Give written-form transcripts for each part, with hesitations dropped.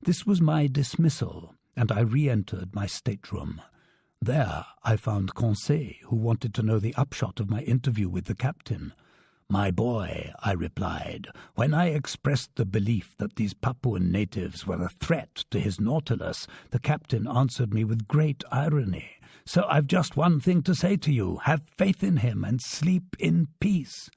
This was my dismissal, and I re-entered my stateroom. There I found Conseil, who wanted to know the upshot of my interview with the captain. "My boy," I replied, "when I expressed the belief that these Papuan natives were a threat to his Nautilus, the captain answered me with great irony. So I've just one thing to say to you. Have faith in him and sleep in peace.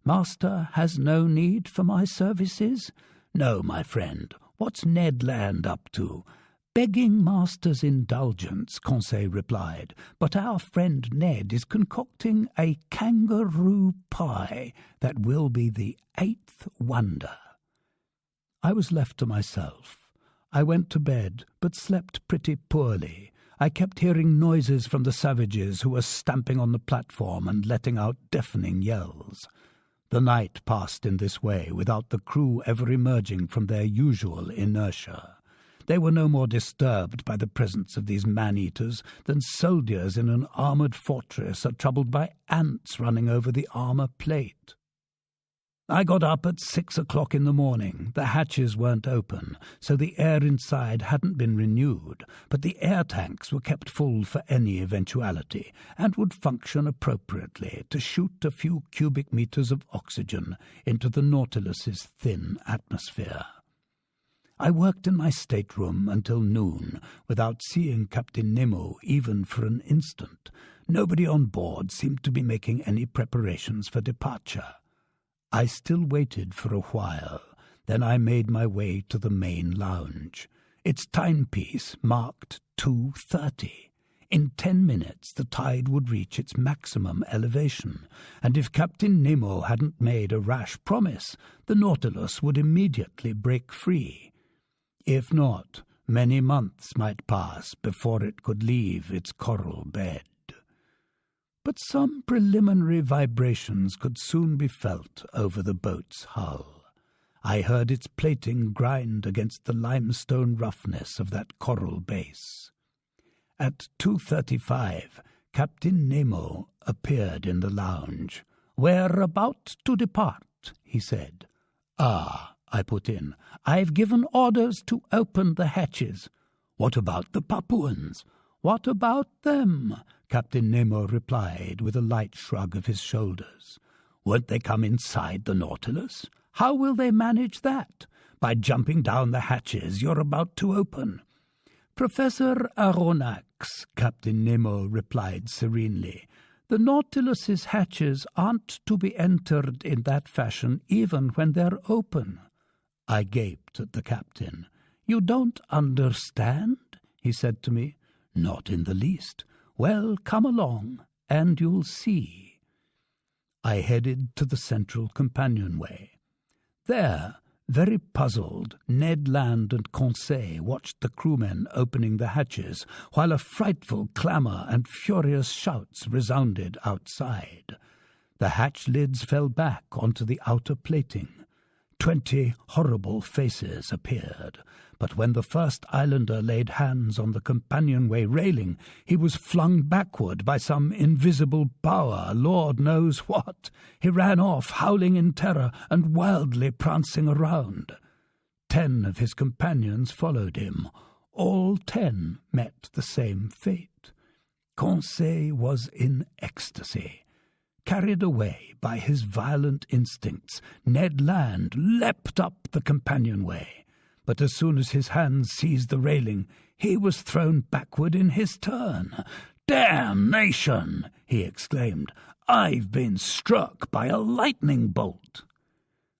Master has no need for my services? No, my friend. What's Ned Land up to?" "Begging Master's indulgence," Conseil replied, "but our friend Ned is concocting a kangaroo pie that will be the 8th wonder." I was left to myself. I went to bed, but slept pretty poorly. I kept hearing noises from the savages who were stamping on the platform and letting out deafening yells. The night passed in this way, without the crew ever emerging from their usual inertia. They were no more disturbed by the presence of these man-eaters than soldiers in an armoured fortress are troubled by ants running over the armour plate. I got up at 6 o'clock in the morning. The hatches weren't open, so the air inside hadn't been renewed, but the air tanks were kept full for any eventuality, and would function appropriately to shoot a few cubic meters of oxygen into the Nautilus's thin atmosphere. I worked in my stateroom until noon, without seeing Captain Nemo even for an instant. Nobody on board seemed to be making any preparations for departure. I still waited for a while. Then I made my way to the main lounge. Its timepiece marked 2:30. In 10 minutes the tide would reach its maximum elevation, and if Captain Nemo hadn't made a rash promise, the Nautilus would immediately break free. If not, many months might pass before it could leave its coral bed. But some preliminary vibrations could soon be felt over the boat's hull. I heard its plating grind against the limestone roughness of that coral base. At 2:35, Captain Nemo appeared in the lounge. "We're about to depart," he said. "Ah," I put in, "I've given orders to open the hatches." "What about the Papuans?" "What about them?" Captain Nemo replied with a light shrug of his shoulders. "Won't they come inside the Nautilus?" "How will they manage that?" "By jumping down the hatches you're about to open." "Professor Aronnax," Captain Nemo replied serenely, "the Nautilus's hatches aren't to be entered in that fashion even when they're open." I gaped at the captain. "You don't understand?" he said to me. "Not in the least." "Well, come along, and you'll see." I headed to the central companionway. There, very puzzled, Ned Land and Conseil watched the crewmen opening the hatches, while a frightful clamour and furious shouts resounded outside. The hatch lids fell back onto the outer plating. 20 horrible faces appeared, but when the first islander laid hands on the companionway railing, he was flung backward by some invisible power, Lord knows what. He ran off, howling in terror and wildly prancing around. 10 of his companions followed him. All 10 met the same fate. Conseil was in ecstasy. Carried away by his violent instincts, Ned Land leapt up the companionway. But as soon as his hands seized the railing, he was thrown backward in his turn. "Damnation!" he exclaimed. "I've been struck by a lightning bolt."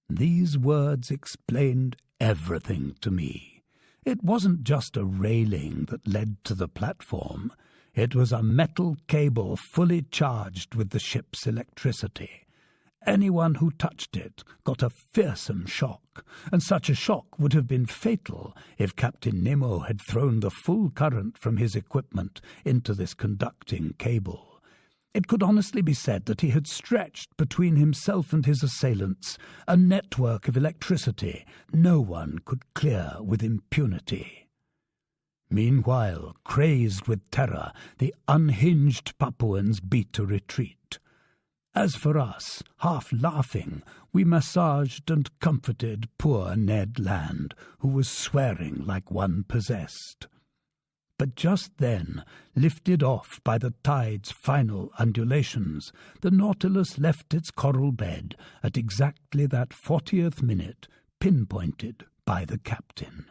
These words explained everything to me. It wasn't just a railing that led to the platform. It was a metal cable fully charged with the ship's electricity. Anyone who touched it got a fearsome shock, and such a shock would have been fatal if Captain Nemo had thrown the full current from his equipment into this conducting cable. It could honestly be said that he had stretched between himself and his assailants a network of electricity no one could clear with impunity. Meanwhile, crazed with terror, the unhinged Papuans beat a retreat. As for us, half laughing, we massaged and comforted poor Ned Land, who was swearing like one possessed. But just then, lifted off by the tide's final undulations, the Nautilus left its coral bed at exactly that 40th minute, pinpointed by the captain.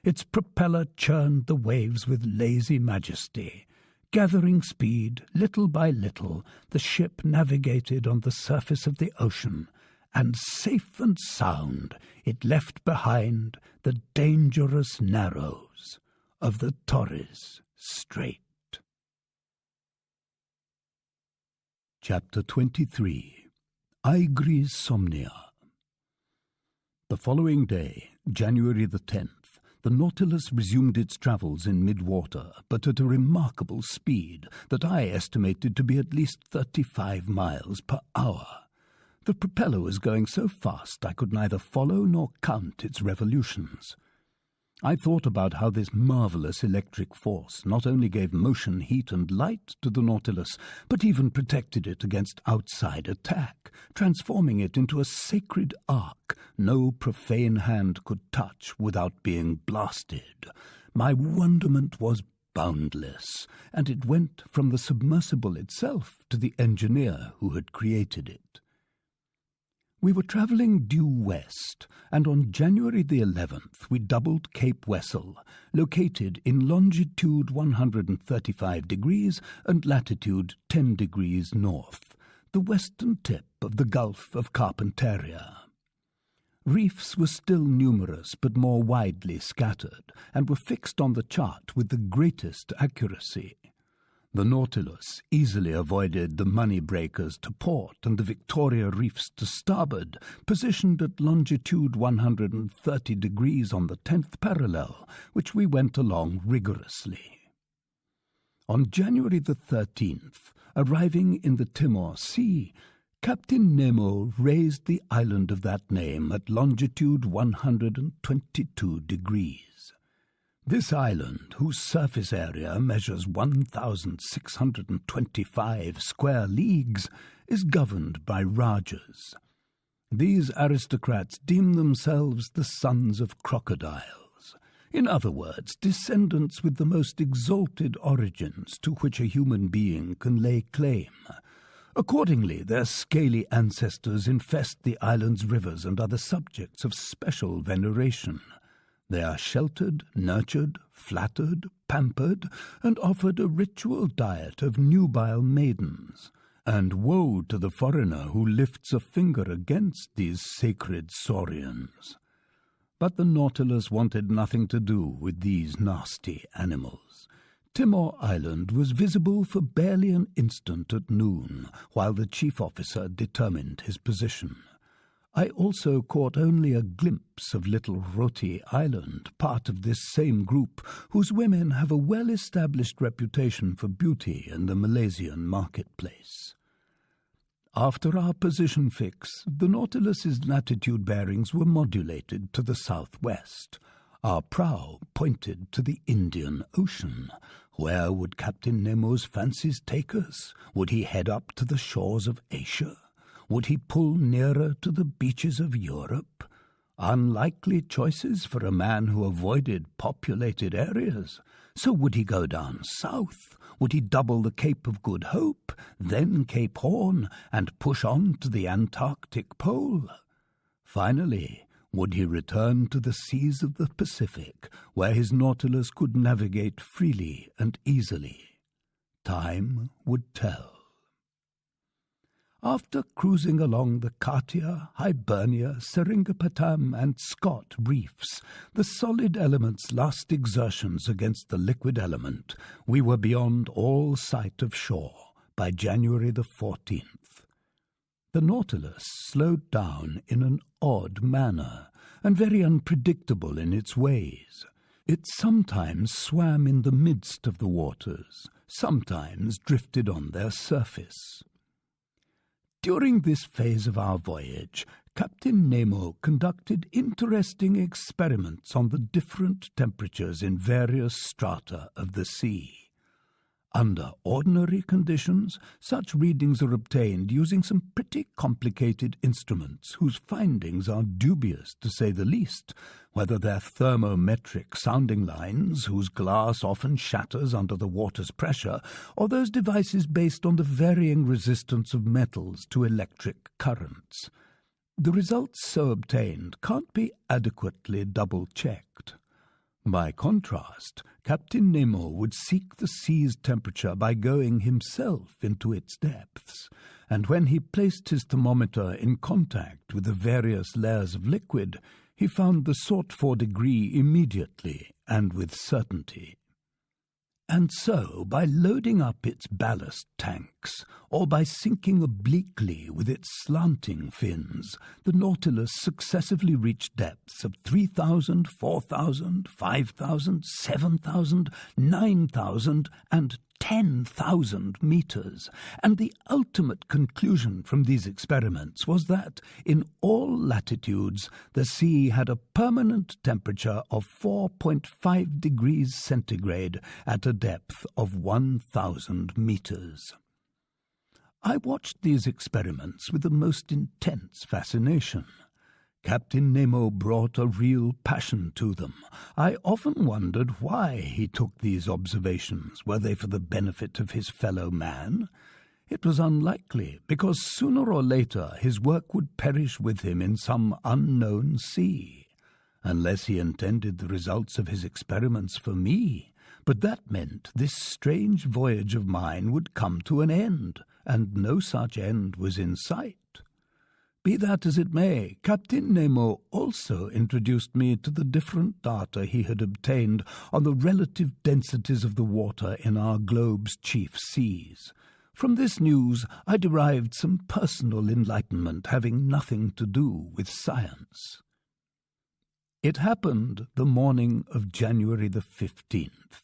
Its propeller churned the waves with lazy majesty. Gathering speed, little by little, the ship navigated on the surface of the ocean, and safe and sound it left behind the dangerous narrows of the Torres Strait. Chapter 23. Aegri's Somnia. The following day, January the 10th, the Nautilus resumed its travels in mid-water, but at a remarkable speed that I estimated to be at least 35 miles per hour. The propeller was going so fast I could neither follow nor count its revolutions. I thought about how this marvelous electric force not only gave motion, heat, and light to the Nautilus, but even protected it against outside attack, transforming it into a sacred ark no profane hand could touch without being blasted. My wonderment was boundless, and it went from the submersible itself to the engineer who had created it. We were travelling due west, and on January the 11th we doubled Cape Wessel, located in longitude 135 degrees and latitude 10 degrees north, the western tip of the Gulf of Carpentaria. Reefs were still numerous but more widely scattered, and were fixed on the chart with the greatest accuracy. The Nautilus easily avoided the money breakers to port and the Victoria reefs to starboard, positioned at longitude 130 degrees on the 10th parallel, which we went along rigorously. On January the 13th, arriving in the Timor Sea, Captain Nemo raised the island of that name at longitude 122 degrees. This island, whose surface area measures 1,625 square leagues, is governed by Rajas. These aristocrats deem themselves the sons of crocodiles. In other words, descendants with the most exalted origins to which a human being can lay claim. Accordingly, their scaly ancestors infest the island's rivers and are the subjects of special veneration. They are sheltered, nurtured, flattered, pampered, and offered a ritual diet of nubile maidens. And woe to the foreigner who lifts a finger against these sacred saurians. But the Nautilus wanted nothing to do with these nasty animals. Timor Island was visible for barely an instant at noon, while the chief officer determined his position. I also caught only a glimpse of little Roti Island, part of this same group, whose women have a well-established reputation for beauty in the Malaysian marketplace. After our position fix, the Nautilus's latitude bearings were modulated to the southwest. Our prow pointed to the Indian Ocean. Where would Captain Nemo's fancies take us? Would he head up to the shores of Asia? Would he pull nearer to the beaches of Europe? Unlikely choices for a man who avoided populated areas. So would he go down south? Would he double the Cape of Good Hope, then Cape Horn, and push on to the Antarctic Pole? Finally, would he return to the seas of the Pacific, where his Nautilus could navigate freely and easily? Time would tell. After cruising along the Katia, Hibernia, Seringapatam, and Scott reefs, the solid element's last exertions against the liquid element, we were beyond all sight of shore by January the 14th. The Nautilus slowed down in an odd manner, and very unpredictable in its ways. It sometimes swam in the midst of the waters, sometimes drifted on their surface. During this phase of our voyage, Captain Nemo conducted interesting experiments on the different temperatures in various strata of the sea. Under ordinary conditions, such readings are obtained using some pretty complicated instruments whose findings are dubious, to say the least, whether they're thermometric sounding lines whose glass often shatters under the water's pressure, or those devices based on the varying resistance of metals to electric currents. The results so obtained can't be adequately double-checked. By contrast, Captain Nemo would seek the sea's temperature by going himself into its depths, and when he placed his thermometer in contact with the various layers of liquid, he found the sought-for degree immediately and with certainty. And so, by loading up its ballast tanks, or by sinking obliquely with its slanting fins, the Nautilus successively reached depths of 3,000, 4,000, 5,000, 7,000, 9,000, and 10,000 meters, and the ultimate conclusion from these experiments was that, in all latitudes, the sea had a permanent temperature of 4.5 degrees centigrade at a depth of 1,000 meters. I watched these experiments with the most intense fascination. Captain Nemo brought a real passion to them. I often wondered why he took these observations. Were they for the benefit of his fellow man? It was unlikely, because sooner or later his work would perish with him in some unknown sea, unless he intended the results of his experiments for me. But that meant this strange voyage of mine would come to an end, and no such end was in sight. Be that as it may, Captain Nemo also introduced me to the different data he had obtained on the relative densities of the water in our globe's chief seas. From this news I derived some personal enlightenment having nothing to do with science. It happened the morning of January the 15th.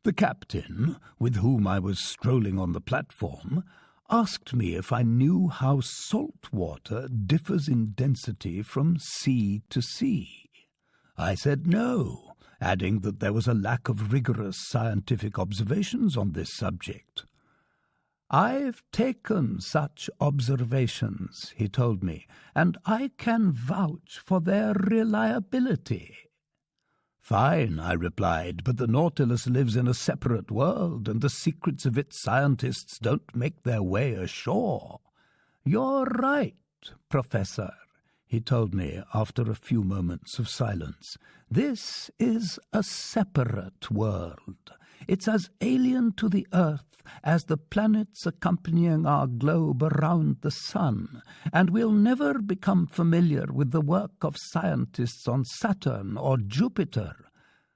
The captain, with whom I was strolling on the platform, asked me if I knew how salt water differs in density from sea to sea. I said no, adding that there was a lack of rigorous scientific observations on this subject. "I've taken such observations," he told me, "and I can vouch for their reliability." "Fine," I replied, "but the Nautilus lives in a separate world, and the secrets of its scientists don't make their way ashore." "You're right, Professor," he told me after a few moments of silence. "This is a separate world. It's as alien to the Earth as the planets accompanying our globe around the sun, and we'll never become familiar with the work of scientists on Saturn or Jupiter.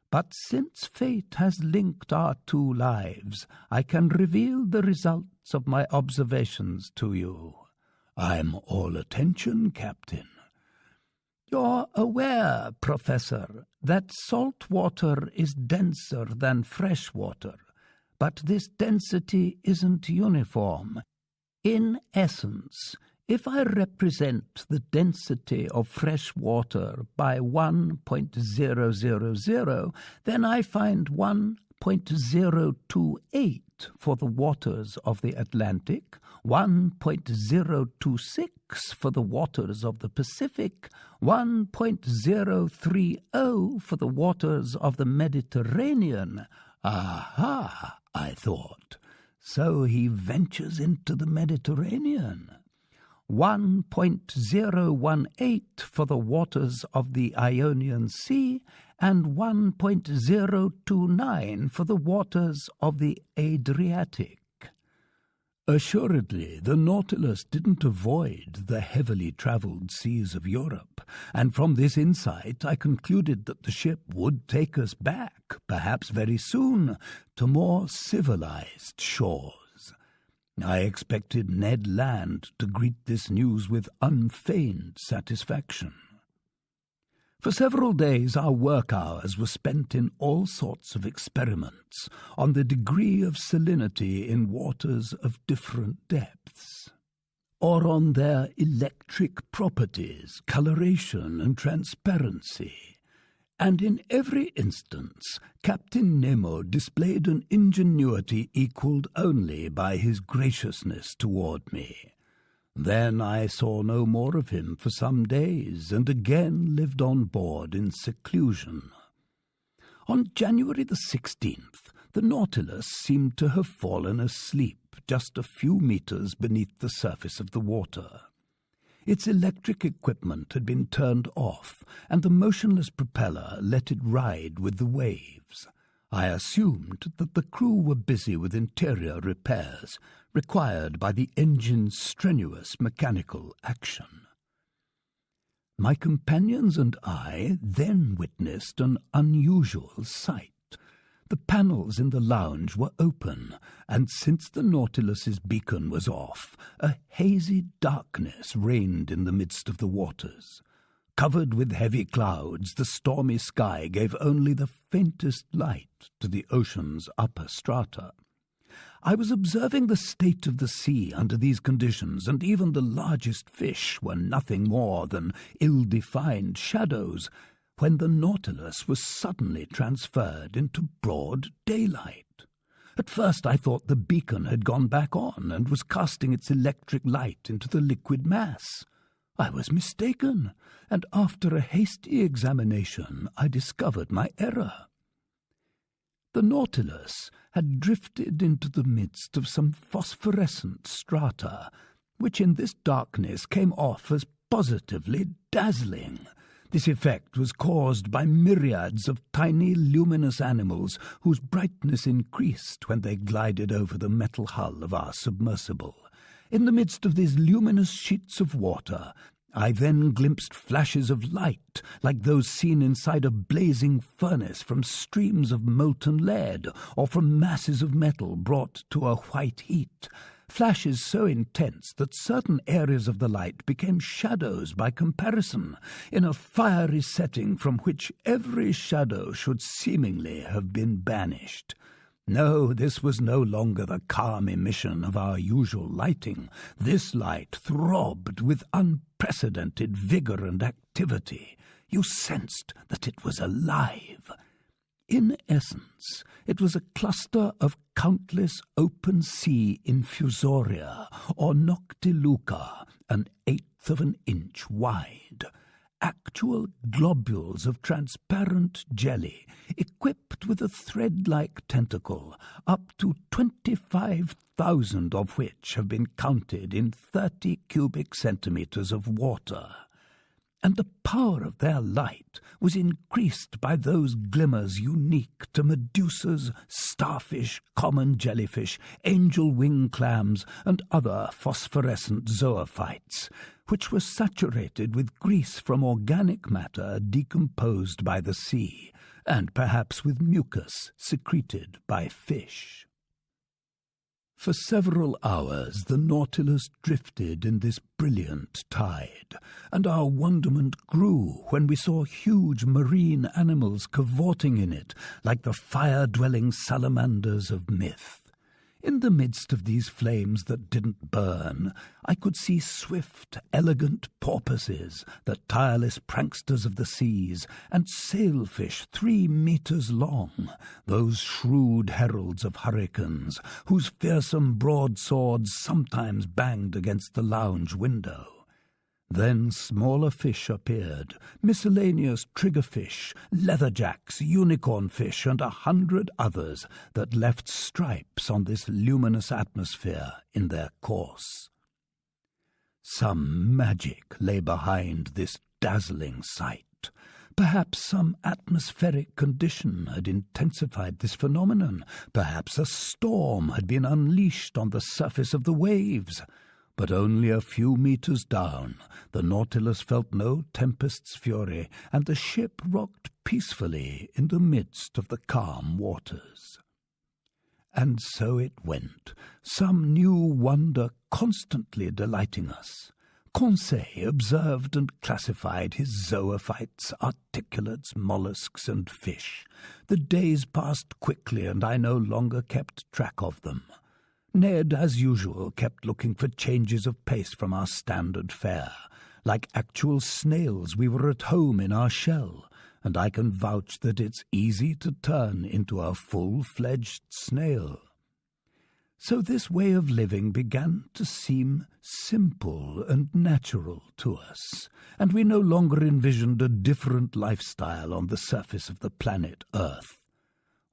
But since fate has linked our two lives, I can reveal the results of my observations to you." "I'm all attention, Captain." "You're aware, Professor, that salt water is denser than fresh water, but this density isn't uniform. In essence, if I represent the density of fresh water by 1.000, then I find 1.028 for the waters of the Atlantic, 1.026 for the waters of the Pacific, 1.030 for the waters of the Mediterranean. Aha, I thought. So he ventures into the Mediterranean. 1.018 for the waters of the Ionian Sea, and 1.029 for the waters of the Adriatic. Assuredly, the Nautilus didn't avoid the heavily travelled seas of Europe, and from this insight I concluded that the ship would take us back, perhaps very soon, to more civilized shores. I expected Ned Land to greet this news with unfeigned satisfaction. For several days our work hours were spent in all sorts of experiments on the degree of salinity in waters of different depths, or on their electric properties, coloration and transparency. And in every instance, Captain Nemo displayed an ingenuity equalled only by his graciousness toward me. Then I saw no more of him for some days, and again lived on board in seclusion. On January the 16th, the Nautilus seemed to have fallen asleep just a few meters beneath the surface of the water. Its electric equipment had been turned off, and the motionless propeller let it ride with the waves. I assumed that the crew were busy with interior repairs, required by the engine's strenuous mechanical action. My companions and I then witnessed an unusual sight. The panels in the lounge were open, and since the Nautilus's beacon was off, a hazy darkness reigned in the midst of the waters. Covered with heavy clouds, the stormy sky gave only the faintest light to the ocean's upper strata. I was observing the state of the sea under these conditions, and even the largest fish were nothing more than ill-defined shadows, when the Nautilus was suddenly transferred into broad daylight. At first I thought the beacon had gone back on and was casting its electric light into the liquid mass. I was mistaken, and after a hasty examination I discovered my error. The Nautilus had drifted into the midst of some phosphorescent strata, which in this darkness came off as positively dazzling. This effect was caused by myriads of tiny luminous animals whose brightness increased when they glided over the metal hull of our submersible. In the midst of these luminous sheets of water, I then glimpsed flashes of light, like those seen inside a blazing furnace from streams of molten lead or from masses of metal brought to a white heat. Flashes so intense that certain areas of the light became shadows by comparison, in a fiery setting from which every shadow should seemingly have been banished. No, this was no longer the calm emission of our usual lighting. This light throbbed with unprecedented vigor and activity. You sensed that it was alive. In essence, it was a cluster of countless open-sea infusoria, or noctiluca, an eighth of an inch wide. Actual globules of transparent jelly, equipped with a thread-like tentacle, up to 25,000 of which have been counted in 30 cubic centimeters of water. And the power of their light was increased by those glimmers unique to medusas, starfish, common jellyfish, angel wing clams, and other phosphorescent zoophytes, which were saturated with grease from organic matter decomposed by the sea, and perhaps with mucus secreted by fish. For several hours the Nautilus drifted in this brilliant tide, and our wonderment grew when we saw huge marine animals cavorting in it like the fire-dwelling salamanders of myth. In the midst of these flames that didn't burn, I could see swift, elegant porpoises, the tireless pranksters of the seas, and sailfish 3 meters long, those shrewd heralds of hurricanes, whose fearsome broadswords sometimes banged against the lounge window. Then smaller fish appeared, miscellaneous triggerfish, leatherjacks, unicornfish, and 100 others that left stripes on this luminous atmosphere in their course. Some magic lay behind this dazzling sight. Perhaps some atmospheric condition had intensified this phenomenon. Perhaps a storm had been unleashed on the surface of the waves. But only a few meters down, the Nautilus felt no tempest's fury, and the ship rocked peacefully in the midst of the calm waters. And so it went, some new wonder constantly delighting us. Conseil observed and classified his zoophytes, articulates, mollusks, and fish. The days passed quickly, and I no longer kept track of them. Ned, as usual, kept looking for changes of pace from our standard fare. Like actual snails, we were at home in our shell, and I can vouch that it's easy to turn into a full-fledged snail. So this way of living began to seem simple and natural to us, and we no longer envisioned a different lifestyle on the surface of the planet Earth,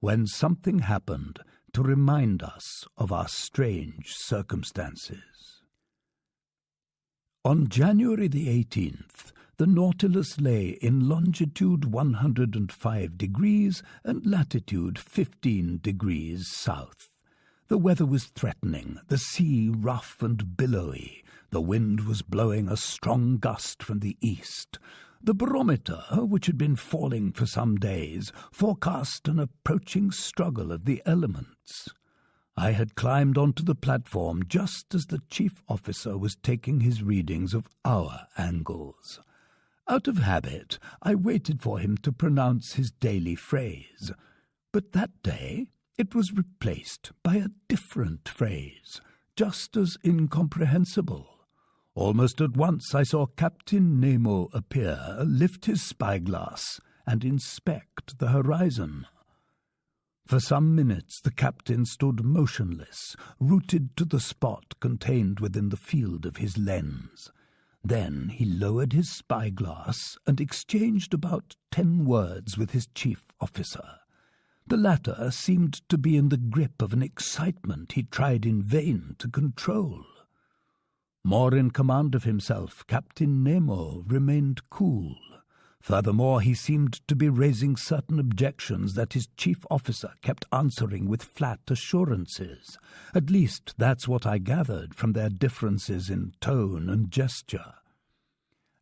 when something happened to remind us of our strange circumstances. On January the 18th, the Nautilus lay in longitude 105 degrees and latitude 15 degrees south. The weather was threatening, the sea rough and billowy. The wind was blowing a strong gust from the east. The barometer, which had been falling for some days, forecast an approaching struggle of the elements. I had climbed onto the platform just as the chief officer was taking his readings of our angles. Out of habit, I waited for him to pronounce his daily phrase. But that day it was replaced by a different phrase, just as incomprehensible. Almost at once I saw Captain Nemo appear, lift his spyglass, and inspect the horizon. For some minutes the captain stood motionless, rooted to the spot contained within the field of his lens. Then he lowered his spyglass and exchanged about 10 words with his chief officer. The latter seemed to be in the grip of an excitement he tried in vain to control. More in command of himself, Captain Nemo remained cool. Furthermore, he seemed to be raising certain objections that his chief officer kept answering with flat assurances. At least that's what I gathered from their differences in tone and gesture.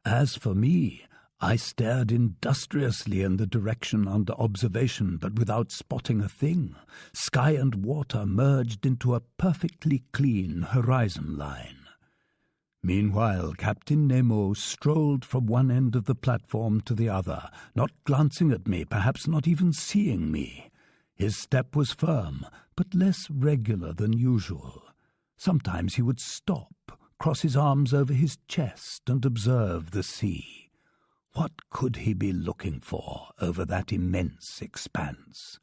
As for me, I stared industriously in the direction under observation, but without spotting a thing. Sky and water merged into a perfectly clean horizon line. Meanwhile, Captain Nemo strolled from one end of the platform to the other, not glancing at me, perhaps not even seeing me. His step was firm, but less regular than usual. Sometimes he would stop, cross his arms over his chest, and observe the sea. What could he be looking for over that immense expanse?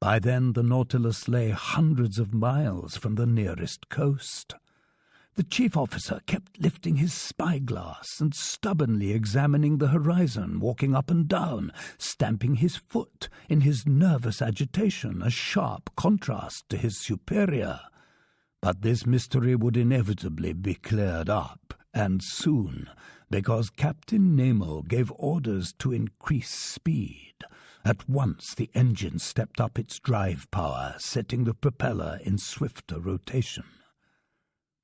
By then the Nautilus lay hundreds of miles from the nearest coast. The chief officer kept lifting his spyglass and stubbornly examining the horizon, walking up and down, stamping his foot in his nervous agitation, a sharp contrast to his superior. But this mystery would inevitably be cleared up, and soon, because Captain Nemo gave orders to increase speed. At once the engine stepped up its drive power, setting the propeller in swifter rotation.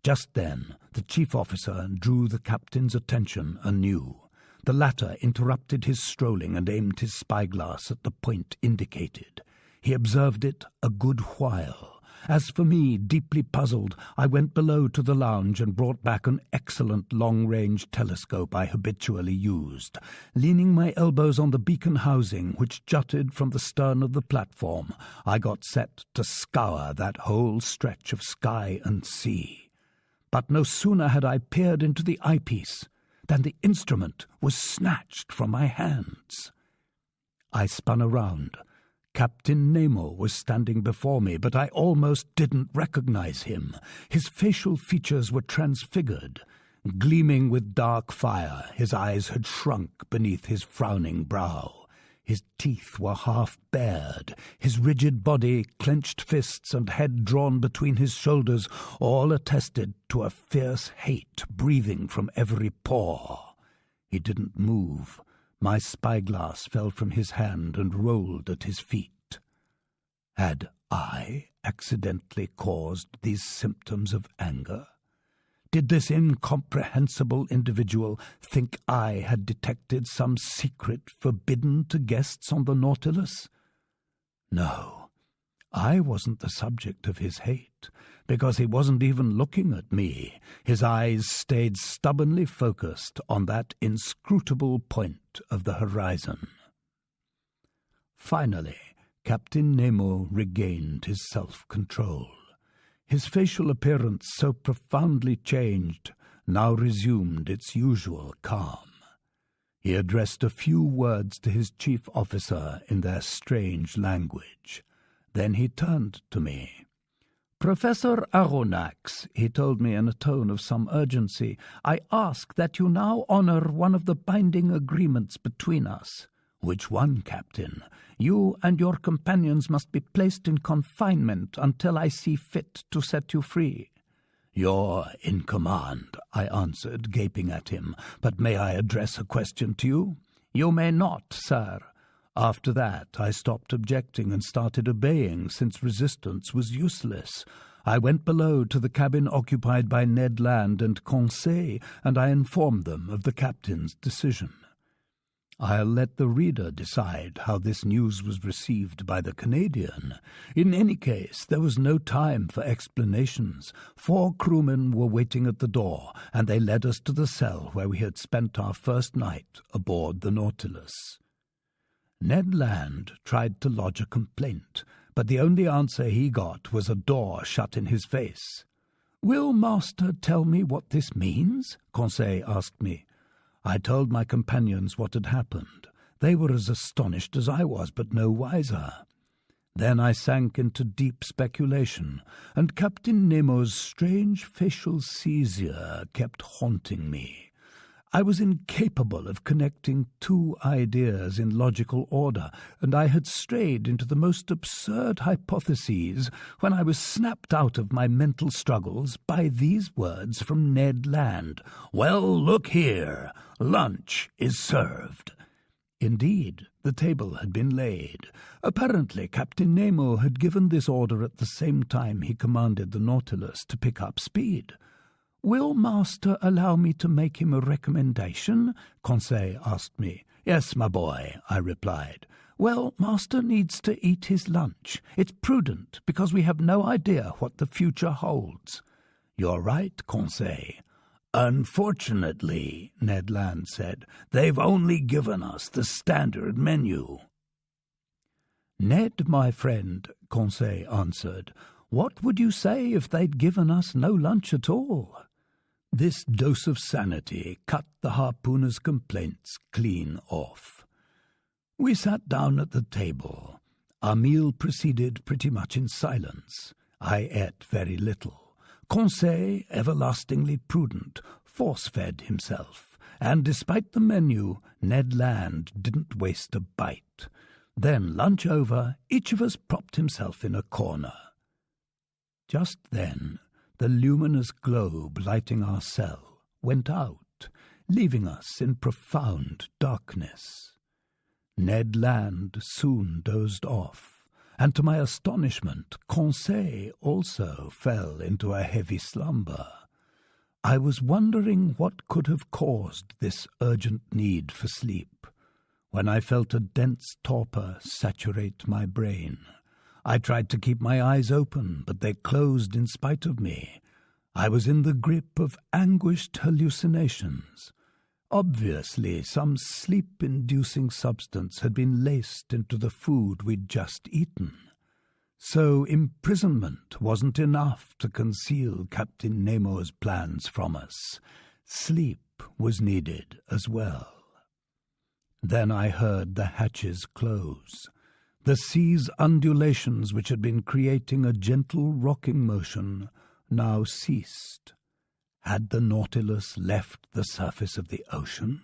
Just then the chief officer drew the captain's attention anew. The latter interrupted his strolling and aimed his spyglass at the point indicated. He observed it a good while. As for me, deeply puzzled, I went below to the lounge and brought back an excellent long-range telescope I habitually used. Leaning my elbows on the beacon housing, which jutted from the stern of the platform, I got set to scour that whole stretch of sky and sea. But no sooner had I peered into the eyepiece than the instrument was snatched from my hands. I spun around. Captain Nemo was standing before me, but I almost didn't recognize him. His facial features were transfigured. Gleaming with dark fire, his eyes had shrunk beneath his frowning brow. His teeth were half bared, his rigid body, clenched fists, and head drawn between his shoulders all attested to a fierce hate breathing from every pore. He didn't move. My spyglass fell from his hand and rolled at his feet. Had I accidentally caused these symptoms of anger? Did this incomprehensible individual think I had detected some secret forbidden to guests on the Nautilus? No, I wasn't the subject of his hate, because he wasn't even looking at me. His eyes stayed stubbornly focused on that inscrutable point of the horizon. Finally, Captain Nemo regained his self-control. His facial appearance, so profoundly changed, now resumed its usual calm. He addressed a few words to his chief officer in their strange language. Then he turned to me. "Professor Aronnax," he told me in a tone of some urgency, "I ask that you now honor one of the binding agreements between us." "Which one, Captain?" "You and your companions must be placed in confinement until I see fit to set you free." "You're in command," I answered, gaping at him. "But may I address a question to you?" "You may not, sir." After that, I stopped objecting and started obeying, since resistance was useless. I went below to the cabin occupied by Ned Land and Conseil, and I informed them of the captain's decision. I'll let the reader decide how this news was received by the Canadian. In any case, there was no time for explanations. 4 crewmen were waiting at the door, and they led us to the cell where we had spent our first night aboard the Nautilus. Ned Land tried to lodge a complaint, but the only answer he got was a door shut in his face. "Will Master tell me what this means?" Conseil asked me. I told my companions what had happened. They were as astonished as I was, but no wiser. Then I sank into deep speculation, and Captain Nemo's strange facial seizure kept haunting me. I was incapable of connecting 2 ideas in logical order, and I had strayed into the most absurd hypotheses when I was snapped out of my mental struggles by these words from Ned Land. "Well, look here. Lunch is served." Indeed, the table had been laid. Apparently, Captain Nemo had given this order at the same time he commanded the Nautilus to pick up speed. "Will Master allow me to make him a recommendation?" Conseil asked me. "Yes, my boy," I replied. "Well, Master needs to eat his lunch. It's prudent, because we have no idea what the future holds." "You're right, Conseil." "Unfortunately," Ned Land said, "they've only given us the standard menu." "Ned, my friend," Conseil answered, "what would you say if they'd given us no lunch at all?" This dose of sanity cut the harpooner's complaints clean off. We sat down at the table. Our meal proceeded pretty much in silence. I ate very little. Conseil, everlastingly prudent, force-fed himself, and despite the menu, Ned Land didn't waste a bite. Then, lunch over, each of us propped himself in a corner. Just then, the luminous globe lighting our cell went out, leaving us in profound darkness. Ned Land soon dozed off, and to my astonishment, Conseil also fell into a heavy slumber. I was wondering what could have caused this urgent need for sleep, when I felt a dense torpor saturate my brain. I tried to keep my eyes open, but they closed in spite of me. I was in the grip of anguished hallucinations. Obviously, some sleep-inducing substance had been laced into the food we'd just eaten. So imprisonment wasn't enough to conceal Captain Nemo's plans from us. Sleep was needed as well. Then I heard the hatches close. The sea's undulations, which had been creating a gentle rocking motion, now ceased. Had the Nautilus left the surface of the ocean?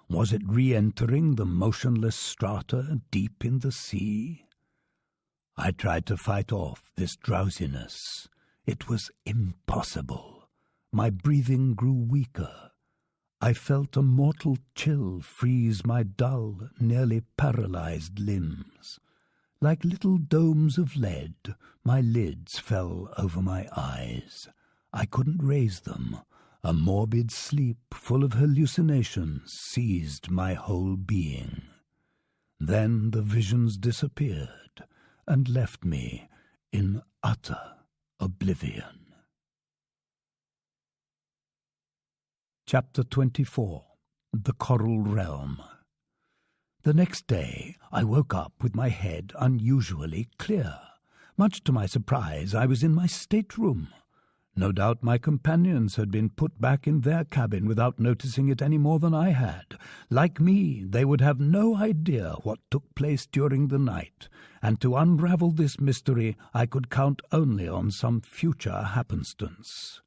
Was it re-entering the motionless strata deep in the sea? I tried to fight off this drowsiness. It was impossible. My breathing grew weaker. I felt a mortal chill freeze my dull, nearly paralyzed limbs. Like little domes of lead, my lids fell over my eyes. I couldn't raise them. A morbid sleep full of hallucinations seized my whole being. Then the visions disappeared and left me in utter oblivion. Chapter 24. The Coral Realm. The next day I woke up with my head unusually clear. Much to my surprise, I was in my stateroom. No doubt my companions had been put back in their cabin without noticing it any more than I had. Like me, they would have no idea what took place during the night, and to unravel this mystery I could count only on some future happenstance.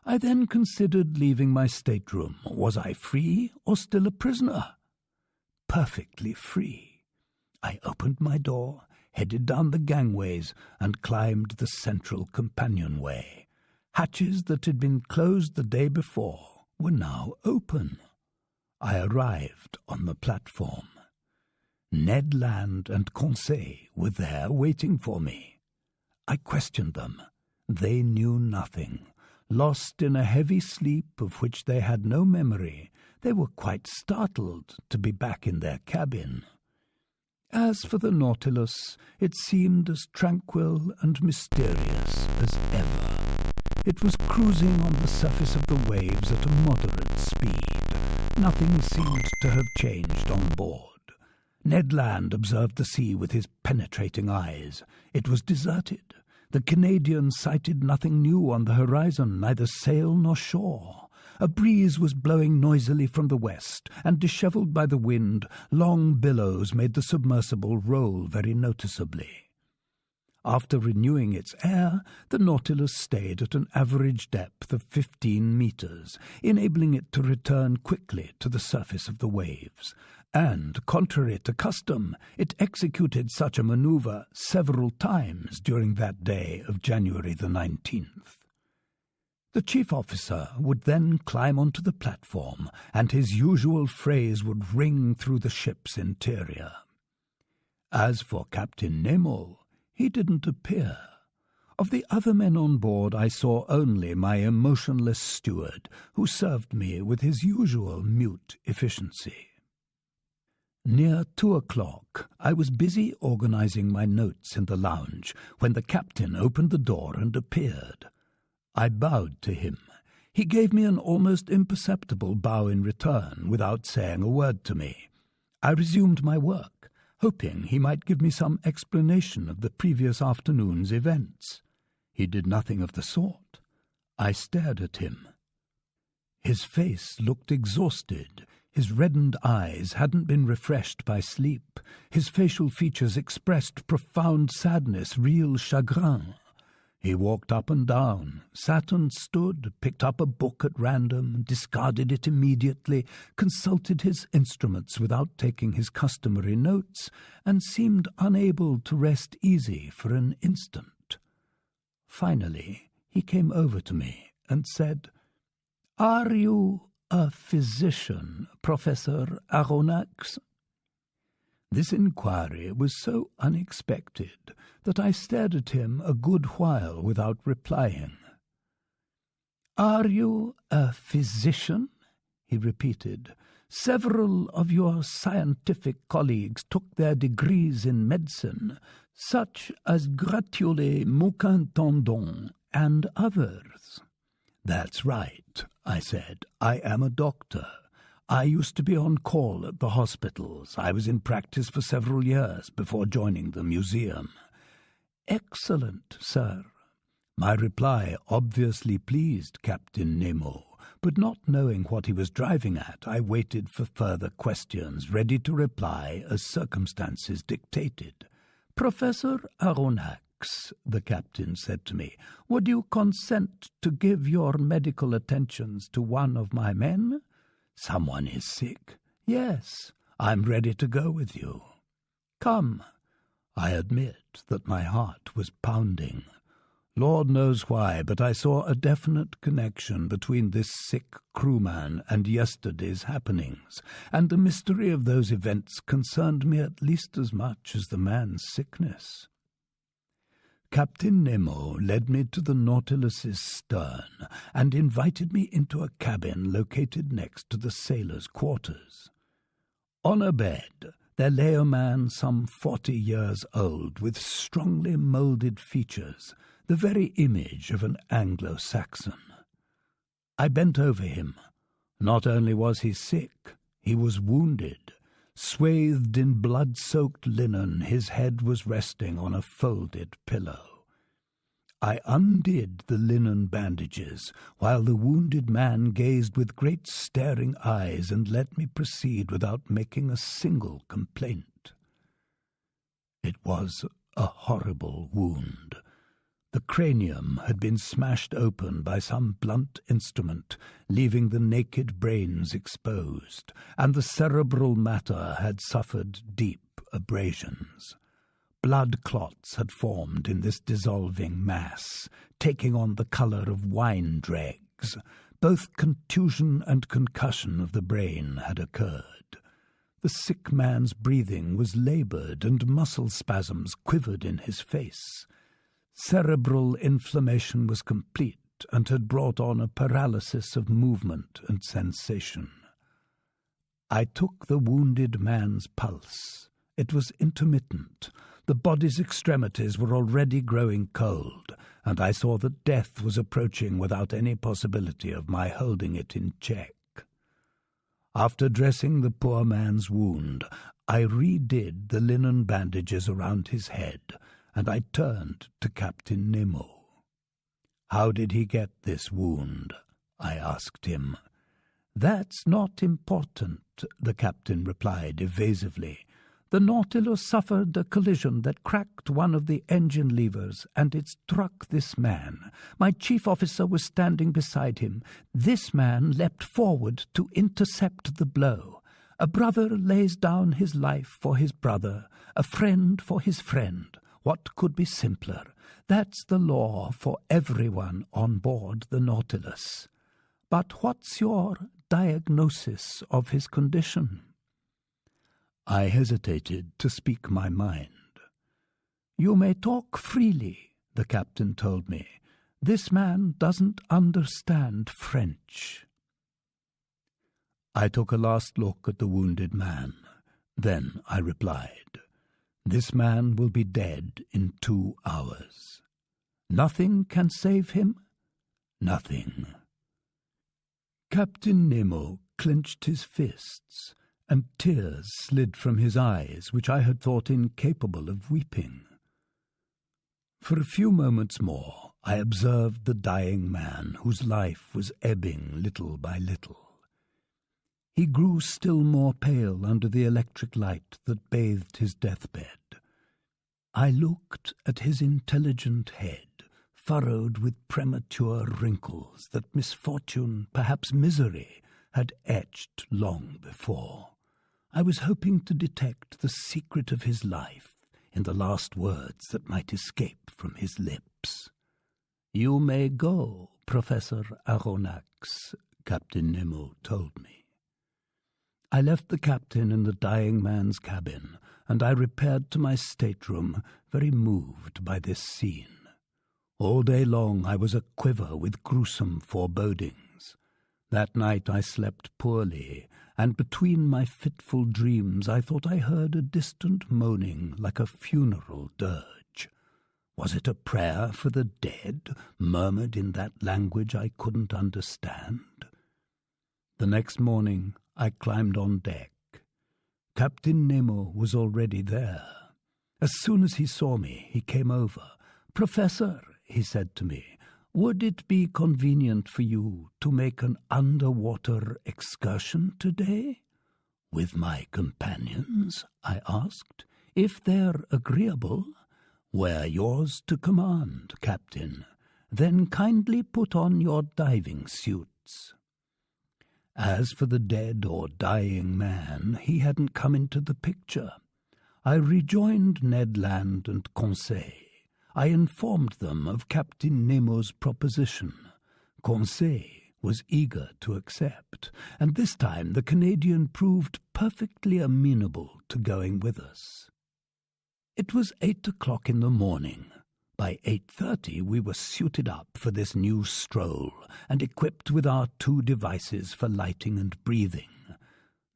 I then considered leaving my stateroom. Was I free or still a prisoner? Perfectly free. I opened my door, headed down the gangways, and climbed the central companionway. Hatches that had been closed the day before were now open. I arrived on the platform. Ned Land and Conseil were there waiting for me. I questioned them. They knew nothing. Lost in a heavy sleep of which they had no memory, they were quite startled to be back in their cabin. As for the Nautilus, it seemed as tranquil and mysterious as ever. It was cruising on the surface of the waves at a moderate speed. Nothing seemed to have changed on board. Ned Land observed the sea with his penetrating eyes. It was deserted. The Canadian sighted nothing new on the horizon, neither sail nor shore. A breeze was blowing noisily from the west, and dishevelled by the wind, long billows made the submersible roll very noticeably. After renewing its air, the Nautilus stayed at an average depth of 15 meters, enabling it to return quickly to the surface of the waves. And, contrary to custom, it executed such a maneuver several times during that day of January the 19th. The chief officer would then climb onto the platform, and his usual phrase would ring through the ship's interior. As for Captain Nemo, he didn't appear. Of the other men on board, I saw only my emotionless steward, who served me with his usual mute efficiency. Near 2 o'clock, I was busy organizing my notes in the lounge when the captain opened the door and appeared. I bowed to him. He gave me an almost imperceptible bow in return without saying a word to me. I resumed my work, hoping he might give me some explanation of the previous afternoon's events. He did nothing of the sort. I stared at him. His face looked exhausted. His reddened eyes hadn't been refreshed by sleep. His facial features expressed profound sadness, real chagrin. He walked up and down, sat and stood, picked up a book at random, discarded it immediately, consulted his instruments without taking his customary notes, and seemed unable to rest easy for an instant. Finally, he came over to me and said, "Are you a physician, Professor Aronnax?" This inquiry was so unexpected that I stared at him a good while without replying. "Are you a physician?" he repeated. "Several of your scientific colleagues took their degrees in medicine, such as Gratiolet, Mouquin-Tendon, and others." "That's right," I said. "I am a doctor. I used to be on call at the hospitals. I was in practice for several years before joining the museum." "Excellent, sir." My reply obviously pleased Captain Nemo, but not knowing what he was driving at, I waited for further questions, ready to reply as circumstances dictated. "Professor Aronnax," the captain said to me, "would you consent to give your medical attentions to one of my men?" "Someone is sick?" "Yes, I'm ready to go with you." "Come." I admit that my heart was pounding. Lord knows why, but I saw a definite connection between this sick crewman and yesterday's happenings, and the mystery of those events concerned me at least as much as the man's sickness. Captain Nemo led me to the Nautilus's stern and invited me into a cabin located next to the sailors' quarters. On a bed there lay a man some 40 years old with strongly moulded features, the very image of an Anglo-Saxon. I bent over him. Not only was he sick, he was wounded. Swathed in blood-soaked linen, his head was resting on a folded pillow. I undid the linen bandages, while the wounded man gazed with great staring eyes and let me proceed without making a single complaint. It was a horrible wound. The cranium had been smashed open by some blunt instrument, leaving the naked brains exposed, and the cerebral matter had suffered deep abrasions. Blood clots had formed in this dissolving mass, taking on the colour of wine dregs. Both contusion and concussion of the brain had occurred. The sick man's breathing was laboured, and muscle spasms quivered in his face. Cerebral inflammation was complete and had brought on a paralysis of movement and sensation. I took the wounded man's pulse. It was intermittent. The body's extremities were already growing cold, and I saw that death was approaching without any possibility of my holding it in check. After dressing the poor man's wound, I redid the linen bandages around his head, and I turned to Captain Nemo. "How did he get this wound?" I asked him. "That's not important," the captain replied evasively. "The Nautilus suffered a collision that cracked one of the engine levers, and it struck this man. My chief officer was standing beside him. This man leapt forward to intercept the blow. A brother lays down his life for his brother, a friend for his friend. What could be simpler? That's the law for everyone on board the Nautilus. But what's your diagnosis of his condition?" I hesitated to speak my mind. "You may talk freely," the captain told me. "This man doesn't understand French." I took a last look at the wounded man. Then I replied, "This man will be dead in 2 hours. Nothing can save him?" "Nothing." Captain Nemo clenched his fists, and tears slid from his eyes, which I had thought incapable of weeping. For a few moments more I observed the dying man, whose life was ebbing little by little. He grew still more pale under the electric light that bathed his deathbed. I looked at his intelligent head, furrowed with premature wrinkles that misfortune, perhaps misery, had etched long before. I was hoping to detect the secret of his life in the last words that might escape from his lips. "You may go, Professor Aronnax," Captain Nemo told me. I left the captain in the dying man's cabin, and I repaired to my stateroom, very moved by this scene. All day long I was aquiver with gruesome forebodings. That night I slept poorly, and between my fitful dreams I thought I heard a distant moaning like a funeral dirge. Was it a prayer for the dead, murmured in that language I couldn't understand? The next morning I climbed on deck. Captain Nemo was already there. As soon as he saw me, he came over. "Professor," he said to me, "would it be convenient for you to make an underwater excursion today?" "With my companions?" I asked. "If they're agreeable." "We're yours to command, Captain. Then kindly put on your diving suits." As for the dead or dying man, he hadn't come into the picture. I rejoined Ned Land and Conseil. I informed them of Captain Nemo's proposition. Conseil was eager to accept, and this time the Canadian proved perfectly amenable to going with us. It was 8 o'clock in the morning. By 8:30 we were suited up for this new stroll and equipped with our 2 devices for lighting and breathing.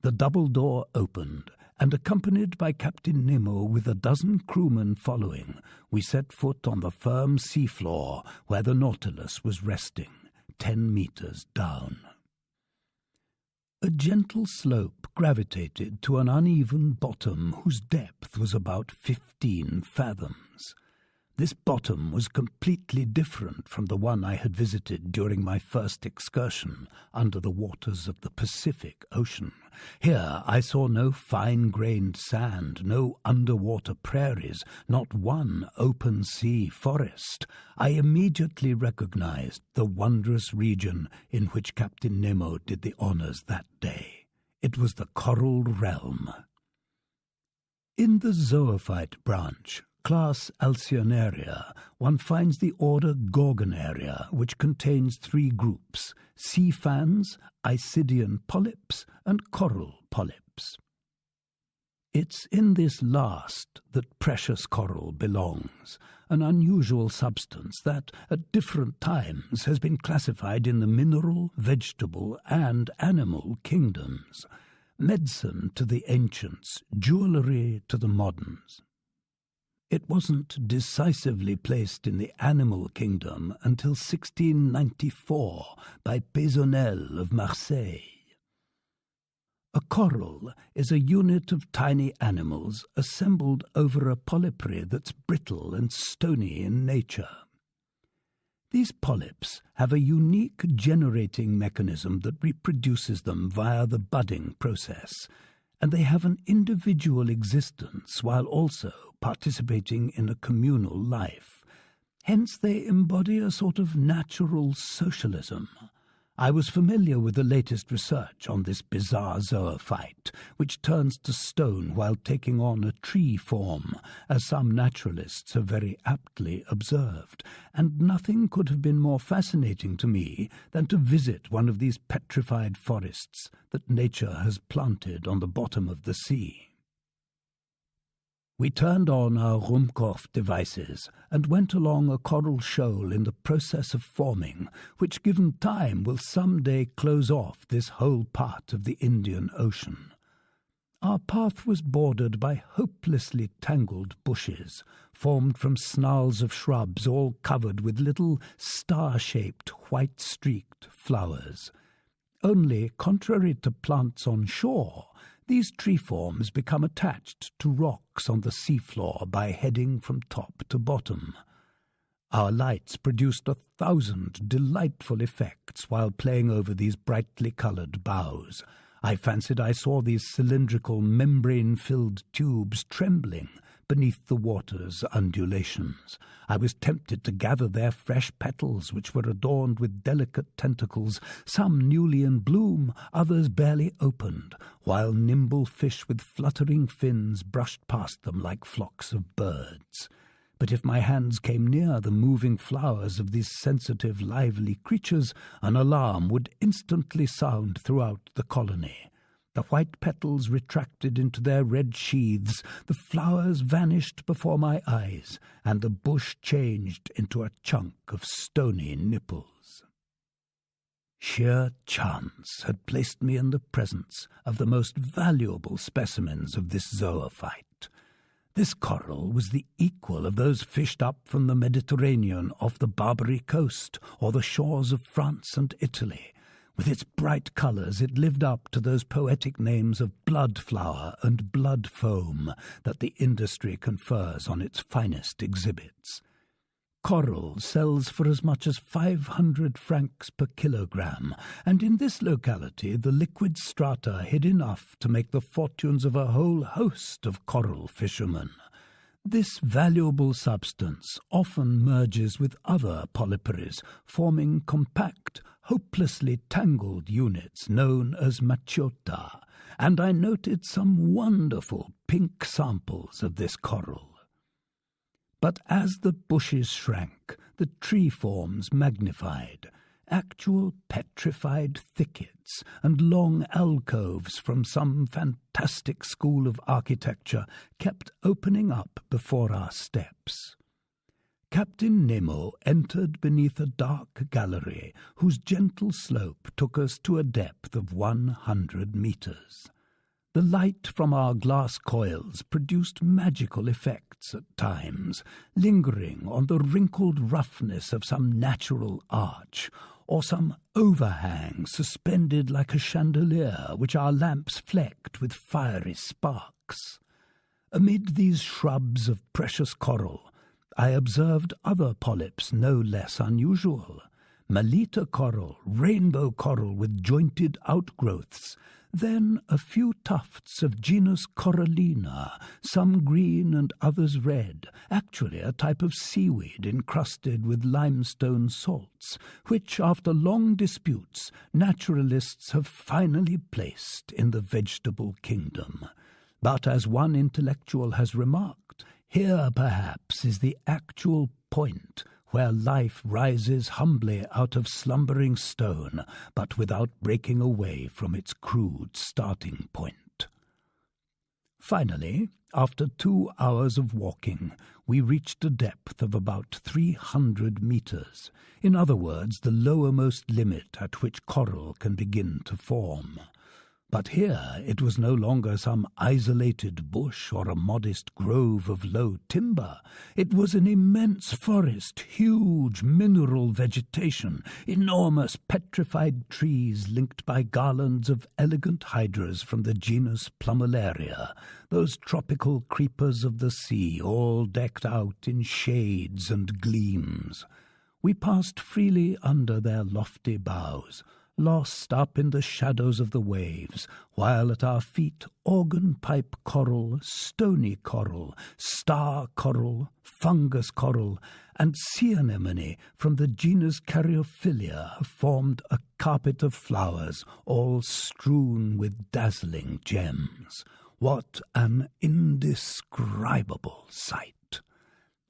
The double door opened, and accompanied by Captain Nemo with a dozen crewmen following, we set foot on the firm seafloor where the Nautilus was resting, 10 meters down. A gentle slope gravitated to an uneven bottom whose depth was about 15 fathoms. This bottom was completely different from the one I had visited during my first excursion under the waters of the Pacific Ocean. Here I saw no fine-grained sand, no underwater prairies, not one open-sea forest. I immediately recognized the wondrous region in which Captain Nemo did the honors that day. It was the Coral Realm. In the zoophyte branch, class Alcyonaria, one finds the order Gorgonaria, which contains 3 groups: sea fans, Isidian polyps, and coral polyps. It's in this last that precious coral belongs, an unusual substance that, at different times, has been classified in the mineral, vegetable, and animal kingdoms. Medicine to the ancients, jewellery to the moderns. It wasn't decisively placed in the animal kingdom until 1694 by Pézonel of Marseille. A coral is a unit of tiny animals assembled over a polypary that's brittle and stony in nature. These polyps have a unique generating mechanism that reproduces them via the budding process, and they have an individual existence while also participating in a communal life. Hence they embody a sort of natural socialism. I was familiar with the latest research on this bizarre zoophyte, which turns to stone while taking on a tree form, as some naturalists have very aptly observed, and nothing could have been more fascinating to me than to visit one of these petrified forests that nature has planted on the bottom of the sea. We turned on our Ruhmkorff devices and went along a coral shoal in the process of forming, which, given time, will some day close off this whole part of the Indian Ocean. Our path was bordered by hopelessly tangled bushes, formed from snarls of shrubs all covered with little star-shaped, white-streaked flowers. Only, contrary to plants on shore, these tree forms become attached to rocks on the seafloor by heading from top to bottom. Our lights produced 1,000 delightful effects while playing over these brightly coloured boughs. I fancied I saw these cylindrical, membrane-filled tubes trembling beneath the water's undulations. I was tempted to gather their fresh petals, which were adorned with delicate tentacles, some newly in bloom, others barely opened, while nimble fish with fluttering fins brushed past them like flocks of birds. But if my hands came near the moving flowers of these sensitive, lively creatures, an alarm would instantly sound throughout the colony. The white petals retracted into their red sheaths, the flowers vanished before my eyes, and the bush changed into a chunk of stony nipples. Sheer chance had placed me in the presence of the most valuable specimens of this zoophyte. This coral was the equal of those fished up from the Mediterranean off the Barbary coast or the shores of France and Italy. With its bright colours, it lived up to those poetic names of blood flower and blood foam that the industry confers on its finest exhibits. Coral sells for as much as 500 francs per kilogram, and in this locality the liquid strata hid enough to make the fortunes of a whole host of coral fishermen. This valuable substance often merges with other polyparies, forming compact, hopelessly tangled units known as macchiota, and I noted some wonderful pink samples of this coral. But as the bushes shrank, the tree forms magnified. Actual petrified thickets and long alcoves from some fantastic school of architecture kept opening up before our steps. Captain Nemo entered beneath a dark gallery whose gentle slope took us to a depth of 100 meters. The light from our glass coils produced magical effects at times, lingering on the wrinkled roughness of some natural arch, or some overhang suspended like a chandelier which our lamps flecked with fiery sparks. Amid these shrubs of precious coral, I observed other polyps no less unusual. Melita coral, rainbow coral with jointed outgrowths, then a few tufts of genus Corallina, some green and others red, actually a type of seaweed encrusted with limestone salts, which, after long disputes, naturalists have finally placed in the vegetable kingdom. But as one intellectual has remarked, here perhaps is the actual point where life rises humbly out of slumbering stone, but without breaking away from its crude starting point. Finally, after 2 hours of walking, we reached a depth of about 300 meters, in other words, the lowermost limit at which coral can begin to form. But here it was no longer some isolated bush or a modest grove of low timber. It was an immense forest, huge mineral vegetation, enormous petrified trees linked by garlands of elegant hydras from the genus Plumellaria, those tropical creepers of the sea, all decked out in shades and gleams. We passed freely under their lofty boughs, lost up in the shadows of the waves, while at our feet organ-pipe coral, stony coral, star coral, fungus coral, and sea anemone from the genus Caryophylla formed a carpet of flowers, all strewn with dazzling gems. What an indescribable sight!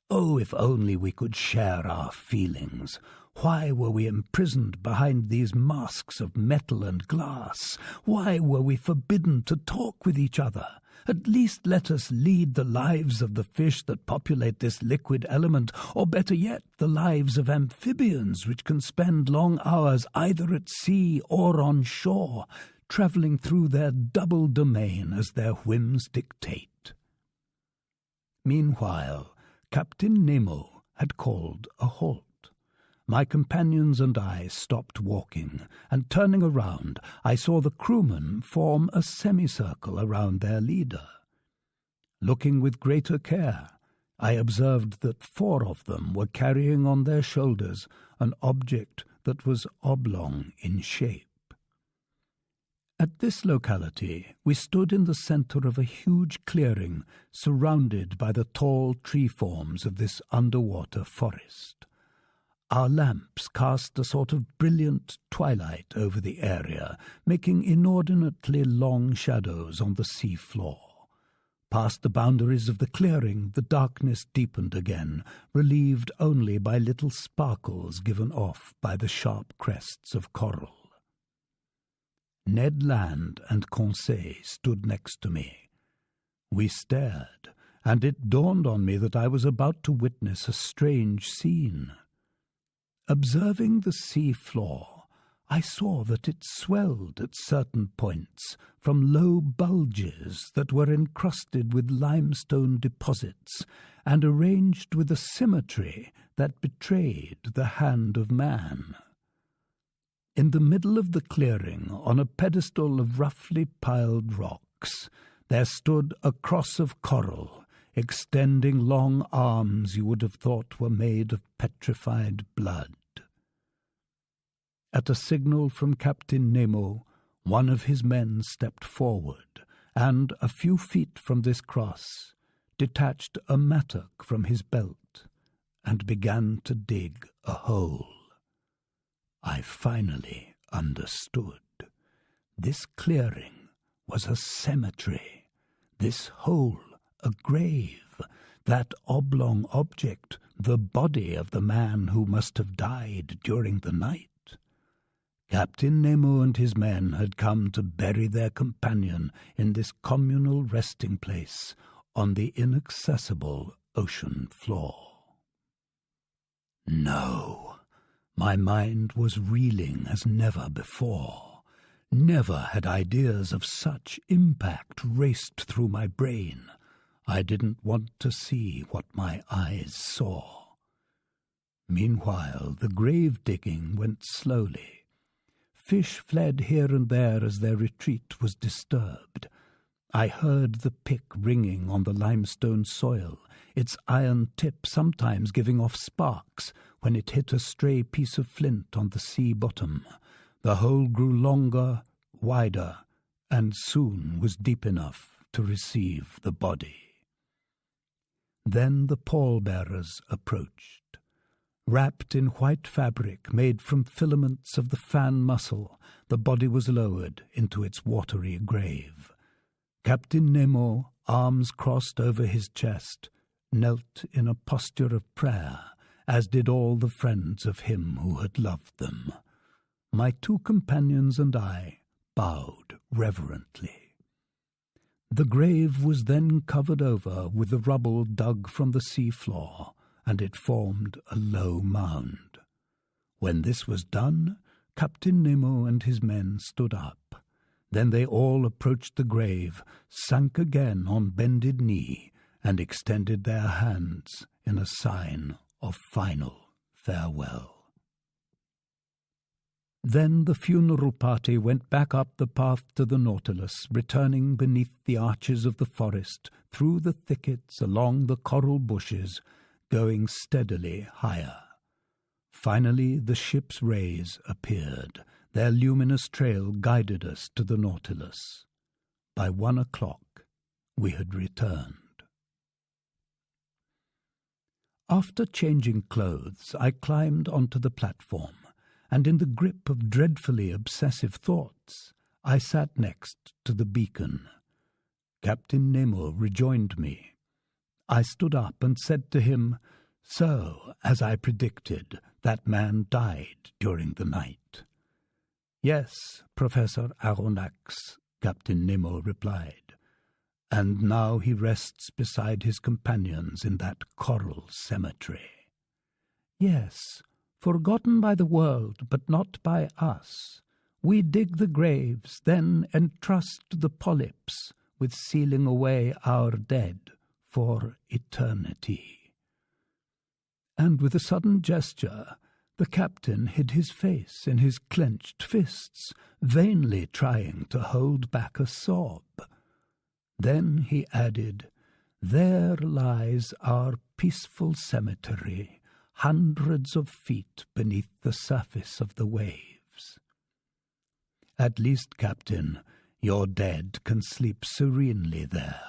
Oh, if only we could share our feelings! Why were we imprisoned behind these masks of metal and glass? Why were we forbidden to talk with each other? At least let us lead the lives of the fish that populate this liquid element, or better yet, the lives of amphibians which can spend long hours either at sea or on shore, travelling through their double domain as their whims dictate. Meanwhile, Captain Nemo had called a halt. My companions and I stopped walking, and turning around, I saw the crewmen form a semicircle around their leader. Looking with greater care, I observed that 4 of them were carrying on their shoulders an object that was oblong in shape. At this locality, we stood in the centre of a huge clearing surrounded by the tall tree forms of this underwater forest. Our lamps cast a sort of brilliant twilight over the area, making inordinately long shadows on the sea floor. Past the boundaries of the clearing, the darkness deepened again, relieved only by little sparkles given off by the sharp crests of coral. Ned Land and Conseil stood next to me. We stared, and it dawned on me that I was about to witness a strange scene. Observing the sea floor, I saw that it swelled at certain points from low bulges that were encrusted with limestone deposits and arranged with a symmetry that betrayed the hand of man. In the middle of the clearing, on a pedestal of roughly piled rocks, there stood a cross of coral, extending long arms you would have thought were made of petrified blood. At a signal from Captain Nemo, one of his men stepped forward, and, a few feet from this cross, detached a mattock from his belt and began to dig a hole. I finally understood. This clearing was a cemetery, this hole a grave, that oblong object the body of the man who must have died during the night. Captain Nemo and his men had come to bury their companion in this communal resting place on the inaccessible ocean floor. No, my mind was reeling as never before. Never had ideas of such impact raced through my brain. I didn't want to see what my eyes saw. Meanwhile, the grave digging went slowly. Fish fled here and there as their retreat was disturbed. I heard the pick ringing on the limestone soil, its iron tip sometimes giving off sparks when it hit a stray piece of flint on the sea bottom. The hole grew longer, wider, and soon was deep enough to receive the body. Then the pallbearers approached. Wrapped in white fabric made from filaments of the fan muscle, the body was lowered into its watery grave. Captain Nemo, arms crossed over his chest, knelt in a posture of prayer, as did all the friends of him who had loved them. My two companions and I bowed reverently. The grave was then covered over with the rubble dug from the seafloor, and it formed a low mound. When this was done, Captain Nemo and his men stood up. Then they all approached the grave, sank again on bended knee, and extended their hands in a sign of final farewell. Then the funeral party went back up the path to the Nautilus, returning beneath the arches of the forest, through the thickets, along the coral bushes, going steadily higher. Finally the ship's rays appeared. Their luminous trail guided us to the Nautilus. By 1 o'clock we had returned. After changing clothes, I climbed onto the platform, and in the grip of dreadfully obsessive thoughts, I sat next to the beacon. Captain Nemo rejoined me. I stood up and said to him, "So, as I predicted, that man died during the night." "Yes, Professor Aronnax," Captain Nemo replied, "and now he rests beside his companions in that coral cemetery." "Yes, forgotten by the world, but not by us. We dig the graves, then entrust the polyps with sealing away our dead for eternity." And with a sudden gesture, the captain hid his face in his clenched fists, vainly trying to hold back a sob. Then he added, "There lies our peaceful cemetery, hundreds of feet beneath the surface of the waves. At least, Captain, your dead can sleep serenely there,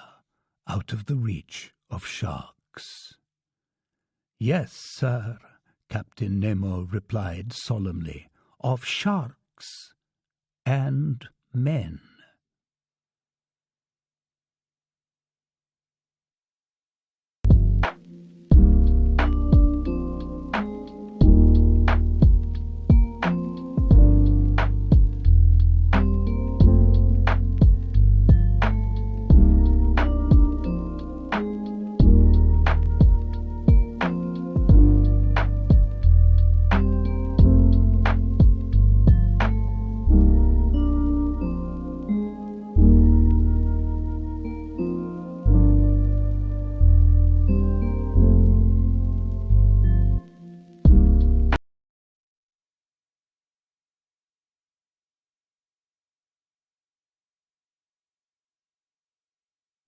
out of the reach of sharks." "Yes, sir," Captain Nemo replied solemnly, "of sharks and men."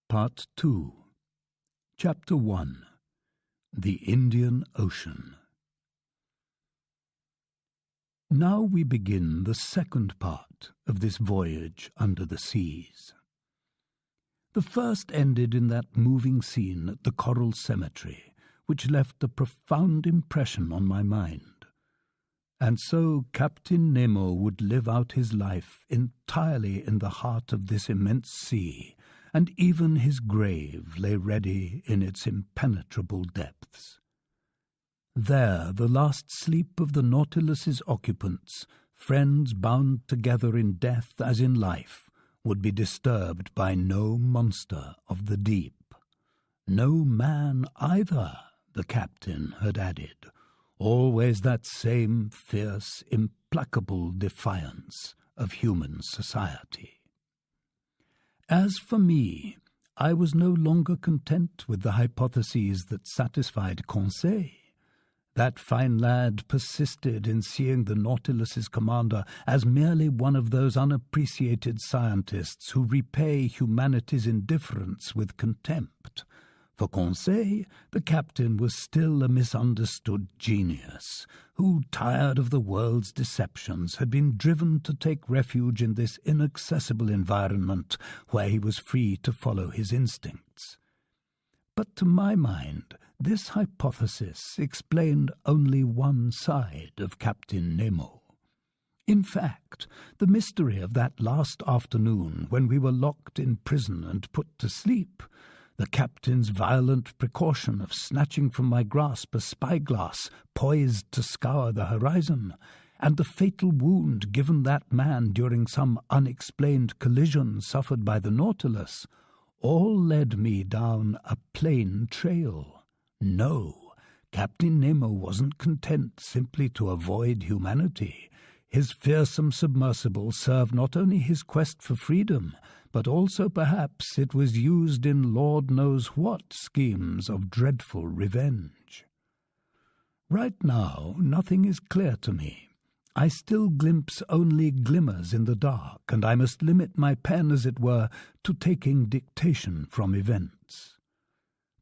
Part 2. Chapter 1. The Indian Ocean. Now we begin the second part of this voyage under the seas. The first ended in that moving scene at the coral cemetery, which left a profound impression on my mind. And so Captain Nemo would live out his life entirely in the heart of this immense sea, and even his grave lay ready in its impenetrable depths. There the last sleep of the Nautilus's occupants, friends bound together in death as in life, would be disturbed by no monster of the deep. No man either, the captain had added, always that same fierce, implacable defiance of human society. As for me, I was no longer content with the hypotheses that satisfied Conseil. That fine lad persisted in seeing the Nautilus's commander as merely one of those unappreciated scientists who repay humanity's indifference with contempt. For Conseil, the captain was still a misunderstood genius, who, tired of the world's deceptions, had been driven to take refuge in this inaccessible environment where he was free to follow his instincts. But to my mind, this hypothesis explained only one side of Captain Nemo. In fact, the mystery of that last afternoon when we were locked in prison and put to sleep, the captain's violent precaution of snatching from my grasp a spyglass poised to scour the horizon, and the fatal wound given that man during some unexplained collision suffered by the Nautilus, all led me down a plain trail. No, Captain Nemo wasn't content simply to avoid humanity. His fearsome submersible served not only his quest for freedom, but also perhaps it was used in Lord knows what schemes of dreadful revenge. Right now, nothing is clear to me. I still glimpse only glimmers in the dark, and I must limit my pen, as it were, to taking dictation from events.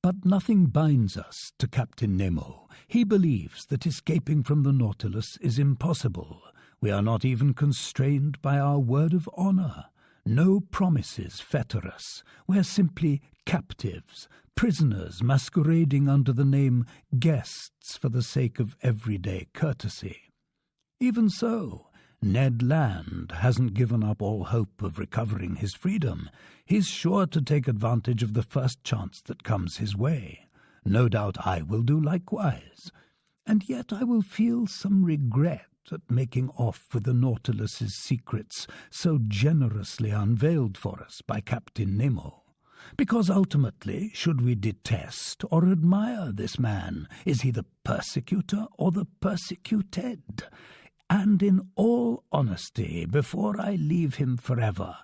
But nothing binds us to Captain Nemo. He believes that escaping from the Nautilus is impossible. We are not even constrained by our word of honor. No promises fetter us. We are simply captives, prisoners masquerading under the name guests for the sake of everyday courtesy. Even so, Ned Land hasn't given up all hope of recovering his freedom. He's sure to take advantage of the first chance that comes his way. No doubt I will do likewise. And yet I will feel some regret at making off with the Nautilus's secrets so generously unveiled for us by Captain Nemo. Because ultimately, should we detest or admire this man, is he the persecutor or the persecuted? And in all honesty, before I leave him forever,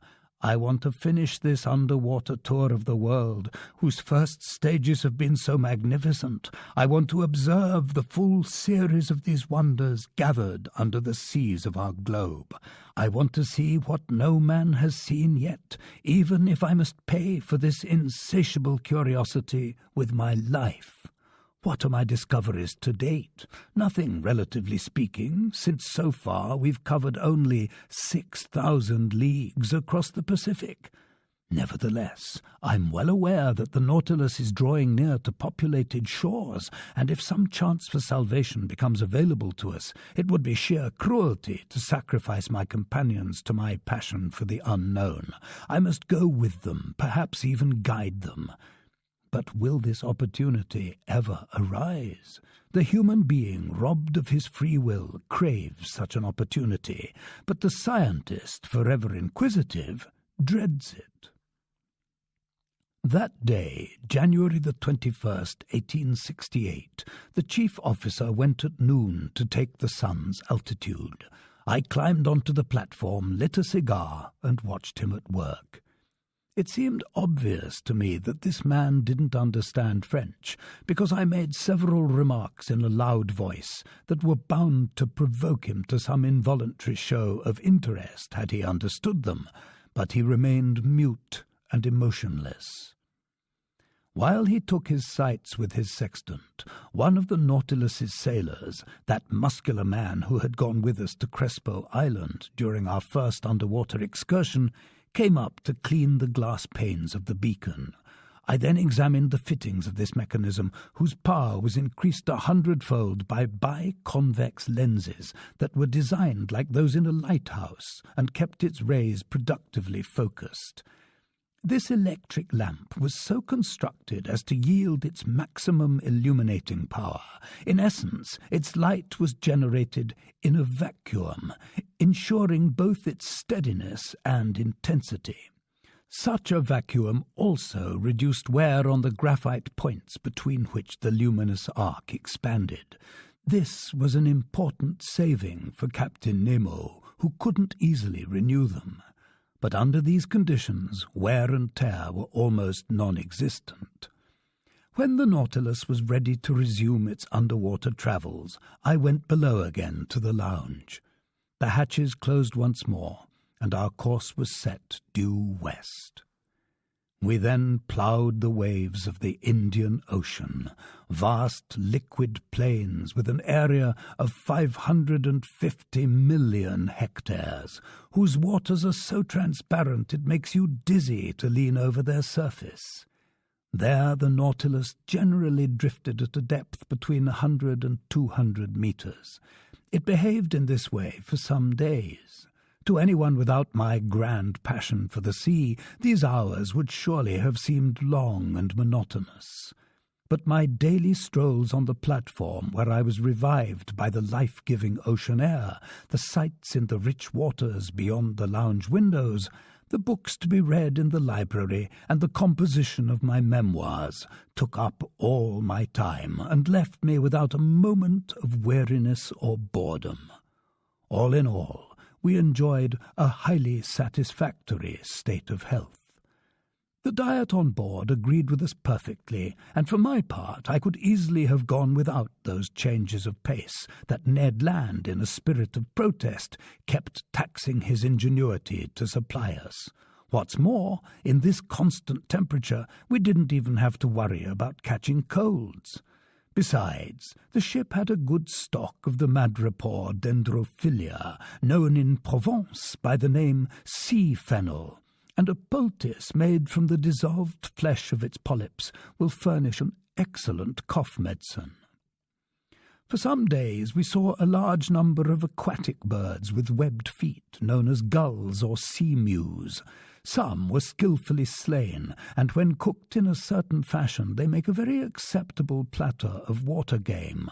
I want to finish this underwater tour of the world, whose first stages have been so magnificent. I want to observe the full series of these wonders gathered under the seas of our globe. I want to see what no man has seen yet, even if I must pay for this insatiable curiosity with my life. What are my discoveries to date? Nothing, relatively speaking, since so far we've covered only 6,000 leagues across the Pacific. Nevertheless, I'm well aware that the Nautilus is drawing near to populated shores, and if some chance for salvation becomes available to us, it would be sheer cruelty to sacrifice my companions to my passion for the unknown. I must go with them, perhaps even guide them. But will this opportunity ever arise? The human being, robbed of his free will, craves such an opportunity, but the scientist, forever inquisitive, dreads it. That day, January the 21st, 1868, the chief officer went at noon to take the sun's altitude. I climbed onto the platform, lit a cigar, and watched him at work. It seemed obvious to me that this man didn't understand French, because I made several remarks in a loud voice that were bound to provoke him to some involuntary show of interest had he understood them, but he remained mute and emotionless. While he took his sights with his sextant, one of the Nautilus's sailors, that muscular man who had gone with us to Crespo Island during our first underwater excursion, came up to clean the glass panes of the beacon. I then examined the fittings of this mechanism, whose power was increased 100-fold by biconvex lenses that were designed like those in a lighthouse and kept its rays productively focused. This electric lamp was so constructed as to yield its maximum illuminating power. In essence, its light was generated in a vacuum, ensuring both its steadiness and intensity. Such a vacuum also reduced wear on the graphite points between which the luminous arc expanded. This was an important saving for Captain Nemo, who couldn't easily renew them. But under these conditions, wear and tear were almost non-existent. When the Nautilus was ready to resume its underwater travels, I went below again to the lounge. The hatches closed once more, and our course was set due west. We then ploughed the waves of the Indian Ocean, vast liquid plains with an area of 550 million hectares, whose waters are so transparent it makes you dizzy to lean over their surface. There the Nautilus generally drifted at a depth between 100 and 200 meters. It behaved in this way for some days. To anyone without my grand passion for the sea, these hours would surely have seemed long and monotonous. But my daily strolls on the platform, where I was revived by the life-giving ocean air, the sights in the rich waters beyond the lounge windows, the books to be read in the library, and the composition of my memoirs, took up all my time and left me without a moment of weariness or boredom. All in all, we enjoyed a highly satisfactory state of health. The diet on board agreed with us perfectly, and for my part I could easily have gone without those changes of pace that Ned Land, in a spirit of protest, kept taxing his ingenuity to supply us. What's more, in this constant temperature we didn't even have to worry about catching colds. Besides, the ship had a good stock of the madrepore Dendrophilia, known in Provence by the name sea fennel, and a poultice made from the dissolved flesh of its polyps will furnish an excellent cough medicine. For some days we saw a large number of aquatic birds with webbed feet, known as gulls or sea mews. Some were skilfully slain, and when cooked in a certain fashion they make a very acceptable platter of water game.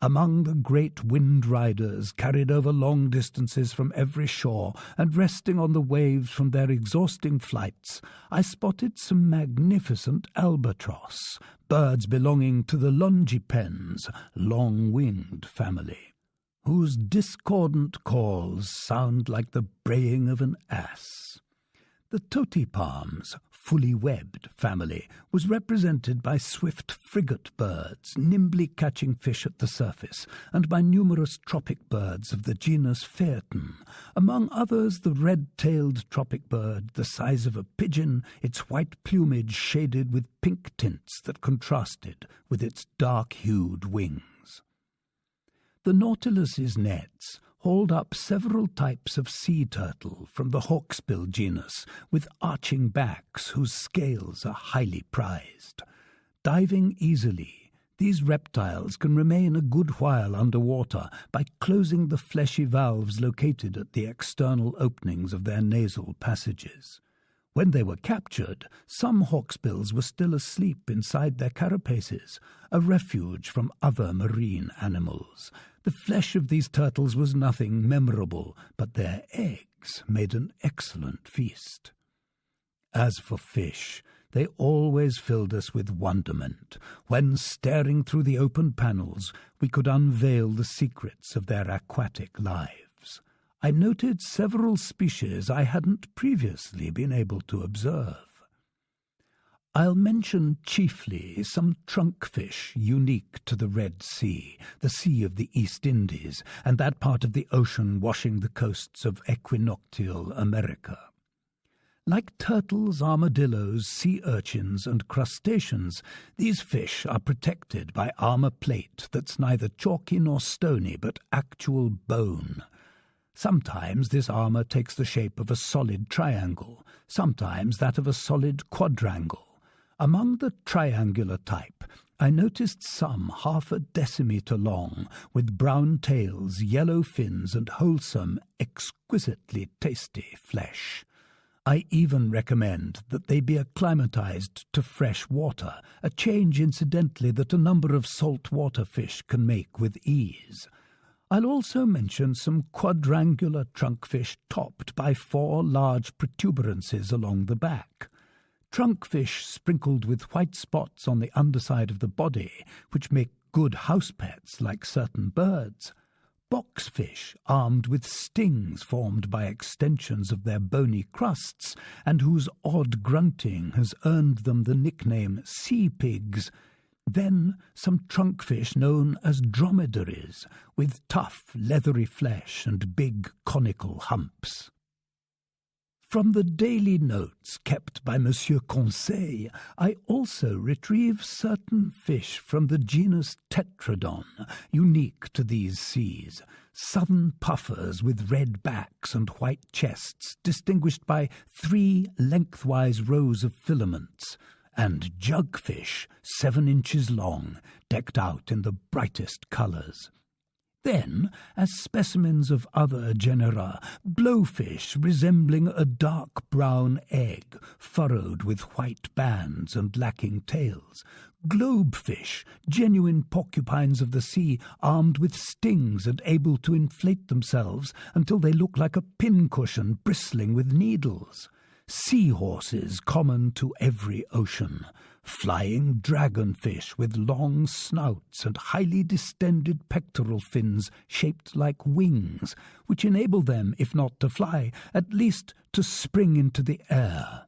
Among the great wind riders, carried over long distances from every shore and resting on the waves from their exhausting flights, I spotted some magnificent albatross, birds belonging to the longipens, long-winged family, whose discordant calls sound like the braying of an ass. The totipalms, fully webbed family, was represented by swift frigate birds, nimbly catching fish at the surface, and by numerous tropic birds of the genus Phaeton, among others the red-tailed tropic bird, the size of a pigeon, its white plumage shaded with pink tints that contrasted with its dark-hued wings. The Nautilus's nets hauled up several types of sea turtle from the hawksbill genus with arching backs whose scales are highly prized. Diving easily, these reptiles can remain a good while underwater by closing the fleshy valves located at the external openings of their nasal passages. When they were captured, some hawksbills were still asleep inside their carapaces, a refuge from other marine animals. The flesh of these turtles was nothing memorable, but their eggs made an excellent feast. As for fish, they always filled us with wonderment. When, staring through the open panels, we could unveil the secrets of their aquatic lives. I noted several species I hadn't previously been able to observe. I'll mention chiefly some trunkfish unique to the Red Sea, the Sea of the East Indies, and that part of the ocean washing the coasts of equinoctial America. Like turtles, armadillos, sea urchins, and crustaceans, these fish are protected by armor plate that's neither chalky nor stony, but actual bone. Sometimes this armor takes the shape of a solid triangle, sometimes that of a solid quadrangle. Among the triangular type, I noticed some half a decimeter long, with brown tails, yellow fins, and wholesome, exquisitely tasty flesh. I even recommend that they be acclimatized to fresh water, a change incidentally that a number of saltwater fish can make with ease. I'll also mention some quadrangular trunkfish topped by 4 large protuberances along the back. Trunkfish sprinkled with white spots on the underside of the body, which make good house pets like certain birds. Boxfish armed with stings formed by extensions of their bony crusts, and whose odd grunting has earned them the nickname sea pigs. Then some trunkfish known as dromedaries, with tough, leathery flesh and big conical humps. From the daily notes kept by Monsieur Conseil, I also retrieve certain fish from the genus Tetradon, unique to these seas, southern puffers with red backs and white chests, distinguished by 3 lengthwise rows of filaments, and jugfish 7 inches long, decked out in the brightest colours. Then, as specimens of other genera, blowfish resembling a dark brown egg, furrowed with white bands and lacking tails, globefish, genuine porcupines of the sea, armed with stings and able to inflate themselves until they look like a pincushion bristling with needles, seahorses common to every ocean, flying dragonfish with long snouts and highly distended pectoral fins shaped like wings, which enable them, if not to fly, at least to spring into the air.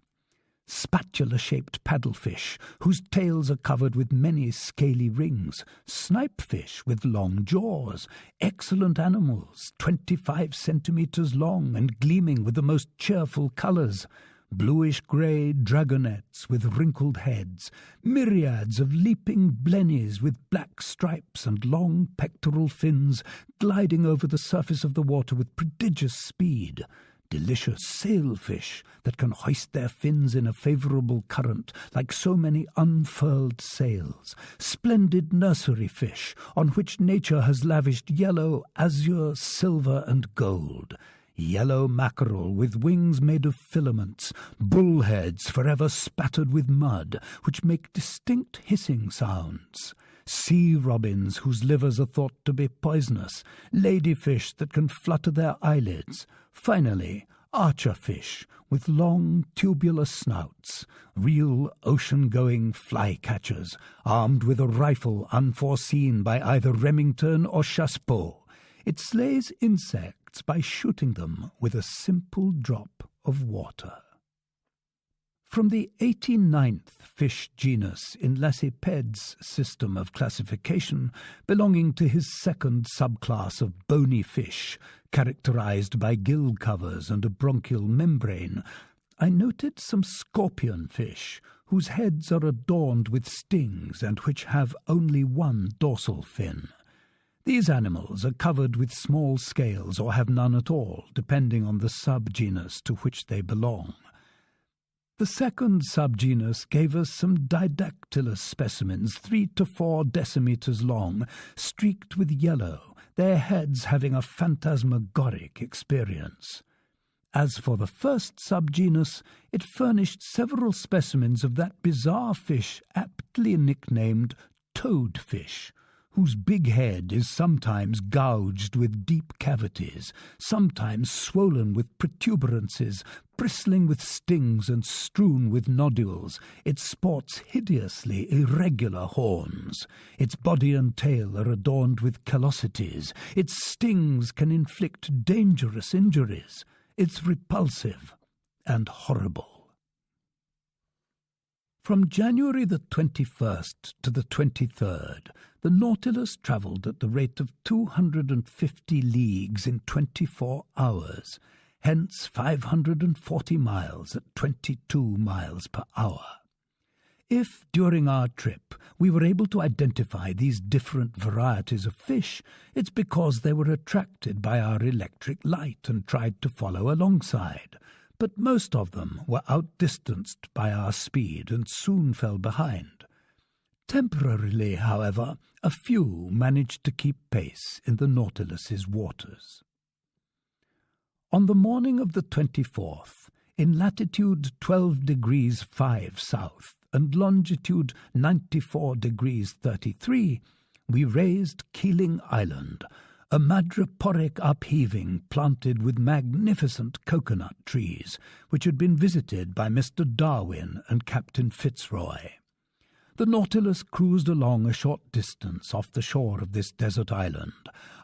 Spatula-shaped paddlefish, whose tails are covered with many scaly rings, snipefish with long jaws, excellent animals, 25 centimetres long and gleaming with the most cheerful colours, bluish-grey dragonets with wrinkled heads, myriads of leaping blennies with black stripes and long pectoral fins gliding over the surface of the water with prodigious speed, delicious sailfish that can hoist their fins in a favourable current like so many unfurled sails, splendid nursery fish on which nature has lavished yellow, azure, silver and gold, yellow mackerel with wings made of filaments, bullheads forever spattered with mud, which make distinct hissing sounds, sea robins whose livers are thought to be poisonous, ladyfish that can flutter their eyelids, finally archerfish with long tubular snouts, real ocean-going flycatchers, armed with a rifle unforeseen by either Remington or Chassepot. It slays insects by shooting them with a simple drop of water. From the 89th fish genus in Lacepède's system of classification, belonging to his second subclass of bony fish, characterized by gill covers and a bronchial membrane, I noted some scorpion fish, whose heads are adorned with stings and which have only one dorsal fin. These animals are covered with small scales or have none at all, depending on the subgenus to which they belong. The second subgenus gave us some didactylous specimens 3 to 4 decimeters long, streaked with yellow, their heads having a phantasmagoric experience. As for the first subgenus, it furnished several specimens of that bizarre fish aptly nicknamed toadfish, whose big head is sometimes gouged with deep cavities, sometimes swollen with protuberances, bristling with stings and strewn with nodules. It sports hideously irregular horns. Its body and tail are adorned with callosities. Its stings can inflict dangerous injuries. It's repulsive and horrible. From January the 21st to the 23rd, the Nautilus travelled at the rate of 250 leagues in 24 hours, hence 540 miles at 22 miles per hour. If, during our trip, we were able to identify these different varieties of fish, it's because they were attracted by our electric light and tried to follow alongside. But most of them were outdistanced by our speed and soon fell behind. Temporarily, however, a few managed to keep pace in the Nautilus's waters. On the morning of the 24th, in latitude 12 degrees 5 south and longitude 94 degrees 33, we raised Keeling Island, a madreporic upheaving planted with magnificent coconut trees, which had been visited by Mr. Darwin and Captain Fitzroy. The Nautilus cruised along a short distance off the shore of this desert island.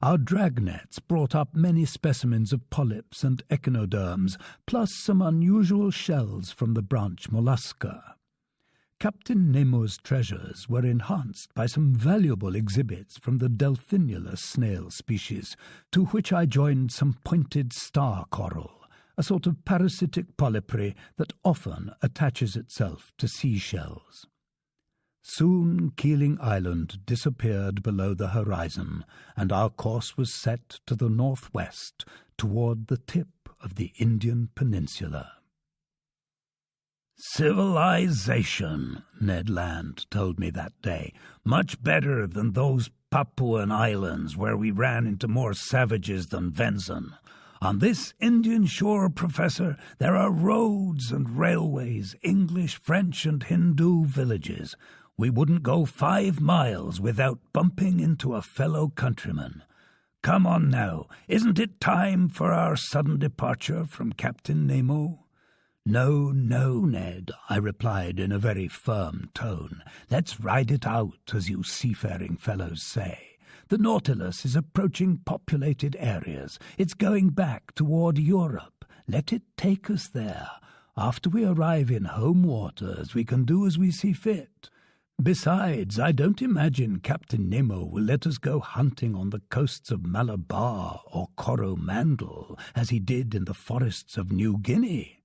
Our dragnets brought up many specimens of polyps and echinoderms, plus some unusual shells from the branch mollusca. Captain Nemo's treasures were enhanced by some valuable exhibits from the delphinulus snail species, to which I joined some pointed star coral, a sort of parasitic polypary that often attaches itself to seashells. Soon Keeling Island disappeared below the horizon, and our course was set to the northwest, toward the tip of the Indian Peninsula. "Civilization," Ned Land told me that day, "much better than those Papuan islands where we ran into more savages than venison. On this Indian shore, Professor, there are roads and railways, English, French, and Hindu villages. We wouldn't go 5 miles without bumping into a fellow countryman. Come on now, isn't it time for our sudden departure from Captain Nemo?" "No, no, Ned," I replied in a very firm tone. "Let's ride it out, as you seafaring fellows say. The Nautilus is approaching populated areas. It's going back toward Europe. Let it take us there. After we arrive in home waters, we can do as we see fit. Besides, I don't imagine Captain Nemo will let us go hunting on the coasts of Malabar or Coromandel, as he did in the forests of New Guinea."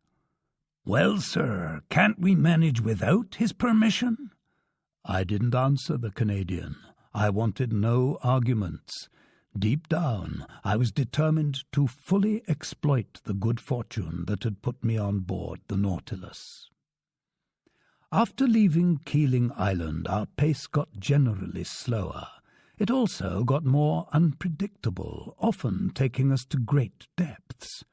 "Well, sir, can't we manage without his permission?" I didn't answer the Canadian. I wanted no arguments. Deep down, I was determined to fully exploit the good fortune that had put me on board the Nautilus. After leaving Keeling Island, our pace got generally slower. It also got more unpredictable, often taking us to great depths.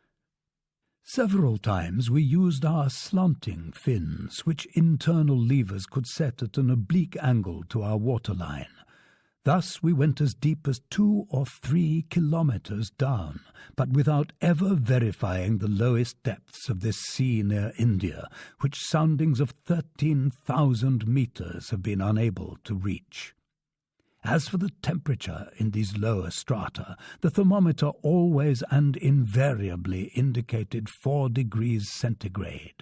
Several times we used our slanting fins, which internal levers could set at an oblique angle to our waterline. Thus we went as deep as 2 or 3 kilometers down, but without ever verifying the lowest depths of this sea near India, which soundings of 13,000 meters have been unable to reach. As for the temperature in these lower strata, the thermometer always and invariably indicated 4 degrees centigrade.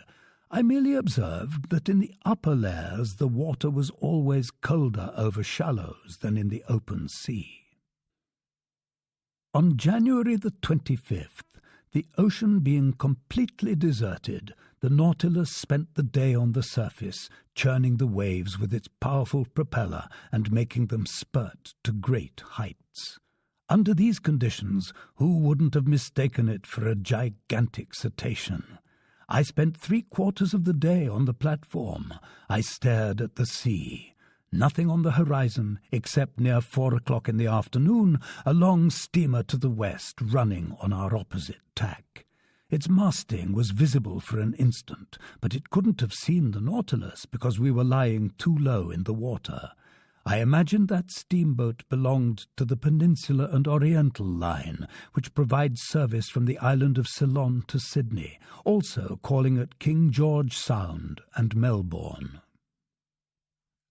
I merely observed that in the upper layers the water was always colder over shallows than in the open sea. On January the 25th, the ocean being completely deserted, the Nautilus spent the day on the surface, churning the waves with its powerful propeller and making them spurt to great heights. Under these conditions, who wouldn't have mistaken it for a gigantic cetacean? I spent 3/4 of the day on the platform. I stared at the sea. Nothing on the horizon, except near 4 o'clock in the afternoon, a long steamer to the west running on our opposite tack. Its masting was visible for an instant, but it couldn't have seen the Nautilus because we were lying too low in the water. I imagined that steamboat belonged to the Peninsular and Oriental Line, which provides service from the island of Ceylon to Sydney, also calling at King George Sound and Melbourne.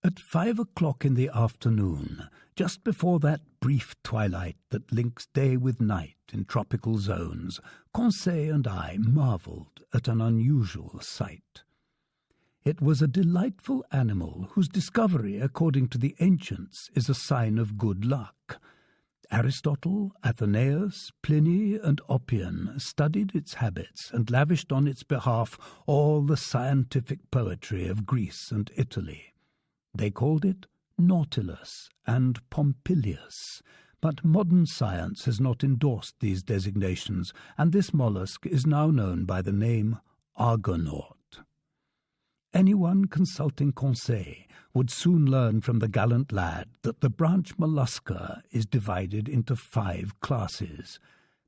At 5 o'clock in the afternoon, just before that brief twilight that links day with night in tropical zones, Conseil and I marvelled at an unusual sight. It was a delightful animal whose discovery, according to the ancients, is a sign of good luck. Aristotle, Athenaeus, Pliny, and Oppian studied its habits and lavished on its behalf all the scientific poetry of Greece and Italy. They called it Nautilus and Pompilius, but modern science has not endorsed these designations, and this mollusk is now known by the name Argonaut. Anyone consulting Conseil would soon learn from the gallant lad that the branch mollusca is divided into 5 classes,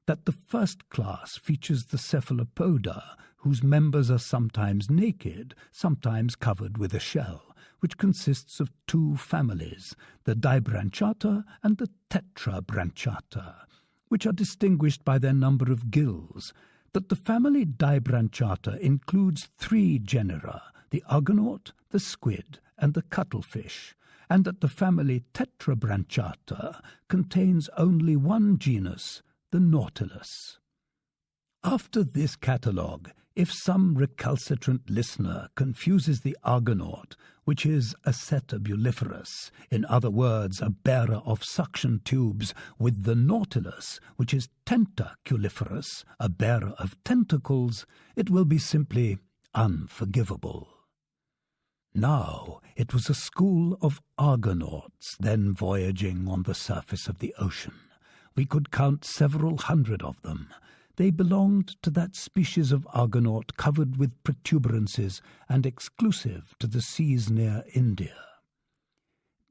that the first class features the cephalopoda, whose members are sometimes naked, sometimes covered with a shell, which consists of 2 families, the dibranchata and the tetrabranchata, which are distinguished by their number of gills, that the family dibranchata includes 3 genera, the argonaut, the squid, and the cuttlefish, and that the family tetrabranchata contains only 1 genus, the nautilus. After this catalogue, if some recalcitrant listener confuses the Argonaut, which is acetabuliferous, in other words, a bearer of suction tubes, with the Nautilus, which is tentaculiferous, a bearer of tentacles, it will be simply unforgivable. Now it was a school of Argonauts then voyaging on the surface of the ocean. We could count several hundred of them. They belonged to that species of Argonaut covered with protuberances and exclusive to the seas near India.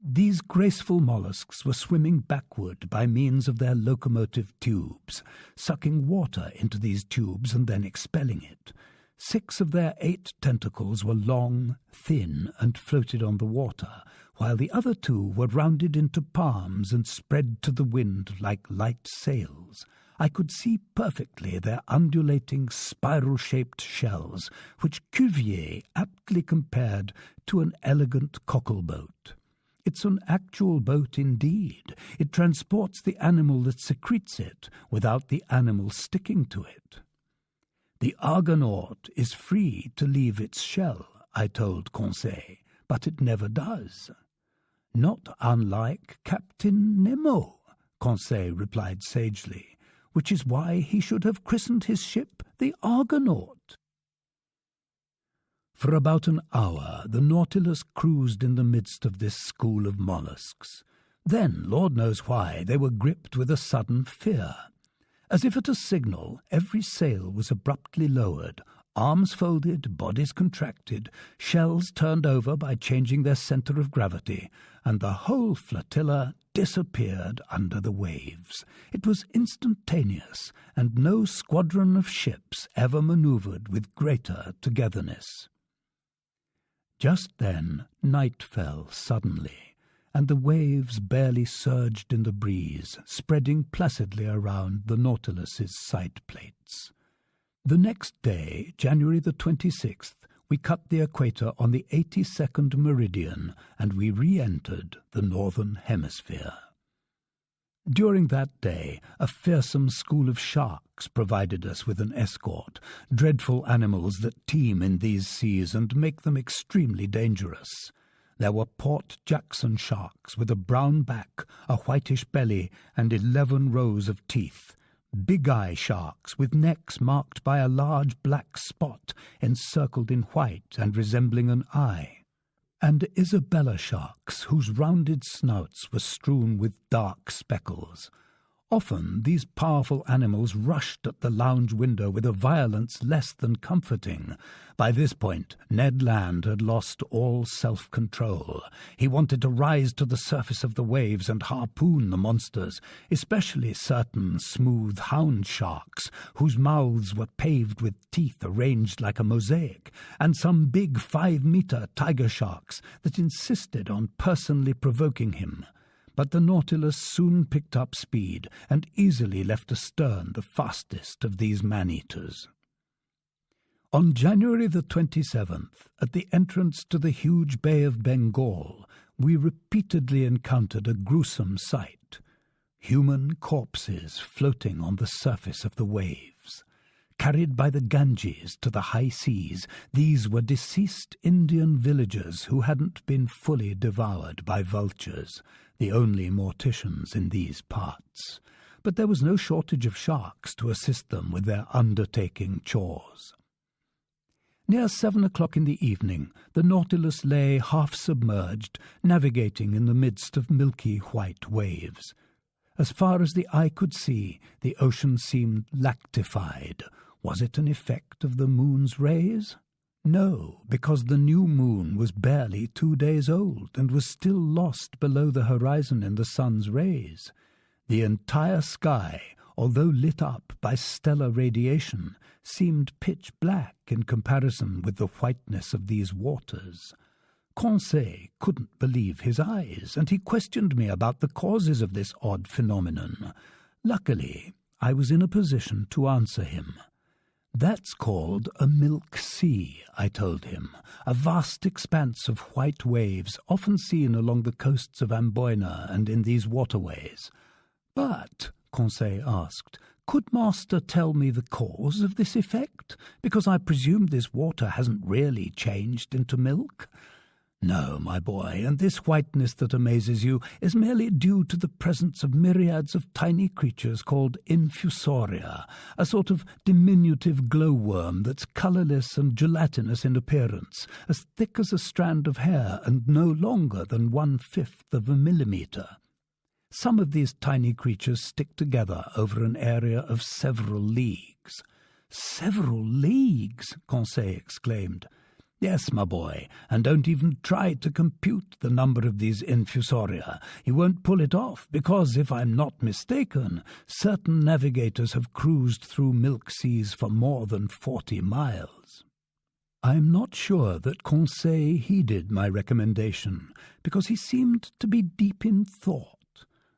These graceful mollusks were swimming backward by means of their locomotive tubes, sucking water into these tubes and then expelling it. 6 of their 8 tentacles were long, thin, and floated on the water, while the other 2 were rounded into palms and spread to the wind like light sails. I could see perfectly their undulating, spiral-shaped shells, which Cuvier aptly compared to an elegant cockle-boat. It's an actual boat indeed. It transports the animal that secretes it without the animal sticking to it. The Argonaut is free to leave its shell, I told Conseil, but it never does. Not unlike Captain Nemo, Conseil replied sagely, which is why he should have christened his ship the Argonaut. For about an hour the Nautilus cruised in the midst of this school of mollusks. Then, Lord knows why, they were gripped with a sudden fear. As if at a signal, every sail was abruptly lowered, arms folded, bodies contracted, shells turned over by changing their centre of gravity, and the whole flotilla disappeared under the waves. It was instantaneous, and no squadron of ships ever manoeuvred with greater togetherness. Just then night fell suddenly, and the waves barely surged in the breeze, spreading placidly around the Nautilus's side plates. The next day, January the 26th, we cut the equator on the 82nd meridian, and we re-entered the northern hemisphere. During that day, a fearsome school of sharks provided us with an escort, dreadful animals that teem in these seas and make them extremely dangerous. There were Port Jackson sharks with a brown back, a whitish belly, and 11 rows of teeth. Big-eye sharks with necks marked by a large black spot encircled in white and resembling an eye. And Isabella sharks whose rounded snouts were strewn with dark speckles. Often these powerful animals rushed at the lounge window with a violence less than comforting. By this point, Ned Land had lost all self-control. He wanted to rise to the surface of the waves and harpoon the monsters, especially certain smooth hound sharks, whose mouths were paved with teeth arranged like a mosaic, and some big 5-meter tiger sharks that insisted on personally provoking him. But the Nautilus soon picked up speed and easily left astern the fastest of these man-eaters. On January the 27th, at the entrance to the huge Bay of Bengal, we repeatedly encountered a gruesome sight: human corpses floating on the surface of the waves. Carried by the Ganges to the high seas, these were deceased Indian villagers who hadn't been fully devoured by vultures, the only morticians in these parts. But there was no shortage of sharks to assist them with their undertaking chores. Near 7 o'clock in the evening, the Nautilus lay half-submerged, navigating in the midst of milky white waves. As far as the eye could see, the ocean seemed lactified. Was it an effect of the moon's rays? No, because the new moon was barely 2 days old and was still lost below the horizon in the sun's rays. The entire sky, although lit up by stellar radiation, seemed pitch black in comparison with the whiteness of these waters. Conseil couldn't believe his eyes, and he questioned me about the causes of this odd phenomenon. Luckily, I was in a position to answer him. "That's called a milk sea," I told him, "a vast expanse of white waves often seen along the coasts of Amboyna and in these waterways." "But," Conseil asked, Could Master tell me the cause of this effect? Because I presume this water hasn't really changed into milk." "No, my boy, and this whiteness that amazes you is merely due to the presence of myriads of tiny creatures called infusoria, a sort of diminutive glowworm that's colourless and gelatinous in appearance, as thick as a strand of hair and no longer than 1/5 of a millimetre. Some of these tiny creatures stick together over an area of several leagues." "Several leagues?" Conseil exclaimed. "Yes, my boy, and don't even try to compute the number of these infusoria. You won't pull it off, because, if I'm not mistaken, certain navigators have cruised through milk seas for more than 40 miles. I'm not sure that Conseil heeded my recommendation, because he seemed to be deep in thought,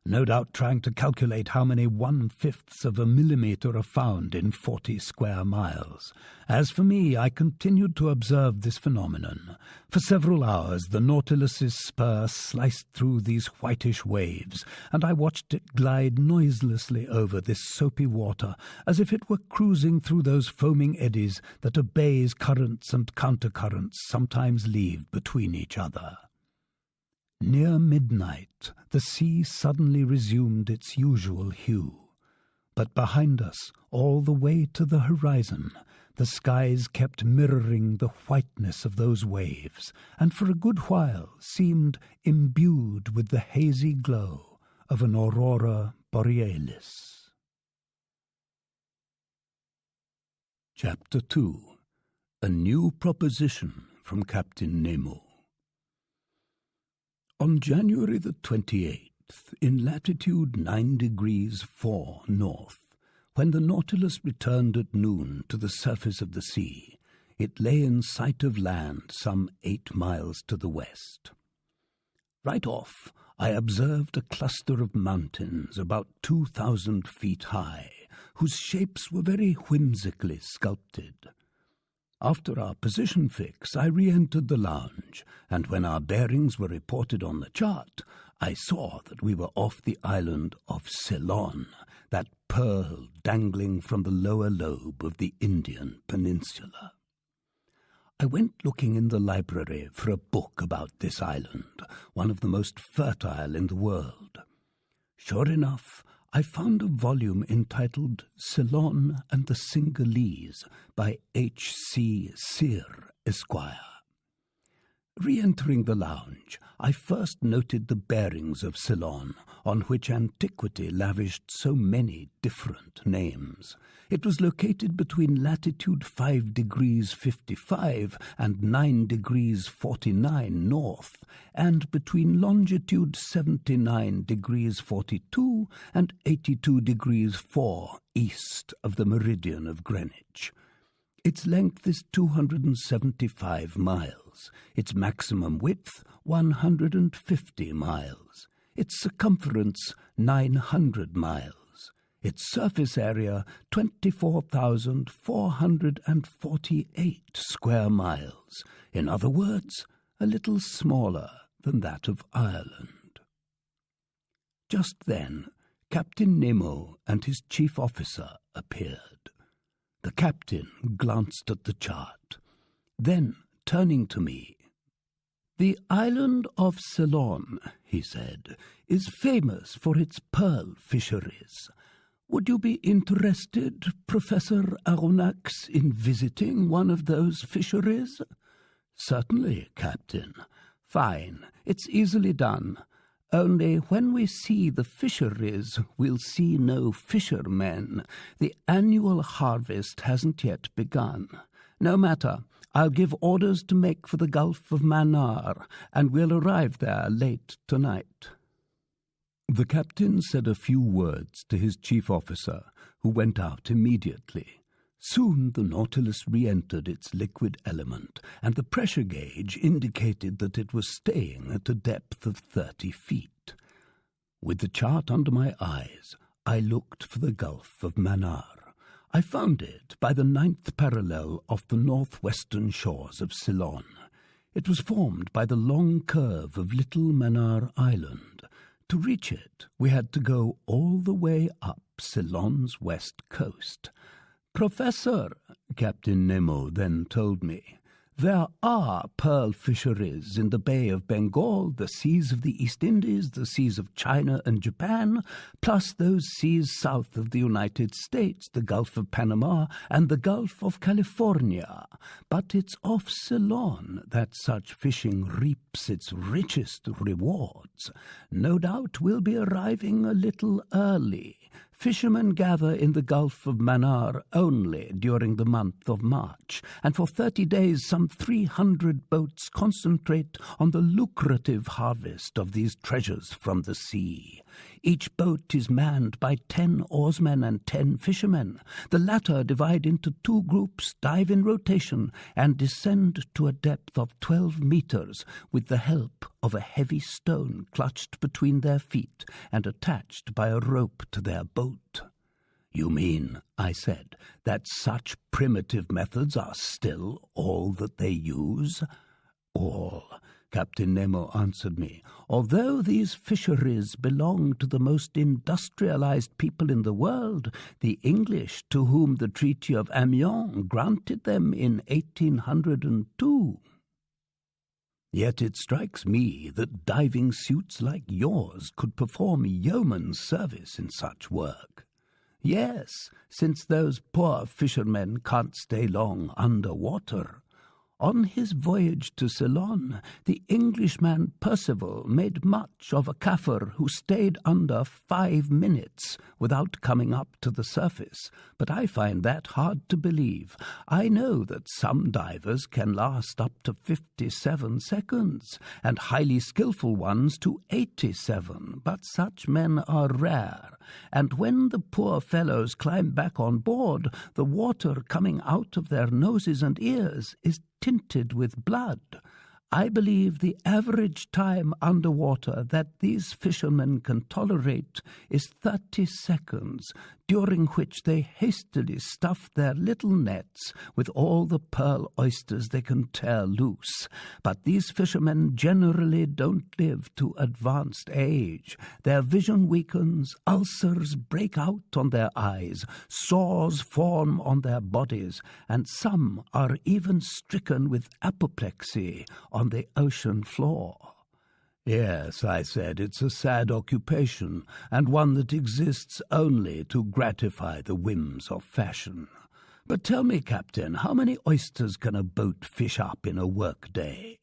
no doubt trying to calculate how many 1/5 of a millimetre are found in 40 square miles. As for me, I continued to observe this phenomenon. For several hours the Nautilus's spur sliced through these whitish waves, and I watched it glide noiselessly over this soapy water, as if it were cruising through those foaming eddies that a bay's currents and countercurrents sometimes leave between each other. Near midnight, the sea suddenly resumed its usual hue. But behind us, all the way to the horizon, the skies kept mirroring the whiteness of those waves, and for a good while seemed imbued with the hazy glow of an aurora borealis. Chapter 2. A New Proposition from Captain Nemo. On January the 28th, in latitude 9 degrees 4 north, when the Nautilus returned at noon to the surface of the sea, it lay in sight of land some 8 miles to the west. Right off, I observed a cluster of mountains about 2,000 feet high, whose shapes were very whimsically sculpted. After our position fix, I re-entered the lounge, and when our bearings were reported on the chart, I saw that we were off the island of Ceylon, that pearl dangling from the lower lobe of the Indian peninsula. I went looking in the library for a book about this island, one of the most fertile in the world. Sure enough, I found a volume entitled Ceylon and the Cingalese by H.C. Sear, Esquire. Re-entering the lounge, I first noted the bearings of Ceylon, on which antiquity lavished so many different names. It was located between latitude 5 degrees 55 and 9 degrees 49 north, and between longitude 79 degrees 42 and 82 degrees 4 east of the meridian of Greenwich. Its length is 275 miles, its maximum width 150 miles, its circumference 900 miles, its surface area 24,448 square miles, in other words, a little smaller than that of Ireland. Just then, Captain Nemo and his chief officer appeared. The captain glanced at the chart. Then, turning to me, "The island of Ceylon," he said, "is famous for its pearl fisheries. Would you be interested, Professor Aronnax, in visiting one of those fisheries?" "Certainly, Captain." "Fine. It's easily done. Only when we see the fisheries, we'll see no fishermen. The annual harvest hasn't yet begun. No matter. I'll give orders to make for the Gulf of Mannar, and we'll arrive there late tonight." The captain said a few words to his chief officer, who went out immediately. Soon the Nautilus re-entered its liquid element, and the pressure gauge indicated that it was staying at a depth of 30 feet. With the chart under my eyes, I looked for the Gulf of Mannar. I found it by the 9th parallel off the northwestern shores of Ceylon. It was formed by the long curve of Little Mannar Island. To reach it, we had to go all the way up Ceylon's west coast. "Professor," Captain Nemo then told me, "there are pearl fisheries in the Bay of Bengal, the seas of the East Indies, the seas of China and Japan, plus those seas south of the United States, the Gulf of Panama and the Gulf of California. But it's off Ceylon that such fishing reaps its richest rewards. No doubt we'll be arriving a little early. Fishermen gather in the Gulf of Mannar only during the month of March, and for 30 days some 300 boats concentrate on the lucrative harvest of these treasures from the sea. Each boat is manned by 10 oarsmen and 10 fishermen. The latter divide into 2 groups, dive in rotation, and descend to a depth of 12 meters with the help of a heavy stone clutched between their feet and attached by a rope to their boat." "You mean," I said, "that such primitive methods are still all that they use?" "All," Captain Nemo answered me. "Although these fisheries belong to the most industrialized people in the world, the English, to whom the Treaty of Amiens granted them in 1802. Yet it strikes me that diving suits like yours could perform yeoman's service in such work." "Yes, since those poor fishermen can't stay long under water. On his voyage to Ceylon, the Englishman Percival made much of a Kaffir who stayed under 5 minutes without coming up to the surface, but I find that hard to believe. I know that some divers can last up to 57 seconds, and highly skillful ones to 87, but such men are rare, and when the poor fellows climb back on board, the water coming out of their noses and ears is tinted with blood. I believe the average time underwater that these fishermen can tolerate is 30 seconds, during which they hastily stuff their little nets with all the pearl oysters they can tear loose. But these fishermen generally don't live to advanced age. Their vision weakens, ulcers break out on their eyes, sores form on their bodies, and some are even stricken with apoplexy on the ocean floor." "Yes," I said, "it's a sad occupation, and one that exists only to gratify the whims of fashion. But tell me, Captain, how many oysters can a boat fish up in a work-day?"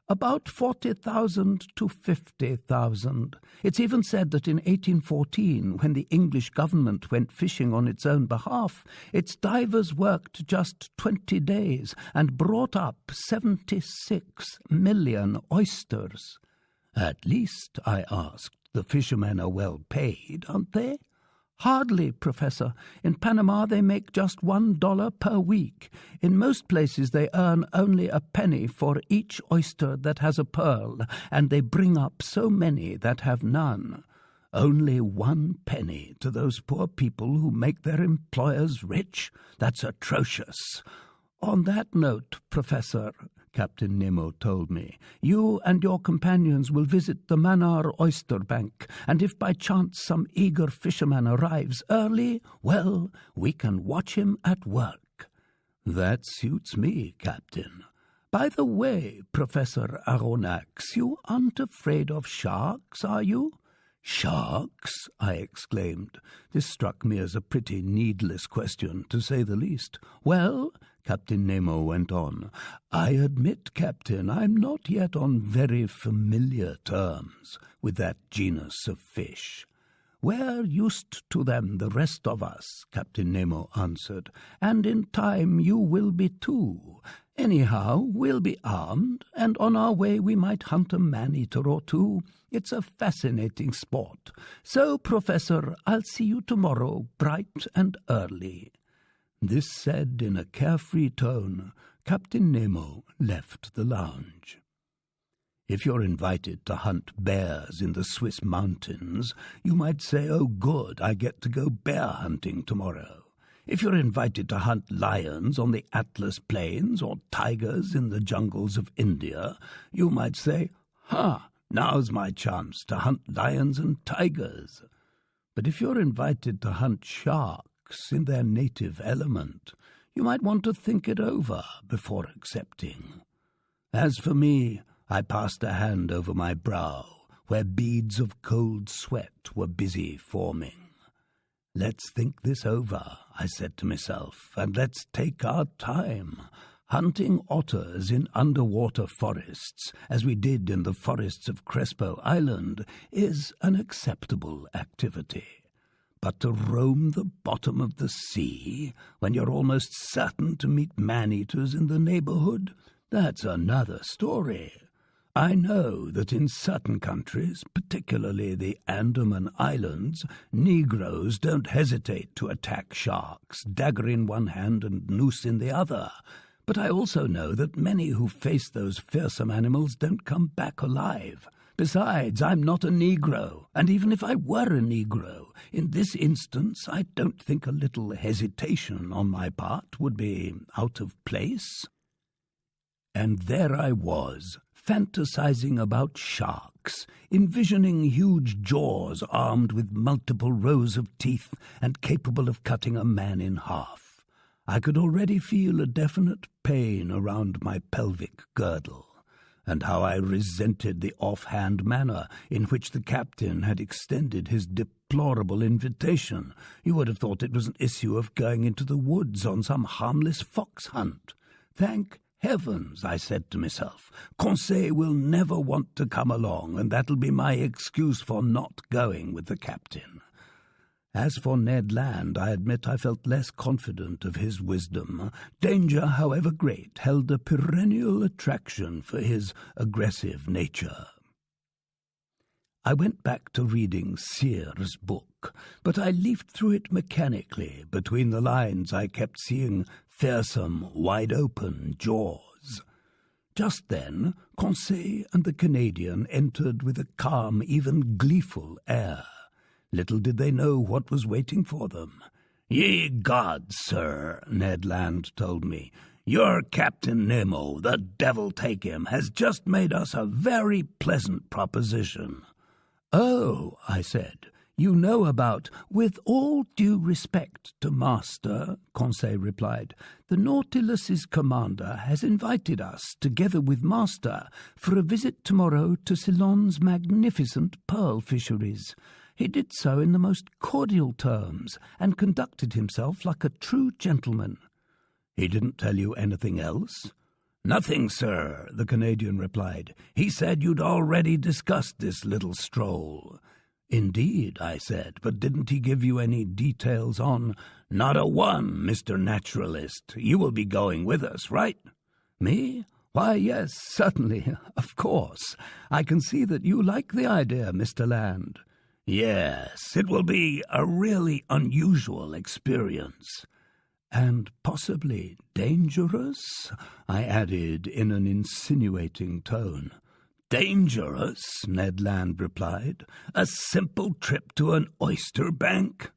"About 40,000 to 50,000. It's even said that in 1814, when the English government went fishing on its own behalf, its divers worked just 20 days and brought up 76 million oysters." "At least," I asked, "the fishermen are well paid, aren't they?" "Hardly, Professor. In Panama they make just $1 per week. In most places they earn only a penny for each oyster that has a pearl, and they bring up so many that have none." "Only 1 penny to those poor people who make their employers rich? That's atrocious." "On that note, Professor," Captain Nemo told me, "you and your companions will visit the Mannar Oyster Bank, and if by chance some eager fisherman arrives early, well, we can watch him at work." "That suits me, Captain. By the way, Professor Aronnax, you aren't afraid of sharks, are you?" "Sharks?" I exclaimed. This struck me as a pretty needless question, to say the least. "Well," Captain Nemo went on, "I admit, Captain, I'm not yet on very familiar terms with that genus of fish." "We're used to them, the rest of us," Captain Nemo answered, "and in time you will be too. Anyhow, we'll be armed, and on our way we might hunt a man-eater or two. It's a fascinating sport. So, Professor, I'll see you tomorrow, bright and early." This said in a carefree tone, Captain Nemo left the lounge. If you're invited to hunt bears in the Swiss mountains, you might say, "Oh, good, I get to go bear hunting tomorrow." If you're invited to hunt lions on the Atlas Plains or tigers in the jungles of India, you might say, "Ha, now's my chance to hunt lions and tigers." But if you're invited to hunt sharks in their native element, you might want to think it over before accepting. As for me, I passed a hand over my brow, where beads of cold sweat were busy forming. Let's think this over, I said to myself, and let's take our time. Hunting otters in underwater forests, as we did in the forests of Crespo Island, is an acceptable activity. But to roam the bottom of the sea, when you're almost certain to meet man-eaters in the neighborhood, that's another story. I know that in certain countries, particularly the Andaman Islands, Negroes don't hesitate to attack sharks, dagger in one hand and noose in the other. But I also know that many who face those fearsome animals don't come back alive. Besides, I'm not a Negro, and even if I were a Negro, in this instance I don't think a little hesitation on my part would be out of place. And there I was, fantasizing about sharks, envisioning huge jaws armed with multiple rows of teeth and capable of cutting a man in half. I could already feel a definite pain around my pelvic girdle, and how I resented the offhand manner in which the captain had extended his deplorable invitation. You would have thought it was an issue of going into the woods on some harmless fox hunt. Thank heavens, I said to myself, Conseil will never want to come along, and that'll be my excuse for not going with the captain. As for Ned Land, I admit I felt less confident of his wisdom. Danger, however great, held a perennial attraction for his aggressive nature. I went back to reading Sear's book, but I leafed through it mechanically. Between the lines I kept seeing fearsome, wide-open jaws. Just then, Conseil and the Canadian entered with a calm, even gleeful air. Little did they know what was waiting for them. "Ye gods, sir," Ned Land told me, "your Captain Nemo, the devil take him, has just made us a very pleasant proposition." "Oh," I said, "you know about—" "With all due respect to Master," Conseil replied, "the Nautilus's commander has invited us, together with Master, for a visit tomorrow to Ceylon's magnificent pearl fisheries. He did so in the most cordial terms, and conducted himself like a true gentleman." "He didn't tell you anything else?" "Nothing, sir," the Canadian replied. "He said you'd already discussed this little stroll." "Indeed," I said, "but didn't he give you any details on—" "Not a one, Mr. Naturalist. You will be going with us, right?" "Me? Why, yes, certainly, of course. I can see that you like the idea, Mr. Land." "Yes, it will be a really unusual experience." "And possibly dangerous?" I added in an insinuating tone. "Dangerous?" Ned Land replied. "A simple trip to an oyster bank?"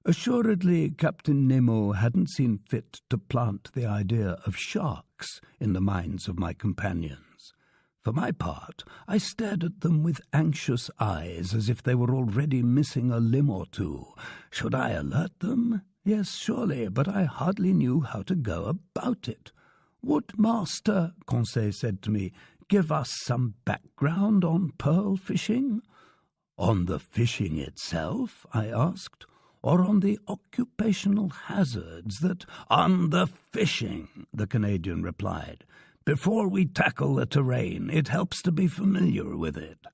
Assuredly, Captain Nemo hadn't seen fit to plant the idea of sharks in the minds of my companions. For my part, I stared at them with anxious eyes, as if they were already missing a limb or two. Should I alert them? Yes, surely, but I hardly knew how to go about it. "Would Master," Conseil said to me, "give us some background on pearl fishing?" "On the fishing itself?" I asked. "Or on the occupational hazards that—" "On the fishing," the Canadian replied. "Before we tackle the terrain, it helps to be familiar with it."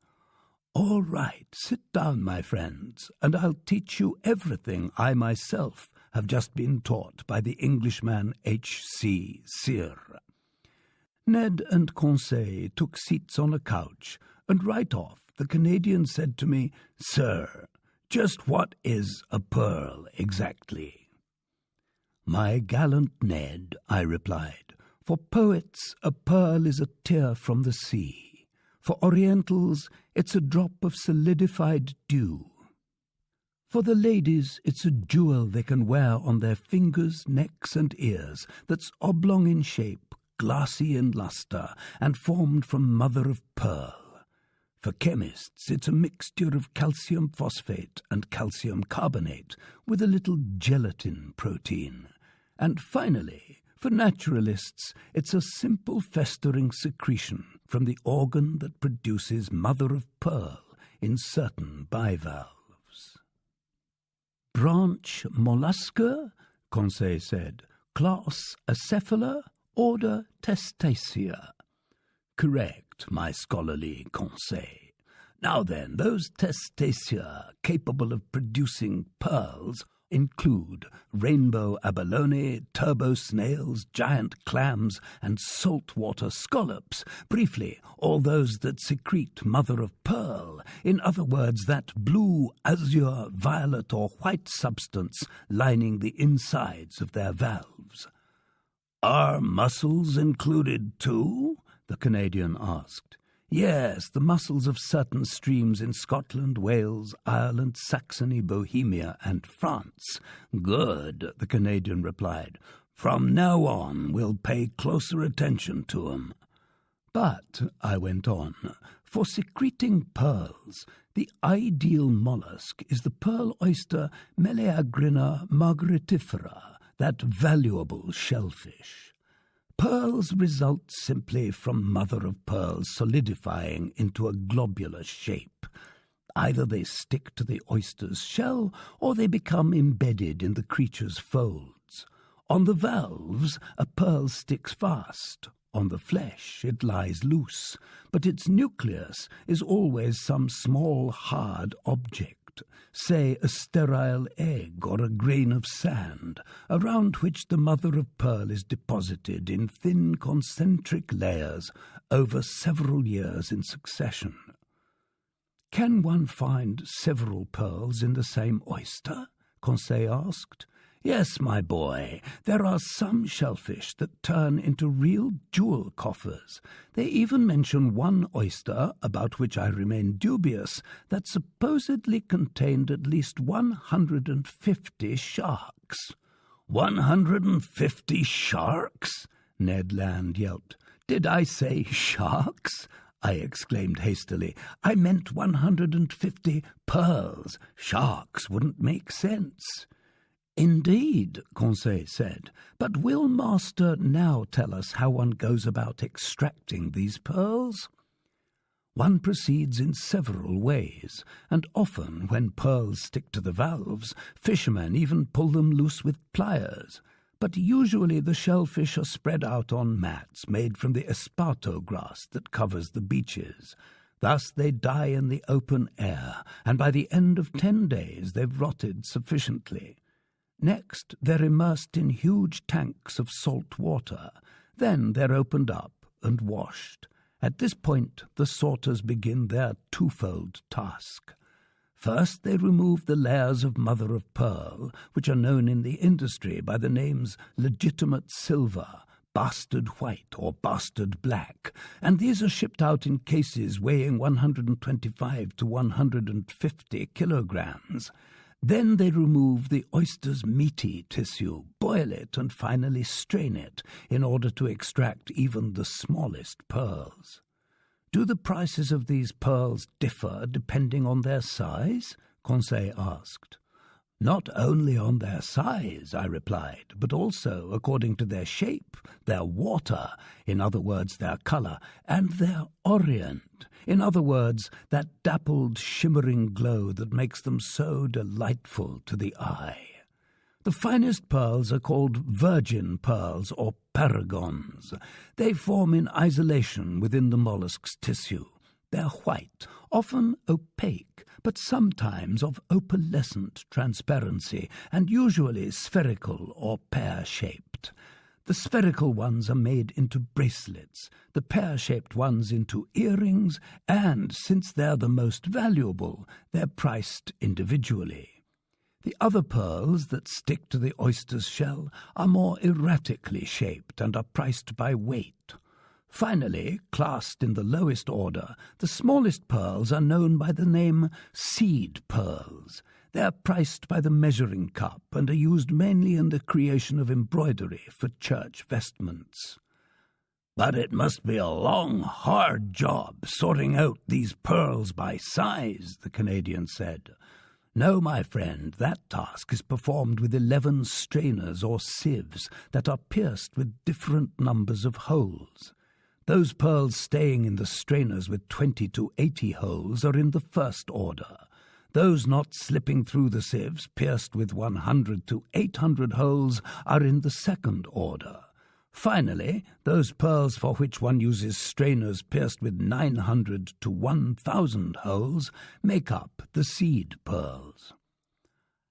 "All right, sit down, my friends, and I'll teach you everything I myself have just been taught by the Englishman H.C. Sear." Ned and Conseil took seats on a couch, and right off the Canadian said to me, "Sir, just what is a pearl exactly?" "My gallant Ned," I replied, "for poets a pearl is a tear from the sea. For Orientals it's a drop of solidified dew. For the ladies it's a jewel they can wear on their fingers, necks and ears that's oblong in shape, glassy in luster, and formed from mother of pearl. For chemists, it's a mixture of calcium phosphate and calcium carbonate with a little gelatin protein. And finally, for naturalists, it's a simple festering secretion from the organ that produces mother-of-pearl in certain bivalves. Branch Mollusca, Conseil said. Class Acephala, order Testacea. Correct, my scholarly Conseil. Now then, those Testacea capable of producing pearls include rainbow abalone, turbo snails, giant clams, and saltwater scallops. Briefly, all those that secrete mother-of-pearl. In other words, that blue, azure, violet, or white substance lining the insides of their valves. Are mussels included too? The Canadian asked. Yes, the mussels of certain streams in Scotland, Wales, Ireland, Saxony, Bohemia, and France. Good, the Canadian replied. From now on, we'll pay closer attention to 'em. But, I went on, for secreting pearls, the ideal mollusk is the pearl oyster Meleagrina margaritifera, that valuable shellfish. Pearls result simply from mother-of-pearl solidifying into a globular shape. Either they stick to the oyster's shell, or they become embedded in the creature's folds. On the valves, a pearl sticks fast. On the flesh, it lies loose, but its nucleus is always some small, hard object. Say a sterile egg or a grain of sand, around which the mother-of-pearl is deposited in thin concentric layers over several years in succession. Can one find several pearls in the same oyster? Conseil asked. Yes, my boy, there are some shellfish that turn into real jewel coffers. They even mention one oyster, about which I remain dubious, that supposedly contained at least 150 sharks. 150 sharks? Ned Land yelped. Did I say sharks? I exclaimed hastily. I meant 150 pearls. Sharks wouldn't make sense. Indeed, Conseil said, but will Master now tell us how one goes about extracting these pearls? One proceeds in several ways, and often when pearls stick to the valves, fishermen even pull them loose with pliers. But usually the shellfish are spread out on mats made from the esparto grass that covers the beaches. Thus they die in the open air, and by the end of 10 days they've rotted sufficiently. Next, they're immersed in huge tanks of salt water. Then they're opened up and washed. At this point, the sorters begin their twofold task. First, they remove the layers of mother-of-pearl, which are known in the industry by the names legitimate silver, bastard white, or bastard black, and these are shipped out in cases weighing 125 to 150 kilograms. Then they remove the oyster's meaty tissue, boil it, and finally strain it in order to extract even the smallest pearls. Do the prices of these pearls differ depending on their size? Conseil asked. Not only on their size, I replied, but also according to their shape, their water, in other words, their colour, and their orient, in other words, that dappled, shimmering glow that makes them so delightful to the eye. The finest pearls are called virgin pearls or paragons. They form in isolation within the mollusk's tissue. They're white, often opaque, but sometimes of opalescent transparency, and usually spherical or pear-shaped. The spherical ones are made into bracelets, the pear-shaped ones into earrings, and, since they're the most valuable, they're priced individually. The other pearls that stick to the oyster's shell are more erratically shaped and are priced by weight. Finally, classed in the lowest order, the smallest pearls are known by the name seed pearls. They are priced by the measuring cup and are used mainly in the creation of embroidery for church vestments. "But it must be a long, hard job sorting out these pearls by size," the Canadian said. "No, my friend, that task is performed with 11 strainers or sieves that are pierced with different numbers of holes. Those pearls staying in the strainers with 20 to 80 holes are in the first order. Those not slipping through the sieves, pierced with 100 to 800 holes, are in the second order. Finally, those pearls for which one uses strainers pierced with 900 to 1,000 holes make up the seed pearls."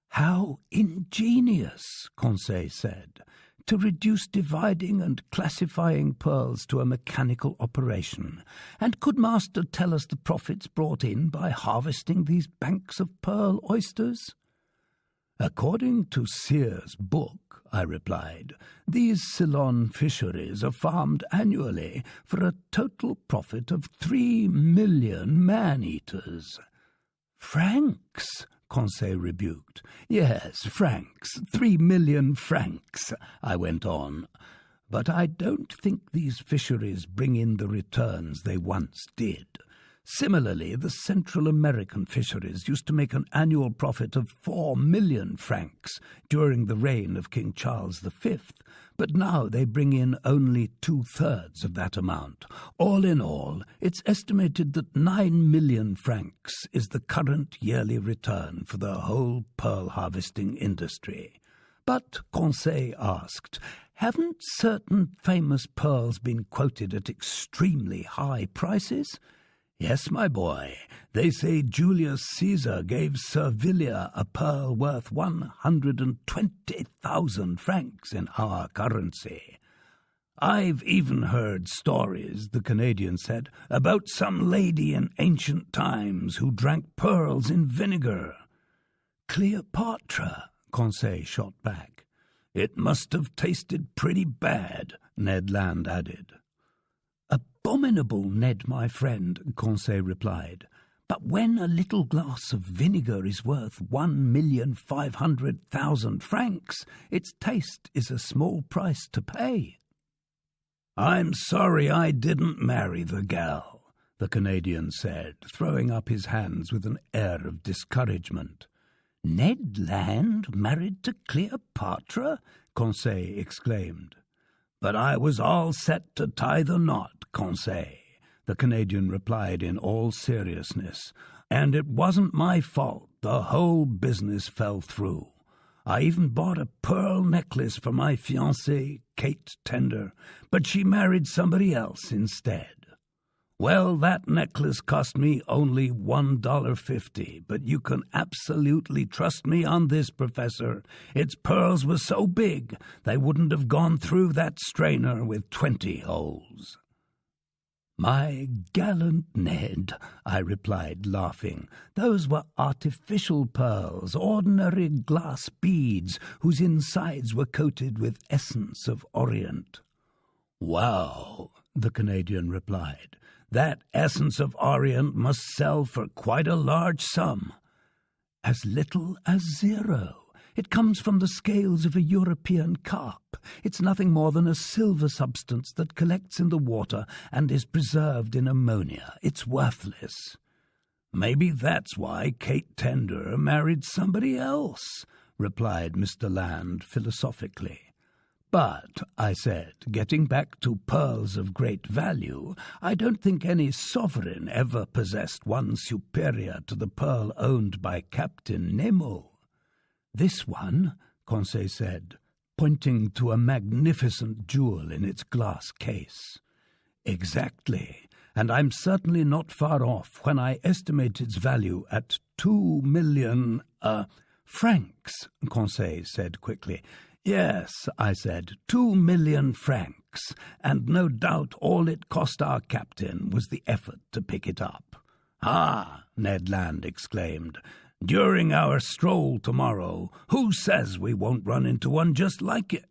"How ingenious," Conseil said, "to reduce dividing and classifying pearls to a mechanical operation. And could Master tell us the profits brought in by harvesting these banks of pearl oysters?" "According to Sears' book," I replied, "these Ceylon fisheries are farmed annually for a total profit of 3 million man-eaters." "Francs," Conseil rebuked. "Yes, francs, 3 million francs," I went on. "But I don't think these fisheries bring in the returns they once did. Similarly, the Central American fisheries used to make an annual profit of 4 million francs during the reign of King Charles V, but now they bring in only 2/3 of that amount. All in all, it's estimated that 9 million francs is the current yearly return for the whole pearl harvesting industry." "But," Conseil asked, "haven't certain famous pearls been quoted at extremely high prices?" "Yes, my boy. They say Julius Caesar gave Servilia a pearl worth 120,000 francs in our currency." "I've even heard stories," the Canadian said, "about some lady in ancient times who drank pearls in vinegar." "Cleopatra," Conseil shot back. "It must have tasted pretty bad," Ned Land added. "Abominable, Ned, my friend," Conseil replied. "But when a little glass of vinegar is worth 1,500,000 francs, its taste is a small price to pay." "I'm sorry I didn't marry the gal," the Canadian said, throwing up his hands with an air of discouragement. "Ned Land married to Cleopatra?" Conseil exclaimed. "But I was all set to tie the knot, Conseil," the Canadian replied in all seriousness, "and it wasn't my fault the whole business fell through. I even bought a pearl necklace for my fiancée, Kate Tender, but she married somebody else instead. Well, that necklace cost me only $1.50, but you can absolutely trust me on this, Professor. Its pearls were so big they wouldn't have gone through that strainer with 20 holes." "My gallant Ned," I replied, laughing, "those were artificial pearls, ordinary glass beads whose insides were coated with essence of Orient." "Wow," the Canadian replied. "That essence of Orient must sell for quite a large sum." "As little as 0. It comes from the scales of a European carp. It's nothing more than a silver substance that collects in the water and is preserved in ammonia. It's worthless." "Maybe that's why Kate Tender married somebody else," replied Mr. Land philosophically. "But," I said, getting back to pearls of great value, "I don't think any sovereign ever possessed one superior to the pearl owned by Captain Nemo." "This one," Conseil said, pointing to a magnificent jewel in its glass case. "Exactly, and I'm certainly not far off when I estimate its value at 2 million, francs," Conseil said quickly. "Yes," I said, 2 million francs, and no doubt all it cost our captain was the effort to pick it up." "Ah," Ned Land exclaimed, "during our stroll tomorrow, who says we won't run into one just like it?"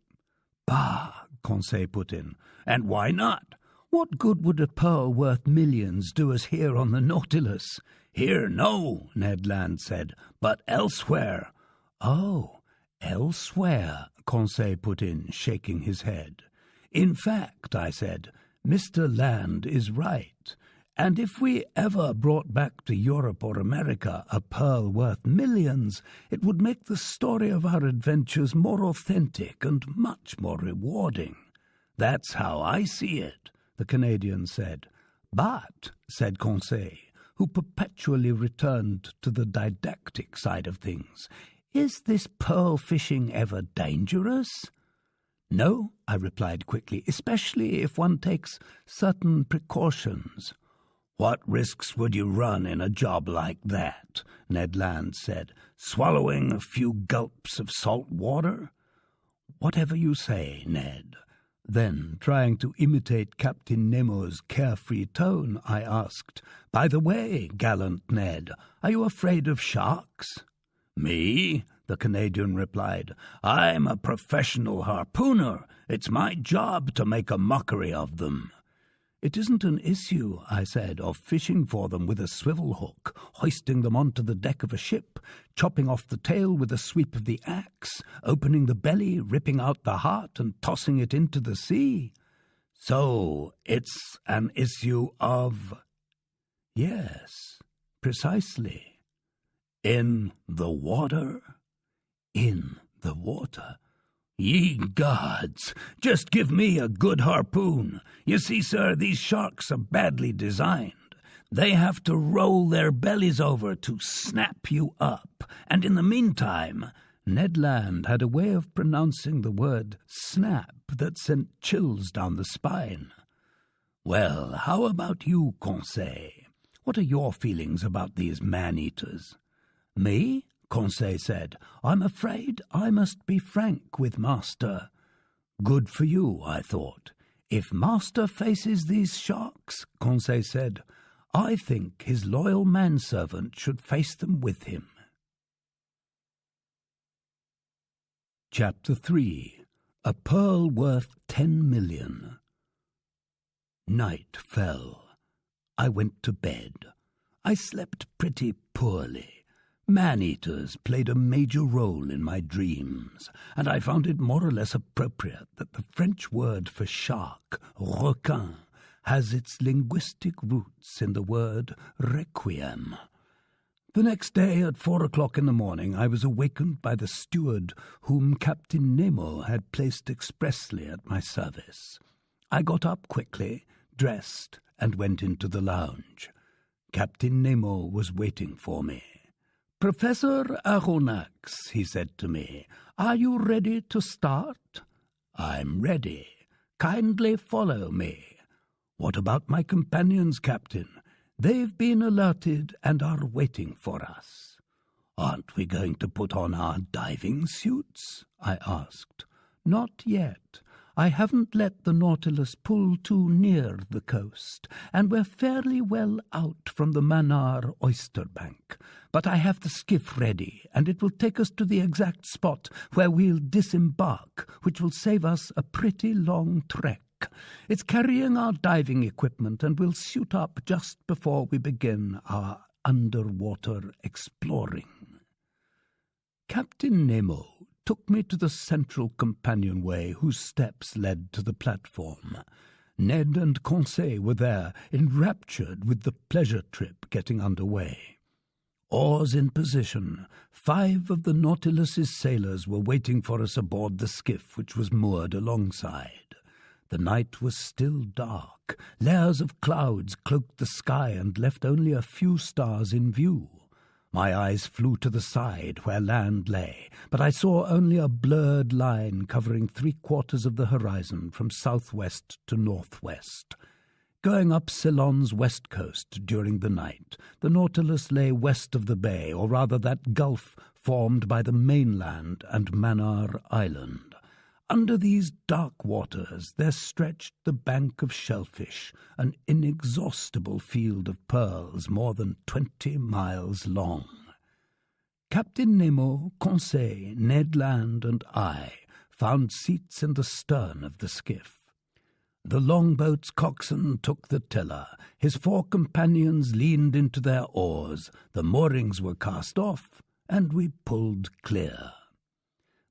"Bah," Conseil put in, "and why not? What good would a pearl worth millions do us here on the Nautilus?" "Here, no," Ned Land said, "but elsewhere." "Oh, elsewhere," Conseil put in, shaking his head. "In fact," I said, Mr. Land is right, and if we ever brought back to Europe or America a pearl worth millions, it would make the story of our adventures more authentic and much more rewarding. That's how I see it, the Canadian said. But, said Conseil, who perpetually returned to the didactic side of things, is this pearl fishing ever dangerous? No, I replied quickly, especially if one takes certain precautions. What risks would you run in a job like that? Ned Land said. Swallowing a few gulps of salt water? Whatever you say, Ned. Then, trying to imitate Captain Nemo's carefree tone, I asked, By the way, gallant Ned, are you afraid of sharks? Me? The Canadian replied. I'm a professional harpooner. It's my job to make a mockery of them. It isn't an issue, I said, of fishing for them with a swivel hook, hoisting them onto the deck of a ship, chopping off the tail with a sweep of the axe, opening the belly, ripping out the heart, and tossing it into the sea. So it's an issue of... Yes, precisely. In the water? In the water. Ye gods, just give me a good harpoon. You see, sir, these sharks are badly designed. They have to roll their bellies over to snap you up. And in the meantime, Ned Land had a way of pronouncing the word snap that sent chills down the spine. Well, how about you, Conseil? What are your feelings about these man-eaters? Me? Conseil said. I'm afraid I must be frank with Master. Good for you, I thought. If Master faces these sharks, Conseil said, I think his loyal manservant should face them with him. Chapter 3. A Pearl Worth 10 Million. Night fell. I went to bed. I slept pretty poorly. Man-eaters played a major role in my dreams, and I found it more or less appropriate that the French word for shark, requin, has its linguistic roots in the word requiem. The next day at 4 o'clock in the morning I was awakened by the steward whom Captain Nemo had placed expressly at my service. I got up quickly, dressed, and went into the lounge. Captain Nemo was waiting for me. Professor Aronnax, he said to me, are you ready to start? I'm ready. Kindly follow me. What about my companions, Captain? They've been alerted and are waiting for us. Aren't we going to put on our diving suits? I asked. Not yet. I haven't let the Nautilus pull too near the coast, and we're fairly well out from the Manar oyster bank. But I have the skiff ready, and it will take us to the exact spot where we'll disembark, which will save us a pretty long trek. It's carrying our diving equipment, and we'll suit up just before we begin our underwater exploring. Captain Nemo took me to the central companionway whose steps led to the platform. Ned and Conseil were there, enraptured with the pleasure trip getting under way. Oars in position, 5 of the Nautilus's sailors were waiting for us aboard the skiff which was moored alongside. The night was still dark. Layers of clouds cloaked the sky and left only a few stars in view. My eyes flew to the side where land lay, but I saw only a blurred line covering 3/4 of the horizon from southwest to northwest. Going up Ceylon's west coast during the night, the Nautilus lay west of the bay, or rather that gulf formed by the mainland and Manar Island. Under these dark waters there stretched the bank of shellfish, an inexhaustible field of pearls more than 20 miles long. Captain Nemo, Conseil, Ned Land, and I found seats in the stern of the skiff. The longboat's coxswain took the tiller. His 4 companions leaned into their oars. The moorings were cast off, and we pulled clear.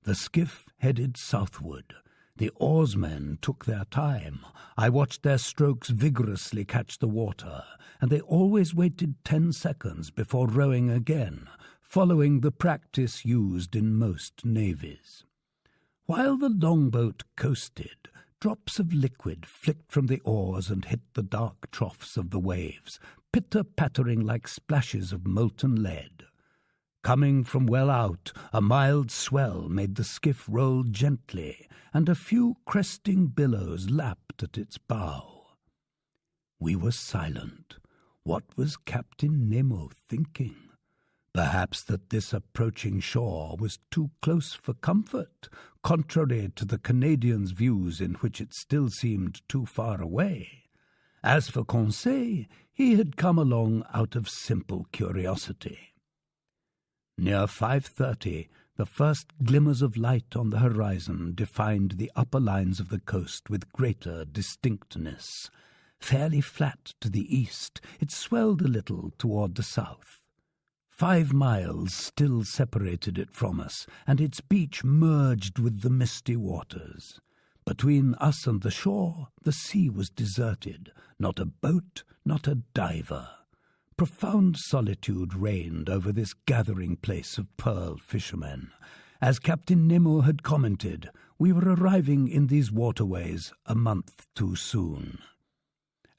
The skiff headed southward. The oarsmen took their time. I watched their strokes vigorously catch the water, and they always waited 10 seconds before rowing again, following the practice used in most navies. While the longboat coasted, drops of liquid flicked from the oars and hit the dark troughs of the waves, pitter-pattering like splashes of molten lead. Coming from well out, a mild swell made the skiff roll gently, and a few cresting billows lapped at its bow. We were silent. What was Captain Nemo thinking? Perhaps that this approaching shore was too close for comfort, contrary to the Canadian's views in which it still seemed too far away. As for Conseil, he had come along out of simple curiosity. Near 5:30, the first glimmers of light on the horizon defined the upper lines of the coast with greater distinctness. Fairly flat to the east, it swelled a little toward the south. 5 miles still separated it from us, and its beach merged with the misty waters. Between us and the shore, the sea was deserted, not a boat, not a diver. Profound solitude reigned over this gathering place of pearl fishermen. As Captain Nemo had commented, we were arriving in these waterways a month too soon.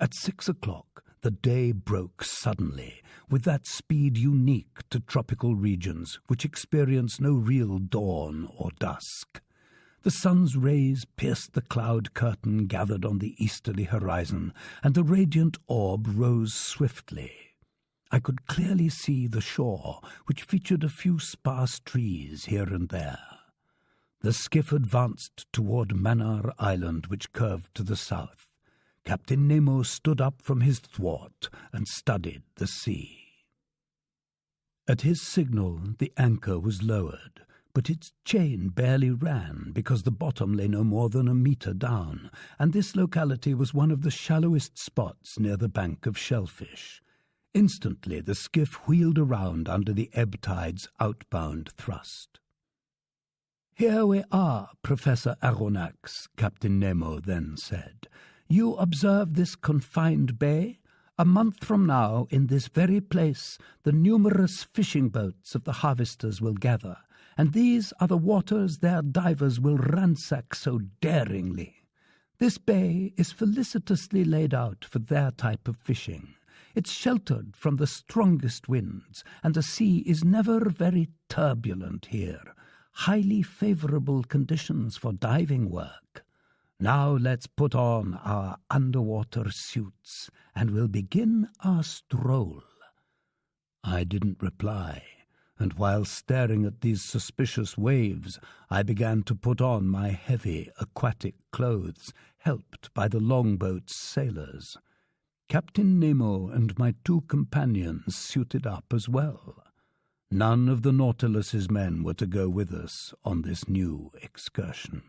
At 6 o'clock, the day broke suddenly, with that speed unique to tropical regions which experience no real dawn or dusk. The sun's rays pierced the cloud curtain gathered on the easterly horizon, and the radiant orb rose swiftly. I could clearly see the shore, which featured a few sparse trees here and there. The skiff advanced toward Mannar Island, which curved to the south. Captain Nemo stood up from his thwart and studied the sea. At his signal, the anchor was lowered, but its chain barely ran because the bottom lay no more than a meter down, and this locality was one of the shallowest spots near the bank of shellfish. Instantly the skiff wheeled around under the ebb tide's outbound thrust. "Here we are, Professor Aronnax," Captain Nemo then said. "You observe this confined bay? A month from now, in this very place, the numerous fishing boats of the harvesters will gather, and these are the waters their divers will ransack so daringly. This bay is felicitously laid out for their type of fishing. It's sheltered from the strongest winds, and the sea is never very turbulent here. Highly favorable conditions for diving work. Now let's put on our underwater suits, and we'll begin our stroll." I didn't reply, and while staring at these suspicious waves, I began to put on my heavy aquatic clothes, helped by the longboat's sailors. Captain Nemo and my 2 companions suited up as well. None of the Nautilus's men were to go with us on this new excursion.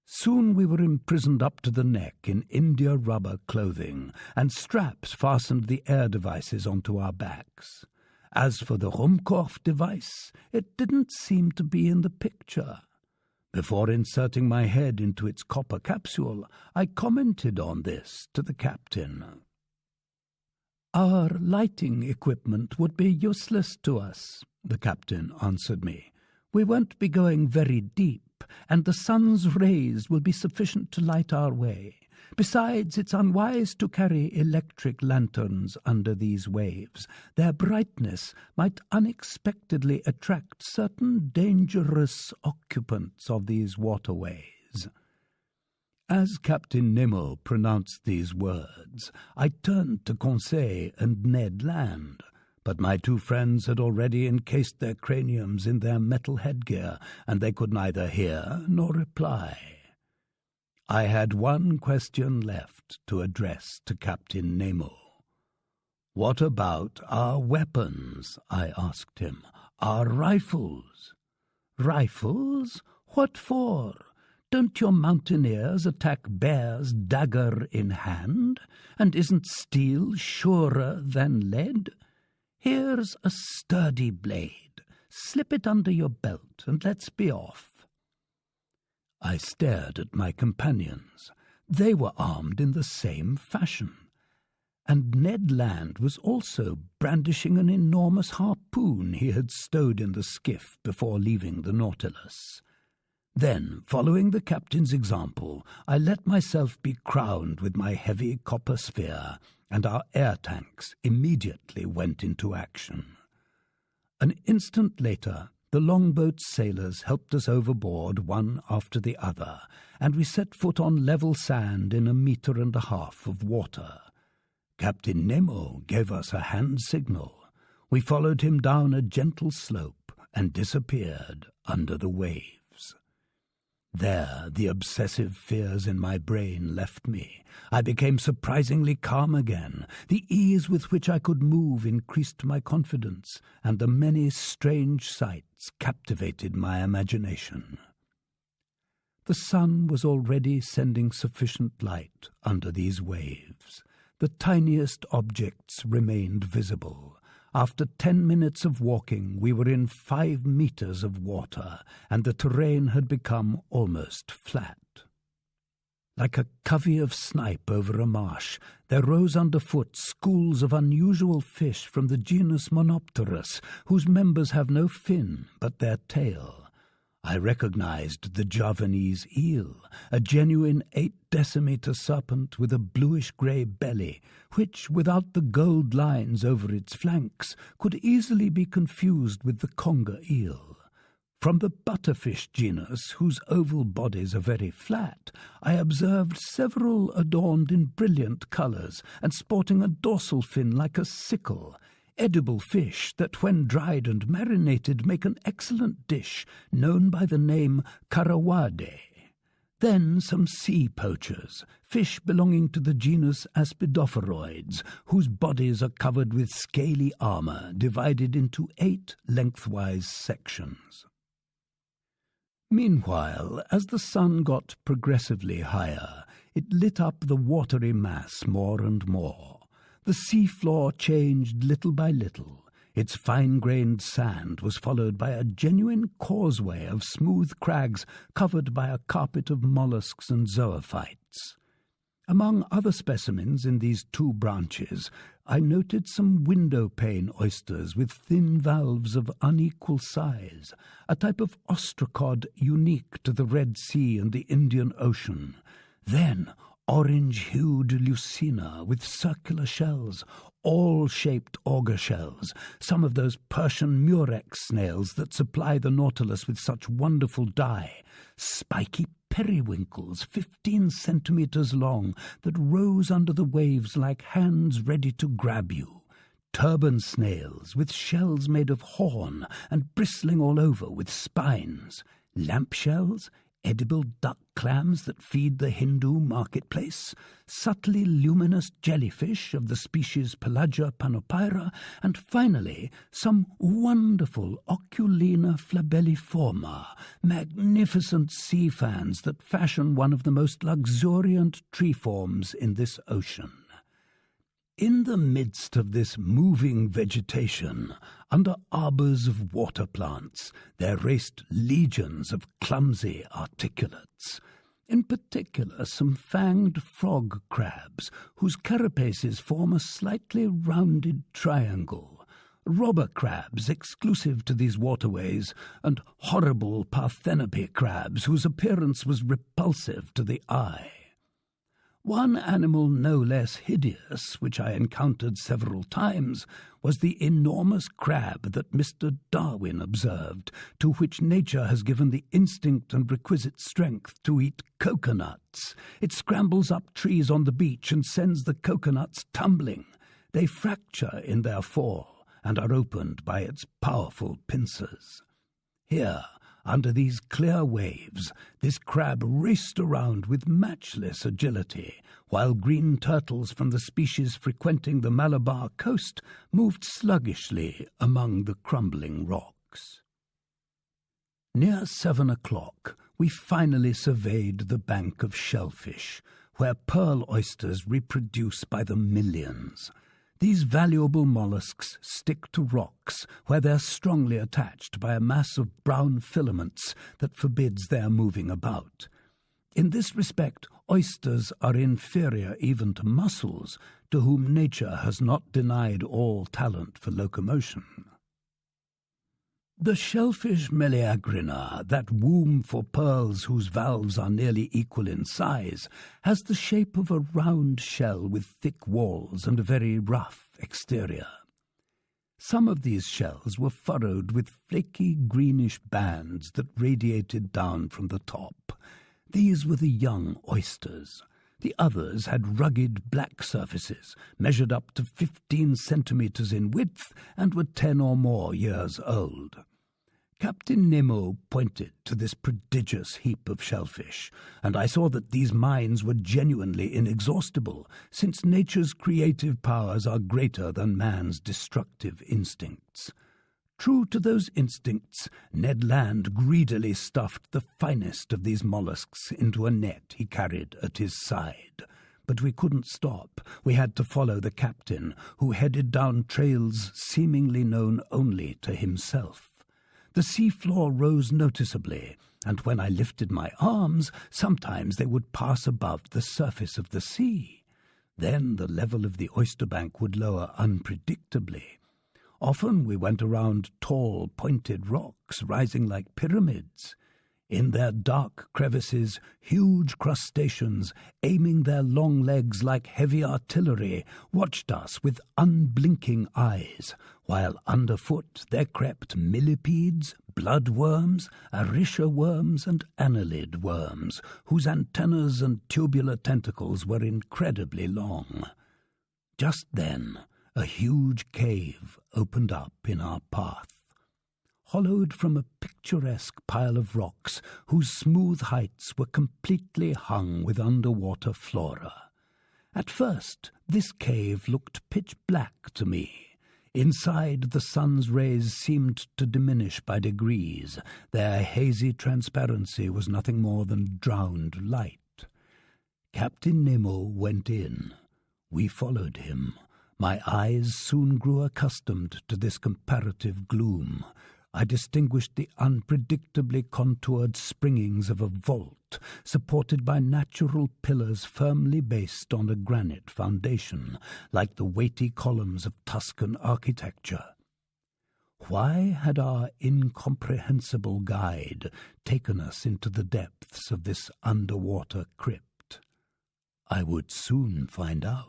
Soon we were imprisoned up to the neck in india-rubber clothing, and straps fastened the air devices onto our backs. As for the Ruhmkorff device, it didn't seem to be in the picture. Before inserting my head into its copper capsule, I commented on this to the captain. "Our lighting equipment would be useless to us," the captain answered me. "We won't be going very deep, and the sun's rays will be sufficient to light our way. Besides, it's unwise to carry electric lanterns under these waves. Their brightness might unexpectedly attract certain dangerous occupants of these waterways." As Captain Nemo pronounced these words, I turned to Conseil and Ned Land, but my 2 friends had already encased their craniums in their metal headgear, and they could neither hear nor reply. I had one question left to address to Captain Nemo. "What about our weapons?" I asked him. "Our rifles?" "Rifles? What for? Don't your mountaineers attack bears dagger in hand? And isn't steel surer than lead? Here's a sturdy blade. Slip it under your belt and let's be off." I stared at my companions. They were armed in the same fashion. And Ned Land was also brandishing an enormous harpoon he had stowed in the skiff before leaving the Nautilus. Then, following the captain's example, I let myself be crowned with my heavy copper sphere, and our air tanks immediately went into action. An instant later, the longboat's sailors helped us overboard one after the other, and we set foot on level sand in 1.5 meters of water. Captain Nemo gave us a hand signal. We followed him down a gentle slope and disappeared under the waves. There, the obsessive fears in my brain left me. I became surprisingly calm again. The ease with which I could move increased my confidence, and the many strange sights captivated my imagination. The sun was already sending sufficient light under these waves. The tiniest objects remained visible. After 10 minutes of walking, we were in 5 meters of water, and the terrain had become almost flat. Like a covey of snipe over a marsh, there rose underfoot schools of unusual fish from the genus Monopterus, whose members have no fin but their tail. I recognized the Javanese eel, a genuine 8-decimeter serpent with a bluish-grey belly, which, without the gold lines over its flanks, could easily be confused with the conger eel. From the butterfish genus, whose oval bodies are very flat, I observed several adorned in brilliant colours and sporting a dorsal fin like a sickle, edible fish that, when dried and marinated, make an excellent dish known by the name carawade. Then some sea poachers, fish belonging to the genus Aspidopteroids, whose bodies are covered with scaly armour divided into 8 lengthwise sections. Meanwhile, as the sun got progressively higher, it lit up the watery mass more and more. The seafloor changed little by little. Its fine-grained sand was followed by a genuine causeway of smooth crags covered by a carpet of mollusks and zoophytes. Among other specimens in these 2 branches, I noted some window-pane oysters with thin valves of unequal size, a type of ostracod unique to the Red Sea and the Indian Ocean. Then orange-hued lucina with circular shells, all-shaped auger shells, some of those Persian murex snails that supply the Nautilus with such wonderful dye, spiky periwinkles 15 centimeters long that rose under the waves like hands ready to grab you, turban snails with shells made of horn and bristling all over with spines, lamp shells, edible duck clams that feed the Hindu marketplace, subtly luminous jellyfish of the species Pelagia panopyra, and finally some wonderful Oculina flabelliforma, magnificent sea fans that fashion one of the most luxuriant tree forms in this ocean. In the midst of this moving vegetation, under arbours of water plants, there raced legions of clumsy articulates, in particular some fanged frog crabs, whose carapaces form a slightly rounded triangle, robber crabs exclusive to these waterways, and horrible parthenope crabs whose appearance was repulsive to the eye. One animal no less hideous, which I encountered several times, was the enormous crab that Mr. Darwin observed, to which nature has given the instinct and requisite strength to eat coconuts. It scrambles up trees on the beach and sends the coconuts tumbling. They fracture in their fall and are opened by its powerful pincers. Here, under these clear waves, this crab raced around with matchless agility, while green turtles from the species frequenting the Malabar coast moved sluggishly among the crumbling rocks. Near 7 o'clock, we finally surveyed the bank of shellfish, where pearl oysters reproduce by the millions. These valuable mollusks stick to rocks where they're strongly attached by a mass of brown filaments that forbids their moving about. In this respect, oysters are inferior even to mussels, to whom nature has not denied all talent for locomotion. The shellfish Meleagrina, that womb for pearls whose valves are nearly equal in size, has the shape of a round shell with thick walls and a very rough exterior. Some of these shells were furrowed with flaky greenish bands that radiated down from the top. These were the young oysters. The others had rugged black surfaces, measured up to 15 centimetres in width, and were 10 or more years old. Captain Nemo pointed to this prodigious heap of shellfish, and I saw that these mines were genuinely inexhaustible, since nature's creative powers are greater than man's destructive instincts. True to those instincts, Ned Land greedily stuffed the finest of these mollusks into a net he carried at his side. But we couldn't stop. We had to follow the captain, who headed down trails seemingly known only to himself. The seafloor rose noticeably, and when I lifted my arms, sometimes they would pass above the surface of the sea. Then the level of the oyster bank would lower unpredictably. Often we went around tall, pointed rocks rising like pyramids. In their dark crevices, huge crustaceans, aiming their long legs like heavy artillery, watched us with unblinking eyes, while underfoot there crept millipedes, bloodworms, arisha worms, and annelid worms, whose antennas and tubular tentacles were incredibly long. Just then, a huge cave opened up in our path. Hollowed from a picturesque pile of rocks whose smooth heights were completely hung with underwater flora. At first, this cave looked pitch black to me. Inside, the sun's rays seemed to diminish by degrees. Their hazy transparency was nothing more than drowned light. Captain Nemo went in. We followed him. My eyes soon grew accustomed to this comparative gloom. I distinguished the unpredictably contoured springings of a vault, supported by natural pillars firmly based on a granite foundation, like the weighty columns of Tuscan architecture. Why had our incomprehensible guide taken us into the depths of this underwater crypt? I would soon find out.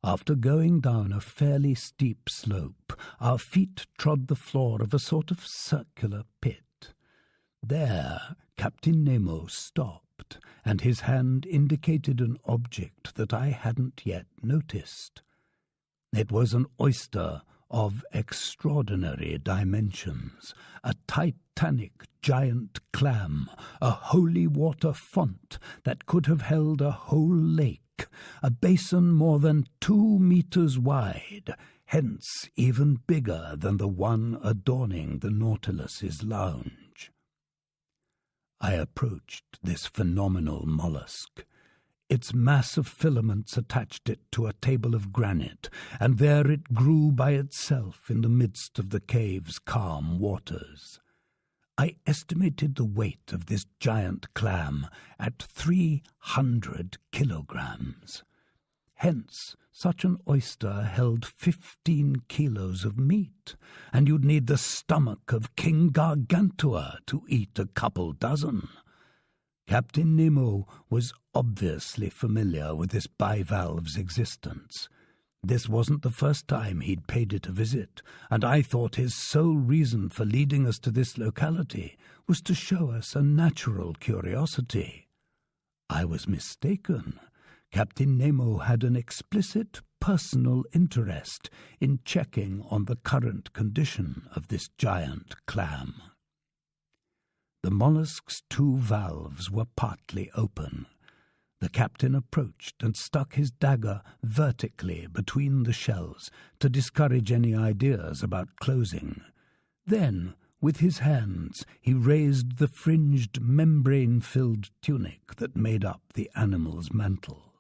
After going down a fairly steep slope, our feet trod the floor of a sort of circular pit. There, Captain Nemo stopped, and his hand indicated an object that I hadn't yet noticed. It was an oyster of extraordinary dimensions, a titanic giant clam, a holy water font that could have held a whole lake, a basin more than 2 meters wide, hence even bigger than the one adorning the Nautilus's lounge. I approached this phenomenal mollusk. Its mass of filaments attached it to a table of granite, and there it grew by itself in the midst of the cave's calm waters. I estimated the weight of this giant clam at 300 kilograms. Hence, such an oyster held 15 kilos of meat, and you'd need the stomach of King Gargantua to eat a couple dozen. Captain Nemo was obviously familiar with this bivalve's existence. This wasn't the first time he'd paid it a visit, and I thought his sole reason for leading us to this locality was to show us a natural curiosity. I was mistaken. Captain Nemo had an explicit personal interest in checking on the current condition of this giant clam. The mollusk's 2 valves were partly open. The captain approached and stuck his dagger vertically between the shells to discourage any ideas about closing. Then, with his hands, he raised the fringed, membrane-filled tunic that made up the animal's mantle.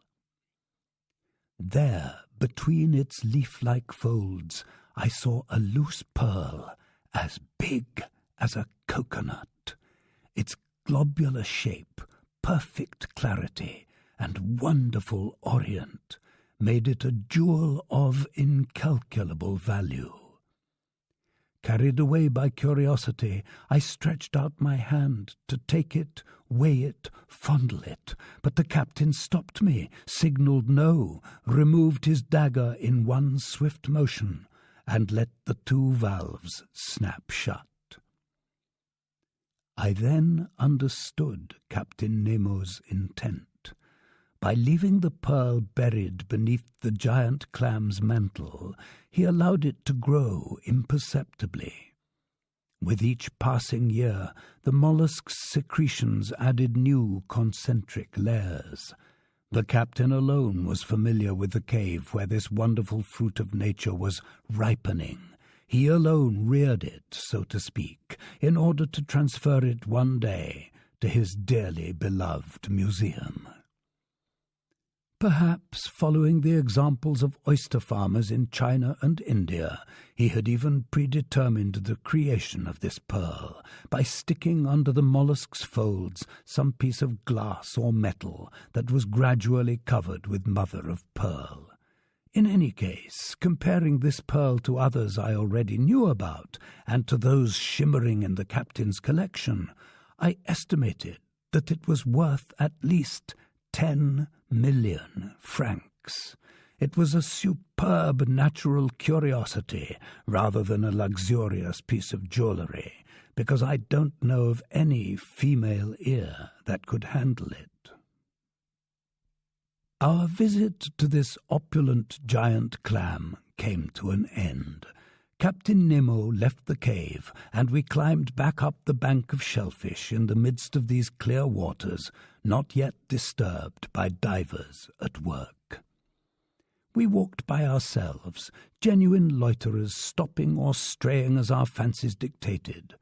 There, between its leaf-like folds, I saw a loose pearl as big as a coconut. Its globular shape, perfect clarity, and wonderful orient made it a jewel of incalculable value. Carried away by curiosity, I stretched out my hand to take it, weigh it, fondle it, but the captain stopped me, signalled no, removed his dagger in one swift motion, and let the two valves snap shut. I then understood Captain Nemo's intent. By leaving the pearl buried beneath the giant clam's mantle, he allowed it to grow imperceptibly. With each passing year, the mollusk's secretions added new concentric layers. The captain alone was familiar with the cave where this wonderful fruit of nature was ripening. He alone reared it, so to speak, in order to transfer it one day to his dearly beloved museum. Perhaps, following the examples of oyster farmers in China and India, he had even predetermined the creation of this pearl by sticking under the mollusk's folds some piece of glass or metal that was gradually covered with mother-of-pearl. In any case, comparing this pearl to others I already knew about, and to those shimmering in the captain's collection, I estimated that it was worth at least 10 million francs. It was a superb natural curiosity rather than a luxurious piece of jewellery, because I don't know of any female ear that could handle it. Our visit to this opulent giant clam came to an end. Captain Nemo left the cave, and we climbed back up the bank of shellfish in the midst of these clear waters, not yet disturbed by divers at work. We walked by ourselves, genuine loiterers, stopping or straying as our fancies dictated.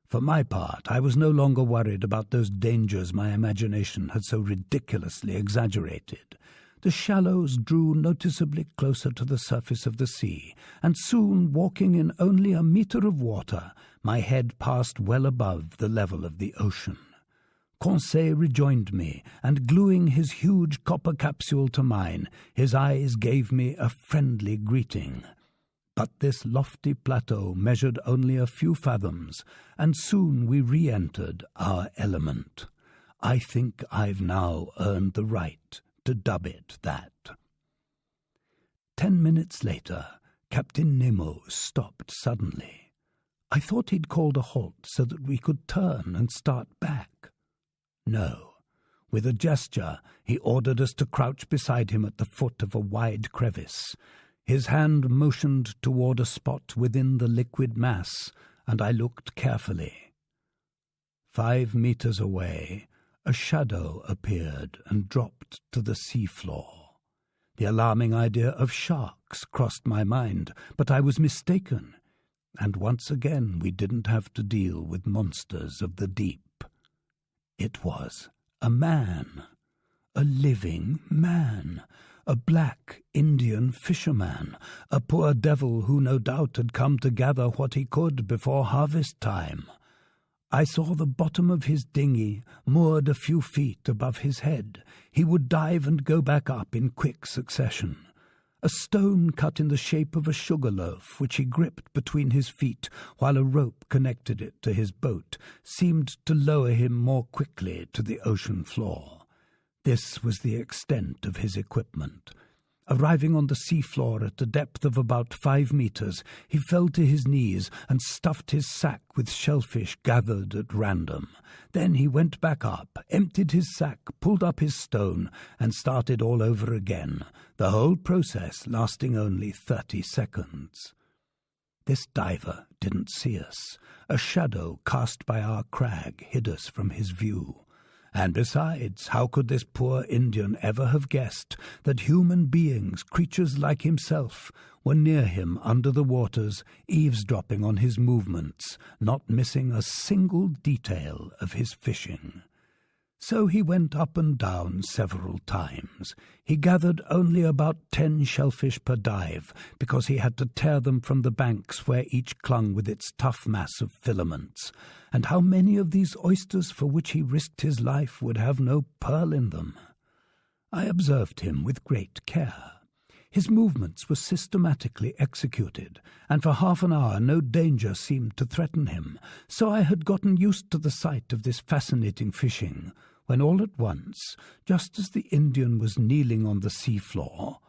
For my part, I was no longer worried about those dangers my imagination had so ridiculously exaggerated. The shallows drew noticeably closer to the surface of the sea, and soon, walking in only a metre of water, my head passed well above the level of the ocean. Conseil rejoined me, and gluing his huge copper capsule to mine, his eyes gave me a friendly greeting. But this lofty plateau measured only a few fathoms, and soon we re-entered our element. I think I've now earned the right to dub it that. 10 minutes later, Captain Nemo stopped suddenly. I thought he'd called a halt so that we could turn and start back. No. With a gesture, he ordered us to crouch beside him at the foot of a wide crevice. His hand motioned toward a spot within the liquid mass, and I looked carefully. 5 meters away, a shadow appeared and dropped to the seafloor. The alarming idea of sharks crossed my mind, but I was mistaken, and once again we didn't have to deal with monsters of the deep. It was a man, a living man, a black Indian fisherman, a poor devil who no doubt had come to gather what he could before harvest time. I saw the bottom of his dinghy moored a few feet above his head. He would dive and go back up in quick succession. A stone cut in the shape of a sugar loaf, which he gripped between his feet while a rope connected it to his boat, seemed to lower him more quickly to the ocean floor. This was the extent of his equipment. Arriving on the seafloor at a depth of about 5 meters, he fell to his knees and stuffed his sack with shellfish gathered at random. Then he went back up, emptied his sack, pulled up his stone, and started all over again, the whole process lasting only 30 seconds. This diver didn't see us. A shadow cast by our crag hid us from his view. And besides, how could this poor Indian ever have guessed that human beings, creatures like himself, were near him under the waters, eavesdropping on his movements, not missing a single detail of his fishing? So he went up and down several times. He gathered only about 10 shellfish per dive, because he had to tear them from the banks where each clung with its tough mass of filaments. And how many of these oysters for which he risked his life would have no pearl in them? I observed him with great care. His movements were systematically executed, and for half an hour no danger seemed to threaten him, so I had gotten used to the sight of this fascinating fishing, when all at once, just as the Indian was kneeling on the sea-floor,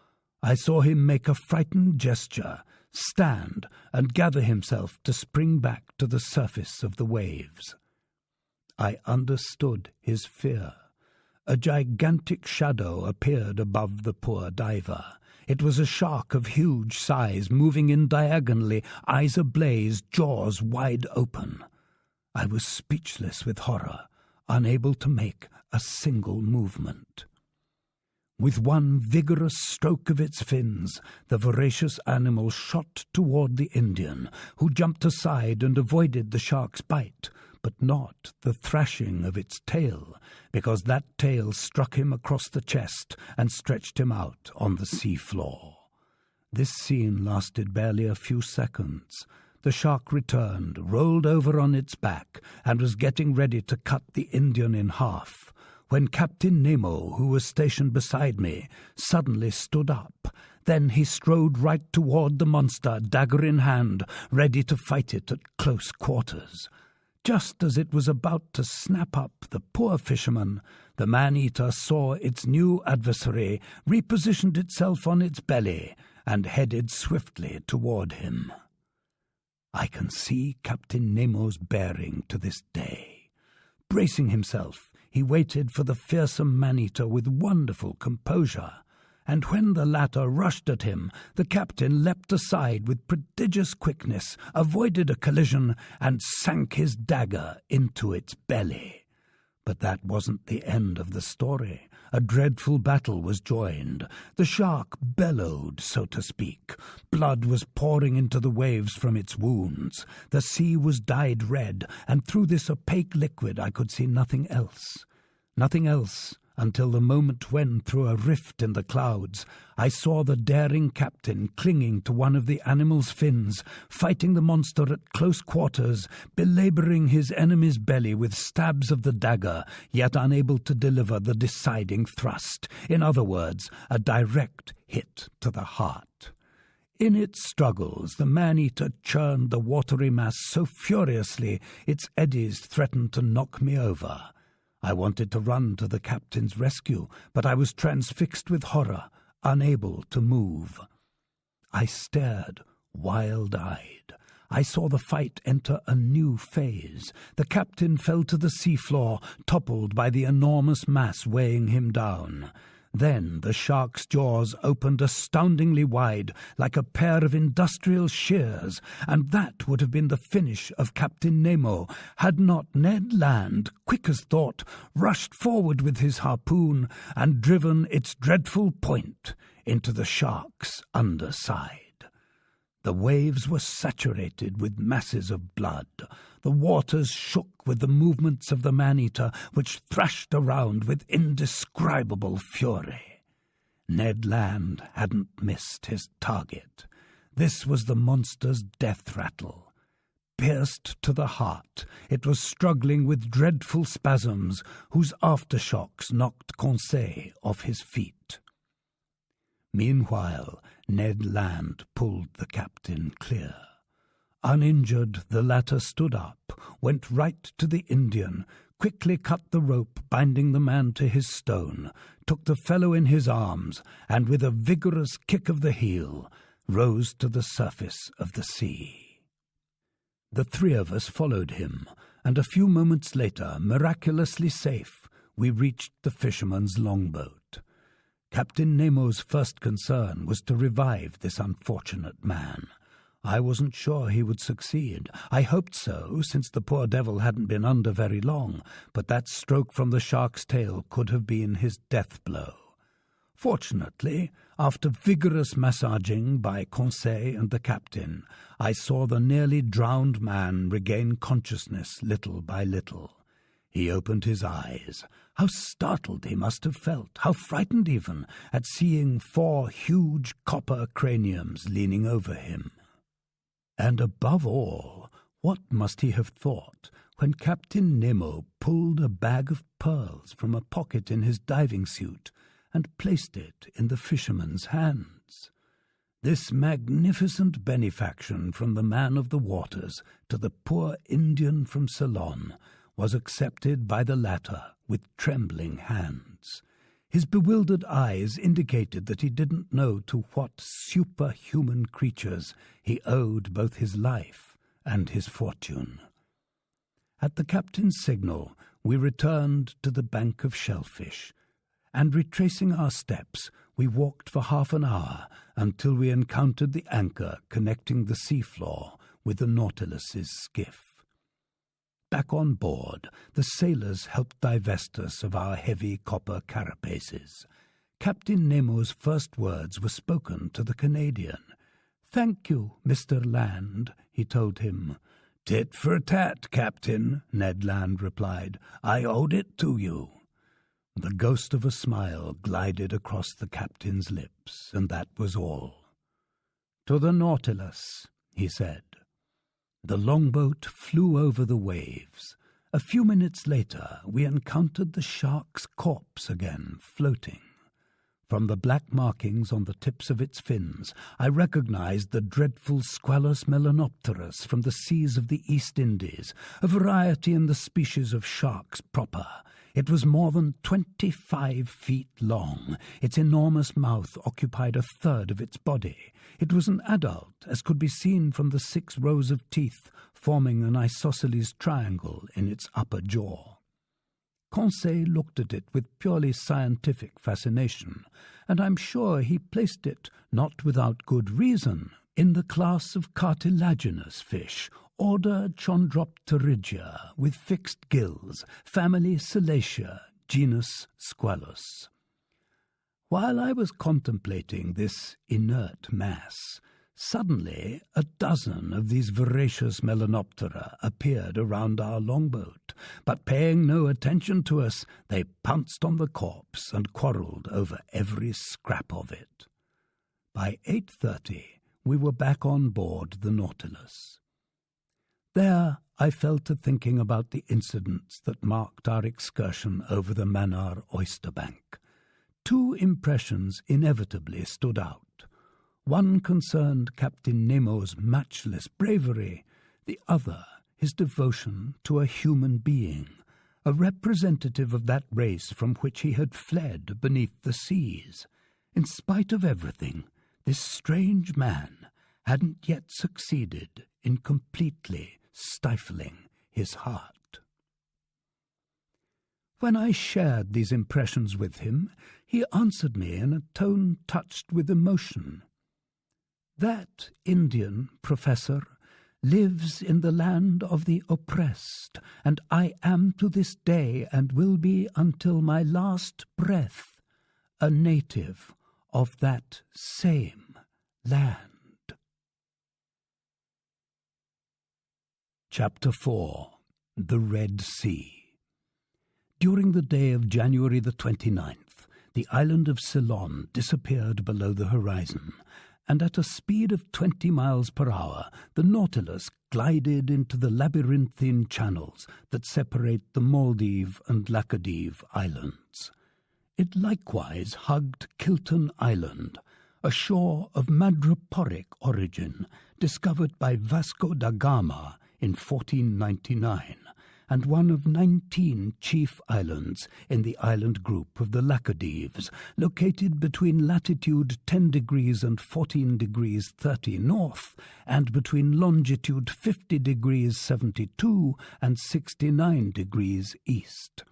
I saw him make a frightened gesture, stand, and gather himself to spring back to the surface of the waves. I understood his fear. A gigantic shadow appeared above the poor diver. It was a shark of huge size, moving in diagonally, eyes ablaze, jaws wide open. I was speechless with horror, unable to make a single movement. With one vigorous stroke of its fins, the voracious animal shot toward the Indian, who jumped aside and avoided the shark's bite, but not the thrashing of its tail, because that tail struck him across the chest and stretched him out on the sea-floor. This scene lasted barely a few seconds. The shark returned, rolled over on its back, and was getting ready to cut the Indian in half, when Captain Nemo, who was stationed beside me, suddenly stood up. Then he strode right toward the monster, dagger in hand, ready to fight it at close quarters. Just as it was about to snap up the poor fisherman, the man-eater saw its new adversary, repositioned itself on its belly, and headed swiftly toward him. I can see Captain Nemo's bearing to this day. Bracing himself, he waited for the fearsome man-eater with wonderful composure, and when the latter rushed at him, the captain leapt aside with prodigious quickness, avoided a collision, and sank his dagger into its belly. But that wasn't the end of the story. A dreadful battle was joined. The shark bellowed, so to speak. Blood was pouring into the waves from its wounds. The sea was dyed red, and through this opaque liquid I could see nothing else. Nothing else until the moment when, through a rift in the clouds, I saw the daring captain clinging to one of the animal's fins, fighting the monster at close quarters, belabouring his enemy's belly with stabs of the dagger, yet unable to deliver the deciding thrust. In other words, a direct hit to the heart. In its struggles, the man-eater churned the watery mass so furiously its eddies threatened to knock me over. I wanted to run to the captain's rescue, but I was transfixed with horror, unable to move. I stared, wild-eyed. I saw the fight enter a new phase. The captain fell to the seafloor, toppled by the enormous mass weighing him down. Then the shark's jaws opened astoundingly wide, like a pair of industrial shears, and that would have been the finish of Captain Nemo, had not Ned Land, quick as thought, rushed forward with his harpoon and driven its dreadful point into the shark's underside. The waves were saturated with masses of blood. The waters shook with the movements of the man-eater, which thrashed around with indescribable fury. Ned Land hadn't missed his target. This was the monster's death rattle. Pierced to the heart, it was struggling with dreadful spasms, whose aftershocks knocked Conseil off his feet. Meanwhile, Ned Land pulled the captain clear. Uninjured, the latter stood up, went right to the Indian, quickly cut the rope binding the man to his stone, took the fellow in his arms, and with a vigorous kick of the heel, rose to the surface of the sea. The three of us followed him, and a few moments later, miraculously safe, we reached the fisherman's longboat. Captain Nemo's first concern was to revive this unfortunate man. I wasn't sure he would succeed. I hoped so, since the poor devil hadn't been under very long, but that stroke from the shark's tail could have been his death blow. Fortunately, after vigorous massaging by Conseil and the captain, I saw the nearly drowned man regain consciousness little by little. He opened his eyes. How startled he must have felt, how frightened even, at seeing 4 huge copper craniums leaning over him. And above all, what must he have thought when Captain Nemo pulled a bag of pearls from a pocket in his diving suit and placed it in the fisherman's hands? This magnificent benefaction from the man of the waters to the poor Indian from Ceylon was accepted by the latter with trembling hands. His bewildered eyes indicated that he didn't know to what superhuman creatures he owed both his life and his fortune. At the captain's signal, we returned to the bank of shellfish, and retracing our steps, we walked for half an hour until we encountered the anchor connecting the seafloor with the Nautilus's skiff. Back on board, the sailors helped divest us of our heavy copper carapaces. Captain Nemo's first words were spoken to the Canadian. "Thank you, Mr. Land," he told him. "Tit for tat, Captain," Ned Land replied. "I owed it to you." The ghost of a smile glided across the captain's lips, and that was all. "To the Nautilus," he said. The longboat flew over the waves. A few minutes later, we encountered the shark's corpse again, floating. From the black markings on the tips of its fins, I recognized the dreadful Squalus melanopterus from the seas of the East Indies, a variety in the species of sharks proper. It was more than 25 feet long. Its enormous mouth occupied a third of its body. It was an adult, as could be seen from the 6 rows of teeth forming an isosceles triangle in its upper jaw. Conseil looked at it with purely scientific fascination, and I'm sure he placed it, not without good reason, in the class of cartilaginous fish, order Chondropterygia, with fixed gills, family Salacia, genus Squalus. While I was contemplating this inert mass, suddenly a dozen of these voracious melanoptera appeared around our longboat, but paying no attention to us, they pounced on the corpse and quarrelled over every scrap of it. By 8:30, we were back on board the Nautilus. There I fell to thinking about the incidents that marked our excursion over the Manar oyster bank. 2 impressions inevitably stood out. One concerned Captain Nemo's matchless bravery, the other his devotion to a human being, a representative of that race from which he had fled beneath the seas. In spite of everything, this strange man hadn't yet succeeded in completely stifling his heart. When I shared these impressions with him, he answered me in a tone touched with emotion. "That Indian, Professor, lives in the land of the oppressed, and I am to this day, and will be until my last breath, a native of that same land." Chapter 4. The Red Sea. During the day of January the 29th, the island of Ceylon disappeared below the horizon, and at a speed of 20 miles per hour, the Nautilus glided into the labyrinthine channels that separate the Maldive and Laccadive islands. It likewise hugged Kilton Island, a shore of madreporic origin discovered by Vasco da Gama in 1499, and one of 19 chief islands in the island group of the Laccadives, located between latitude 10 degrees and 14 degrees 30 north, and between longitude 50 degrees 72 and 69 degrees east.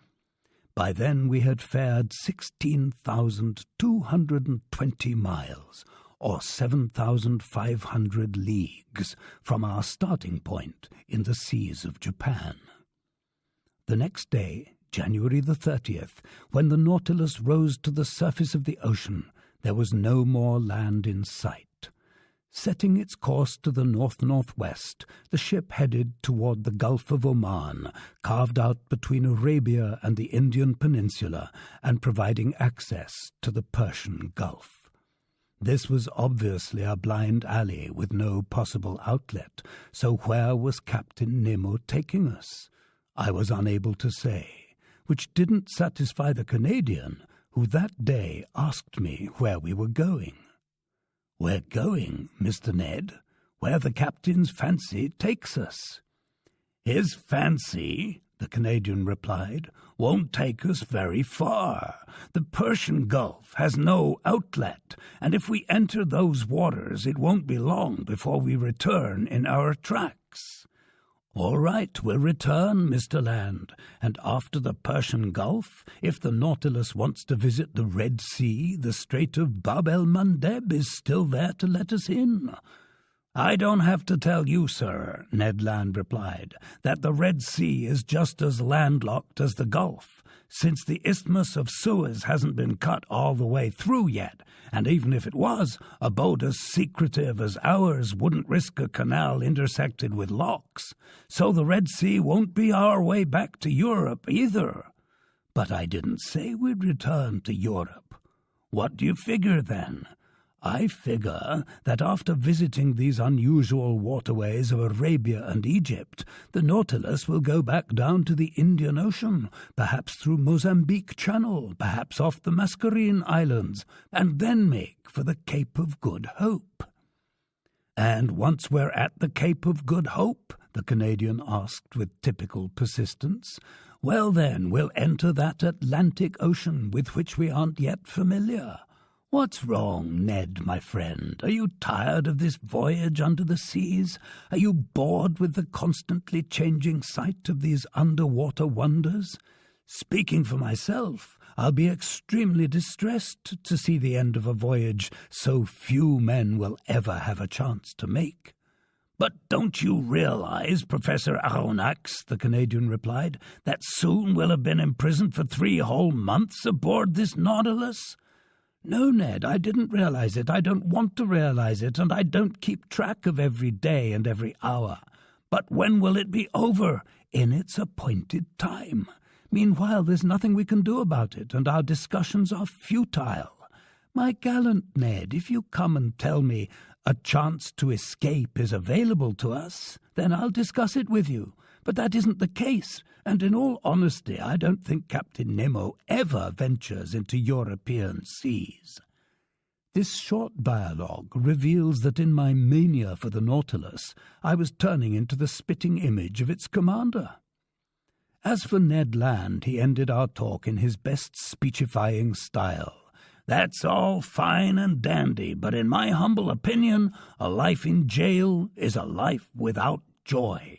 By then we had fared 16,220 miles, or 7,500 leagues, from our starting point in the seas of Japan. The next day, January the 30th, when the Nautilus rose to the surface of the ocean, there was no more land in sight. Setting its course to the north-northwest, the ship headed toward the Gulf of Oman, carved out between Arabia and the Indian Peninsula and providing access to the Persian Gulf. This was obviously a blind alley with no possible outlet, so where was Captain Nemo taking us? I was unable to say, which didn't satisfy the Canadian, who that day asked me where we were going. "We're going, Mr. Ned, where the captain's fancy takes us." "His fancy," the Canadian replied, "won't take us very far. The Persian Gulf has no outlet, and if we enter those waters it won't be long before we return in our tracks." "All right, we'll return, Mr. Land, and after the Persian Gulf, if the Nautilus wants to visit the Red Sea, the Strait of Bab el-Mandeb is still there to let us in." "I don't have to tell you, sir," Ned Land replied, "that the Red Sea is just as landlocked as the Gulf, since the Isthmus of Suez hasn't been cut all the way through yet, and even if it was, a boat as secretive as ours wouldn't risk a canal intersected with locks, so the Red Sea won't be our way back to Europe either." "But I didn't say we'd return to Europe." "What do you figure then?" "I figure that after visiting these unusual waterways of Arabia and Egypt, the Nautilus will go back down to the Indian Ocean, perhaps through Mozambique Channel, perhaps off the Mascarene Islands, and then make for the Cape of Good Hope." "And once we're at the Cape of Good Hope," the Canadian asked with typical persistence, "well then, we'll enter that Atlantic Ocean with which we aren't yet familiar." "What's wrong, Ned, my friend? Are you tired of this voyage under the seas? Are you bored with the constantly changing sight of these underwater wonders? Speaking for myself, I'll be extremely distressed to see the end of a voyage so few men will ever have a chance to make." "But don't you realize, Professor Aronnax," the Canadian replied, "that soon we'll have been imprisoned for 3 whole months aboard this Nautilus?" "No, Ned, I didn't realize it. I don't want to realize it, and I don't keep track of every day and every hour." "But when will it be over?" "In its appointed time. Meanwhile, there's nothing we can do about it, and our discussions are futile." "My gallant Ned, if you come and tell me a chance to escape is available to us, then I'll discuss it with you. But that isn't the case, and in all honesty, I don't think Captain Nemo ever ventures into European seas." This short dialogue reveals that in my mania for the Nautilus, I was turning into the spitting image of its commander. As for Ned Land, he ended our talk in his best speechifying style. "That's all fine and dandy, but in my humble opinion, a life in jail is a life without joy."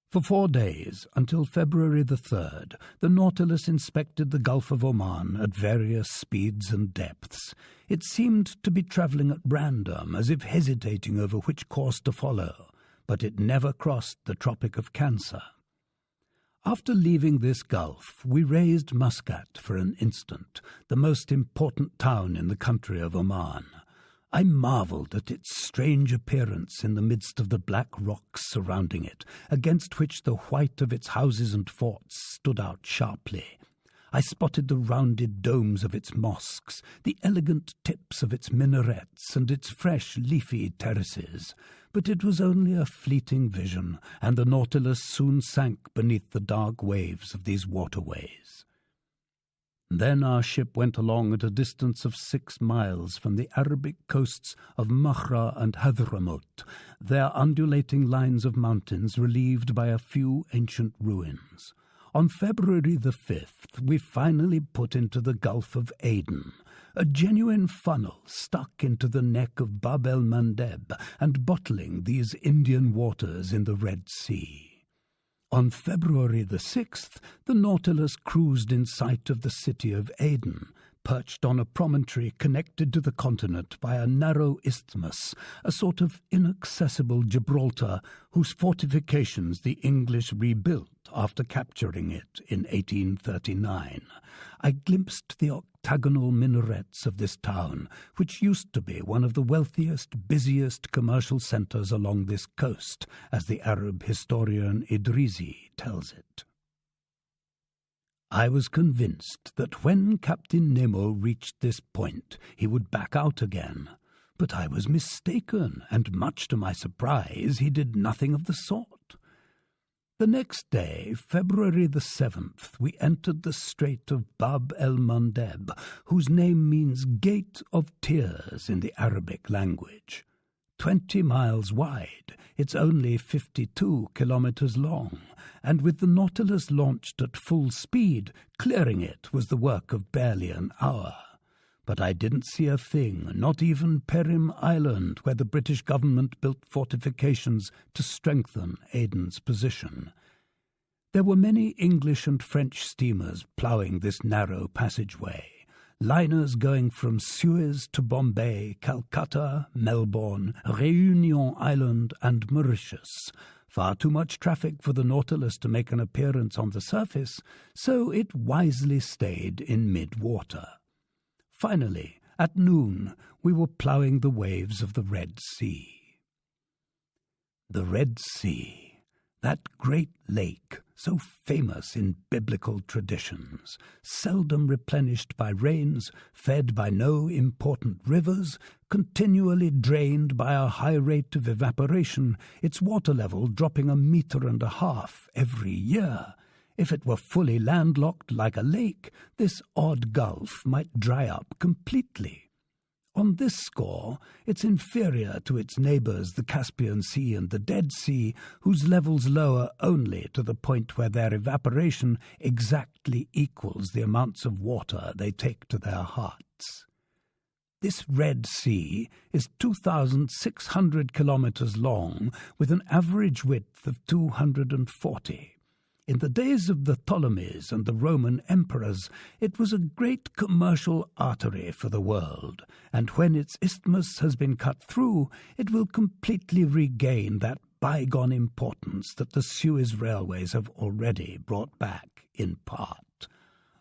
For 4 days, until February the 3rd, the Nautilus inspected the Gulf of Oman at various speeds and depths. It seemed to be travelling at random, as if hesitating over which course to follow, but it never crossed the Tropic of Cancer. After leaving this gulf, we raised Muscat for an instant, the most important town in the country of Oman. I marvelled at its strange appearance in the midst of the black rocks surrounding it, against which the white of its houses and forts stood out sharply. I spotted the rounded domes of its mosques, the elegant tips of its minarets, and its fresh, leafy terraces. But it was only a fleeting vision, and the Nautilus soon sank beneath the dark waves of these waterways. Then our ship went along at a distance of 6 miles from the Arabic coasts of Mahra and Hadramaut, their undulating lines of mountains relieved by a few ancient ruins. On February the 5th, we finally put into the Gulf of Aden, a genuine funnel stuck into the neck of Bab el-Mandeb and bottling these Indian waters in the Red Sea. On February the 6th, the Nautilus cruised in sight of the city of Aden, perched on a promontory connected to the continent by a narrow isthmus, a sort of inaccessible Gibraltar whose fortifications the English rebuilt after capturing it in 1839. I glimpsed the octagonal minarets of this town, which used to be one of the wealthiest, busiest commercial centres along this coast, as the Arab historian Idrisi tells it. I was convinced that when Captain Nemo reached this point, he would back out again. But I was mistaken, and much to my surprise, he did nothing of the sort. The next day, February the 7th, we entered the Strait of Bab el-Mandeb, whose name means Gate of Tears in the Arabic language. 20 miles wide, it's only 52 kilometers long, and with the Nautilus launched at full speed, clearing it was the work of barely an hour. But I didn't see a thing, not even Perim Island, where the British government built fortifications to strengthen Aden's position. There were many English and French steamers ploughing this narrow passageway, liners going from Suez to Bombay, Calcutta, Melbourne, Réunion Island and Mauritius. Far too much traffic for the Nautilus to make an appearance on the surface, so it wisely stayed in mid-water. Finally, at noon, we were ploughing the waves of the Red Sea. The Red Sea, that great lake, so famous in biblical traditions, seldom replenished by rains, fed by no important rivers, continually drained by a high rate of evaporation, its water level dropping 1.5 meters every year. If it were fully landlocked like a lake, this odd gulf might dry up completely. On this score, it's inferior to its neighbours, the Caspian Sea and the Dead Sea, whose levels lower only to the point where their evaporation exactly equals the amounts of water they take to their hearts. This Red Sea is 2,600 kilometres long, with an average width of 240. In the days of the Ptolemies and the Roman emperors, it was a great commercial artery for the world, and when its isthmus has been cut through, it will completely regain that bygone importance that the Suez railways have already brought back in part.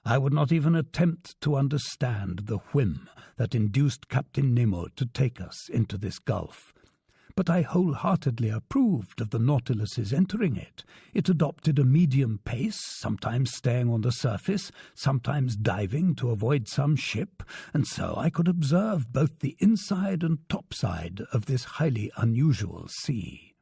I would not even attempt to understand the whim that induced Captain Nemo to take us into this gulf. But I wholeheartedly approved of the Nautilus's entering it. It adopted a medium pace, sometimes staying on the surface, sometimes diving to avoid some ship, and so I could observe both the inside and topside of this highly unusual sea.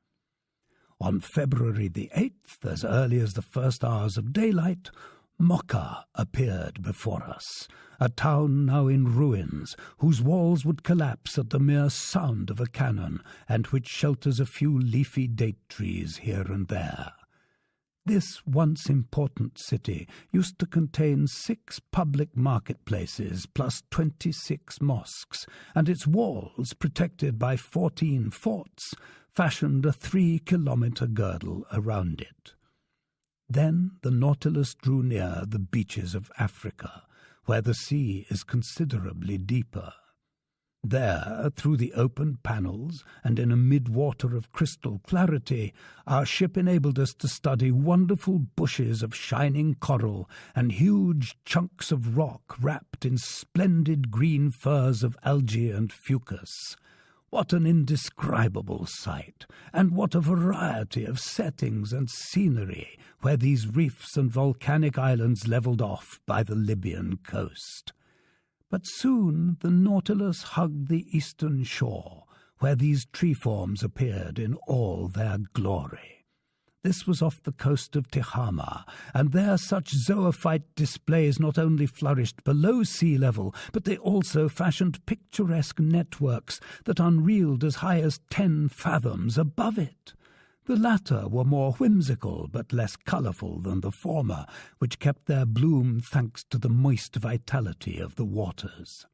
On February the 8th, as early as the first hours of daylight, Mocha appeared before us, a town now in ruins, whose walls would collapse at the mere sound of a cannon, and which shelters a few leafy date trees here and there. This once important city used to contain 6 public marketplaces plus 26 mosques, and its walls, protected by 14 forts, fashioned a 3-kilometre girdle around it. Then the Nautilus drew near the beaches of Africa, where the sea is considerably deeper. There, through the opened panels and in a mid-water of crystal clarity, our ship enabled us to study wonderful bushes of shining coral and huge chunks of rock wrapped in splendid green furs of algae and fucus. What an indescribable sight, and what a variety of settings and scenery where these reefs and volcanic islands levelled off by the Libyan coast. But soon the Nautilus hugged the eastern shore, where these tree forms appeared in all their glory. This was off the coast of Tehama, and there such zoophyte displays not only flourished below sea level, but they also fashioned picturesque networks that unreeled as high as 10 fathoms above it. The latter were more whimsical but less colourful than the former, which kept their bloom thanks to the moist vitality of the waters.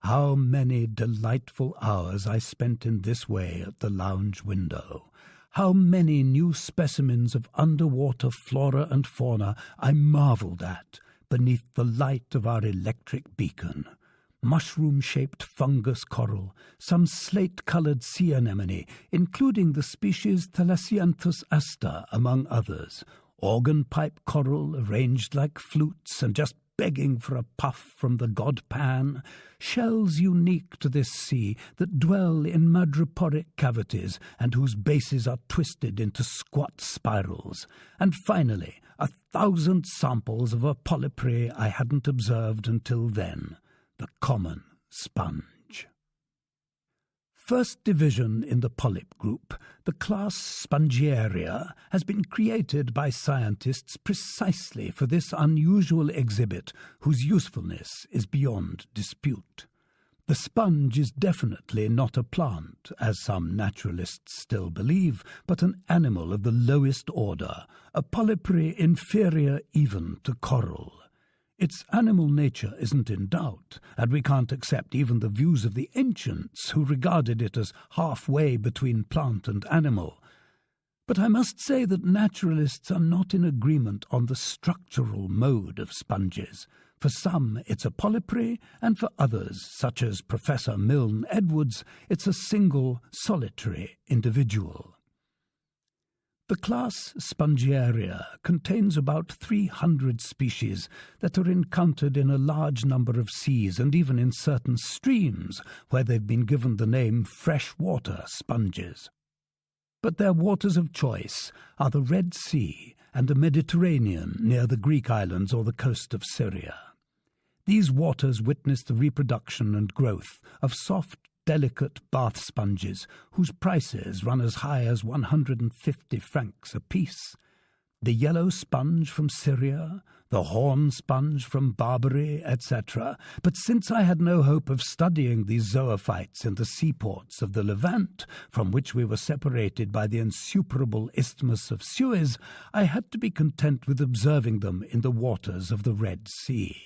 How many delightful hours I spent in this way at the lounge window! How many new specimens of underwater flora and fauna I marvelled at, beneath the light of our electric beacon. Mushroom-shaped fungus coral, some slate-coloured sea anemone, including the species Thalassianthus aster, among others, organ pipe coral arranged like flutes and just begging for a puff from the god Pan, shells unique to this sea that dwell in madreporic cavities and whose bases are twisted into squat spirals, and finally 1,000 samples of a polypary I hadn't observed until then, the common sponge. First division in the polyp group, the class Spongiaria has been created by scientists precisely for this unusual exhibit whose usefulness is beyond dispute. The sponge is definitely not a plant, as some naturalists still believe, but an animal of the lowest order, a polypary inferior even to coral. Its animal nature isn't in doubt, and we can't accept even the views of the ancients who regarded it as halfway between plant and animal. But I must say that naturalists are not in agreement on the structural mode of sponges. For some, it's a polypary, and for others, such as Professor Milne Edwards, it's a single, solitary individual. The class Spongiaria contains about 300 species that are encountered in a large number of seas and even in certain streams where they've been given the name freshwater sponges. But their waters of choice are the Red Sea and the Mediterranean near the Greek islands or the coast of Syria. These waters witness the reproduction and growth of soft, delicate bath sponges whose prices run as high as 150 francs apiece. The yellow sponge from Syria, the horn sponge from Barbary, etc. But since I had no hope of studying these zoophytes in the seaports of the Levant, from which we were separated by the insuperable Isthmus of Suez, I had to be content with observing them in the waters of the Red Sea.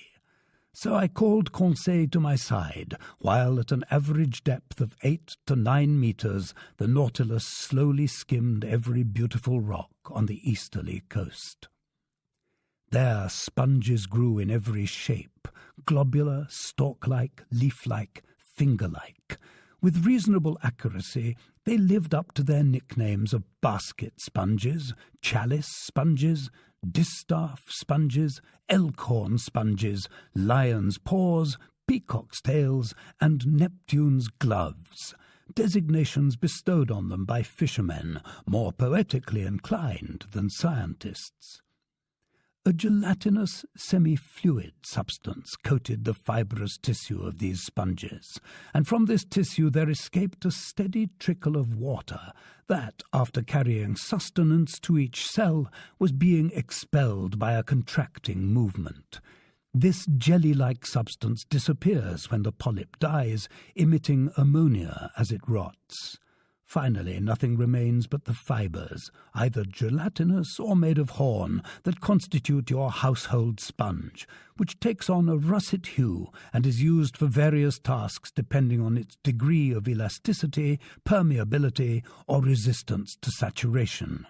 So I called Conseil to my side, while at an average depth of 8 to 9 meters, the Nautilus slowly skimmed every beautiful rock on the easterly coast. There sponges grew in every shape, globular, stalk-like, leaf-like, finger-like. With reasonable accuracy, they lived up to their nicknames of basket sponges, chalice sponges, distaff sponges, elk-horn sponges, lion's paws, peacock's tails, and Neptune's gloves, designations bestowed on them by fishermen, more poetically inclined than scientists. A gelatinous, semi-fluid substance coated the fibrous tissue of these sponges, and from this tissue there escaped a steady trickle of water that, after carrying sustenance to each cell, was being expelled by a contracting movement. This jelly-like substance disappears when the polyp dies, emitting ammonia as it rots. Finally, nothing remains but the fibres, either gelatinous or made of horn, that constitute your household sponge, which takes on a russet hue and is used for various tasks depending on its degree of elasticity, permeability, or resistance to saturation.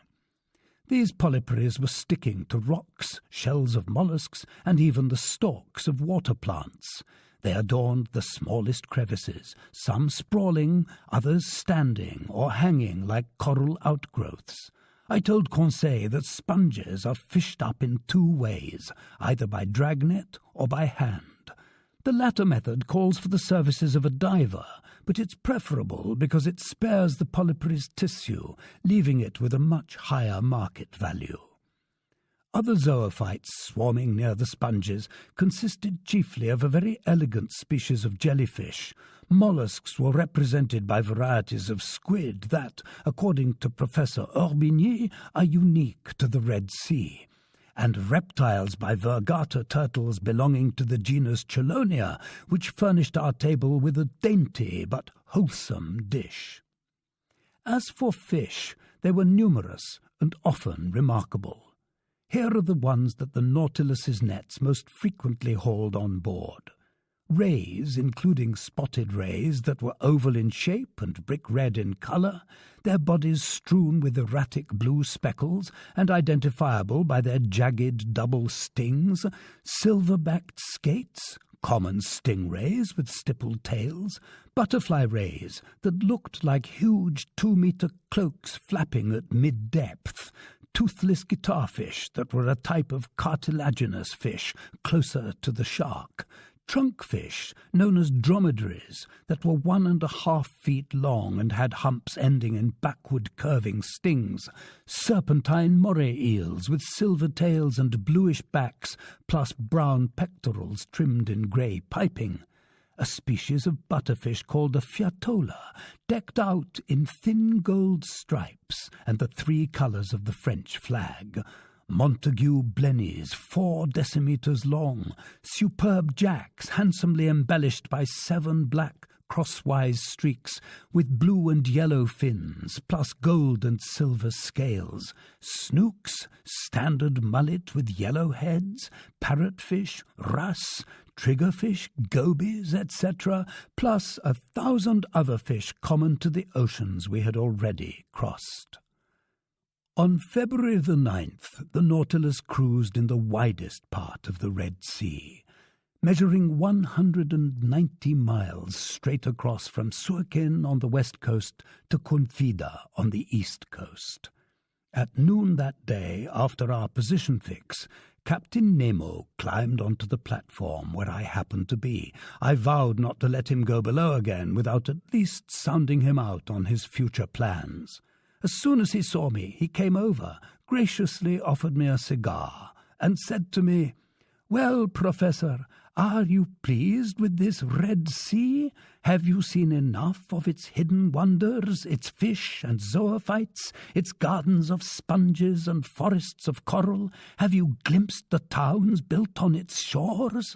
These polyparies were sticking to rocks, shells of mollusks, and even the stalks of water plants. They adorned the smallest crevices, some sprawling, others standing or hanging like coral outgrowths. I told Conseil that sponges are fished up in 2 ways, either by dragnet or by hand. The latter method calls for the services of a diver, but it's preferable because it spares the polypary's tissue, leaving it with a much higher market value. Other zoophytes swarming near the sponges consisted chiefly of a very elegant species of jellyfish. Mollusks were represented by varieties of squid that, according to Professor Orbigny, are unique to the Red Sea, and reptiles by vergata turtles belonging to the genus Chelonia, which furnished our table with a dainty but wholesome dish. As for fish, they were numerous and often remarkable. Here are the ones that the Nautilus's nets most frequently hauled on board. Rays, including spotted rays that were oval in shape and brick red in colour, their bodies strewn with erratic blue speckles and identifiable by their jagged double stings, silver-backed skates, common stingrays with stippled tails, butterfly rays that looked like huge 2-metre cloaks flapping at mid-depth, toothless guitarfish that were a type of cartilaginous fish closer to the shark, trunkfish, known as dromedaries, that were 1.5 feet long and had humps ending in backward curving stings, serpentine moray eels with silver tails and bluish backs, plus brown pectorals trimmed in grey piping, a species of butterfish called a fiatola, decked out in thin gold stripes and the 3 colours of the French flag, Montague blennies 4 decimeters long, superb jacks handsomely embellished by 7 black crosswise streaks with blue and yellow fins, plus gold and silver scales, snooks, standard mullet with yellow heads, parrotfish, wrasse, triggerfish, gobies, etc., plus 1,000 other fish common to the oceans we had already crossed. On February the 9th, the Nautilus cruised in the widest part of the Red Sea, measuring 190 miles straight across from Suakin on the west coast to Confida on the east coast. At noon that day, after our position fix, Captain Nemo climbed onto the platform where I happened to be. I vowed not to let him go below again without at least sounding him out on his future plans. As soon as he saw me, he came over, graciously offered me a cigar, and said to me, "Well, Professor, are you pleased with this Red Sea? Have you seen enough of its hidden wonders, its fish and zoophytes, its gardens of sponges and forests of coral? Have you glimpsed the towns built on its shores?"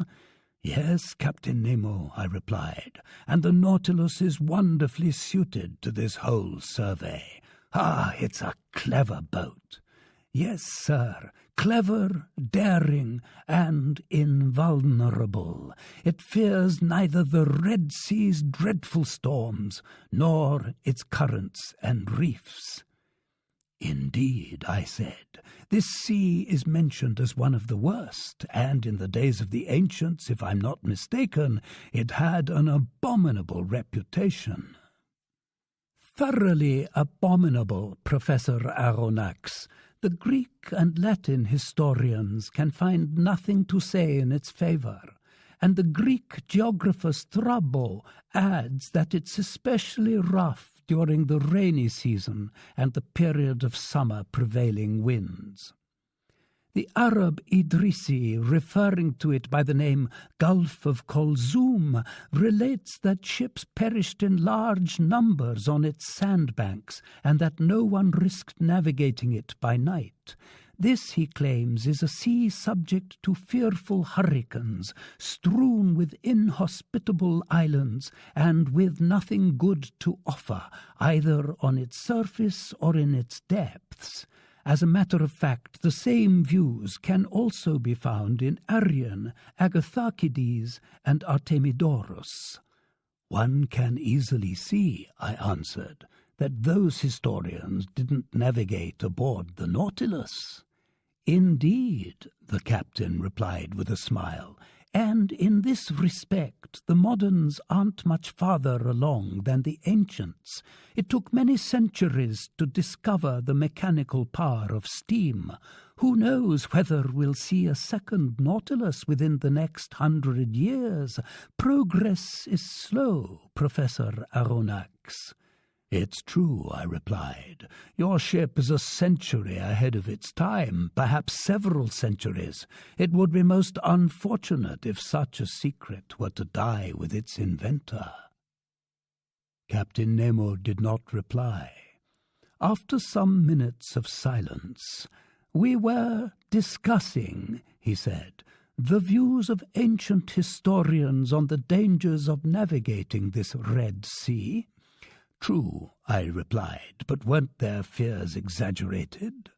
"Yes, Captain Nemo," I replied, "and the Nautilus is wonderfully suited to this whole survey. Ah, it's a clever boat." "Yes, sir, clever, daring, and invulnerable. It fears neither the Red Sea's dreadful storms, nor its currents and reefs." "Indeed," I said, "this sea is mentioned as one of the worst, and in the days of the ancients, if I'm not mistaken, it had an abominable reputation." "Thoroughly abominable, Professor Aronnax. The Greek and Latin historians can find nothing to say in its favour, and the Greek geographer Strabo adds that it's especially rough during the rainy season and the period of summer prevailing winds. The Arab Idrisi, referring to it by the name Gulf of Kulzum, relates that ships perished in large numbers on its sandbanks and that no one risked navigating it by night. This, he claims, is a sea subject to fearful hurricanes, strewn with inhospitable islands, and with nothing good to offer, either on its surface or in its depths. As a matter of fact, the same views can also be found in Arrian, Agatharchides, and Artemidorus. "One can easily see," I answered, "that those historians didn't navigate aboard the Nautilus." "Indeed," the captain replied with a smile, "and in this respect the moderns aren't much farther along than the ancients. It took many centuries to discover the mechanical power of steam. Who knows whether we'll see a second Nautilus within the next 100 years? Progress is slow, Professor Aronnax." "It's true," I replied. "Your ship is a century ahead of its time, perhaps several centuries. It would be most unfortunate if such a secret were to die with its inventor." Captain Nemo did not reply. After some minutes of silence, "We were discussing," he said, "the views of ancient historians on the dangers of navigating this Red Sea." "True," I replied, "but weren't their fears exaggerated?"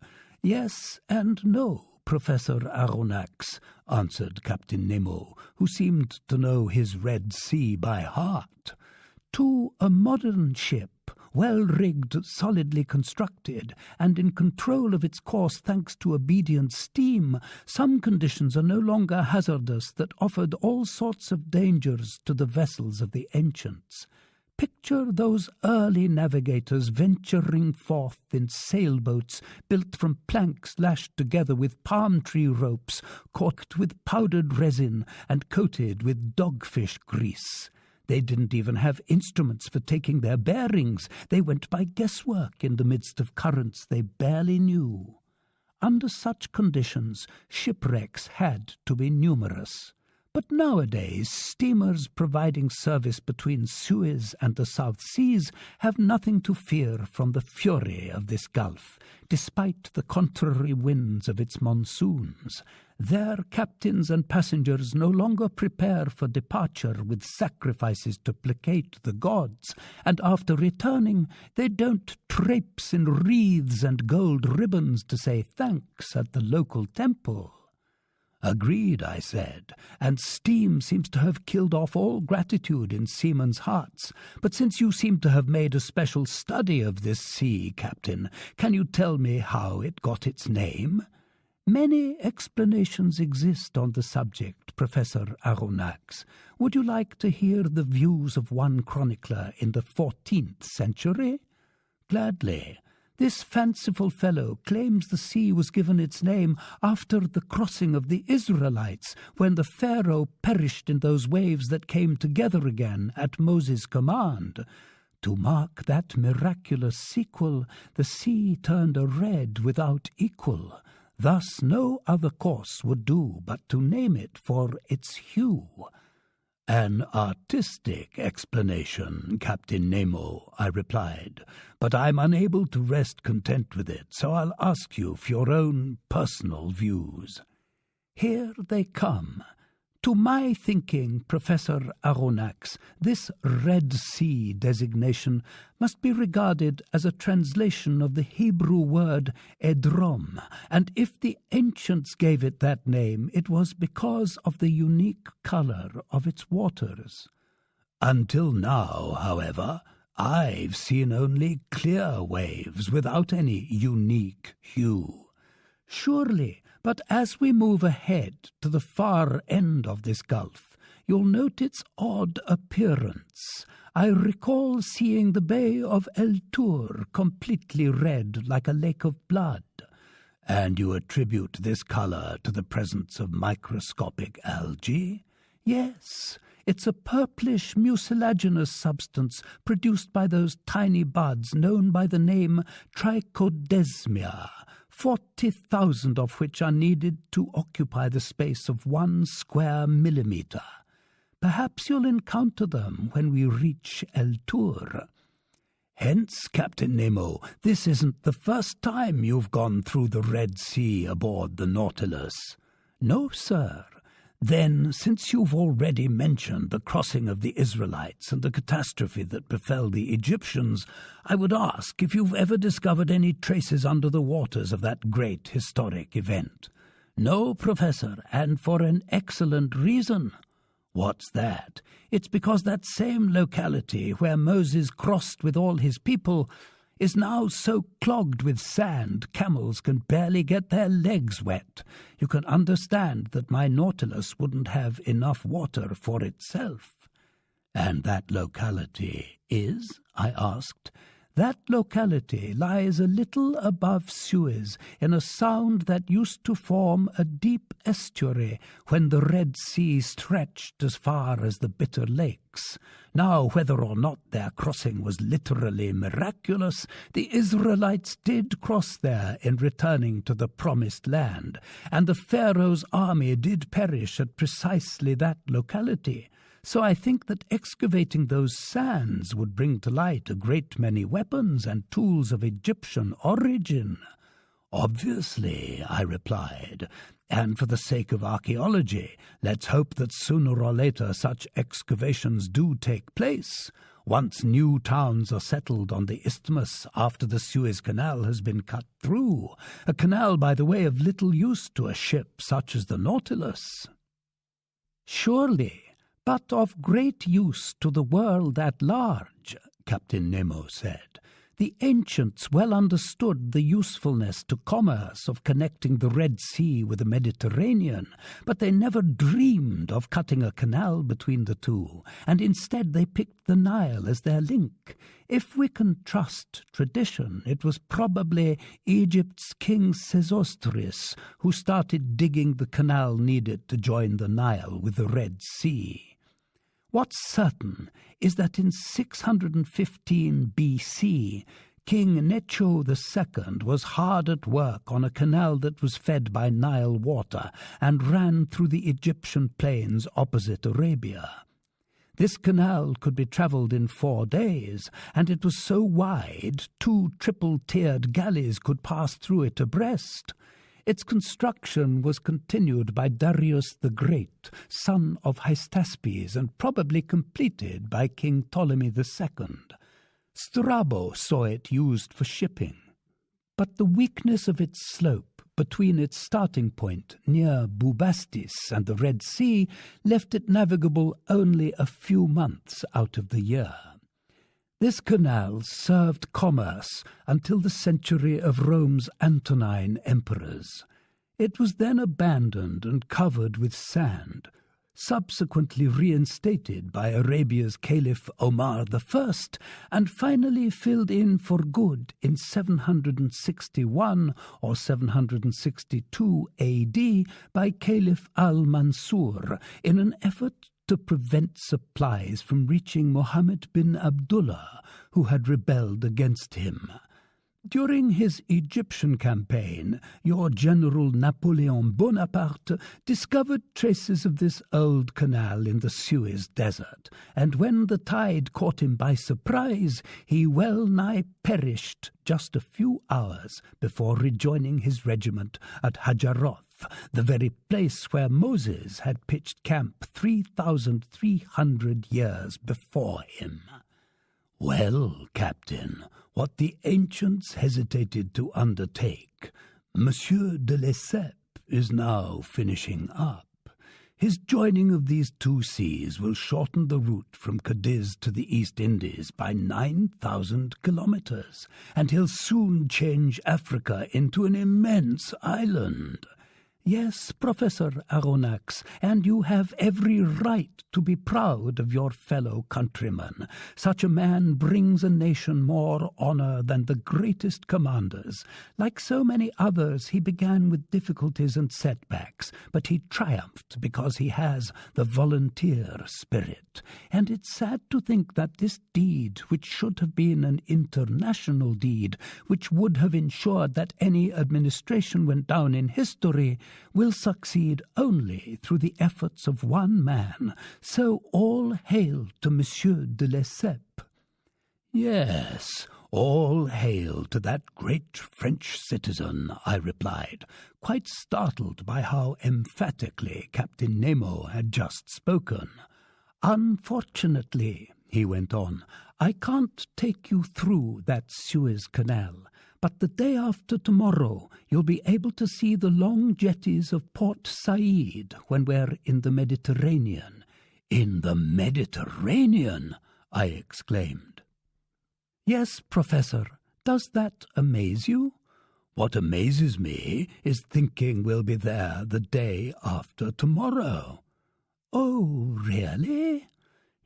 "Yes and no, Professor Aronnax," answered Captain Nemo, who seemed to know his Red Sea by heart. "To a modern ship, well-rigged, solidly constructed, and in control of its course thanks to obedient steam, some conditions are no longer hazardous that offered all sorts of dangers to the vessels of the ancients. Picture those early navigators venturing forth in sailboats built from planks lashed together with palm-tree ropes, corked with powdered resin and coated with dogfish grease. They didn't even have instruments for taking their bearings. They went by guesswork in the midst of currents they barely knew. Under such conditions, shipwrecks had to be numerous. But nowadays, steamers providing service between Suez and the South Seas have nothing to fear from the fury of this gulf, despite the contrary winds of its monsoons. Their captains and passengers no longer prepare for departure with sacrifices to placate the gods, and after returning, they don't traipse in wreaths and gold ribbons to say thanks at the local temple." "Agreed," I said, "and steam seems to have killed off all gratitude in seamen's hearts. But since you seem to have made a special study of this sea, Captain, can you tell me how it got its name?" "Many explanations exist on the subject, Professor Aronnax. Would you like to hear the views of one chronicler in the 14th century?" "Gladly. This fanciful fellow claims the sea was given its name after the crossing of the Israelites, when the Pharaoh perished in those waves that came together again at Moses' command. To mark that miraculous sequel, the sea turned a red without equal. Thus no other course would do but to name it for its hue." "An artistic explanation, Captain Nemo," I replied, "but I'm unable to rest content with it, so I'll ask you for your own personal views." "Here they come. To my thinking, Professor Aronnax, this Red Sea designation must be regarded as a translation of the Hebrew word Edrom, and if the ancients gave it that name, it was because of the unique color of its waters. Until now, however, I've seen only clear waves without any unique hue." "Surely, but as we move ahead to the far end of this gulf, you'll note its odd appearance. I recall seeing the Bay of El Tur completely red like a lake of blood." "And you attribute this color to the presence of microscopic algae?" "Yes. It's a purplish mucilaginous substance produced by those tiny buds known by the name trichodesmia, 40,000 of which are needed to occupy the space of 1 square millimeter. Perhaps you'll encounter them when we reach El Tur." "Hence, Captain Nemo, this isn't the first time you've gone through the Red Sea aboard the Nautilus." "No, sir." "Then, since you've already mentioned the crossing of the Israelites and the catastrophe that befell the Egyptians, I would ask if you've ever discovered any traces under the waters of that great historic event." "No, Professor, and for an excellent reason." "What's that?" "It's because that same locality where Moses crossed with all his people is now so clogged with sand camels can barely get their legs wet. You can understand that my Nautilus wouldn't have enough water for itself." "And that locality is?" I asked. "That locality lies a little above Suez, in a sound that used to form a deep estuary when the Red Sea stretched as far as the Bitter Lakes. Now, whether or not their crossing was literally miraculous, the Israelites did cross there in returning to the Promised Land, and the Pharaoh's army did perish at precisely that locality. So I think that excavating those sands would bring to light a great many weapons and tools of Egyptian origin." "Obviously," I replied, "and for the sake of archaeology, let's hope that sooner or later such excavations do take place. Once new towns are settled on the isthmus after the Suez Canal has been cut through, a canal, by the way, of little use to a ship such as the Nautilus. "Surely, but of great use to the world at large," Captain Nemo said. "The ancients well understood the usefulness to commerce of connecting the Red Sea with the Mediterranean, but they never dreamed of cutting a canal between the two, and instead they picked the Nile as their link. If we can trust tradition, it was probably Egypt's King Sesostris who started digging the canal needed to join the Nile with the Red Sea. What's certain is that in 615 BC, King Necho II was hard at work on a canal that was fed by Nile water and ran through the Egyptian plains opposite Arabia. This canal could be travelled in 4 days, and it was so wide 2 triple-tiered galleys could pass through it abreast. Its construction was continued by Darius the Great, son of Hystaspes, and probably completed by King Ptolemy II. Strabo saw it used for shipping. But the weakness of its slope between its starting point near Bubastis and the Red Sea left it navigable only a few months out of the year. This canal served commerce until the century of Rome's Antonine emperors. It was then abandoned and covered with sand, subsequently reinstated by Arabia's Caliph Omar I, and finally filled in for good in 761 or 762 AD by Caliph al-Mansur in an effort to prevent supplies from reaching Mohammed bin Abdullah, who had rebelled against him. During his Egyptian campaign, your General Napoleon Bonaparte discovered traces of this old canal in the Suez Desert, and when the tide caught him by surprise, he well-nigh perished just a few hours before rejoining his regiment at Hajaroth, the very place where Moses had pitched camp 3,300 years before him. Well, Captain, what the ancients hesitated to undertake, Monsieur de Lesseps is now finishing up. His joining of these 2 seas will shorten the route from Cadiz to the East Indies by 9,000 kilometers, and he'll soon change Africa into an immense island. Yes, Professor Aronnax, and you have every right to be proud of your fellow countrymen. Such a man brings a nation more honor than the greatest commanders. Like so many others, he began with difficulties and setbacks, but he triumphed because he has the volunteer spirit. And it's sad to think that this deed, which should have been an international deed, which would have ensured that any administration went down in history, will succeed only through the efforts of one man. So all hail to Monsieur de Lesseps. Yes, all hail to that great French citizen, I replied, quite startled by how emphatically Captain Nemo had just spoken. Unfortunately, he went on, I can't take you through that Suez Canal. But the day after tomorrow, you'll be able to see the long jetties of Port Said when we're in the Mediterranean. In the Mediterranean? I exclaimed. Yes, Professor. Does that amaze you? What amazes me is thinking we'll be there the day after tomorrow. Oh, really?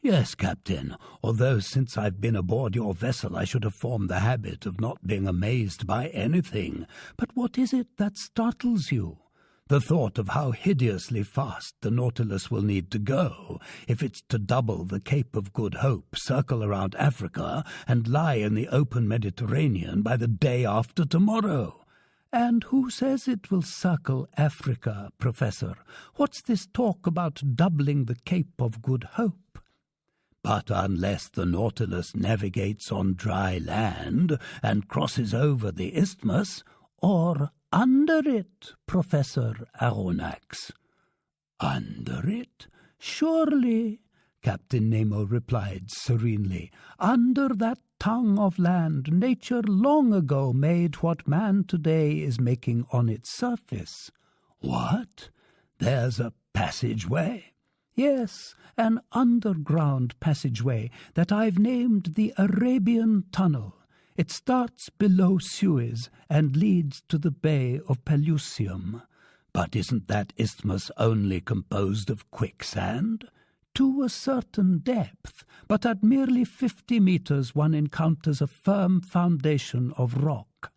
Yes, Captain, although since I've been aboard your vessel I should have formed the habit of not being amazed by anything. But what is it that startles you? The thought of how hideously fast the Nautilus will need to go if it's to double the Cape of Good Hope, circle around Africa, and lie in the open Mediterranean by the day after tomorrow. And who says it will circle Africa, Professor? What's this talk about doubling the Cape of Good Hope? But unless the Nautilus navigates on dry land and crosses over the isthmus, or under it, Professor Aronnax. Under it? Surely. Captain Nemo replied serenely. "Under that tongue of land, nature long ago made what man today is making on its surface." "What? There's a passageway?" "Yes, an underground passageway that I've named the Arabian Tunnel. It starts below Suez and leads to the Bay of Pelusium." "But isn't that isthmus only composed of quicksand?" "To a certain depth, but at merely 50 meters one encounters a firm foundation of rock."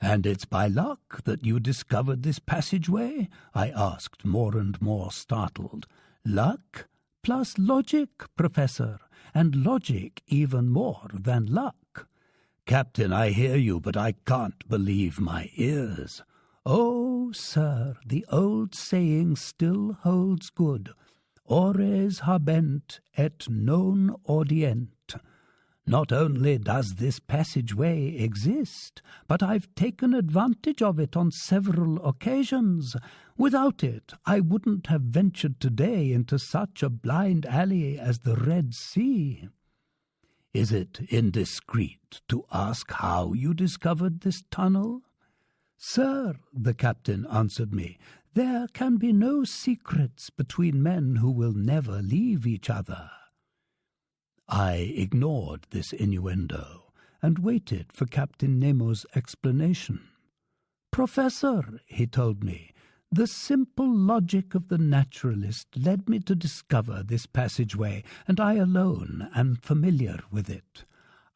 "And it's by luck that you discovered this passageway?" I asked, more and more startled. "Luck plus logic, Professor, and logic even more than luck." "Captain, I hear you, but I can't believe my ears." "Oh, sir, the old saying still holds good. Ores habent et non audient. Not only does this passageway exist, but I've taken advantage of it on several occasions. Without it, I wouldn't have ventured today into such a blind alley as the Red Sea." "Is it indiscreet to ask how you discovered this tunnel?" "Sir," the captain answered me, "there can be no secrets between men who will never leave each other." I ignored this innuendo and waited for Captain Nemo's explanation. "Professor," he told me, "the simple logic of the naturalist led me to discover this passageway, and I alone am familiar with it.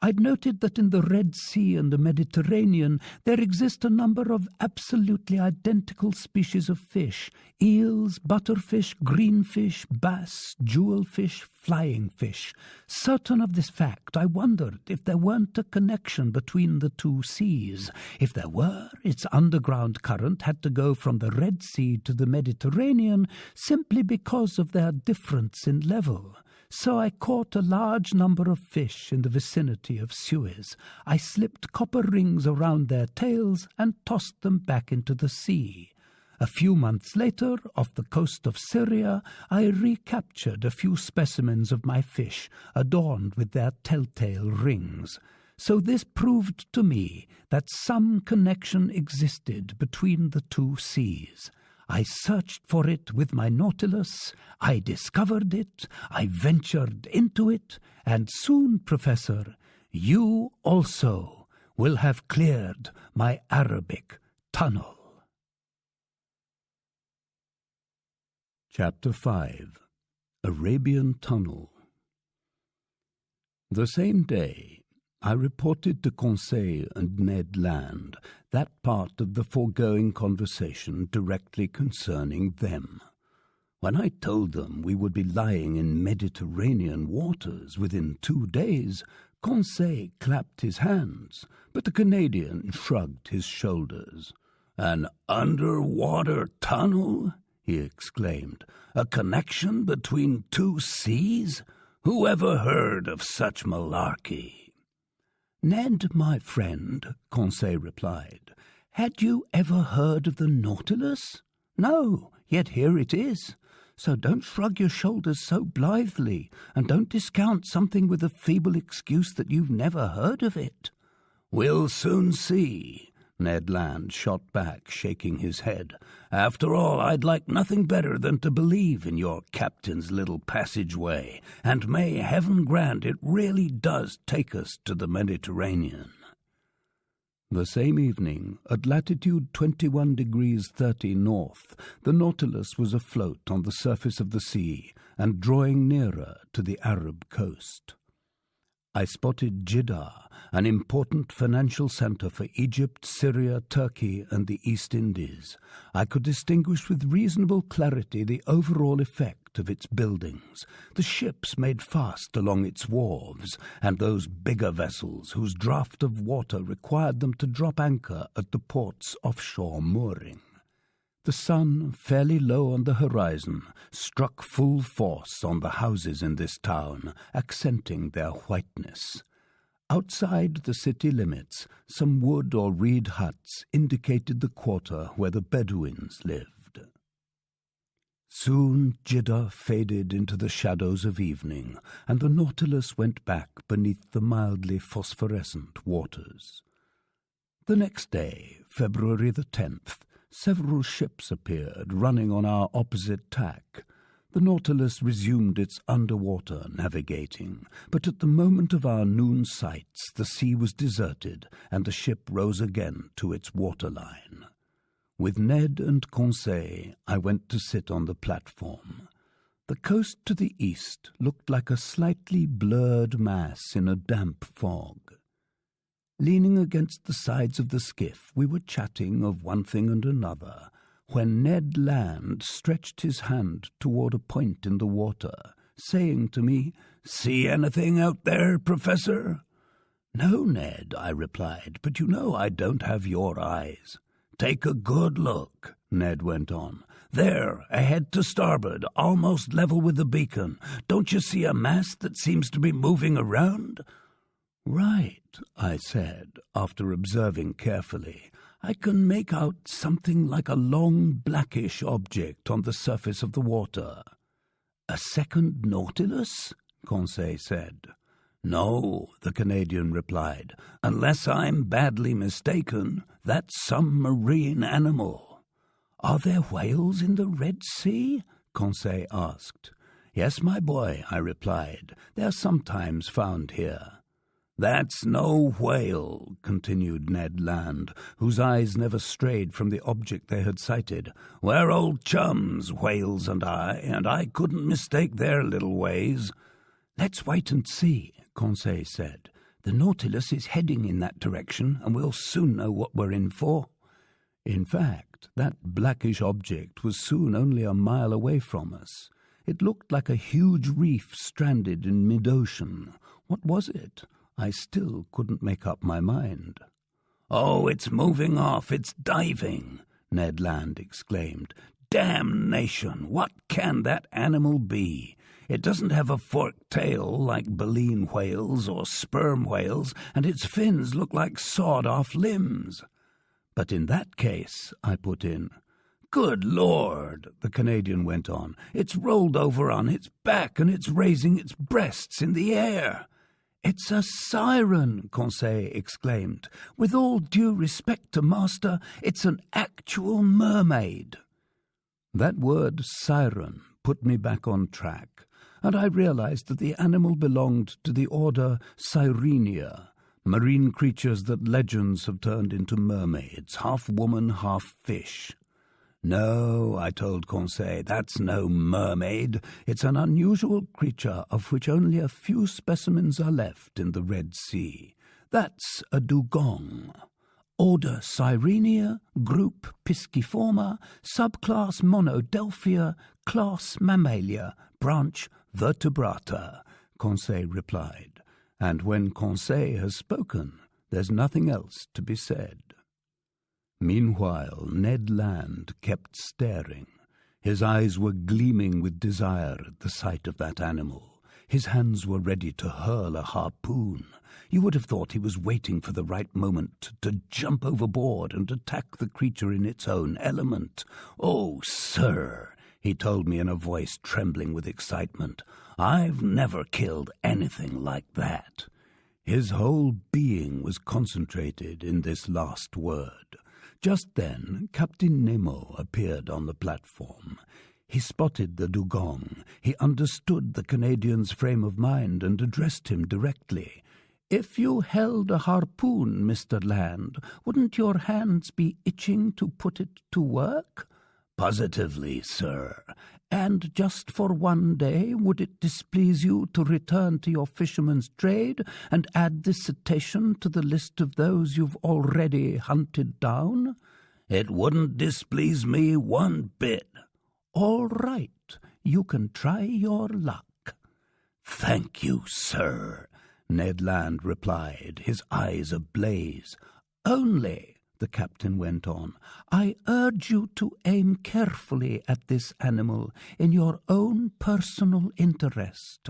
I'd noted that in the Red Sea and the Mediterranean there exist a number of absolutely identical species of fish: eels, butterfish, greenfish, bass, jewelfish, flying fish. Certain of this fact, I wondered if there weren't a connection between the two seas. If there were, its underground current had to go from the Red Sea to the Mediterranean simply because of their difference in level. So I caught a large number of fish in the vicinity of Suez. I slipped copper rings around their tails and tossed them back into the sea. A few months later, off the coast of Syria, I recaptured a few specimens of my fish, adorned with their telltale rings. So this proved to me that some connection existed between the two seas. I searched for it with my Nautilus, I discovered it, I ventured into it, and soon, Professor, you also will have cleared my Arabic tunnel. Chapter 5. Arabian Tunnel. The same day, I reported to Conseil and Ned Land that part of the foregoing conversation directly concerning them. When I told them we would be lying in Mediterranean waters within 2 days, Conseil clapped his hands, but the Canadian shrugged his shoulders. "An underwater tunnel?" he exclaimed. "A connection between two seas? Who ever heard of such malarkey?" "Ned, my friend," Conseil replied, "had you ever heard of the Nautilus? No, yet here it is. So don't shrug your shoulders so blithely, and don't discount something with a feeble excuse that you've never heard of it." "We'll soon see," Ned Land shot back, shaking his head. "After all, I'd like nothing better than to believe in your captain's little passageway, and may heaven grant it really does take us to the Mediterranean." The same evening, at latitude 21 degrees 30 north, the Nautilus was afloat on the surface of the sea and drawing nearer to the Arab coast. I spotted Jeddah, an important financial center for Egypt, Syria, Turkey, and the East Indies. I could distinguish with reasonable clarity the overall effect of its buildings, the ships made fast along its wharves, and those bigger vessels whose draught of water required them to drop anchor at the port's offshore mooring. The sun, fairly low on the horizon, struck full force on the houses in this town, accenting their whiteness. Outside the city limits, some wood or reed huts indicated the quarter where the Bedouins lived. Soon Jidda faded into the shadows of evening, and the Nautilus went back beneath the mildly phosphorescent waters. The next day, February the 10th, several ships appeared, running on our opposite tack. The Nautilus resumed its underwater navigating, but at the moment of our noon sights the sea was deserted, and the ship rose again to its waterline. With Ned and Conseil, I went to sit on the platform. The coast to the east looked like a slightly blurred mass in a damp fog. Leaning against the sides of the skiff, we were chatting of one thing and another, when Ned Land stretched his hand toward a point in the water, saying to me, "See anything out there, Professor?" "No, Ned," I replied, "but you know I don't have your eyes." "Take a good look," Ned went on. "There, ahead to starboard, almost level with the beacon. Don't you see a mass that seems to be moving around?" "Right," I said, after observing carefully. "I can make out something like a long blackish object on the surface of the water." "A second Nautilus?" Conseil said. "No," the Canadian replied. "Unless I'm badly mistaken, that's some marine animal." "Are there whales in the Red Sea?" Conseil asked. "Yes, my boy," I replied. "They're sometimes found here." "That's no whale," continued Ned Land, whose eyes never strayed from the object they had sighted. "We're old chums, whales and I couldn't mistake their little ways." "Let's wait and see," Conseil said. "The Nautilus is heading in that direction, and we'll soon know what we're in for." In fact, that blackish object was soon only a mile away from us. It looked like a huge reef stranded in mid-ocean. What was it? I still couldn't make up my mind. "Oh, it's moving off, it's diving," Ned Land exclaimed. "Damnation, what can that animal be? It doesn't have a forked tail like baleen whales or sperm whales, and its fins look like sawed-off limbs." "But in that case," I put in. "Good Lord," the Canadian went on, "it's rolled over on its back and it's raising its breasts in the air." "It's a siren," Conseil exclaimed. "With all due respect to Master, it's an actual mermaid." That word siren put me back on track, and I realized that the animal belonged to the order Sirenia, marine creatures that legends have turned into mermaids, half woman, half fish. "No," I told Conseil, "that's no mermaid. It's an unusual creature of which only a few specimens are left in the Red Sea. That's a dugong. Order Sirenia, group Pisciforma, subclass Monodelphia, class Mammalia, branch Vertebrata," Conseil replied. And when Conseil has spoken, there's nothing else to be said. Meanwhile, Ned Land kept staring. His eyes were gleaming with desire at the sight of that animal. His hands were ready to hurl a harpoon. You would have thought he was waiting for the right moment to jump overboard and attack the creature in its own element. "Oh, sir," he told me in a voice trembling with excitement, "I've never killed anything like that." His whole being was concentrated in this last word. Just then, Captain Nemo appeared on the platform. He spotted the dugong. He understood the Canadian's frame of mind and addressed him directly. "If you held a harpoon, Mr. Land, wouldn't your hands be itching to put it to work?" "Positively, sir." "And just for one day, would it displease you to return to your fisherman's trade and add this cetacean to the list of those you've already hunted down?" "It wouldn't displease me one bit." "All right, you can try your luck." "Thank you, sir," Ned Land replied, his eyes ablaze. "Only," the captain went on, "I urge you to aim carefully at this animal in your own personal interest."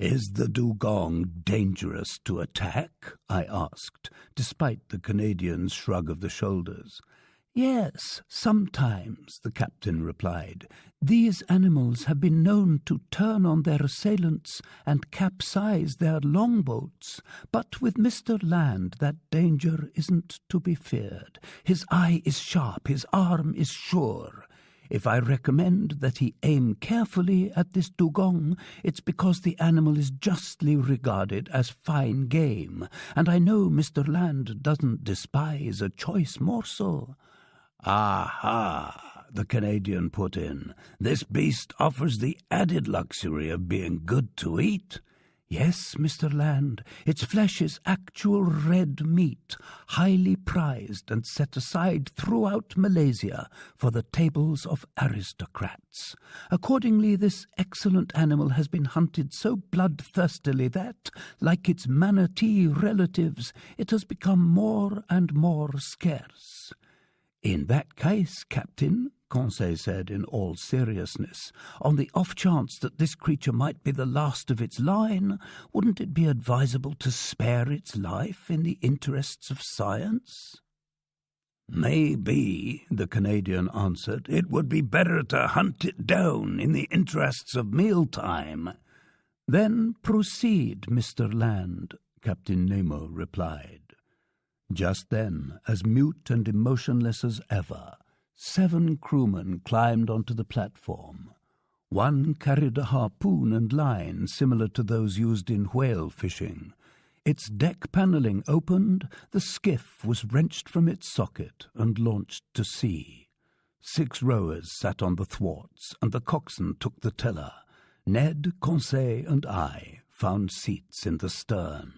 "Is the dugong dangerous to attack?" I asked, despite the Canadian's shrug of the shoulders. "Yes, sometimes," the captain replied. "These animals have been known to turn on their assailants and capsize their longboats. But with Mr. Land that danger isn't to be feared. His eye is sharp, his arm is sure. If I recommend that he aim carefully at this dugong, it's because the animal is justly regarded as fine game, and I know Mr. Land doesn't despise a choice morsel." "Aha," the Canadian put in. "This beast offers the added luxury of being good to eat." "Yes, Mr. Land, its flesh is actual red meat, highly prized and set aside throughout Malaysia for the tables of aristocrats. Accordingly, this excellent animal has been hunted so bloodthirstily that, like its manatee relatives, it has become more and more scarce." "In that case, Captain," Conseil said in all seriousness, "on the off chance that this creature might be the last of its line, wouldn't it be advisable to spare its life in the interests of science?" "Maybe," the Canadian answered, "it would be better to hunt it down in the interests of mealtime." "Then proceed, Mr. Land," Captain Nemo replied. Just then, as mute and emotionless as ever, 7 crewmen climbed onto the platform. One carried a harpoon and line similar to those used in whale fishing. Its deck paneling opened, the skiff was wrenched from its socket and launched to sea. 6 rowers sat on the thwarts, and the coxswain took the tiller. Ned, Conseil, and I found seats in the stern.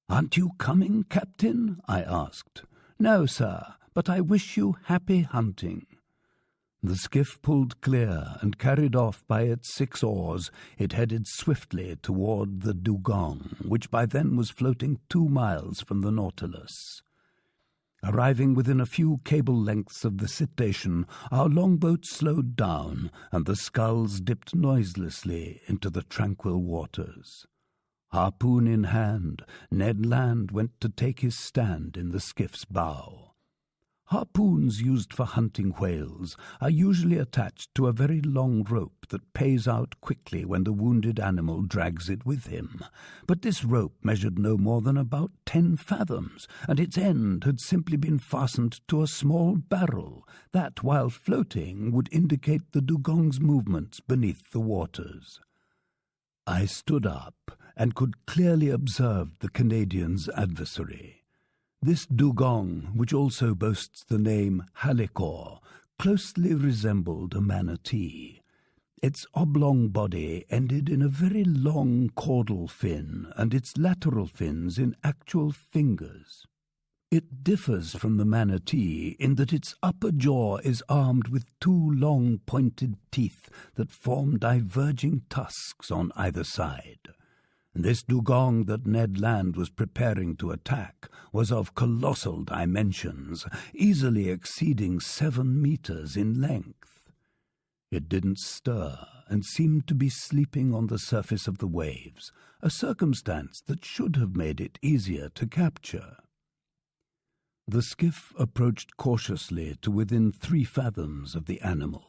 "Aren't you coming, Captain?" I asked. "No, sir, but I wish you happy hunting." The skiff pulled clear, and carried off by its 6 oars, it headed swiftly toward the dugong, which by then was floating 2 miles from the Nautilus. Arriving within a few cable lengths of the cetacean, our longboat slowed down, and the sculls dipped noiselessly into the tranquil waters. Harpoon in hand, Ned Land went to take his stand in the skiff's bow. Harpoons used for hunting whales are usually attached to a very long rope that pays out quickly when the wounded animal drags it with him. But this rope measured no more than about 10 fathoms, and its end had simply been fastened to a small barrel that, while floating, would indicate the dugong's movements beneath the waters. I stood up and could clearly observe the Canadian's adversary. This dugong, which also boasts the name Halicor, closely resembled a manatee. Its oblong body ended in a very long caudal fin, and its lateral fins in actual fingers. It differs from the manatee in that its upper jaw is armed with 2 long pointed teeth that form diverging tusks on either side. This dugong that Ned Land was preparing to attack was of colossal dimensions, easily exceeding 7 meters in length. It didn't stir and seemed to be sleeping on the surface of the waves, a circumstance that should have made it easier to capture. The skiff approached cautiously to within 3 fathoms of the animal.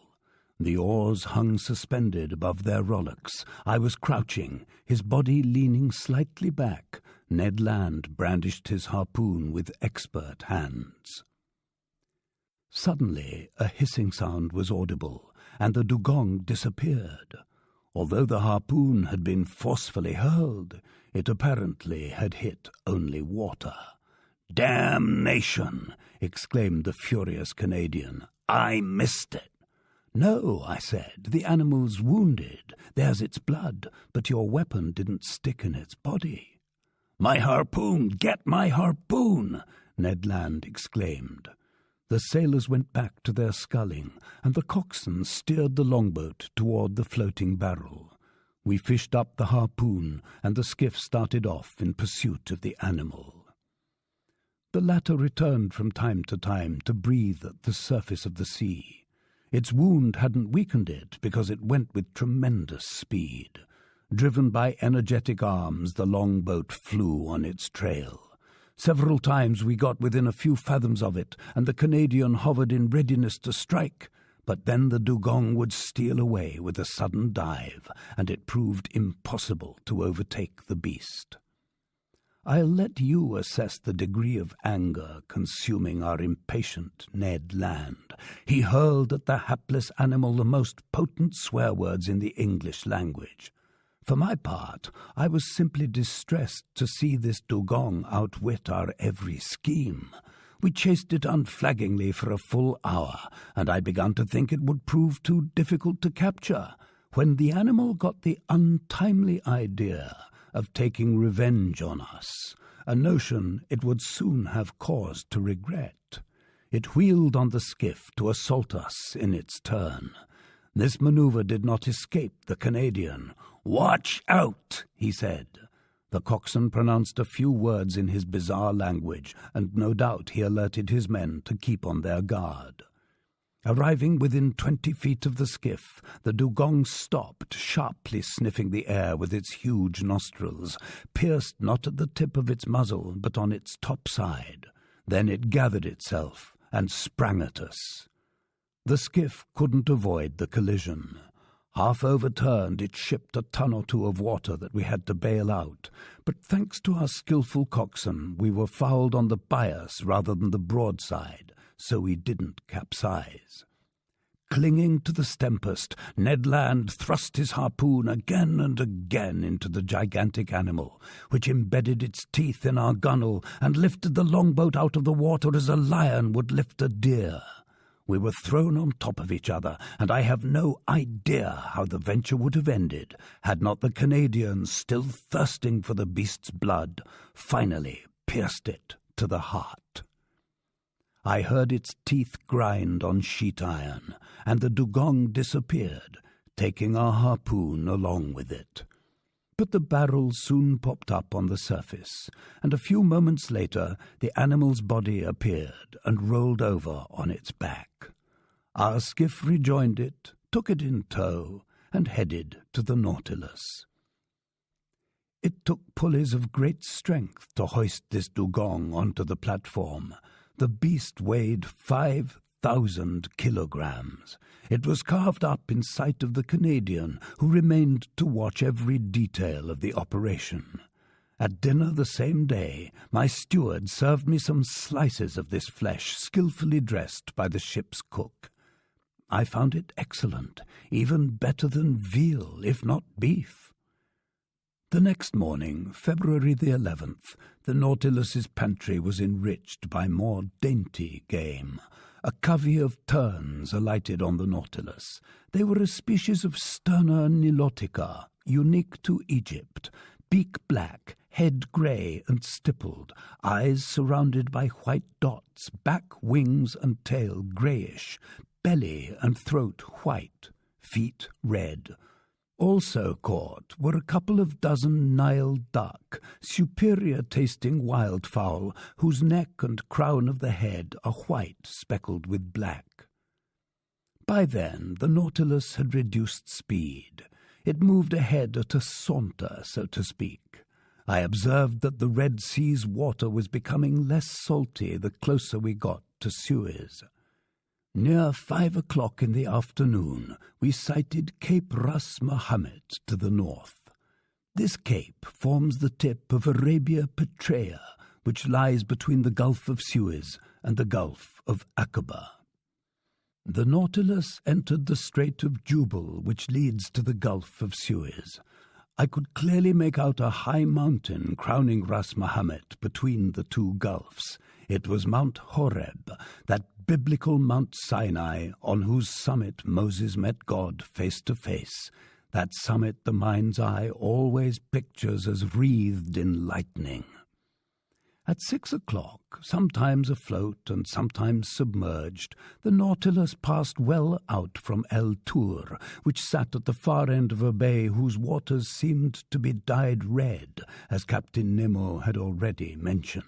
The oars hung suspended above their rowlocks. I was crouching, his body leaning slightly back. Ned Land brandished his harpoon with expert hands. Suddenly, a hissing sound was audible, and the dugong disappeared. Although the harpoon had been forcefully hurled, it apparently had hit only water. "Damnation!" exclaimed the furious Canadian. "I missed it." "No," I said, "the animal's wounded. There's its blood, but your weapon didn't stick in its body." "My harpoon! Get my harpoon!" Ned Land exclaimed. The sailors went back to their sculling, and the coxswain steered the longboat toward the floating barrel. We fished up the harpoon, and the skiff started off in pursuit of the animal. The latter returned from time to time to breathe at the surface of the sea. Its wound hadn't weakened it because it went with tremendous speed. Driven by energetic arms, the longboat flew on its trail. Several times we got within a few fathoms of it, and the Canadian hovered in readiness to strike, but then the dugong would steal away with a sudden dive, and it proved impossible to overtake the beast. I'll let you assess the degree of anger consuming our impatient Ned Land. He hurled at the hapless animal the most potent swear words in the English language. For my part, I was simply distressed to see this dugong outwit our every scheme. We chased it unflaggingly for a full hour, and I began to think it would prove too difficult to capture, when the animal got the untimely idea of taking revenge on us, a notion it would soon have cause to regret. It wheeled on the skiff to assault us in its turn. This maneuver did not escape the Canadian. "Watch out," he said. The coxswain pronounced a few words in his bizarre language, and no doubt he alerted his men to keep on their guard. Arriving within 20 feet of the skiff, the dugong stopped, sharply sniffing the air with its huge nostrils, pierced not at the tip of its muzzle, but on its top side. Then it gathered itself and sprang at us. The skiff couldn't avoid the collision. Half overturned, it shipped a ton or two of water that we had to bail out, but thanks to our skillful coxswain, we were fouled on the bias rather than the broadside, so we didn't capsize. Clinging to the stempest, Ned Land thrust his harpoon again and again into the gigantic animal, which embedded its teeth in our gunwale and lifted the longboat out of the water as a lion would lift a deer. We were thrown on top of each other, and I have no idea how the venture would have ended had not the Canadians, still thirsting for the beast's blood, finally pierced it to the heart. I heard its teeth grind on sheet iron, and the dugong disappeared, taking our harpoon along with it. But the barrel soon popped up on the surface, and a few moments later the animal's body appeared and rolled over on its back. Our skiff rejoined it, took it in tow, and headed to the Nautilus. It took pulleys of great strength to hoist this dugong onto the platform. The beast weighed 5,000 kilograms. It was carved up in sight of the Canadian, who remained to watch every detail of the operation. At dinner the same day, my steward served me some slices of this flesh skillfully dressed by the ship's cook. I found it excellent, even better than veal, if not beef. The next morning, February the 11th, the Nautilus's pantry was enriched by more dainty game. A covey of terns alighted on the Nautilus. They were a species of Sterna nilotica, unique to Egypt, beak black, head grey and stippled, eyes surrounded by white dots, back, wings and tail greyish, belly and throat white, feet red. Also caught were a couple of dozen Nile duck, superior-tasting wildfowl, whose neck and crown of the head are white speckled with black. By then the Nautilus had reduced speed. It moved ahead at a saunter, so to speak. I observed that the Red Sea's water was becoming less salty the closer we got to Suez. Near 5 o'clock in the afternoon, we sighted Cape Ras Mohammed to the north. This cape forms the tip of Arabia Petraea, which lies between the Gulf of Suez and the Gulf of Aqaba. The Nautilus entered the Strait of Jubal, which leads to the Gulf of Suez. I could clearly make out a high mountain crowning Ras Mohammed between the two gulfs. It was Mount Horeb, that biblical Mount Sinai on whose summit Moses met God face to face, that summit the mind's eye always pictures as wreathed in lightning. At 6 o'clock, sometimes afloat and sometimes submerged, the Nautilus passed well out from El Tur, which sat at the far end of a bay whose waters seemed to be dyed red, as Captain Nemo had already mentioned.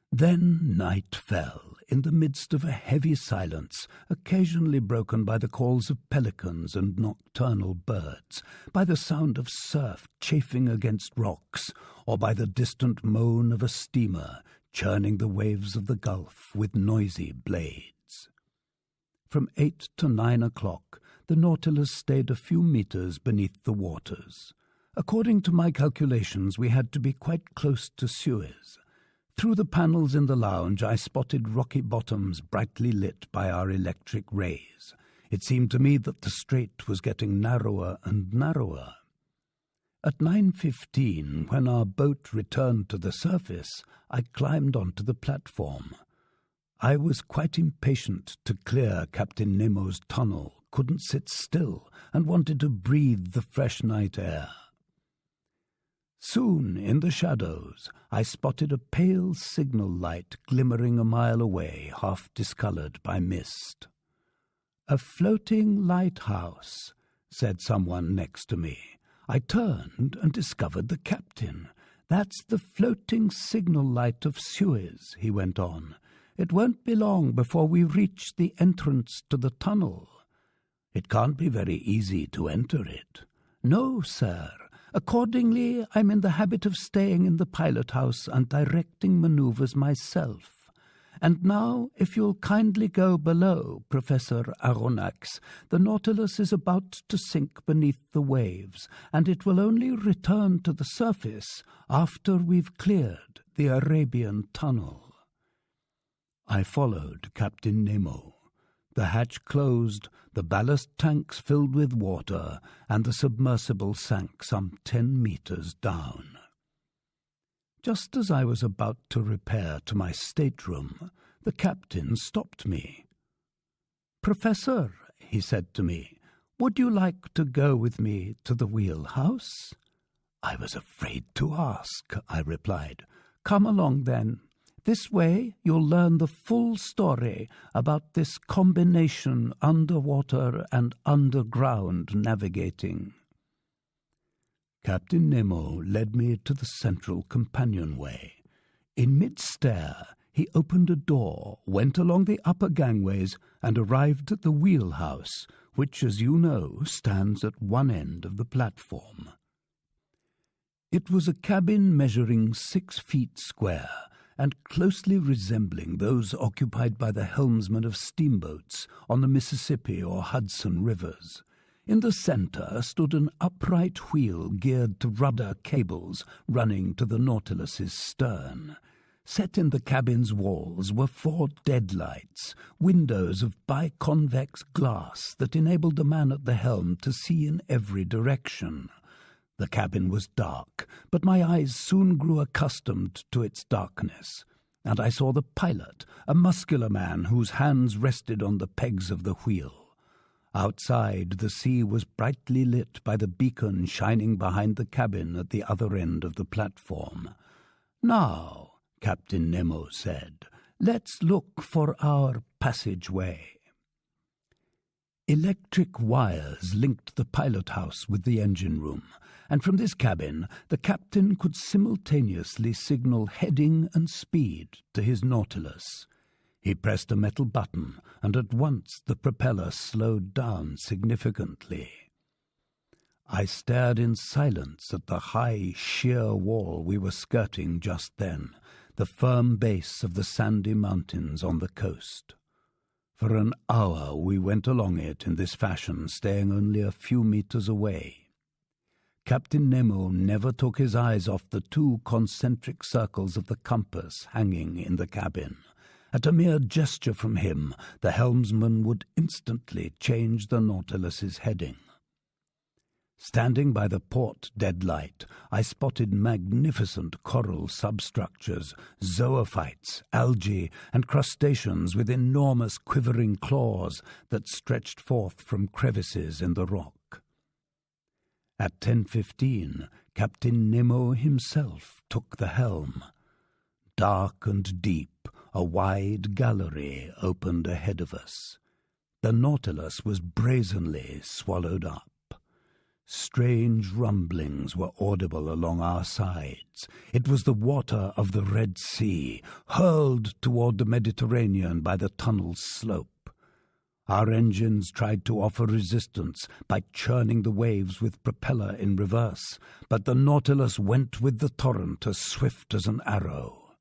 Then night fell, in the midst of a heavy silence, occasionally broken by the calls of pelicans and nocturnal birds, by the sound of surf chafing against rocks, or by the distant moan of a steamer churning the waves of the Gulf with noisy blades. From 8 to 9 o'clock, the Nautilus stayed a few meters beneath the waters. According to my calculations, we had to be quite close to Suez. Through the panels in the lounge, I spotted rocky bottoms brightly lit by our electric rays. It seemed to me that the strait was getting narrower and narrower. At 9:15, when our boat returned to the surface, I climbed onto the platform. I was quite impatient to clear Captain Nemo's tunnel, couldn't sit still, and wanted to breathe the fresh night air. Soon, in the shadows, I spotted a pale signal light glimmering a mile away, half discoloured by mist. "A floating lighthouse," said someone next to me. I turned and discovered the captain. "That's the floating signal light of Suez," he went on. "It won't be long before we reach the entrance to the tunnel." "It can't be very easy to enter it." "No, sir. Accordingly, I'm in the habit of staying in the pilot house and directing manoeuvres myself. And now, if you'll kindly go below, Professor Aronnax, the Nautilus is about to sink beneath the waves, and it will only return to the surface after we've cleared the Arabian Tunnel." I followed Captain Nemo. The hatch closed, the ballast tanks filled with water, and the submersible sank some 10 meters down. Just as I was about to repair to my stateroom, the captain stopped me. "Professor," he said to me, "would you like to go with me to the wheelhouse?" I was afraid to ask, I replied. "Come along then. This way you'll learn the full story about this combination underwater and underground navigating." Captain Nemo led me to the central companionway. In mid-stair, he opened a door, went along the upper gangways, and arrived at the wheelhouse, which, as you know, stands at one end of the platform. It was a cabin measuring 6 feet square, and closely resembling those occupied by the helmsmen of steamboats on the Mississippi or Hudson rivers. In the centre stood an upright wheel geared to rudder cables running to the Nautilus's stern. Set in the cabin's walls were 4 deadlights, windows of biconvex glass that enabled the man at the helm to see in every direction. The cabin was dark, but my eyes soon grew accustomed to its darkness, and I saw the pilot, a muscular man whose hands rested on the pegs of the wheel. Outside, the sea was brightly lit by the beacon shining behind the cabin at the other end of the platform. "Now," Captain Nemo said, "let's look for our passageway." Electric wires linked the pilot house with the engine room, and from this cabin the captain could simultaneously signal heading and speed to his Nautilus. He pressed a metal button, and at once the propeller slowed down significantly. I stared in silence at the high, sheer wall we were skirting just then, the firm base of the sandy mountains on the coast. For an hour we went along it in this fashion, staying only a few meters away. Captain Nemo never took his eyes off the 2 concentric circles of the compass hanging in the cabin. At a mere gesture from him, the helmsman would instantly change the Nautilus's heading. Standing by the port deadlight, I spotted magnificent coral substructures, zoophytes, algae, and crustaceans with enormous quivering claws that stretched forth from crevices in the rock. At 10:15, Captain Nemo himself took the helm. Dark and deep, a wide gallery opened ahead of us. The Nautilus was brazenly swallowed up. Strange rumblings were audible along our sides. It was the water of the Red Sea, hurled toward the Mediterranean by the tunnel's slope. Our engines tried to offer resistance by churning the waves with propeller in reverse, but the Nautilus went with the torrent as swift as an arrow.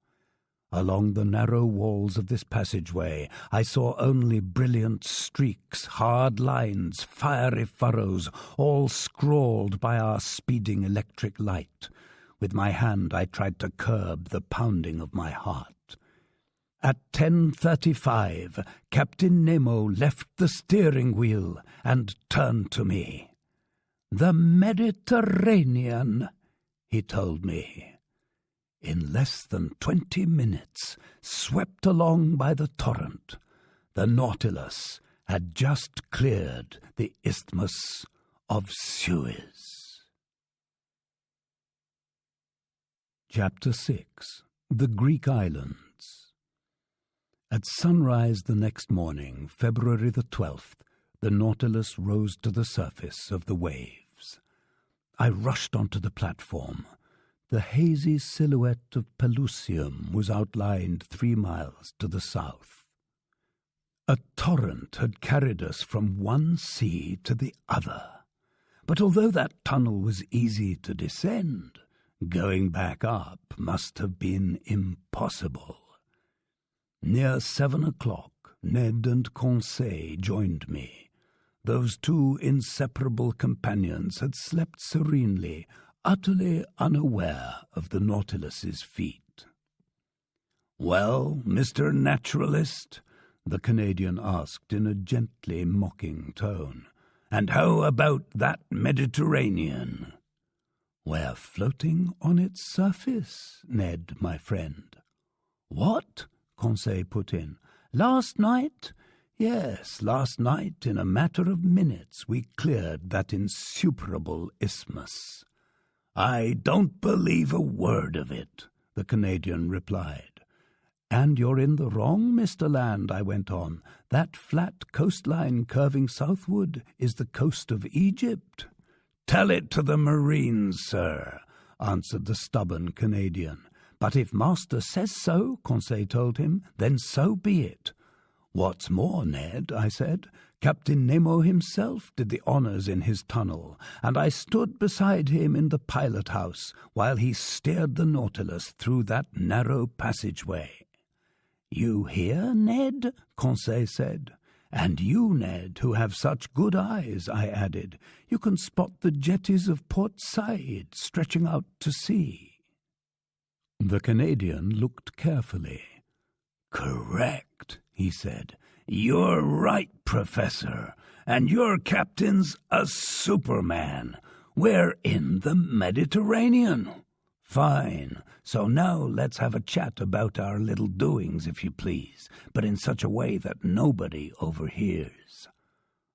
Along the narrow walls of this passageway I saw only brilliant streaks, hard lines, fiery furrows, all scrawled by our speeding electric light. With my hand I tried to curb the pounding of my heart. At 10:35, Captain Nemo left the steering wheel and turned to me. "The Mediterranean," he told me. In less than 20 minutes, swept along by the torrent, the Nautilus had just cleared the Isthmus of Suez. Chapter 6. The Greek Islands. At sunrise the next morning, February the 12th, the Nautilus rose to the surface of the waves. I rushed onto the platform. The hazy silhouette of Pelusium was outlined 3 miles to the south. A torrent had carried us from one sea to the other. But although that tunnel was easy to descend, going back up must have been impossible. Near 7 o'clock, Ned and Conseil joined me. Those 2 inseparable companions had slept serenely, utterly unaware of the Nautilus's feat. "Well, Mr. Naturalist," the Canadian asked in a gently mocking tone, "and how about that Mediterranean?" "We're floating on its surface, Ned, my friend." "What?" Conseil put in. "Last night?" "Yes, last night, in a matter of minutes, we cleared that insuperable isthmus." "I don't believe a word of it," the Canadian replied. "And you're in the wrong, Mr. Land," I went on. "That flat coastline curving southward is the coast of Egypt." "Tell it to the Marines, sir," answered the stubborn Canadian. "But if master says so," Conseil told him, "then so be it." "What's more, Ned," I said, "Captain Nemo himself did the honours in his tunnel, and I stood beside him in the pilot-house while he steered the Nautilus through that narrow passageway." "You hear, Ned?" Conseil said. "And you, Ned, who have such good eyes," I added. "You can spot the jetties of Port Said stretching out to sea." The Canadian looked carefully. "Correct," he said. "You're right, Professor, and your captain's a Superman. We're in the Mediterranean." "Fine. So now let's have a chat about our little doings, if you please, but in such a way that nobody overhears."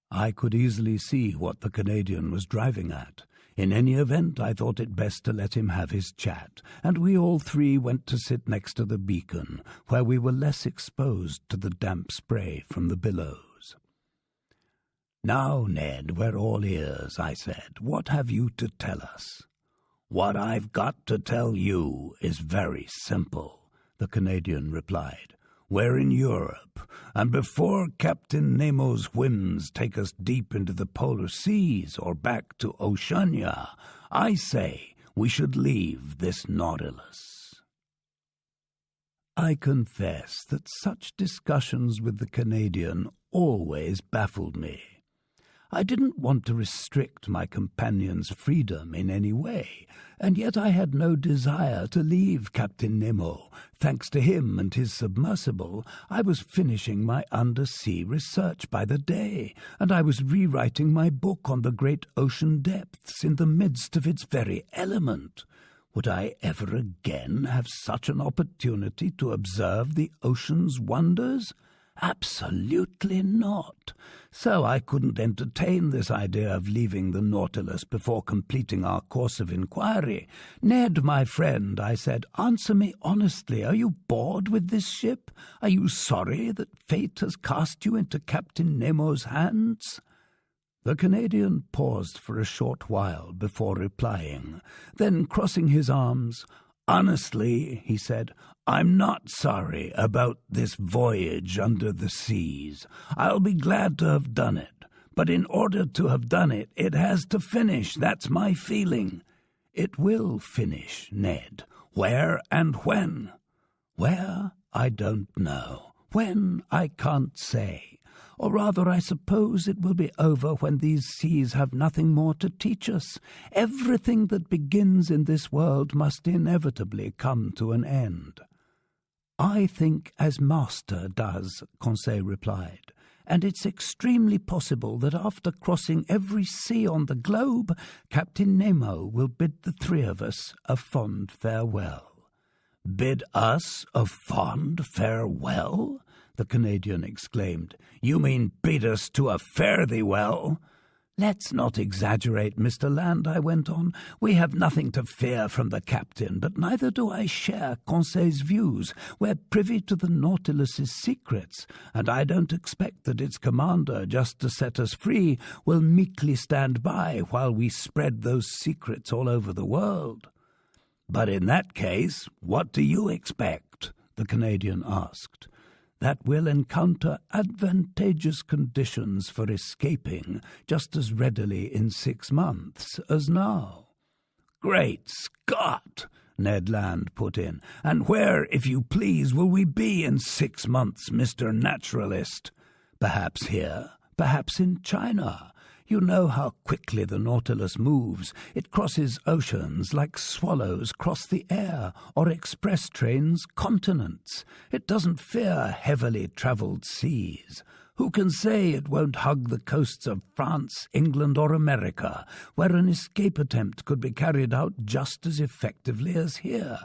I could easily see what the Canadian was driving at. In any event, I thought it best to let him have his chat, and we all 3 went to sit next to the beacon, where we were less exposed to the damp spray from the billows. "Now, Ned, we're all ears," I said. "What have you to tell us?" "What I've got to tell you is very simple," the Canadian replied. "We're in Europe, and before Captain Nemo's whims take us deep into the polar seas or back to Oceania, I say we should leave this Nautilus." I confess that such discussions with the Canadian always baffled me. I didn't want to restrict my companion's freedom in any way, and yet I had no desire to leave Captain Nemo. Thanks to him and his submersible, I was finishing my undersea research by the day, and I was rewriting my book on the great ocean depths in the midst of its very element. Would I ever again have such an opportunity to observe the ocean's wonders? Absolutely not. So I couldn't entertain this idea of leaving the Nautilus before completing our course of inquiry. "Ned, my friend," I said, "answer me honestly. Are you bored with this ship? Are you sorry that fate has cast you into Captain Nemo's hands?" The Canadian paused for a short while before replying. Then, crossing his arms, "Honestly," he said, "I'm not sorry about this voyage under the seas. I'll be glad to have done it. But in order to have done it, it has to finish. That's my feeling." "It will finish, Ned. Where and when?" Where, I don't know. When, I can't say. Or rather, I suppose it will be over when these seas have nothing more to teach us. Everything that begins in this world must inevitably come to an end. I think as Master does, Conseil replied, and it's extremely possible that after crossing every sea on the globe, Captain Nemo will bid the three of us a fond farewell. Bid us a fond farewell? The Canadian exclaimed. You mean bid us to a fare-thee-well? Let's not exaggerate, Mr. Land, I went on. We have nothing to fear from the captain, but neither do I share Conseil's views. We're privy to the Nautilus's secrets, and I don't expect that its commander, just to set us free, will meekly stand by while we spread those secrets all over the world. But in that case, what do you expect? The Canadian asked. That we'll encounter advantageous conditions for escaping just as readily in 6 months as now. Great Scott! Ned Land put in. And where, if you please, will we be in 6 months, Mr. Naturalist? Perhaps here, perhaps in China. You know how quickly the Nautilus moves. It crosses oceans like swallows cross the air, or express trains continents. It doesn't fear heavily travelled seas. Who can say it won't hug the coasts of France, England, or America, where an escape attempt could be carried out just as effectively as here?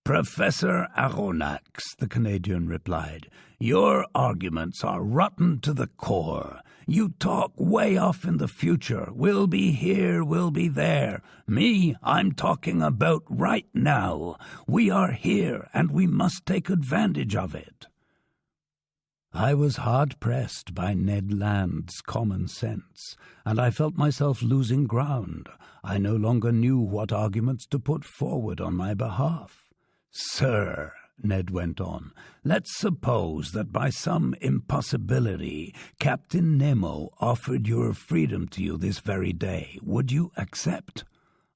Professor Aronnax, the Canadian replied, your arguments are rotten to the core. You talk way off in the future. We'll be here, we'll be there. Me, I'm talking about right now. We are here, and we must take advantage of it. I was hard-pressed by Ned Land's common sense, and I felt myself losing ground. I no longer knew what arguments to put forward on my behalf. Sir, Ned went on, let's suppose that by some impossibility Captain Nemo offered your freedom to you this very day. Would you accept?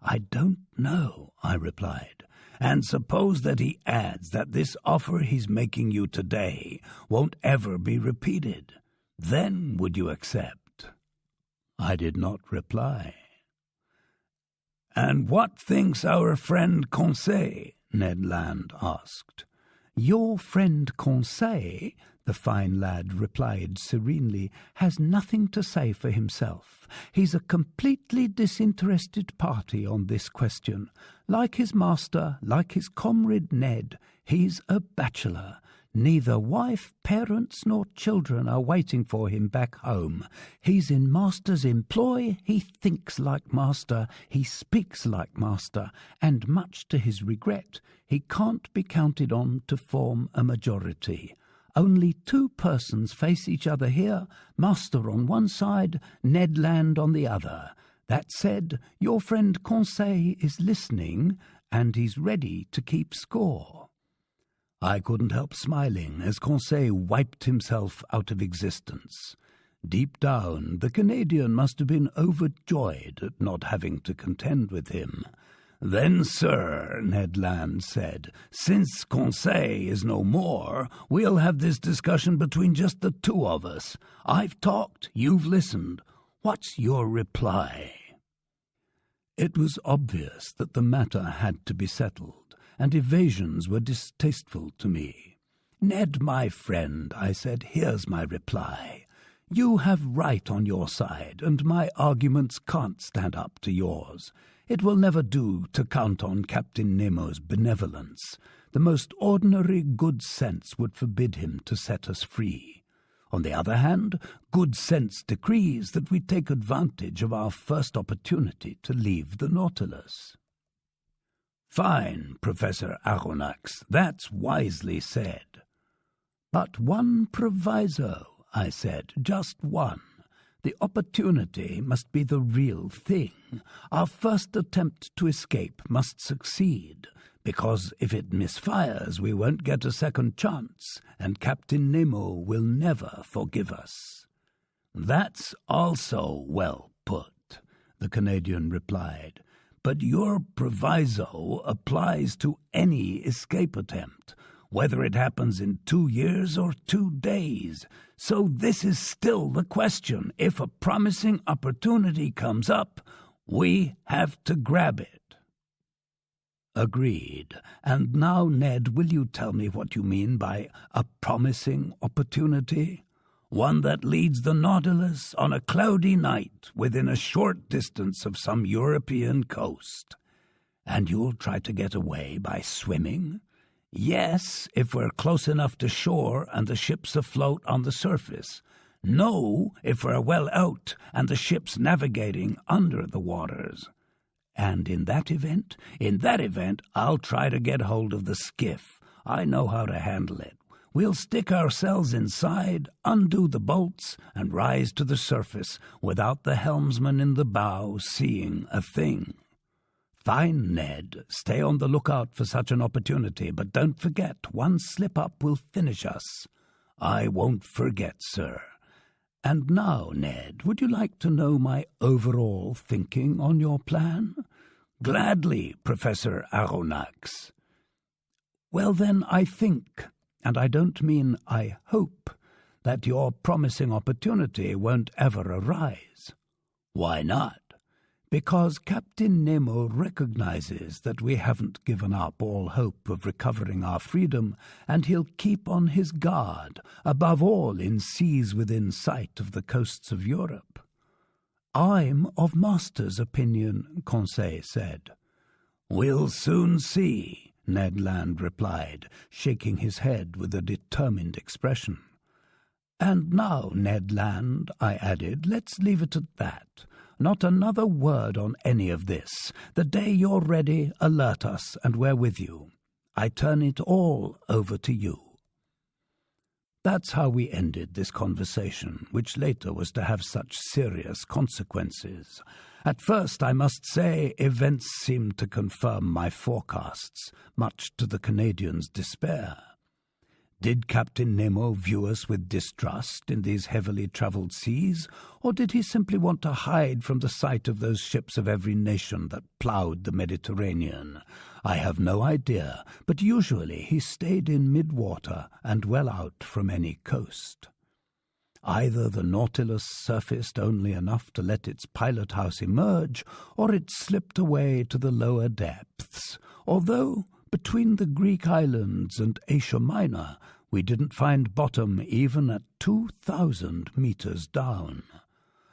I don't know, I replied. And suppose that he adds that this offer he's making you today won't ever be repeated. Then would you accept? I did not reply. And what thinks our friend Conseil? Ned Land asked. Your friend Conseil, the fine lad replied serenely, has nothing to say for himself. He's a completely disinterested party on this question. Like his master, like his comrade Ned, he's a bachelor. Neither wife, parents, nor children are waiting for him back home. He's in master's employ, he thinks like master, he speaks like master, and much to his regret, he can't be counted on to form a majority. Only 2 persons face each other here, master on one side, Ned Land on the other. That said, your friend Conseil is listening, and he's ready to keep score. I couldn't help smiling as Conseil wiped himself out of existence. Deep down, the Canadian must have been overjoyed at not having to contend with him. Then, sir, Ned Land said, since Conseil is no more, we'll have this discussion between just the 2 of us. I've talked, you've listened. What's your reply? It was obvious that the matter had to be settled, and evasions were distasteful to me. Ned, my friend, I said, here's my reply. You have right on your side, and my arguments can't stand up to yours. It will never do to count on Captain Nemo's benevolence. The most ordinary good sense would forbid him to set us free. On the other hand, good sense decrees that we take advantage of our first opportunity to leave the Nautilus. Fine, Professor Aronnax, that's wisely said. But one proviso, I said, just one. The opportunity must be the real thing. Our first attempt to escape must succeed, because if it misfires we won't get a second chance, and Captain Nemo will never forgive us. That's also well put, the Canadian replied. but your proviso applies to any escape attempt, whether it happens in 2 years or 2 days. So this is still the question. If a promising opportunity comes up, we have to grab it." "Agreed. And now, Ned, will you tell me what you mean by a promising opportunity?" "One that leads the Nautilus on a cloudy night within a short distance of some European coast." "And you'll try to get away by swimming?" "Yes, if we're close enough to shore and the ship's afloat on the surface. No, if we're well out and the ship's navigating under the waters." "And in that event?" "In that event, I'll try to get hold of the skiff. I know how to handle it. We'll stick ourselves inside, undo the bolts, and rise to the surface without the helmsman in the bow seeing a thing." "Fine, Ned. Stay on the lookout for such an opportunity, but don't forget, one slip-up will finish us." "I won't forget, sir." "And now, Ned, would you like to know my overall thinking on your plan?" "Gladly, Professor Aronnax." "Well, then, I think, and I don't mean I hope, that your promising opportunity won't ever arise." "Why not?" "Because Captain Nemo recognizes that we haven't given up all hope of recovering our freedom, and he'll keep on his guard, above all in seas within sight of the coasts of Europe." "I'm of Master's opinion," Conseil said. "We'll soon see," Ned Land replied, shaking his head with a determined expression. "And now, Ned Land," I added, "let's leave it at that. Not another word on any of this. The day you're ready, alert us, and we're with you. I turn it all over to you." That's how we ended this conversation, which later was to have such serious consequences. At first, I must say, events seemed to confirm my forecasts, much to the Canadians' despair. Did Captain Nemo view us with distrust in these heavily travelled seas, or did he simply want to hide from the sight of those ships of every nation that ploughed the Mediterranean? I have no idea, but usually he stayed in mid-water and well out from any coast. Either the Nautilus surfaced only enough to let its pilot-house emerge, or it slipped away to the lower depths, although between the Greek islands and Asia Minor we didn't find bottom even at 2,000 meters down.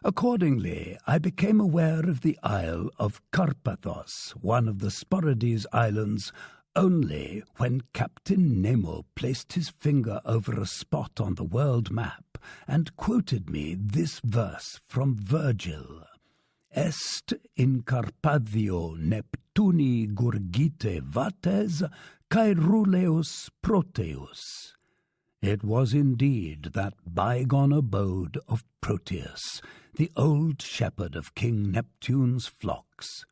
Accordingly, I became aware of the Isle of Carpathos, one of the Sporades Islands, only when Captain Nemo placed his finger over a spot on the world map and quoted me this verse from Virgil: "Est in Carpathio Neptuni gurgite vates, Caeruleus Proteus." It was indeed that bygone abode of Proteus, the old shepherd of King Neptune's flocks,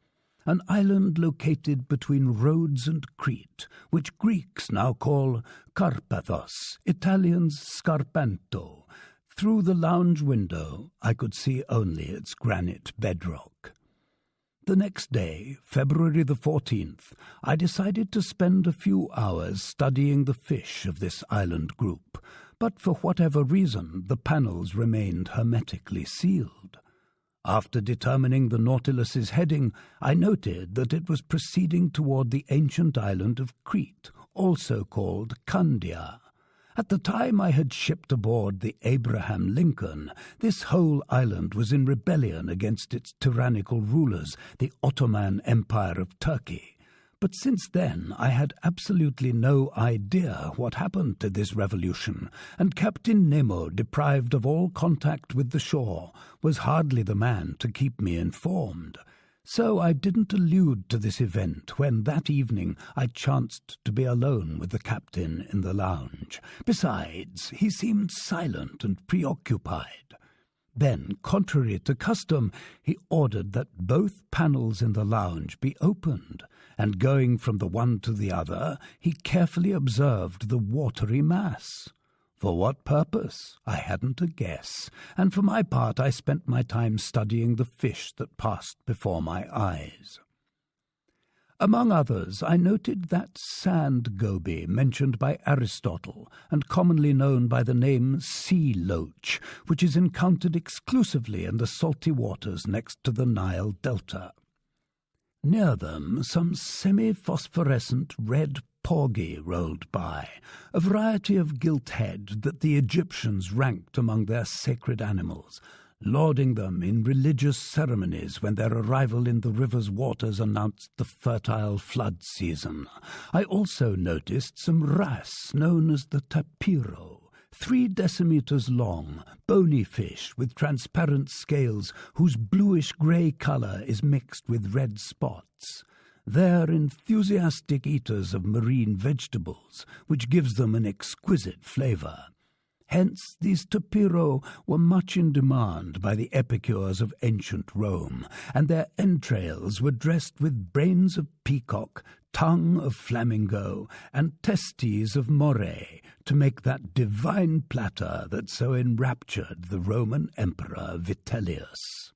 an island located between Rhodes and Crete, which Greeks now call Carpathos, Italians Scarpanto. Through the lounge window I could see only its granite bedrock. The next day, February the 14th, I decided to spend a few hours studying the fish of this island group, but for whatever reason the panels remained hermetically sealed. After determining the Nautilus's heading, I noted that it was proceeding toward the ancient island of Crete, also called Candia. At the time I had shipped aboard the Abraham Lincoln, this whole island was in rebellion against its tyrannical rulers, the Ottoman Empire of Turkey. But since then I had absolutely no idea what happened to this revolution, and Captain Nemo, deprived of all contact with the shore, was hardly the man to keep me informed. So I didn't allude to this event when that evening I chanced to be alone with the captain in the lounge. Besides, he seemed silent and preoccupied. Then, contrary to custom, he ordered that both panels in the lounge be opened, and going from the one to the other, he carefully observed the watery mass. For what purpose? I hadn't a guess, and for my part I spent my time studying the fish that passed before my eyes. Among others, I noted that sand goby mentioned by Aristotle and commonly known by the name sea loach, which is encountered exclusively in the salty waters next to the Nile Delta. Near them, some semi-phosphorescent red porgy rolled by, a variety of gilt head that the Egyptians ranked among their sacred animals, lauding them in religious ceremonies when their arrival in the river's waters announced the fertile flood season. I also noticed some wrasse known as the tapiro, 3 decimeters long, bony fish with transparent scales whose bluish-grey colour is mixed with red spots. They're enthusiastic eaters of marine vegetables, which gives them an exquisite flavour. Hence, these tapiro were much in demand by the epicures of ancient Rome, and their entrails were dressed with brains of peacock, tongue of flamingo, and testes of moray, to make that divine platter that so enraptured the Roman Emperor Vitellius.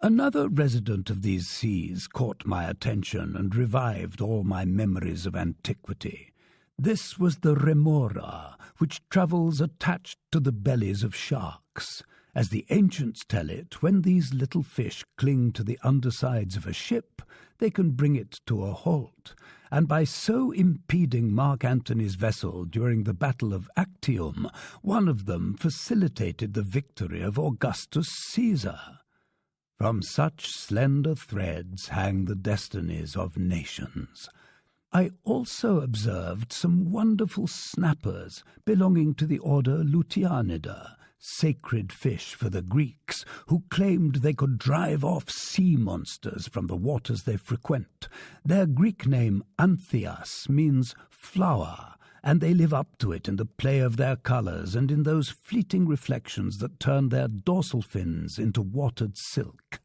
Another resident of these seas caught my attention and revived all my memories of antiquity. This was the remora, which travels attached to the bellies of sharks. As the ancients tell it, when these little fish cling to the undersides of a ship, they can bring it to a halt, and by so impeding Mark Antony's vessel during the Battle of Actium, one of them facilitated the victory of Augustus Caesar. From such slender threads hang the destinies of nations. I also observed some wonderful snappers belonging to the order Lutianida, sacred fish for the Greeks, who claimed they could drive off sea monsters from the waters they frequent. Their Greek name Anthias means flower, and they live up to it in the play of their colours and in those fleeting reflections that turn their dorsal fins into watered silk.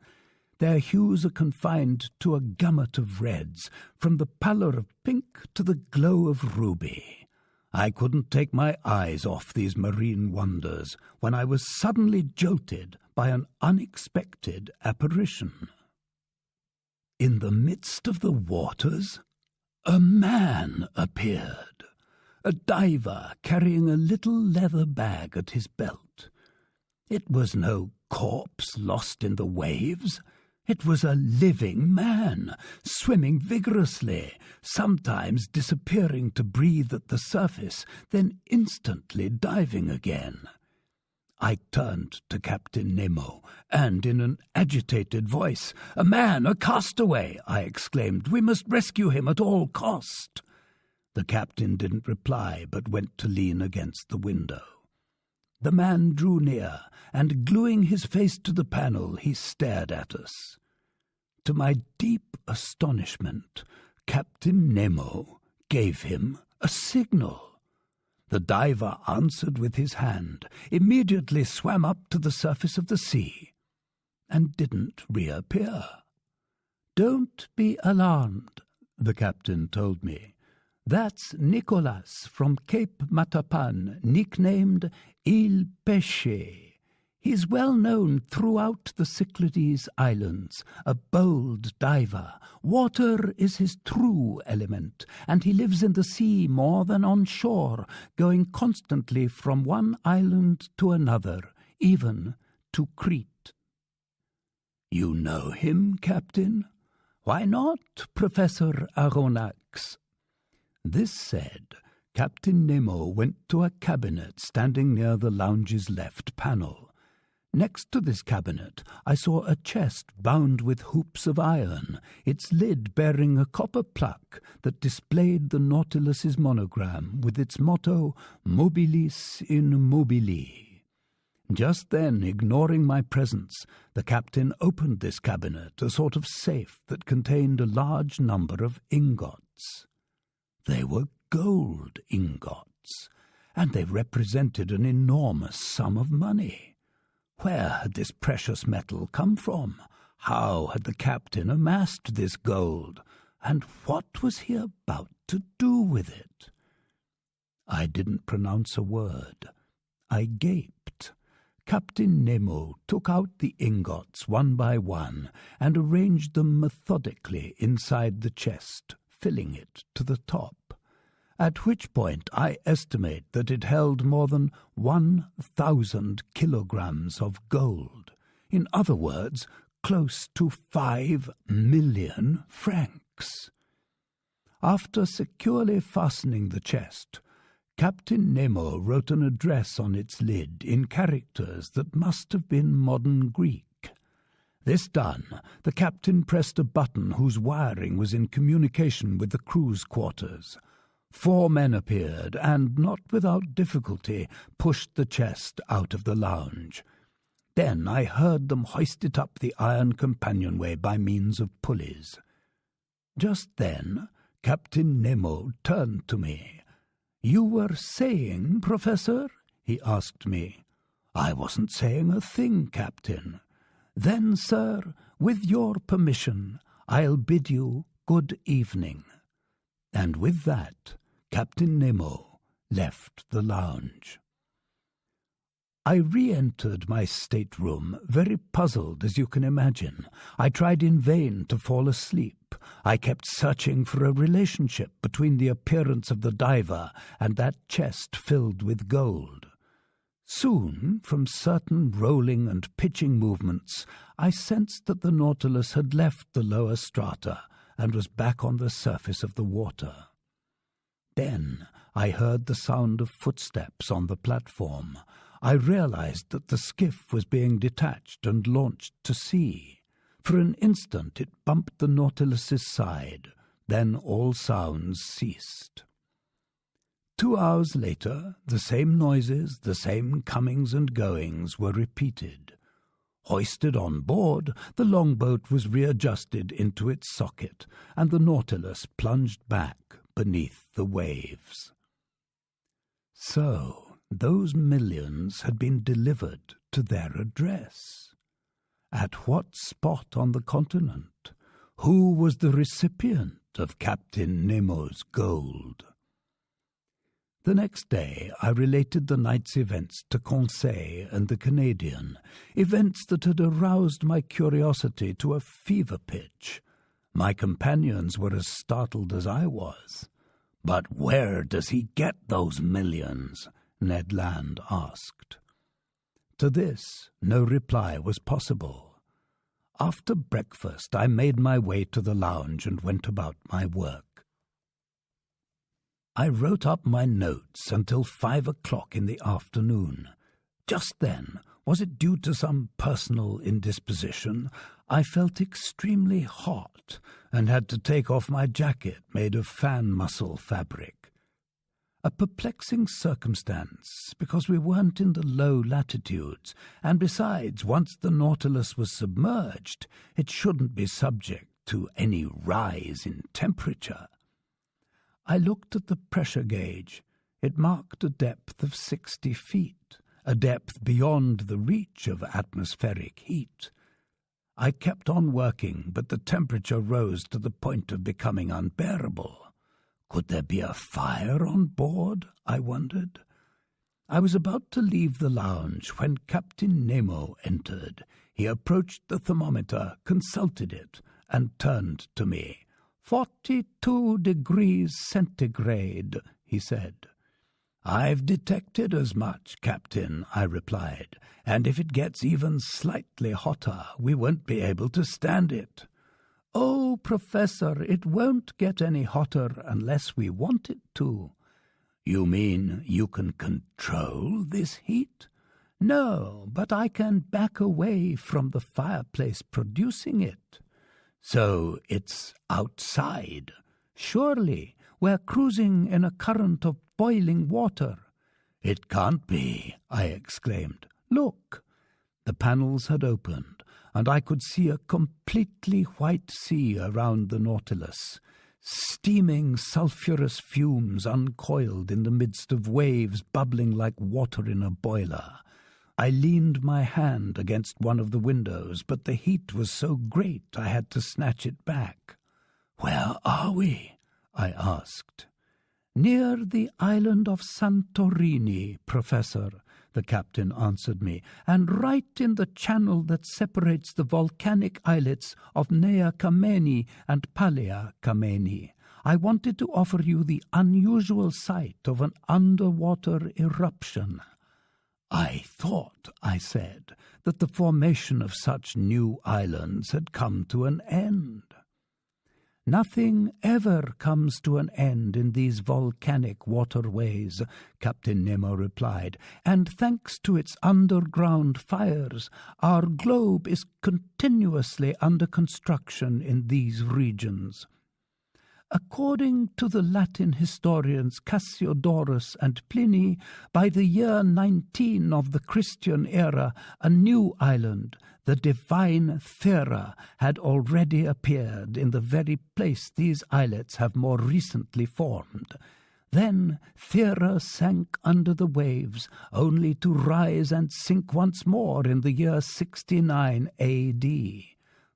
Their hues are confined to a gamut of reds, from the pallor of pink to the glow of ruby. I couldn't take my eyes off these marine wonders when I was suddenly jolted by an unexpected apparition. In the midst of the waters, a man appeared. A diver carrying a little leather bag at his belt. It was no corpse lost in the waves. It was a living man, swimming vigorously, sometimes disappearing to breathe at the surface, then instantly diving again. I turned to Captain Nemo, and in an agitated voice, "A man, a castaway!" I exclaimed. "We must rescue him at all cost." The captain didn't reply, but went to lean against the window. The man drew near, and gluing his face to the panel, he stared at us. To my deep astonishment, Captain Nemo gave him a signal. The diver answered with his hand, immediately swam up to the surface of the sea, and didn't reappear. "Don't be alarmed," the captain told me. "That's Nicholas from Cape Matapan, nicknamed Il Pesce. He's well known throughout the Cyclades Islands, a bold diver. Water is his true element, and he lives in the sea more than on shore, going constantly from one island to another, even to Crete." "You know him, Captain?" "Why not, Professor Aronnax?" This said, Captain Nemo went to a cabinet standing near the lounge's left panel. Next to this cabinet, I saw a chest bound with hoops of iron, its lid bearing a copper plaque that displayed the Nautilus's monogram with its motto, Mobilis in mobili. Just then, ignoring my presence, the captain opened this cabinet, a sort of safe that contained a large number of ingots. They were gold ingots, and they represented an enormous sum of money. Where had this precious metal come from? How had the captain amassed this gold? And what was he about to do with it? I didn't pronounce a word. I gaped. Captain Nemo took out the ingots one by one and arranged them methodically inside the chest, filling it to the top, at which point I estimate that it held more than 1,000 kilograms of gold. In other words, close to 5 million francs. After securely fastening the chest, Captain Nemo wrote an address on its lid in characters that must have been modern Greek. This done, the captain pressed a button whose wiring was in communication with the crew's quarters. 4 men appeared and, not without difficulty, pushed the chest out of the lounge. Then I heard them hoist it up the iron companionway by means of pulleys. Just then, Captain Nemo turned to me. "You were saying, Professor?" he asked me. "I wasn't saying a thing, Captain." "Then, sir, with your permission, I'll bid you good evening." And with that, Captain Nemo left the lounge. I re-entered my stateroom, very puzzled, as you can imagine. I tried in vain to fall asleep. I kept searching for a relationship between the appearance of the diver and that chest filled with gold. Soon, from certain rolling and pitching movements, I sensed that the Nautilus had left the lower strata and was back on the surface of the water. Then I heard the sound of footsteps on the platform. I realized that the skiff was being detached and launched to sea. For an instant it bumped the Nautilus's side. Then all sounds ceased. 2 hours later, the same noises, the same comings and goings were repeated. Hoisted on board, the longboat was readjusted into its socket, and the Nautilus plunged back beneath the waves. So those millions had been delivered to their address. At what spot on the continent? Who was the recipient of Captain Nemo's gold? The next day I related the night's events to Conseil and the Canadian, events that had aroused my curiosity to a fever pitch. My companions were as startled as I was. "But where does he get those millions?" Ned Land asked. To this, no reply was possible. After breakfast, I made my way to the lounge and went about my work. I wrote up my notes until 5 o'clock in the afternoon. Just then, was it due to some personal indisposition, I felt extremely hot and had to take off my jacket made of fan muscle fabric. A perplexing circumstance, because we weren't in the low latitudes, and besides, once the Nautilus was submerged, it shouldn't be subject to any rise in temperature. I looked at the pressure gauge. It marked a depth of 60 feet, a depth beyond the reach of atmospheric heat. I kept on working, but the temperature rose to the point of becoming unbearable. Could there be a fire on board? I wondered. I was about to leave the lounge when Captain Nemo entered. He approached the thermometer, consulted it, and turned to me. 42 degrees centigrade, he said. "I've detected as much, Captain," I replied, "and if it gets even slightly hotter, we won't be able to stand it." "Oh, Professor, it won't get any hotter unless we want it to." "You mean you can control this heat?" "No, but I can back away from the fireplace producing it." "So it's outside?" "Surely. We're cruising in a current of boiling water." "It can't be," I exclaimed. "Look." The panels had opened, and I could see a completely white sea around the Nautilus. Steaming sulphurous fumes uncoiled in the midst of waves bubbling like water in a boiler. I leaned my hand against one of the windows, but the heat was so great I had to snatch it back. "Where are we?" I asked. "Near the island of Santorini, Professor. the captain answered me, "and right in the channel that separates the volcanic islets of Nea Kameni and Palea Kameni. I wanted to offer you the unusual sight of an underwater eruption." "I thought," I said, "that the formation of such new islands had come to an end." "Nothing ever comes to an end in these volcanic waterways," Captain Nemo replied, "and thanks to its underground fires, our globe is continuously under construction in these regions. According to the Latin historians Cassiodorus and Pliny, by the year 19 of the Christian era, a new island, the divine Thera, had already appeared in the very place these islets have more recently formed. Then Thera sank under the waves, only to rise and sink once more in the year 69 A.D.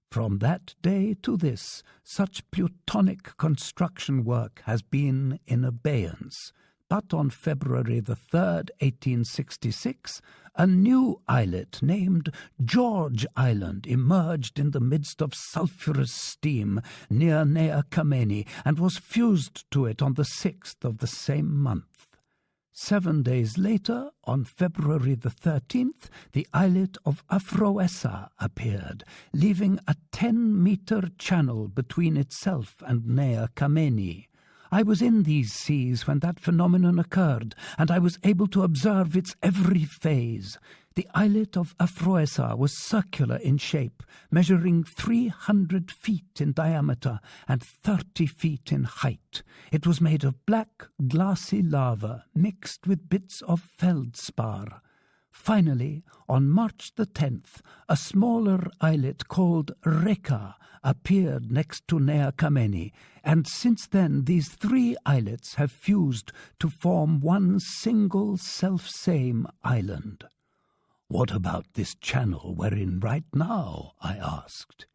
From that day to this, such plutonic construction work has been in abeyance. But on February the 3rd, 1866, a new islet named George Island emerged in the midst of sulphurous steam near Nea Kameni and was fused to it on the 6th of the same month. 7 days later, on February the 13th, the islet of Aphroessa appeared, leaving a 10-meter channel between itself and Nea Kameni. I was in these seas when that phenomenon occurred, and I was able to observe its every phase. The islet of Aphroessa was circular in shape, measuring 300 feet in diameter and 30 feet in height. It was made of black, glassy lava mixed with bits of feldspar. Finally, on March the 10th, a smaller islet called Reka appeared next to Nea Kameni, and since then these three islets have fused to form one single self-same island. "What about this channel we're in right now?" I asked.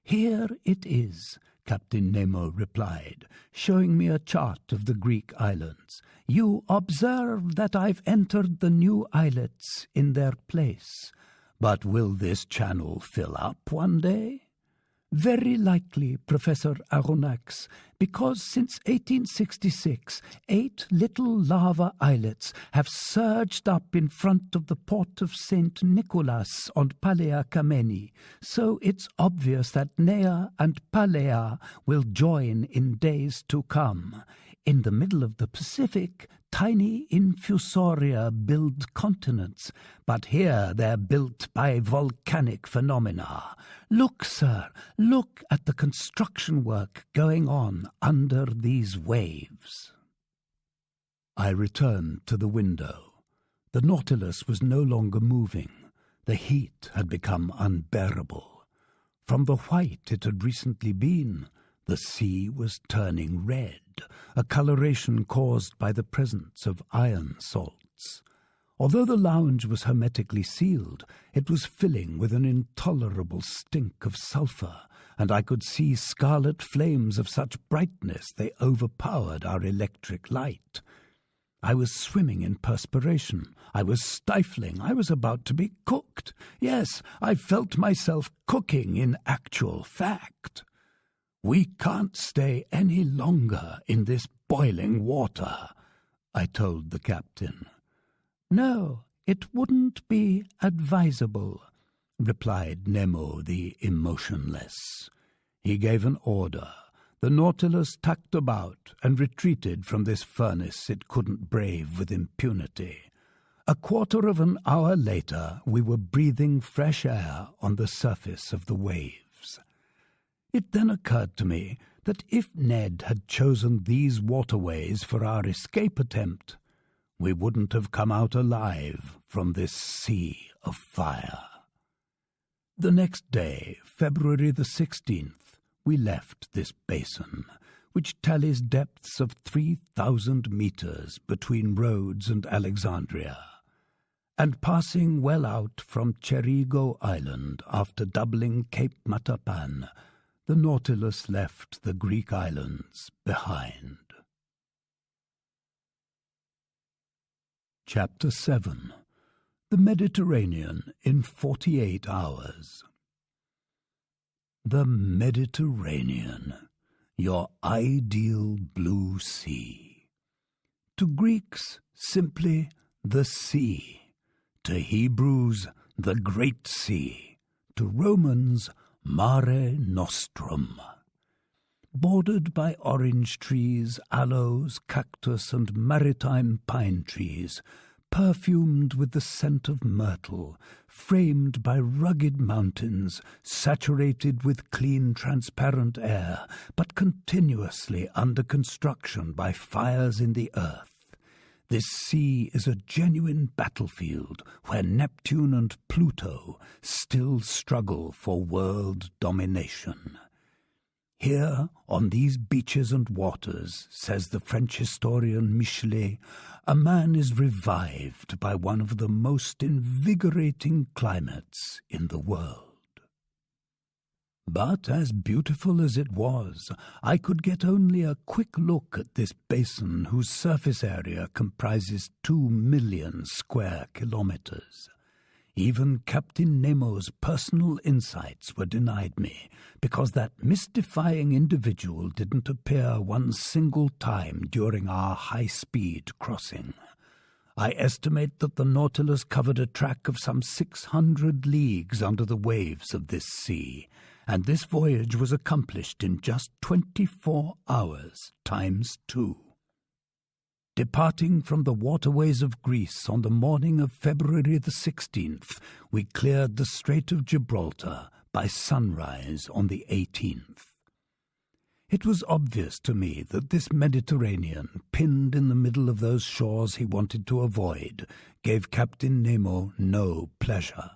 "Here it is," Captain Nemo replied, showing me a chart of the Greek islands. "You observe that I've entered the new islets in their place. But will this channel fill up one day?" "Very likely, Professor Aronnax, because since 1866, 8 little lava islets have surged up in front of the port of St. Nicholas on Palea Kameni, so it's obvious that Nea and Palea will join in days to come. In the middle of the Pacific, tiny infusoria build continents, but here they're built by volcanic phenomena. Look, sir, look at the construction work going on under these waves." I returned to the window. The Nautilus was no longer moving. The heat had become unbearable. From the white it had recently been, the sea was turning red, a coloration caused by the presence of iron salts. Although the lounge was hermetically sealed, it was filling with an intolerable stink of sulphur, and I could see scarlet flames of such brightness they overpowered our electric light. I was swimming in perspiration. I was stifling. I was about to be cooked. Yes, I felt myself cooking in actual fact. "We can't stay any longer in this boiling water," I told the captain. "No, it wouldn't be advisable," replied Nemo the emotionless. He gave an order. The Nautilus tacked about and retreated from this furnace it couldn't brave with impunity. A quarter of an hour later, we were breathing fresh air on the surface of the waves. It then occurred to me that if Ned had chosen these waterways for our escape attempt, we wouldn't have come out alive from this sea of fire. The next day, February the 16th, we left this basin, which tallies depths of 3,000 meters between Rhodes and Alexandria, and passing well out from Cherigo Island after doubling Cape Matapan, the Nautilus left the Greek islands behind. Chapter 7. The Mediterranean in 48 hours. The Mediterranean, your ideal blue sea. To Greeks, simply the sea. To Hebrews, the Great Sea. To Romans, Mare Nostrum. Bordered by orange trees, aloes, cactus, and maritime pine trees, perfumed with the scent of myrtle, framed by rugged mountains, saturated with clean, transparent air, but continuously under construction by fires in the earth. This sea is a genuine battlefield where Neptune and Pluto still struggle for world domination. Here, on these beaches and waters, says the French historian Michelet, a man is revived by one of the most invigorating climates in the world. But as beautiful as it was, I could get only a quick look at this basin whose surface area comprises 2 million square kilometers. Even Captain Nemo's personal insights were denied me, because that mystifying individual didn't appear one single time during our high-speed crossing. I estimate that the Nautilus covered a track of some 600 leagues under the waves of this sea, and this voyage was accomplished in just 24 hours times 2. Departing from the waterways of Greece on the morning of February the 16th, we cleared the Strait of Gibraltar by sunrise on the 18th. It was obvious to me that this Mediterranean, pinned in the middle of those shores he wanted to avoid, gave Captain Nemo no pleasure.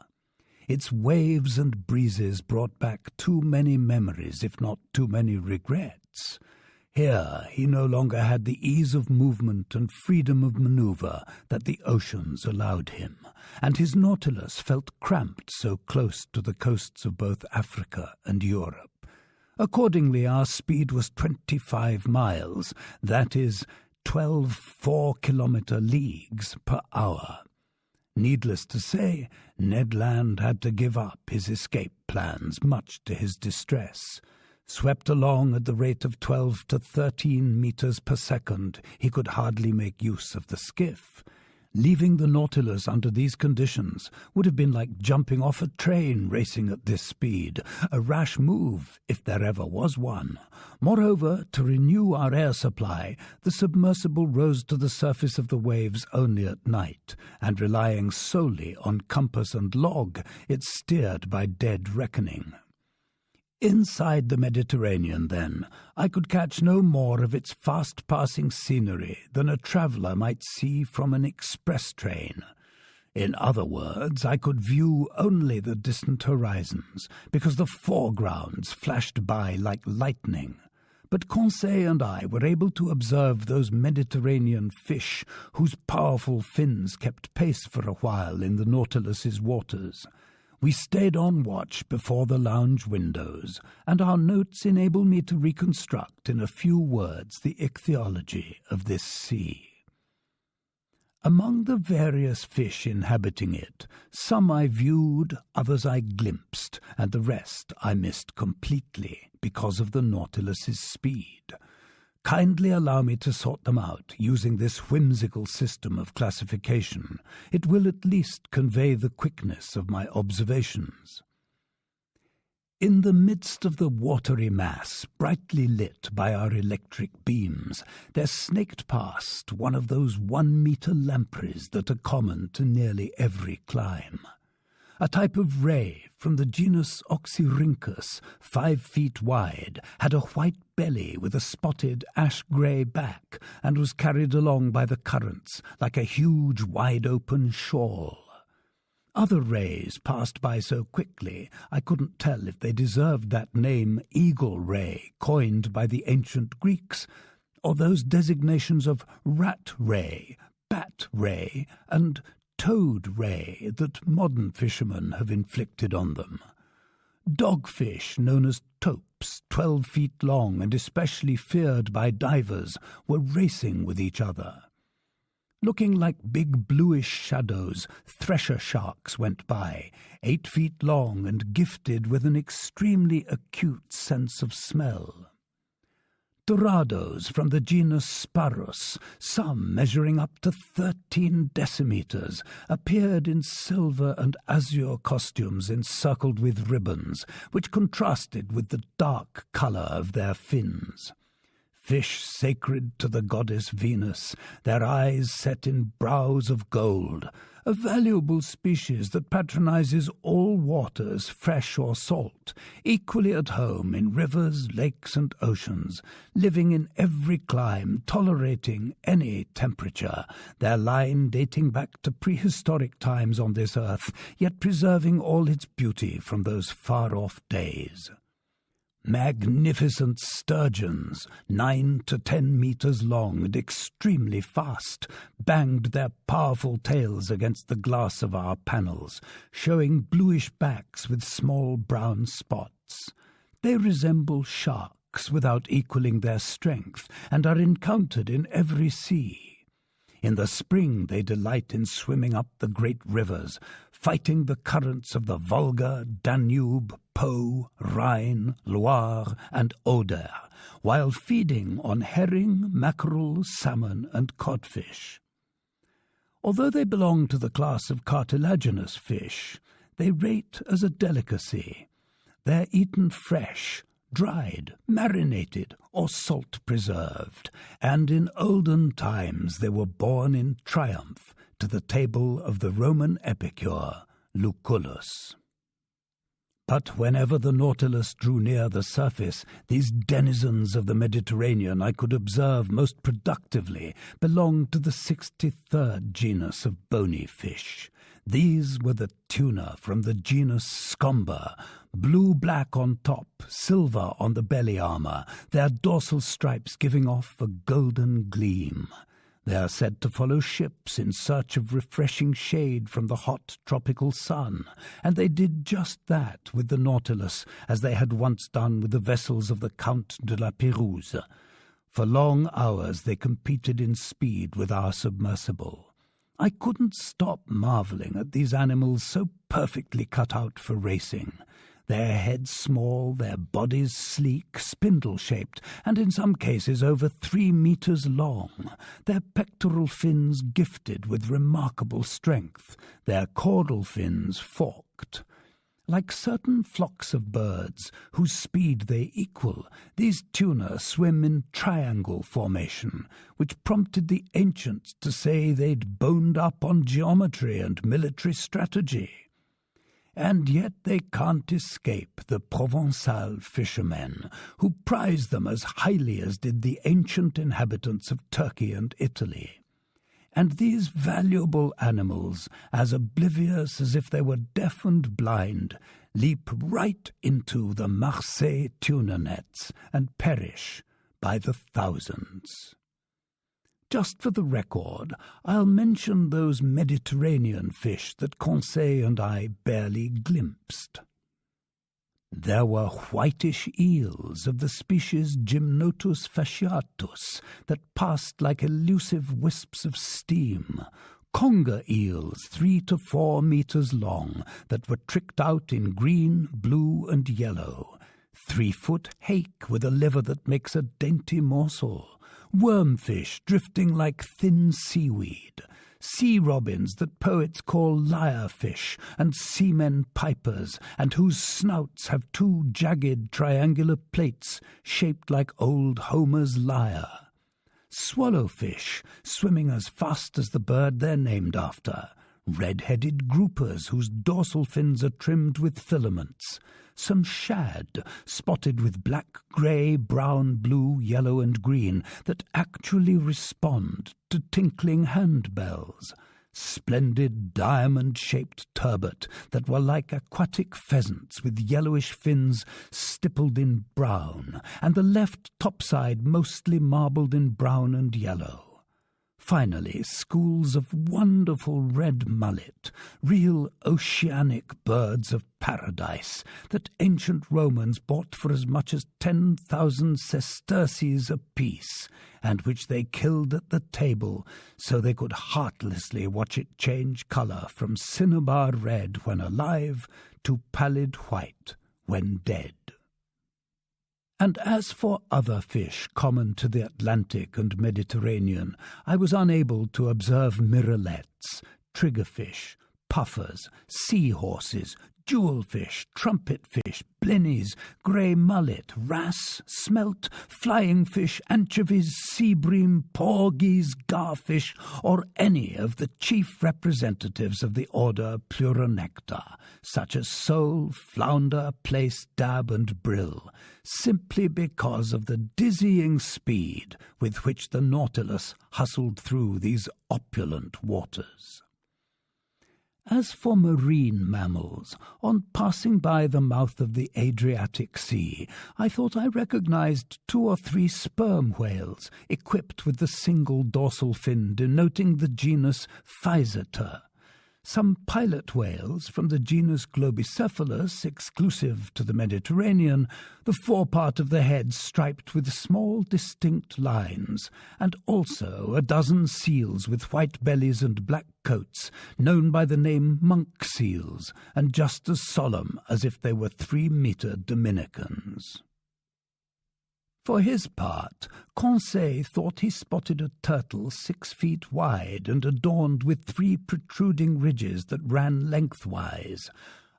Its waves and breezes brought back too many memories, if not too many regrets. Here he no longer had the ease of movement and freedom of maneuver that the oceans allowed him, and his Nautilus felt cramped so close to the coasts of both Africa and Europe. Accordingly, our speed was 25 miles, that is, 12 4-kilometer leagues per hour. Needless to say, Ned Land had to give up his escape plans, much to his distress. Swept along at the rate of 12 to 13 meters per second, he could hardly make use of the skiff. Leaving the Nautilus under these conditions would have been like jumping off a train racing at this speed, a rash move, if there ever was one. Moreover, to renew our air supply, the submersible rose to the surface of the waves only at night, and relying solely on compass and log, it steered by dead reckoning. Inside the Mediterranean, then, I could catch no more of its fast-passing scenery than a traveller might see from an express train. In other words, I could view only the distant horizons, because the foregrounds flashed by like lightning. But Conseil and I were able to observe those Mediterranean fish whose powerful fins kept pace for a while in the Nautilus's waters. We stayed on watch before the lounge windows, and our notes enable me to reconstruct in a few words the ichthyology of this sea. Among the various fish inhabiting it, some I viewed, others I glimpsed, and the rest I missed completely because of the Nautilus's speed. Kindly allow me to sort them out using this whimsical system of classification. It will at least convey the quickness of my observations. In the midst of the watery mass, brightly lit by our electric beams, there snaked past one of those 1-meter lampreys that are common to nearly every clime. A type of ray from the genus Oxyrhynchus, 5 feet wide, had a white belly with a spotted ash-grey back and was carried along by the currents like a huge wide-open shawl. Other rays passed by so quickly I couldn't tell if they deserved that name eagle ray coined by the ancient Greeks, or those designations of rat ray, bat ray, and toad ray that modern fishermen have inflicted on them. Dogfish known as topes, 12 feet long and especially feared by divers, were racing with each other. Looking like big bluish shadows, thresher sharks went by, 8 feet long and gifted with an extremely acute sense of smell. Dorados from the genus Sparus, some measuring up to 13 decimeters, appeared in silver and azure costumes encircled with ribbons, which contrasted with the dark colour of their fins. Fish sacred to the goddess Venus, their eyes set in brows of gold, a valuable species that patronizes all waters, fresh or salt, equally at home in rivers, lakes, and oceans, living in every clime, tolerating any temperature, their line dating back to prehistoric times on this earth, yet preserving all its beauty from those far-off days. Magnificent sturgeons, 9 to 10 meters long and extremely fast, banged their powerful tails against the glass of our panels, showing bluish backs with small brown spots. They resemble sharks without equaling their strength, and are encountered in every sea. In the spring they delight in swimming up the great rivers, fighting the currents of the Volga, Danube, Po, Rhine, Loire, and Oder, while feeding on herring, mackerel, salmon, and codfish. Although they belong to the class of cartilaginous fish, they rate as a delicacy. They're eaten fresh, dried, marinated, or salt-preserved, and in olden times they were borne in triumph to the table of the Roman epicure, Lucullus. But whenever the Nautilus drew near the surface, these denizens of the Mediterranean I could observe most productively belonged to the 63rd genus of bony fish. These were the tuna from the genus Scomber, blue-black on top, silver on the belly armour, their dorsal stripes giving off a golden gleam. They are said to follow ships in search of refreshing shade from the hot tropical sun, and they did just that with the Nautilus, as they had once done with the vessels of the Count de la Pérouse. For long hours they competed in speed with our submersible. I couldn't stop marvelling at these animals so perfectly cut out for racing. Their heads small, their bodies sleek, spindle-shaped, and in some cases over 3 meters long, their pectoral fins gifted with remarkable strength, their caudal fins forked. Like certain flocks of birds, whose speed they equal, these tuna swim in triangle formation, which prompted the ancients to say they'd boned up on geometry and military strategy. And yet they can't escape the Provençal fishermen, who prize them as highly as did the ancient inhabitants of Turkey and Italy. And these valuable animals, as oblivious as if they were deaf and blind, leap right into the Marseille tuna nets and perish by the thousands. Just for the record, I'll mention those Mediterranean fish that Conseil and I barely glimpsed. There were whitish eels of the species Gymnotus fasciatus that passed like elusive wisps of steam, conger eels 3 to 4 meters long that were tricked out in green, blue, and yellow, 3-foot hake with a liver that makes a dainty morsel, wormfish drifting like thin seaweed, sea robins that poets call lyrefish, and seamen pipers, and whose snouts have 2 jagged triangular plates shaped like old Homer's lyre. Swallowfish, swimming as fast as the bird they're named after. Red-headed groupers whose dorsal fins are trimmed with filaments. Some shad, spotted with black, grey, brown, blue, yellow, and green, that actually respond to tinkling handbells. Splendid diamond-shaped turbot that were like aquatic pheasants with yellowish fins stippled in brown, and the left topside mostly marbled in brown and yellow. Finally, schools of wonderful red mullet, real oceanic birds of paradise that ancient Romans bought for as much as 10,000 sesterces apiece, and which they killed at the table so they could heartlessly watch it change colour from cinnabar red when alive to pallid white when dead. And as for other fish common to the Atlantic and Mediterranean, I was unable to observe mirrolets, triggerfish, puffers, seahorses, jewelfish, trumpetfish, blennies, grey mullet, wrasse, smelt, flying fish, anchovies, sea bream, porgies, garfish, or any of the chief representatives of the order Pleuronecta, such as sole, flounder, plaice, dab, and brill, simply because of the dizzying speed with which the Nautilus hustled through these opulent waters. As for marine mammals, on passing by the mouth of the Adriatic Sea, I thought I recognized 2 or 3 sperm whales equipped with the single dorsal fin denoting the genus Physeter, some pilot whales from the genus Globicephalus, exclusive to the Mediterranean, the forepart of the head striped with small distinct lines, and also a dozen seals with white bellies and black coats, known by the name monk seals, and just as solemn as if they were 3-meter Dominicans. For his part, Conseil thought he spotted a turtle 6 feet wide and adorned with 3 protruding ridges that ran lengthwise.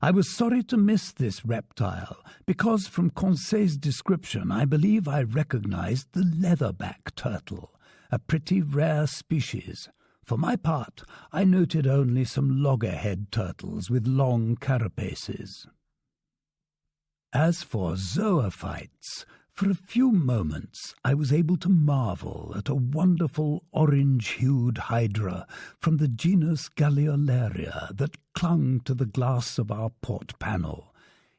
I was sorry to miss this reptile, because from Conseil's description I believe I recognized the leatherback turtle, a pretty rare species. For my part, I noted only some loggerhead turtles with long carapaces. As for zoophytes, for a few moments I was able to marvel at a wonderful orange-hued hydra from the genus Galliolaria that clung to the glass of our port panel.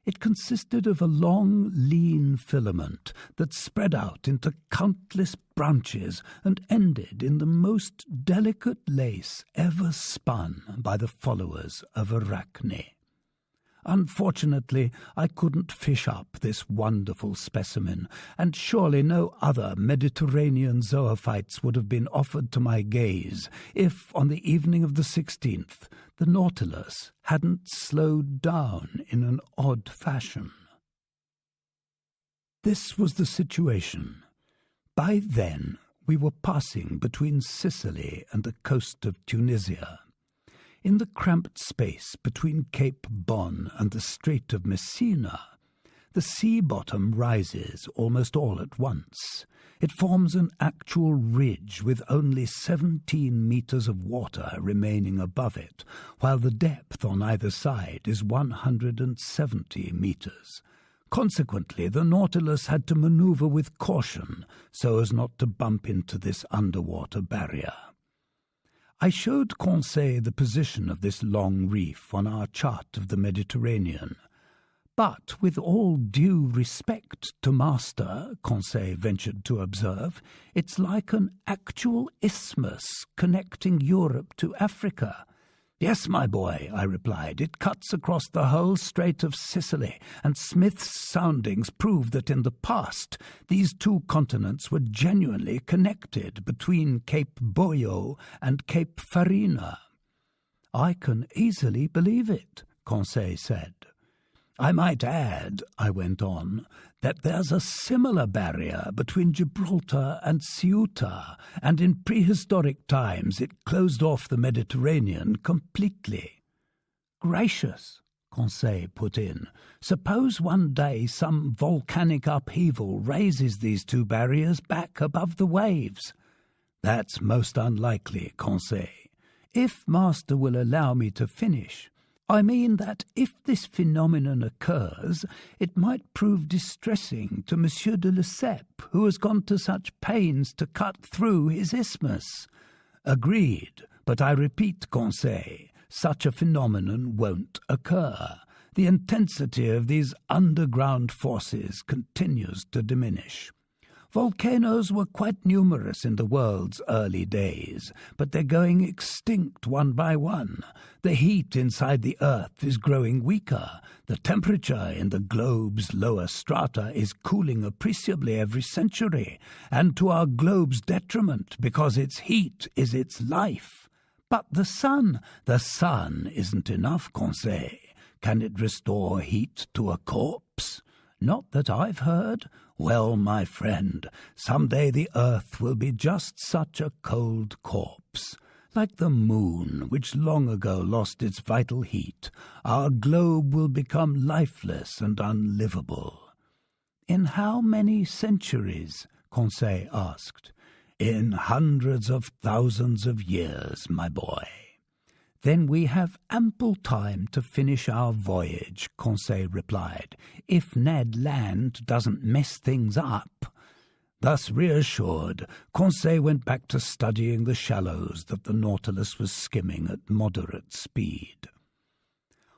It consisted of a long, lean filament that spread out into countless branches and ended in the most delicate lace ever spun by the followers of Arachne. Unfortunately, I couldn't fish up this wonderful specimen, and surely no other Mediterranean zoophytes would have been offered to my gaze if, on the evening of the 16th, the Nautilus hadn't slowed down in an odd fashion. This was the situation. By then, we were passing between Sicily and the coast of Tunisia. In the cramped space between Cape Bon and the Strait of Messina, the sea bottom rises almost all at once. It forms an actual ridge with only 17 meters of water remaining above it, while the depth on either side is 170 meters. Consequently, the Nautilus had to maneuver with caution so as not to bump into this underwater barrier. I showed Conseil the position of this long reef on our chart of the Mediterranean. But, with all due respect to master, Conseil ventured to observe, it's like an actual isthmus connecting Europe to Africa. Yes, my boy, I replied, it cuts across the whole Strait of Sicily, and Smith's soundings prove that in the past these 2 continents were genuinely connected between Cape Boyo and Cape Farina. I can easily believe it, Conseil said. I might add, I went on, that there's a similar barrier between Gibraltar and Ceuta, and in prehistoric times it closed off the Mediterranean completely. Gracious, Conseil put in. Suppose one day some volcanic upheaval raises these 2 barriers back above the waves. That's most unlikely, Conseil. If master will allow me to finish, I mean that if this phenomenon occurs, it might prove distressing to Monsieur de Lesseps, who has gone to such pains to cut through his isthmus. Agreed, but I repeat, Conseil, such a phenomenon won't occur. The intensity of these underground forces continues to diminish. Volcanoes were quite numerous in the world's early days, but they're going extinct one by one. The heat inside the Earth is growing weaker. The temperature in the globe's lower strata is cooling appreciably every century, and to our globe's detriment, because its heat is its life. But the sun isn't enough, Conseil. Can it restore heat to a corpse? Not that I've heard. Well, my friend, someday the Earth will be just such a cold corpse. Like the moon, which long ago lost its vital heat, our globe will become lifeless and unlivable. In how many centuries? Conseil asked. In hundreds of thousands of years, my boy. Then we have ample time to finish our voyage, Conseil replied, if Ned Land doesn't mess things up. Thus reassured, Conseil went back to studying the shallows that the Nautilus was skimming at moderate speed.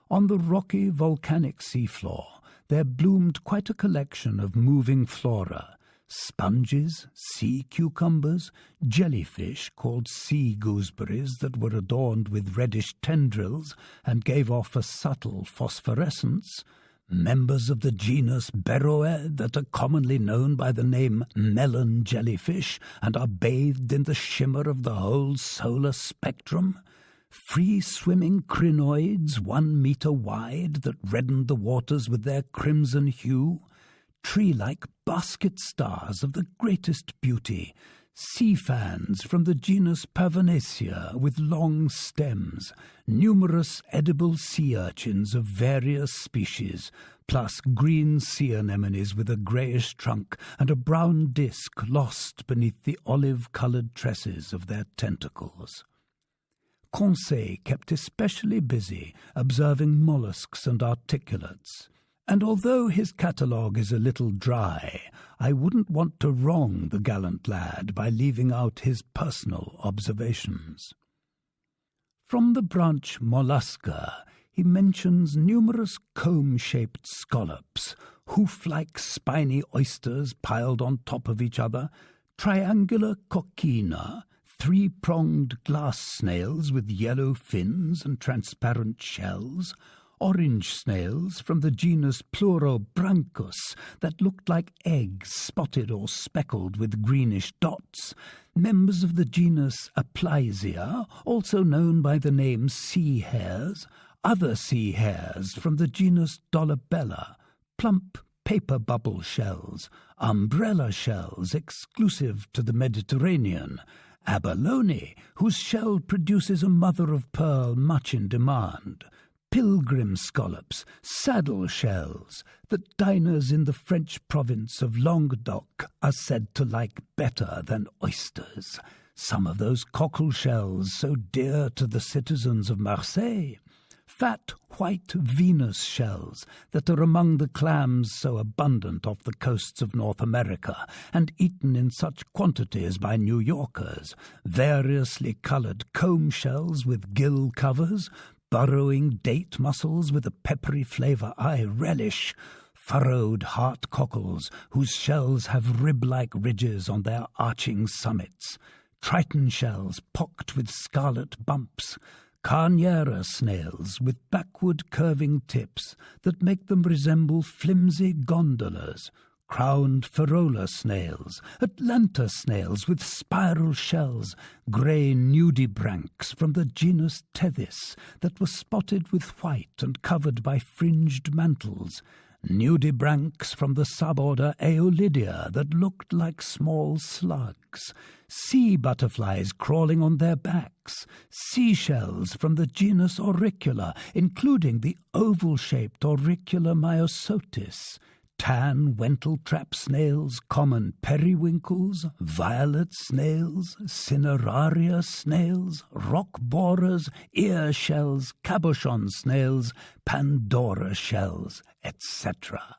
On the rocky volcanic seafloor, there bloomed quite a collection of moving flora, sponges, sea cucumbers, jellyfish called sea gooseberries that were adorned with reddish tendrils and gave off a subtle phosphorescence, members of the genus Beroe that are commonly known by the name melon jellyfish and are bathed in the shimmer of the whole solar spectrum, free-swimming crinoids 1 meter wide that reddened the waters with their crimson hue, tree-like basket stars of the greatest beauty, sea fans from the genus Pavonacea with long stems, numerous edible sea urchins of various species, plus green sea anemones with a greyish trunk and a brown disc lost beneath the olive-coloured tresses of their tentacles. Conseil kept especially busy observing molluscs and articulates, and although his catalogue is a little dry, I wouldn't want to wrong the gallant lad by leaving out his personal observations. From the branch Mollusca, he mentions numerous comb-shaped scallops, hoof-like spiny oysters piled on top of each other, triangular coquina, three-pronged glass snails with yellow fins and transparent shells, orange snails from the genus Plurobranchus that looked like eggs spotted or speckled with greenish dots, members of the genus Aplysia, also known by the name sea hares, other sea hares from the genus Dolabella, plump paper bubble shells, umbrella shells exclusive to the Mediterranean, abalone, whose shell produces a mother-of-pearl much in demand, pilgrim scallops, saddle shells, that diners in the French province of Languedoc are said to like better than oysters, some of those cockle shells so dear to the citizens of Marseille, fat white Venus shells that are among the clams so abundant off the coasts of North America and eaten in such quantities by New Yorkers, variously coloured comb shells with gill covers, burrowing date mussels with a peppery flavour I relish, furrowed heart cockles whose shells have rib-like ridges on their arching summits, triton shells pocked with scarlet bumps, carniera snails with backward curving tips that make them resemble flimsy gondolas, crowned ferola snails, Atlanta snails with spiral shells, grey nudibranchs from the genus Tethys that were spotted with white and covered by fringed mantles, nudibranchs from the suborder Aeolidia that looked like small slugs, sea butterflies crawling on their backs, seashells from the genus Auricula, including the oval-shaped Auricula myosotis, tan wentle-trap snails, common periwinkles, violet snails, cineraria snails, rock borers, ear shells, cabochon snails, Pandora shells, etc.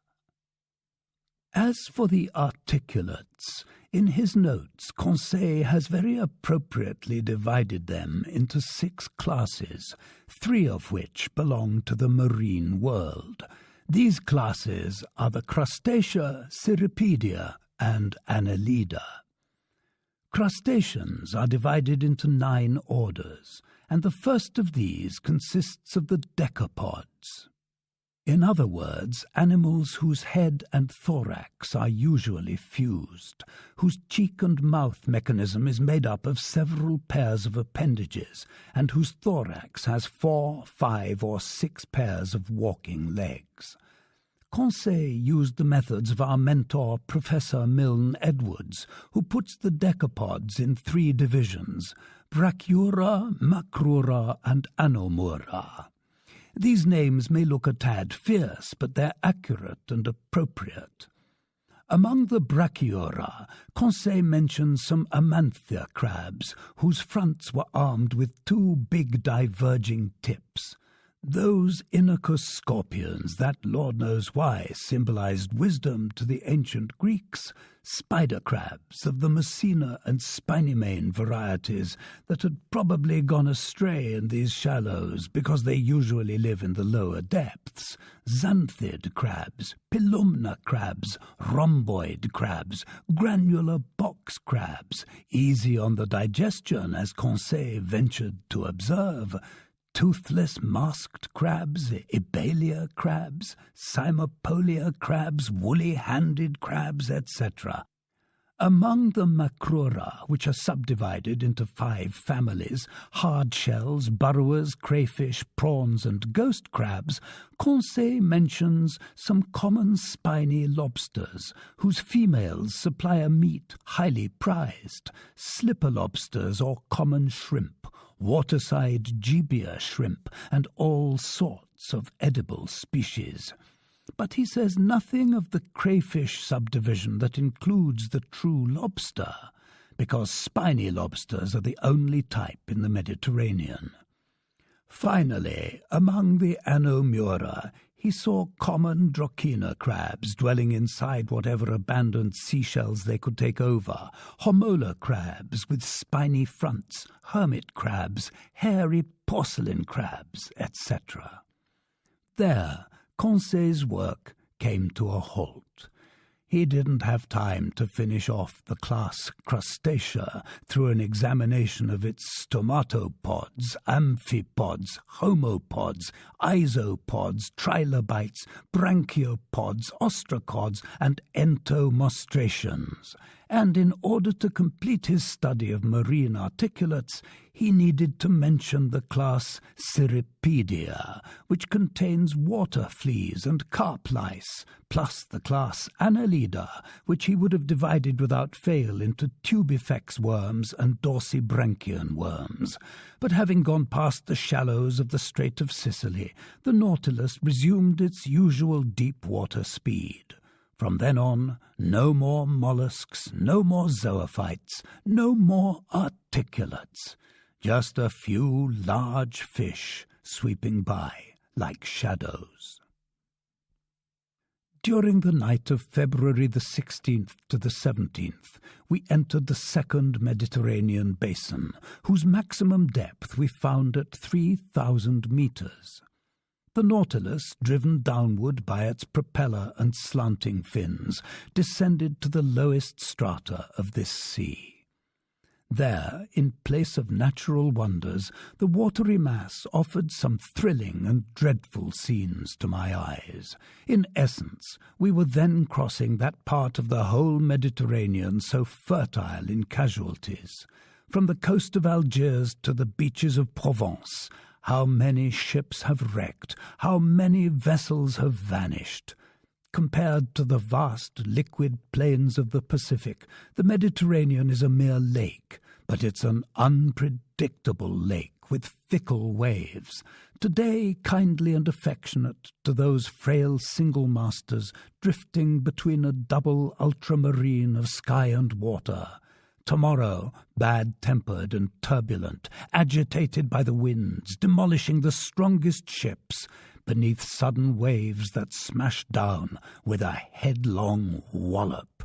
As for the articulates, in his notes Conseil has very appropriately divided them into 6 classes, 3 of which belong to the marine world. These classes are the Crustacea, Cirripedia, and Annelida. Crustaceans are divided into 9 orders, and the first of these consists of the decapods. In other words, animals whose head and thorax are usually fused, whose cheek and mouth mechanism is made up of several pairs of appendages, and whose thorax has 4, 5, or 6 pairs of walking legs. Conseil used the methods of our mentor, Professor Milne Edwards, who puts the decapods in 3 divisions: Brachyura, Macrura, and Anomura. These names may look a tad fierce, but they're accurate and appropriate. Among the Brachyura, Conseil mentions some Amanthia crabs, whose fronts were armed with 2 big diverging tips. Those Inachus scorpions that, Lord knows why, symbolized wisdom to the ancient Greeks, spider crabs of the Messina and Spinimane varieties that had probably gone astray in these shallows because they usually live in the lower depths, xanthid crabs, pilumna crabs, rhomboid crabs, granular box crabs, easy on the digestion as Conseil ventured to observe, toothless masked crabs, Ebalia crabs, Cymopolia crabs, woolly-handed crabs, etc. Among the Macrura, which are subdivided into 5 families, hardshells, burrowers, crayfish, prawns, and ghost crabs, Conseil mentions some common spiny lobsters, whose females supply a meat highly prized, slipper lobsters or common shrimp, waterside gibia shrimp, and all sorts of edible species. But he says nothing of the crayfish subdivision that includes the true lobster, because spiny lobsters are the only type in the Mediterranean. Finally, among the Anomura, he saw common Drochina crabs dwelling inside whatever abandoned seashells they could take over, Homola crabs with spiny fronts, hermit crabs, hairy porcelain crabs, etc. There, Conseil's work came to a halt. He didn't have time to finish off the class Crustacea through an examination of its stomatopods, amphipods, homopods, isopods, trilobites, branchiopods, ostracods, and entomostrations. And in order to complete his study of marine articulates, he needed to mention the class Cirripedia, which contains water fleas and carp lice, plus the class Annelida, which he would have divided without fail into tubifex worms and dorsibranchian worms. But having gone past the shallows of the Strait of Sicily, the Nautilus resumed its usual deep-water speed. From then on, no more mollusks, no more zoophytes, no more articulates. Just a few large fish sweeping by like shadows. During the night of February the 16th to the 17th, we entered the second Mediterranean basin, whose maximum depth we found at 3,000 meters. The Nautilus, driven downward by its propeller and slanting fins, descended to the lowest strata of this sea. There, in place of natural wonders, the watery mass offered some thrilling and dreadful scenes to my eyes. In essence, we were then crossing that part of the whole Mediterranean so fertile in casualties. From the coast of Algiers to the beaches of Provence, how many ships have wrecked, how many vessels have vanished. Compared to the vast liquid plains of the Pacific, the Mediterranean is a mere lake, but it's an unpredictable lake with fickle waves, today kindly and affectionate to those frail single masters drifting between a double ultramarine of sky and water. Tomorrow, bad-tempered and turbulent, agitated by the winds, demolishing the strongest ships, beneath sudden waves that smash down with a headlong wallop.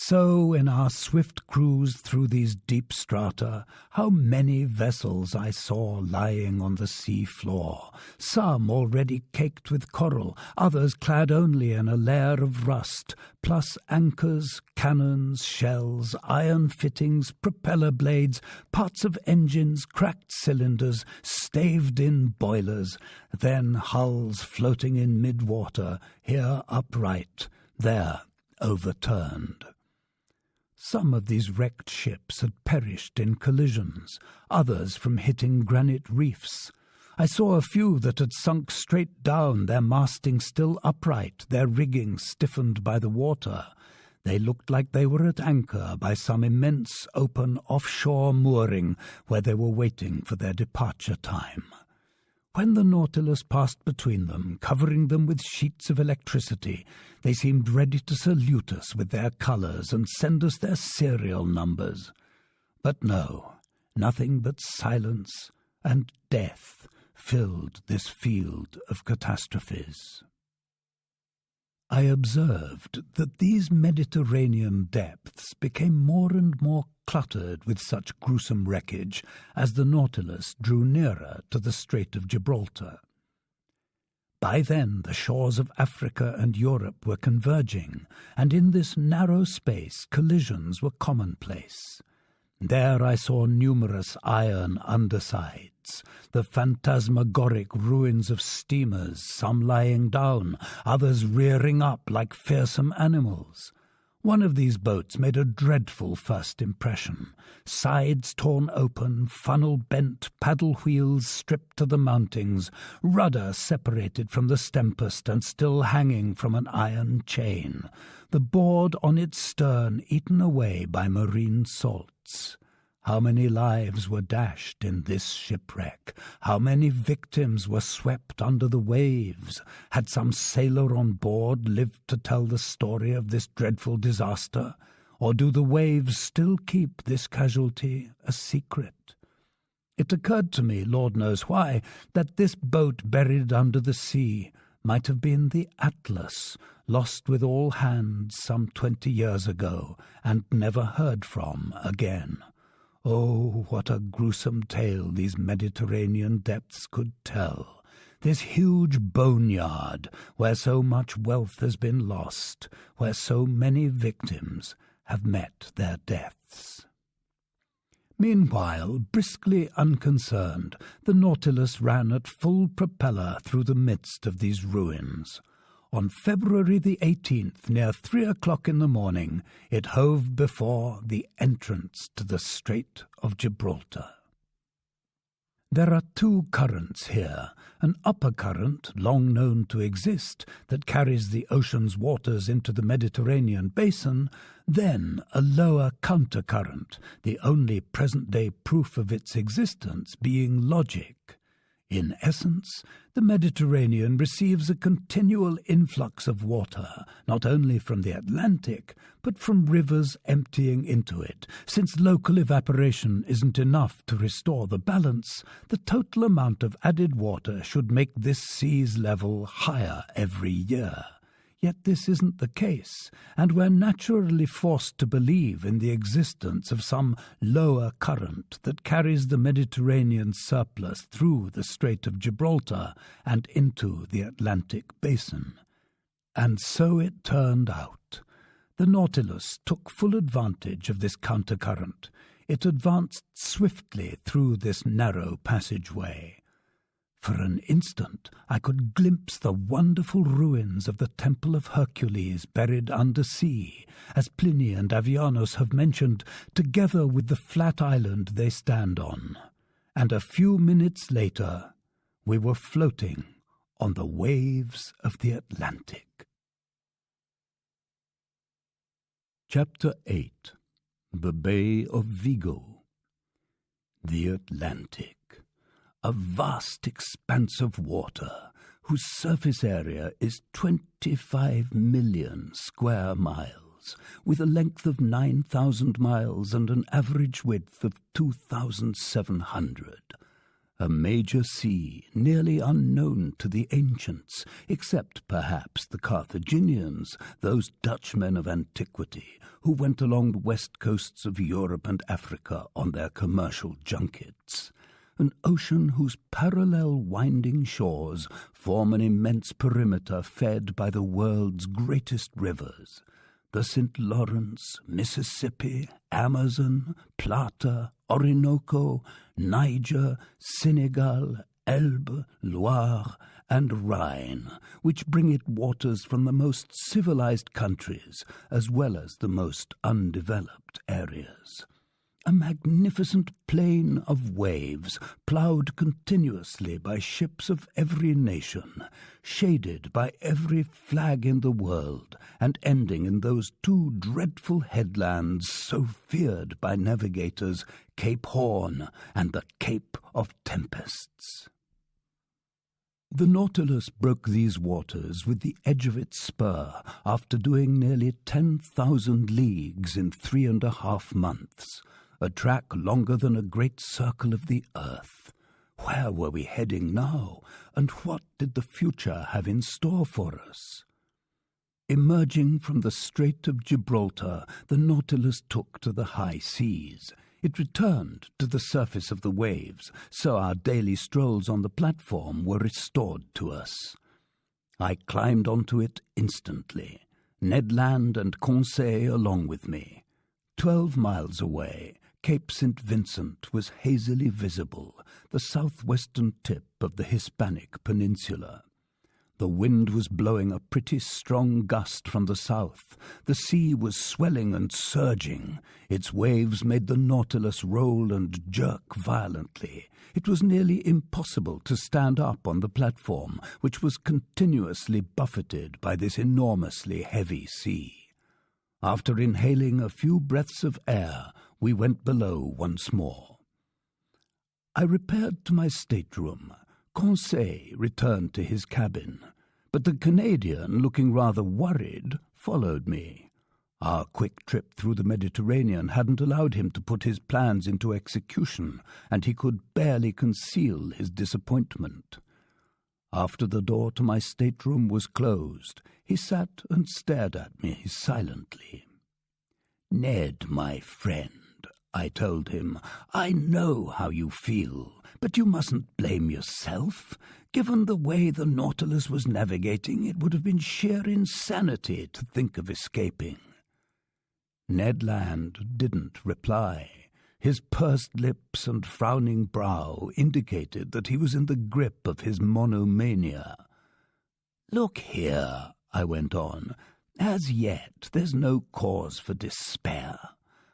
So, in our swift cruise through these deep strata, how many vessels I saw lying on the sea floor, some already caked with coral, others clad only in a layer of rust, plus anchors, cannons, shells, iron fittings, propeller blades, parts of engines, cracked cylinders, staved-in boilers, then hulls floating in mid-water, here upright, there overturned. Some of these wrecked ships had perished in collisions, others from hitting granite reefs. I saw a few that had sunk straight down, their masting still upright, their rigging stiffened by the water. They looked like they were at anchor by some immense open offshore mooring where they were waiting for their departure time. When the Nautilus passed between them, covering them with sheets of electricity, they seemed ready to salute us with their colours and send us their serial numbers. But no, nothing but silence and death filled this field of catastrophes. I observed that these Mediterranean depths became more and more cluttered with such gruesome wreckage as the Nautilus drew nearer to the Strait of Gibraltar. By then the shores of Africa and Europe were converging, and in this narrow space collisions were commonplace. There I saw numerous iron undersides, the phantasmagoric ruins of steamers, some lying down, others rearing up like fearsome animals. One of these boats made a dreadful first impression. Sides torn open, funnel bent, paddle wheels stripped to the mountings, rudder separated from the stempest and still hanging from an iron chain, the board on its stern eaten away by marine salts. How many lives were dashed in this shipwreck? How many victims were swept under the waves? Had some sailor on board lived to tell the story of this dreadful disaster? Or do the waves still keep this casualty a secret? It occurred to me, Lord knows why, that this boat buried under the sea might have been the Atlas, lost with all hands some 20 years ago and never heard from again. Oh, what a gruesome tale these Mediterranean depths could tell, this huge boneyard where so much wealth has been lost, where so many victims have met their deaths. Meanwhile, briskly unconcerned, the Nautilus ran at full propeller through the midst of these ruins. On February the 18th, near 3 o'clock in the morning, it hove before the entrance to the Strait of Gibraltar. There are two currents here, an upper current, long known to exist, that carries the ocean's waters into the Mediterranean basin, then a lower countercurrent, the only present-day proof of its existence being logic. In essence, the Mediterranean receives a continual influx of water, not only from the Atlantic, but from rivers emptying into it. Since local evaporation isn't enough to restore the balance, the total amount of added water should make this sea's level higher every year. Yet this isn't the case, and we're naturally forced to believe in the existence of some lower current that carries the Mediterranean surplus through the Strait of Gibraltar and into the Atlantic basin. And so it turned out. The Nautilus took full advantage of this countercurrent. It advanced swiftly through this narrow passageway. For an instant I could glimpse the wonderful ruins of the Temple of Hercules buried under sea, as Pliny and Avianus have mentioned, together with the flat island they stand on. And a few minutes later we were floating on the waves of the Atlantic. Chapter 8. The Bay of Vigo. The Atlantic. A vast expanse of water, whose surface area is 25 million square miles, with a length of 9,000 miles and an average width of 2,700. a major sea nearly unknown to the ancients, except perhaps the Carthaginians, those Dutchmen of antiquity who went along the west coasts of Europe and Africa on their commercial junkets. An ocean whose parallel winding shores form an immense perimeter fed by the world's greatest rivers, the St. Lawrence, Mississippi, Amazon, Plata, Orinoco, Niger, Senegal, Elbe, Loire, and Rhine, which bring it waters from the most civilized countries as well as the most undeveloped areas. A magnificent plain of waves, ploughed continuously by ships of every nation, shaded by every flag in the world, and ending in those two dreadful headlands so feared by navigators, Cape Horn and the Cape of Tempests. The Nautilus broke these waters with the edge of its spur after doing nearly 10,000 leagues in 3.5 months, a track longer than a great circle of the earth. Where were we heading now, and what did the future have in store for us? Emerging from the Strait of Gibraltar, the Nautilus took to the high seas. It returned to the surface of the waves, so our daily strolls on the platform were restored to us. I climbed onto it instantly, Ned Land and Conseil along with me. 12 miles away, Cape St. Vincent was hazily visible, the southwestern tip of the Hispanic Peninsula. The wind was blowing a pretty strong gust from the south. The sea was swelling and surging. Its waves made the Nautilus roll and jerk violently. It was nearly impossible to stand up on the platform, which was continuously buffeted by this enormously heavy sea. After inhaling a few breaths of air, we went below once more. I repaired to my stateroom. Conseil returned to his cabin, but the Canadian, looking rather worried, followed me. Our quick trip through the Mediterranean hadn't allowed him to put his plans into execution, and he could barely conceal his disappointment. After the door to my stateroom was closed, he sat and stared at me silently. "Ned, my friend," I told him, "I know how you feel, but you mustn't blame yourself. Given the way the Nautilus was navigating, it would have been sheer insanity to think of escaping." Ned Land didn't reply. His pursed lips and frowning brow indicated that he was in the grip of his monomania. "Look here," I went on, "as yet there's no cause for despair.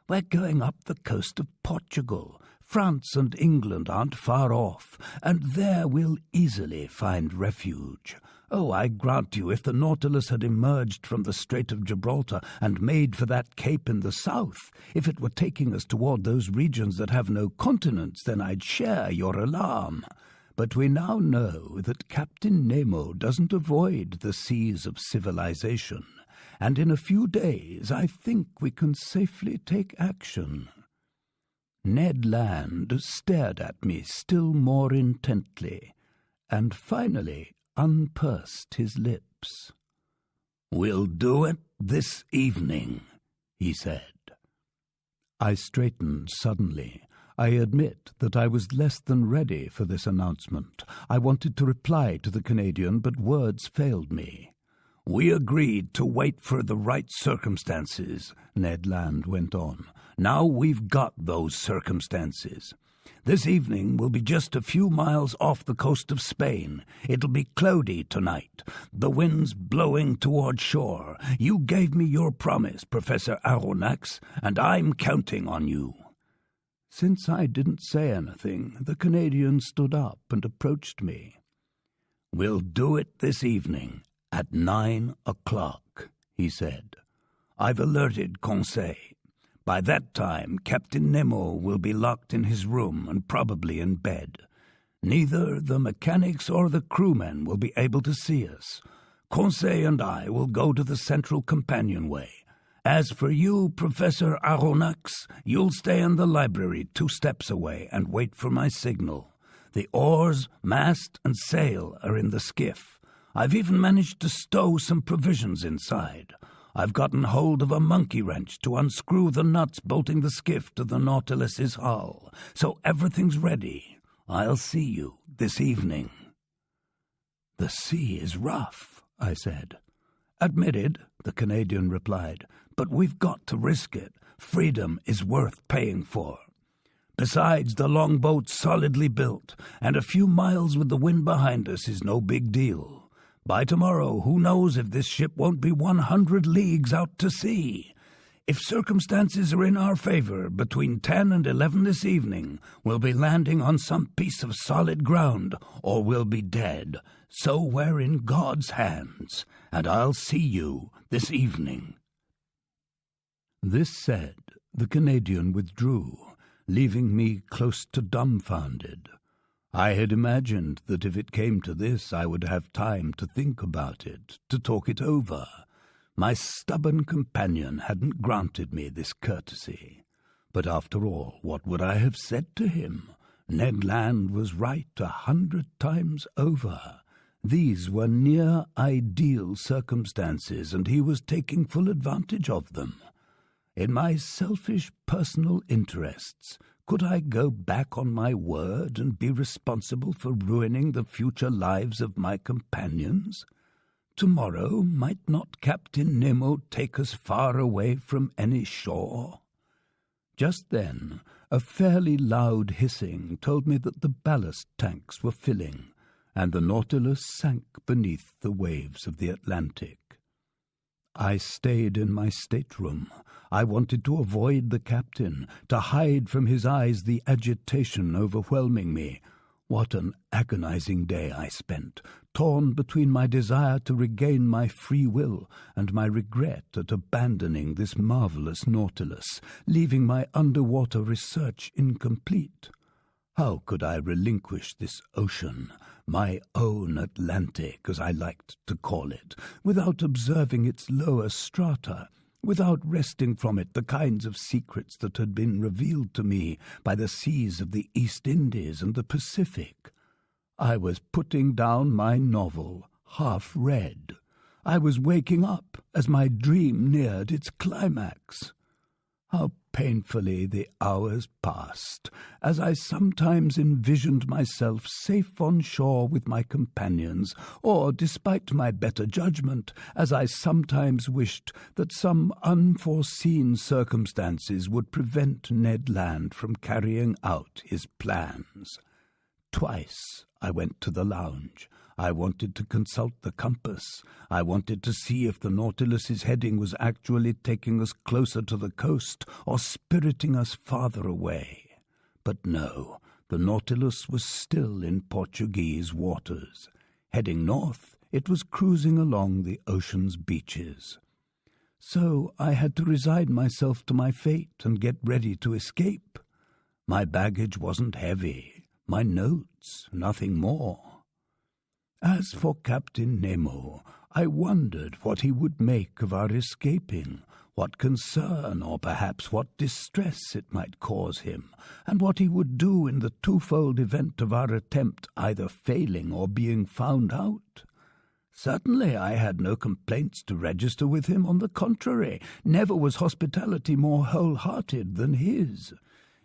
We're going up the coast of Portugal. France and England aren't far off, and there we'll easily find refuge. Oh, I grant you, if the Nautilus had emerged from the Strait of Gibraltar and made for that cape in the south, if it were taking us toward those regions that have no continents, then I'd share your alarm. But we now know that Captain Nemo doesn't avoid the seas of civilization, and in a few days I think we can safely take action." Ned Land stared at me still more intently, and finally unpursed his lips. "We'll do it this evening," he said. I straightened suddenly. I admit that I was less than ready for this announcement. I wanted to reply to the Canadian, but words failed me. "We agreed to wait for the right circumstances," Ned Land went on. "Now we've got those circumstances. This evening we'll be just a few miles off the coast of Spain. It'll be cloudy tonight. The wind's blowing toward shore. You gave me your promise, Professor Aronnax, and I'm counting on you." Since I didn't say anything, the Canadian stood up and approached me. "We'll do it this evening, at 9 o'clock, he said. "I've alerted Conseil. By that time, Captain Nemo will be locked in his room and probably in bed. Neither the mechanics or the crewmen will be able to see us. Conseil and I will go to the central companionway. As for you, Professor Aronnax, you'll stay in the library 2 steps away and wait for my signal. The oars, mast, and sail are in the skiff. I've even managed to stow some provisions inside. I've gotten hold of a monkey wrench to unscrew the nuts bolting the skiff to the Nautilus's hull, so everything's ready. I'll see you this evening." "The sea is rough," I said. "Admitted," the Canadian replied, "but we've got to risk it. Freedom is worth paying for. Besides, the longboat's solidly built, and a few miles with the wind behind us is no big deal. By tomorrow, who knows if this ship won't be 100 leagues out to sea. If circumstances are in our favor, between 10 and 11 this evening, we'll be landing on some piece of solid ground, or we'll be dead. So we're in God's hands, and I'll see you this evening." This said, the Canadian withdrew, leaving me close to dumbfounded. I had imagined that if it came to this, I would have time to think about it, to talk it over. My stubborn companion hadn't granted me this courtesy. But after all, what would I have said to him? Ned Land was right 100 times over. These were near ideal circumstances, and he was taking full advantage of them. In my selfish personal interests, could I go back on my word and be responsible for ruining the future lives of my companions? Tomorrow might not Captain Nemo take us far away from any shore? Just then, a fairly loud hissing told me that the ballast tanks were filling, and the Nautilus sank beneath the waves of the Atlantic. I stayed in my stateroom. I wanted to avoid the captain, to hide from his eyes the agitation overwhelming me. What an agonizing day I spent, torn between my desire to regain my free will and my regret at abandoning this marvelous Nautilus, leaving my underwater research incomplete. How could I relinquish this ocean, my own Atlantic, as I liked to call it, without observing its lower strata, without wresting from it the kinds of secrets that had been revealed to me by the seas of the East Indies and the Pacific? I was putting down my novel, half read. I was waking up as my dream neared its climax. How painfully the hours passed, as I sometimes envisioned myself safe on shore with my companions, or, despite my better judgment, as I sometimes wished that some unforeseen circumstances would prevent Ned Land from carrying out his plans. Twice I went to the lounge. I wanted to consult the compass. I wanted to see if the Nautilus's heading was actually taking us closer to the coast or spiriting us farther away. But no, the Nautilus was still in Portuguese waters. Heading north, it was cruising along the ocean's beaches. So I had to resign myself to my fate and get ready to escape. My baggage wasn't heavy. My notes, nothing more. As for Captain Nemo, I wondered what he would make of our escaping, what concern or perhaps what distress it might cause him, and what he would do in the twofold event of our attempt either failing or being found out. Certainly I had no complaints to register with him. On the contrary, never was hospitality more wholehearted than his.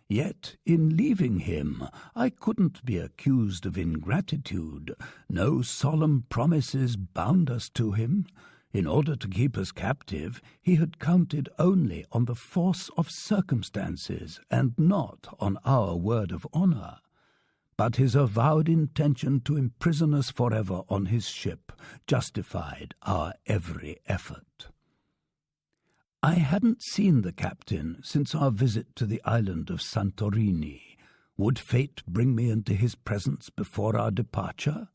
Yet, in leaving him, I couldn't be accused of ingratitude. No solemn promises bound us to him. In order to keep us captive, he had counted only on the force of circumstances, and not on our word of honor. But his avowed intention to imprison us forever on his ship justified our every effort. I hadn't seen the captain since our visit to the island of Santorini. Would fate bring me into his presence before our departure?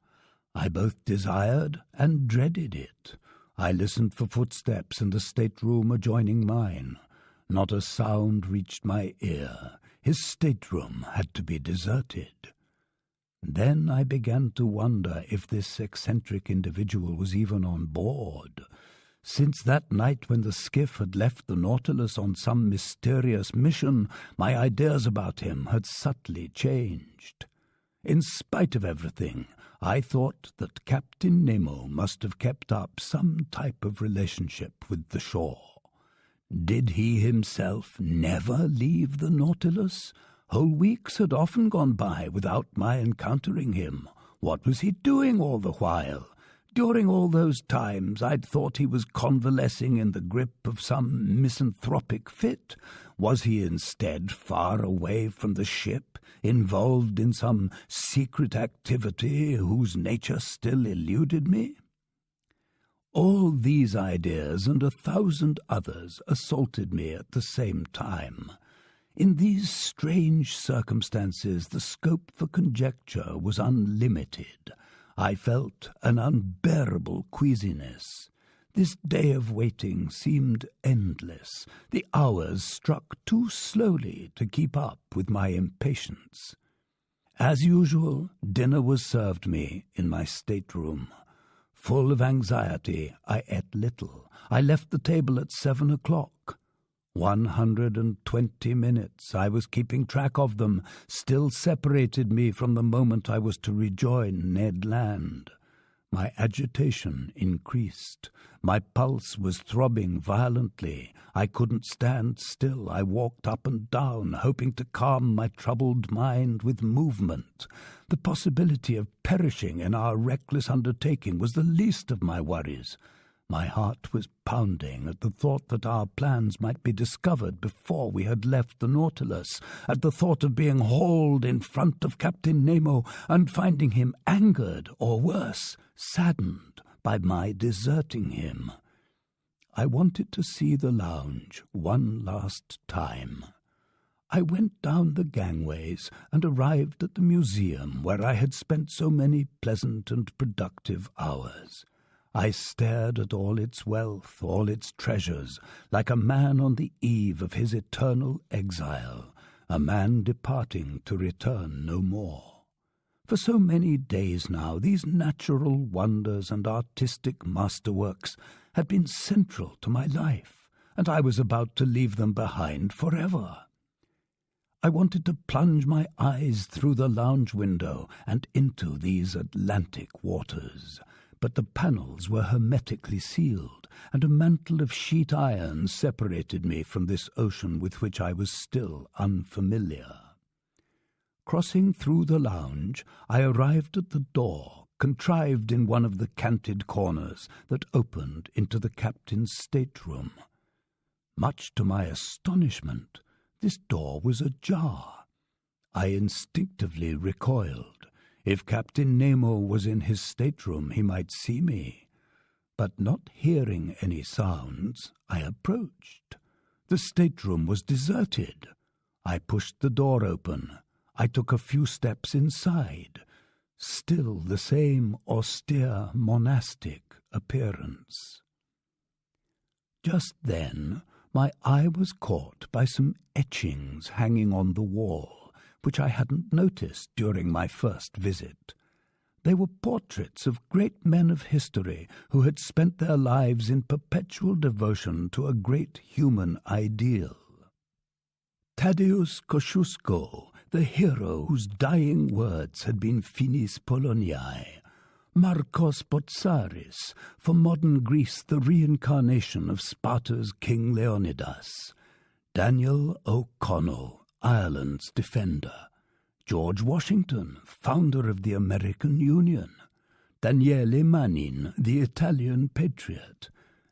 I both desired and dreaded it. I listened for footsteps in the stateroom adjoining mine. Not a sound reached my ear. His stateroom had to be deserted. Then I began to wonder if this eccentric individual was even on board. Since that night when the skiff had left the Nautilus on some mysterious mission, my ideas about him had subtly changed. In spite of everything, I thought that Captain Nemo must have kept up some type of relationship with the shore. Did he himself never leave the Nautilus? Whole weeks had often gone by without my encountering him. What was he doing all the while? During all those times I'd thought he was convalescing in the grip of some misanthropic fit. Was he instead far away from the ship, involved in some secret activity whose nature still eluded me? All these ideas and 1,000 others assaulted me at the same time. In these strange circumstances the scope for conjecture was unlimited. I felt an unbearable queasiness. This day of waiting seemed endless. The hours struck too slowly to keep up with my impatience. As usual, dinner was served me in my stateroom. Full of anxiety, I ate little. I left the table at 7 o'clock. 120 minutes, I was keeping track of them, still separated me from the moment I was to rejoin Ned Land. My agitation increased. My pulse was throbbing violently. I couldn't stand still. I walked up and down, hoping to calm my troubled mind with movement. The possibility of perishing in our reckless undertaking was the least of my worries. My heart was pounding at the thought that our plans might be discovered before we had left the Nautilus, at the thought of being hauled in front of Captain Nemo and finding him angered, or worse, saddened by my deserting him. I wanted to see the lounge one last time. I went down the gangways and arrived at the museum where I had spent so many pleasant and productive hours. I stared at all its wealth, all its treasures, like a man on the eve of his eternal exile, a man departing to return no more. For so many days now, these natural wonders and artistic masterworks had been central to my life, and I was about to leave them behind forever. I wanted to plunge my eyes through the lounge window and into these Atlantic waters, but the panels were hermetically sealed, and a mantle of sheet iron separated me from this ocean with which I was still unfamiliar. Crossing through the lounge, I arrived at the door, contrived in one of the canted corners that opened into the captain's stateroom. Much to my astonishment, this door was ajar. I instinctively recoiled. If Captain Nemo was in his stateroom, he might see me. But not hearing any sounds, I approached. The stateroom was deserted. I pushed the door open. I took a few steps inside. Still the same austere monastic appearance. Just then, my eye was caught by some etchings hanging on the wall, which I hadn't noticed during my first visit. They were portraits of great men of history who had spent their lives in perpetual devotion to a great human ideal. Tadeusz Kosciuszko, the hero whose dying words had been Finis Poloniae. Marcos Botsaris, for modern Greece the reincarnation of Sparta's King Leonidas. Daniel O'Connell, Ireland's defender. George Washington, founder of the American Union. Daniele Manin, the Italian patriot.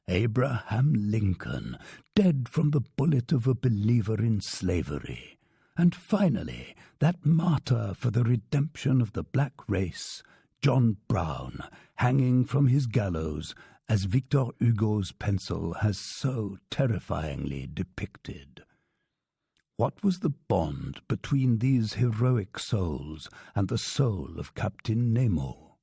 Abraham Lincoln, dead from the bullet of a believer in slavery. And finally, that martyr for the redemption of the black race, John Brown, hanging from his gallows, as Victor Hugo's pencil has so terrifyingly depicted. What was the bond between these heroic souls and the soul of Captain Nemo?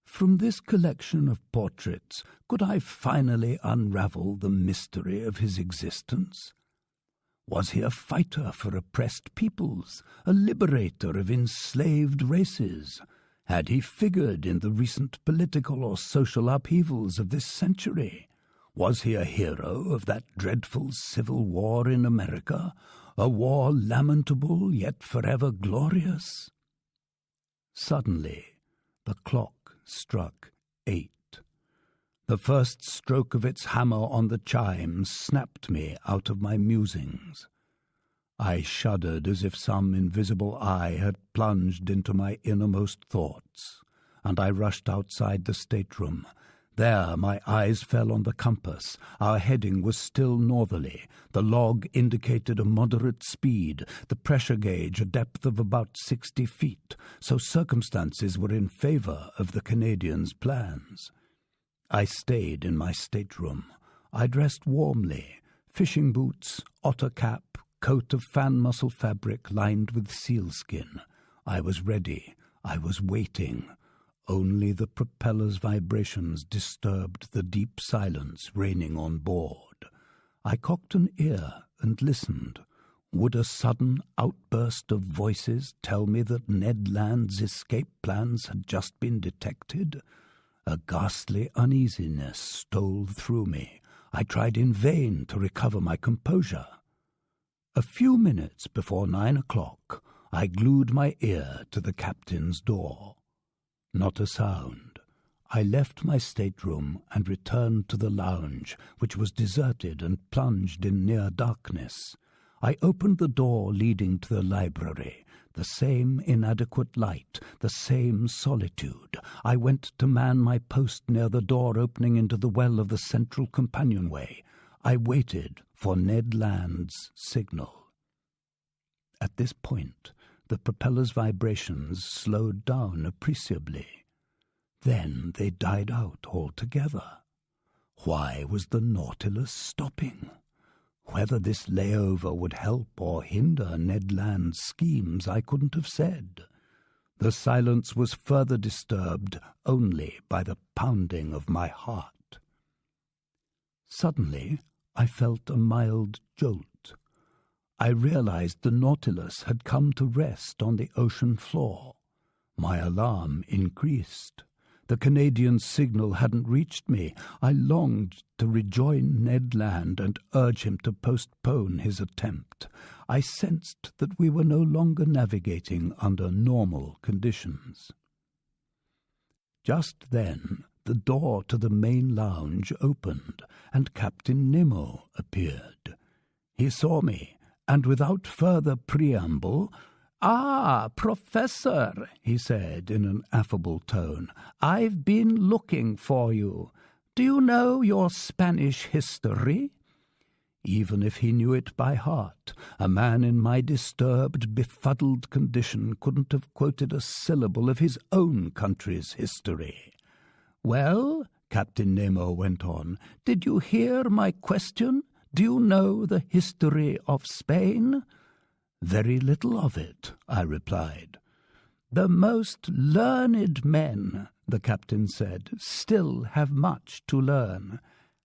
From this collection of portraits, could I finally unravel the mystery of his existence? Was he a fighter for oppressed peoples, a liberator of enslaved races? Had he figured in the recent political or social upheavals of this century? Was he a hero of that dreadful civil war in America, a war lamentable yet forever glorious? Suddenly, the clock struck 8. The first stroke of its hammer on the chimes snapped me out of my musings. I shuddered as if some invisible eye had plunged into my innermost thoughts, and I rushed outside the stateroom. There my eyes fell on the compass. Our heading was still northerly. The log indicated a moderate speed, the pressure gauge a depth of about 60 feet, so circumstances were in favor of the Canadians' plans. I stayed in my stateroom. I dressed warmly, fishing boots, otter cap, coat of fan muscle fabric lined with sealskin. I was ready. I was waiting. Only the propeller's vibrations disturbed the deep silence reigning on board. I cocked an ear and listened. Would a sudden outburst of voices tell me that Ned Land's escape plans had just been detected? A ghastly uneasiness stole through me. I tried in vain to recover my composure. A few minutes before 9 o'clock, I glued my ear to the captain's door. Not a sound. I left my stateroom and returned to the lounge, which was deserted and plunged in near darkness. I opened the door leading to the library. The same inadequate light, the same solitude. I went to man my post near the door opening into the well of the central companionway. I waited for Ned Land's signal. At this point, the propeller's vibrations slowed down appreciably. Then they died out altogether. Why was the Nautilus stopping? Whether this layover would help or hinder Ned Land's schemes, I couldn't have said. The silence was further disturbed only by the pounding of my heart. Suddenly, I felt a mild jolt. I realized the Nautilus had come to rest on the ocean floor. My alarm increased. The Canadian's signal hadn't reached me. I longed to rejoin Ned Land and urge him to postpone his attempt. I sensed that we were no longer navigating under normal conditions. Just then, the door to the main lounge opened, and Captain Nemo appeared. He saw me, and without further preamble, "Ah, Professor," he said in an affable tone, "I've been looking for you. Do you know your Spanish history?" Even if he knew it by heart, a man in my disturbed, befuddled condition couldn't have quoted a syllable of his own country's history. "Well," Captain Nemo went on, "did you hear my question? Do you know the history of Spain?" "Very little of it," I replied. "The most learned men," the captain said, "still have much to learn.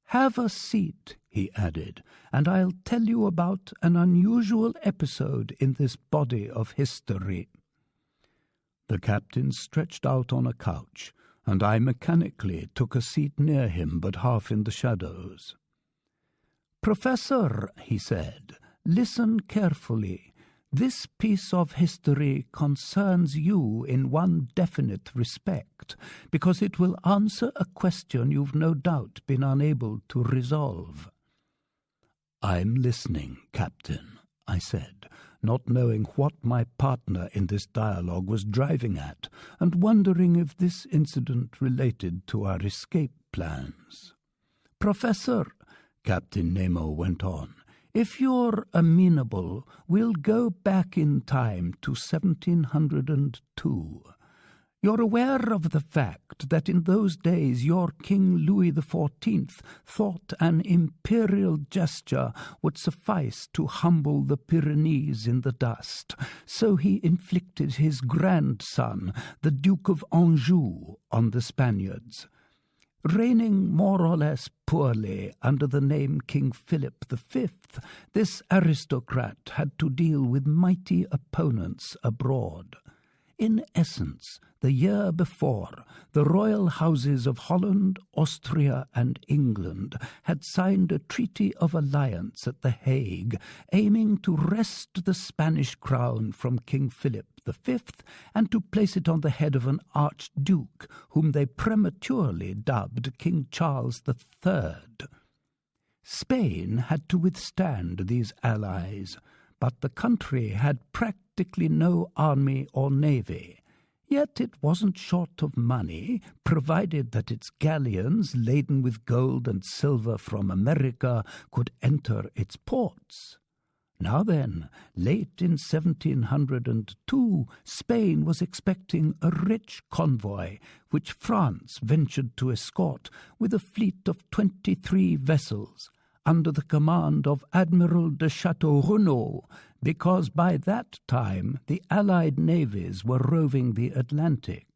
Have a seat," he added, "and I'll tell you about an unusual episode in this body of history." The captain stretched out on a couch, and I mechanically took a seat near him but half in the shadows. "Professor," he said, "listen carefully. This piece of history concerns you in one definite respect, because it will answer a question you've no doubt been unable to resolve." "I'm listening, Captain," I said, not knowing what my partner in this dialogue was driving at, and wondering if this incident related to our escape plans. "Professor," Captain Nemo went on, "if you're amenable, we'll go back in time to 1702. You're aware of the fact that in those days your King Louis XIV thought an imperial gesture would suffice to humble the Pyrenees in the dust, so he inflicted his grandson, the Duke of Anjou, on the Spaniards. Reigning more or less poorly under the name King Philip V, this aristocrat had to deal with mighty opponents abroad. In essence, the year before, the royal houses of Holland, Austria, and England had signed a treaty of alliance at The Hague, aiming to wrest the Spanish crown from King Philip V and to place it on the head of an archduke whom they prematurely dubbed King Charles III. Spain had to withstand these allies, but the country had practically no army or navy. Yet it wasn't short of money, provided that its galleons, laden with gold and silver from America, could enter its ports. Now then, late in 1702, Spain was expecting a rich convoy, which France ventured to escort with a fleet of 23 vessels, under the command of Admiral de Chateau-Renaud, because by that time the Allied navies were roving the Atlantic.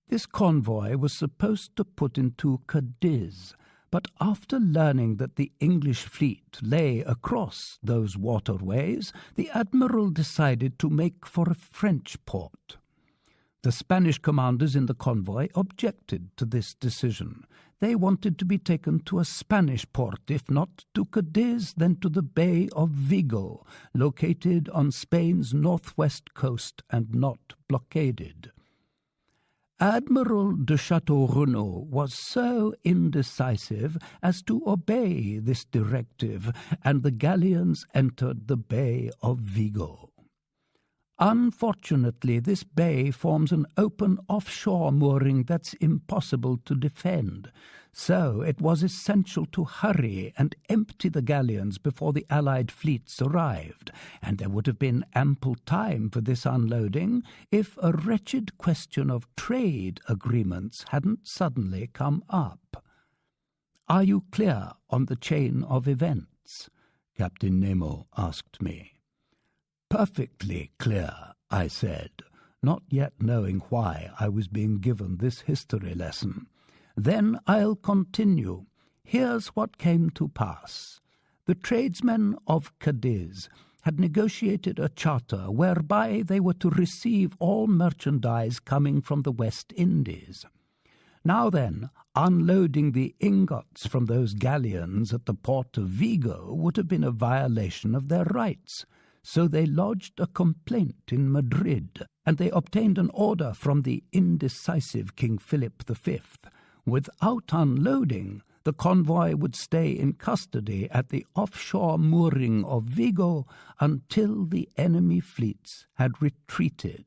This convoy was supposed to put into Cadiz, but after learning that the English fleet lay across those waterways, the admiral decided to make for a French port. The Spanish commanders in the convoy objected to this decision. They wanted to be taken to a Spanish port, if not to Cadiz, then to the Bay of Vigo, located on Spain's northwest coast and not blockaded. Admiral de Chateau-Renaud was so indecisive as to obey this directive, and the galleons entered the Bay of Vigo. Unfortunately, this bay forms an open offshore mooring that's impossible to defend, so it was essential to hurry and empty the galleons before the Allied fleets arrived, and there would have been ample time for this unloading if a wretched question of trade agreements hadn't suddenly come up. "Are you clear on the chain of events?" Captain Nemo asked me. "Perfectly clear," I said, not yet knowing why I was being given this history lesson. "Then I'll continue. Here's what came to pass. The tradesmen of Cadiz had negotiated a charter whereby they were to receive all merchandise coming from the West Indies. Now then, unloading the ingots from those galleons at the port of Vigo would have been a violation of their rights. So they lodged a complaint in Madrid, and they obtained an order from the indecisive King Philip V. Without unloading, the convoy would stay in custody at the offshore mooring of Vigo until the enemy fleets had retreated.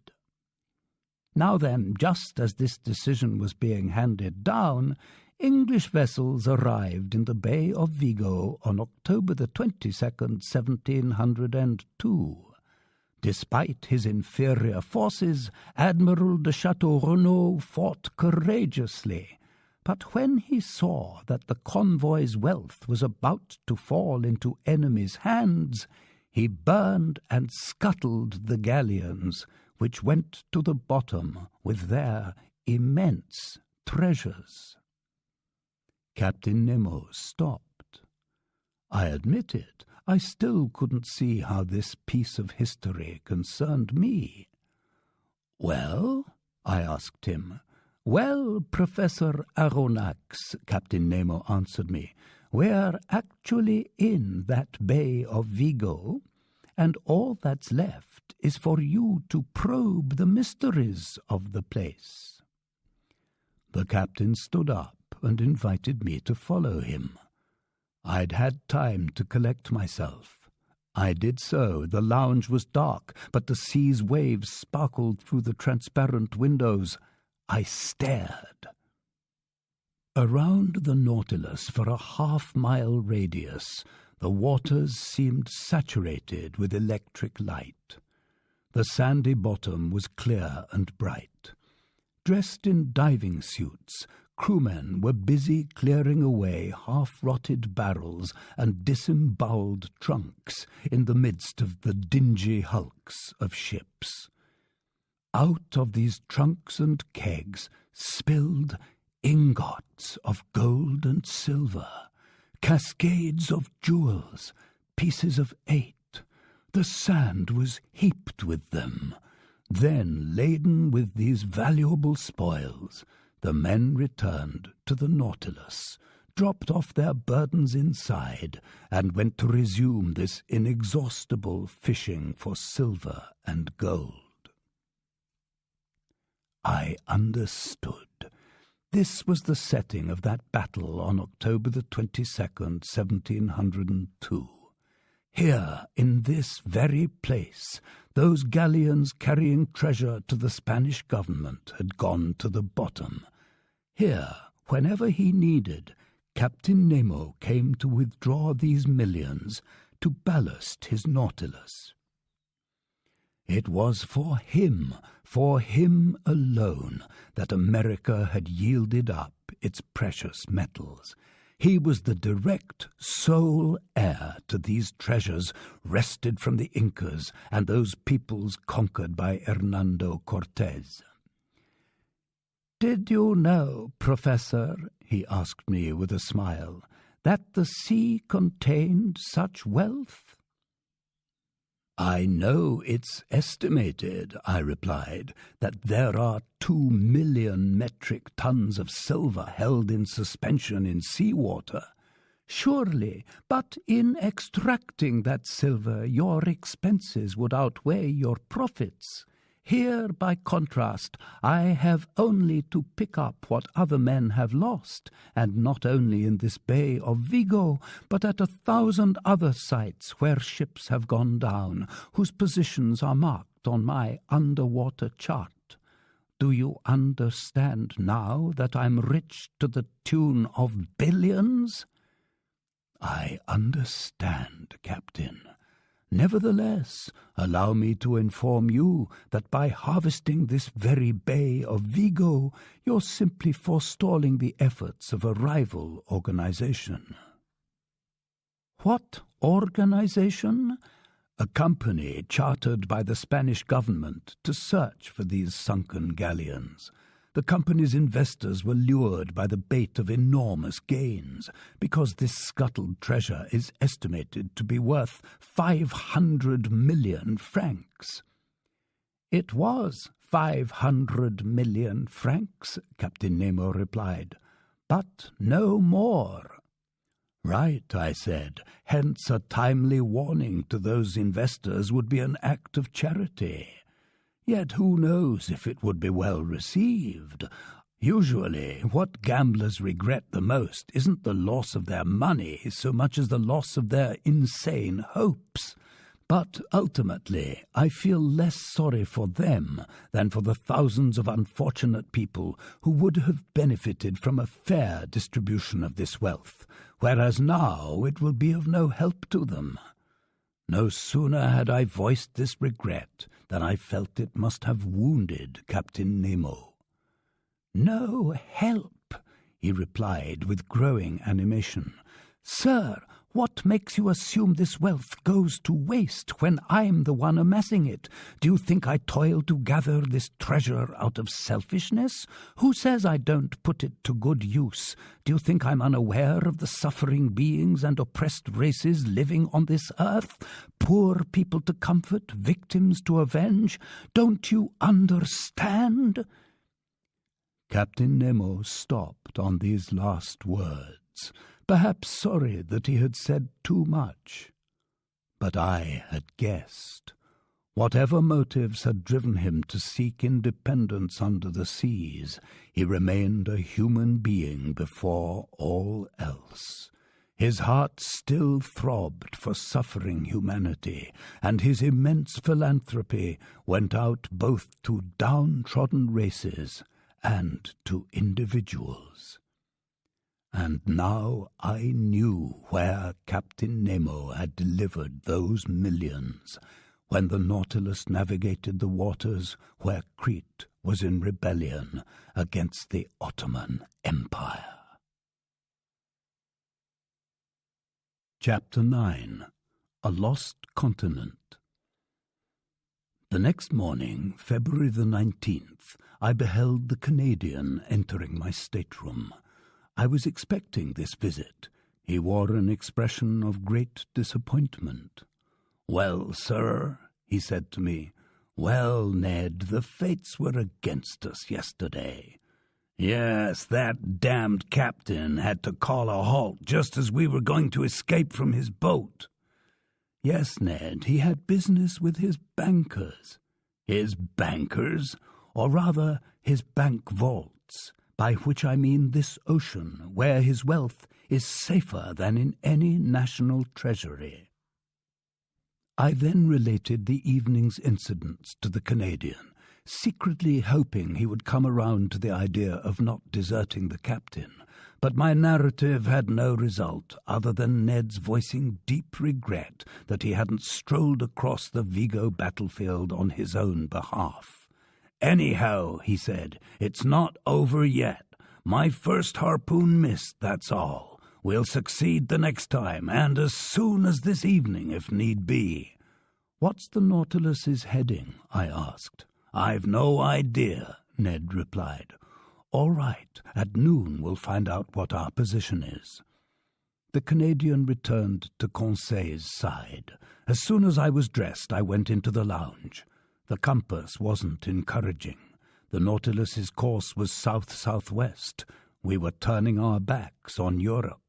Now then, just as this decision was being handed down, English vessels arrived in the Bay of Vigo on October the 22nd, 1702. Despite his inferior forces, Admiral de Chateau-Renaud fought courageously. But when he saw that the convoy's wealth was about to fall into enemies' hands, he burned and scuttled the galleons, which went to the bottom with their immense treasures. Captain Nemo stopped. I admit it, I still couldn't see how this piece of history concerned me. "Well?" I asked him. "Well, Professor Aronnax," Captain Nemo answered me, "we're actually in that Bay of Vigo, and all that's left is for you to probe the mysteries of the place." The captain stood up and invited me to follow him. I'd had time to collect myself. I did so. The lounge was dark, but the sea's waves sparkled through the transparent windows. I stared. Around the Nautilus for a half-mile radius, the waters seemed saturated with electric light. The sandy bottom was clear and bright. Dressed in diving suits, crewmen were busy clearing away half-rotted barrels and disemboweled trunks in the midst of the dingy hulks of ships. Out of these trunks and kegs spilled ingots of gold and silver, cascades of jewels, pieces of 8. The sand was heaped with them. Then, laden with these valuable spoils, the men returned to the Nautilus, dropped off their burdens inside, and went to resume this inexhaustible fishing for silver and gold. I understood. This was the setting of that battle on October the 22nd, 1702. Here, in this very place, those galleons carrying treasure to the Spanish government had gone to the bottom. Here, whenever he needed, Captain Nemo came to withdraw these millions to ballast his Nautilus. It was for him alone, that America had yielded up its precious metals. He was the direct sole heir to these treasures wrested from the Incas and those peoples conquered by Hernando Cortés. "Did you know, Professor," he asked me with a smile, "that the sea contained such wealth?" "I know it's estimated," I replied, "that there are 2 million metric tons of silver held in suspension in seawater." "Surely, but in extracting that silver your expenses would outweigh your profits. Here, by contrast, I have only to pick up what other men have lost, and not only in this Bay of Vigo, but at 1,000 other sites where ships have gone down, whose positions are marked on my underwater chart. Do you understand now that I'm rich to the tune of billions?" "I understand, Captain. Nevertheless, allow me to inform you that by harvesting this very Bay of Vigo, you're simply forestalling the efforts of a rival organization." "What organization?" "A company chartered by the Spanish government to search for these sunken galleons. The company's investors were lured by the bait of enormous gains, because this scuttled treasure is estimated to be worth 500 million francs. "It was 500 million francs, Captain Nemo replied, "but no more." "Right," I said, "hence a timely warning to those investors would be an act of charity. Yet who knows if it would be well received? Usually, what gamblers regret the most isn't the loss of their money so much as the loss of their insane hopes. But ultimately, I feel less sorry for them than for the thousands of unfortunate people who would have benefited from a fair distribution of this wealth, whereas now it will be of no help to them." No sooner had I voiced this regret than I felt it must have wounded Captain Nemo. "No help," he replied with growing animation. "Sir, what makes you assume this wealth goes to waste when I'm the one amassing it? Do you think I toil to gather this treasure out of selfishness? Who says I don't put it to good use? Do you think I'm unaware of the suffering beings and oppressed races living on this earth? Poor people to comfort, victims to avenge? Don't you understand?" Captain Nemo stopped on these last words, perhaps sorry that he had said too much. But I had guessed. Whatever motives had driven him to seek independence under the seas, he remained a human being before all else. His heart still throbbed for suffering humanity, and his immense philanthropy went out both to downtrodden races and to individuals. And now I knew where Captain Nemo had delivered those millions, when the Nautilus navigated the waters where Crete was in rebellion against the Ottoman Empire. Chapter 9. A Lost Continent. The next morning, February the 19th, I beheld the Canadian entering my stateroom. I was expecting this visit. He wore an expression of great disappointment. "Well, sir," he said to me. "Well, Ned, the fates were against us yesterday." "Yes, that damned captain had to call a halt just as we were going to escape from his boat." "Yes, Ned, he had business with his bankers." "His bankers? or rather his bank vaults, by which I mean this ocean, where his wealth is safer than in any national treasury. I then related the evening's incidents to the Canadian, secretly hoping he would come around to the idea of not deserting the captain, but my narrative had no result other than Ned's voicing deep regret that he hadn't strolled across the Vigo battlefield on his own behalf. "Anyhow," he said, "it's not over yet. My first harpoon missed, that's all. We'll succeed the next time, and as soon as this evening, if need be." "What's the Nautilus's heading?" I asked. "I've no idea," Ned replied. "All right, at noon we'll find out what our position is." The Canadian returned to Conseil's side. As soon as I was dressed, I went into the lounge. The compass wasn't encouraging. The Nautilus's course was south-southwest. We were turning our backs on Europe.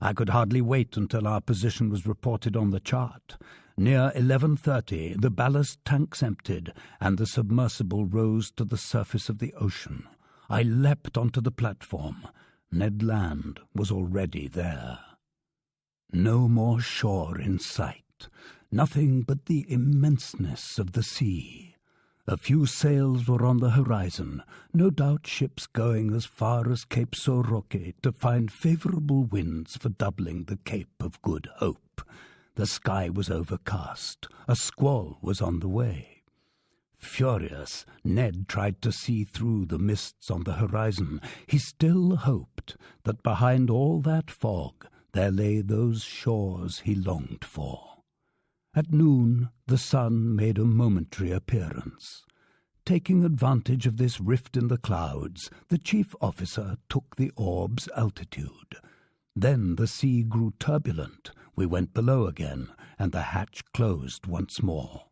I could hardly wait until our position was reported on the chart. Near 11:30, the ballast tanks emptied, and the submersible rose to the surface of the ocean. I leapt onto the platform. Ned Land was already there. No more shore in sight, nothing but the immenseness of the sea. A few sails were on the horizon, no doubt ships going as far as Cape Soroke to find favourable winds for doubling the Cape of Good Hope. The sky was overcast. A squall was on the way. Furious, Ned tried to see through the mists on the horizon. He still hoped that behind all that fog there lay those shores he longed for. At noon, the sun made a momentary appearance. Taking advantage of this rift in the clouds, the chief officer took the orb's altitude. Then the sea grew turbulent. We went below again, and the hatch closed once more.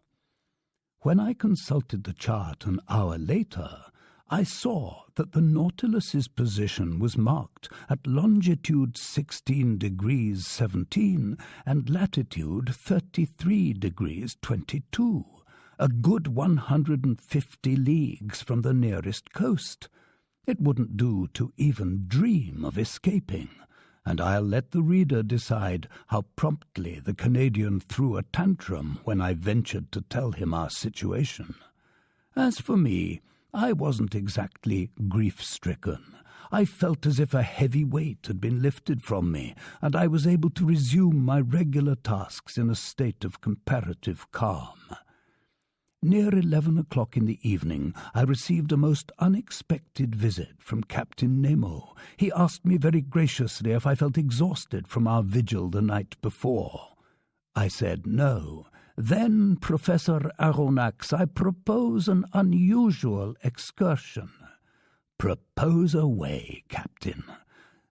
When I consulted the chart an hour later, I saw that the Nautilus's position was marked at longitude 16 degrees 17 and latitude 33 degrees 22, a good 150 leagues from the nearest coast. It wouldn't do to even dream of escaping, and I'll let the reader decide how promptly the Canadian threw a tantrum when I ventured to tell him our situation. As for me, I wasn't exactly grief-stricken. I felt as if a heavy weight had been lifted from me, and I was able to resume my regular tasks in a state of comparative calm. Near 11 o'clock in the evening, I received a most unexpected visit from Captain Nemo. He asked me very graciously if I felt exhausted from our vigil the night before. I said no. "Then, Professor Aronnax, I propose an unusual excursion." "Propose away, Captain."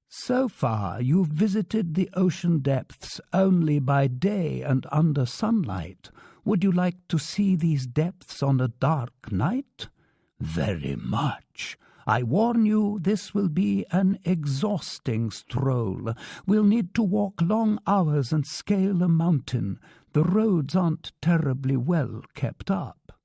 "So far you've visited the ocean depths only by day and under sunlight. Would you like to see these depths on a dark night?" "Very much. I warn you, this will be an exhausting stroll. We'll need to walk long hours and scale a mountain. The roads aren't terribly well kept up."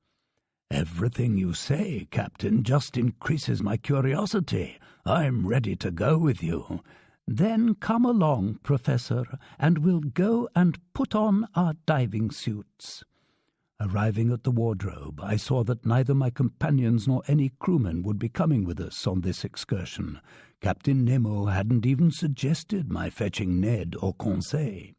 "Everything you say, Captain, just increases my curiosity. I'm ready to go with you." "Then come along, Professor, and we'll go and put on our diving suits." Arriving at the wardrobe, I saw that neither my companions nor any crewmen would be coming with us on this excursion. Captain Nemo hadn't even suggested my fetching Ned or Conseil.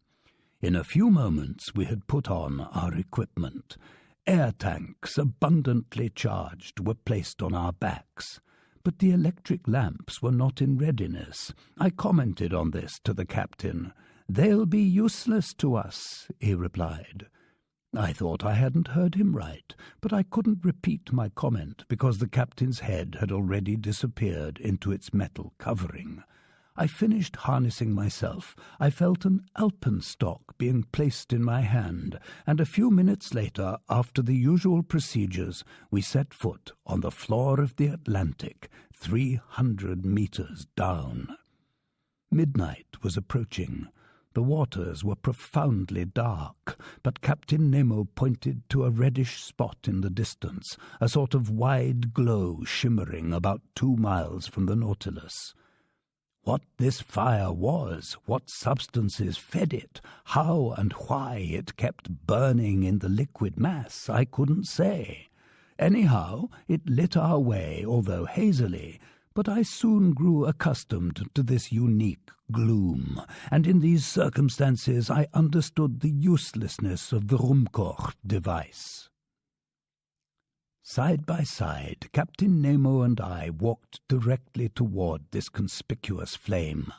In a few moments we had put on our equipment. Air tanks, abundantly charged, were placed on our backs. But the electric lamps were not in readiness. I commented on this to the captain. "They'll be useless to us," he replied. I thought I hadn't heard him right, but I couldn't repeat my comment because the captain's head had already disappeared into its metal covering. I finished harnessing myself. I felt an alpenstock being placed in my hand, and a few minutes later, after the usual procedures, we set foot on the floor of the Atlantic, 300 meters down. Midnight was approaching. The waters were profoundly dark, but Captain Nemo pointed to a reddish spot in the distance, a sort of wide glow shimmering about 2 miles from the Nautilus. What this fire was, what substances fed it, how and why it kept burning in the liquid mass, I couldn't say. Anyhow, it lit our way, although hazily, but I soon grew accustomed to this unique gloom, and in these circumstances I understood the uselessness of the Ruhmkorff device. Side by side, Captain Nemo and I walked directly toward this conspicuous flame.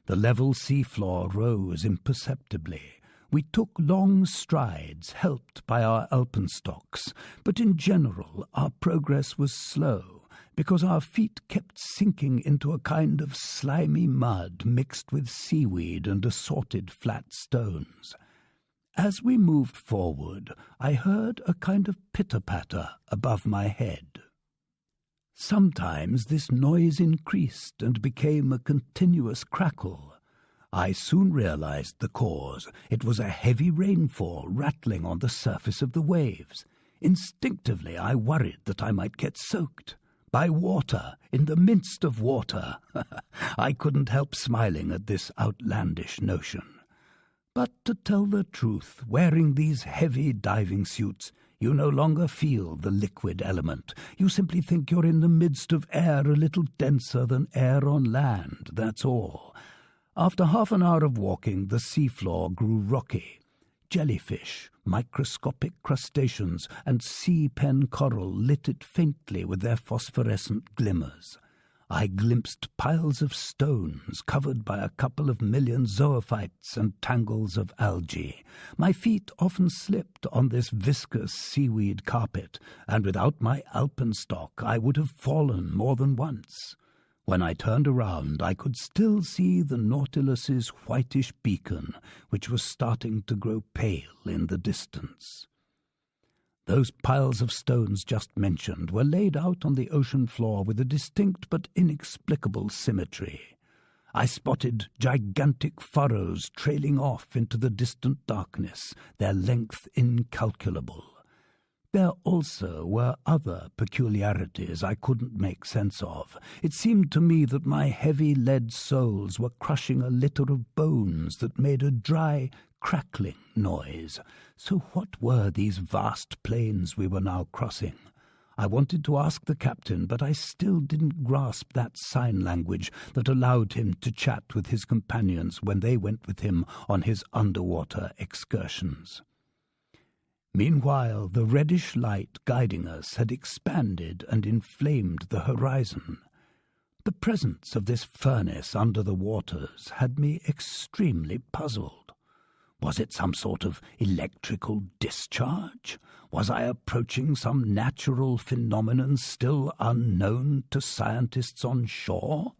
The level seafloor rose imperceptibly. We took long strides, helped by our alpenstocks, but in general our progress was slow, because our feet kept sinking into a kind of slimy mud mixed with seaweed and assorted flat stones. As we moved forward, I heard a kind of pitter-patter above my head. Sometimes this noise increased and became a continuous crackle. I soon realized the cause. It was a heavy rainfall rattling on the surface of the waves. Instinctively I worried that I might get soaked. By water, in the midst of water. I couldn't help smiling at this outlandish notion. But to tell the truth, wearing these heavy diving suits, you no longer feel the liquid element. You simply think you're in the midst of air a little denser than air on land, that's all. After half an hour of walking, the seafloor grew rocky. Jellyfish, microscopic crustaceans, and sea-pen coral lit it faintly with their phosphorescent glimmers. I glimpsed piles of stones covered by a couple of million zoophytes and tangles of algae. My feet often slipped on this viscous seaweed carpet, and without my alpenstock I would have fallen more than once. When I turned around, I could still see the Nautilus's whitish beacon, which was starting to grow pale in the distance. Those piles of stones just mentioned were laid out on the ocean floor with a distinct but inexplicable symmetry. I spotted gigantic furrows trailing off into the distant darkness, their length incalculable. There also were other peculiarities I couldn't make sense of. It seemed to me that my heavy lead soles were crushing a litter of bones that made a dry, crackling noise. So what were these vast plains we were now crossing? I wanted to ask the captain, but I still didn't grasp that sign language that allowed him to chat with his companions when they went with him on his underwater excursions. Meanwhile, the reddish light guiding us had expanded and inflamed the horizon. The presence of this furnace under the waters had me extremely puzzled. Was it some sort of electrical discharge? Was I approaching some natural phenomenon still unknown to scientists on shore?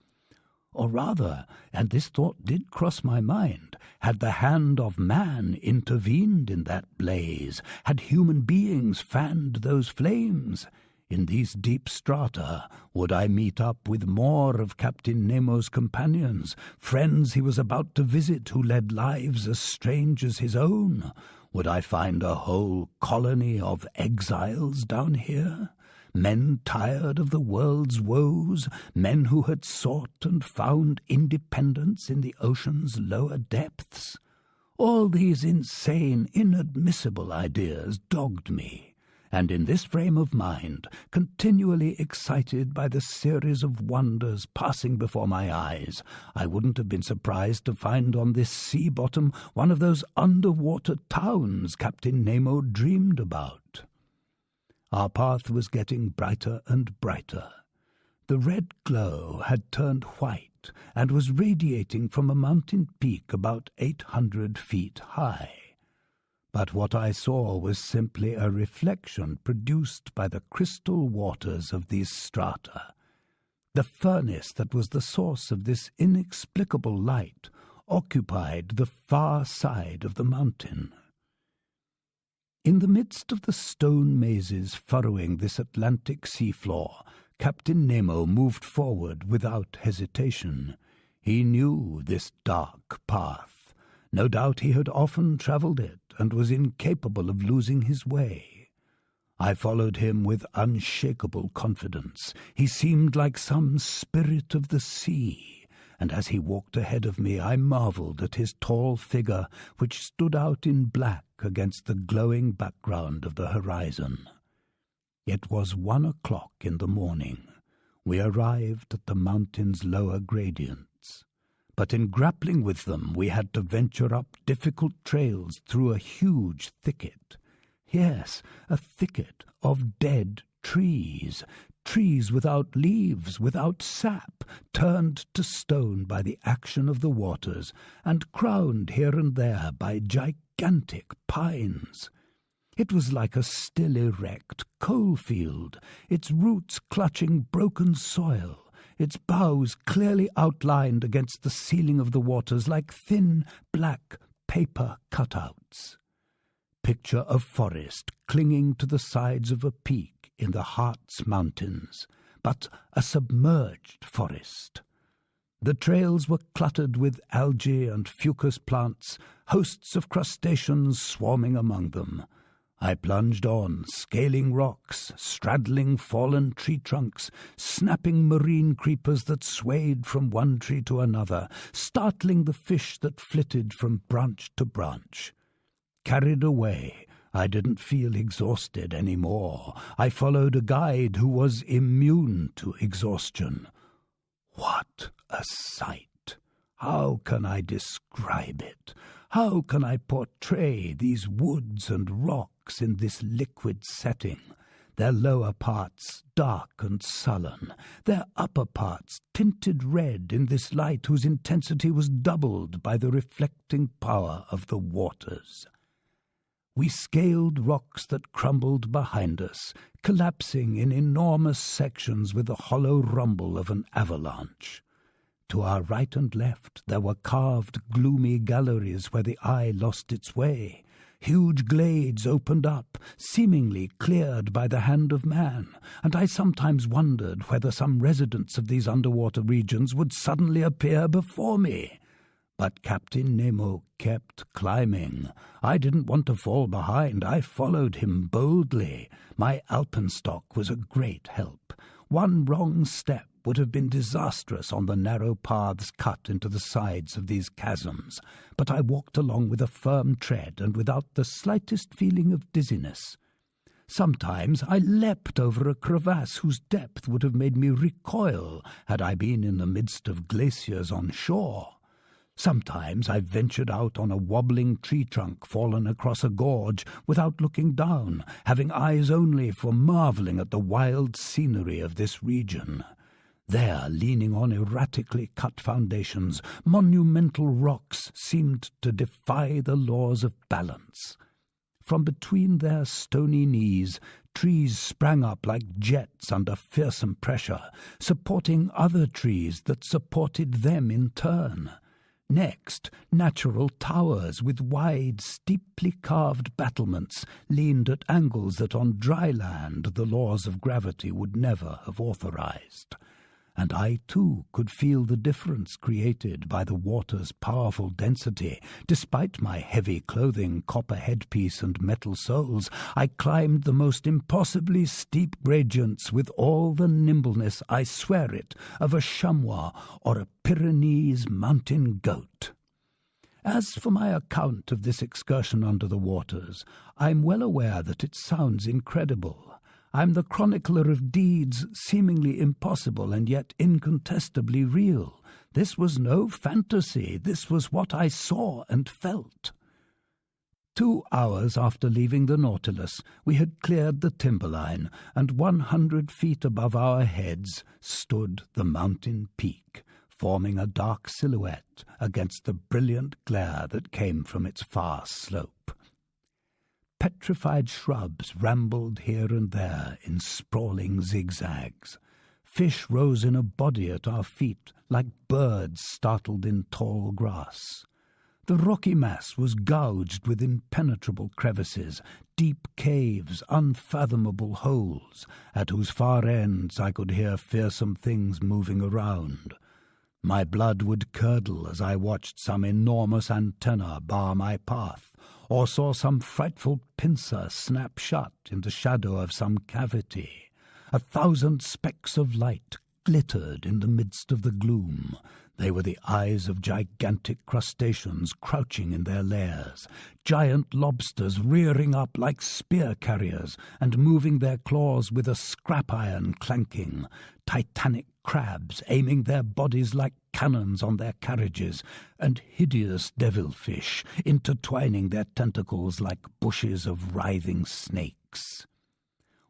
Or rather, and this thought did cross my mind, had the hand of man intervened in that blaze? Had human beings fanned those flames? In these deep strata, would I meet up with more of Captain Nemo's companions, friends he was about to visit who led lives as strange as his own? Would I find a whole colony of exiles down here? Men tired of the world's woes, men who had sought and found independence in the ocean's lower depths? All these insane, inadmissible ideas dogged me, and in this frame of mind, continually excited by the series of wonders passing before my eyes, I wouldn't have been surprised to find on this sea bottom one of those underwater towns Captain Nemo dreamed about. Our path was getting brighter and brighter. The red glow had turned white and was radiating from a mountain peak about 800 feet high. But what I saw was simply a reflection produced by the crystal waters of these strata. The furnace that was the source of this inexplicable light occupied the far side of the mountain. In the midst of the stone mazes furrowing this Atlantic seafloor, Captain Nemo moved forward without hesitation. He knew this dark path. No doubt he had often travelled it and was incapable of losing his way. I followed him with unshakable confidence. He seemed like some spirit of the sea, and as he walked ahead of me I marvelled at his tall figure, which stood out in black against the glowing background of the horizon. It was 1 o'clock in the morning. We arrived at the mountain's lower gradients. But in grappling with them we had to venture up difficult trails through a huge thicket. Yes, a thicket of dead trees, trees without leaves, without sap, turned to stone by the action of the waters, and crowned here and there by gigantic pines. It was like a still erect coal-field, its roots clutching broken soil, its boughs clearly outlined against the ceiling of the waters like thin black paper cutouts. Picture a forest clinging to the sides of a peak in the Harz Mountains, but a submerged forest. The trails were cluttered with algae and fucus plants, hosts of crustaceans swarming among them. I plunged on, scaling rocks, straddling fallen tree trunks, snapping marine creepers that swayed from one tree to another, startling the fish that flitted from branch to branch. Carried away, I didn't feel exhausted any more. I followed a guide who was immune to exhaustion. What a sight! How can I describe it? How can I portray these woods and rocks in this liquid setting, their lower parts dark and sullen, their upper parts tinted red in this light whose intensity was doubled by the reflecting power of the waters? We scaled rocks that crumbled behind us, collapsing in enormous sections with the hollow rumble of an avalanche. To our right and left there were carved, gloomy galleries where the eye lost its way. Huge glades opened up, seemingly cleared by the hand of man, and I sometimes wondered whether some residents of these underwater regions would suddenly appear before me. But Captain Nemo kept climbing. I didn't want to fall behind. I followed him boldly. My alpenstock was a great help. One wrong step would have been disastrous on the narrow paths cut into the sides of these chasms, but I walked along with a firm tread and without the slightest feeling of dizziness. Sometimes I leapt over a crevasse whose depth would have made me recoil had I been in the midst of glaciers on shore. Sometimes I ventured out on a wobbling tree trunk fallen across a gorge without looking down, having eyes only for marvelling at the wild scenery of this region. There, leaning on erratically cut foundations, monumental rocks seemed to defy the laws of balance. From between their stony knees, trees sprang up like jets under fearsome pressure, supporting other trees that supported them in turn. Next, natural towers with wide, steeply carved battlements leaned at angles that on dry land the laws of gravity would never have authorized. And I, too, could feel the difference created by the water's powerful density. Despite my heavy clothing, copper headpiece, and metal soles, I climbed the most impossibly steep gradients with all the nimbleness, I swear it, of a chamois or a Pyrenees mountain goat. As for my account of this excursion under the waters, I'm well aware that it sounds incredible. I'm the chronicler of deeds seemingly impossible and yet incontestably real. This was no fantasy. This was what I saw and felt. 2 hours after leaving the Nautilus, we had cleared the timberline, and 100 feet above our heads stood the mountain peak, forming a dark silhouette against the brilliant glare that came from its far slope. Petrified shrubs rambled here and there in sprawling zigzags. Fish rose in a body at our feet, like birds startled in tall grass. The rocky mass was gouged with impenetrable crevices, deep caves, unfathomable holes, at whose far ends I could hear fearsome things moving around. My blood would curdle as I watched some enormous antenna bar my path, or saw some frightful pincer snap shut in the shadow of some cavity. 1,000 specks of light glittered in the midst of the gloom. They were the eyes of gigantic crustaceans crouching in their lairs, giant lobsters rearing up like spear-carriers and moving their claws with a scrap-iron clanking, titanic crabs aiming their bodies like cannons on their carriages, and hideous devilfish intertwining their tentacles like bushes of writhing snakes.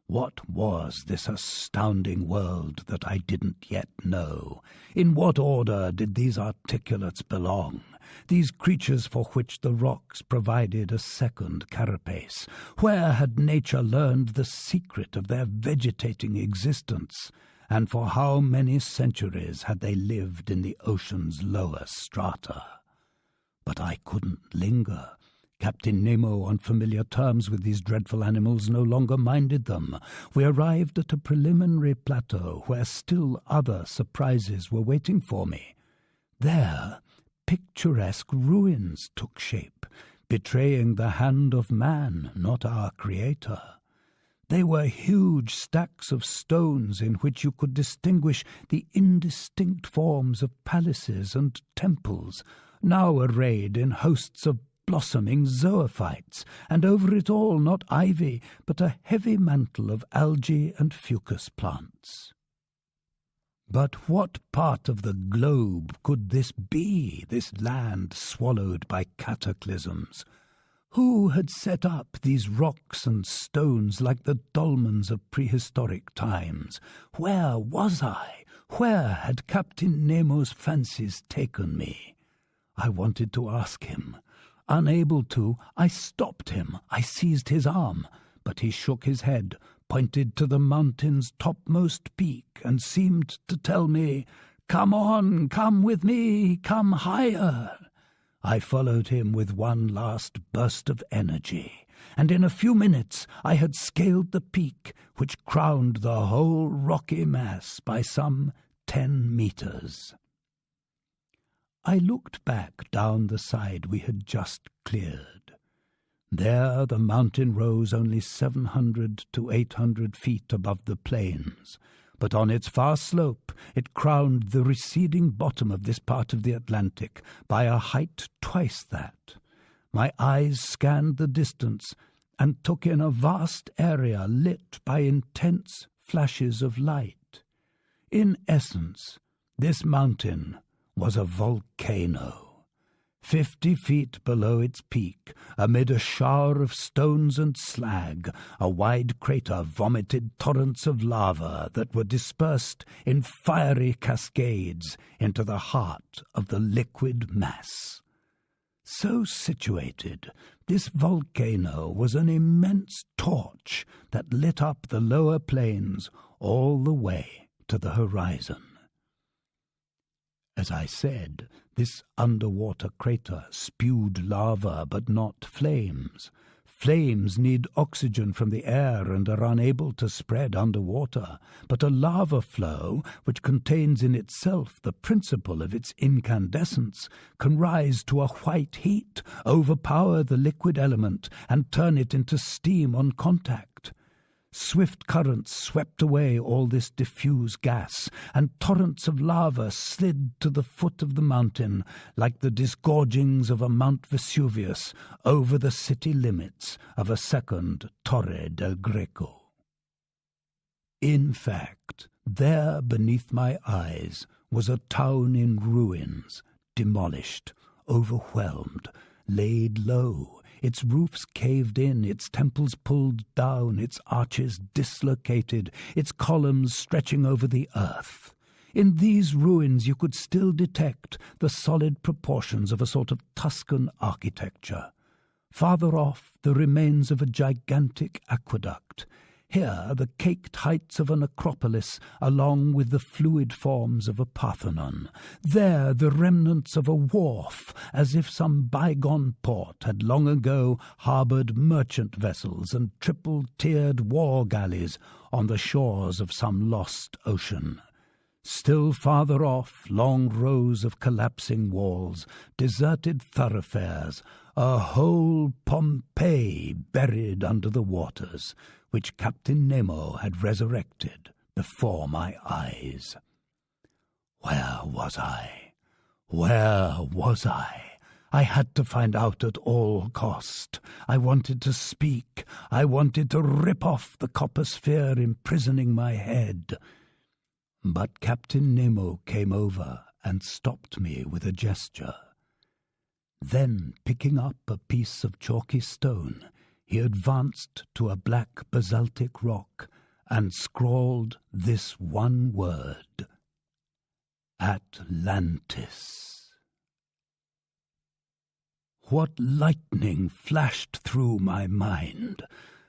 What was this astounding world that I didn't yet know? In what order did these articulates belong, these creatures for which the rocks provided a second carapace? Where had nature learned the secret of their vegetating existence? And for how many centuries had they lived in the ocean's lower strata? But I couldn't linger. Captain Nemo, on familiar terms with these dreadful animals, no longer minded them. We arrived at a preliminary plateau where still other surprises were waiting for me. There, picturesque ruins took shape, betraying the hand of man, not our creator. They were huge stacks of stones in which you could distinguish the indistinct forms of palaces and temples, now arrayed in hosts of blossoming zoophytes, and over it all not ivy, but a heavy mantle of algae and fucus plants. But what part of the globe could this be, this land swallowed by cataclysms? Who had set up these rocks and stones like the dolmens of prehistoric times? Where was I? Where had Captain Nemo's fancies taken me? I wanted to ask him. Unable to, I stopped him. I seized his arm, but he shook his head, pointed to the mountain's topmost peak, and seemed to tell me, "Come on, come with me, come higher." I followed him with one last burst of energy, and in a few minutes I had scaled the peak, which crowned the whole rocky mass by some 10 meters. I looked back down the side we had just cleared. There the mountain rose only 700 to 800 feet above the plains, but on its far slope it crowned the receding bottom of this part of the Atlantic by a height twice that. My eyes scanned the distance and took in a vast area lit by intense flashes of light. In essence, this mountain was a volcano. 50 feet below its peak, amid a shower of stones and slag, a wide crater vomited torrents of lava that were dispersed in fiery cascades into the heart of the liquid mass. So situated, this volcano was an immense torch that lit up the lower plains all the way to the horizon. As I said, this underwater crater spewed lava but not flames. Flames need oxygen from the air and are unable to spread underwater, but a lava flow, which contains in itself the principle of its incandescence, can rise to a white heat, overpower the liquid element, and turn it into steam on contact. Swift currents swept away all this diffuse gas, and torrents of lava slid to the foot of the mountain like the disgorgings of a Mount Vesuvius over the city limits of a second Torre del Greco. In fact, there beneath my eyes was a town in ruins, demolished, overwhelmed, laid low, its roofs caved in, its temples pulled down, its arches dislocated, its columns stretching over the earth. In these ruins you could still detect the solid proportions of a sort of Tuscan architecture. Farther off, the remains of a gigantic aqueduct. Here, the caked heights of an acropolis, along with the fluid forms of a Parthenon. There, the remnants of a wharf, as if some bygone port had long ago harboured merchant vessels and triple-tiered war galleys on the shores of some lost ocean. Still farther off, long rows of collapsing walls, deserted thoroughfares, a whole Pompeii buried under the waters, which Captain Nemo had resurrected before my eyes. Where was I? Where was I? I had to find out at all cost. I wanted to speak. I wanted to rip off the copper sphere imprisoning my head. But Captain Nemo came over and stopped me with a gesture. Then, picking up a piece of chalky stone, he advanced to a black basaltic rock and scrawled this one word: Atlantis. What lightning flashed through my mind!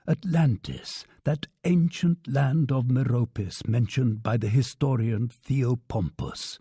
Atlantis, that ancient land of Meropis mentioned by the historian Theopompus.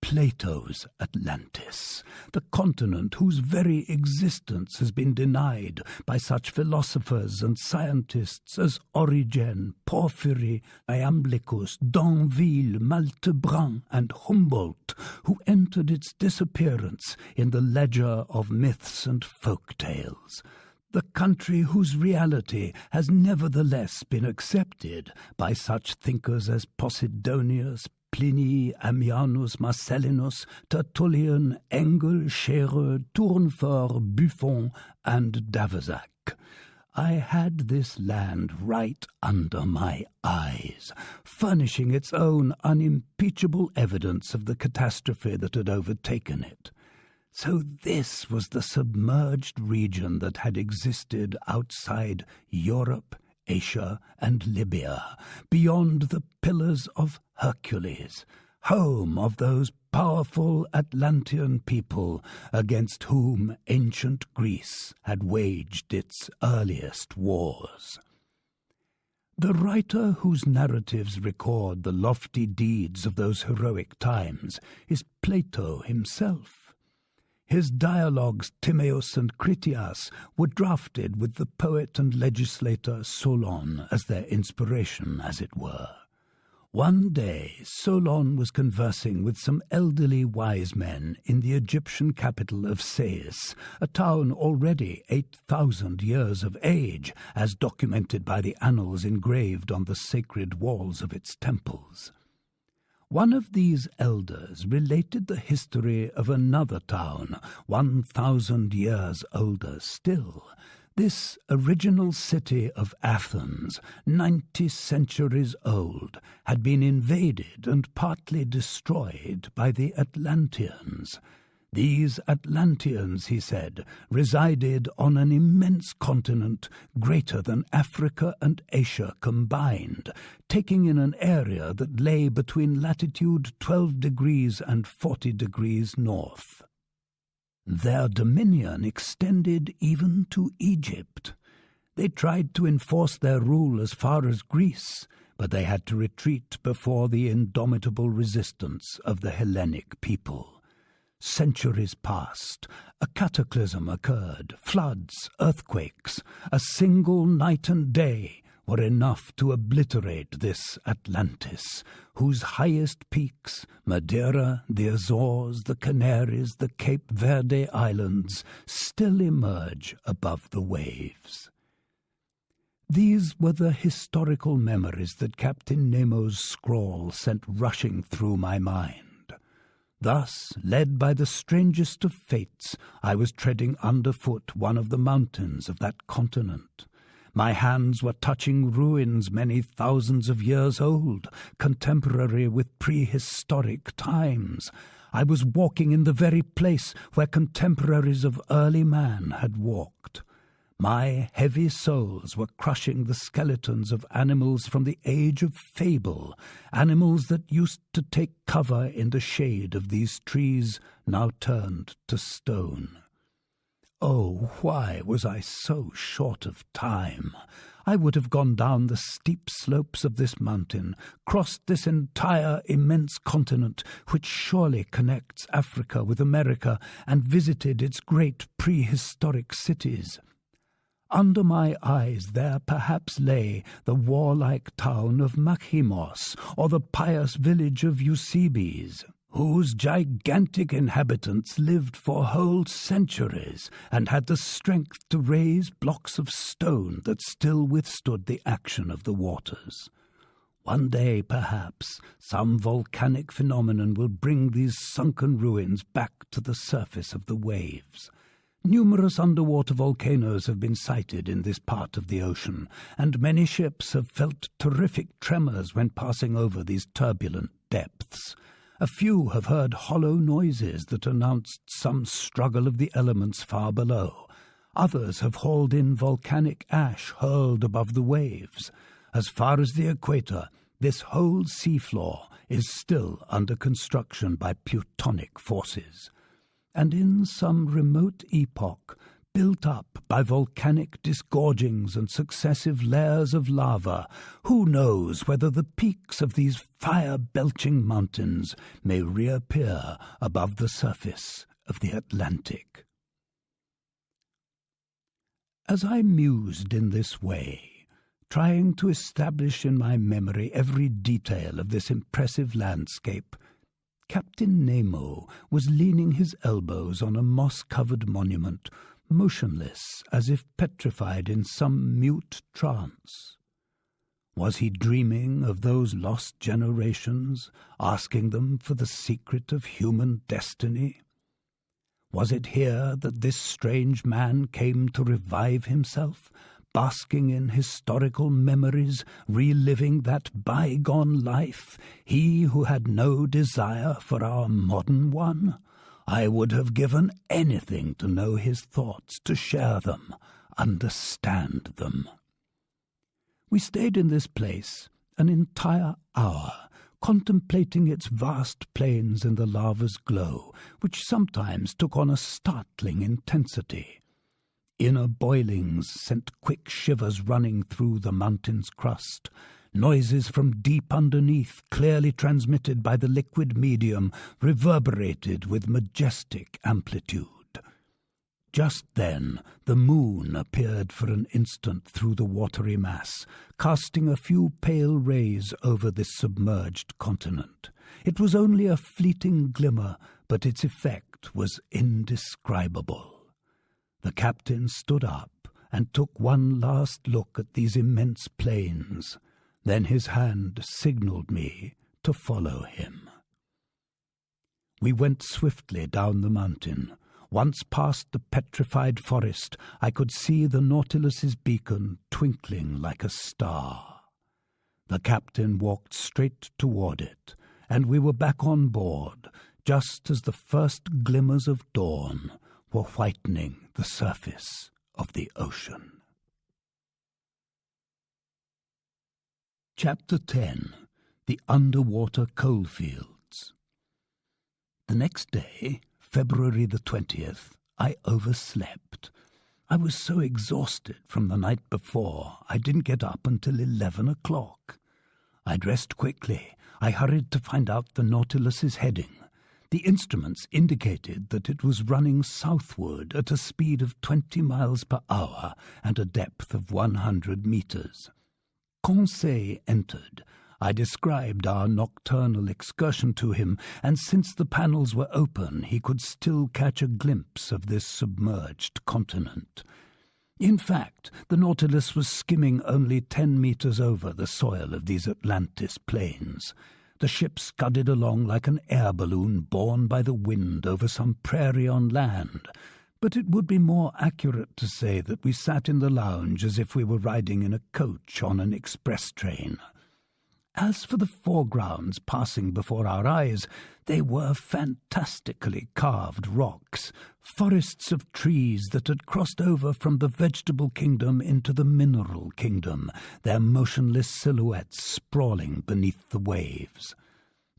Plato's Atlantis, the continent whose very existence has been denied by such philosophers and scientists as Origen, Porphyry, Iamblichus, D'Anville, Maltebrun, and Humboldt, who entered its disappearance in the ledger of myths and folk tales. The country whose reality has nevertheless been accepted by such thinkers as Posidonius, Pliny, Ammianus, Marcellinus, Tertullian, Engel, Scherer, Tournefort, Buffon, and d'Avezac. I had this land right under my eyes, furnishing its own unimpeachable evidence of the catastrophe that had overtaken it. So this was the submerged region that had existed outside Europe, Asia, and Libya, beyond the Pillars of Hercules, home of those powerful Atlantean people against whom ancient Greece had waged its earliest wars. The writer whose narratives record the lofty deeds of those heroic times is Plato himself. His dialogues Timaeus and Critias were drafted with the poet and legislator Solon as their inspiration, as it were. One day Solon was conversing with some elderly wise men in the Egyptian capital of Sais, a town already 8,000 years of age, as documented by the annals engraved on the sacred walls of its temples. One of these elders related the history of another town, 1,000 years older still. This original city of Athens, 90 centuries old, had been invaded and partly destroyed by the Atlanteans. These Atlanteans, he said, resided on an immense continent greater than Africa and Asia combined, taking in an area that lay between latitude 12 degrees and 40 degrees north. Their dominion extended even to Egypt. They tried to enforce their rule as far as Greece, but they had to retreat before the indomitable resistance of the Hellenic people. Centuries passed, a cataclysm occurred, floods, earthquakes, a single night and day were enough to obliterate this Atlantis, whose highest peaks, Madeira, the Azores, the Canaries, the Cape Verde Islands, still emerge above the waves. These were the historical memories that Captain Nemo's scrawl sent rushing through my mind. Thus, led by the strangest of fates, I was treading underfoot one of the mountains of that continent. My hands were touching ruins many thousands of years old, contemporary with prehistoric times. I was walking in the very place where contemporaries of early man had walked. My heavy soles were crushing the skeletons of animals from the age of fable, animals that used to take cover in the shade of these trees now turned to stone. Oh, why was I so short of time? I would have gone down the steep slopes of this mountain, crossed this entire immense continent, which surely connects Africa with America, and visited its great prehistoric cities. Under my eyes there perhaps lay the warlike town of Machimos, or the pious village of Eusebes, whose gigantic inhabitants lived for whole centuries and had the strength to raise blocks of stone that still withstood the action of the waters. One day, perhaps, some volcanic phenomenon will bring these sunken ruins back to the surface of the waves. Numerous underwater volcanoes have been sighted in this part of the ocean, and many ships have felt terrific tremors when passing over these turbulent depths. A few have heard hollow noises that announced some struggle of the elements far below. Others have hauled in volcanic ash hurled above the waves. As far as the equator, this whole seafloor is still under construction by plutonic forces. And in some remote epoch, built up by volcanic disgorgings and successive layers of lava, who knows whether the peaks of these fire-belching mountains may reappear above the surface of the Atlantic. As I mused in this way, trying to establish in my memory every detail of this impressive landscape, Captain Nemo was leaning his elbows on a moss-covered monument, motionless as if petrified in some mute trance. Was he dreaming of those lost generations, asking them for the secret of human destiny? Was it here that this strange man came to revive himself, basking in historical memories, reliving that bygone life, he who had no desire for our modern one? I would have given anything to know his thoughts, to share them, understand them. We stayed in this place an entire hour, contemplating its vast plains in the lava's glow, which sometimes took on a startling intensity. Inner boilings sent quick shivers running through the mountain's crust. Noises from deep underneath, clearly transmitted by the liquid medium, reverberated with majestic amplitude. Just then the moon appeared for an instant through the watery mass, casting a few pale rays over this submerged continent. It was only a fleeting glimmer, but its effect was indescribable. The captain stood up and took one last look at these immense plains. Then his hand signaled me to follow him. We went swiftly down the mountain. Once past the petrified forest, I could see the Nautilus's beacon twinkling like a star. The captain walked straight toward it, and we were back on board, just as the first glimmers of dawn were whitening the surface of the ocean. Chapter 10. The Underwater Coalfields. The next day, February the 20th, I overslept. I was so exhausted from the night before, I didn't get up until 11 o'clock. I dressed quickly. I hurried to find out the Nautilus's heading. The instruments indicated that it was running southward at a speed of 20 miles per hour and a depth of 100 meters. Conseil entered. I described our nocturnal excursion to him, and since the panels were open, he could still catch a glimpse of this submerged continent. In fact, the Nautilus was skimming only 10 meters over the soil of these Atlantis plains. The ship scudded along like an air balloon borne by the wind over some prairie on land, but it would be more accurate to say that we sat in the lounge as if we were riding in a coach on an express train. As for the foregrounds passing before our eyes, they were fantastically carved rocks, forests of trees that had crossed over from the vegetable kingdom into the mineral kingdom, their motionless silhouettes sprawling beneath the waves.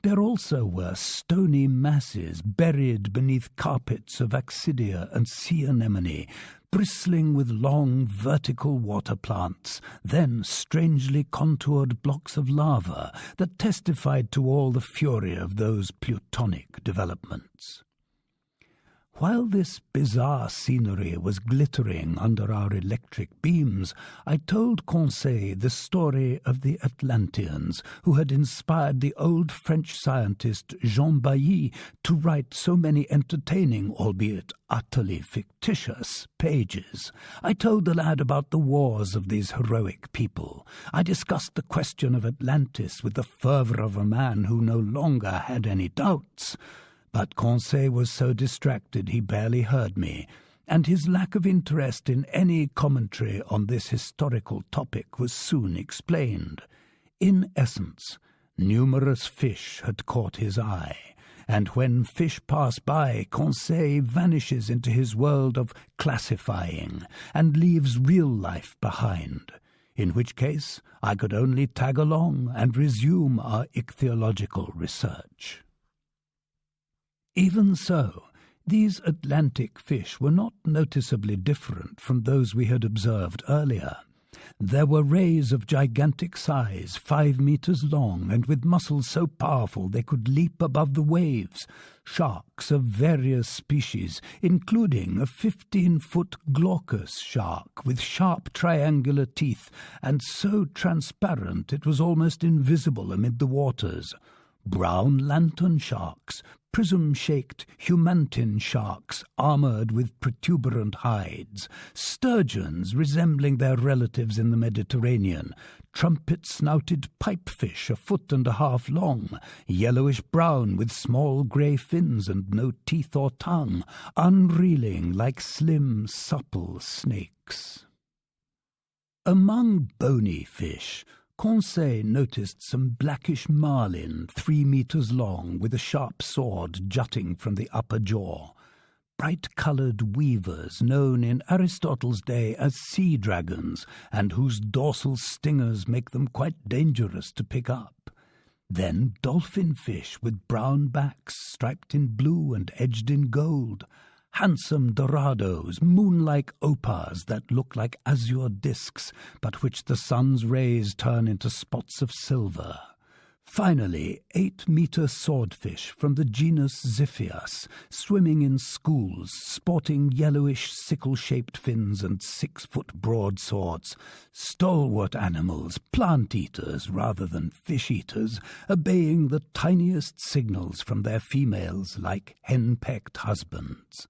There also were stony masses buried beneath carpets of Accidia and sea anemone, bristling with long vertical water plants, then strangely contoured blocks of lava that testified to all the fury of those plutonic developments. While this bizarre scenery was glittering under our electric beams, I told Conseil the story of the Atlanteans who had inspired the old French scientist Jean Bailly to write so many entertaining, albeit utterly fictitious, pages. I told the lad about the wars of these heroic people. I discussed the question of Atlantis with the fervour of a man who no longer had any doubts. But Conseil was so distracted he barely heard me, and his lack of interest in any commentary on this historical topic was soon explained. In essence, numerous fish had caught his eye, and when fish pass by, Conseil vanishes into his world of classifying and leaves real life behind, in which case I could only tag along and resume our ichthyological research. Even so, these Atlantic fish were not noticeably different from those we had observed earlier. There were rays of gigantic size, 5 meters long, and with muscles so powerful they could leap above the waves. Sharks of various species, including a 15-foot glaucous shark with sharp triangular teeth and so transparent it was almost invisible amid the waters. Brown lantern sharks, prism-shaped humantin sharks armoured with protuberant hides, sturgeons resembling their relatives in the Mediterranean, trumpet-snouted pipefish 1.5 feet long, yellowish-brown with small grey fins and no teeth or tongue, unreeling like slim, supple snakes. Among bony fish, Conseil noticed some blackish marlin 3 meters long with a sharp sword jutting from the upper jaw, bright-coloured weavers known in Aristotle's day as sea dragons and whose dorsal stingers make them quite dangerous to pick up. Then dolphin fish with brown backs striped in blue and edged in gold, handsome dorados, moon-like opals that look like azure discs, but which the sun's rays turn into spots of silver. Finally, 8-meter swordfish from the genus Ziphius, swimming in schools, sporting yellowish sickle-shaped fins and 6-foot broadswords, stalwart animals, plant-eaters rather than fish-eaters, obeying the tiniest signals from their females like hen-pecked husbands.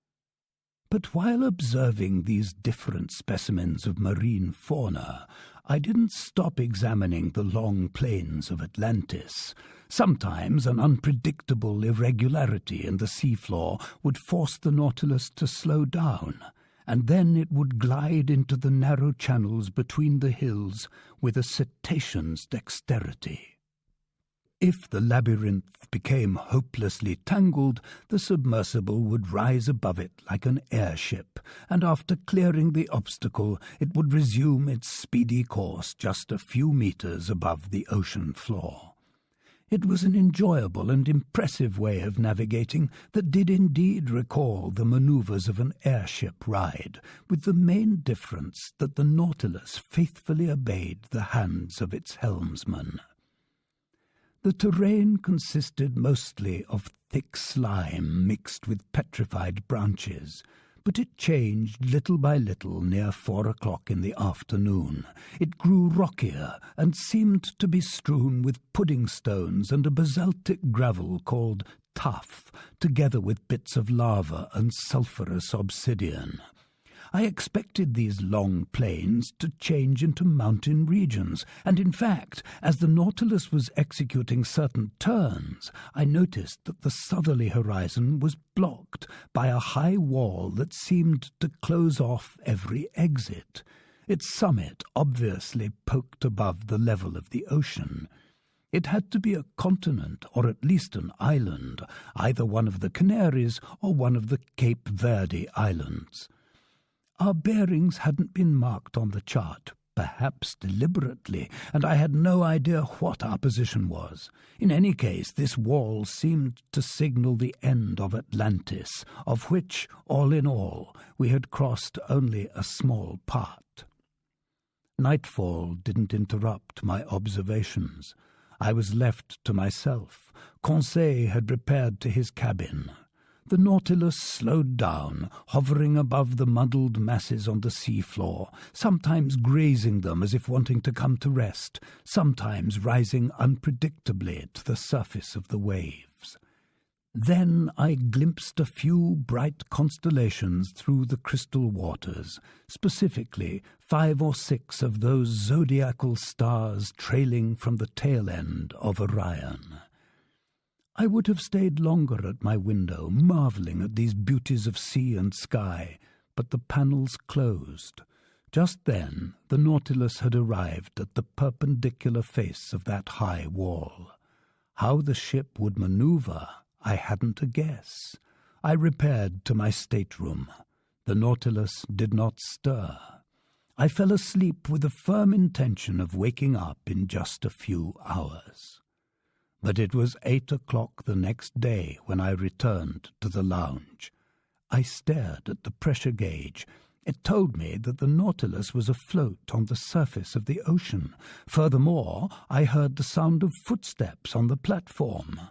But while observing these different specimens of marine fauna, I didn't stop examining the long plains of Atlantis. Sometimes an unpredictable irregularity in the seafloor would force the Nautilus to slow down, and then it would glide into the narrow channels between the hills with a cetacean's dexterity. If the labyrinth became hopelessly tangled, the submersible would rise above it like an airship, and after clearing the obstacle, it would resume its speedy course just a few meters above the ocean floor. It was an enjoyable and impressive way of navigating that did indeed recall the maneuvers of an airship ride, with the main difference that the Nautilus faithfully obeyed the hands of its helmsman. The terrain consisted mostly of thick slime mixed with petrified branches, but it changed little by little near 4 o'clock in the afternoon. It grew rockier and seemed to be strewn with pudding stones and a basaltic gravel called tuff, together with bits of lava and sulphurous obsidian. I expected these long plains to change into mountain regions, and in fact, as the Nautilus was executing certain turns, I noticed that the southerly horizon was blocked by a high wall that seemed to close off every exit. Its summit obviously poked above the level of the ocean. It had to be a continent, or at least an island, either one of the Canaries or one of the Cape Verde Islands. Our bearings hadn't been marked on the chart, perhaps deliberately, and I had no idea what our position was. In any case, this wall seemed to signal the end of Atlantis, of which, all in all, we had crossed only a small part. Nightfall didn't interrupt my observations. I was left to myself. Conseil had repaired to his cabin. The Nautilus slowed down, hovering above the muddled masses on the sea floor, sometimes grazing them as if wanting to come to rest, sometimes rising unpredictably to the surface of the waves. Then I glimpsed a few bright constellations through the crystal waters, specifically 5 or 6 of those zodiacal stars trailing from the tail end of Orion. I would have stayed longer at my window, marvelling at these beauties of sea and sky, but the panels closed. Just then the Nautilus had arrived at the perpendicular face of that high wall. How the ship would manoeuvre, I hadn't a guess. I repaired to my stateroom. The Nautilus did not stir. I fell asleep with the firm intention of waking up in just a few hours. But it was 8 o'clock the next day when I returned to the lounge. I stared at the pressure gauge. It told me that the Nautilus was afloat on the surface of the ocean. Furthermore, I heard the sound of footsteps on the platform.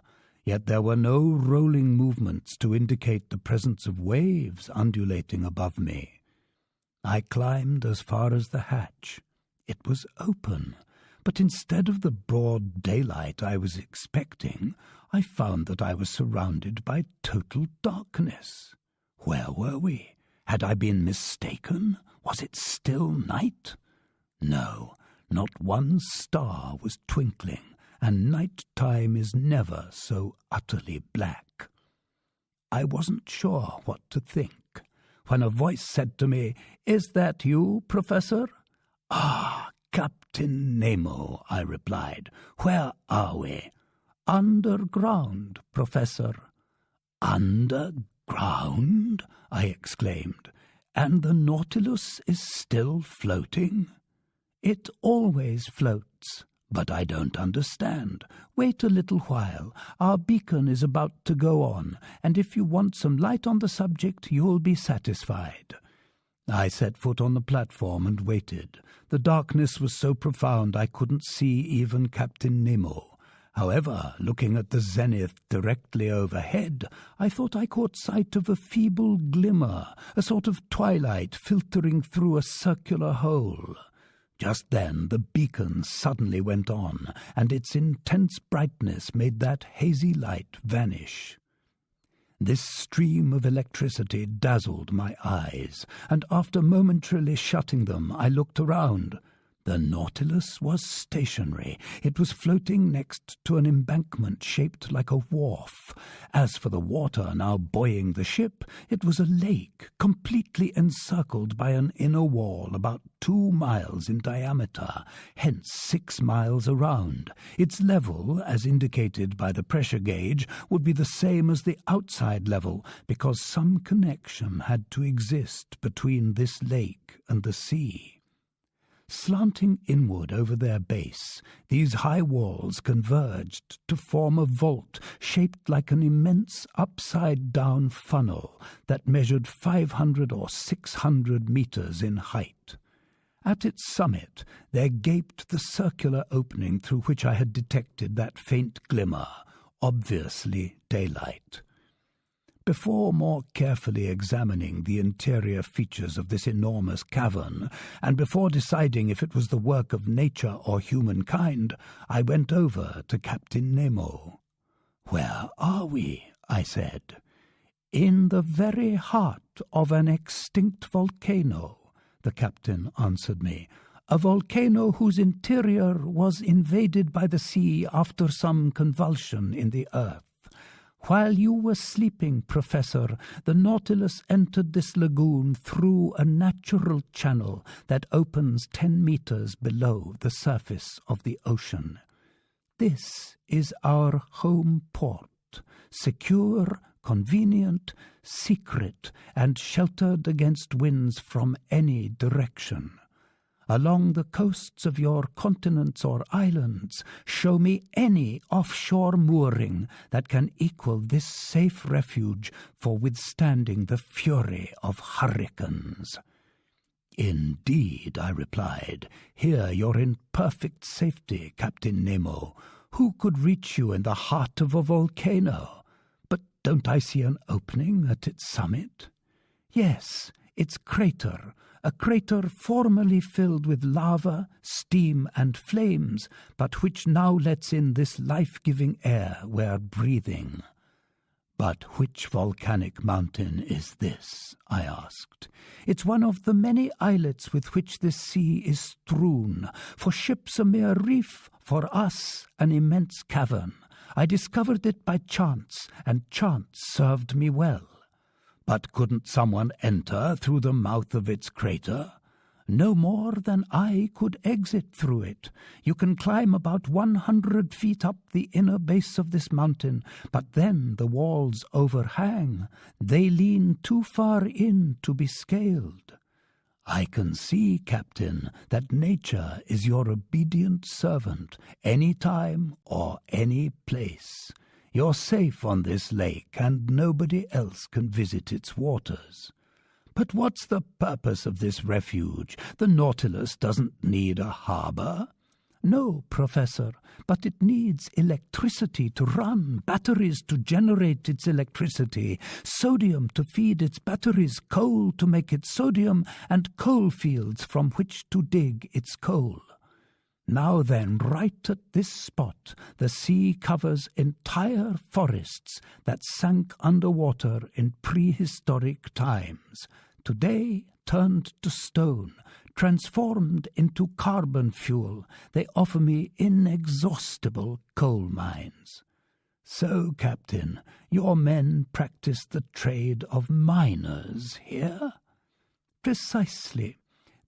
Yet there were no rolling movements to indicate the presence of waves undulating above me. I climbed as far as the hatch. It was open. But instead of the broad daylight I was expecting, I found that I was surrounded by total darkness. Where were we? Had I been mistaken? Was it still night? No, not one star was twinkling, and night-time is never so utterly black. I wasn't sure what to think, when a voice said to me, "Is that you, Professor?" "Ah, Captain Nemo," I replied. "Where are we?" "Underground, Professor." "Underground?" I exclaimed. "And the Nautilus is still floating?" "It always floats. But I don't understand. Wait a little while. Our beacon is about to go on, and if you want some light on the subject, you'll be satisfied." I set foot on the platform and waited. The darkness was so profound I couldn't see even Captain Nemo. However, looking at the zenith directly overhead, I thought I caught sight of a feeble glimmer, a sort of twilight filtering through a circular hole. Just then the beacon suddenly went on, and its intense brightness made that hazy light vanish. This stream of electricity dazzled my eyes, and after momentarily shutting them, I looked around. The Nautilus was stationary. It was floating next to an embankment shaped like a wharf. As for the water now buoying the ship, it was a lake, completely encircled by an inner wall about 2 miles in diameter, hence 6 miles around. Its level, as indicated by the pressure gauge, would be the same as the outside level, because some connection had to exist between this lake and the sea. Slanting inward over their base, these high walls converged to form a vault shaped like an immense upside-down funnel that measured 500 or 600 meters in height. At its summit there gaped the circular opening through which I had detected that faint glimmer, obviously daylight. Before more carefully examining the interior features of this enormous cavern, and before deciding if it was the work of nature or humankind, I went over to Captain Nemo. "Where are we?" I said. "In the very heart of an extinct volcano," the captain answered me. "A volcano whose interior was invaded by the sea after some convulsion in the earth. While you were sleeping, Professor, the Nautilus entered this lagoon through a natural channel that opens 10 meters below the surface of the ocean. This is our home port, secure, convenient, secret, and sheltered against winds from any direction. Along the coasts of your continents or islands, show me any offshore mooring that can equal this safe refuge for withstanding the fury of hurricanes." "Indeed," I replied. "Here you're in perfect safety, Captain Nemo. Who could reach you in the heart of a volcano? But Don't I see an opening at its summit? Yes, its crater, a crater formerly filled with lava, steam, and flames, but which now lets in this life-giving air we're breathing. But which volcanic mountain is this? I asked. It's one of the many islets with which this sea is strewn. For ships a mere reef, for us an immense cavern. I discovered it by chance, and chance served me well. But couldn't someone enter through the mouth of its crater? No more than I could exit through it. You can climb about 100 feet up the inner base of this mountain, but then the walls overhang. They lean too far in to be scaled. I can see, Captain, that nature is your obedient servant, any time or any place. You're safe on this lake, and nobody else can visit its waters. But what's the purpose of this refuge? The Nautilus doesn't need a harbor. No, Professor, but it needs electricity to run, batteries to generate its electricity, sodium to feed its batteries, coal to make its sodium, and coal fields from which to dig its coal. Now then, right at this spot, the sea covers entire forests that sank underwater in prehistoric times. Today, turned to stone, transformed into carbon fuel, they offer me inexhaustible coal mines. So, Captain, your men practice the trade of miners here? Precisely.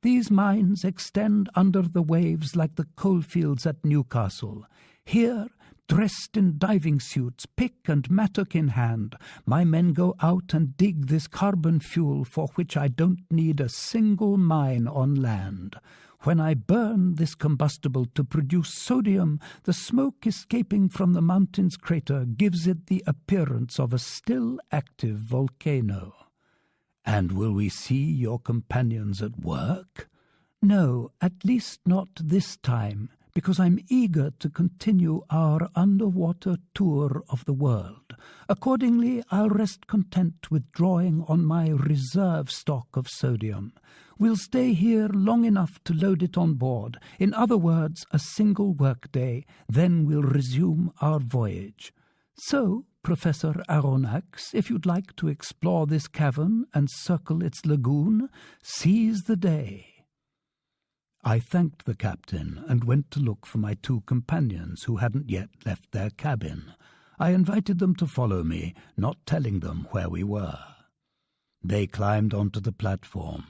These mines extend under the waves like the coalfields at Newcastle. Here, dressed in diving suits, pick and mattock in hand, my men go out and dig this carbon fuel for which I don't need a single mine on land. When I burn this combustible to produce sodium, the smoke escaping from the mountain's crater gives it the appearance of a still active volcano. And will we see your companions at work? No, at least not this time, because I'm eager to continue our underwater tour of the world. Accordingly, I'll rest content with drawing on my reserve stock of sodium. We'll stay here long enough to load it on board. In other words, a single workday, then we'll resume our voyage. So, Professor Aronnax, if you'd like to explore this cavern and circle its lagoon, seize the day. I thanked the captain and went to look for my two companions who hadn't yet left their cabin. I invited them to follow me, not telling them where we were. They climbed onto the platform.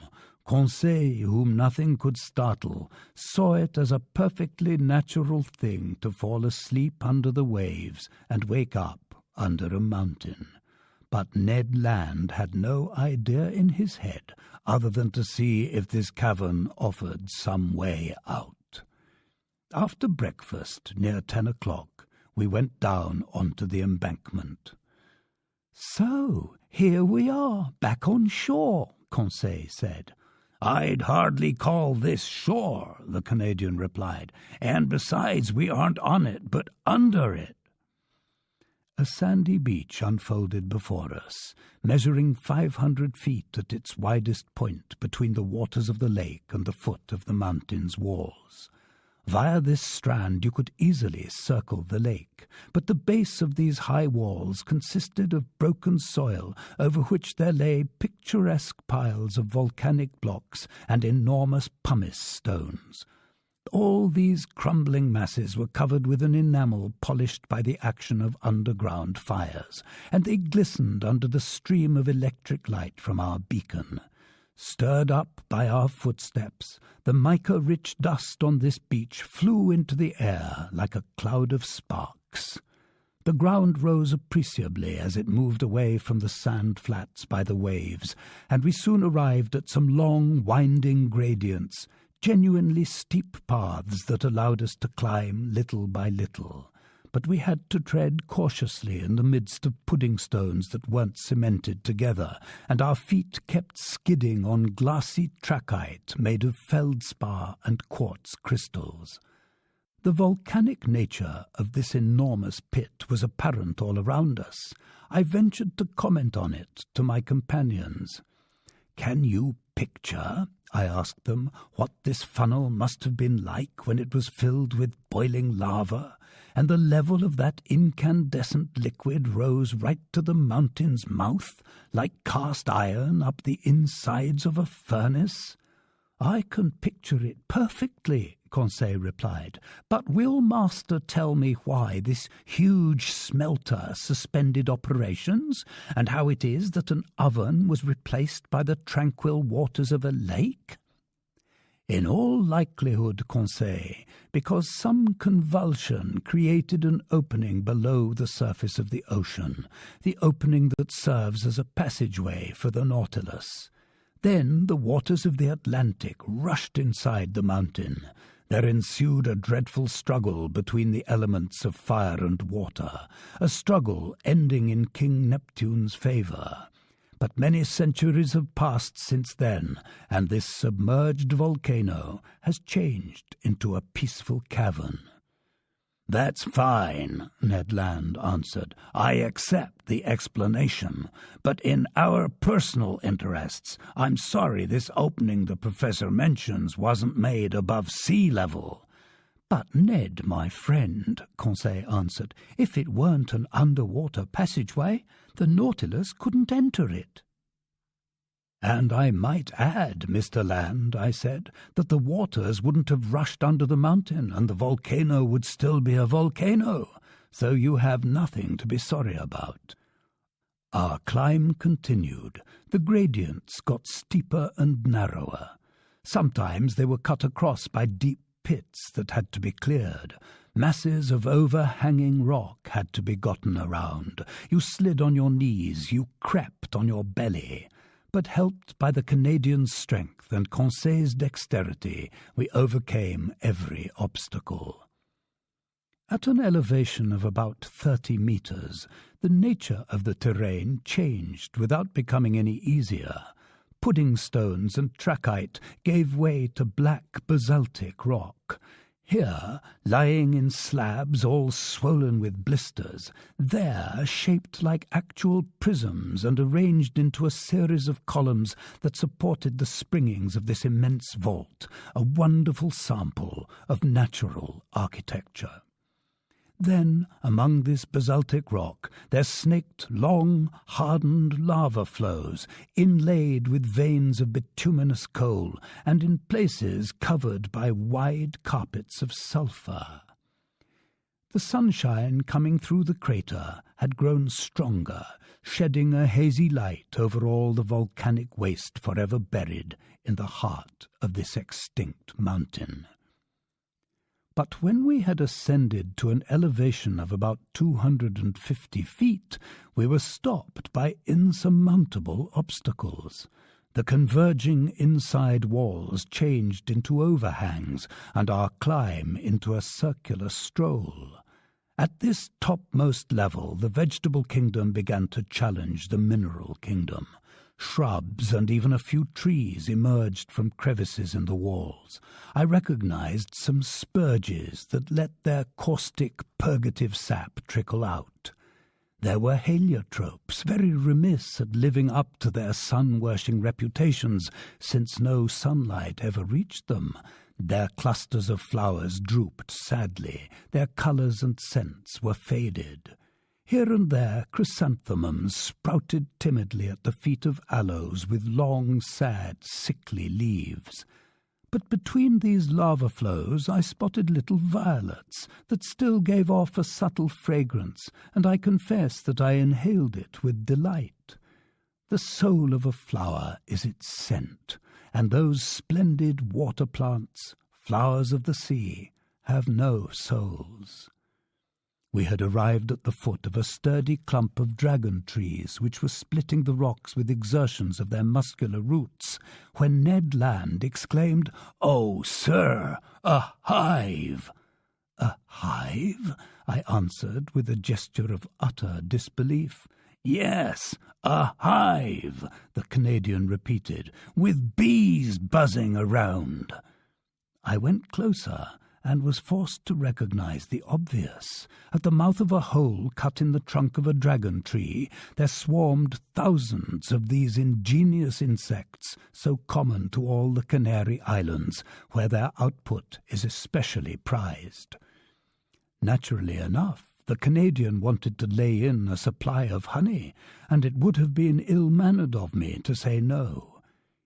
Conseil, whom nothing could startle, saw it as a perfectly natural thing to fall asleep under the waves and wake up under a mountain. But Ned Land had no idea in his head other than to see if this cavern offered some way out. After breakfast, near 10 o'clock, we went down onto the embankment. "So, here we are, back on shore," Conseil said. "I'd hardly call this shore," the Canadian replied, "and besides, we aren't on it, but under it." A sandy beach unfolded before us, measuring 500 feet at its widest point between the waters of the lake and the foot of the mountain's walls. Via this strand you could easily circle the lake, but the base of these high walls consisted of broken soil over which there lay picturesque piles of volcanic blocks and enormous pumice stones. All these crumbling masses were covered with an enamel polished by the action of underground fires, and they glistened under the stream of electric light from our beacon. Stirred up by our footsteps, the mica-rich dust on this beach flew into the air like a cloud of sparks. The ground rose appreciably as it moved away from the sand flats by the waves, and we soon arrived at some long, winding gradients, genuinely steep paths that allowed us to climb little by little. But we had to tread cautiously in the midst of pudding stones that weren't cemented together, and our feet kept skidding on glassy trachyte made of feldspar and quartz crystals. The volcanic nature of this enormous pit was apparent all around us. I ventured to comment on it to my companions. "Can you picture," I asked them, "what this funnel must have been like when it was filled with boiling lava, and the level of that incandescent liquid rose right to the mountain's mouth, like cast iron up the insides of a furnace?" "I can picture it perfectly," Conseil replied, "but will master tell me why this huge smelter suspended operations, and how it is that an oven was replaced by the tranquil waters of a lake?" "In all likelihood, Conseil, because some convulsion created an opening below the surface of the ocean, the opening that serves as a passageway for the Nautilus. Then the waters of the Atlantic rushed inside the mountain. There ensued a dreadful struggle between the elements of fire and water, a struggle ending in King Neptune's favour. But many centuries have passed since then, and this submerged volcano has changed into a peaceful cavern." "That's fine," Ned Land answered. "I accept the explanation. But in our personal interests, I'm sorry this opening the professor mentions wasn't made above sea level." "But Ned, my friend," Conseil answered, "if it weren't an underwater passageway, the Nautilus couldn't enter it." "And I might add, Mr. Land," I said, "that the waters wouldn't have rushed under the mountain, and the volcano would still be a volcano, so you have nothing to be sorry about." Our climb continued. The gradients got steeper and narrower. Sometimes they were cut across by deep pits that had to be cleared. Masses of overhanging rock had to be gotten around. You slid on your knees, you crept on your belly. But helped by the Canadian's strength and Conseil's dexterity, we overcame every obstacle. At an elevation of about 30 meters, the nature of the terrain changed without becoming any easier. Pudding stones and trachyte gave way to black basaltic rock. Here, lying in slabs all swollen with blisters, there shaped like actual prisms and arranged into a series of columns that supported the springings of this immense vault, a wonderful sample of natural architecture. Then, among this basaltic rock, there snaked long, hardened lava flows, inlaid with veins of bituminous coal, and in places covered by wide carpets of sulphur. The sunshine coming through the crater had grown stronger, shedding a hazy light over all the volcanic waste forever buried in the heart of this extinct mountain. But when we had ascended to an elevation of about 250 feet, we were stopped by insurmountable obstacles. The converging inside walls changed into overhangs, and our climb into a circular stroll. At this topmost level, the vegetable kingdom began to challenge the mineral kingdom. Shrubs and even a few trees emerged from crevices in the walls. I recognized some spurges that let their caustic purgative sap trickle out. There were heliotropes, very remiss at living up to their sun-worshipping reputations, since no sunlight ever reached them. Their clusters of flowers drooped sadly, their colours and scents were faded. Here and there chrysanthemums sprouted timidly at the feet of aloes with long, sad, sickly leaves. But between these lava flows I spotted little violets that still gave off a subtle fragrance, and I confess that I inhaled it with delight. The soul of a flower is its scent, and those splendid water plants, flowers of the sea, have no souls. We had arrived at the foot of a sturdy clump of dragon trees which were splitting the rocks with exertions of their muscular roots, when Ned Land exclaimed, "Oh, sir, a hive!" "A hive?" I answered with a gesture of utter disbelief. "Yes, a hive," the Canadian repeated, "with bees buzzing around." I went closer, and was forced to recognize the obvious. At the mouth of a hole cut in the trunk of a dragon tree, there swarmed thousands of these ingenious insects, so common to all the Canary Islands, where their output is especially prized. Naturally enough, the Canadian wanted to lay in a supply of honey, and it would have been ill-mannered of me to say no.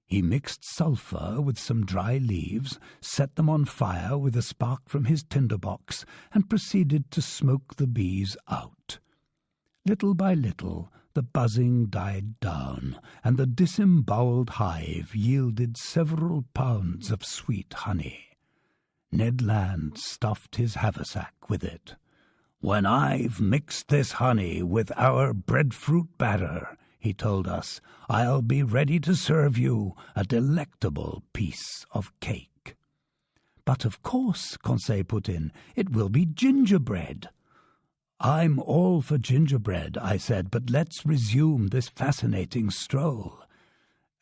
He mixed sulphur with some dry leaves, set them on fire with a spark from his tinderbox, and proceeded to smoke the bees out. Little by little, the buzzing died down, and the disembowelled hive yielded several pounds of sweet honey. Ned Land stuffed his haversack with it. "When I've mixed this honey with our breadfruit batter," he told us, "I'll be ready to serve you a delectable piece of cake." "But of course," Conseil put in, "it will be gingerbread." "I'm all for gingerbread," I said, "but let's resume this fascinating stroll."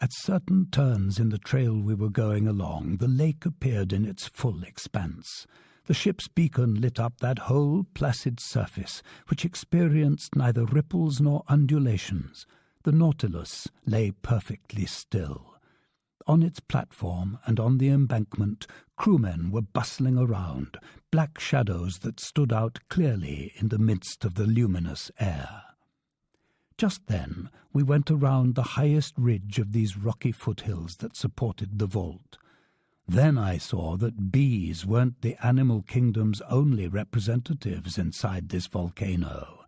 At certain turns in the trail we were going along, the lake appeared in its full expanse. The ship's beacon lit up that whole placid surface, which experienced neither ripples nor undulations. The Nautilus lay perfectly still. On its platform and on the embankment, crewmen were bustling around, black shadows that stood out clearly in the midst of the luminous air. Just then we went around the highest ridge of these rocky foothills that supported the vault. Then I saw that bees weren't the animal kingdom's only representatives inside this volcano.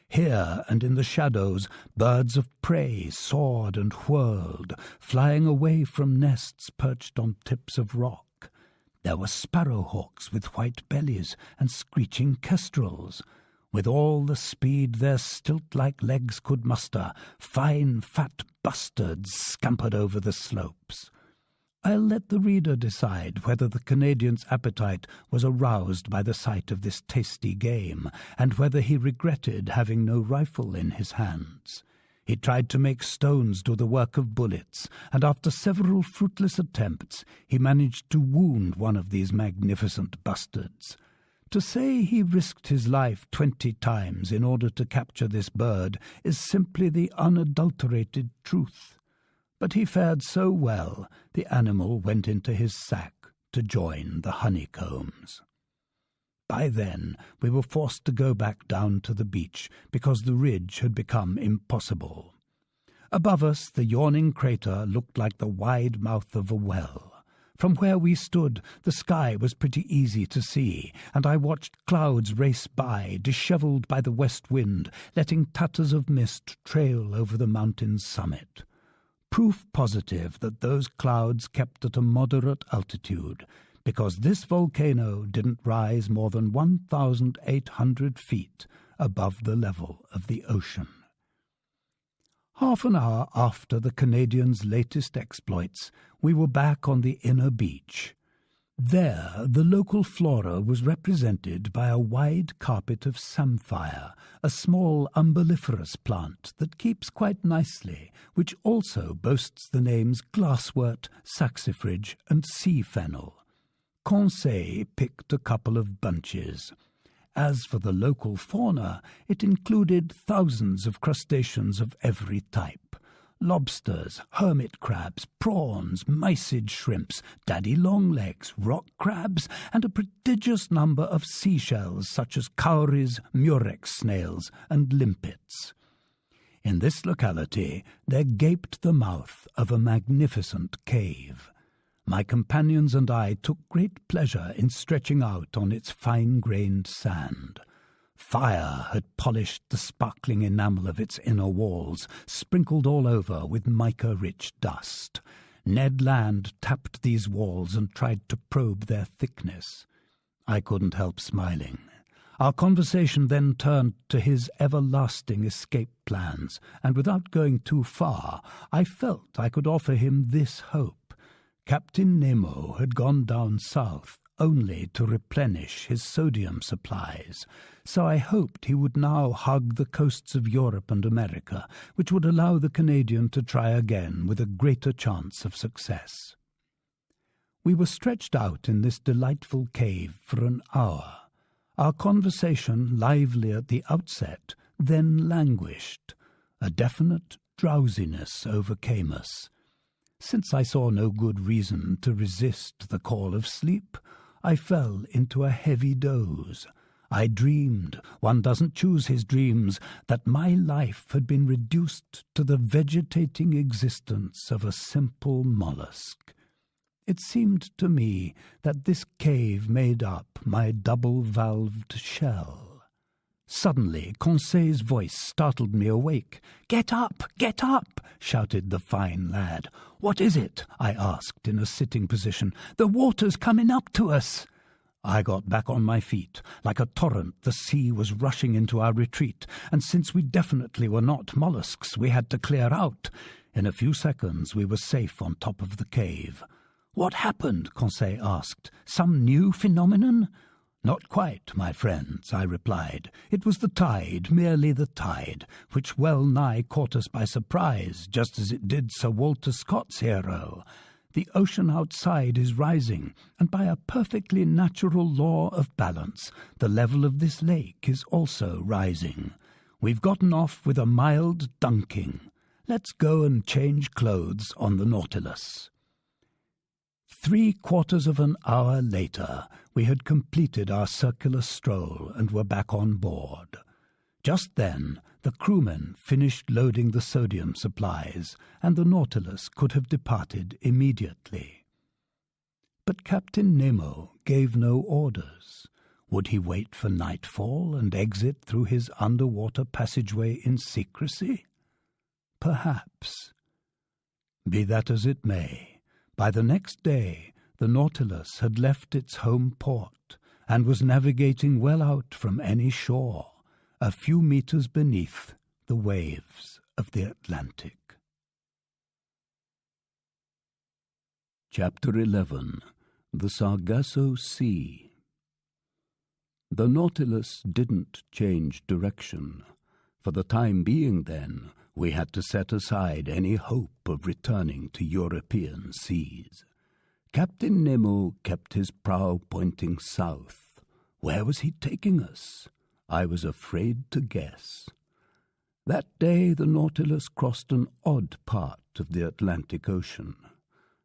Here and in the shadows, birds of prey soared and whirled, flying away from nests perched on tips of rock. There were sparrowhawks with white bellies and screeching kestrels. With all the speed their stilt-like legs could muster, fine fat bustards scampered over the slopes. I'll let the reader decide whether the Canadian's appetite was aroused by the sight of this tasty game, and whether he regretted having no rifle in his hands. He tried to make stones do the work of bullets, and after several fruitless attempts he managed to wound one of these magnificent bustards. To say he risked his life 20 times in order to capture this bird is simply the unadulterated truth. But he fared so well, the animal went into his sack to join the honeycombs. By then we were forced to go back down to the beach because the ridge had become impossible. Above us the yawning crater looked like the wide mouth of a well. From where we stood, the sky was pretty easy to see, and I watched clouds race by, dishevelled by the west wind, letting tatters of mist trail over the mountain's summit. Proof positive that those clouds kept at a moderate altitude, because this volcano didn't rise more than 1,800 feet above the level of the ocean. Half an hour after the Canadian's latest exploits, we were back on the inner beach. There, the local flora was represented by a wide carpet of samphire, a small umbelliferous plant that keeps quite nicely, which also boasts the names glasswort, saxifrage, and sea fennel. Conseil picked a couple of bunches. As for the local fauna, it included thousands of crustaceans of every type. Lobsters, hermit crabs, prawns, mysid shrimps, daddy-long-legs, rock crabs, and a prodigious number of seashells such as cowries, murex snails, and limpets. In this locality there gaped the mouth of a magnificent cave. My companions and I took great pleasure in stretching out on its fine-grained sand. Fire had polished the sparkling enamel of its inner walls, sprinkled all over with mica-rich dust. Ned Land tapped these walls and tried to probe their thickness. I couldn't help smiling. Our conversation then turned to his everlasting escape plans, and without going too far, I felt I could offer him this hope. Captain Nemo had gone down south only to replenish his sodium supplies, so I hoped he would now hug the coasts of Europe and America, which would allow the Canadian to try again with a greater chance of success. We were stretched out in this delightful cave for an hour. Our conversation, lively at the outset, then languished. A definite drowsiness overcame us. Since I saw no good reason to resist the call of sleep, I fell into a heavy doze. I dreamed, one doesn't choose his dreams, that my life had been reduced to the vegetating existence of a simple mollusk. It seemed to me that this cave made up my double-valved shell. Suddenly, Conseil's voice startled me awake. "Get up! Get up!" shouted the fine lad. "What is it?" I asked in a sitting position. "The water's coming up to us." I got back on my feet. Like a torrent, the sea was rushing into our retreat, and since we definitely were not mollusks, we had to clear out. In a few seconds we were safe on top of the cave. "What happened?" Conseil asked. "Some new phenomenon?" "Not quite, my friends," I replied. "It was the tide, merely the tide, which well nigh caught us by surprise, just as it did Sir Walter Scott's hero. The ocean outside is rising, and by a perfectly natural law of balance, the level of this lake is also rising. We've gotten off with a mild dunking. Let's go and change clothes on the Nautilus." 3/4 of an hour later, we had completed our circular stroll and were back on board. Just then, the crewmen finished loading the sodium supplies, and the Nautilus could have departed immediately. But Captain Nemo gave no orders. Would he wait for nightfall and exit through his underwater passageway in secrecy? Perhaps. Be that as it may, by the next day the Nautilus had left its home port and was navigating well out from any shore, a few meters beneath the waves of the Atlantic. Chapter 11. The Sargasso Sea. The Nautilus didn't change direction. For the time being, then, we had to set aside any hope of returning to European seas. Captain Nemo kept his prow pointing south. Where was he taking us? I was afraid to guess. That day the Nautilus crossed an odd part of the Atlantic Ocean.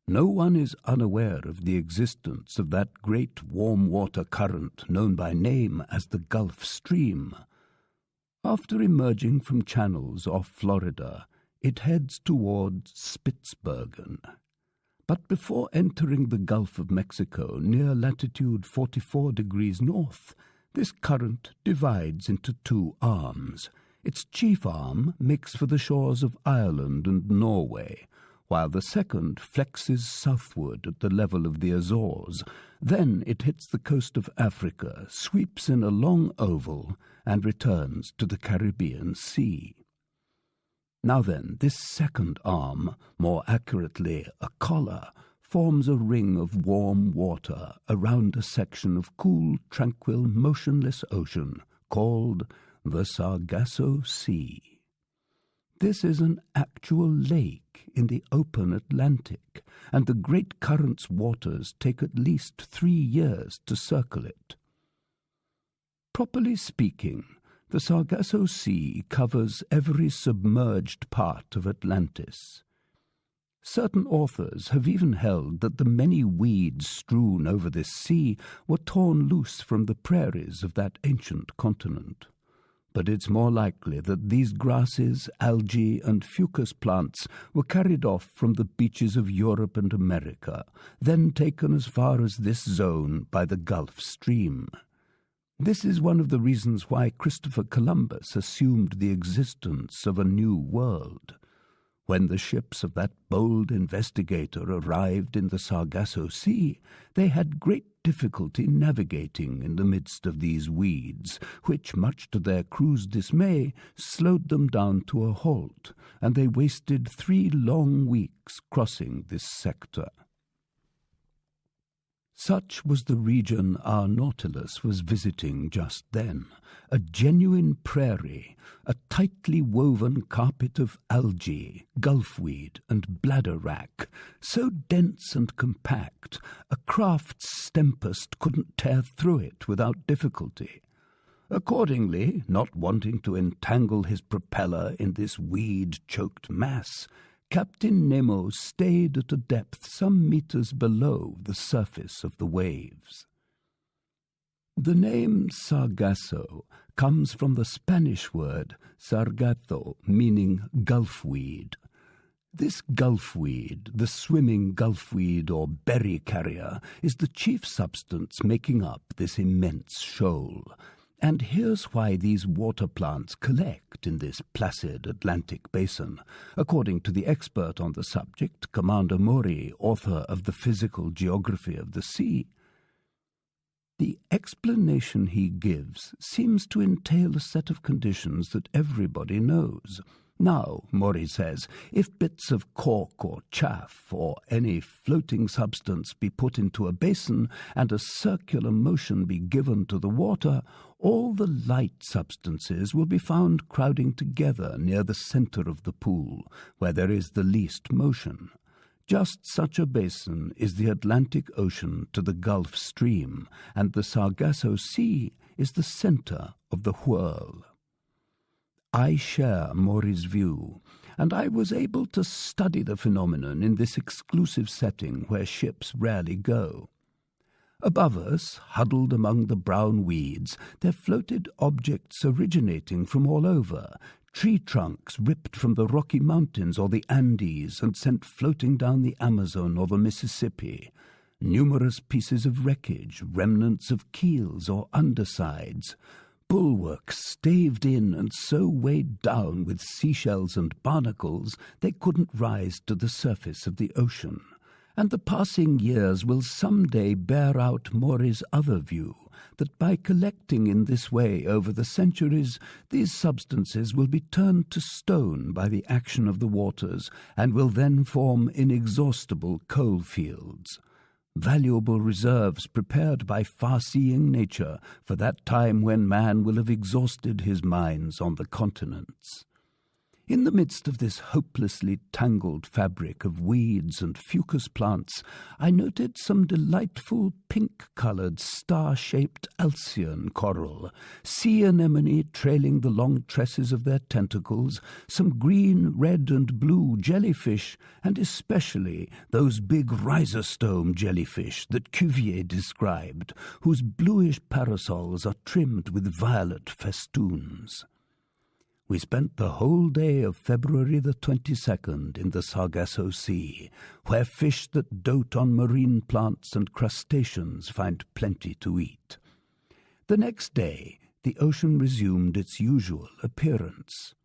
No one is unaware of the existence of that great warm-water current known by name as the Gulf Stream. After emerging from channels off Florida, it heads towards Spitzbergen. But before entering the Gulf of Mexico near latitude 44 degrees north, this current divides into two arms. Its chief arm makes for the shores of Ireland and Norway, while the second flexes southward at the level of the Azores. Then it hits the coast of Africa, sweeps in a long oval, and returns to the Caribbean Sea. Now then, this second arm, more accurately a collar, forms a ring of warm water around a section of cool, tranquil, motionless ocean called the Sargasso Sea. This is an actual lake in the open Atlantic, and the great current's waters take at least 3 years to circle it. Properly speaking, the Sargasso Sea covers every submerged part of Atlantis. Certain authors have even held that the many weeds strewn over this sea were torn loose from the prairies of that ancient continent. But it's more likely that these grasses, algae, and fucus plants were carried off from the beaches of Europe and America, then taken as far as this zone by the Gulf Stream. This is one of the reasons why Christopher Columbus assumed the existence of a new world. When the ships of that bold investigator arrived in the Sargasso Sea, they had great difficulty navigating in the midst of these weeds, which, much to their crew's dismay, slowed them down to a halt, and they wasted 3 long weeks crossing this sector. Such was the region our Nautilus was visiting just then, a genuine prairie, a tightly woven carpet of algae, gulfweed, and bladderwrack, so dense and compact a craft's stempest couldn't tear through it without difficulty. Accordingly, not wanting to entangle his propeller in this weed-choked mass, Captain Nemo stayed at a depth some meters below the surface of the waves. The name Sargasso comes from the Spanish word sargazo, meaning gulfweed. This gulfweed, the swimming gulfweed or berry carrier, is the chief substance making up this immense shoal. And here's why these water plants collect in this placid Atlantic basin, according to the expert on the subject, Commander Mori, author of The Physical Geography of the Sea. The explanation he gives seems to entail a set of conditions that everybody knows. Now, Mori says, if bits of cork or chaff or any floating substance be put into a basin and a circular motion be given to the water, all the light substances will be found crowding together near the center of the pool, where there is the least motion. Just such a basin is the Atlantic Ocean to the Gulf Stream, and the Sargasso Sea is the center of the whirl. I share Mori's view, and I was able to study the phenomenon in this exclusive setting where ships rarely go. Above us, huddled among the brown weeds, there floated objects originating from all over, tree trunks ripped from the Rocky Mountains or the Andes and sent floating down the Amazon or the Mississippi, numerous pieces of wreckage, remnants of keels or undersides, bulwarks staved in and so weighed down with seashells and barnacles they couldn't rise to the surface of the ocean. And the passing years will some day bear out Mori's other view, that by collecting in this way over the centuries, these substances will be turned to stone by the action of the waters, and will then form inexhaustible coal fields. Valuable reserves prepared by far-seeing nature for that time when man will have exhausted his mines on the continents. In the midst of this hopelessly tangled fabric of weeds and fucus plants, I noted some delightful pink-coloured star-shaped Alcyon coral, sea anemone trailing the long tresses of their tentacles, some green, red and blue jellyfish, and especially those big rhizostome jellyfish that Cuvier described, whose bluish parasols are trimmed with violet festoons. We spent the whole day of February the 22nd in the Sargasso Sea, where fish that dote on marine plants and crustaceans find plenty to eat. The next day, the ocean resumed its usual appearance.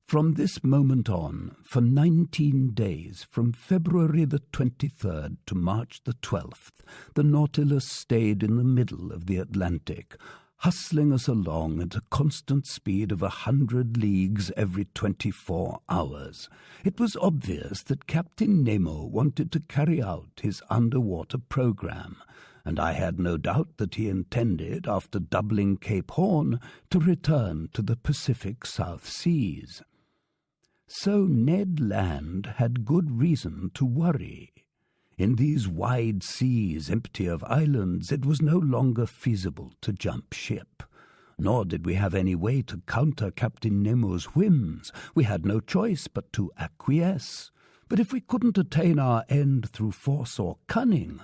From this moment on, for 19 days, from February the 23rd to March the 12th, the Nautilus stayed in the middle of the Atlantic, hustling us along at a constant speed of 100 leagues every 24 hours. It was obvious that Captain Nemo wanted to carry out his underwater program, and I had no doubt that he intended, after doubling Cape Horn, to return to the Pacific South Seas. So Ned Land had good reason to worry. In these wide seas, empty of islands, it was no longer feasible to jump ship. Nor did we have any way to counter Captain Nemo's whims. We had no choice but to acquiesce. But if we couldn't attain our end through force or cunning,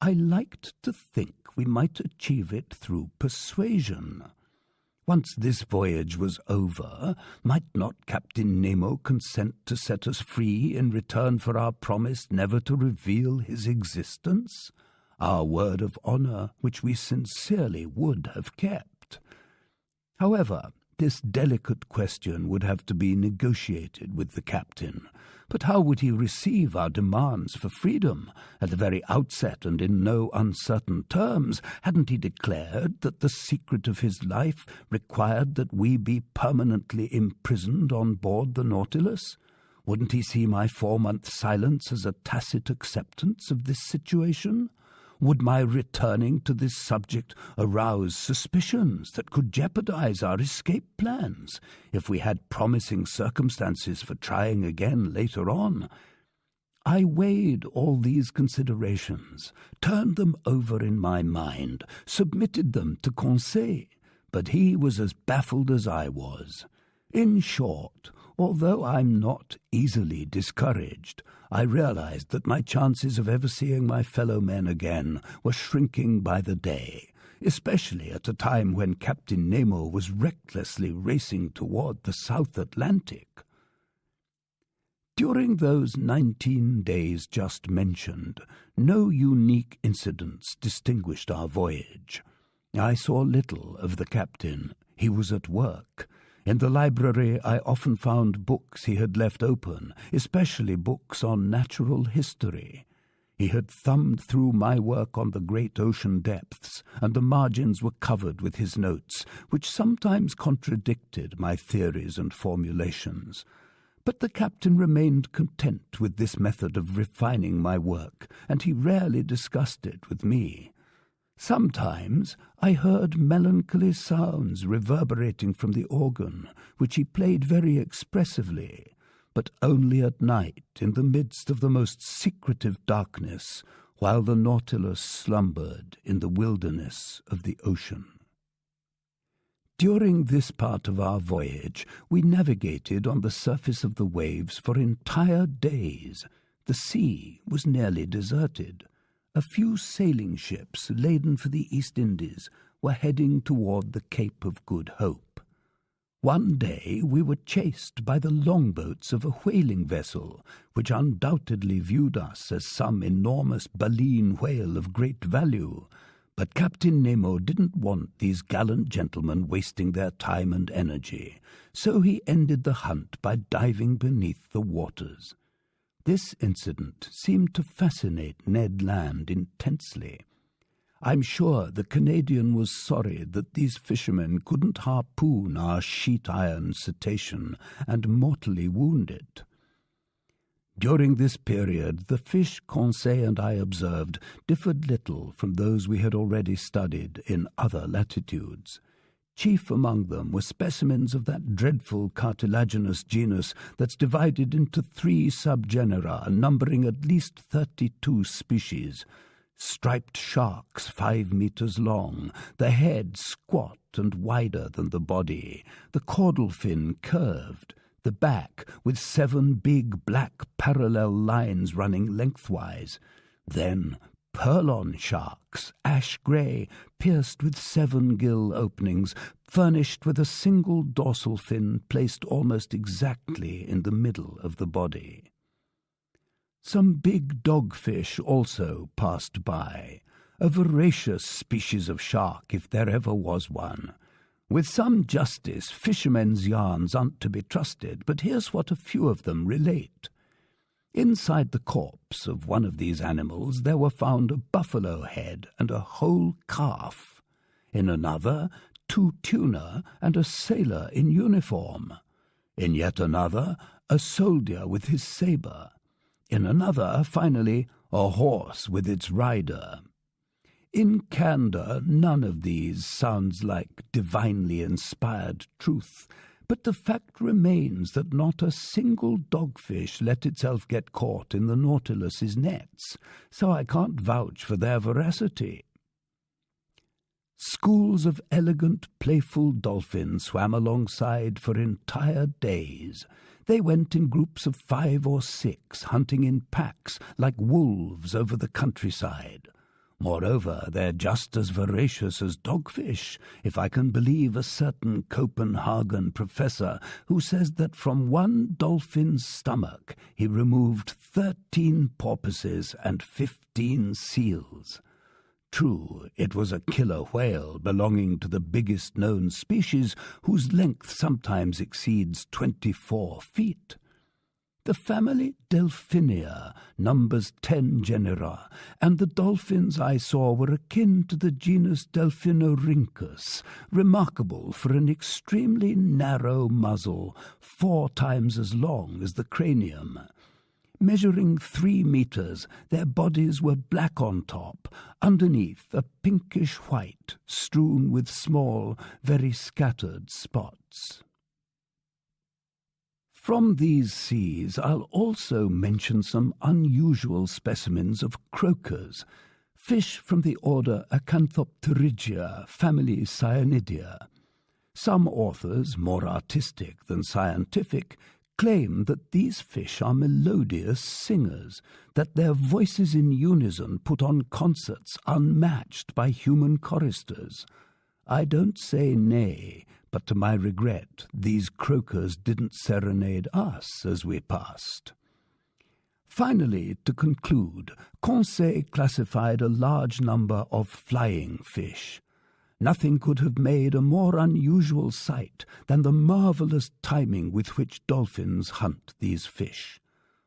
I liked to think we might achieve it through persuasion. Once this voyage was over, might not Captain Nemo consent to set us free in return for our promise never to reveal his existence? Our word of honor, which we sincerely would have kept. However, this delicate question would have to be negotiated with the captain. But how would he receive our demands for freedom? At the very outset and in no uncertain terms, hadn't he declared that the secret of his life required that we be permanently imprisoned on board the Nautilus? Wouldn't he see my 4-month silence as a tacit acceptance of this situation? Would my returning to this subject arouse suspicions that could jeopardize our escape plans if we had promising circumstances for trying again later on? I weighed all these considerations, turned them over in my mind, submitted them to Conseil, but he was as baffled as I was. In short, although I'm not easily discouraged, I realized that my chances of ever seeing my fellow men again were shrinking by the day, especially at a time when Captain Nemo was recklessly racing toward the South Atlantic. During those 19 days just mentioned, no unique incidents distinguished our voyage. I saw little of the captain. He was at work. In the library I often found books he had left open, especially books on natural history. He had thumbed through my work on the great ocean depths, and the margins were covered with his notes, which sometimes contradicted my theories and formulations. But the captain remained content with this method of refining my work, and he rarely discussed it with me. Sometimes I heard melancholy sounds reverberating from the organ, which he played very expressively, but only at night, in the midst of the most secretive darkness, while the Nautilus slumbered in the wilderness of the ocean. During this part of our voyage, we navigated on the surface of the waves for entire days. The sea was nearly deserted. A few sailing ships laden for the East Indies were heading toward the Cape of Good Hope. One day we were chased by the longboats of a whaling vessel, which undoubtedly viewed us as some enormous baleen whale of great value. But Captain Nemo didn't want these gallant gentlemen wasting their time and energy, so he ended the hunt by diving beneath the waters. This incident seemed to fascinate Ned Land intensely. I'm sure the Canadian was sorry that these fishermen couldn't harpoon our sheet-iron cetacean and mortally wound it. During this period, the fish Conseil and I observed differed little from those we had already studied in other latitudes. Chief among them were specimens of that dreadful cartilaginous genus that's divided into 3 subgenera, numbering at least 32 species. Striped sharks 5 meters long, the head squat and wider than the body, the caudal fin curved, the back with 7 big black parallel lines running lengthwise. Then purlon sharks, ash-grey, pierced with 7 gill openings, furnished with a single dorsal fin placed almost exactly in the middle of the body. Some big dogfish also passed by, a voracious species of shark if there ever was one. With some justice, fishermen's yarns aren't to be trusted, but here's what a few of them relate. Inside the corpse of one of these animals there were found a buffalo head and a whole calf. In another, 2 tuna and a sailor in uniform. In yet another, a soldier with his sabre. In another, finally, a horse with its rider. In candor, none of these sounds like divinely inspired truth, but the fact remains that not a single dogfish let itself get caught in the Nautilus's nets, so I can't vouch for their veracity. Schools of elegant, playful dolphins swam alongside for entire days. They went in groups of 5 or 6, hunting in packs like wolves over the countryside. Moreover, they're just as voracious as dogfish, if I can believe a certain Copenhagen professor who says that from one dolphin's stomach he removed 13 porpoises and 15 seals. True, it was a killer whale belonging to the biggest known species, whose length sometimes exceeds 24 feet. The family Delphinia numbers 10 genera, and the dolphins I saw were akin to the genus Delphinorhynchus, remarkable for an extremely narrow muzzle, 4 times as long as the cranium. Measuring 3 meters, their bodies were black on top, underneath a pinkish white, strewn with small, very scattered spots. From these seas I'll also mention some unusual specimens of croakers, fish from the order Acanthopterygia, family Cyanidia. Some authors, more artistic than scientific, claim that these fish are melodious singers, that their voices in unison put on concerts unmatched by human choristers. I don't say nay, but to my regret, these croakers didn't serenade us as we passed. Finally, to conclude, Conseil classified a large number of flying fish. Nothing could have made a more unusual sight than the marvelous timing with which dolphins hunt these fish.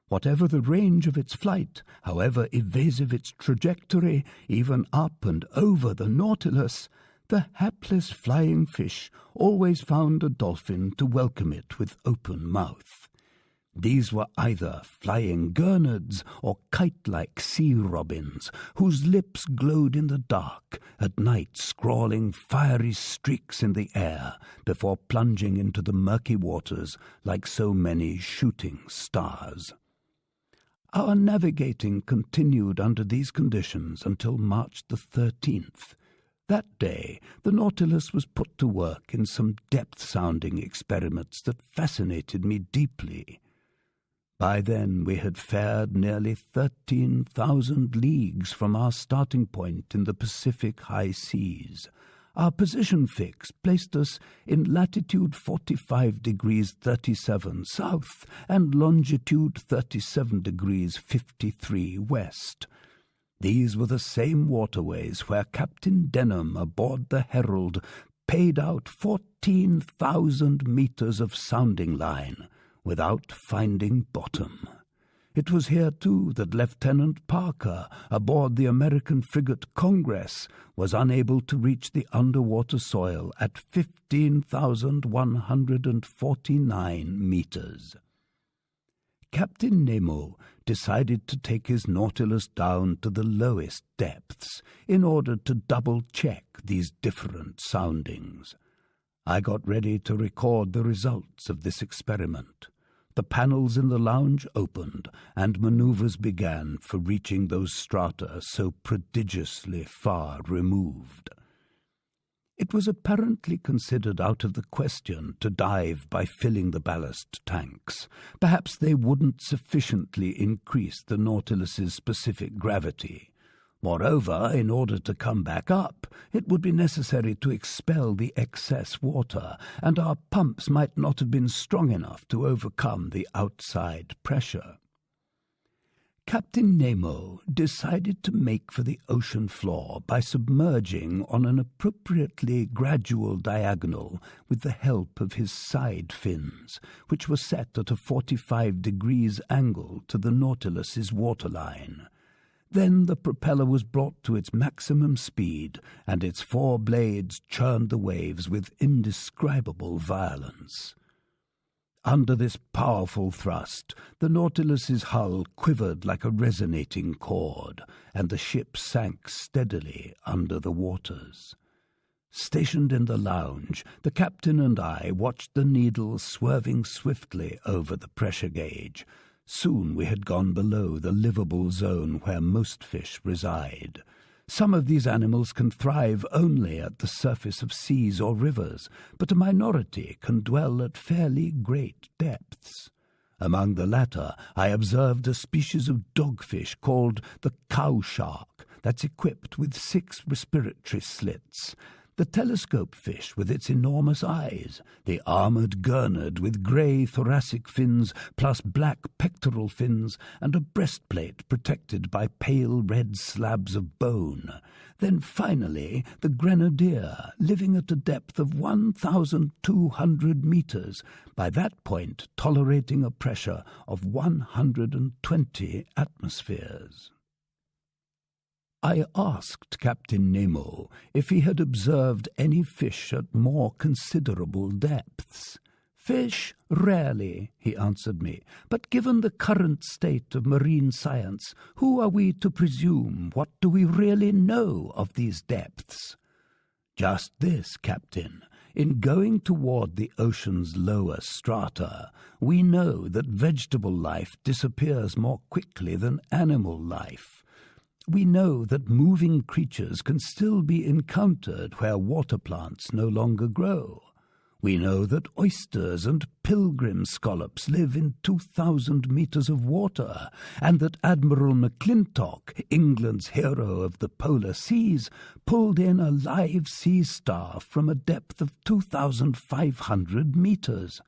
Whatever the range of its flight, however evasive its trajectory, even up and over the Nautilus, the hapless flying fish always found a dolphin to welcome it with open mouth. These were either flying gurnards or kite-like sea robins, whose lips glowed in the dark, at night scrawling fiery streaks in the air before plunging into the murky waters like so many shooting stars. Our navigating continued under these conditions until March the 13th. That day, the Nautilus was put to work in some depth-sounding experiments that fascinated me deeply. By then we had fared nearly 13,000 leagues from our starting point in the Pacific high seas. Our position fix placed us in latitude 45 degrees 37 south and longitude 37 degrees 53 west. These were the same waterways where Captain Denham aboard the Herald paid out 14,000 meters of sounding line without finding bottom. It was here, too, that Lieutenant Parker, aboard the American frigate Congress, was unable to reach the underwater soil at 15,149 meters. Captain Nemo decided to take his Nautilus down to the lowest depths in order to double-check these different soundings. I got ready to record the results of this experiment. The panels in the lounge opened, and maneuvers began for reaching those strata so prodigiously far removed. It was apparently considered out of the question to dive by filling the ballast tanks. Perhaps they wouldn't sufficiently increase the Nautilus's specific gravity. Moreover, in order to come back up, it would be necessary to expel the excess water, and our pumps might not have been strong enough to overcome the outside pressure. Captain Nemo decided to make for the ocean floor by submerging on an appropriately gradual diagonal with the help of his side fins, which were set at a 45 degrees angle to the Nautilus's waterline. Then the propeller was brought to its maximum speed, and its 4 blades churned the waves with indescribable violence. Under this powerful thrust, the Nautilus's hull quivered like a resonating cord, and the ship sank steadily under the waters. Stationed in the lounge, the captain and I watched the needle swerving swiftly over the pressure gauge. Soon we had gone below the livable zone where most fish reside. Some of these animals can thrive only at the surface of seas or rivers, but a minority can dwell at fairly great depths. Among the latter, I observed a species of dogfish called the cow shark that's equipped with 6 respiratory slits, the telescope fish with its enormous eyes, the armoured gurnard with grey thoracic fins plus black pectoral fins and a breastplate protected by pale red slabs of bone. Then finally the grenadier, living at a depth of 1,200 meters, by that point tolerating a pressure of 120 atmospheres. I asked Captain Nemo if he had observed any fish at more considerable depths. "Fish, rarely," he answered me. "But given the current state of marine science, who are we to presume? What do we really know of these depths?" "Just this, Captain. In going toward the ocean's lower strata, we know that vegetable life disappears more quickly than animal life. We know that moving creatures can still be encountered where water plants no longer grow. We know that oysters and pilgrim scallops live in 2,000 meters of water, and that Admiral McClintock, England's hero of the polar seas, pulled in a live sea star from a depth of 2,500 meters.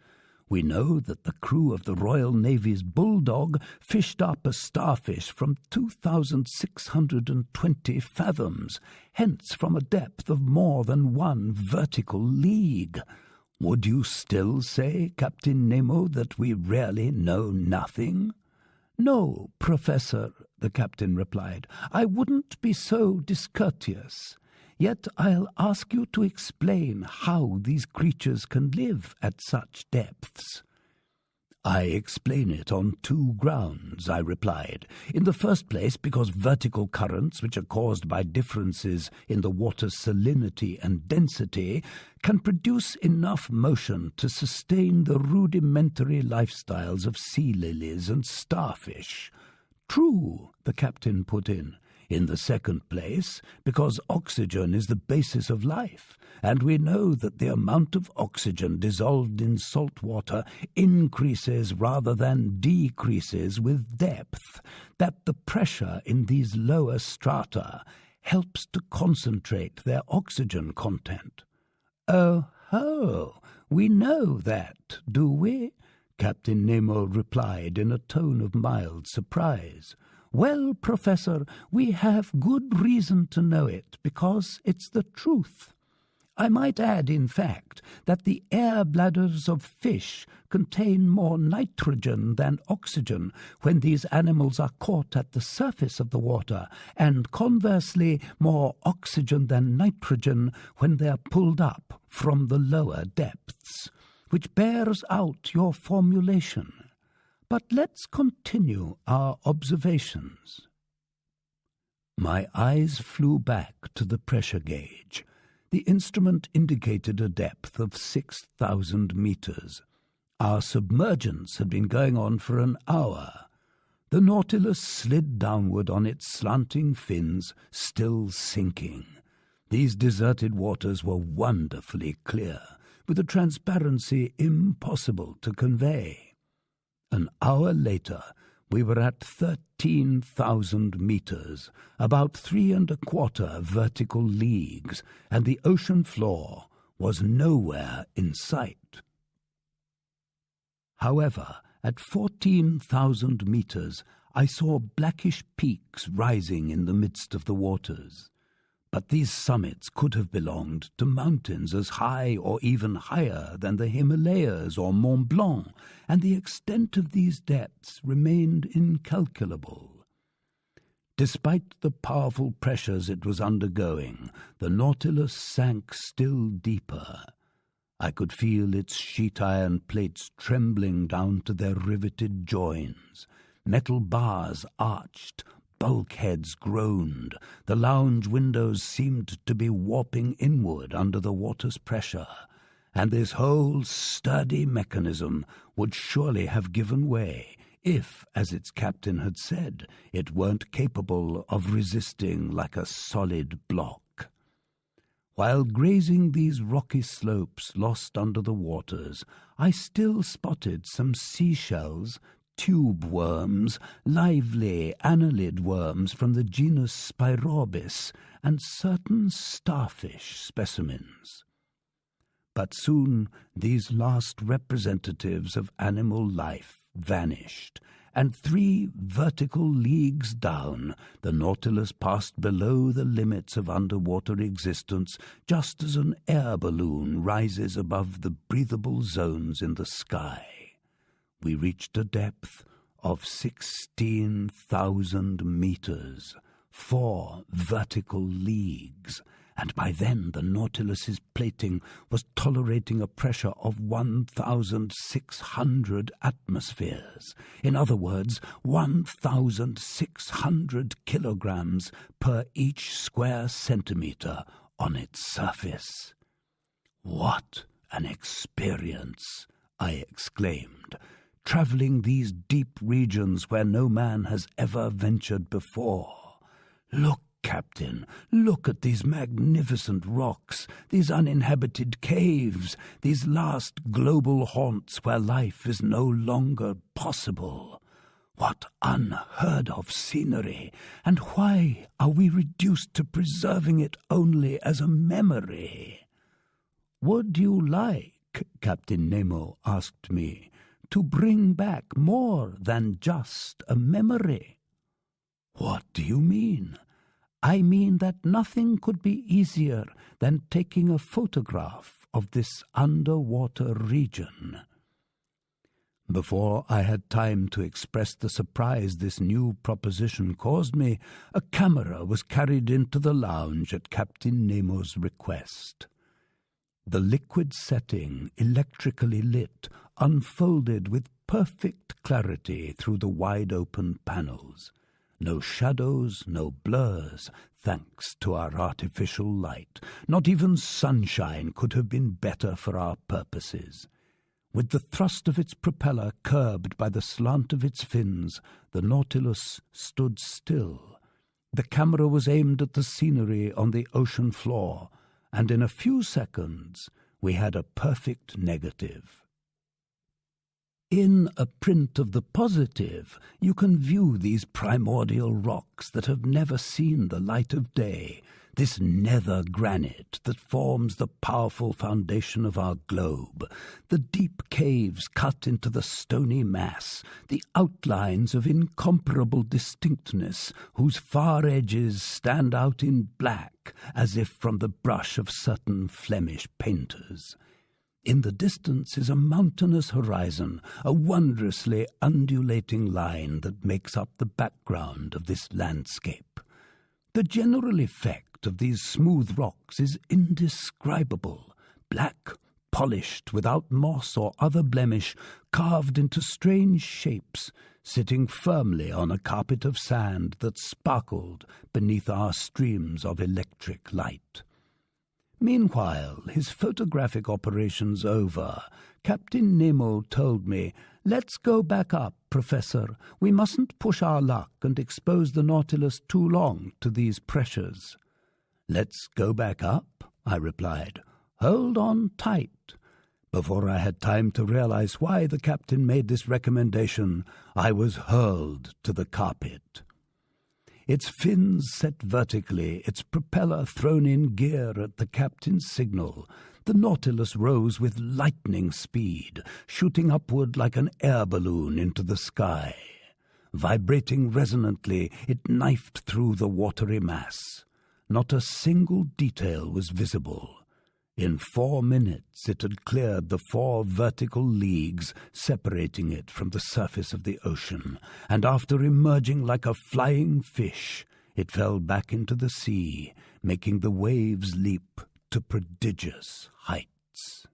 We know that the crew of the Royal Navy's Bulldog fished up a starfish from 2,620 fathoms, hence from a depth of more than 1 vertical league. Would you still say, Captain Nemo, that we really know nothing?" "No, Professor," the captain replied. "I wouldn't be so discourteous. Yet I'll ask you to explain how these creatures can live at such depths." "I explain it on 2 grounds," I replied. "In the first place, because vertical currents, which are caused by differences in the water's salinity and density, can produce enough motion to sustain the rudimentary lifestyles of sea lilies and starfish." "True," the captain put in. "In the second place, because oxygen is the basis of life, and we know that the amount of oxygen dissolved in salt water increases rather than decreases with depth, that the pressure in these lower strata helps to concentrate their oxygen content." "Oh ho, we know that, do we?" Captain Nemo replied in a tone of mild surprise. "Well, Professor, we have good reason to know it, because it's the truth. I might add, in fact, that the air bladders of fish contain more nitrogen than oxygen when these animals are caught at the surface of the water, and conversely more oxygen than nitrogen when they are pulled up from the lower depths, which bears out your formulation. But let's continue our observations." My eyes flew back to the pressure gauge. The instrument indicated a depth of 6,000 meters. Our submergence had been going on for an hour. The Nautilus slid downward on its slanting fins, still sinking. These deserted waters were wonderfully clear, with a transparency impossible to convey. An hour later, we were at 13,000 meters, about 3¼ vertical leagues, and the ocean floor was nowhere in sight. However, at 14,000 meters, I saw blackish peaks rising in the midst of the waters. But these summits could have belonged to mountains as high or even higher than the Himalayas or Mont Blanc, and the extent of these depths remained incalculable. Despite the powerful pressures it was undergoing, the Nautilus sank still deeper. I could feel its sheet-iron plates trembling down to their riveted joins. Metal bars arched, bulkheads groaned, the lounge windows seemed to be warping inward under the water's pressure, and this whole sturdy mechanism would surely have given way if, as its captain had said, it weren't capable of resisting like a solid block. While grazing these rocky slopes lost under the waters, I still spotted some seashells, tube worms, lively annelid worms from the genus Spirobis, and certain starfish specimens. But soon these last representatives of animal life vanished, and 3 vertical leagues down, the Nautilus passed below the limits of underwater existence, just as an air balloon rises above the breathable zones in the sky. We reached a depth of 16,000 meters, 4 vertical leagues, and by then the Nautilus's plating was tolerating a pressure of 1,600 atmospheres. In other words, 1,600 kilograms per each square centimeter on its surface. "What an experience!" I exclaimed, "travelling these deep regions where no man has ever ventured before. Look, Captain, look at these magnificent rocks, these uninhabited caves, these last global haunts where life is no longer possible. What unheard-of scenery, and why are we reduced to preserving it only as a memory?" "Would you like," Captain Nemo asked me, "to bring back more than just a memory?" "What do you mean?" "I mean that nothing could be easier than taking a photograph of this underwater region." Before I had time to express the surprise this new proposition caused me, a camera was carried into the lounge at Captain Nemo's request. The liquid setting, electrically lit, unfolded with perfect clarity through the wide-open panels. No shadows, no blurs, thanks to our artificial light. Not even sunshine could have been better for our purposes. With the thrust of its propeller curbed by the slant of its fins, the Nautilus stood still. The camera was aimed at the scenery on the ocean floor, and in a few seconds we had a perfect negative. In a print of the positive, you can view these primordial rocks that have never seen the light of day, this nether granite that forms the powerful foundation of our globe, the deep caves cut into the stony mass, the outlines of incomparable distinctness whose far edges stand out in black as if from the brush of certain Flemish painters. In the distance is a mountainous horizon, a wondrously undulating line that makes up the background of this landscape. The general effect of these smooth rocks is indescribable, black, polished, without moss or other blemish, carved into strange shapes, sitting firmly on a carpet of sand that sparkled beneath our streams of electric light. Meanwhile, his photographic operations over, Captain Nemo told me, "Let's go back up, Professor. We mustn't push our luck and expose the Nautilus too long to these pressures." "Let's go back up," I replied. "Hold on tight." Before I had time to realize why the captain made this recommendation, I was hurled to the carpet. Its fins set vertically, its propeller thrown in gear at the captain's signal, the Nautilus rose with lightning speed, shooting upward like an air balloon into the sky. Vibrating resonantly, it knifed through the watery mass. Not a single detail was visible. In 4 minutes it had cleared the 4 vertical leagues separating it from the surface of the ocean, and after emerging like a flying fish, it fell back into the sea, making the waves leap to prodigious heights.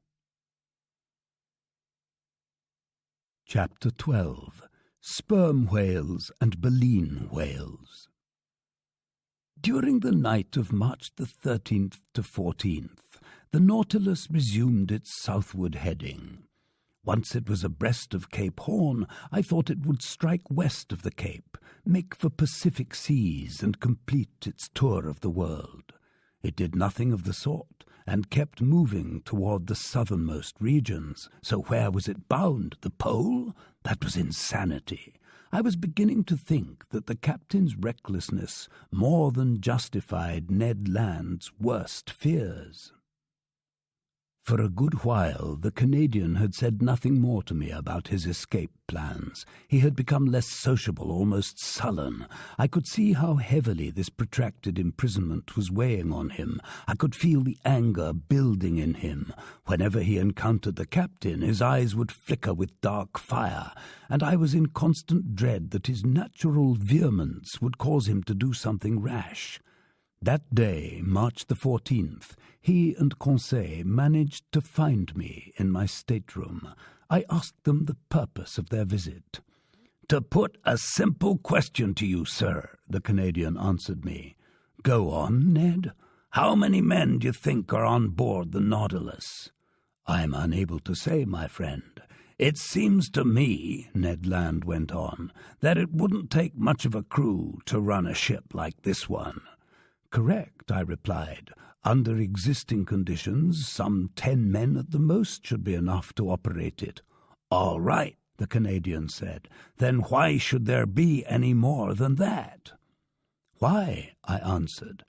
Chapter 12. Sperm Whales and Baleen Whales. During the night of March the 13th to 14th, the Nautilus resumed its southward heading. Once it was abreast of Cape Horn, I thought it would strike west of the Cape, make for Pacific seas, and complete its tour of the world. It did nothing of the sort, and kept moving toward the southernmost regions. So where was it bound? The pole? That was insanity. I was beginning to think that the captain's recklessness more than justified Ned Land's worst fears. For a good while, the Canadian had said nothing more to me about his escape plans. He had become less sociable, almost sullen. I could see how heavily this protracted imprisonment was weighing on him. I could feel the anger building in him. Whenever he encountered the captain, his eyes would flicker with dark fire, and I was in constant dread that his natural vehemence would cause him to do something rash. That day, March the 14th, he and Conseil managed to find me in my stateroom. I asked them the purpose of their visit. "To put a simple question to you, sir," the Canadian answered me. "Go on, Ned. How many men do you think are on board the Nautilus?" "I'm unable to say, my friend. It seems to me," Ned Land went on, "that it wouldn't take much of a crew to run a ship like this one." "Correct," I replied. "Under existing conditions, some 10 men at the most should be enough to operate it." "All right," the Canadian said. "Then why should there be any more than that?" "Why?" I answered.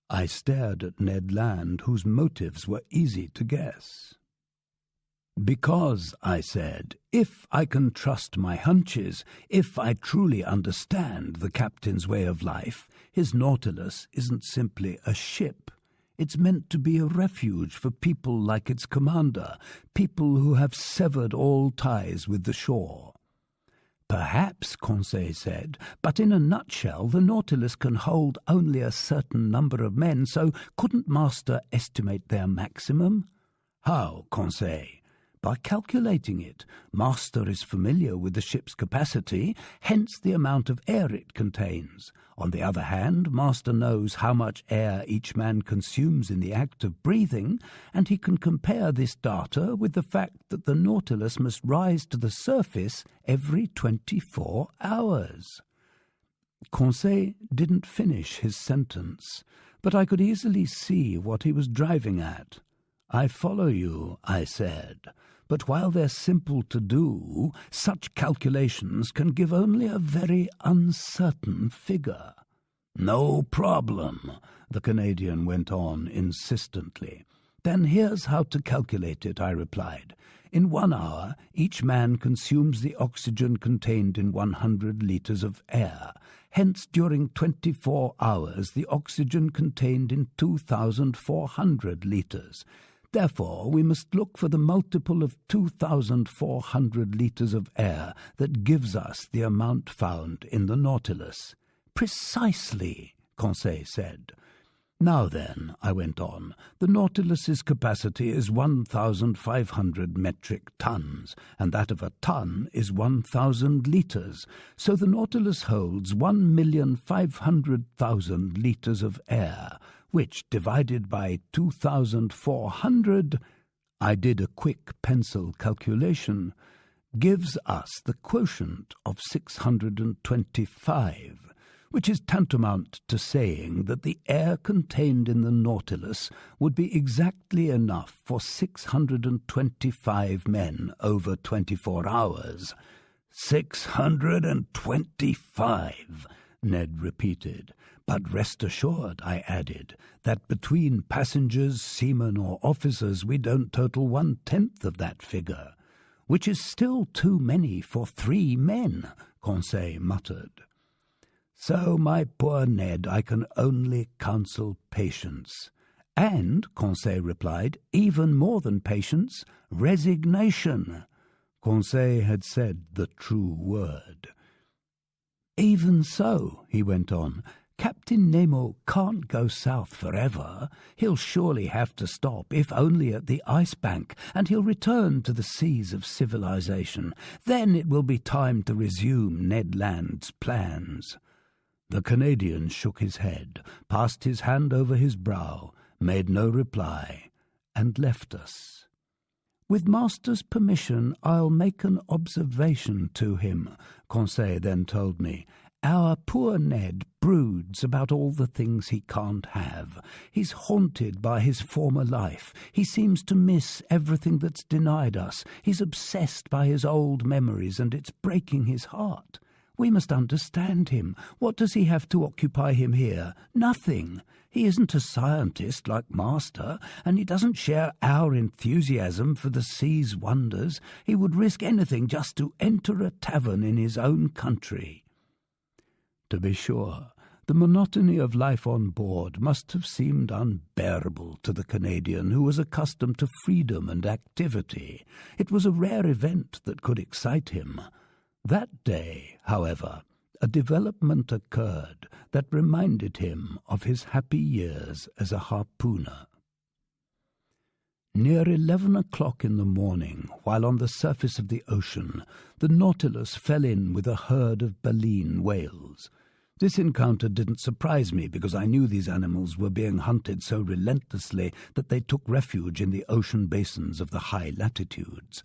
I stared at Ned Land, whose motives were easy to guess. "Because," I said, "if I can trust my hunches, if I truly understand the captain's way of life, his Nautilus isn't simply a ship. It's meant to be a refuge for people like its commander, people who have severed all ties with the shore." "Perhaps," Conseil said, "but in a nutshell the Nautilus can hold only a certain number of men, so couldn't Master estimate their maximum?" "How, Conseil?" "By calculating it. Master is familiar with the ship's capacity, hence the amount of air it contains. On the other hand, Master knows how much air each man consumes in the act of breathing, and he can compare this data with the fact that the Nautilus must rise to the surface every 24 hours. Conseil didn't finish his sentence, but I could easily see what he was driving at. "I follow you," I said. "But while they're simple to do, such calculations can give only a very uncertain figure." "No problem," the Canadian went on insistently. "Then here's how to calculate it," I replied. "In 1 hour, each man consumes the oxygen contained in 100 liters of air. Hence, during 24 hours, the oxygen contained in 2,400 liters. Therefore, we must look for the multiple of 2,400 liters of air that gives us the amount found in the Nautilus." "Precisely," Conseil said. "Now then," I went on, "the Nautilus's capacity is 1,500 metric tons, and that of a ton is 1,000 liters. So the Nautilus holds 1,500,000 liters of air, which, divided by 2,400, I did a quick pencil calculation, gives us the quotient of 625, which is tantamount to saying that the air contained in the Nautilus would be exactly enough for 625 men over 24 hours. 625, Ned repeated. "But rest assured," I added, "that between passengers, seamen, or officers we don't total 1/10 of that figure." "Which is still too many for 3 men," Conseil muttered. "So, my poor Ned, I can only counsel patience." "And," Conseil replied, "even more than patience, resignation." Conseil had said the true word. "Even so," he went on, "Captain Nemo can't go south forever. He'll surely have to stop, if only at the Ice Bank, and he'll return to the seas of civilization. Then it will be time to resume Ned Land's plans." The Canadian shook his head, passed his hand over his brow, made no reply, and left us. "With Master's permission, I'll make an observation to him," Conseil then told me. "Our poor Ned broods about all the things he can't have. He's haunted by his former life. He seems to miss everything that's denied us. He's obsessed by his old memories, and it's breaking his heart. We must understand him. What does he have to occupy him here? Nothing. He isn't a scientist like Master, and he doesn't share our enthusiasm for the sea's wonders. He would risk anything just to enter a tavern in his own country." To be sure, the monotony of life on board must have seemed unbearable to the Canadian, who was accustomed to freedom and activity. It was a rare event that could excite him. That day, however, a development occurred that reminded him of his happy years as a harpooner. Near 11 o'clock in the morning, while on the surface of the ocean, the Nautilus fell in with a herd of baleen whales. This encounter didn't surprise me because I knew these animals were being hunted so relentlessly that they took refuge in the ocean basins of the high latitudes.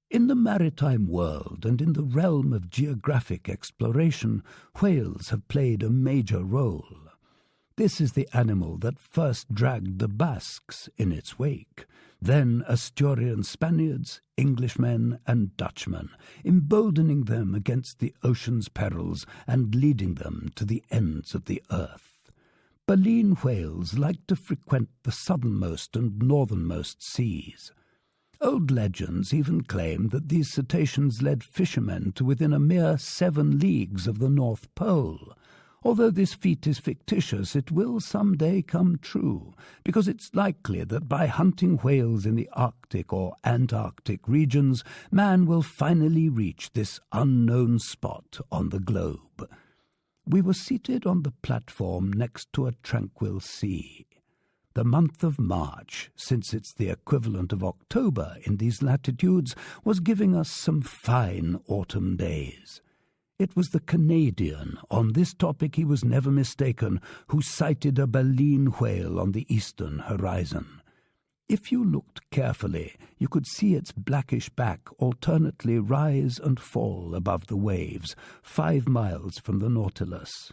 In the maritime world and in the realm of geographic exploration, whales have played a major role. This is the animal that first dragged the Basques in its wake, then Asturian Spaniards, Englishmen and Dutchmen, emboldening them against the ocean's perils and leading them to the ends of the earth. Baleen whales like to frequent the southernmost and northernmost seas. Old legends even claim that these cetaceans led fishermen to within a mere 7 leagues of the North Pole. Although this feat is fictitious, it will someday come true, because it's likely that by hunting whales in the Arctic or Antarctic regions, man will finally reach this unknown spot on the globe. We were seated on the platform next to a tranquil sea. The month of March, since it's the equivalent of October in these latitudes, was giving us some fine autumn days. It was the Canadian, on this topic he was never mistaken, who sighted a baleen whale on the eastern horizon. If you looked carefully, you could see its blackish back alternately rise and fall above the waves, 5 miles from the Nautilus.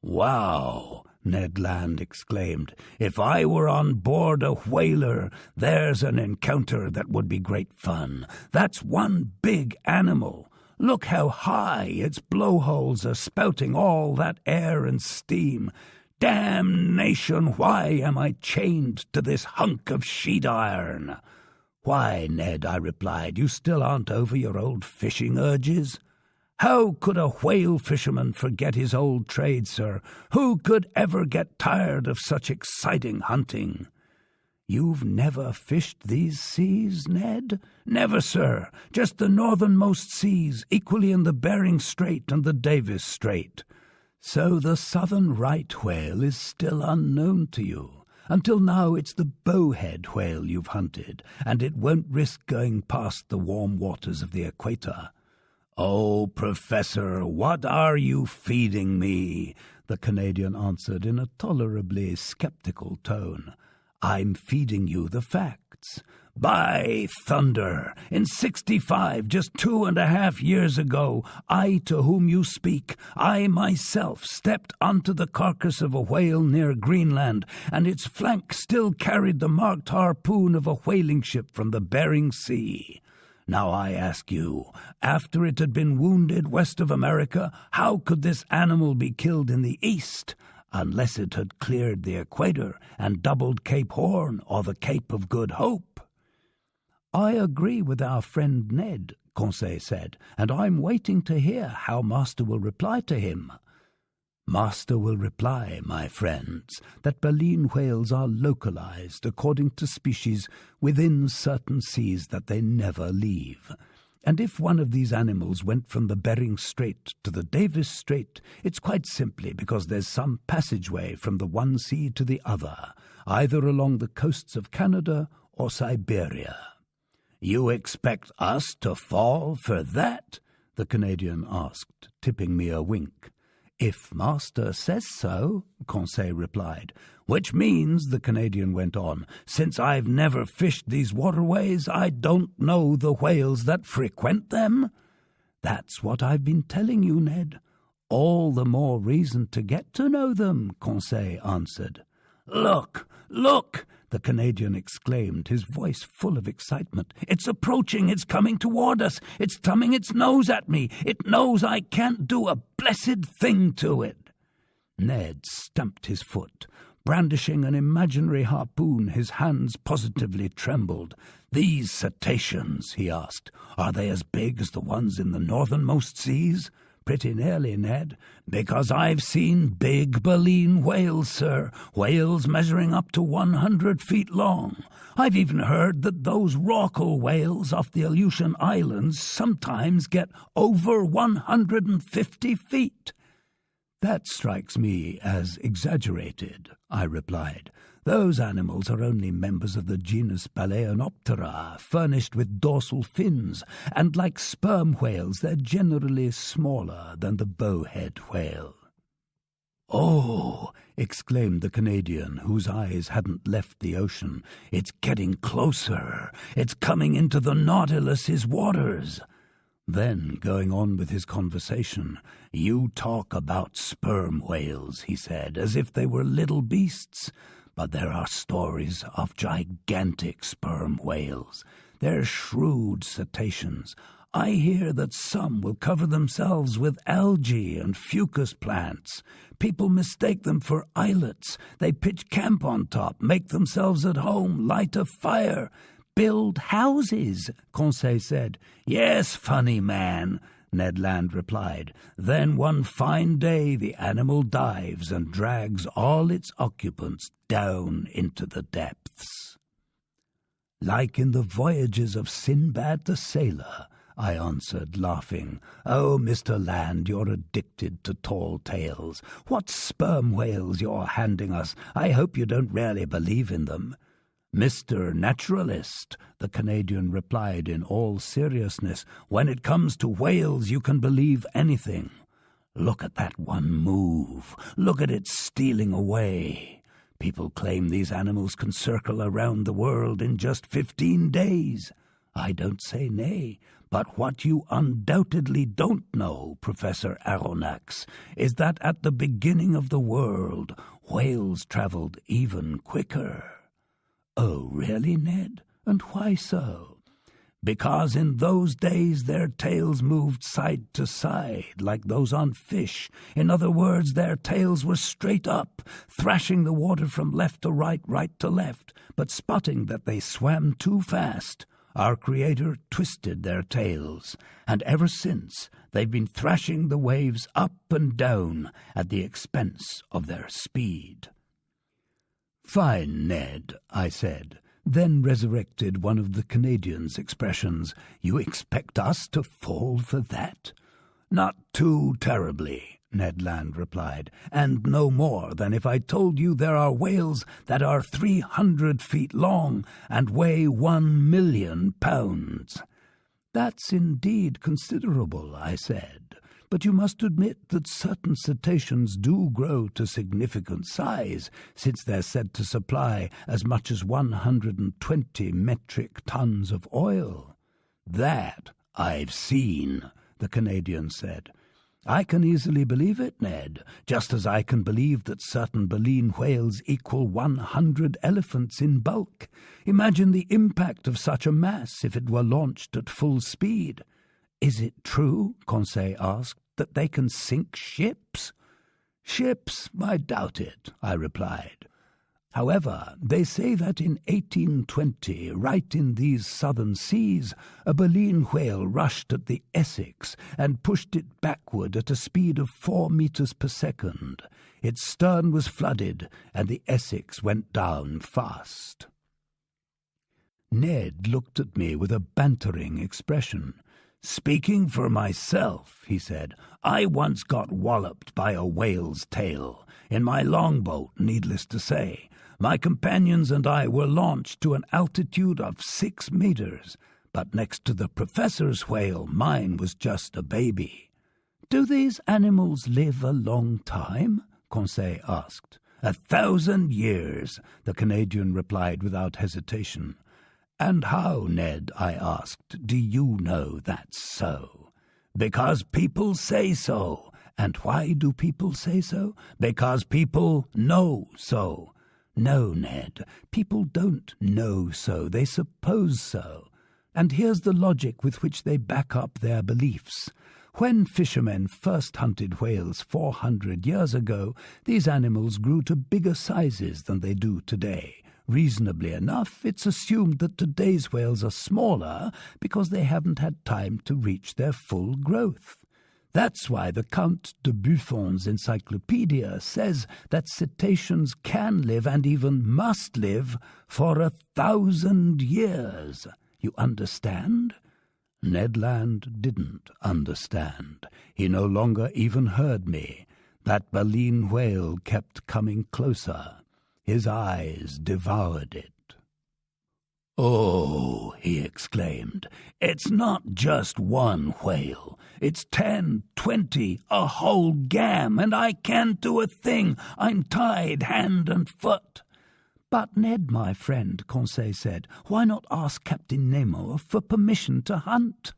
"Wow!" Ned Land exclaimed. "If I were on board a whaler, there's an encounter that would be great fun. That's one big animal. Look how high its blowholes are spouting all that air and steam. Damnation, why am I chained to this hunk of sheet iron?" "Why, Ned," I replied, "you still aren't over your old fishing urges?" "How could a whale fisherman forget his old trade, sir? Who could ever get tired of such exciting hunting?" "You've never fished these seas, Ned?" "Never, sir. Just the northernmost seas, equally in the Bering Strait and the Davis Strait." "So the southern right whale is still unknown to you. Until now it's the bowhead whale you've hunted, and it won't risk going past the warm waters of the equator." "Oh, Professor, what are you feeding me?" the Canadian answered in a tolerably sceptical tone. "I'm feeding you the facts. By thunder, in 65, just 2.5 years ago, I to whom you speak, I myself stepped onto the carcass of a whale near Greenland, and its flank still carried the marked harpoon of a whaling ship from the Bering Sea. Now I ask you, after it had been wounded west of America, how could this animal be killed in the east? Unless it had cleared the equator and doubled Cape Horn or the Cape of Good Hope." "I agree with our friend Ned," Conseil said, "and I'm waiting to hear how Master will reply to him." "Master will reply, my friends, that baleen whales are localized according to species within certain seas that they never leave. And if one of these animals went from the Bering Strait to the Davis Strait, it's quite simply because there's some passageway from the one sea to the other, either along the coasts of Canada or Siberia." "You expect us to fall for that?" the Canadian asked, tipping me a wink. "If Master says so," Conseil replied. "Which means," the Canadian went on, "since I've never fished these waterways, I don't know the whales that frequent them?" "That's what I've been telling you, Ned. All the more reason to get to know them," Conseil answered. "Look, look!" the Canadian exclaimed, his voice full of excitement. "It's approaching, it's coming toward us, it's thumbing its nose at me, it knows I can't do a blessed thing to it." Ned stamped his foot. Brandishing an imaginary harpoon, his hands positively trembled. "These cetaceans," he asked, "are they as big as the ones in the northernmost seas?" pretty nearly, Ned, because I've seen big baleen whales, sir, whales measuring up to 100 feet long. I've even heard that those rorqual whales off the Aleutian Islands sometimes get over 150 feet. That strikes me as exaggerated, I replied. Those animals are only members of the genus Balaenoptera, furnished with dorsal fins, and like sperm whales, they're generally smaller than the bowhead whale. "Oh," exclaimed the Canadian, whose eyes hadn't left the ocean, "it's getting closer. It's coming into the Nautilus's waters." Then, going on with his conversation, "You talk about sperm whales," he said, "as if they were little beasts. But there are stories of gigantic sperm whales. They're shrewd cetaceans. I hear that some will cover themselves with algae and fucus plants. People mistake them for islets. They pitch camp on top, make themselves at home, light a fire, build houses," Conseil said. "Yes, funny man," Ned Land replied. "Then one fine day the animal dives and drags all its occupants down into the depths." "Like in the voyages of Sinbad the Sailor," I answered, laughing. "Oh, Mr. Land, you're addicted to tall tales. What sperm whales you're handing us! I hope you don't really believe in them." "Mr. Naturalist," the Canadian replied in all seriousness, "when it comes to whales you can believe anything. Look at that one move. Look at it stealing away. People claim these animals can circle around the world in just 15 days. I don't say nay, but what you undoubtedly don't know, Professor Aronnax, is that at the beginning of the world, whales travelled even quicker." "Oh, really, Ned? And why so?" "Because in those days their tails moved side to side, like those on fish. In other words, their tails were straight up, thrashing the water from left to right, right to left, but spotting that they swam too fast. Our Creator twisted their tails, and ever since they've been thrashing the waves up and down at the expense of their speed." "Fine, Ned," I said, then resurrected one of the Canadian's expressions. "You expect us to fall for that?" "Not too terribly," Ned Land replied, "and no more than if I told you there are whales that are 300 feet long and weigh 1,000,000 pounds. "That's indeed considerable," I said, "but you must admit that certain cetaceans do grow to significant size, since they're said to supply as much as 120 metric tons of oil." "That I've seen," the Canadian said. "I can easily believe it, Ned, just as I can believe that certain baleen whales equal 100 elephants in bulk. Imagine the impact of such a mass if it were launched at full speed." "Is it true," Conseil asked, "that they can sink ships?" "Ships? I doubt it," I replied. "However, they say that in 1820, right in these southern seas, a baleen whale rushed at the Essex and pushed it backward at a speed of 4 meters per second. Its stern was flooded, and the Essex went down fast." Ned looked at me with a bantering expression. "Speaking for myself," he said, "I once got walloped by a whale's tail. In my longboat, needless to say. My companions and I were launched to an altitude of 6 meters, but next to the professor's whale, mine was just a baby." "Do these animals live a long time?" Conseil asked. 1,000 years, the Canadian replied without hesitation. "And how, Ned," I asked, "do you know that's so?" "Because people say so." "And why do people say so?" "Because people know so." "No, Ned, people don't know so, they suppose so. And here's the logic with which they back up their beliefs. When fishermen first hunted whales 400 years ago, these animals grew to bigger sizes than they do today. Reasonably enough, it's assumed that today's whales are smaller because they haven't had time to reach their full growth. That's why the Count de Buffon's encyclopedia says that cetaceans can live, and even must live, for 1,000 years. You understand?" Ned Land didn't understand. He no longer even heard me. That baleen whale kept coming closer. His eyes devoured it. "Oh," he exclaimed, "it's not just one whale. It's 10, 20, a whole gam, and I can't do a thing. I'm tied hand and foot." "But Ned, my friend," Conseil said, "why not ask Captain Nemo for permission to hunt?"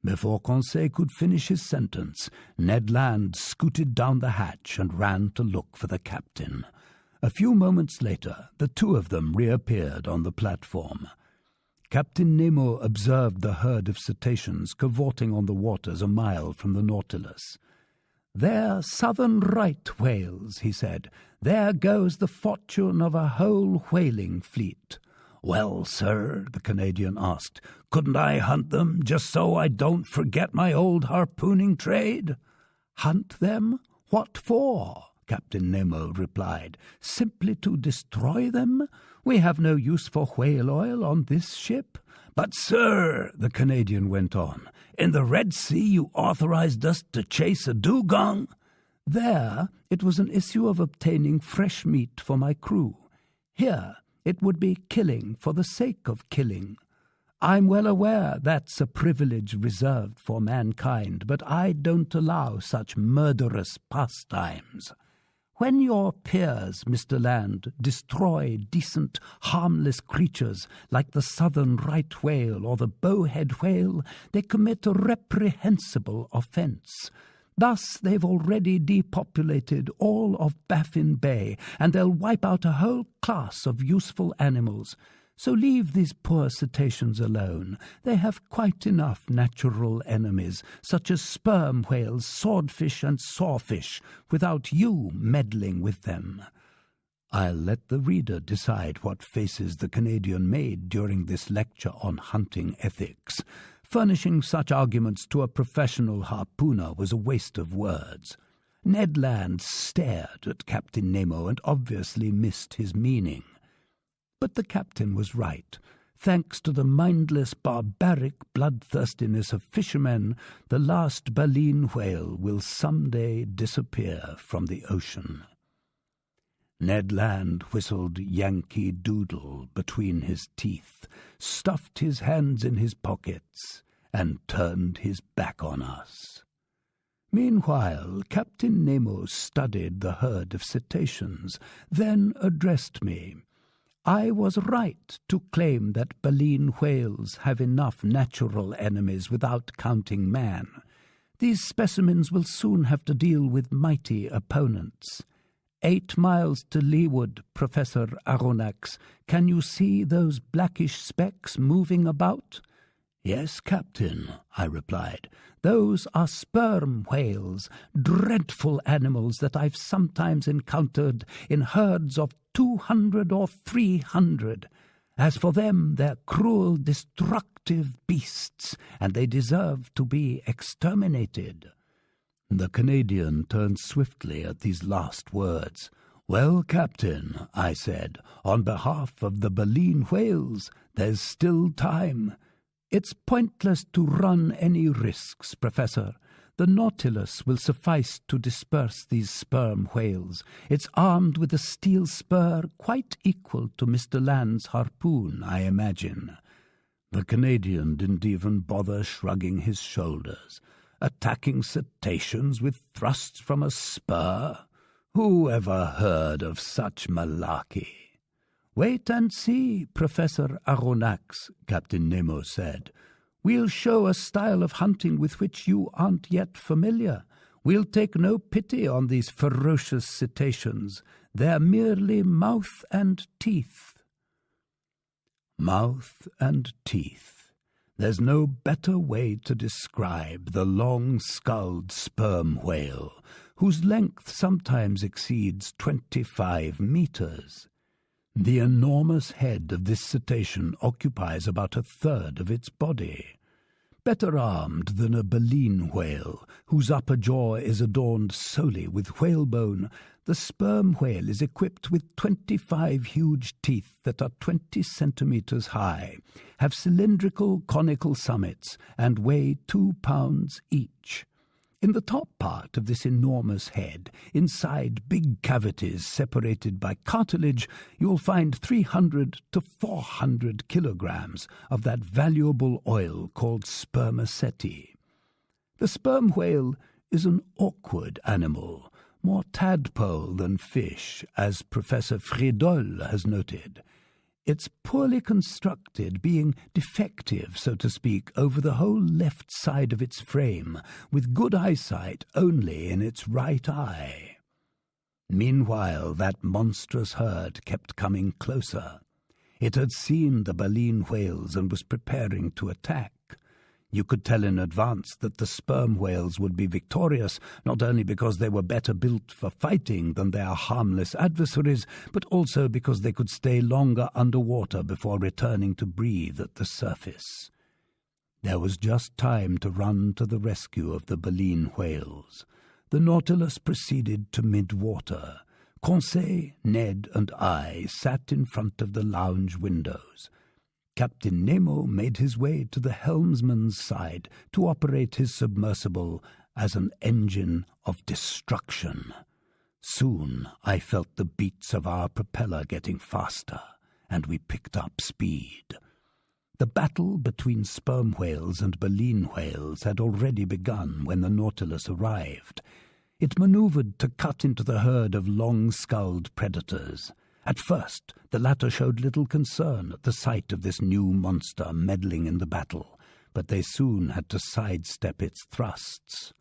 Before Conseil could finish his sentence, Ned Land scooted down the hatch and ran to look for the captain. A few moments later, the two of them reappeared on the platform. Captain Nemo observed the herd of cetaceans cavorting on the waters a mile from the Nautilus. "They're southern right whales," he said. "There goes the fortune of a whole whaling fleet." "Well, sir," the Canadian asked, "couldn't I hunt them, just so I don't forget my old harpooning trade?" "Hunt them? What for?" Captain Nemo replied. "Simply to destroy them? We have no use for whale oil on this ship." "But, sir," the Canadian went on, "in the Red Sea you authorized us to chase a dugong." "There it was an issue of obtaining fresh meat for my crew. Here it would be killing for the sake of killing. I'm well aware that's a privilege reserved for mankind, but I don't allow such murderous pastimes. When your peers, Mr. Land, destroy decent, harmless creatures like the southern right whale or the bowhead whale, they commit a reprehensible offence. Thus they've already depopulated all of Baffin Bay, and they'll wipe out a whole class of useful animals. So leave these poor cetaceans alone. They have quite enough natural enemies, such as sperm whales, swordfish, and sawfish, without you meddling with them." I'll let the reader decide what faces the Canadian made during this lecture on hunting ethics. Furnishing such arguments to a professional harpooner was a waste of words. Ned Land stared at Captain Nemo and obviously missed his meaning. But the captain was right. Thanks to the mindless, barbaric bloodthirstiness of fishermen, the last baleen whale will someday disappear from the ocean. Ned Land whistled Yankee Doodle between his teeth, stuffed his hands in his pockets, and turned his back on us. Meanwhile, Captain Nemo studied the herd of cetaceans, then addressed me. "I was right to claim that baleen whales have enough natural enemies without counting man. These specimens will soon have to deal with mighty opponents. 8 miles to leeward, Professor Aronnax. Can you see those blackish specks moving about?" "Yes, Captain," I replied. "Those are sperm whales, dreadful animals that I've sometimes encountered in herds of 200 or 300. As for them, they're cruel, destructive beasts, and they deserve to be exterminated." The Canadian turned swiftly at these last words. "Well, Captain," I said, "on behalf of the baleen whales, there's still time." "It's pointless to run any risks, Professor. The Nautilus will suffice to disperse these sperm whales. It's armed with a steel spur quite equal to Mr. Land's harpoon, I imagine." The Canadian didn't even bother shrugging his shoulders. Attacking cetaceans with thrusts from a spur? Who ever heard of such malarkey? "Wait and see, Professor Aronnax," Captain Nemo said. "We'll show a style of hunting with which you aren't yet familiar. We'll take no pity on these ferocious cetaceans. They're merely mouth and teeth." Mouth and teeth. There's no better way to describe the long-skulled sperm whale, whose length sometimes exceeds 25 meters. The enormous head of this cetacean occupies about 1/3 of its body. Better armed than a baleen whale, whose upper jaw is adorned solely with whalebone, the sperm whale is equipped with 25 huge teeth that are 20 centimeters high, have cylindrical conical summits, and weigh 2 pounds each. In the top part of this enormous head, inside big cavities separated by cartilage, you will find 300 to 400 kilograms of that valuable oil called spermaceti. The sperm whale is an awkward animal, more tadpole than fish, as Professor Friedel has noted. It's poorly constructed, being defective, so to speak, over the whole left side of its frame, with good eyesight only in its right eye. Meanwhile, that monstrous herd kept coming closer. It had seen the baleen whales and was preparing to attack. You could tell in advance that the sperm whales would be victorious, not only because they were better built for fighting than their harmless adversaries, but also because they could stay longer underwater before returning to breathe at the surface. There was just time to run to the rescue of the baleen whales. The Nautilus proceeded to mid-water. Conseil, Ned, and I sat in front of the lounge windows. Captain Nemo made his way to the helmsman's side to operate his submersible as an engine of destruction. Soon I felt the beats of our propeller getting faster, and we picked up speed. The battle between sperm whales and baleen whales had already begun when the Nautilus arrived. It maneuvered to cut into the herd of long-skulled predators. At first, the latter showed little concern at the sight of this new monster meddling in the battle, but they soon had to sidestep its thrusts.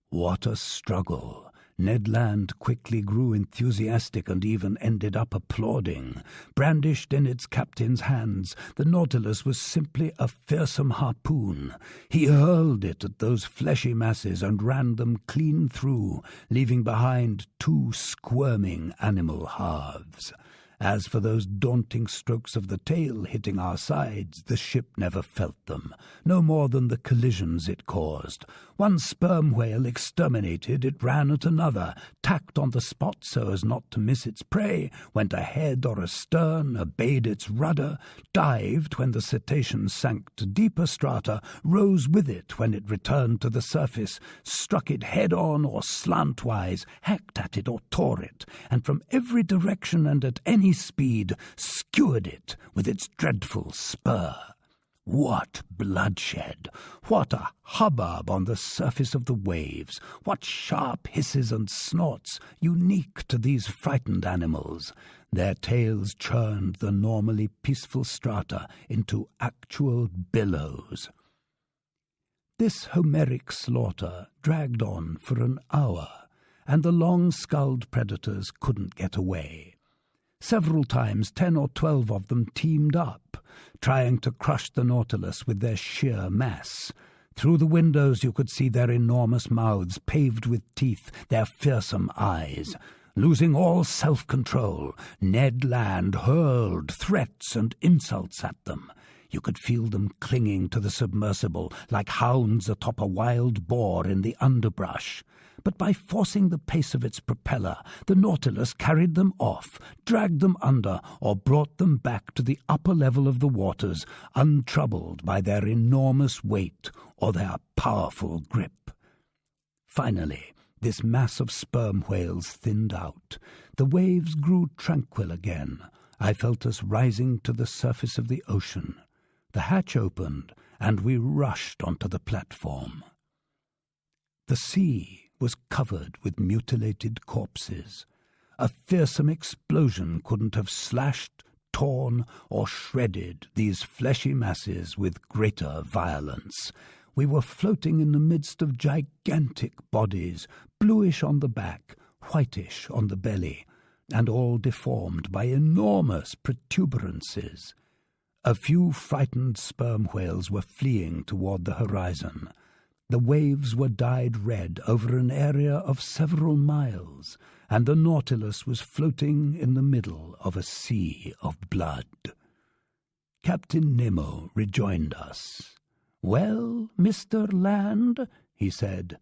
What a struggle! Ned Land quickly grew enthusiastic and even ended up applauding. Brandished in its captain's hands, the Nautilus was simply a fearsome harpoon. He hurled it at those fleshy masses and ran them clean through, leaving behind 2 squirming animal halves. As for those daunting strokes of the tail hitting our sides, the ship never felt them, no more than the collisions it caused. One sperm whale exterminated, it ran at another, tacked on the spot so as not to miss its prey, went ahead or astern, obeyed its rudder, dived when the cetacean sank to deeper strata, rose with it when it returned to the surface, struck it head-on or slantwise, hacked at it or tore it, and from every direction and at any speed skewered it with its dreadful spur. What bloodshed! What a hubbub on the surface of the waves! What sharp hisses and snorts, unique to these frightened animals! Their tails churned the normally peaceful strata into actual billows. This Homeric slaughter dragged on for an hour, and the long-skulled predators couldn't get away. Several times 10 or 12 of them teamed up, trying to crush the Nautilus with their sheer mass. Through the windows you could see their enormous mouths paved with teeth, their fearsome eyes. Losing all self-control, Ned Land hurled threats and insults at them. You could feel them clinging to the submersible like hounds atop a wild boar in the underbrush. But by forcing the pace of its propeller, the Nautilus carried them off, dragged them under, or brought them back to the upper level of the waters, untroubled by their enormous weight or their powerful grip. Finally, this mass of sperm whales thinned out. The waves grew tranquil again. I felt us rising to the surface of the ocean. The hatch opened, and we rushed onto the platform. The sea was covered with mutilated corpses. A fearsome explosion couldn't have slashed, torn, or shredded these fleshy masses with greater violence. We were floating in the midst of gigantic bodies, bluish on the back, whitish on the belly, and all deformed by enormous protuberances. A few frightened sperm whales were fleeing toward the horizon. The waves were dyed red over an area of several miles, and the Nautilus was floating in the middle of a sea of blood. Captain Nemo rejoined us. "Well, Mr. Land?" he said.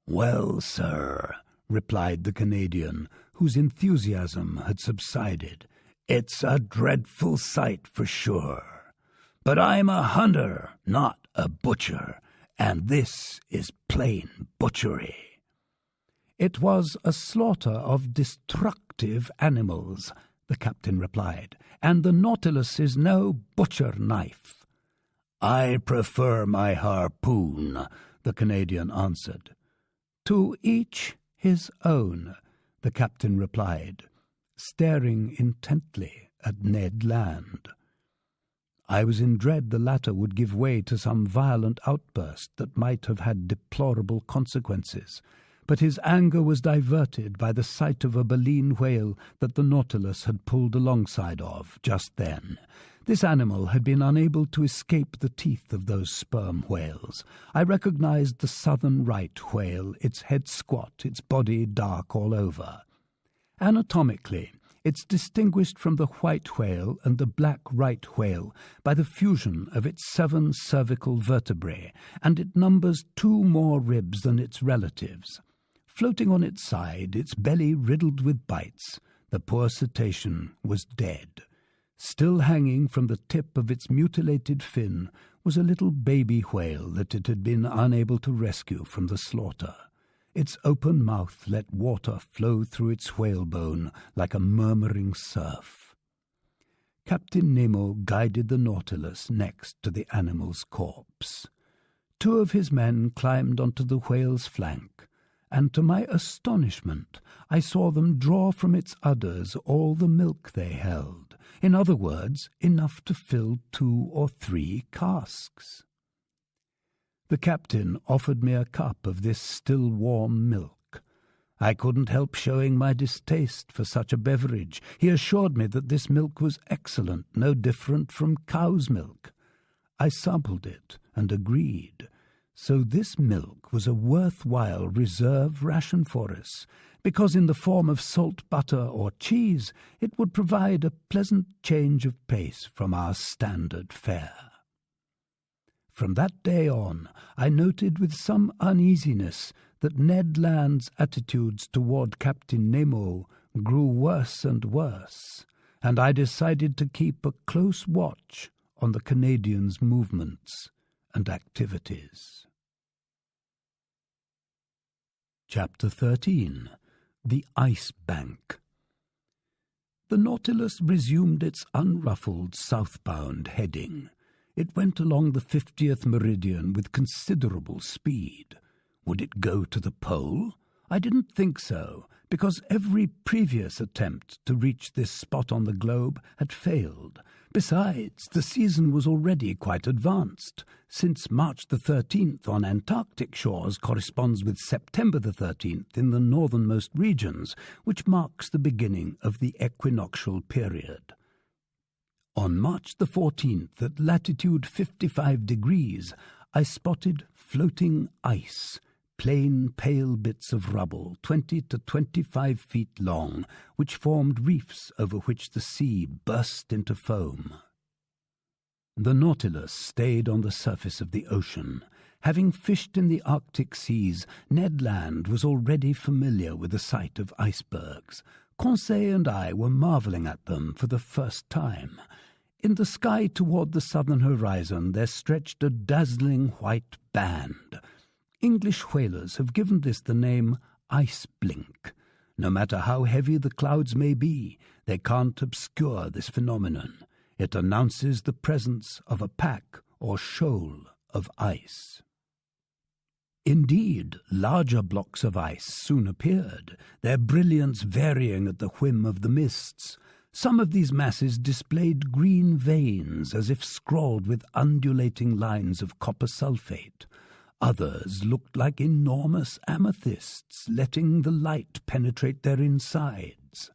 "Well, sir," replied the Canadian, whose enthusiasm had subsided, "it's a dreadful sight for sure. But I'm a hunter, not a butcher, and this is plain butchery." "It was a slaughter of destructive animals," the captain replied, "and the Nautilus is no butcher knife." "I prefer my harpoon," the Canadian answered. "To each his own," the captain replied, staring intently at Ned Land. I was in dread the latter would give way to some violent outburst that might have had deplorable consequences, but his anger was diverted by the sight of a baleen whale that the Nautilus had pulled alongside of just then. This animal had been unable to escape the teeth of those sperm whales. I recognized the southern right whale, its head squat, its body dark all over. Anatomically, it's distinguished from the white whale and the black right whale by the fusion of its 7 cervical vertebrae, and it numbers 2 more ribs than its relatives. Floating on its side, its belly riddled with bites, the poor cetacean was dead. Still hanging from the tip of its mutilated fin was a little baby whale that it had been unable to rescue from the slaughter. Its open mouth let water flow through its whalebone like a murmuring surf. Captain Nemo guided the Nautilus next to the animal's corpse. 2 of his men climbed onto the whale's flank, and to my astonishment I saw them draw from its udders all the milk they held, in other words, enough to fill 2 or 3 casks. The captain offered me a cup of this still warm milk. I couldn't help showing my distaste for such a beverage. He assured me that this milk was excellent, no different from cow's milk. I sampled it and agreed. So this milk was a worthwhile reserve ration for us, because in the form of salt butter or cheese it would provide a pleasant change of pace from our standard fare. From that day on, I noted with some uneasiness that Ned Land's attitudes toward Captain Nemo grew worse and worse, and I decided to keep a close watch on the Canadian's movements and activities. Chapter 13. The Ice Bank. The Nautilus resumed its unruffled southbound heading. It went along the 50th meridian with considerable speed. Would it go to the pole? I didn't think so, because every previous attempt to reach this spot on the globe had failed. Besides, the season was already quite advanced, since March the 13th on Antarctic shores corresponds with September the 13th in the northernmost regions, which marks the beginning of the equinoctial period. On March the 14th, at latitude 55 degrees, I spotted floating ice, plain pale bits of rubble 20 to 25 feet long, which formed reefs over which the sea burst into foam. The Nautilus stayed on the surface of the ocean. Having fished in the Arctic seas, Ned Land was already familiar with the sight of icebergs. Conseil and I were marvelling at them for the first time. In the sky toward the southern horizon there stretched a dazzling white band. English whalers have given this the name ice blink. No matter how heavy the clouds may be, they can't obscure this phenomenon. It announces the presence of a pack or shoal of ice. Indeed, larger blocks of ice soon appeared, their brilliance varying at the whim of the mists. Some of these masses displayed green veins as if scrawled with undulating lines of copper sulfate. Others looked like enormous amethysts, letting the light penetrate their insides.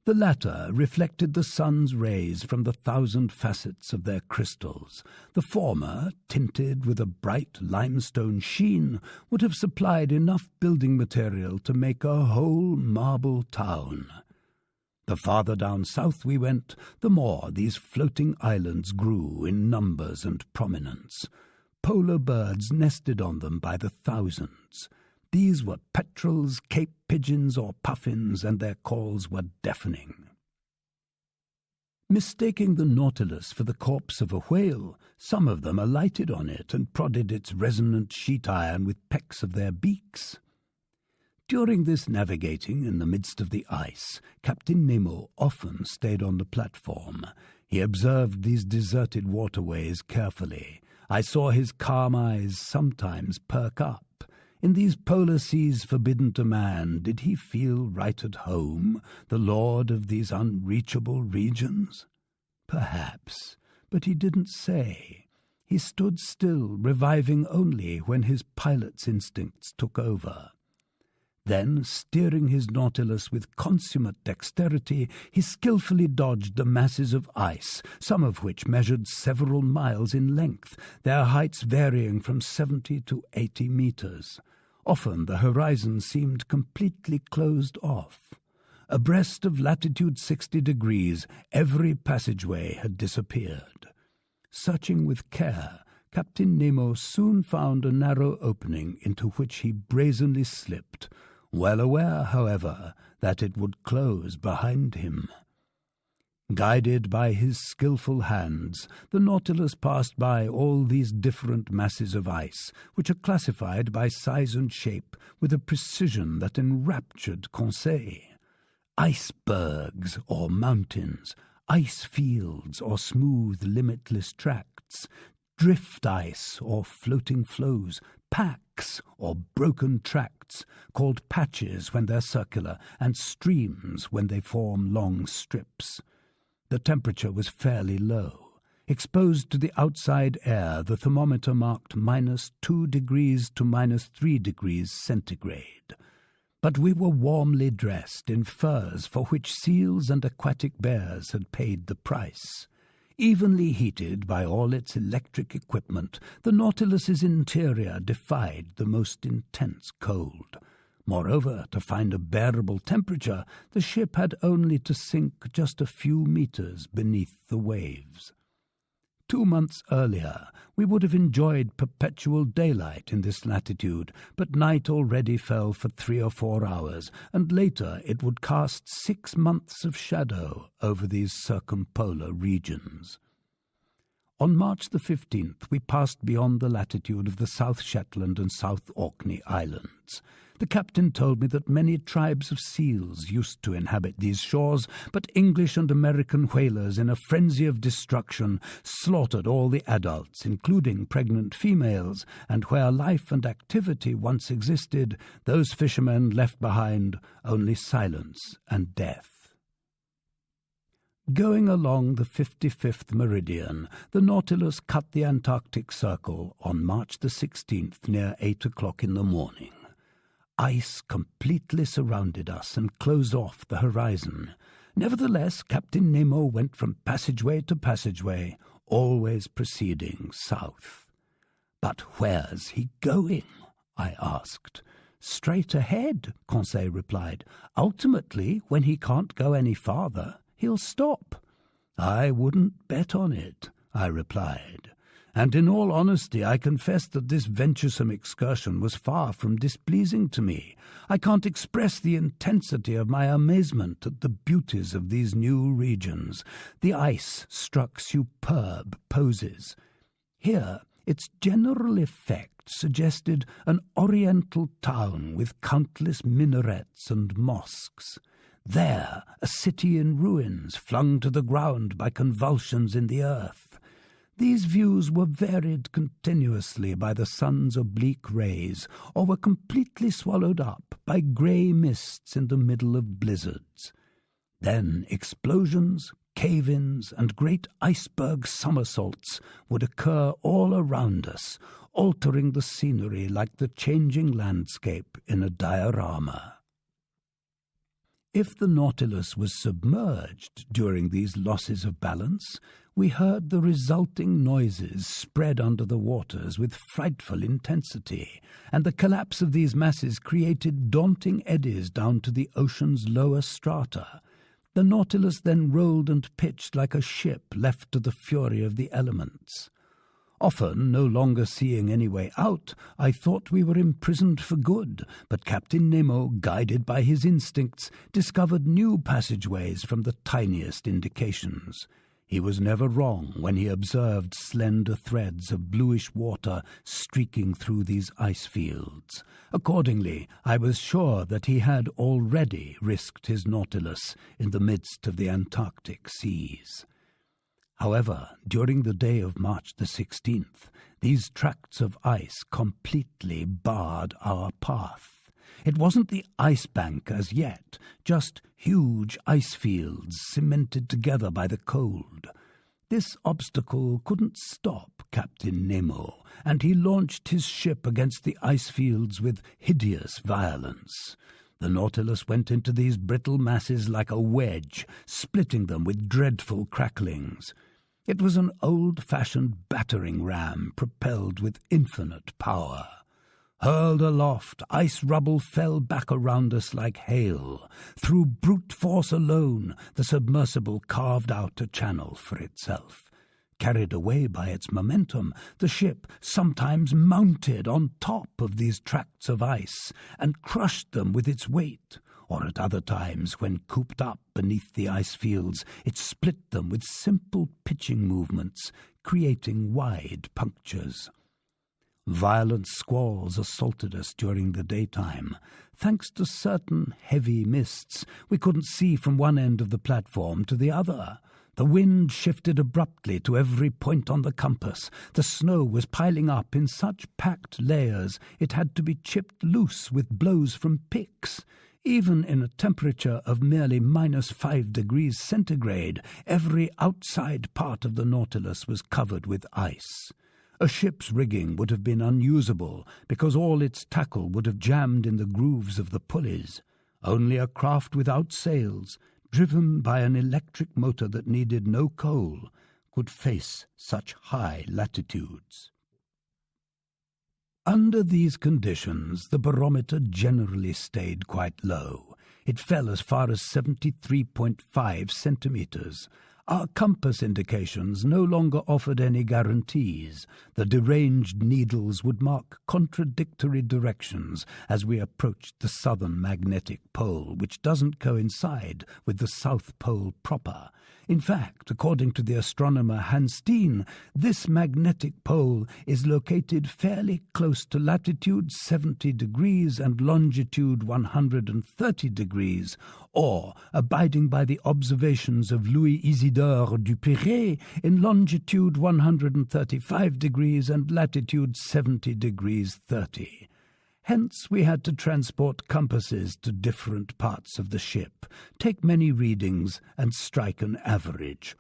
The latter reflected the sun's rays from the 1,000 facets of their crystals. The former, tinted with a bright limestone sheen, would have supplied enough building material to make a whole marble town. The farther down south we went, the more these floating islands grew in numbers and prominence. polar birds nested on them by the thousands. These were petrels, cape pigeons, or puffins, and their calls were deafening. Mistaking the Nautilus for the corpse of a whale, some of them alighted on it and prodded its resonant sheet iron with pecks of their beaks. During this navigating in the midst of the ice, Captain Nemo often stayed on the platform. He observed these deserted waterways carefully. I saw his calm eyes sometimes perk up. In these polar seas forbidden to man, did he feel right at home, the lord of these unreachable regions? Perhaps, but he didn't say. He stood still, reviving only when his pilot's instincts took over. Then, steering his Nautilus with consummate dexterity, he skillfully dodged the masses of ice, some of which measured several miles in length, their heights varying from 70 to 80 meters. Often the horizon seemed completely closed off. Abreast of latitude 60 degrees, every passageway had disappeared. Searching with care, Captain Nemo soon found a narrow opening into which he brazenly slipped, well aware, however, that it would close behind him. Guided by his skilful hands, the Nautilus passed by all these different masses of ice, which are classified by size and shape with a precision that enraptured Conseil. Icebergs or mountains, ice fields or smooth limitless tracts, drift ice or floating flows, packs or broken tracts, called patches when they're circular, and streams when they form long strips. The temperature was fairly low. Exposed to the outside air, the thermometer marked -2 degrees to -3 degrees centigrade. But we were warmly dressed in furs for which seals and aquatic bears had paid the price. Evenly heated by all its electric equipment, the Nautilus's interior defied the most intense cold. Moreover, to find a bearable temperature, the ship had only to sink just a few meters beneath the waves. 2 months earlier, we would have enjoyed perpetual daylight in this latitude, but night already fell for 3 or 4 hours, and later it would cast 6 months of shadow over these circumpolar regions. On March the 15th, we passed beyond the latitude of the South Shetland and South Orkney Islands. The captain told me that many tribes of seals used to inhabit these shores, but English and American whalers, in a frenzy of destruction, slaughtered all the adults, including pregnant females, and where life and activity once existed, those fishermen left behind only silence and death. Going along the 55th meridian, the Nautilus cut the Antarctic Circle on March the 16th near 8 o'clock in the morning. Ice completely surrounded us and closed off the horizon. Nevertheless, Captain Nemo went from passageway to passageway, always proceeding south. "But where's he going?" I asked. "Straight ahead," Conseil replied. "Ultimately, when he can't go any farther, he'll stop." "I wouldn't bet on it," I replied. And in all honesty, I confess that this venturesome excursion was far from displeasing to me. I can't express the intensity of my amazement at the beauties of these new regions. The ice struck superb poses. Here, its general effect suggested an oriental town with countless minarets and mosques. There, a city in ruins, flung to the ground by convulsions in the earth. These views were varied continuously by the sun's oblique rays, or were completely swallowed up by grey mists in the middle of blizzards. Then explosions, cave-ins, and great iceberg somersaults would occur all around us, altering the scenery like the changing landscape in a diorama. If the Nautilus was submerged during these losses of balance, we heard the resulting noises spread under the waters with frightful intensity, and the collapse of these masses created daunting eddies down to the ocean's lower strata. The Nautilus then rolled and pitched like a ship left to the fury of the elements. Often, no longer seeing any way out, I thought we were imprisoned for good, but Captain Nemo, guided by his instincts, discovered new passageways from the tiniest indications. He was never wrong when he observed slender threads of bluish water streaking through these ice fields. Accordingly, I was sure that he had already risked his Nautilus in the midst of the Antarctic seas. However, during the day of March the 16th, these tracts of ice completely barred our path. It wasn't the ice bank as yet, just huge ice fields cemented together by the cold. This obstacle couldn't stop Captain Nemo, and he launched his ship against the ice fields with hideous violence. The Nautilus went into these brittle masses like a wedge, splitting them with dreadful cracklings. It was an old-fashioned battering ram propelled with infinite power. Hurled aloft, ice rubble fell back around us like hail. Through brute force alone, the submersible carved out a channel for itself. Carried away by its momentum, the ship sometimes mounted on top of these tracts of ice and crushed them with its weight, or at other times, when cooped up beneath the ice fields, it split them with simple pitching movements, creating wide punctures. Violent squalls assaulted us during the daytime. Thanks to certain heavy mists, we couldn't see from one end of the platform to the other. The wind shifted abruptly to every point on the compass. The snow was piling up in such packed layers it had to be chipped loose with blows from picks. Even in a temperature of merely -5 degrees centigrade, every outside part of the Nautilus was covered with ice. A ship's rigging would have been unusable because all its tackle would have jammed in the grooves of the pulleys. Only a craft without sails, driven by an electric motor that needed no coal, could face such high latitudes. Under these conditions, the barometer generally stayed quite low. It fell as far as 73.5 centimeters. Our compass indications no longer offered any guarantees. The deranged needles would mark contradictory directions as we approached the southern magnetic pole, which doesn't coincide with the South Pole proper. In fact, according to the astronomer Hans Steen, this magnetic pole is located fairly close to latitude 70 degrees and longitude 130 degrees, or, abiding by the observations of Louis Isidore Duperrey, in longitude 135 degrees and latitude 70 degrees 30. Hence we had to transport compasses to different parts of the ship, take many readings, and strike an average.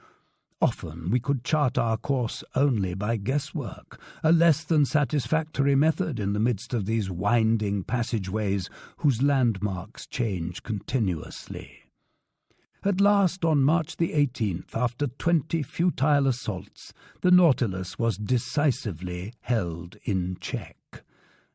Often we could chart our course only by guesswork, a less than satisfactory method in the midst of these winding passageways whose landmarks change continuously. At last, on March the 18th, after 20 futile assaults, the Nautilus was decisively held in check.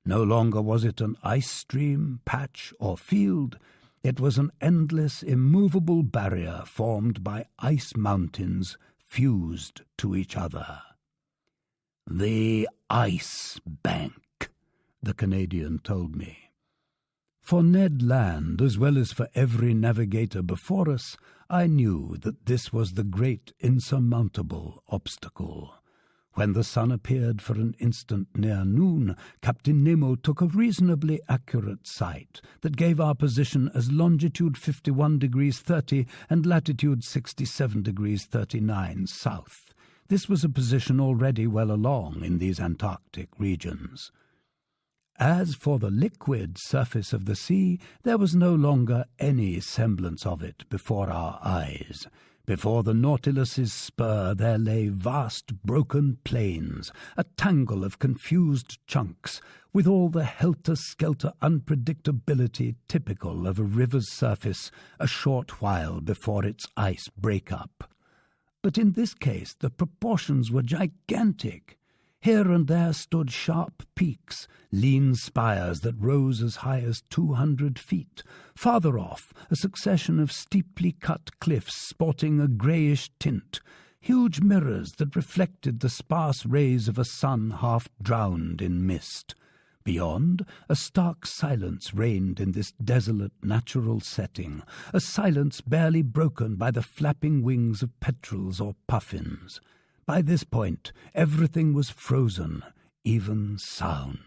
No longer was it an ice stream, patch, or field. It was an endless, immovable barrier formed by ice mountains fused to each other. "The Ice Bank," the Canadian told me. For Ned Land, as well as for every navigator before us, I knew that this was the great insurmountable obstacle. When the sun appeared for an instant near noon, Captain Nemo took a reasonably accurate sight that gave our position as longitude 51 degrees 30 and latitude 67 degrees 39 south. This was a position already well along in these Antarctic regions. As for the liquid surface of the sea, there was no longer any semblance of it before our eyes. Before the Nautilus's spur there lay vast broken plains, a tangle of confused chunks, with all the helter-skelter unpredictability typical of a river's surface a short while before its ice break-up. But in this case the proportions were gigantic. Here and there stood sharp peaks, lean spires that rose as high as 200 feet. Farther off, a succession of steeply cut cliffs sporting a greyish tint. huge mirrors that reflected the sparse rays of a sun half drowned in mist. Beyond, a stark silence reigned in this desolate natural setting, a silence barely broken by the flapping wings of petrels or puffins. By this point, everything was frozen, even sound.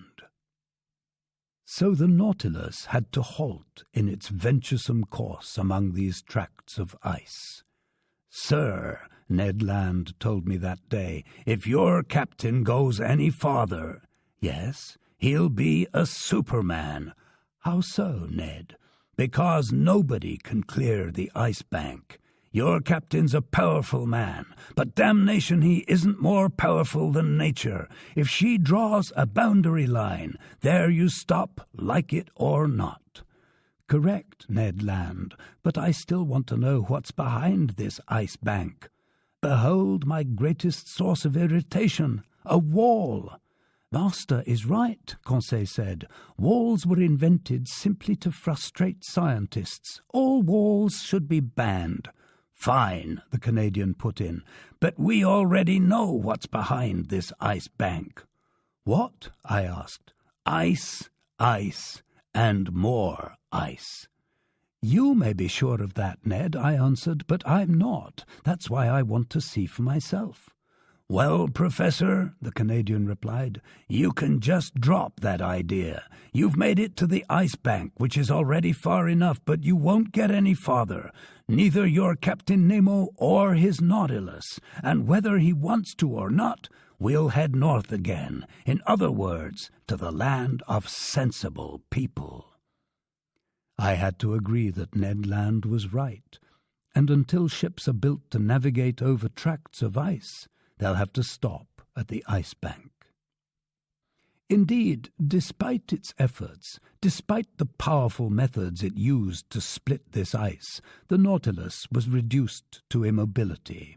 So the Nautilus had to halt in its venturesome course among these tracts of ice. "Sir," Ned Land told me that day, "if your captain goes any farther—" "Yes?" "He'll be a Superman." "How so, Ned?" "Because nobody can clear the ice bank. Your captain's a powerful man, but damnation he isn't more powerful than nature. If she draws a boundary line, there you stop, like it or not." "Correct, Ned Land, but I still want to know what's behind this ice bank." "Behold my greatest source of irritation, a wall." "Master is right," Conseil said. "Walls were invented simply to frustrate scientists. All walls should be banned." "Fine," the Canadian put in, "but we already know what's behind this ice bank." "What?" I asked. "Ice, ice, and more ice." "You may be sure of that, Ned," I answered, "but I'm not. That's why I want to see for myself." "Well, Professor," the Canadian replied, "you can just drop that idea. You've made it to the ice bank, which is already far enough, but you won't get any farther. Neither your Captain Nemo or his Nautilus, and whether he wants to or not, we'll head north again. In other words, to the land of sensible people." I had to agree that Ned Land was right, and until ships are built to navigate over tracts of ice, they'll have to stop at the ice bank. Indeed, despite its efforts, despite the powerful methods it used to split this ice, the Nautilus was reduced to immobility.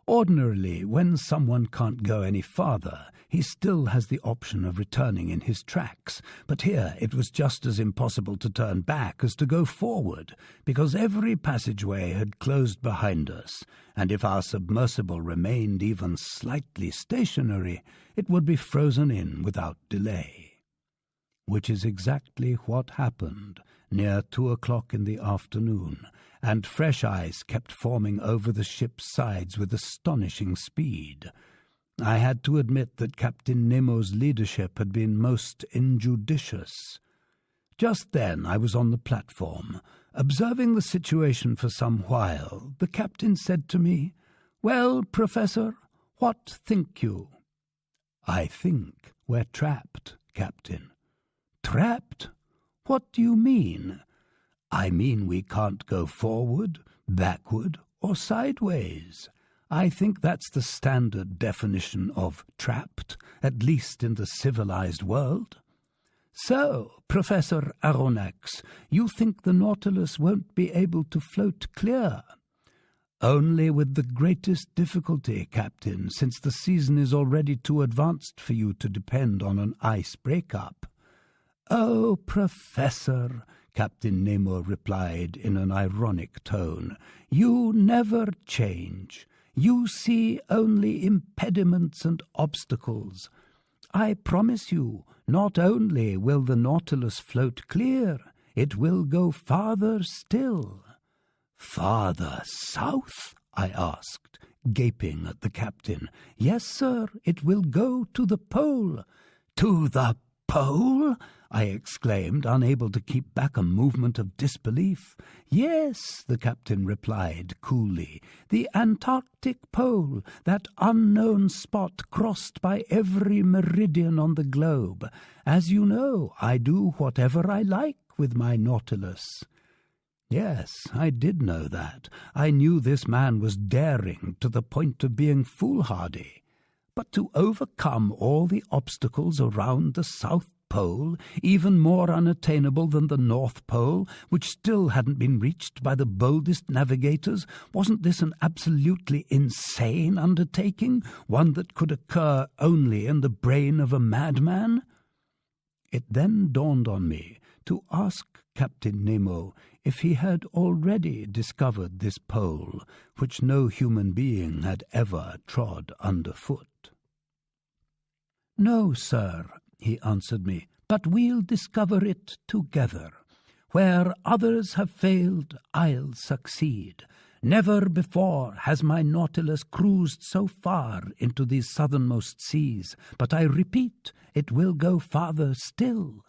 Ordinarily, when someone can't go any farther, he still has the option of returning in his tracks, but here it was just as impossible to turn back as to go forward, because every passageway had closed behind us, and if our submersible remained even slightly stationary, it would be frozen in without delay. Which is exactly what happened near 2 o'clock in the afternoon, and fresh ice kept forming over the ship's sides with astonishing speed. I had to admit that Captain Nemo's leadership had been most injudicious. Just then I was on the platform. Observing the situation for some while, the captain said to me, "Well, Professor, what think you?" "I think we're trapped, Captain." "Trapped? What do you mean?" "I mean we can't go forward, backward, or sideways. I think that's the standard definition of trapped, at least in the civilized world." "So, Professor Aronnax, you think the Nautilus won't be able to float clear?" "Only with the greatest difficulty, Captain, since the season is already too advanced for you to depend on an ice break-up." "Oh, Professor," Captain Nemo replied in an ironic tone, "you never change. You see only impediments and obstacles. I promise you, not only will the Nautilus float clear, it will go farther still." "Farther south?" I asked, gaping at the captain. "Yes, sir, it will go to the pole." "To the pole?" I exclaimed, unable to keep back a movement of disbelief. "Yes," the captain replied coolly, "the Antarctic pole, that unknown spot crossed by every meridian on the globe. As you know, I do whatever I like with my Nautilus." Yes, I did know that. I knew this man was daring to the point of being foolhardy. But to overcome all the obstacles around the South Pole, even more unattainable than the North Pole, which still hadn't been reached by the boldest navigators, wasn't this an absolutely insane undertaking, one that could occur only in the brain of a madman? It then dawned on me to ask Captain Nemo if he had already discovered this pole which no human being had ever trod underfoot. "No, sir," he answered me, "but we'll discover it together. Where others have failed, I'll succeed. Never before has my Nautilus cruised so far into these southernmost seas, but I repeat, it will go farther still."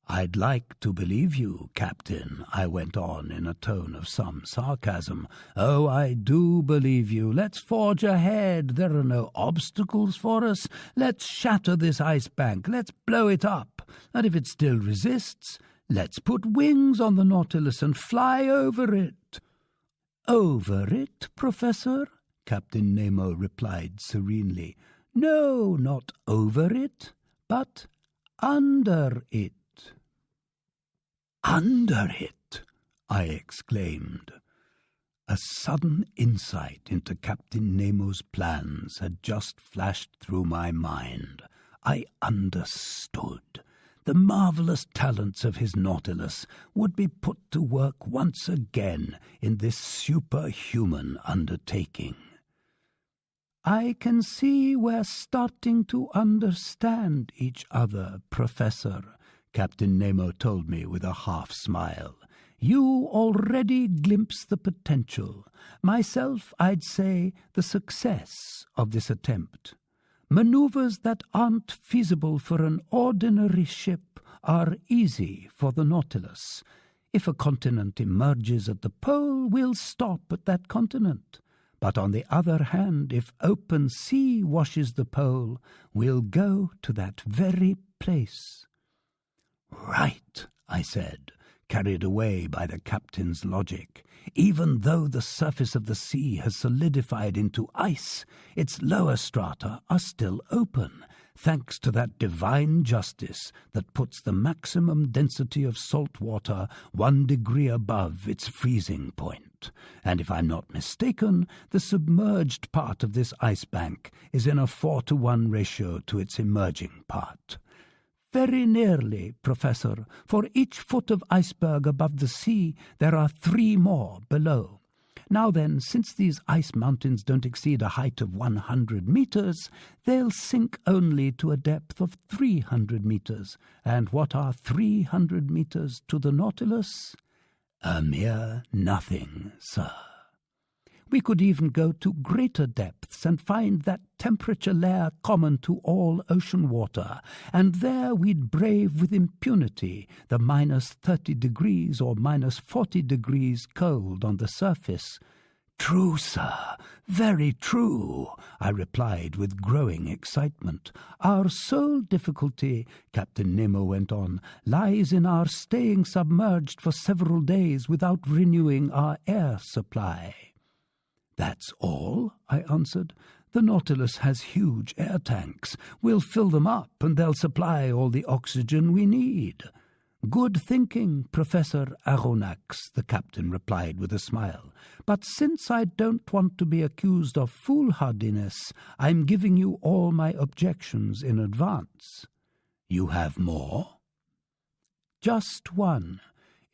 "I'd like to believe you, Captain," I went on in a tone of some sarcasm. "Oh, I do believe you. Let's forge ahead. There are no obstacles for us. Let's shatter this ice bank. Let's blow it up. And if it still resists, let's put wings on the Nautilus and fly over it." "Over it, Professor?" Captain Nemo replied serenely. "No, not over it, but under it." "Under it!" I exclaimed. A sudden insight into Captain Nemo's plans had just flashed through my mind. I understood. The marvelous talents of his Nautilus would be put to work once again in this superhuman undertaking. "I can see we're starting to understand each other, Professor," Captain Nemo told me with a half-smile. "You already glimpse the potential. Myself, I'd say the success of this attempt. Maneuvers that aren't feasible for an ordinary ship are easy for the Nautilus. If a continent emerges at the pole, we'll stop at that continent. But on the other hand, if open sea washes the pole, we'll go to that very place." "Right," I said, carried away by the captain's logic. "Even though the surface of the sea has solidified into ice, its lower strata are still open, thanks to that divine justice that puts the maximum density of salt water 1 degree above its freezing point. And if I'm not mistaken, the submerged part of this ice bank is in a 4-to-1 ratio to its emerging part." "Very nearly, Professor. For each foot of iceberg above the sea, there are 3 more below. Now then, since these ice mountains don't exceed a height of 100 meters, they'll sink only to a depth of 300 meters. And what are 300 meters to the Nautilus? A mere nothing, sir. We could even go to greater depths and find that temperature layer common to all ocean water, and there we'd brave with impunity the -30 degrees or -40 degrees cold on the surface." "True, sir, very true," I replied with growing excitement. "Our sole difficulty," Captain Nemo went on, "lies in our staying submerged for several days without renewing our air supply." "That's all," I answered. "The Nautilus has huge air tanks. We'll fill them up and they'll supply all the oxygen we need." "Good thinking, Professor Aronnax," the captain replied with a smile. "But since I don't want to be accused of foolhardiness, I'm giving you all my objections in advance." "You have more?" "Just one.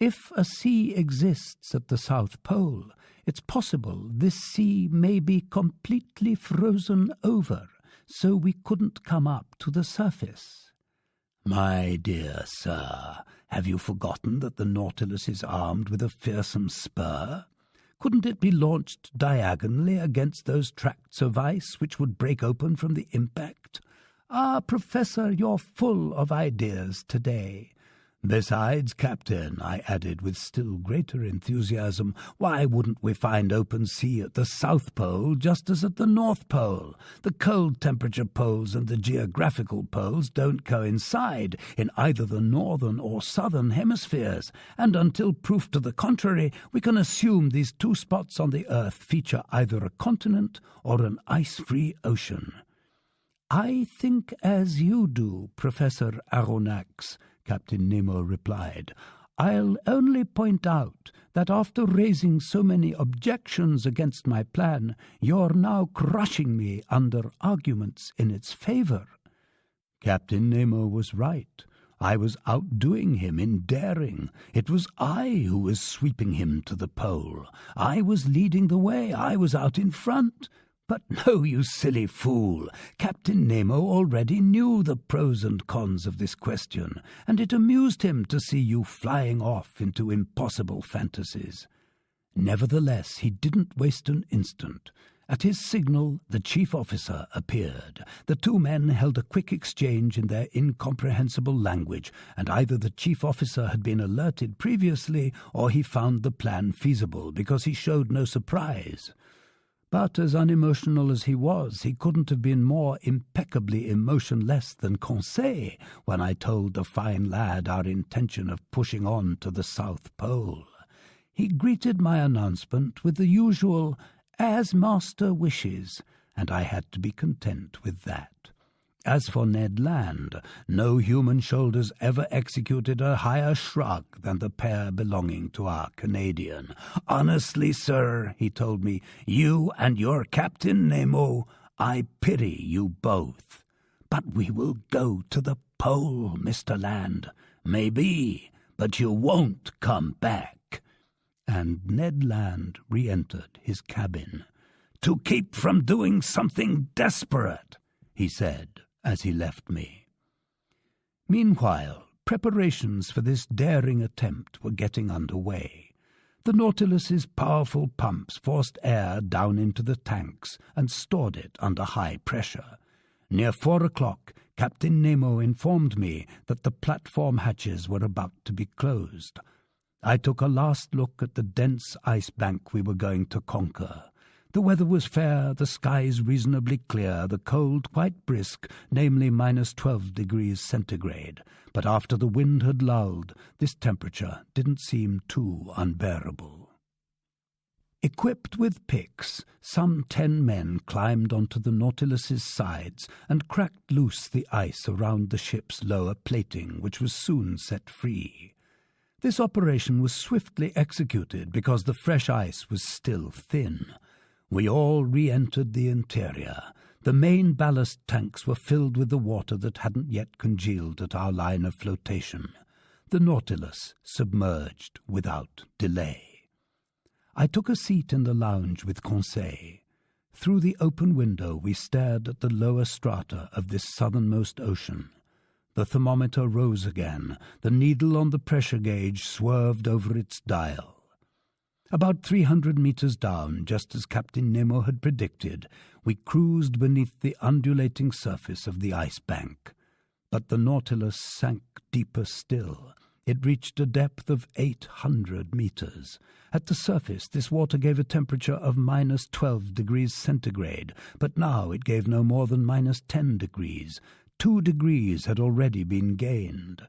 If a sea exists at the South Pole, it's possible this sea may be completely frozen over, so we couldn't come up to the surface." "My dear sir, have you forgotten that the Nautilus is armed with a fearsome spur? Couldn't it be launched diagonally against those tracts of ice which would break open from the impact?" "Ah, Professor, you're full of ideas today." "Besides, Captain," I added with still greater enthusiasm, "why wouldn't we find open sea at the South Pole just as at the North Pole? The cold temperature poles and the geographical poles don't coincide in either the northern or southern hemispheres, and until proof to the contrary, we can assume these 2 spots on the Earth feature either a continent or an ice-free ocean." "I think as you do, Professor Aronnax," Captain Nemo replied. "I'll only point out that after raising so many objections against my plan, you're now crushing me under arguments in its favor." Captain Nemo was right. I was outdoing him in daring. It was I who was sweeping him to the pole. I was leading the way. I was out in front. But no, you silly fool. Captain Nemo already knew the pros and cons of this question, and it amused him to see you flying off into impossible fantasies. Nevertheless, he didn't waste an instant. At his signal, the chief officer appeared. The two men held a quick exchange in their incomprehensible language, and either the chief officer had been alerted previously, or he found the plan feasible, because he showed no surprise. But as unemotional as he was, he couldn't have been more impeccably emotionless than Conseil when I told the fine lad our intention of pushing on to the South Pole. He greeted my announcement with the usual "as master wishes," and I had to be content with that. As for Ned Land, no human shoulders ever executed a higher shrug than the pair belonging to our Canadian. "Honestly, sir," he told me, "you and your Captain Nemo, I pity you both. But we will go to the pole, Mr. Land. Maybe, but you won't come back." And Ned Land re-entered his cabin. "To keep from doing something desperate," he said as he left me. Meanwhile, preparations for this daring attempt were getting under way. The Nautilus's powerful pumps forced air down into the tanks and stored it under high pressure. Near 4 o'clock, Captain Nemo informed me that the platform hatches were about to be closed. I took a last look at the dense ice bank we were going to conquer. The weather was fair, the skies reasonably clear, the cold quite brisk, namely -12 degrees centigrade. But after the wind had lulled, this temperature didn't seem too unbearable. Equipped with picks, some 10 men climbed onto the Nautilus's sides and cracked loose the ice around the ship's lower plating, which was soon set free. This operation was swiftly executed because the fresh ice was still thin. We all re-entered the interior. The main ballast tanks were filled with the water that hadn't yet congealed at our line of flotation. The Nautilus submerged without delay. I took a seat in the lounge with Conseil. Through the open window we stared at the lower strata of this southernmost ocean. The thermometer rose again. The needle on the pressure gauge swerved over its dial. About 300 meters down, just as Captain Nemo had predicted, we cruised beneath the undulating surface of the ice bank. But the Nautilus sank deeper still. It reached a depth of 800 meters. At the surface, this water gave a temperature of -12 degrees centigrade, but now it gave no more than -10 degrees. 2 degrees had already been gained.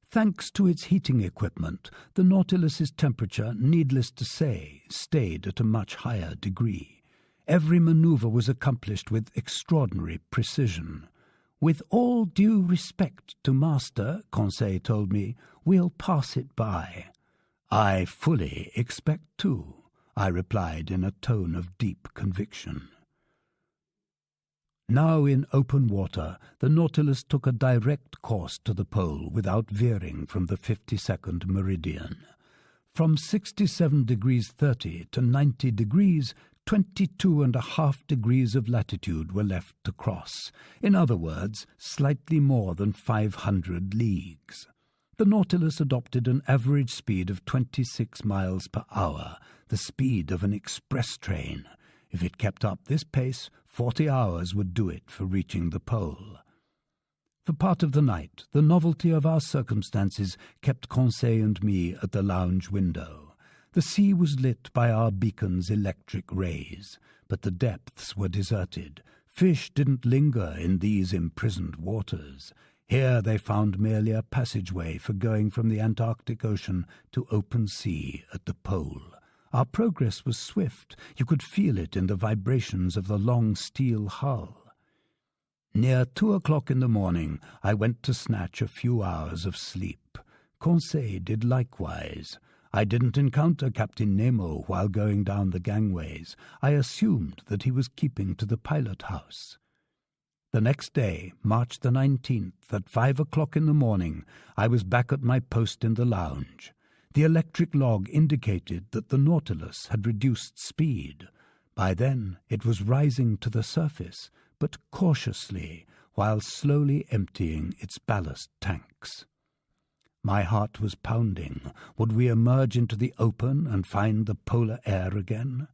Thanks to its heating equipment, the Nautilus's temperature, needless to say, stayed at a much higher degree. Every maneuver was accomplished with extraordinary precision. "With all due respect to Master," Conseil told me, "we'll pass it by." "I fully expect to," I replied in a tone of deep conviction. Now in open water, the Nautilus took a direct course to the pole without veering from the 52nd meridian. From 67 degrees 30 to 90 degrees, 22.5 degrees of latitude were left to cross. In other words, slightly more than 500 leagues. The Nautilus adopted an average speed of 26 miles per hour, the speed of an express train. If it kept up this pace, 40 hours would do it for reaching the pole. For part of the night, the novelty of our circumstances kept Conseil and me at the lounge window. The sea was lit by our beacon's electric rays, but the depths were deserted. Fish didn't linger in these imprisoned waters. Here they found merely a passageway for going from the Antarctic Ocean to open sea at the pole. Our progress was swift. You could feel it in the vibrations of the long steel hull. Near 2 o'clock in the morning, I went to snatch a few hours of sleep. Conseil did likewise. I didn't encounter Captain Nemo while going down the gangways. I assumed that he was keeping to the pilot house. The next day, March the 19th, at 5 o'clock in the morning, I was back at my post in the lounge. The electric log indicated that the Nautilus had reduced speed. By then it was rising to the surface, but cautiously, while slowly emptying its ballast tanks. My heart was pounding. Would we emerge into the open and find the polar air again?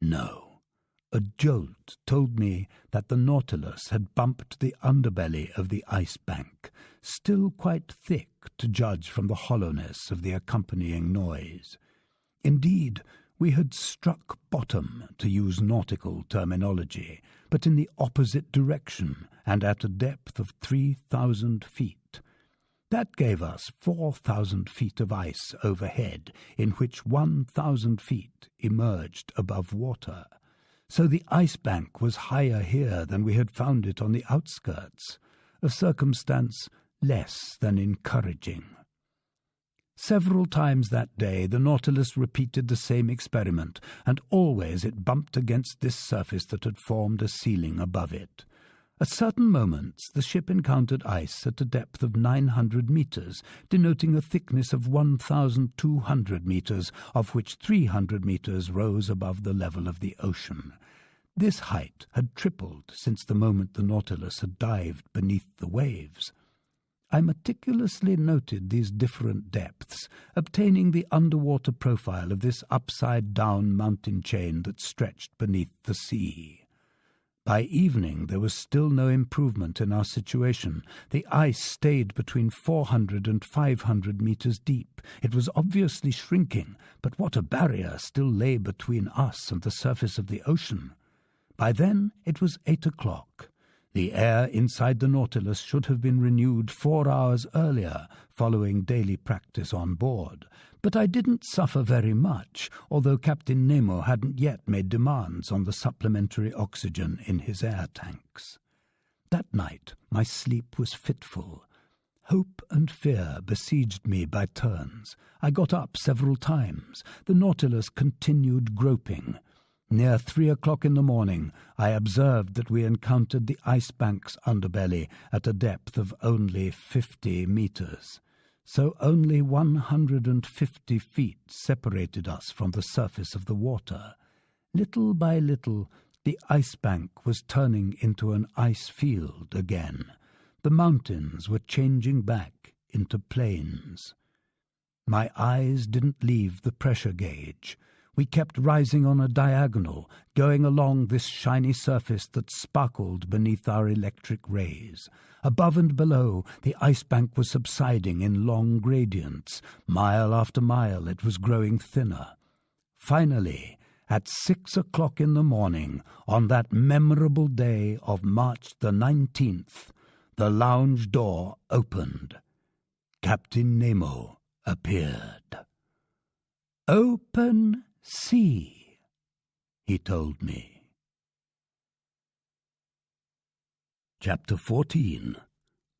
No. A jolt told me that the Nautilus had bumped the underbelly of the ice bank, still quite thick to judge from the hollowness of the accompanying noise. Indeed, we had struck bottom, to use nautical terminology, but in the opposite direction and at a depth of 3,000 feet. That gave us 4,000 feet of ice overhead, in which 1,000 feet emerged above water. So the ice bank was higher here than we had found it on the outskirts, a circumstance less than encouraging. Several times that day the Nautilus repeated the same experiment, and always it bumped against this surface that had formed a ceiling above it. At certain moments the ship encountered ice at a depth of 900 meters, denoting a thickness of 1,200 meters, of which 300 meters rose above the level of the ocean. This height had tripled since the moment the Nautilus had dived beneath the waves. I meticulously noted these different depths, obtaining the underwater profile of this upside-down mountain chain that stretched beneath the sea. By evening there was still no improvement in our situation. The ice stayed between 400 and 500 meters deep. It was obviously shrinking, but what a barrier still lay between us and the surface of the ocean. By then it was 8 o'clock. The air inside the Nautilus should have been renewed 4 hours earlier, following daily practice on board. But I didn't suffer very much, although Captain Nemo hadn't yet made demands on the supplementary oxygen in his air tanks. That night my sleep was fitful. Hope and fear besieged me by turns. I got up several times. The Nautilus continued groping. Near 3 o'clock in the morning, I observed that we encountered the ice bank's underbelly at a depth of only 50 meters. So only 150 feet separated us from the surface of the water. Little by little, the ice bank was turning into an ice field again. The mountains were changing back into plains. My eyes didn't leave the pressure gauge. We kept rising on a diagonal, going along this shiny surface that sparkled beneath our electric rays. Above and below, the ice bank was subsiding in long gradients. Mile after mile it was growing thinner. Finally, at 6 o'clock in the morning, on that memorable day of March the 19th, the lounge door opened. Captain Nemo appeared. "Open sea," he told me. Chapter 14.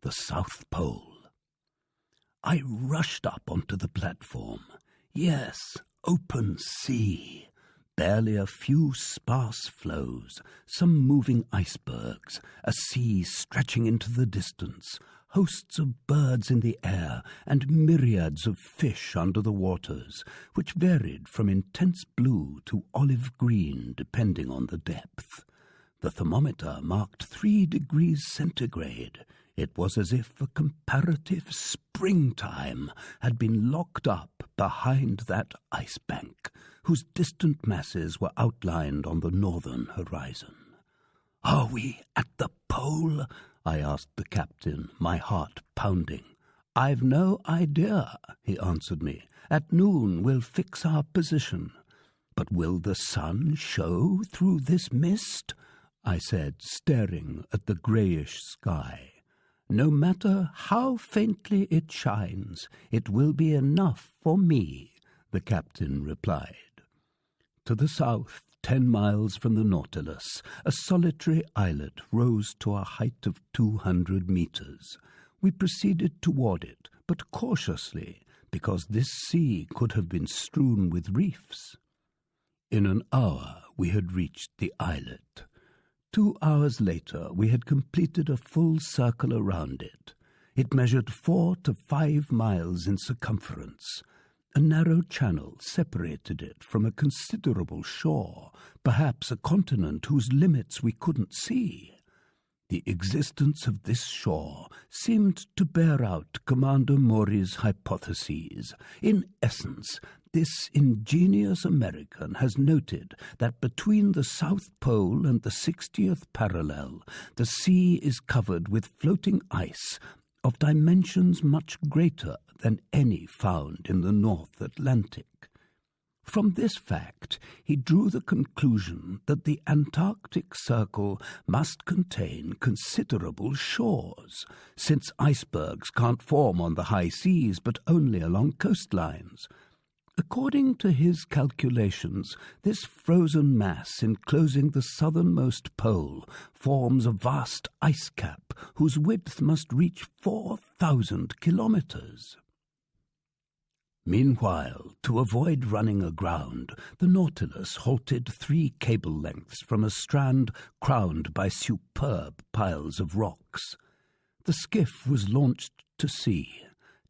The South Pole. I rushed up onto the platform. Yes, open sea. Barely a few sparse floes, some moving icebergs, a sea stretching into the distance, hosts of birds in the air, and myriads of fish under the waters, which varied from intense blue to olive green depending on the depth. The thermometer marked 3 degrees centigrade. It was as if a comparative springtime had been locked up behind that ice bank, whose distant masses were outlined on the northern horizon. "Are we at the pole?" I asked the captain, my heart pounding. "I've no idea," he answered me. "At noon we'll fix our position." "But will the sun show through this mist?" I said, staring at the greyish sky. "No matter how faintly it shines, it will be enough for me," the captain replied. To the south, 10 miles from the Nautilus, a solitary islet rose to a height of 200 meters. We proceeded toward it, but cautiously, because this sea could have been strewn with reefs. In an hour we had reached the islet. 2 hours later we had completed a full circle around it. It measured 4 to 5 miles in circumference. A narrow channel separated it from a considerable shore, perhaps a continent whose limits we couldn't see. The existence of this shore seemed to bear out Commander Maury's hypotheses. In essence, this ingenious American has noted that between the South Pole and the 60th parallel, the sea is covered with floating ice of dimensions much greater than any found in the North Atlantic. From this fact, he drew the conclusion that the Antarctic Circle must contain considerable shores, since icebergs can't form on the high seas but only along coastlines. According to his calculations, this frozen mass enclosing the southernmost pole forms a vast ice cap whose width must reach 4,000 kilometers. Meanwhile, to avoid running aground, the Nautilus halted 3 cable lengths from a strand crowned by superb piles of rocks. The skiff was launched to sea.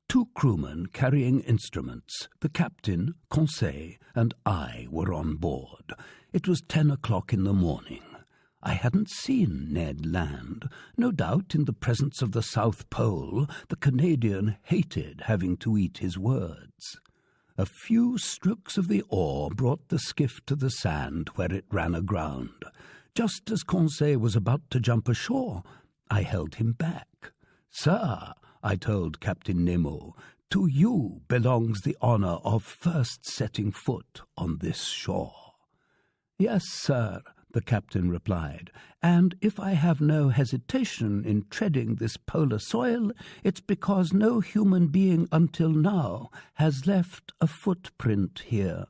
2 crewmen carrying instruments, the captain, Conseil, and I were on board. It was 10 o'clock in the morning. I hadn't seen Ned land. No doubt in the presence of the South Pole, the Canadian hated having to eat his words. A few strokes of the oar brought the skiff to the sand where it ran aground. Just as Conseil was about to jump ashore, I held him back. "Sir," I told Captain Nemo, "to you belongs the honor of first setting foot on this shore." "Yes, sir," the captain replied, "and if I have no hesitation in treading this polar soil, it's because no human being until now has left a footprint here."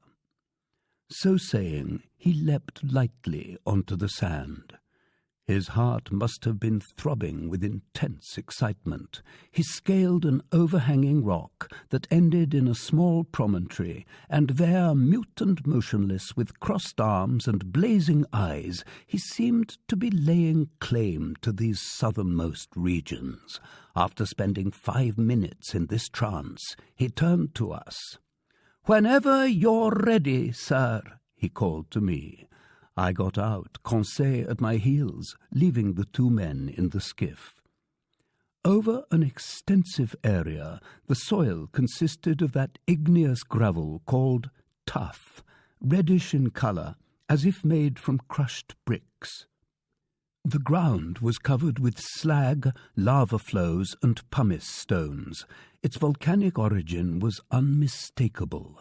So saying, he leapt lightly onto the sand. His heart must have been throbbing with intense excitement. He scaled an overhanging rock that ended in a small promontory, and there, mute and motionless, with crossed arms and blazing eyes, he seemed to be laying claim to these southernmost regions. After spending 5 minutes in this trance, he turned to us. "Whenever you're ready, sir," he called to me. I got out, Conseil at my heels, leaving the 2 men in the skiff. Over an extensive area, the soil consisted of that igneous gravel called tuff, reddish in colour, as if made from crushed bricks. The ground was covered with slag, lava flows, and pumice stones. Its volcanic origin was unmistakable.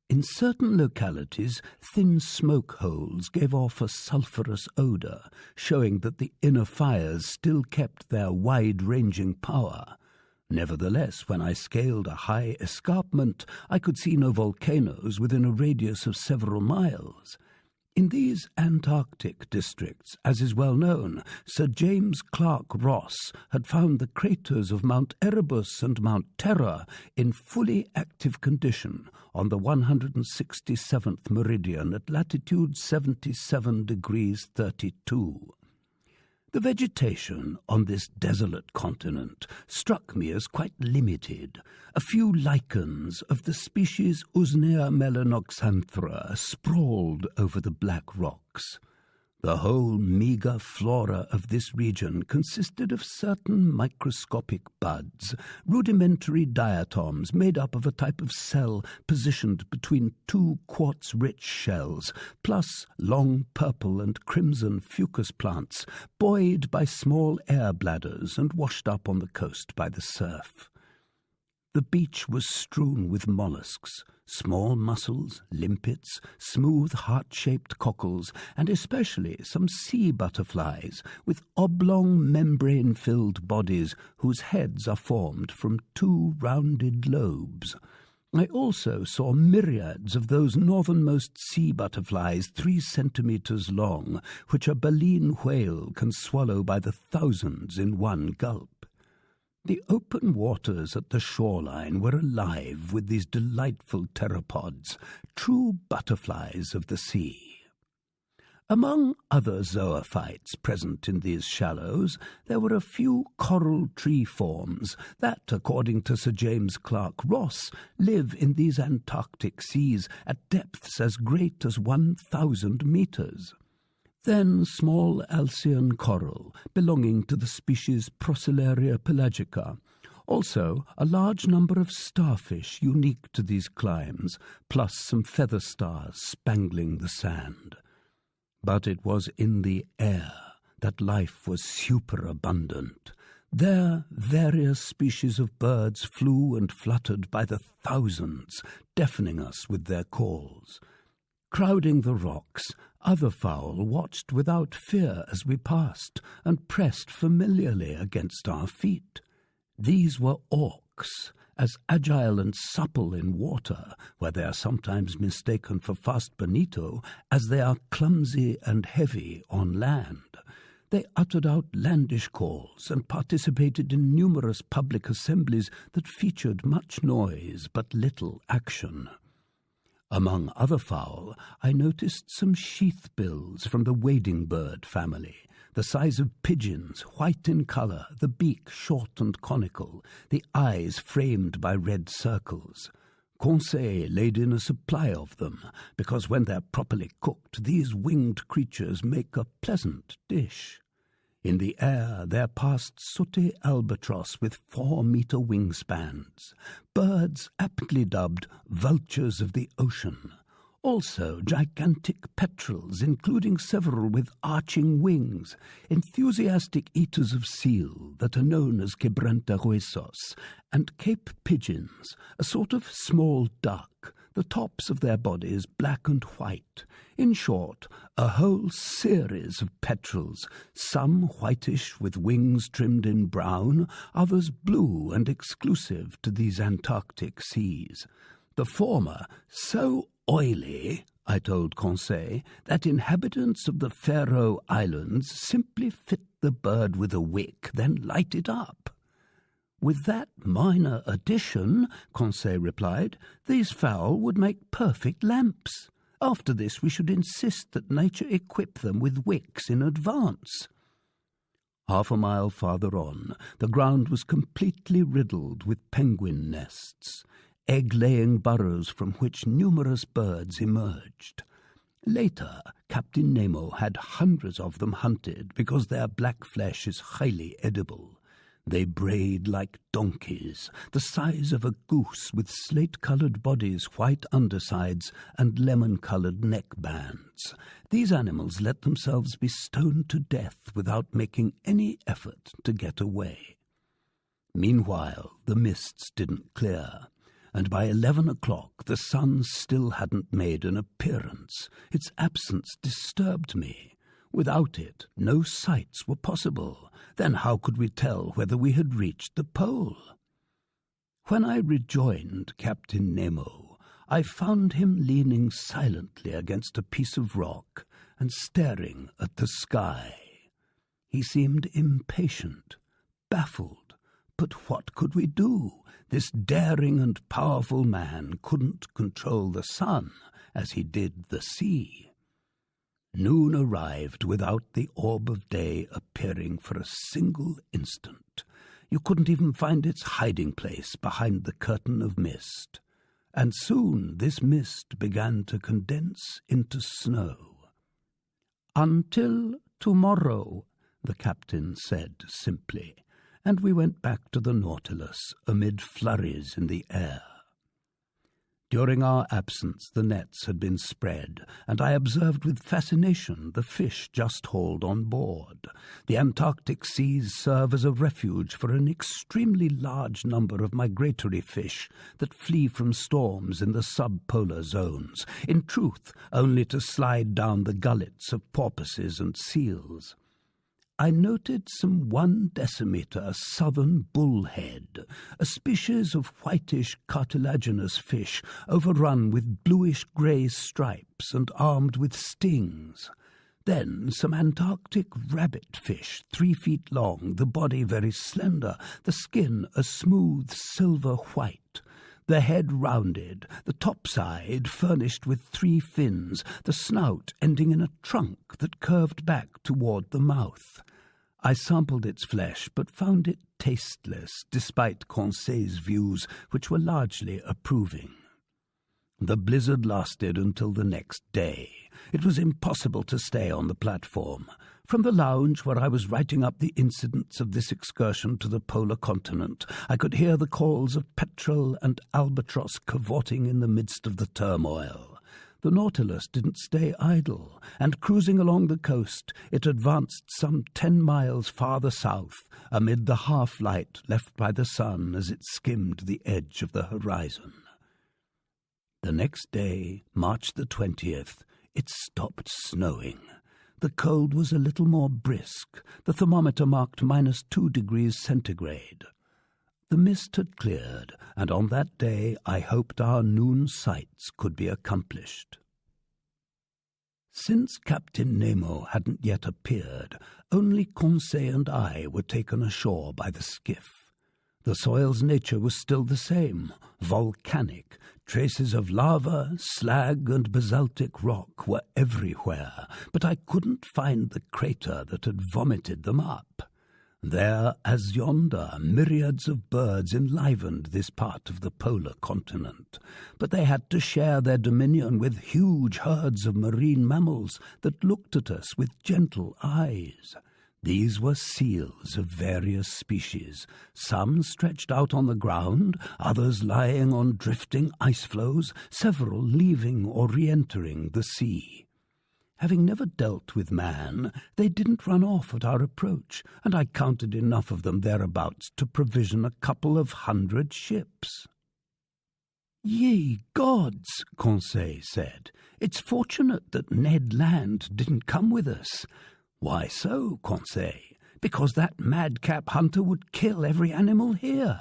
In certain localities, thin smoke holes gave off a sulphurous odour, showing that the inner fires still kept their wide-ranging power. Nevertheless, when I scaled a high escarpment, I could see no volcanoes within a radius of several miles. In these Antarctic districts, as is well known, Sir James Clark Ross had found the craters of Mount Erebus and Mount Terror in fully active condition on the 167th meridian at latitude 77 degrees 32. The vegetation on this desolate continent struck me as quite limited. A few lichens of the species Usnea melanoxanthera sprawled over the black rocks. The whole meagre flora of this region consisted of certain microscopic buds, rudimentary diatoms made up of a type of cell positioned between 2 quartz-rich shells, plus long purple and crimson fucus plants, buoyed by small air bladders and washed up on the coast by the surf. The beach was strewn with mollusks, small mussels, limpets, smooth heart-shaped cockles, and especially some sea butterflies with oblong membrane-filled bodies whose heads are formed from 2 rounded lobes. I also saw myriads of those northernmost sea butterflies 3 centimetres long, which a baleen whale can swallow by the thousands in one gulp. The open waters at the shoreline were alive with these delightful pteropods, true butterflies of the sea. Among other zoophytes present in these shallows, there were a few coral tree forms that, according to Sir James Clark Ross, live in these Antarctic seas at depths as great as 1,000 metres. Then small Alcyon coral, belonging to the species Procellaria pelagica. Also, a large number of starfish unique to these climes, plus some feather stars spangling the sand. But it was in the air that life was superabundant. There various species of birds flew and fluttered by the thousands, deafening us with their calls. Crowding the rocks, other fowl watched without fear as we passed and pressed familiarly against our feet. These were auks, as agile and supple in water, where they are sometimes mistaken for fast bonito, as they are clumsy and heavy on land. They uttered outlandish calls and participated in numerous public assemblies that featured much noise but little action. Among other fowl, I noticed some sheath-bills from the wading bird family, the size of pigeons, white in colour, the beak short and conical, the eyes framed by red circles. Conseil laid in a supply of them, because when they're properly cooked, these winged creatures make a pleasant dish. In the air there passed sooty albatross with 4-metre wingspans, birds aptly dubbed vultures of the ocean. Also gigantic petrels, including several with arching wings, enthusiastic eaters of seal that are known as quebrantahuesos, and Cape pigeons, a sort of small duck, the tops of their bodies black and white. In short, a whole series of petrels, some whitish with wings trimmed in brown, others blue and exclusive to these Antarctic seas. The former so oily, I told Conseil, that inhabitants of the Faroe Islands simply fit the bird with a wick, then light it up. With that minor addition, Conseil replied, these fowl would make perfect lamps. After this we should insist that nature equip them with wicks in advance. Half a mile farther on, the ground was completely riddled with penguin nests, egg-laying burrows from which numerous birds emerged. Later, Captain Nemo had hundreds of them hunted because their black flesh is highly edible. They brayed like donkeys, the size of a goose with slate-coloured bodies, white undersides, and lemon-coloured neckbands. These animals let themselves be stoned to death without making any effort to get away. Meanwhile, the mists didn't clear, and by 11 o'clock the sun still hadn't made an appearance. Its absence disturbed me. Without it, no sights were possible. Then how could we tell whether we had reached the pole? When I rejoined Captain Nemo, I found him leaning silently against a piece of rock and staring at the sky. He seemed impatient, baffled. But what could we do? This daring and powerful man couldn't control the sun as he did the sea. Noon arrived without the orb of day appearing for a single instant. You couldn't even find its hiding place behind the curtain of mist. And soon this mist began to condense into snow. "Until tomorrow," the captain said simply, and we went back to the Nautilus amid flurries in the air. During our absence the nets had been spread, and I observed with fascination the fish just hauled on board. The Antarctic seas serve as a refuge for an extremely large number of migratory fish that flee from storms in the subpolar zones, in truth only to slide down the gullets of porpoises and seals. I noted some 1 decimeter southern bullhead, a species of whitish cartilaginous fish overrun with bluish-grey stripes and armed with stings. Then some Antarctic rabbit-fish, 3 feet long, the body very slender, the skin a smooth silver white. the head rounded, the top side furnished with 3 fins, the snout ending in a trunk that curved back toward the mouth. I sampled its flesh, but found it tasteless, despite Conseil's views, which were largely approving. The blizzard lasted until the next day. It was impossible to stay on the platform. From the lounge where I was writing up the incidents of this excursion to the polar continent, I could hear the calls of petrel and albatross cavorting in the midst of the turmoil. The Nautilus didn't stay idle, and cruising along the coast, it advanced some 10 miles farther south, amid the half-light left by the sun as it skimmed the edge of the horizon. The next day, March the 20th, it stopped snowing. The cold was a little more brisk. The thermometer marked -2 degrees centigrade. The mist had cleared, and on that day I hoped our noon sights could be accomplished. Since Captain Nemo hadn't yet appeared, only Conseil and I were taken ashore by the skiff. The soil's nature was still the same, volcanic. Traces of lava, slag, and basaltic rock were everywhere, but I couldn't find the crater that had vomited them up. There, as yonder, myriads of birds enlivened this part of the polar continent, but they had to share their dominion with huge herds of marine mammals that looked at us with gentle eyes. These were seals of various species, some stretched out on the ground, others lying on drifting ice floes, several leaving or re-entering the sea. Having never dealt with man, they didn't run off at our approach, and I counted enough of them thereabouts to provision a couple of 100 ships. "Ye gods," Conseil said, "it's fortunate that Ned Land didn't come with us." "Why so, Conseil?" "Because that madcap hunter would kill every animal here."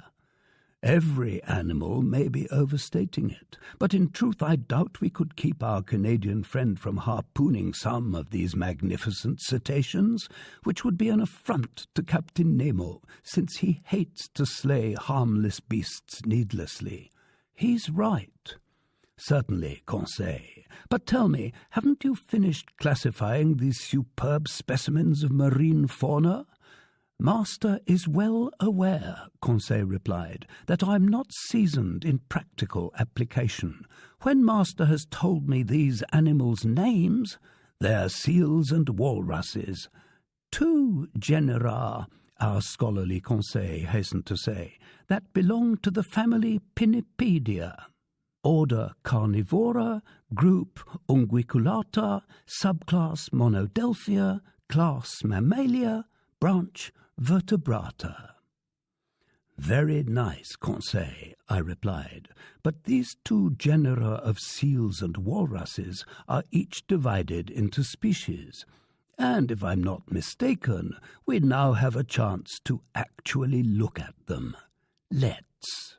"Every animal may be overstating it, but in truth I doubt we could keep our Canadian friend from harpooning some of these magnificent cetaceans, which would be an affront to Captain Nemo, since he hates to slay harmless beasts needlessly." "He's right." "Certainly, Conseil. But tell me, haven't you finished classifying these superb specimens of marine fauna?" "Master is well aware," Conseil replied, "that I'm not seasoned in practical application. When Master has told me these animals' names, they're seals and walruses." "2 genera," our scholarly Conseil hastened to say, "that belong to the family Pinnipedia. Order Carnivora, group Unguiculata, subclass Monodelphia, class Mammalia, branch Vertebrata." "Very nice, Conseil," I replied, "but these 2 genera of seals and walruses are each divided into species, and if I'm not mistaken, we now have a chance to actually look at them. Let's."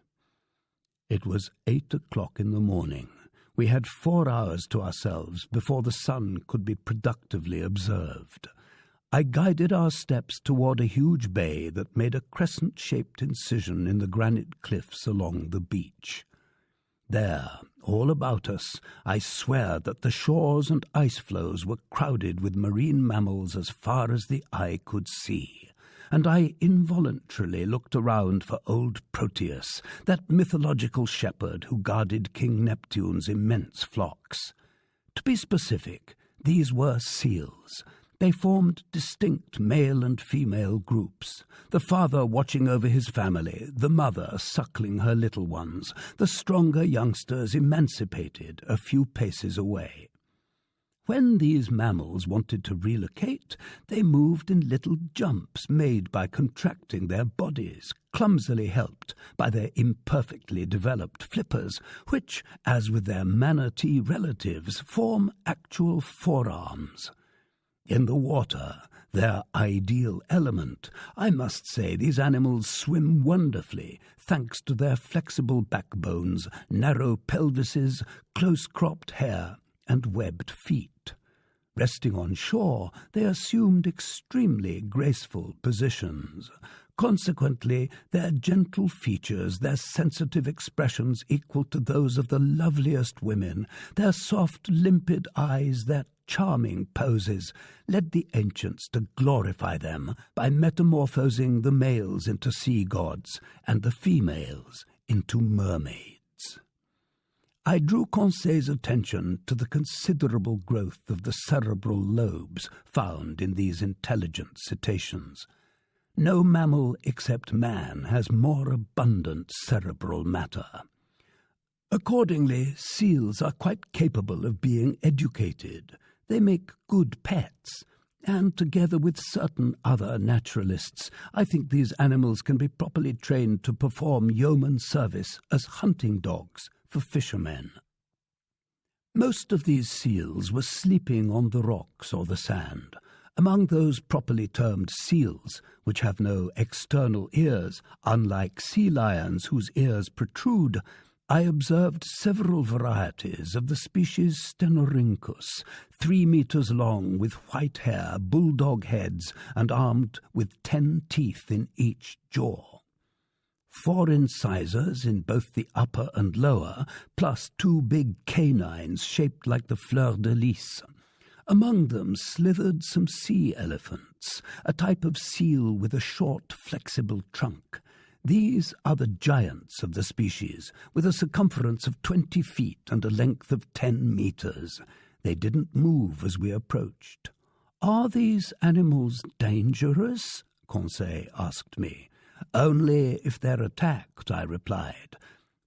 It was 8 o'clock in the morning. We had 4 hours to ourselves before the sun could be productively observed. I guided our steps toward a huge bay that made a crescent-shaped incision in the granite cliffs along the beach. There, all about us, I swear that the shores and ice floes were crowded with marine mammals as far as the eye could see, and I involuntarily looked around for old Proteus, that mythological shepherd who guarded King Neptune's immense flocks. To be specific, these were seals. They formed distinct male and female groups, the father watching over his family, the mother suckling her little ones, the stronger youngsters emancipated a few paces away. When these mammals wanted to relocate, they moved in little jumps made by contracting their bodies, clumsily helped by their imperfectly developed flippers, which, as with their manatee relatives, form actual forearms. In the water, their ideal element, I must say these animals swim wonderfully, thanks to their flexible backbones, narrow pelvises, close-cropped hair, and webbed feet. Resting on shore, they assumed extremely graceful positions. Consequently, their gentle features, their sensitive expressions equal to those of the loveliest women, their soft, limpid eyes, their charming poses, led the ancients to glorify them by metamorphosing the males into sea gods and the females into mermaids. I drew Conseil's attention to the considerable growth of the cerebral lobes found in these intelligent cetaceans. No mammal except man has more abundant cerebral matter. Accordingly, seals are quite capable of being educated. They make good pets, and together with certain other naturalists, I think these animals can be properly trained to perform yeoman service as hunting dogs for fishermen. Most of these seals were sleeping on the rocks or the sand. Among those properly termed seals, which have no external ears, unlike sea lions whose ears protrude, I observed several varieties of the species Stenorhynchus, 3 meters long, with white hair, bulldog heads, and armed with 10 teeth in each jaw. 4 incisors in both the upper and lower, plus 2 big canines shaped like the fleur-de-lis. Among them slithered some sea elephants, a type of seal with a short, flexible trunk. These are the giants of the species, with a circumference of 20 feet and a length of 10 meters. They didn't move as we approached. "Are these animals dangerous?" Conseil asked me. "Only if they're attacked," I replied.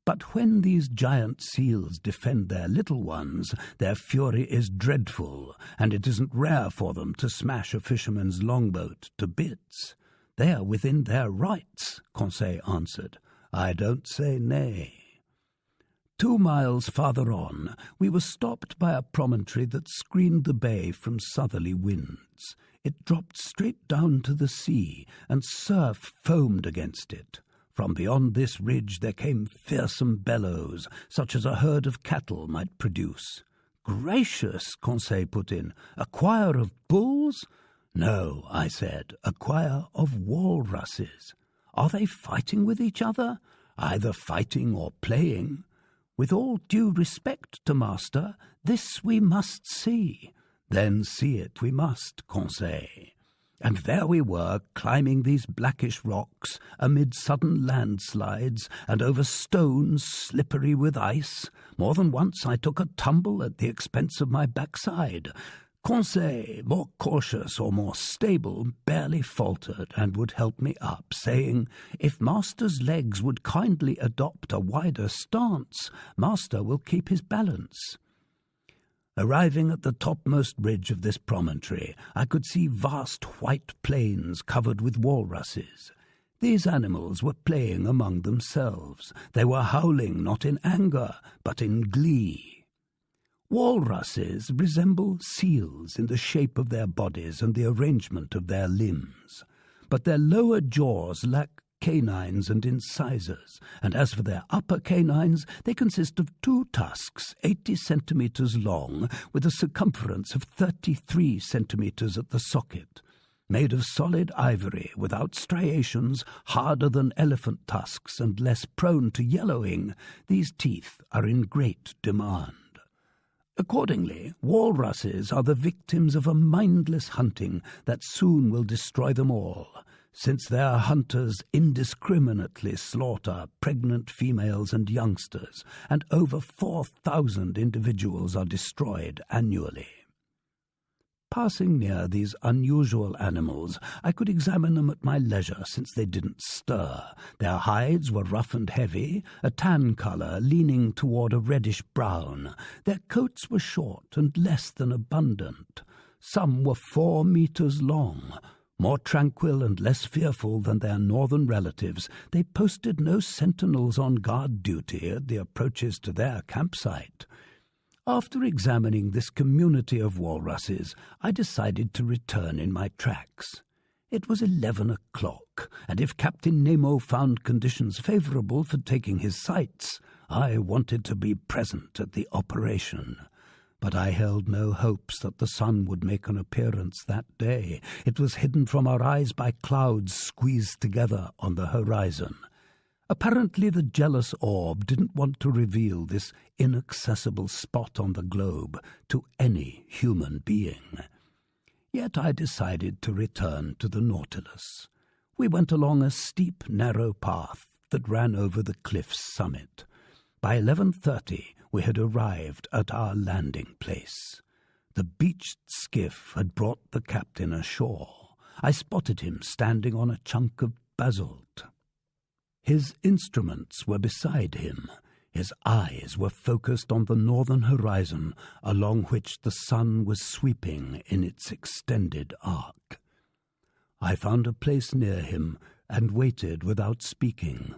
"But when these giant seals defend their little ones, their fury is dreadful, and it isn't rare for them to smash a fisherman's longboat to bits." "They are within their rights," Conseil answered. "I don't say nay." 2 miles farther on, we were stopped by a promontory that screened the bay from southerly winds. It dropped straight down to the sea, and surf foamed against it. From beyond this ridge there came fearsome bellows, such as a herd of cattle might produce. "Gracious," Conseil put in, "a choir of bulls?" "No," I said, "a choir of walruses." "Are they fighting with each other?" "Either fighting or playing." "With all due respect to master, this we must see." "Then see it we must, Conseil." And there we were, climbing these blackish rocks, amid sudden landslides, and over stones slippery with ice. More than once I took a tumble at the expense of my backside. Conseil, more cautious or more stable, barely faltered and would help me up, saying, "If master's legs would kindly adopt a wider stance, master will keep his balance." Arriving at the topmost ridge of this promontory, I could see vast white plains covered with walruses. These animals were playing among themselves. They were howling not in anger, but in glee. Walruses resemble seals in the shape of their bodies and the arrangement of their limbs, but their lower jaws lack canines and incisors, and as for their upper canines, they consist of 2 tusks 80 centimeters long, with a circumference of 33 centimeters at the socket. Made of solid ivory, without striations, harder than elephant tusks, and less prone to yellowing, these teeth are in great demand. Accordingly, walruses are the victims of a mindless hunting that soon will destroy them all, since their hunters indiscriminately slaughter pregnant females and youngsters, and over 4,000 individuals are destroyed annually. Passing near these unusual animals, I could examine them at my leisure, since they didn't stir. Their hides were rough and heavy, a tan colour leaning toward a reddish-brown. Their coats were short and less than abundant. Some were 4 meters long. More tranquil and less fearful than their northern relatives, they posted no sentinels on guard duty at the approaches to their campsite. After examining this community of walruses, I decided to return in my tracks. It was 11 o'clock, and if Captain Nemo found conditions favourable for taking his sights, I wanted to be present at the operation. But I held no hopes that the sun would make an appearance that day. It was hidden from our eyes by clouds squeezed together on the horizon. Apparently the jealous orb didn't want to reveal this inaccessible spot on the globe to any human being. Yet I decided to return to the Nautilus. We went along a steep, narrow path that ran over the cliff's summit. By 11:30 we had arrived at our landing place. The beached skiff had brought the captain ashore. I spotted him standing on a chunk of basalt. His instruments were beside him. His eyes were focused on the northern horizon, along which the sun was sweeping in its extended arc. I found a place near him and waited without speaking.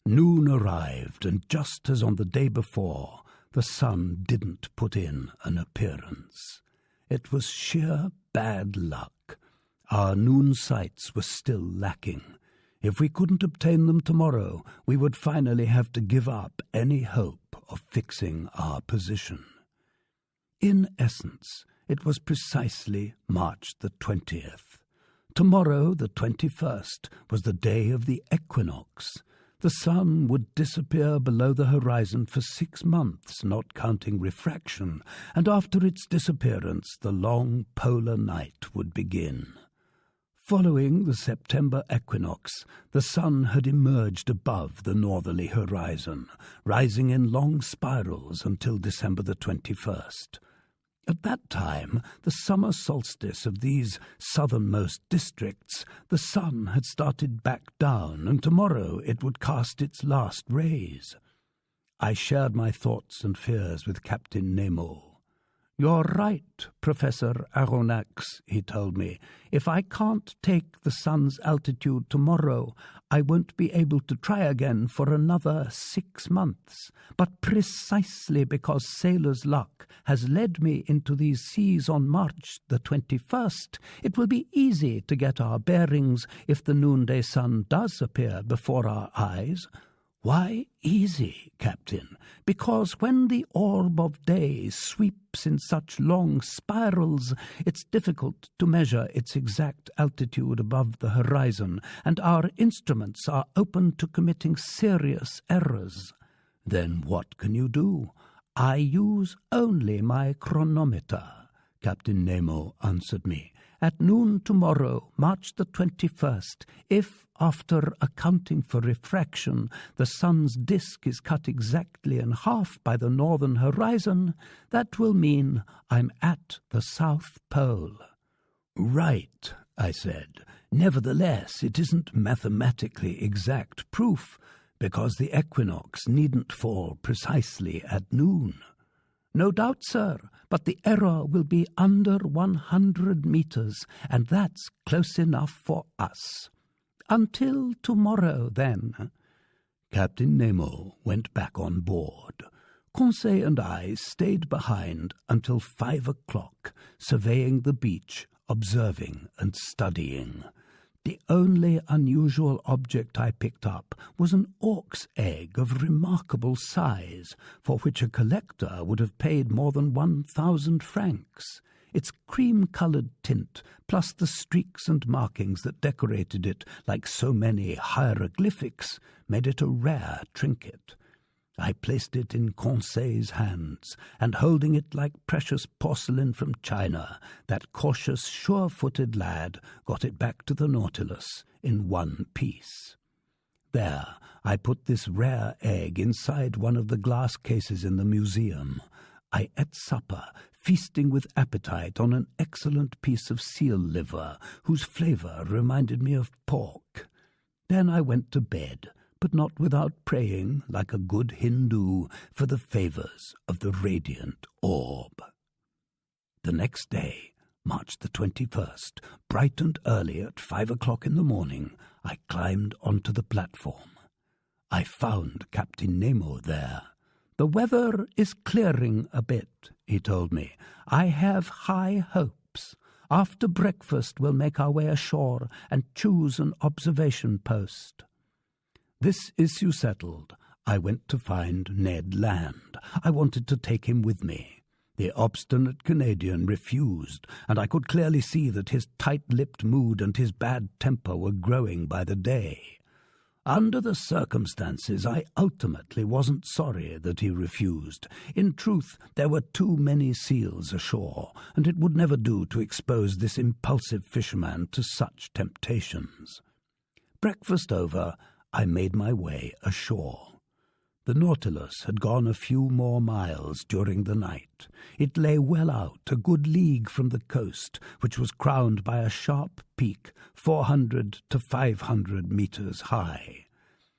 Noon arrived, and just as on the day before, the sun didn't put in an appearance. It was sheer bad luck. Our noon sights were still lacking. If we couldn't obtain them tomorrow, we would finally have to give up any hope of fixing our position. In essence, it was precisely March the 20th. Tomorrow, the 21st, was the day of the equinox. The sun would disappear below the horizon for 6 months, not counting refraction, and after its disappearance the long polar night would begin. Following the September equinox, the sun had emerged above the northerly horizon, rising in long spirals until December the 21st. At that time, the summer solstice of these southernmost districts, the sun had started back down, and tomorrow it would cast its last rays. I shared my thoughts and fears with Captain Nemo. "You're right, Professor Aronnax," he told me. "If I can't take the sun's altitude tomorrow, I won't be able to try again for another 6 months. But precisely because sailor's luck has led me into these seas on March the 21st, it will be easy to get our bearings if the noonday sun does appear before our eyes." "Why easy, Captain?" "Because when the orb of day sweeps in such long spirals, it's difficult to measure its exact altitude above the horizon, and our instruments are open to committing serious errors." "Then what can you do?" "I use only my chronometer," Captain Nemo answered me. "At noon tomorrow, March the 21st, if, after accounting for refraction, the sun's disk is cut exactly in half by the northern horizon, that will mean I'm at the South Pole." "Right," I said. "Nevertheless, it isn't mathematically exact proof, because the equinox needn't fall precisely at noon." "No doubt, sir, but the error will be under 100 meters, and that's close enough for us. Until tomorrow, then." Captain Nemo went back on board. Conseil and I stayed behind until 5 o'clock, surveying the beach, observing and studying. The only unusual object I picked up was an auk's egg of remarkable size, for which a collector would have paid more than 1,000 francs. Its cream-coloured tint, plus the streaks and markings that decorated it like so many hieroglyphics, made it a rare trinket. I placed it in Conseil's hands, and holding it like precious porcelain from China, that cautious, sure-footed lad got it back to the Nautilus in one piece. There, I put this rare egg inside one of the glass cases in the museum. I ate supper, feasting with appetite on an excellent piece of seal liver, whose flavour reminded me of pork. Then I went to bed, but not without praying, like a good Hindu, for the favours of the radiant orb. The next day, March the 21st, bright and early at 5 o'clock in the morning, I climbed onto the platform. I found Captain Nemo there. "The weather is clearing a bit," he told me. "I have high hopes. After breakfast we'll make our way ashore and choose an observation post." This issue settled, I went to find Ned Land. I wanted to take him with me. The obstinate Canadian refused, and I could clearly see that his tight-lipped mood and his bad temper were growing by the day. Under the circumstances, I ultimately wasn't sorry that he refused. In truth, there were too many seals ashore, and it would never do to expose this impulsive fisherman to such temptations. Breakfast over, I made my way ashore. The Nautilus had gone a few more miles during the night. It lay well out, a good league from the coast, which was crowned by a sharp peak 400 to 500 meters high.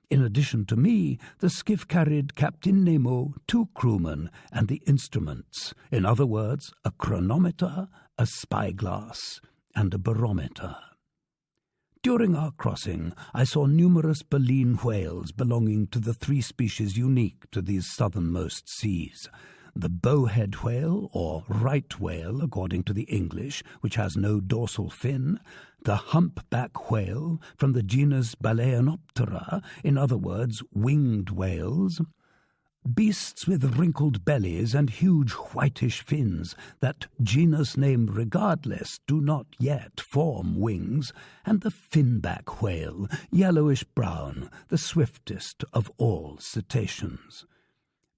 In addition to me, the skiff carried Captain Nemo, 2 crewmen, and the instruments, in other words, a chronometer, a spyglass, and a barometer. During our crossing, I saw numerous baleen whales belonging to the 3 species unique to these southernmost seas. The bowhead whale, or right whale according to the English, which has no dorsal fin, the humpback whale from the genus Balaenoptera, in other words, winged whales, beasts with wrinkled bellies and huge whitish fins that, genus name regardless, do not yet form wings, and the finback whale, yellowish-brown, the swiftest of all cetaceans.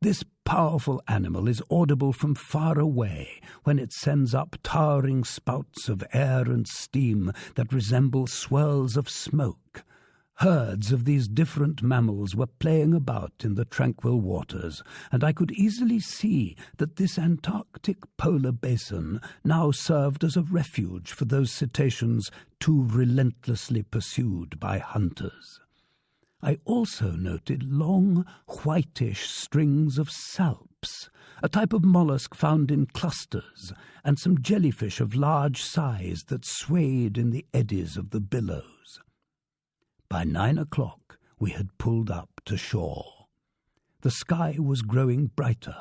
This powerful animal is audible from far away when it sends up towering spouts of air and steam that resemble swirls of smoke. Herds of these different mammals were playing about in the tranquil waters, and I could easily see that this Antarctic polar basin now served as a refuge for those cetaceans too relentlessly pursued by hunters. I also noted long, whitish strings of salps, a type of mollusk found in clusters, and some jellyfish of large size that swayed in the eddies of the billows. By 9 o'clock we had pulled up to shore. The sky was growing brighter.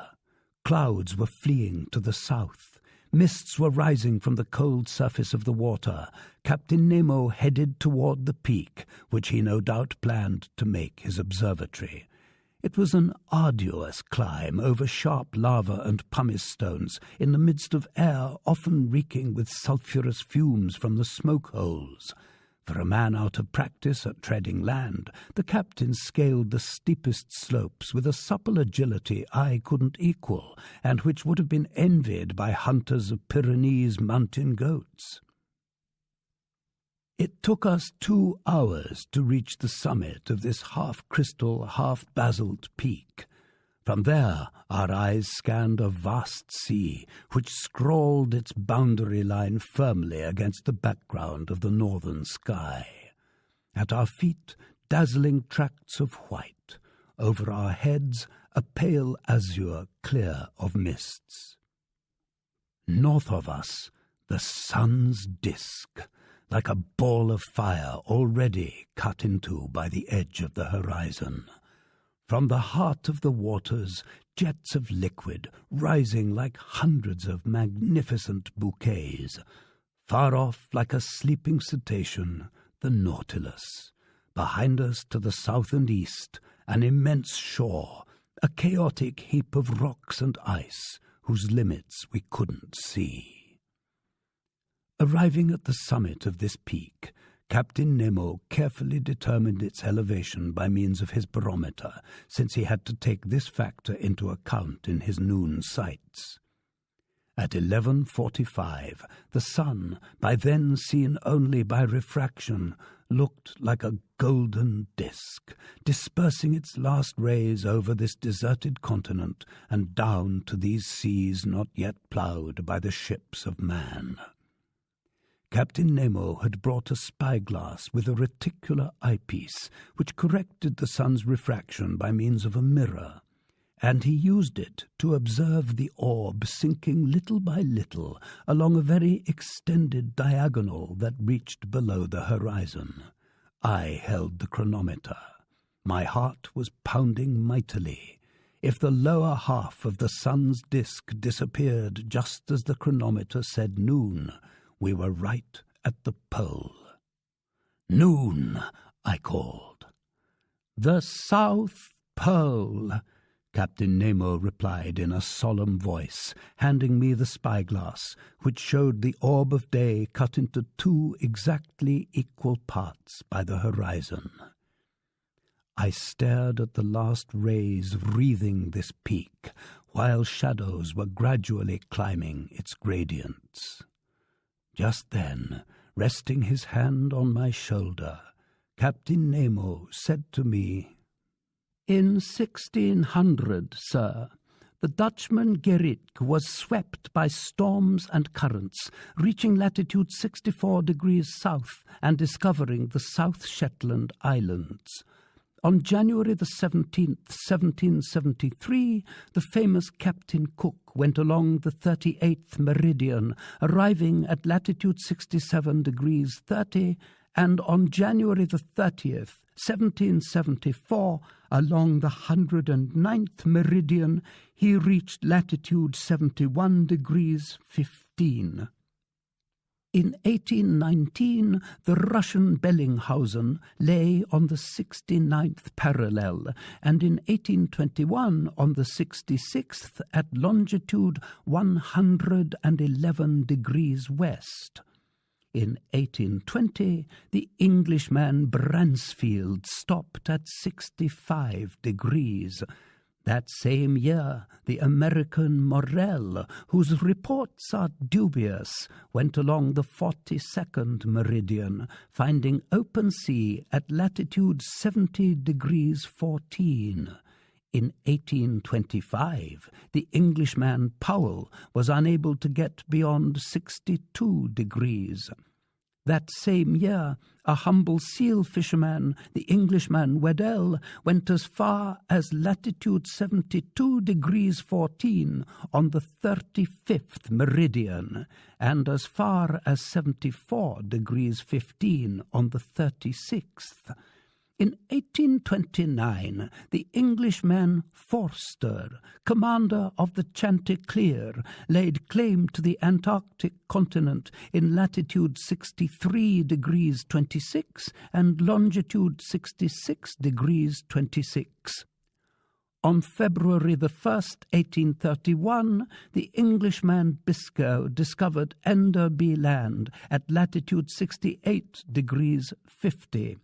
Clouds were fleeing to the south. Mists were rising from the cold surface of the water. Captain Nemo headed toward the peak, which he no doubt planned to make his observatory. It was an arduous climb over sharp lava and pumice stones in the midst of air often reeking with sulphurous fumes from the smoke holes. For a man out of practice at treading land, the captain scaled the steepest slopes with a supple agility I couldn't equal, and which would have been envied by hunters of Pyrenees mountain goats. It took us 2 hours to reach the summit of this half-crystal, half-basalt peak. From there, our eyes scanned a vast sea, which scrawled its boundary line firmly against the background of the northern sky. At our feet, dazzling tracts of white. Over our heads, a pale azure clear of mists. North of us, the sun's disk, like a ball of fire already cut into by the edge of the horizon. From the heart of the waters, jets of liquid rising like hundreds of magnificent bouquets. Far off, like a sleeping cetacean, the Nautilus. Behind us to the south and east, an immense shore, a chaotic heap of rocks and ice, whose limits we couldn't see. Arriving at the summit of this peak, Captain Nemo carefully determined its elevation by means of his barometer, since he had to take this factor into account in his noon sights. At 11:45, the sun, by then seen only by refraction, looked like a golden disk, dispersing its last rays over this deserted continent and down to these seas not yet ploughed by the ships of man. Captain Nemo had brought a spyglass with a reticular eyepiece which corrected the sun's refraction by means of a mirror, and he used it to observe the orb sinking little by little along a very extended diagonal that reached below the horizon. I held the chronometer. My heart was pounding mightily. If the lower half of the sun's disk disappeared just as the chronometer said noon, we were right at the pole. "Noon," I called. "The South Pole," Captain Nemo replied in a solemn voice, handing me the spyglass, which showed the orb of day cut into 2 exactly equal parts by the horizon. I stared at the last rays wreathing this peak, while shadows were gradually climbing its gradients. Just then, resting his hand on my shoulder, Captain Nemo said to me, "In 1600, sir, the Dutchman Gerrit was swept by storms and currents, reaching latitude 64 degrees south and discovering the South Shetland Islands. On January the 17th, 1773, the famous Captain Cook went along the 38th meridian, arriving at latitude 67 degrees 30, and on January the 30th, 1774, along the 109th meridian, he reached latitude 71 degrees 15. In 1819, the Russian Bellinghausen lay on the 69th parallel, and in 1821 on the 66th at longitude 111 degrees west. In 1820, the Englishman Bransfield stopped at 65 degrees. That same year, the American Morel, whose reports are dubious, went along the 42nd meridian, finding open sea at latitude 70 degrees 14. In 1825, the Englishman Powell was unable to get beyond 62 degrees. That same year, a humble seal fisherman, the Englishman Weddell, went as far as latitude 72 degrees 14 on the 35th meridian, and as far as 74 degrees 15 on the 36th. In 1829, the Englishman Forster, commander of the Chanticleer, laid claim to the Antarctic continent in latitude 63 degrees 26 and longitude 66 degrees 26. On February the 1st, 1831, the Englishman Biscoe discovered Enderby Land at latitude 68 degrees 50.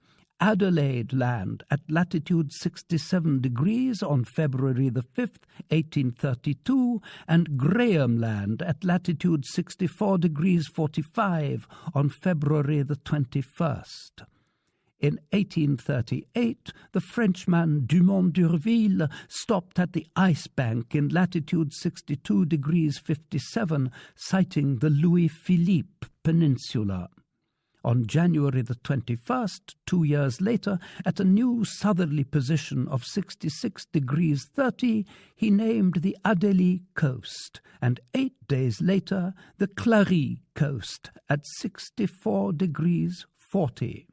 Adelaide Land at latitude 67 degrees on February the 5th, 1832, and Graham Land at latitude 64 degrees 45 on February the 21st. In 1838, the Frenchman Dumont d'Urville stopped at the Ice Bank in latitude 62 degrees 57, sighting the Louis-Philippe Peninsula. On January the 21st, 2 years later, at a new southerly position of 66 degrees 30, he named the Adélie coast, and 8 days later, the Clary coast at 64 degrees 40.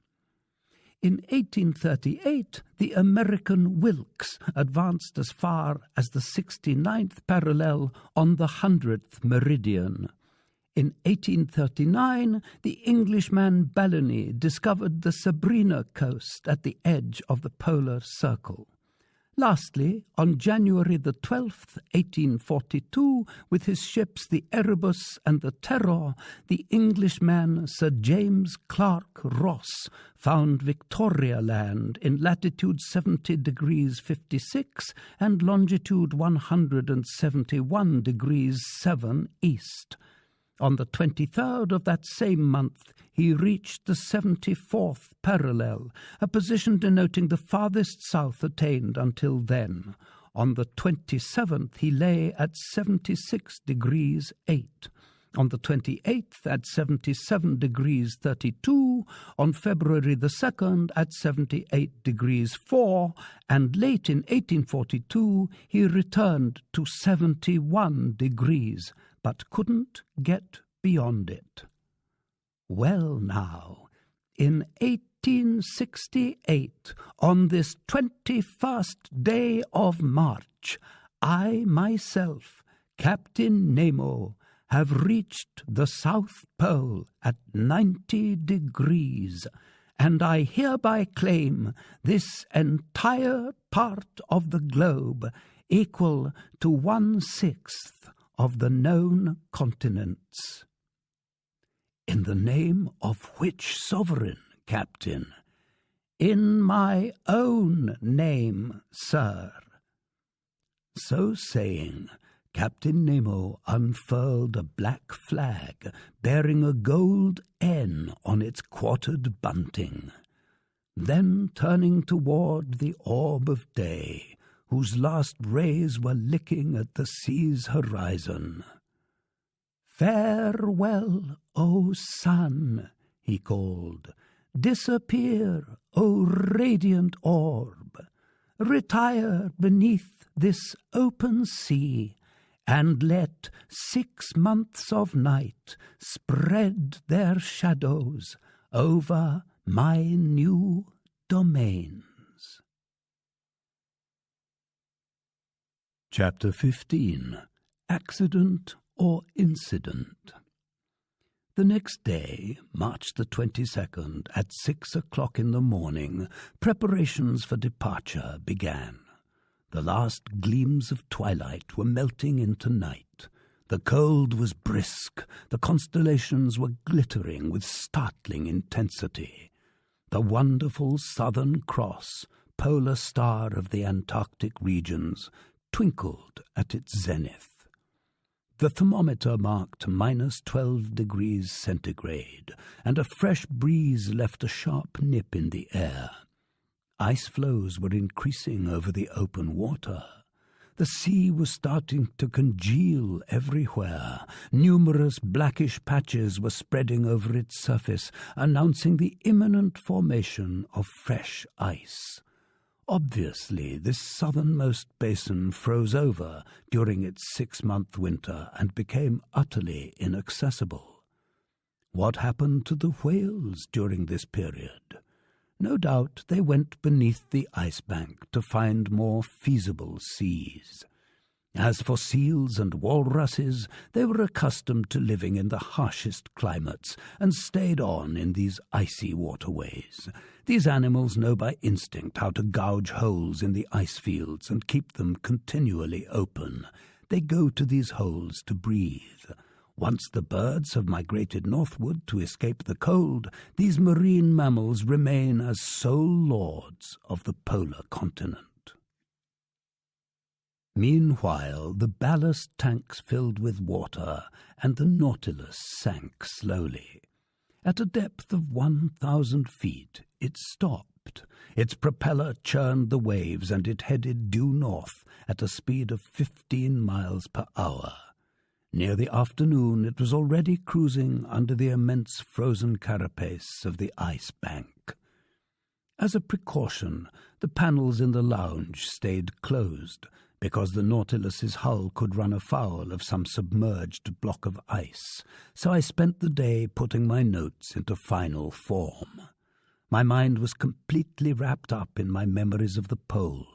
In 1838, the American Wilkes advanced as far as the 69th parallel on the 100th meridian. In 1839, the Englishman Balleny discovered the Sabrina coast at the edge of the polar circle. Lastly, on January the 12th, 1842, with his ships the Erebus and the Terror, the Englishman Sir James Clark Ross found Victoria Land in latitude 70 degrees 56 and longitude 171 degrees 7 east. On the 23rd of that same month, he reached the 74th parallel, a position denoting the farthest south attained until then. On the 27th, he lay at 76 degrees 8. On the 28th, at 77 degrees 32, on February the 2nd, at 78 degrees 4, and late in 1842, he returned to 71 degrees, but couldn't get beyond it. Well now, in 1868, on this 21st day of March, I myself, Captain Nemo, have reached the South Pole at 90 degrees, and I hereby claim this entire part of the globe equal to 1/6 of the known continents. In the name of which sovereign, Captain? In my own name, sir. So saying, Captain Nemo unfurled a black flag bearing a gold N on its quartered bunting. Then, turning toward the orb of day, whose last rays were licking at the sea's horizon, "Farewell, O sun," he called. "Disappear, O radiant orb. Retire beneath this open sea, and let 6 months of night spread their shadows over my new domains." Chapter 15. Accident or Incident. The next day, March the 22nd, at 6 o'clock in the morning, preparations for departure began. The last gleams of twilight were melting into night. The cold was brisk, the constellations were glittering with startling intensity. The wonderful Southern Cross, polar star of the Antarctic regions, twinkled at its zenith. The thermometer marked -12 degrees centigrade, and a fresh breeze left a sharp nip in the air. Ice floes were increasing over the open water. The sea was starting to congeal everywhere. Numerous blackish patches were spreading over its surface, announcing the imminent formation of fresh ice. Obviously, this southernmost basin froze over during its 6-month winter and became utterly inaccessible. What happened to the whales during this period? No doubt they went beneath the ice bank to find more feasible seas. As for seals and walruses, they were accustomed to living in the harshest climates and stayed on in these icy waterways. These animals know by instinct how to gouge holes in the ice fields and keep them continually open. They go to these holes to breathe. Once the birds have migrated northward to escape the cold, these marine mammals remain as sole lords of the polar continent. Meanwhile, the ballast tanks filled with water, and the Nautilus sank slowly. At a depth of 1,000 feet, it stopped. Its propeller churned the waves, and it headed due north at a speed of 15 miles per hour. Near the afternoon, it was already cruising under the immense frozen carapace of the ice bank. As a precaution, the panels in the lounge stayed closed, because the Nautilus's hull could run afoul of some submerged block of ice, so I spent the day putting my notes into final form. My mind was completely wrapped up in my memories of the pole.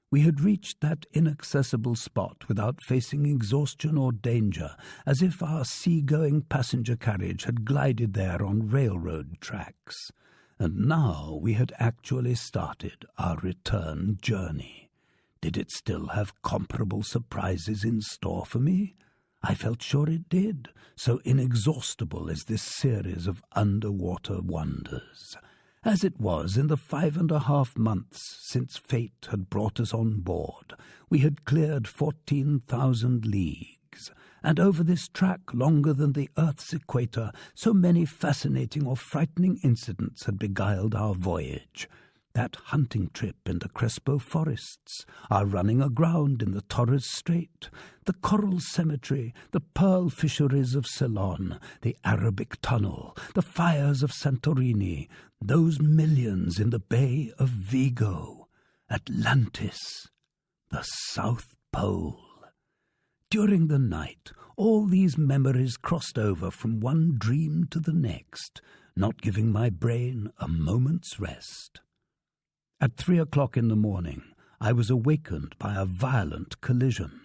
We had reached that inaccessible spot without facing exhaustion or danger, as if our sea-going passenger carriage had glided there on railroad tracks. And now we had actually started our return journey. Did it still have comparable surprises in store for me? I felt sure it did, so inexhaustible is this series of underwater wonders. As it was, in the 5.5 months since fate had brought us on board, we had cleared 14,000 leagues, and over this track longer than the Earth's equator, so many fascinating or frightening incidents had beguiled our voyage. That hunting trip in the Crespo forests, our running aground in the Torres Strait, the coral cemetery, the pearl fisheries of Ceylon, the Arabic tunnel, the fires of Santorini, those millions in the Bay of Vigo, Atlantis, the South Pole. During the night, all these memories crossed over from one dream to the next, not giving my brain a moment's rest. At 3 o'clock in the morning, I was awakened by a violent collision.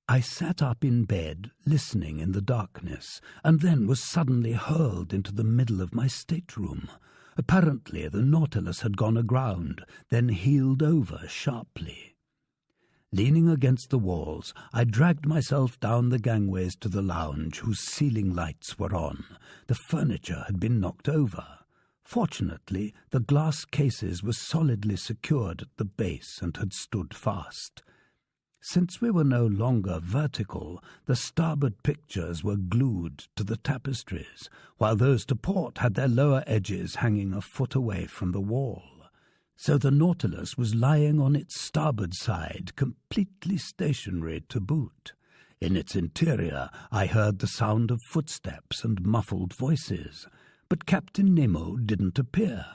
I sat up in bed, listening in the darkness, and then was suddenly hurled into the middle of my stateroom. Apparently the Nautilus had gone aground, then heeled over sharply. Leaning against the walls, I dragged myself down the gangways to the lounge whose ceiling lights were on. The furniture had been knocked over. Fortunately, the glass cases were solidly secured at the base and had stood fast. Since we were no longer vertical, the starboard pictures were glued to the tapestries, while those to port had their lower edges hanging a foot away from the wall. So the Nautilus was lying on its starboard side, completely stationary to boot. In its interior I heard the sound of footsteps and muffled voices, but Captain Nemo didn't appear.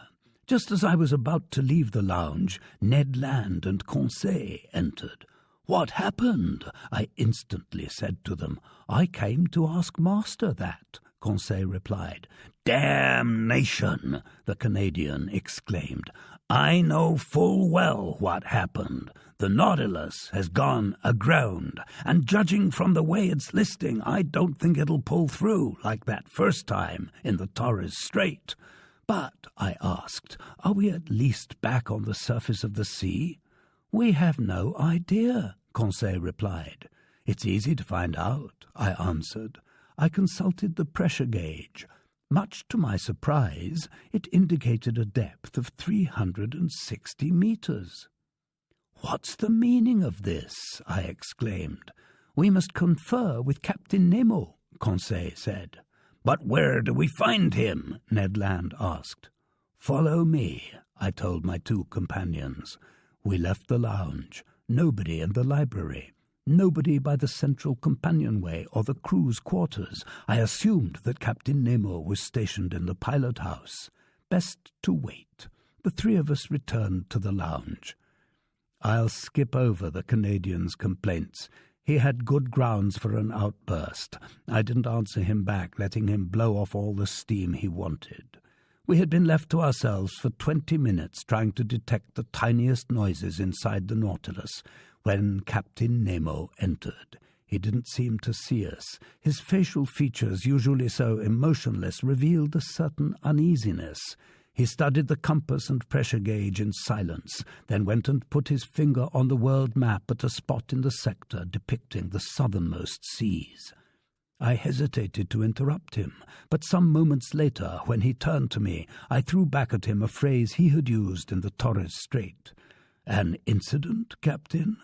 Just as I was about to leave the lounge, Ned Land and Conseil entered. "What happened?" I instantly said to them. "I came to ask Master that," Conseil replied. "Damnation!" the Canadian exclaimed. "I know full well what happened. The Nautilus has gone aground, and judging from the way it's listing, I don't think it'll pull through like that first time in the Torres Strait." "But," I asked, "are we at least back on the surface of the sea?" "We have no idea," Conseil replied. "It's easy to find out," I answered. I consulted the pressure gauge. Much to my surprise, it indicated a depth of 360 meters. "What's the meaning of this?" I exclaimed. "We must confer with Captain Nemo," Conseil said. "But where do we find him?" Ned Land asked. "Follow me," I told my two companions. We left the lounge. Nobody in the library. Nobody by the central companionway or the crew's quarters. I assumed that Captain Nemo was stationed in the pilot house. Best to wait. The three of us returned to the lounge. I'll skip over the Canadian's complaints. He had good grounds for an outburst. I didn't answer him back, letting him blow off all the steam he wanted. We had been left to ourselves for 20 minutes trying to detect the tiniest noises inside the Nautilus when Captain Nemo entered. He didn't seem to see us. His facial features, usually so emotionless, revealed a certain uneasiness. He studied the compass and pressure gauge in silence, then went and put his finger on the world map at a spot in the sector depicting the southernmost seas. I hesitated to interrupt him, but some moments later, when he turned to me, I threw back at him a phrase he had used in the Torres Strait. "An incident, Captain?"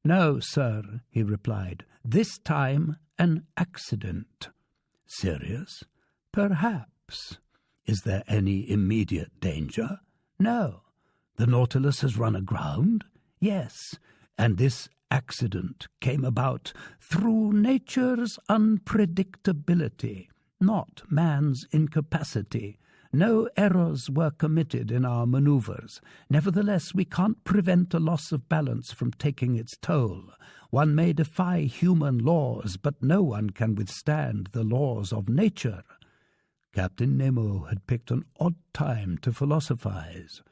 "No, sir," he replied. "This time, an accident." "Serious?" "Perhaps." "Is there any immediate danger?" "No." "The Nautilus has run aground?" "Yes." "And this accident came about through nature's unpredictability, not man's incapacity. No errors were committed in our maneuvers. Nevertheless, we can't prevent a loss of balance from taking its toll. One may defy human laws, but no one can withstand the laws of nature." Captain Nemo had picked an odd time to philosophize.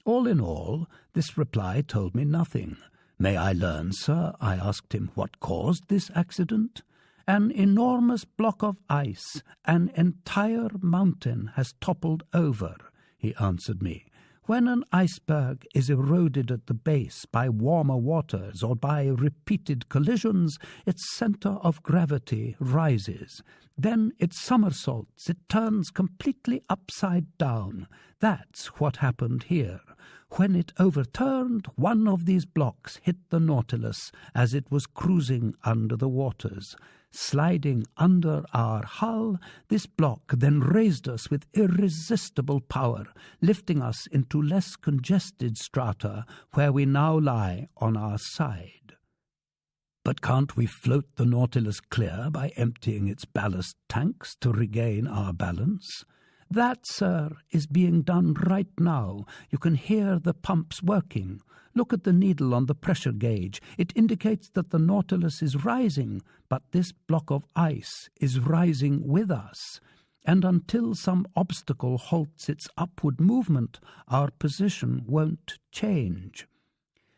All in all, this reply told me nothing. "May I learn, sir," I asked him, "what caused this accident?" "An enormous block of ice, an entire mountain has toppled over," he answered me. "When an iceberg is eroded at the base by warmer waters or by repeated collisions, its center of gravity rises. Then it somersaults, it turns completely upside down. That's what happened here. When it overturned, one of these blocks hit the Nautilus as it was cruising under the waters. Sliding under our hull, this block then raised us with irresistible power, lifting us into less congested strata where we now lie on our side." "But can't we float the Nautilus clear by emptying its ballast tanks to regain our balance?" "That, sir, is being done right now. You can hear the pumps working. Look at the needle on the pressure gauge. It indicates that the Nautilus is rising, but this block of ice is rising with us. And until some obstacle halts its upward movement, our position won't change."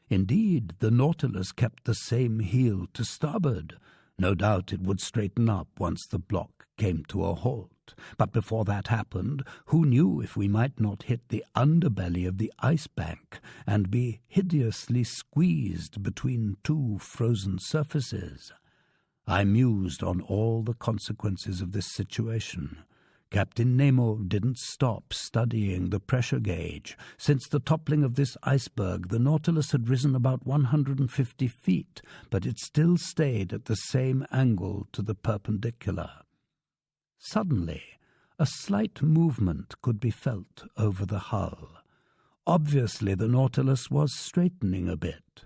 Indeed, the Nautilus kept the same heel to starboard. No doubt it would straighten up once the block came to a halt. out. But before that happened, who knew if we might not hit the underbelly of the ice bank and be hideously squeezed between two frozen surfaces? I mused on all the consequences of this situation. Captain Nemo didn't stop studying the pressure gauge. Since the toppling of this iceberg, the Nautilus had risen about 150 feet, but it still stayed at the same angle to the perpendicular. Suddenly, a slight movement could be felt over the hull. Obviously, the Nautilus was straightening a bit.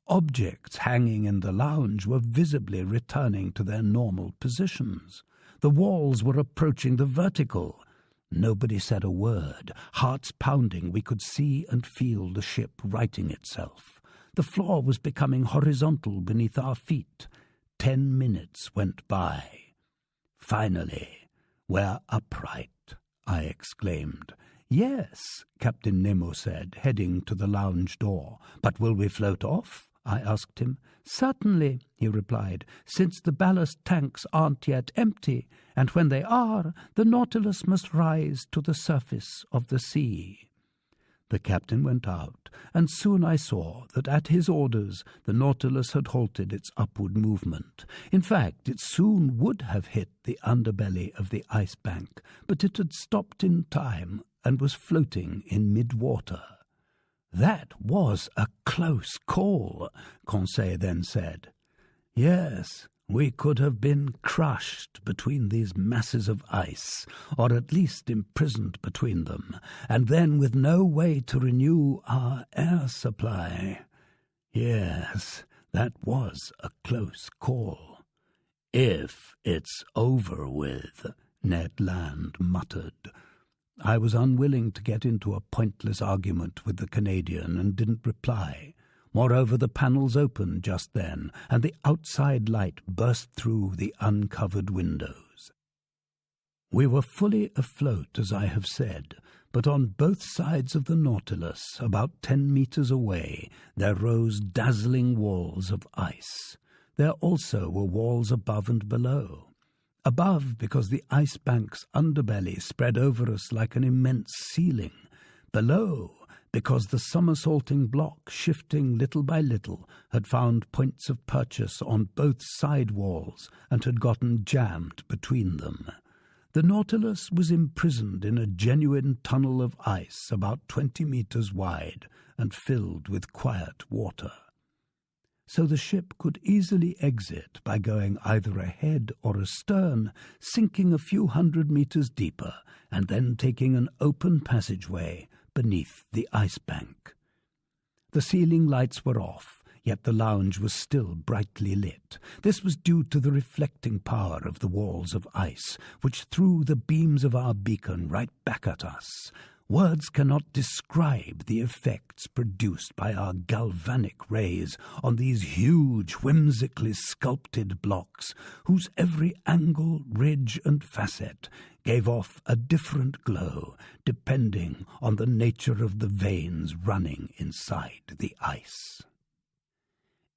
Objects hanging in the lounge were visibly returning to their normal positions. The walls were approaching the vertical. Nobody said a word. Hearts pounding, we could see and feel the ship righting itself. The floor was becoming horizontal beneath our feet. 10 minutes went by. "Finally, we're upright," I exclaimed. "Yes," Captain Nemo said, heading to the lounge door. "But will we float off?" I asked him. "Certainly," he replied, "since the ballast tanks aren't yet empty, and when they are, the Nautilus must rise to the surface of the sea." The captain went out, and soon I saw that at his orders the Nautilus had halted its upward movement. In fact, it soon would have hit the underbelly of the ice bank, but it had stopped in time and was floating in mid-water. "That was a close call," Conseil then said. "Yes, we could have been crushed between these masses of ice, or at least imprisoned between them, and then with no way to renew our air supply. Yes, that was a close call." "If it's over with," Ned Land muttered. I was unwilling to get into a pointless argument with the Canadian and didn't reply. Moreover, the panels opened just then, and the outside light burst through the uncovered windows. We were fully afloat, as I have said, but on both sides of the Nautilus, about 10 meters away, there rose dazzling walls of ice. There also were walls above and below. Above, because the ice bank's underbelly spread over us like an immense ceiling. Below, because the somersaulting block, shifting little by little, had found points of purchase on both side walls and had gotten jammed between them. The Nautilus was imprisoned in a genuine tunnel of ice about 20 meters wide and filled with quiet water. So the ship could easily exit by going either ahead or astern, sinking a few hundred meters deeper, and then taking an open passageway beneath the ice bank. The ceiling lights were off, yet the lounge was still brightly lit. This was due to the reflecting power of the walls of ice, which threw the beams of our beacon right back at us. Words cannot describe the effects produced by our galvanic rays on these huge, whimsically sculpted blocks, whose every angle, ridge, and facet gave off a different glow, depending on the nature of the veins running inside the ice.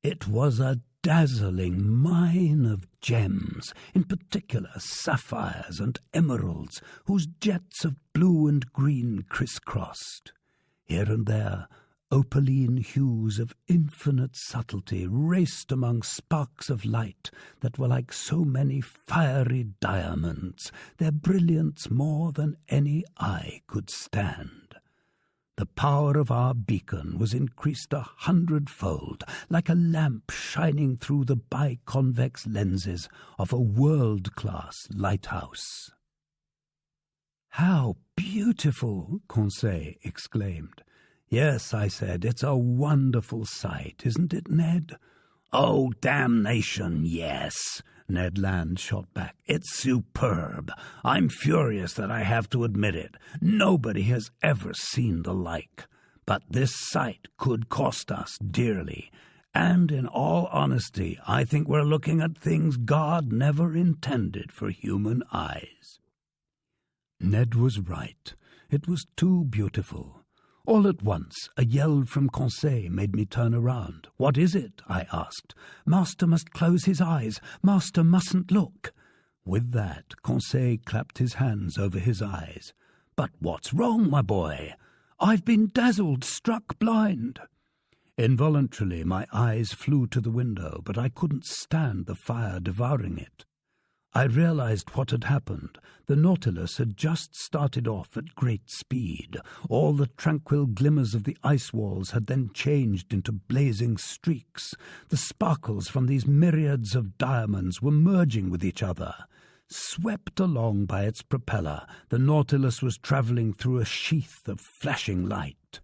It was a dazzling mine of gems, in particular sapphires and emeralds, whose jets of blue and green crisscrossed. Here and there, opaline hues of infinite subtlety raced among sparks of light that were like so many fiery diamonds, their brilliance more than any eye could stand. The power of our beacon was increased 100-fold, like a lamp shining through the biconvex lenses of a world-class lighthouse. "How beautiful!" Conseil exclaimed. "Yes," I said, "it's a wonderful sight, isn't it, Ned?" "Oh, damnation, yes," Ned Land shot back. "It's superb. I'm furious that I have to admit it. Nobody has ever seen the like. But this sight could cost us dearly. And in all honesty, I think we're looking at things God never intended for human eyes." Ned was right. It was too beautiful. All at once, a yell from Conseil made me turn around. "What is it?" I asked. "Master must close his eyes. Master mustn't look." With that, Conseil clapped his hands over his eyes. "But what's wrong, my boy? I've been dazzled, struck blind." Involuntarily, my eyes flew to the window, but I couldn't stand the fire devouring it. I realized what had happened. The Nautilus had just started off at great speed. All the tranquil glimmers of the ice walls had then changed into blazing streaks. The sparkles from these myriads of diamonds were merging with each other. Swept along by its propeller, the Nautilus was travelling through a sheath of flashing light.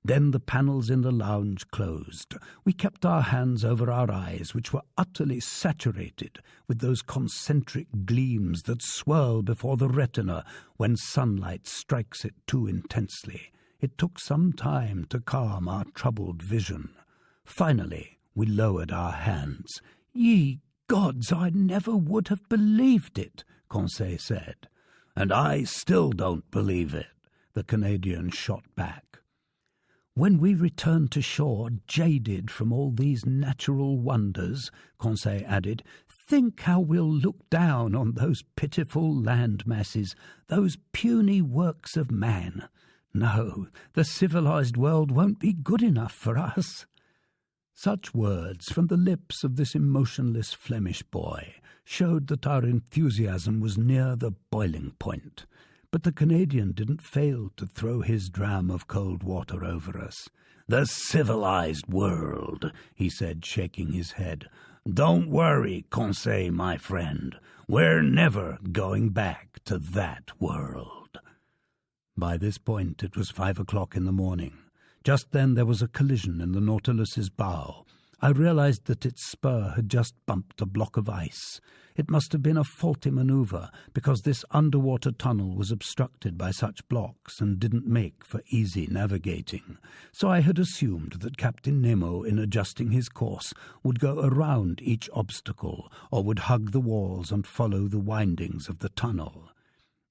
Then the panels in the lounge closed. We kept our hands over our eyes, which were utterly saturated with those concentric gleams that swirl before the retina when sunlight strikes it too intensely. It took some time to calm our troubled vision. Finally, we lowered our hands. "Ye gods, I never would have believed it," Conseil said. "And I still don't believe it," the Canadian shot back. "When we return to shore, jaded from all these natural wonders," Conseil added, "think how we'll look down on those pitiful land masses, those puny works of man. No, the civilized world won't be good enough for us." Such words from the lips of this emotionless Flemish boy showed that our enthusiasm was near the boiling point. But the Canadian didn't fail to throw his dram of cold water over us. "The civilized world," he said, shaking his head. "Don't worry, Conseil, my friend. We're never going back to that world." By this point it was 5 o'clock in the morning. Just then there was a collision in the Nautilus's bow. I realized that its spur had just bumped a block of ice. It must have been a faulty maneuver, because this underwater tunnel was obstructed by such blocks and didn't make for easy navigating. So I had assumed that Captain Nemo, in adjusting his course, would go around each obstacle, or would hug the walls and follow the windings of the tunnel.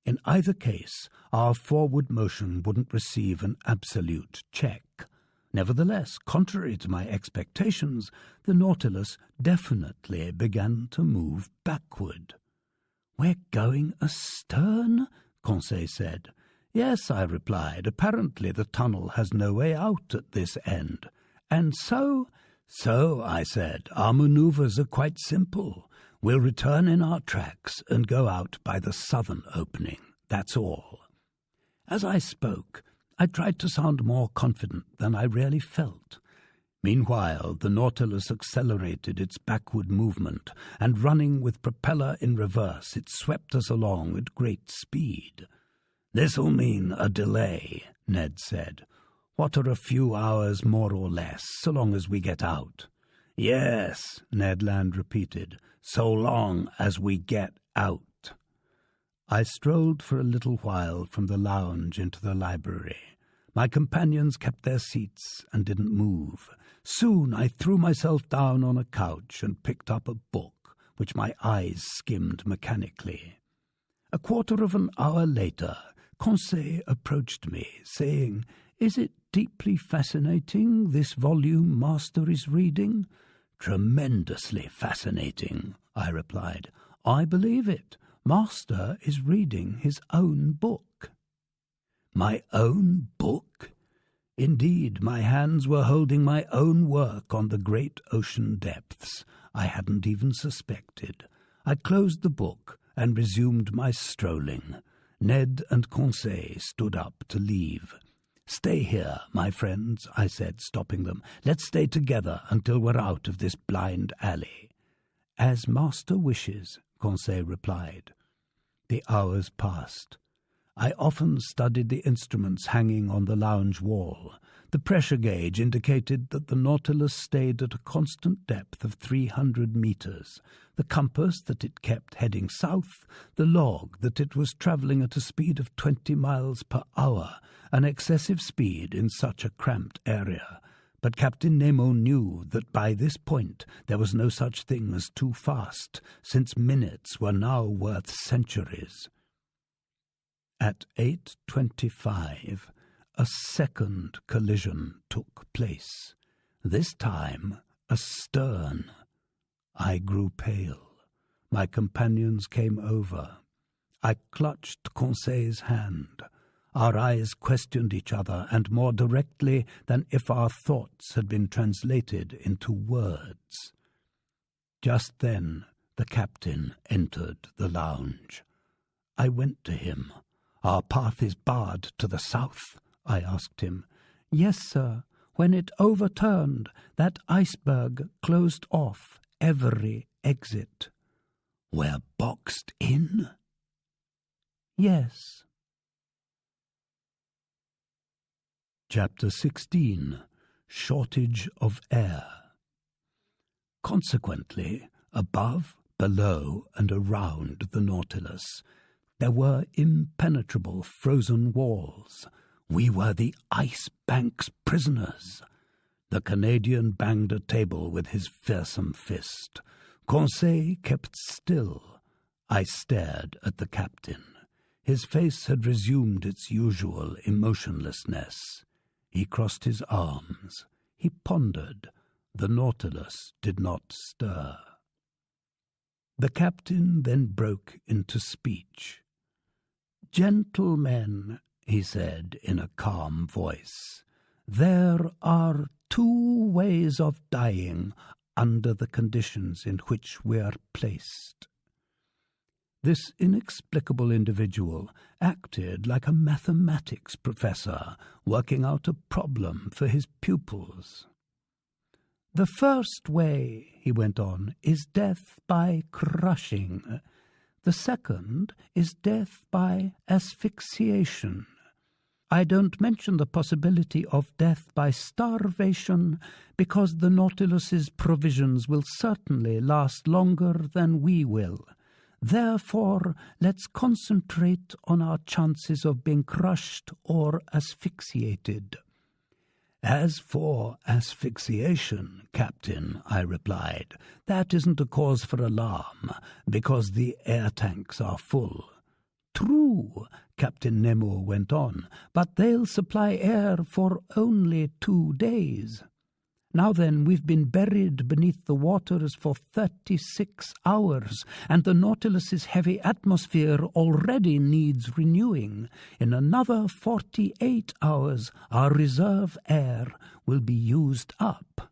In either case, our forward motion wouldn't receive an absolute check. Nevertheless, contrary to my expectations, the Nautilus definitely began to move backward. "We're going astern?" Conseil said. "Yes," I replied. "Apparently the tunnel has no way out at this end." "And so?" "So," I said, "our manoeuvres are quite simple. We'll return in our tracks and go out by the southern opening. That's all." As I spoke, I tried to sound more confident than I really felt. Meanwhile, the Nautilus accelerated its backward movement, and running with propeller in reverse, it swept us along at great speed. "This'll mean a delay," Ned said. "What are a few hours more or less, so long as we get out?" "Yes," Ned Land repeated, "so long as we get out." I strolled for a little while from the lounge into the library. My companions kept their seats and didn't move. Soon I threw myself down on a couch and picked up a book, which my eyes skimmed mechanically. A quarter of an hour later, Conseil approached me, saying, "Is it deeply fascinating, this volume Master is reading?" "Tremendously fascinating," I replied. "I believe it. Master is reading his own book." "My own book?" Indeed, my hands were holding my own work on the great ocean depths. I hadn't even suspected. I closed the book and resumed my strolling. Ned and Conseil stood up to leave. "Stay here, my friends," I said, stopping them. "Let's stay together until we're out of this blind alley." "As Master wishes," Conseil replied. The hours passed. I often studied the instruments hanging on the lounge wall. The pressure gauge indicated that the Nautilus stayed at a constant depth of 300 meters, the compass that it kept heading south, the log that it was traveling at a speed of 20 miles per hour, an excessive speed in such a cramped area. But Captain Nemo knew that by this point there was no such thing as too fast, since minutes were now worth centuries. At 8:25, a second collision took place, this time astern. I grew pale. My companions came over. I clutched Conseil's hand. Our eyes questioned each other, and more directly than if our thoughts had been translated into words. Just then the captain entered the lounge. I went to him. "Our path is barred to the south?" I asked him. "Yes, sir. When it overturned, that iceberg closed off every exit." "We're boxed in?" "Yes." Chapter 16. Shortage of Air. Consequently, above, below, and around the Nautilus, there were impenetrable frozen walls. We were the Ice Bank's prisoners. The Canadian banged a table with his fearsome fist. Conseil kept still. I stared at the captain. His face had resumed its usual emotionlessness. He crossed his arms. He pondered. The Nautilus did not stir. The captain then broke into speech. "Gentlemen," he said in a calm voice, "there are two ways of dying under the conditions in which we are placed." This inexplicable individual acted like a mathematics professor working out a problem for his pupils. "The first way," he went on, "is death by crushing. The second is death by asphyxiation. I don't mention the possibility of death by starvation because the Nautilus's provisions will certainly last longer than we will. Therefore, let's concentrate on our chances of being crushed or asphyxiated." "As for asphyxiation, Captain," I replied, "that isn't a cause for alarm, because the air tanks are full." "True," Captain Nemo went on, "but they'll supply air for only 2 days. Now then, we've been buried beneath the waters for 36 hours, and the Nautilus's heavy atmosphere already needs renewing. In another 48 hours, our reserve air will be used up."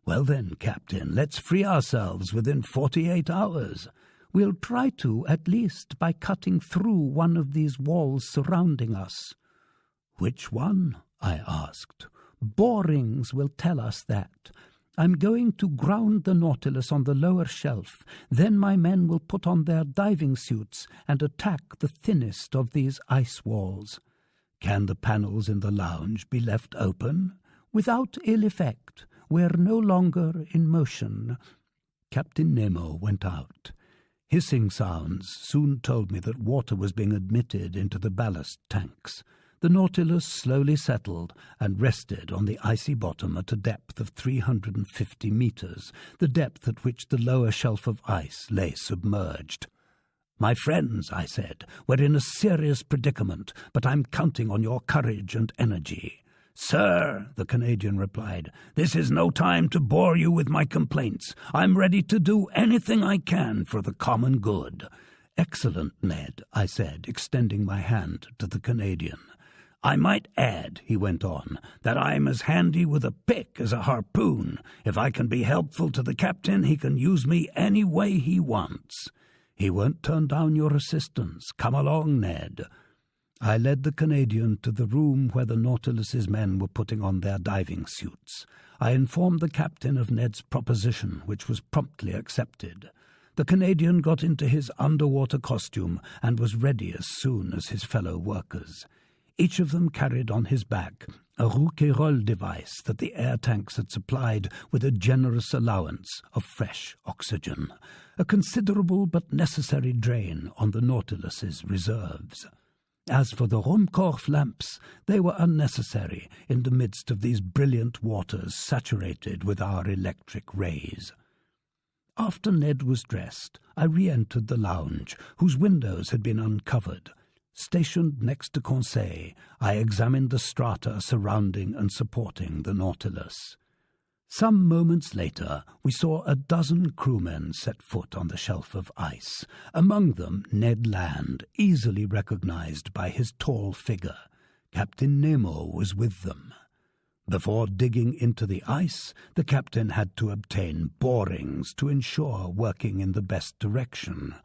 "Well then, Captain, let's free ourselves within 48 hours. "We'll try to, at least, by cutting through one of these walls surrounding us." "Which one?" I asked. "Borings will tell us that. I'm going to ground the Nautilus on the lower shelf. Then my men will put on their diving suits and attack the thinnest of these ice walls." "Can the panels in the lounge be left open?" "Without ill effect. We're no longer in motion." Captain Nemo went out. Hissing sounds soon told me that water was being admitted into the ballast tanks. The Nautilus slowly settled and rested on the icy bottom at a depth of 350 meters, the depth at which the lower shelf of ice lay submerged. "My friends," I said, "we're in a serious predicament, but I'm counting on your courage and energy." "Sir," the Canadian replied, "this is no time to bore you with my complaints. I'm ready to do anything I can for the common good." "Excellent, Ned," I said, extending my hand to the Canadian. "I might add," he went on, "that I'm as handy with a pick as a harpoon. If I can be helpful to the captain, he can use me any way he wants." "He won't turn down your assistance. Come along, Ned." I led the Canadian to the room where the Nautilus's men were putting on their diving suits. I informed the captain of Ned's proposition, which was promptly accepted. The Canadian got into his underwater costume and was ready as soon as his fellow workers. Each of them carried on his back a Rouquayrol device that the air tanks had supplied with a generous allowance of fresh oxygen, a considerable but necessary drain on the Nautilus's reserves. As for the Ruhmkorff lamps, they were unnecessary in the midst of these brilliant waters saturated with our electric rays. After Ned was dressed, I re-entered the lounge, whose windows had been uncovered. Stationed next to Conseil, I examined the strata surrounding and supporting the Nautilus. Some moments later, we saw a dozen crewmen set foot on the shelf of ice, among them Ned Land, easily recognized by his tall figure. Captain Nemo was with them. Before digging into the ice, the captain had to obtain borings to ensure working in the best direction.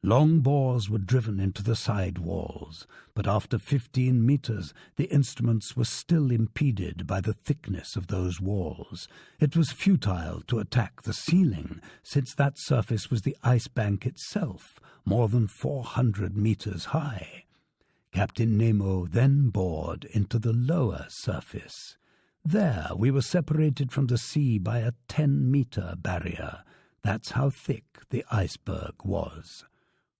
Long bores were driven into the side walls, but after 15 meters, the instruments were still impeded by the thickness of those walls. It was futile to attack the ceiling, since that surface was the ice bank itself, more than 400 meters high. Captain Nemo then bored into the lower surface. There we were separated from the sea by a 10-meter barrier. That's how thick the iceberg was.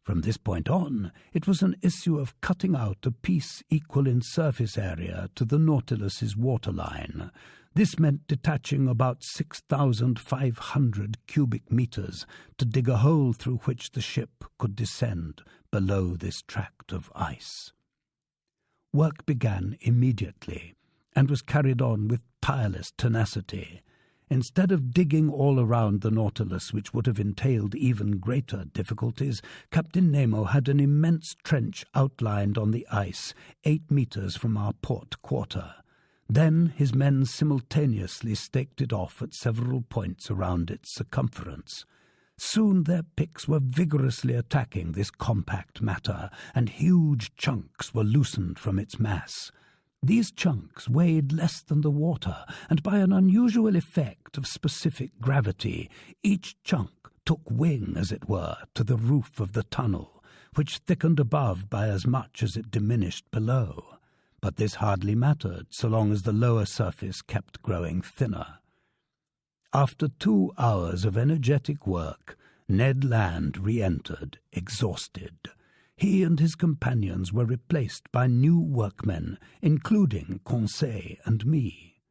From this point on, it was an issue of cutting out a piece equal in surface area to the Nautilus's waterline. This meant detaching about 6,500 cubic meters to dig a hole through which the ship could descend below this tract of ice. Work began immediately and was carried on with tireless tenacity. Instead of digging all around the Nautilus, which would have entailed even greater difficulties, Captain Nemo had an immense trench outlined on the ice 8 meters from our port quarter. Then his men simultaneously staked it off at several points around its circumference. Soon their picks were vigorously attacking this compact matter, and huge chunks were loosened from its mass. These chunks weighed less than the water, and by an unusual effect of specific gravity, each chunk took wing, as it were, to the roof of the tunnel, which thickened above by as much as it diminished below. But this hardly mattered, so long as the lower surface kept growing thinner. After 2 hours of energetic work, Ned Land re-entered, exhausted. He and his companions were replaced by new workmen, including Conseil and me.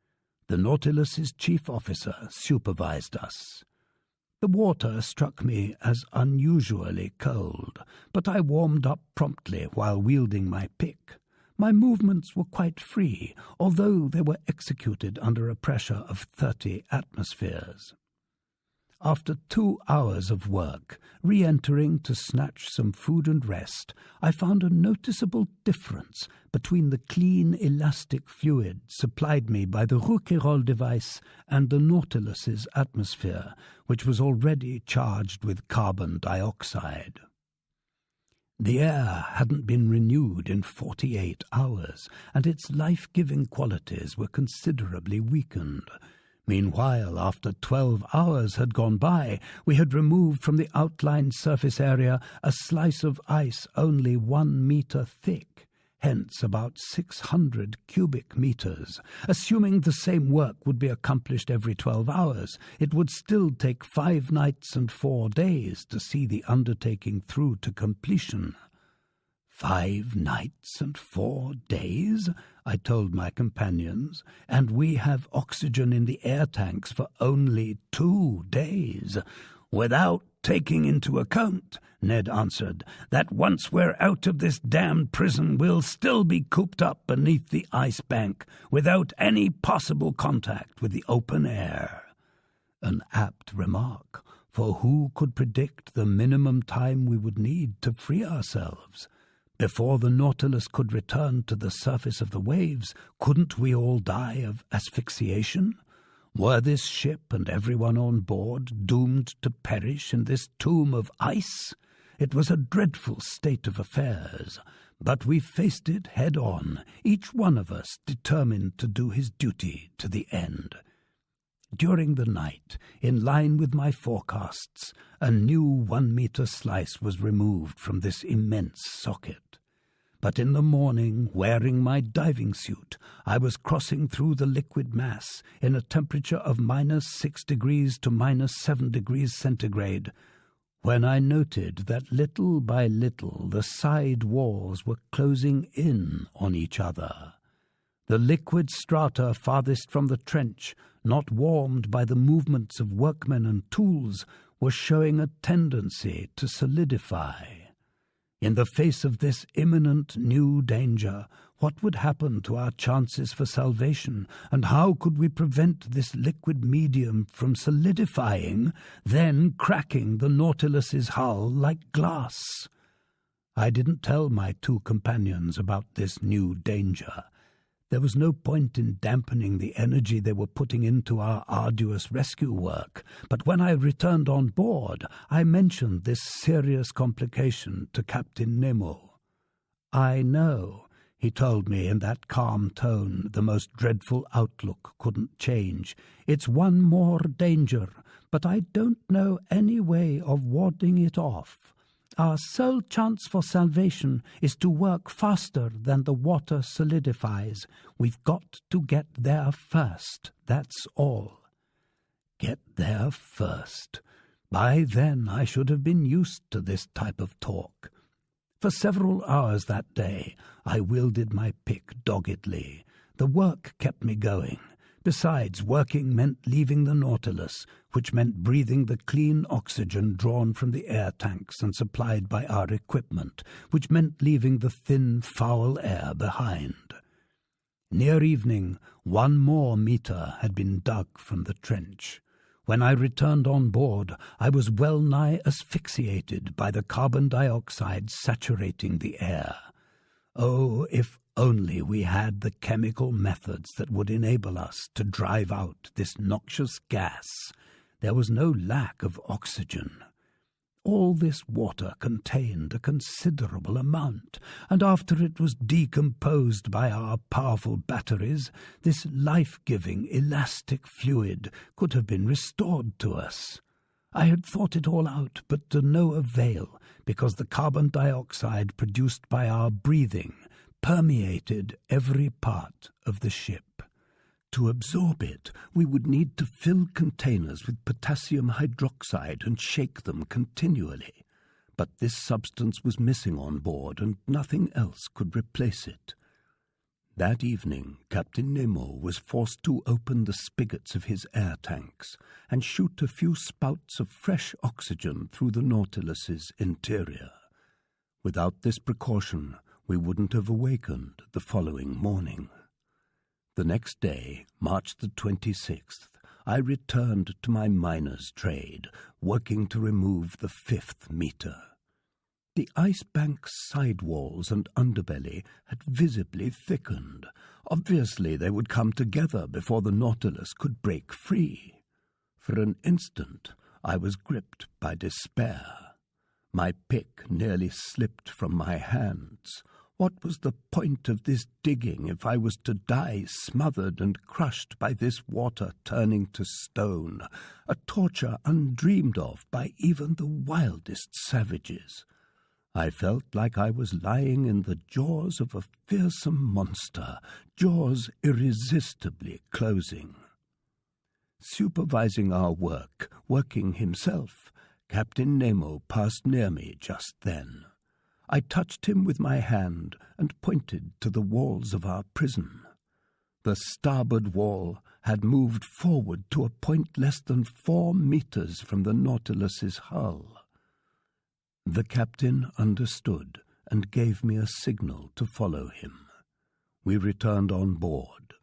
The Nautilus's chief officer supervised us. The water struck me as unusually cold, but I warmed up promptly while wielding my pick. My movements were quite free, although they were executed under a pressure of 30 atmospheres. After 2 hours of work, re-entering to snatch some food and rest, I found a noticeable difference between the clean, elastic fluid supplied me by the Reusch device and the Nautilus's atmosphere, which was already charged with carbon dioxide. The air hadn't been renewed in 48 hours, and its life-giving qualities were considerably weakened. Meanwhile, after 12 hours had gone by, we had removed from the outlined surface area a slice of ice only 1 meter thick, hence about 600 cubic meters. Assuming the same work would be accomplished every 12 hours, it would still take 5 nights and 4 days to see the undertaking through to completion. 5 nights and 4 days, I told my companions, and we have oxygen in the air tanks for only 2 days. Without taking into account, Ned answered, that once we're out of this damned prison, we'll still be cooped up beneath the ice bank without any possible contact with the open air. An apt remark, for who could predict the minimum time we would need to free ourselves? Before the Nautilus could return to the surface of the waves, couldn't we all die of asphyxiation? Were this ship and everyone on board doomed to perish in this tomb of ice? It was a dreadful state of affairs, but we faced it head-on, each one of us determined to do his duty to the end. During the night, in line with my forecasts, a new 1-meter slice was removed from this immense socket. But in the morning, wearing my diving suit, I was crossing through the liquid mass in a temperature of -6 degrees to -7 degrees centigrade, when I noted that little by little the side walls were closing in on each other. The liquid strata farthest from the trench, not warmed by the movements of workmen and tools, were showing a tendency to solidify. In the face of this imminent new danger, what would happen to our chances for salvation, and how could we prevent this liquid medium from solidifying, then cracking the Nautilus's hull like glass? I didn't tell my two companions about this new danger. There was no point in dampening the energy they were putting into our arduous rescue work, but when I returned on board, I mentioned this serious complication to Captain Nemo. "I know," he told me in that calm tone the most dreadful outlook couldn't change. "It's one more danger, but I don't know any way of warding it off. Our sole chance for salvation is to work faster than the water solidifies. We've got to get there first, that's all." Get there first. By then I should have been used to this type of talk. For several hours that day I wielded my pick doggedly. The work kept me going. Besides, working meant leaving the Nautilus, which meant breathing the clean oxygen drawn from the air tanks and supplied by our equipment, which meant leaving the thin, foul air behind. Near evening, one more meter had been dug from the trench. When I returned on board, I was well nigh asphyxiated by the carbon dioxide saturating the air. Oh, if only we had the chemical methods that would enable us to drive out this noxious gas. There was no lack of oxygen. All this water contained a considerable amount, and after it was decomposed by our powerful batteries, this life-giving elastic fluid could have been restored to us. I had thought it all out, but to no avail, because the carbon dioxide produced by our breathing permeated every part of the ship. To absorb it, we would need to fill containers with potassium hydroxide and shake them continually. But this substance was missing on board, and nothing else could replace it. That evening, Captain Nemo was forced to open the spigots of his air tanks and shoot a few spouts of fresh oxygen through the Nautilus's interior. Without this precaution, we wouldn't have awakened the following morning. The next day, March the 26th, I returned to my miner's trade, working to remove the 5th meter. The ice bank's sidewalls and underbelly had visibly thickened. Obviously, they would come together before the Nautilus could break free. For an instant, I was gripped by despair. My pick nearly slipped from my hands. What was the point of this digging if I was to die smothered and crushed by this water turning to stone, a torture undreamed of by even the wildest savages? I felt like I was lying in the jaws of a fearsome monster, jaws irresistibly closing. Supervising our work, working himself, Captain Nemo passed near me just then. I touched him with my hand and pointed to the walls of our prison. The starboard wall had moved forward to a point less than 4 meters from the Nautilus's hull. The captain understood and gave me a signal to follow him. We returned on board.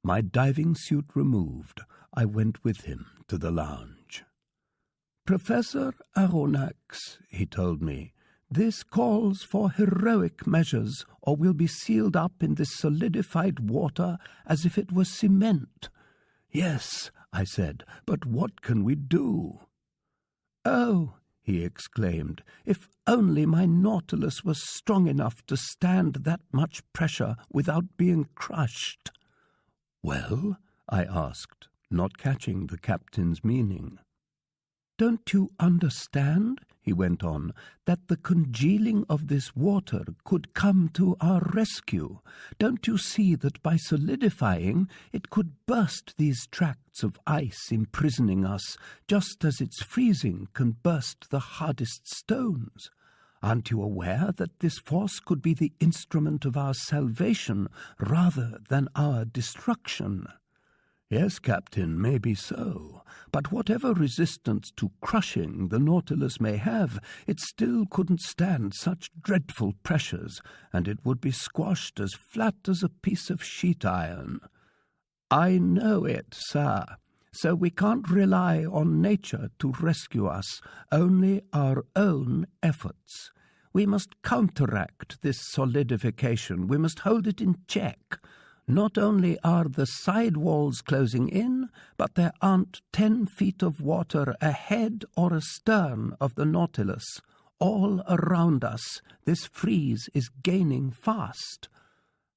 My diving suit removed, I went with him to the lounge. "Professor Aronnax," he told me, "this calls for heroic measures, or we'll be sealed up in this solidified water as if it was cement." "Yes," I said, "but what can we do?" "Oh," he exclaimed, "if only my Nautilus was strong enough to stand that much pressure without being crushed." "Well?" I asked, not catching the captain's meaning. "Don't you understand," he went on, "that the congealing of this water could come to our rescue? Don't you see that by solidifying it could burst these tracts of ice imprisoning us, just as its freezing can burst the hardest stones? Aren't you aware that this force could be the instrument of our salvation rather than our destruction?" "Yes, Captain, maybe so. But whatever resistance to crushing the Nautilus may have, it still couldn't stand such dreadful pressures, and it would be squashed as flat as a piece of sheet iron." "I know it, sir. So we can't rely on nature to rescue us, only our own efforts. We must counteract this solidification. We must hold it in check. Not only are the side walls closing in, but there aren't 10 feet of water ahead or astern of the Nautilus. All around us, this freeze is gaining fast."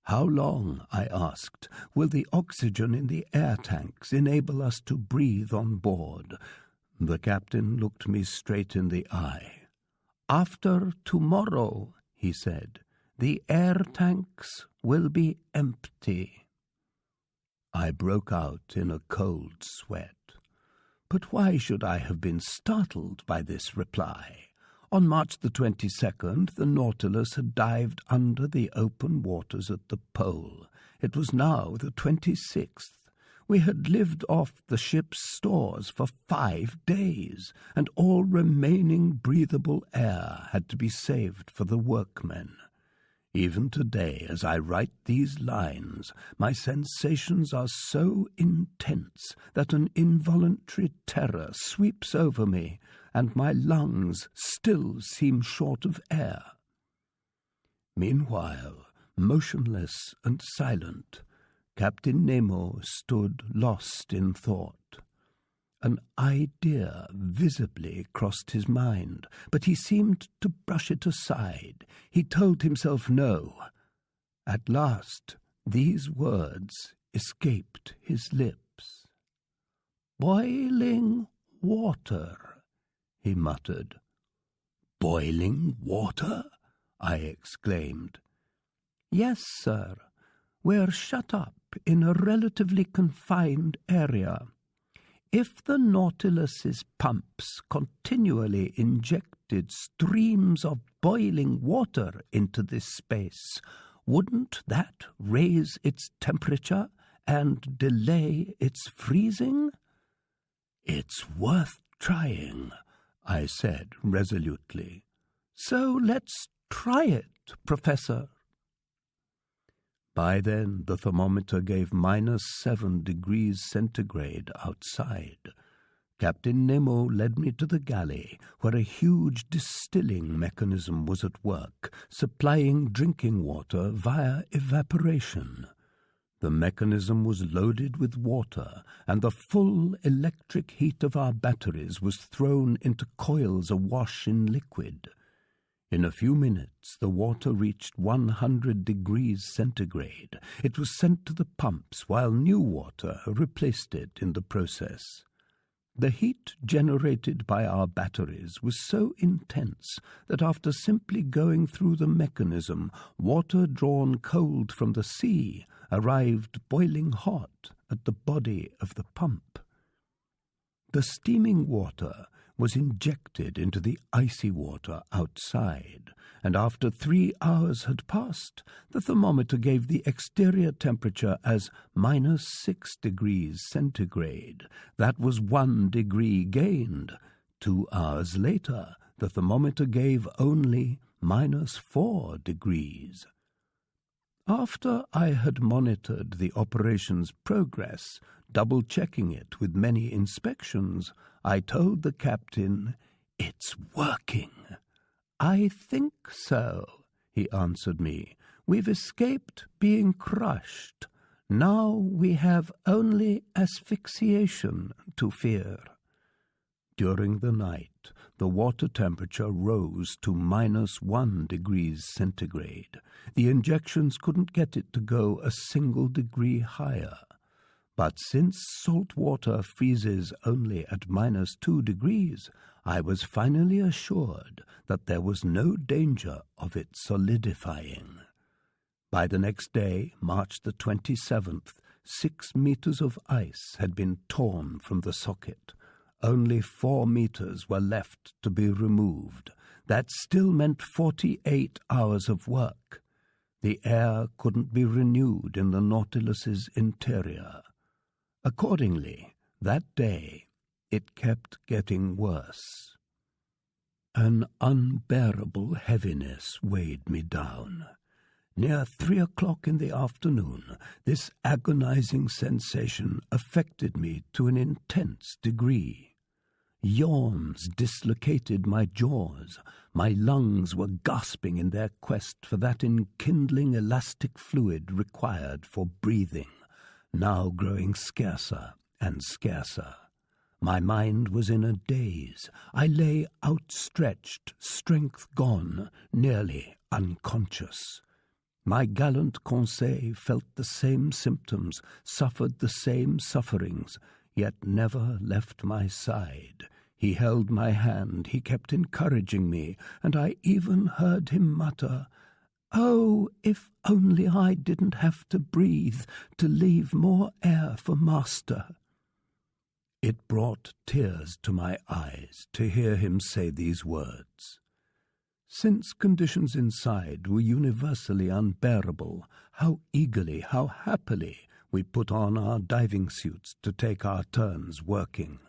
"How long," I asked, "will the oxygen in the air tanks enable us to breathe on board?" The captain looked me straight in the eye. "After tomorrow," he said, "the air tanks will be empty." I broke out in a cold sweat. But why should I have been startled by this reply? On March the 22nd, the Nautilus had dived under the open waters at the pole. It was now the 26th. We had lived off the ship's stores for 5 days, and all remaining breathable air had to be saved for the workmen. Even today, as I write these lines, my sensations are so intense that an involuntary terror sweeps over me, and my lungs still seem short of air. Meanwhile, motionless and silent, Captain Nemo stood lost in thought. An idea visibly crossed his mind, but he seemed to brush it aside. He told himself no. At last, these words escaped his lips. "Boiling water," he muttered. "Boiling water?" I exclaimed. "Yes, sir. We're shut up in a relatively confined area. If the Nautilus's pumps continually injected streams of boiling water into this space, wouldn't that raise its temperature and delay its freezing?" "It's worth trying," I said resolutely. "So let's try it, Professor." By then the thermometer gave -7 degrees centigrade outside. Captain Nemo led me to the galley, where a huge distilling mechanism was at work, supplying drinking water via evaporation. The mechanism was loaded with water, and the full electric heat of our batteries was thrown into coils awash in liquid. In a few minutes the water reached 100 degrees centigrade. It was sent to the pumps, while new water replaced it in the process. The heat generated by our batteries was so intense that after simply going through the mechanism, water drawn cold from the sea arrived boiling hot at the body of the pump. The steaming water was injected into the icy water outside, and after 3 hours had passed, the thermometer gave the exterior temperature as -6 degrees centigrade. That was 1 degree gained. 2 hours later, the thermometer gave only -4 degrees. After I had monitored the operation's progress, double-checking it with many inspections, I told the captain, "It's working." "I think so," he answered me. "We've escaped being crushed. Now we have only asphyxiation to fear." During the night, the water temperature rose to -1 degrees centigrade. The injections couldn't get it to go a single degree higher. But since salt water freezes only at -2 degrees, I was finally assured that there was no danger of it solidifying. By the next day, March the 27th, 6 meters of ice had been torn from the socket. Only 4 meters were left to be removed. That still meant 48 hours of work. The air couldn't be renewed in the Nautilus's interior. Accordingly, that day it kept getting worse. An unbearable heaviness weighed me down. Near 3 o'clock in the afternoon, this agonizing sensation affected me to an intense degree. Yawns dislocated my jaws. My lungs were gasping in their quest for that enkindling elastic fluid required for breathing, now growing scarcer and scarcer. My mind was in a daze. I lay outstretched, strength gone, nearly unconscious. My gallant Conseil felt the same symptoms, suffered the same sufferings, yet never left my side. He held my hand, he kept encouraging me, and I even heard him mutter, "Oh, if only I didn't have to breathe, to leave more air for Master." It brought tears to my eyes to hear him say these words. Since conditions inside were universally unbearable, how eagerly, how happily we put on our diving suits to take our turns working.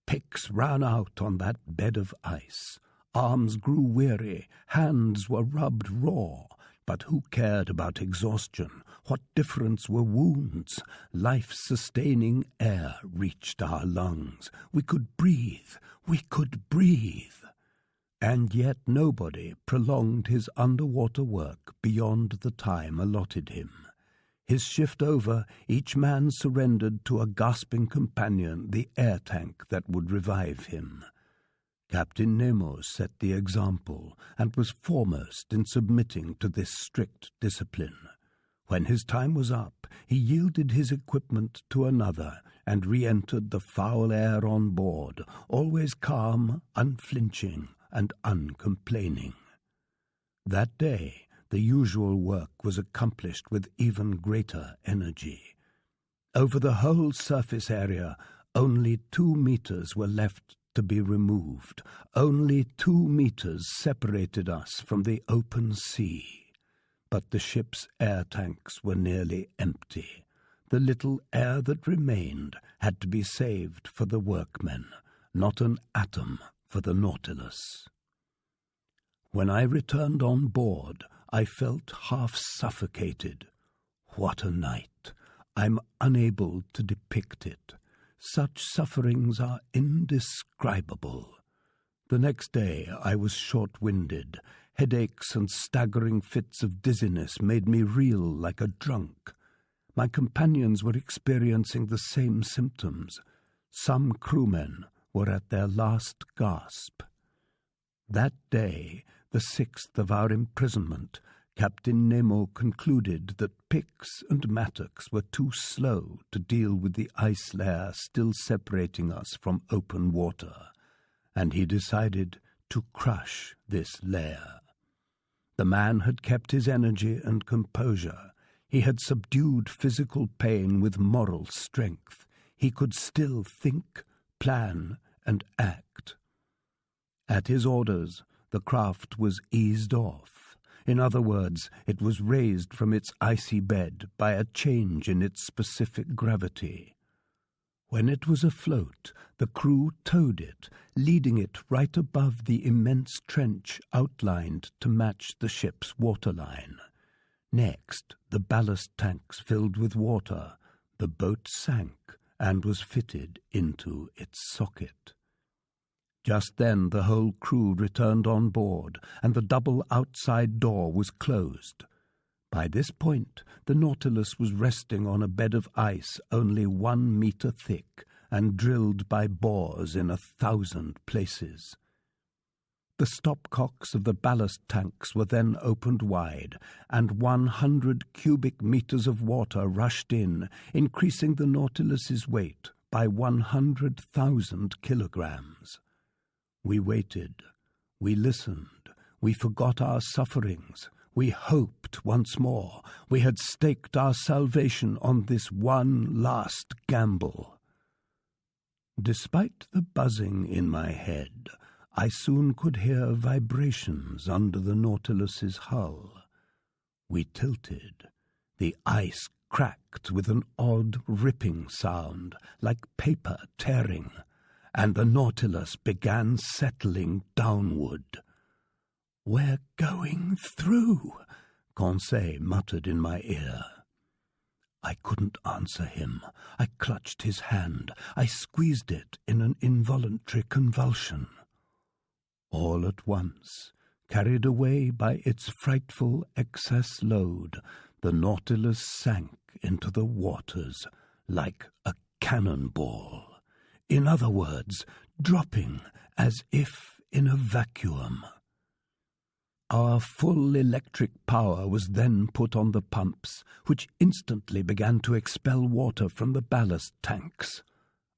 Picks ran out on that bed of ice. Arms grew weary, hands were rubbed raw. But who cared about exhaustion? What difference were wounds? Life-sustaining air reached our lungs. We could breathe. We could breathe. And yet nobody prolonged his underwater work beyond the time allotted him. His shift over, each man surrendered to a gasping companion the air tank that would revive him. Captain Nemo set the example and was foremost in submitting to this strict discipline. When his time was up, he yielded his equipment to another and re-entered the foul air on board, always calm, unflinching, and uncomplaining. That day, the usual work was accomplished with even greater energy. Over the whole surface area, only 2 meters were left to be removed. Only 2 meters separated us from the open sea. But the ship's air tanks were nearly empty. The little air that remained had to be saved for the workmen, not an atom for the Nautilus. When I returned on board, I felt half suffocated. What a night! I'm unable to depict it. Such sufferings are indescribable. The next day I was short-winded. Headaches and staggering fits of dizziness made me reel like a drunk. My companions were experiencing the same symptoms. Some crewmen were at their last gasp. That day, the 6th of our imprisonment, Captain Nemo concluded that Pix and Mattocks were too slow to deal with the ice layer still separating us from open water, and he decided to crush this layer. The man had kept his energy and composure. He had subdued physical pain with moral strength. He could still think, plan, and act. At his orders, the craft was eased off. In other words, it was raised from its icy bed by a change in its specific gravity. When it was afloat, the crew towed it, leading it right above the immense trench outlined to match the ship's waterline. Next, the ballast tanks filled with water. The boat sank and was fitted into its socket. Just then the whole crew returned on board, and the double outside door was closed. By this point, the Nautilus was resting on a bed of ice only 1 meter thick and drilled by bores in 1,000 places. The stopcocks of the ballast tanks were then opened wide, and 100 cubic meters of water rushed in, increasing the Nautilus's weight by 100,000 kilograms. We waited, we listened, we forgot our sufferings, we hoped once more. We had staked our salvation on this one last gamble. Despite the buzzing in my head, I soon could hear vibrations under the Nautilus's hull. We tilted. The ice cracked with an odd ripping sound, like paper tearing, and the Nautilus began settling downward. "We're going through," Conseil muttered in my ear. I couldn't answer him. I clutched his hand. I squeezed it in an involuntary convulsion. All at once, carried away by its frightful excess load, the Nautilus sank into the waters like a cannonball. In other words, dropping as if in a vacuum. Our full electric power was then put on the pumps, which instantly began to expel water from the ballast tanks.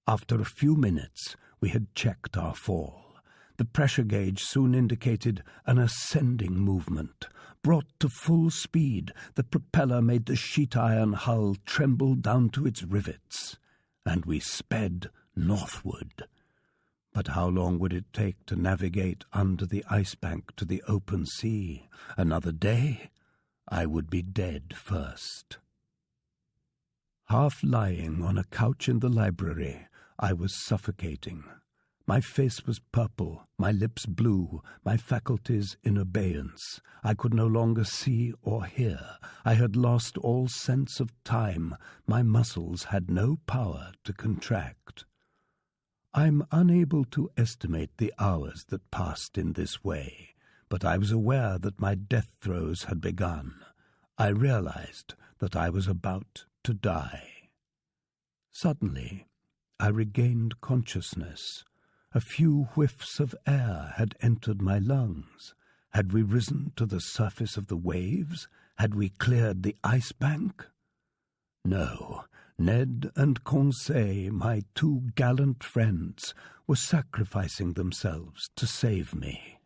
After a few minutes, we had checked our fall. The pressure gauge soon indicated an ascending movement. Brought to full speed, the propeller made the sheet-iron hull tremble down to its rivets, and we sped northward. But how long would it take to navigate under the ice bank to the open sea? Another day? I would be dead first. Half lying on a couch in the library, I was suffocating. My face was purple, my lips blue, my faculties in abeyance. I could no longer see or hear. I had lost all sense of time. My muscles had no power to contract. I'm unable to estimate the hours that passed in this way, but I was aware that my death throes had begun. I realized that I was about to die. Suddenly, I regained consciousness. A few whiffs of air had entered my lungs. Had we risen to the surface of the waves? Had we cleared the ice bank? No. Ned and Conseil, my two gallant friends, were sacrificing themselves to save me.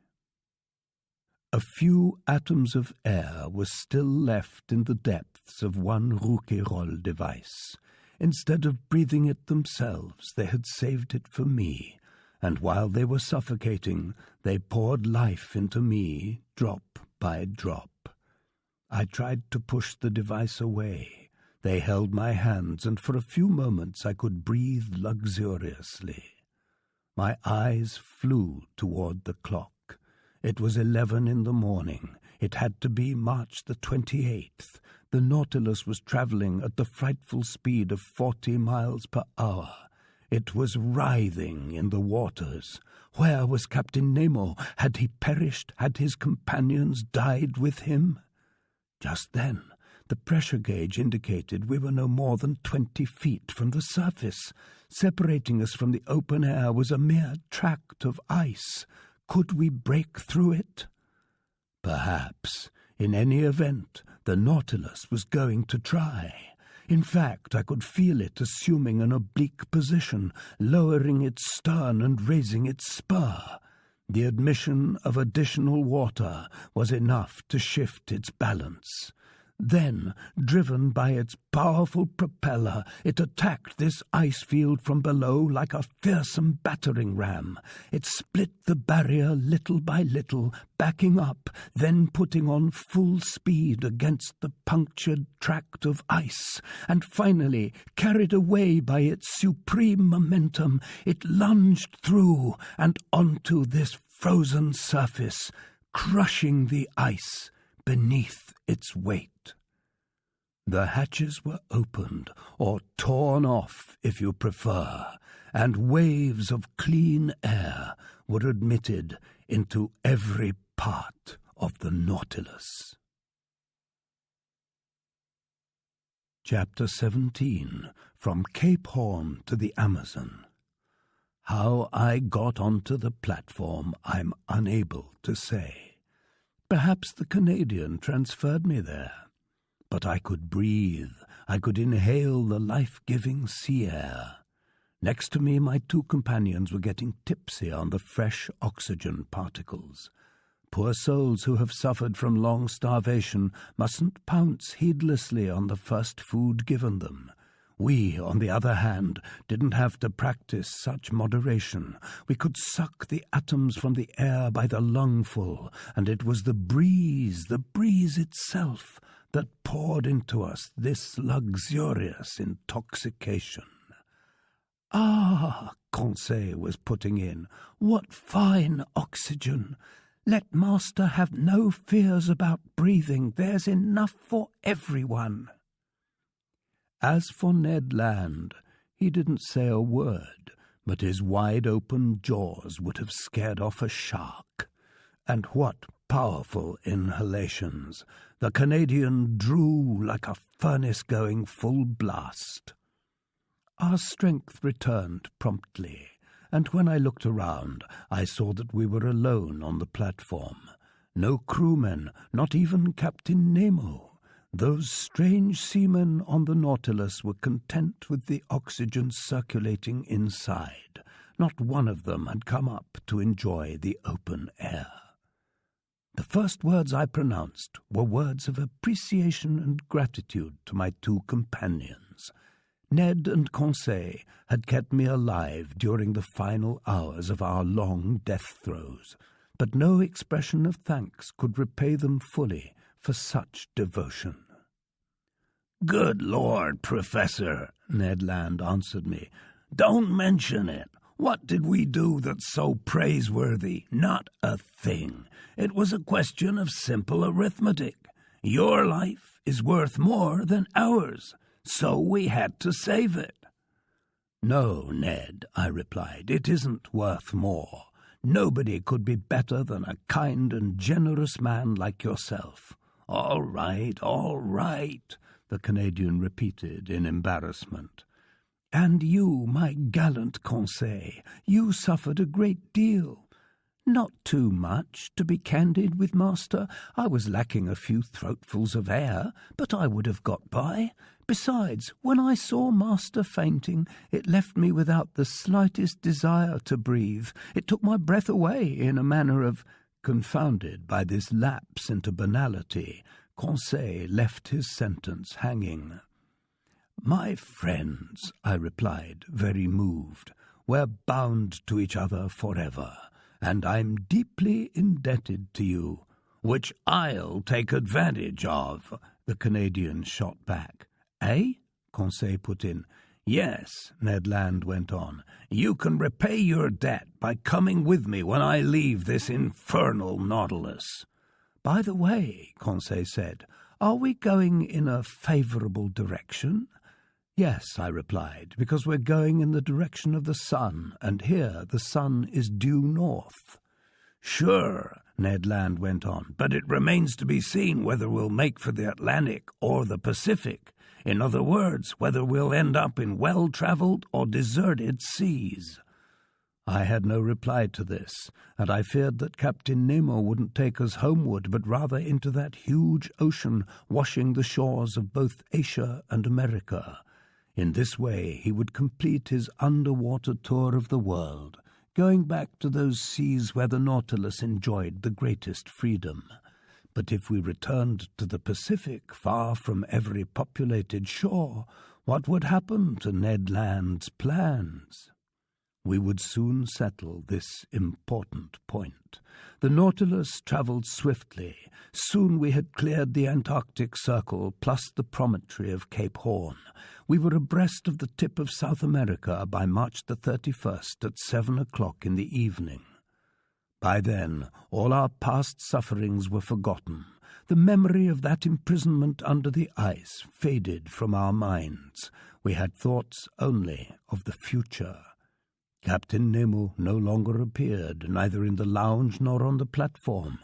A few atoms of air were still left in the depths of one Rouquayrol device. Instead of breathing it themselves, they had saved it for me, and while they were suffocating, they poured life into me, drop by drop. I tried to push the device away. They held my hands, and for a few moments I could breathe luxuriously. My eyes flew toward the clock. It was 11 in the morning. It had to be March the 28th. The Nautilus was traveling at the frightful speed of 40 miles per hour. It was writhing in the waters. Where was Captain Nemo? Had he perished? Had his companions died with him? Just then, the pressure gauge indicated we were no more than 20 feet from the surface. Separating us from the open air was a mere tract of ice. Could we break through it? Perhaps. In any event, the Nautilus was going to try. In fact, I could feel it assuming an oblique position, lowering its stern and raising its spur. The admission of additional water was enough to shift its balance. Then, driven by its powerful propeller, it attacked this ice field from below like a fearsome battering ram. It split the barrier little by little, backing up, then putting on full speed against the punctured tract of ice, and finally, carried away by its supreme momentum, it lunged through and onto this frozen surface, crushing the ice beneath its weight. The hatches were opened, or torn off if you prefer, and waves of clean air were admitted into every part of the Nautilus. Chapter 17. From Cape Horn to the Amazon. How I got onto the platform I'm unable to say. Perhaps the Canadian transferred me there. But I could breathe. I could inhale the life-giving sea air. Next to me, my two companions were getting tipsy on the fresh oxygen particles. Poor souls who have suffered from long starvation mustn't pounce heedlessly on the first food given them. We, on the other hand, didn't have to practice such moderation. We could suck the atoms from the air by the lungful, and it was the breeze itself, that poured into us this luxurious intoxication. "Ah," Conseil was putting in, "what fine oxygen! Let Master have no fears about breathing. There's enough for everyone." As for Ned Land, he didn't say a word, but his wide-open jaws would have scared off a shark. And what powerful inhalations! The Canadian drew like a furnace going full blast. Our strength returned promptly, and when I looked around, I saw that we were alone on the platform. No crewmen, not even Captain Nemo. Those strange seamen on the Nautilus were content with the oxygen circulating inside. Not one of them had come up to enjoy the open air. The first words I pronounced were words of appreciation and gratitude to my two companions. Ned and Conseil had kept me alive during the final hours of our long death throes, but no expression of thanks could repay them fully for such devotion. "Good Lord, Professor," Ned Land answered me. "Don't mention it. What did we do that's so praiseworthy? Not a thing. It was a question of simple arithmetic. Your life is worth more than ours, so we had to save it." "No, Ned," I replied, "it isn't worth more. Nobody could be better than a kind and generous man like yourself." All right," the Canadian repeated in embarrassment. "And you, my gallant Conseil, you suffered a great deal." "Not too much, to be candid with Master. I was lacking a few throatfuls of air, but I would have got by. Besides, when I saw Master fainting, it left me without the slightest desire to breathe. It took my breath away in a manner of—" Confounded by this lapse into banality, Conseil left his sentence hanging. "My friends," I replied, very moved, "we're bound to each other forever, and I'm deeply indebted to you." "Which I'll take advantage of," the Canadian shot back. "Eh?" Conseil put in. "Yes," Ned Land went on, "you can repay your debt by coming with me when I leave this infernal Nautilus." "By the way," Conseil said, "are we going in a favourable direction?" "Yes," I replied, "because we're going in the direction of the sun, and here the sun is due north." "Sure," Ned Land went on, "but it remains to be seen whether we'll make for the Atlantic or the Pacific. In other words, whether we'll end up in well-travelled or deserted seas." I had no reply to this, and I feared that Captain Nemo wouldn't take us homeward, but rather into that huge ocean washing the shores of both Asia and America. In this way he would complete his underwater tour of the world, going back to those seas where the Nautilus enjoyed the greatest freedom. But if we returned to the Pacific, far from every populated shore, what would happen to Ned Land's plans? We would soon settle this important point. The Nautilus travelled swiftly. Soon we had cleared the Antarctic Circle, plus the promontory of Cape Horn. We were abreast of the tip of South America by March the 31st at 7 o'clock in the evening. By then, all our past sufferings were forgotten. The memory of that imprisonment under the ice faded from our minds. We had thoughts only of the future. Captain Nemo no longer appeared, neither in the lounge nor on the platform.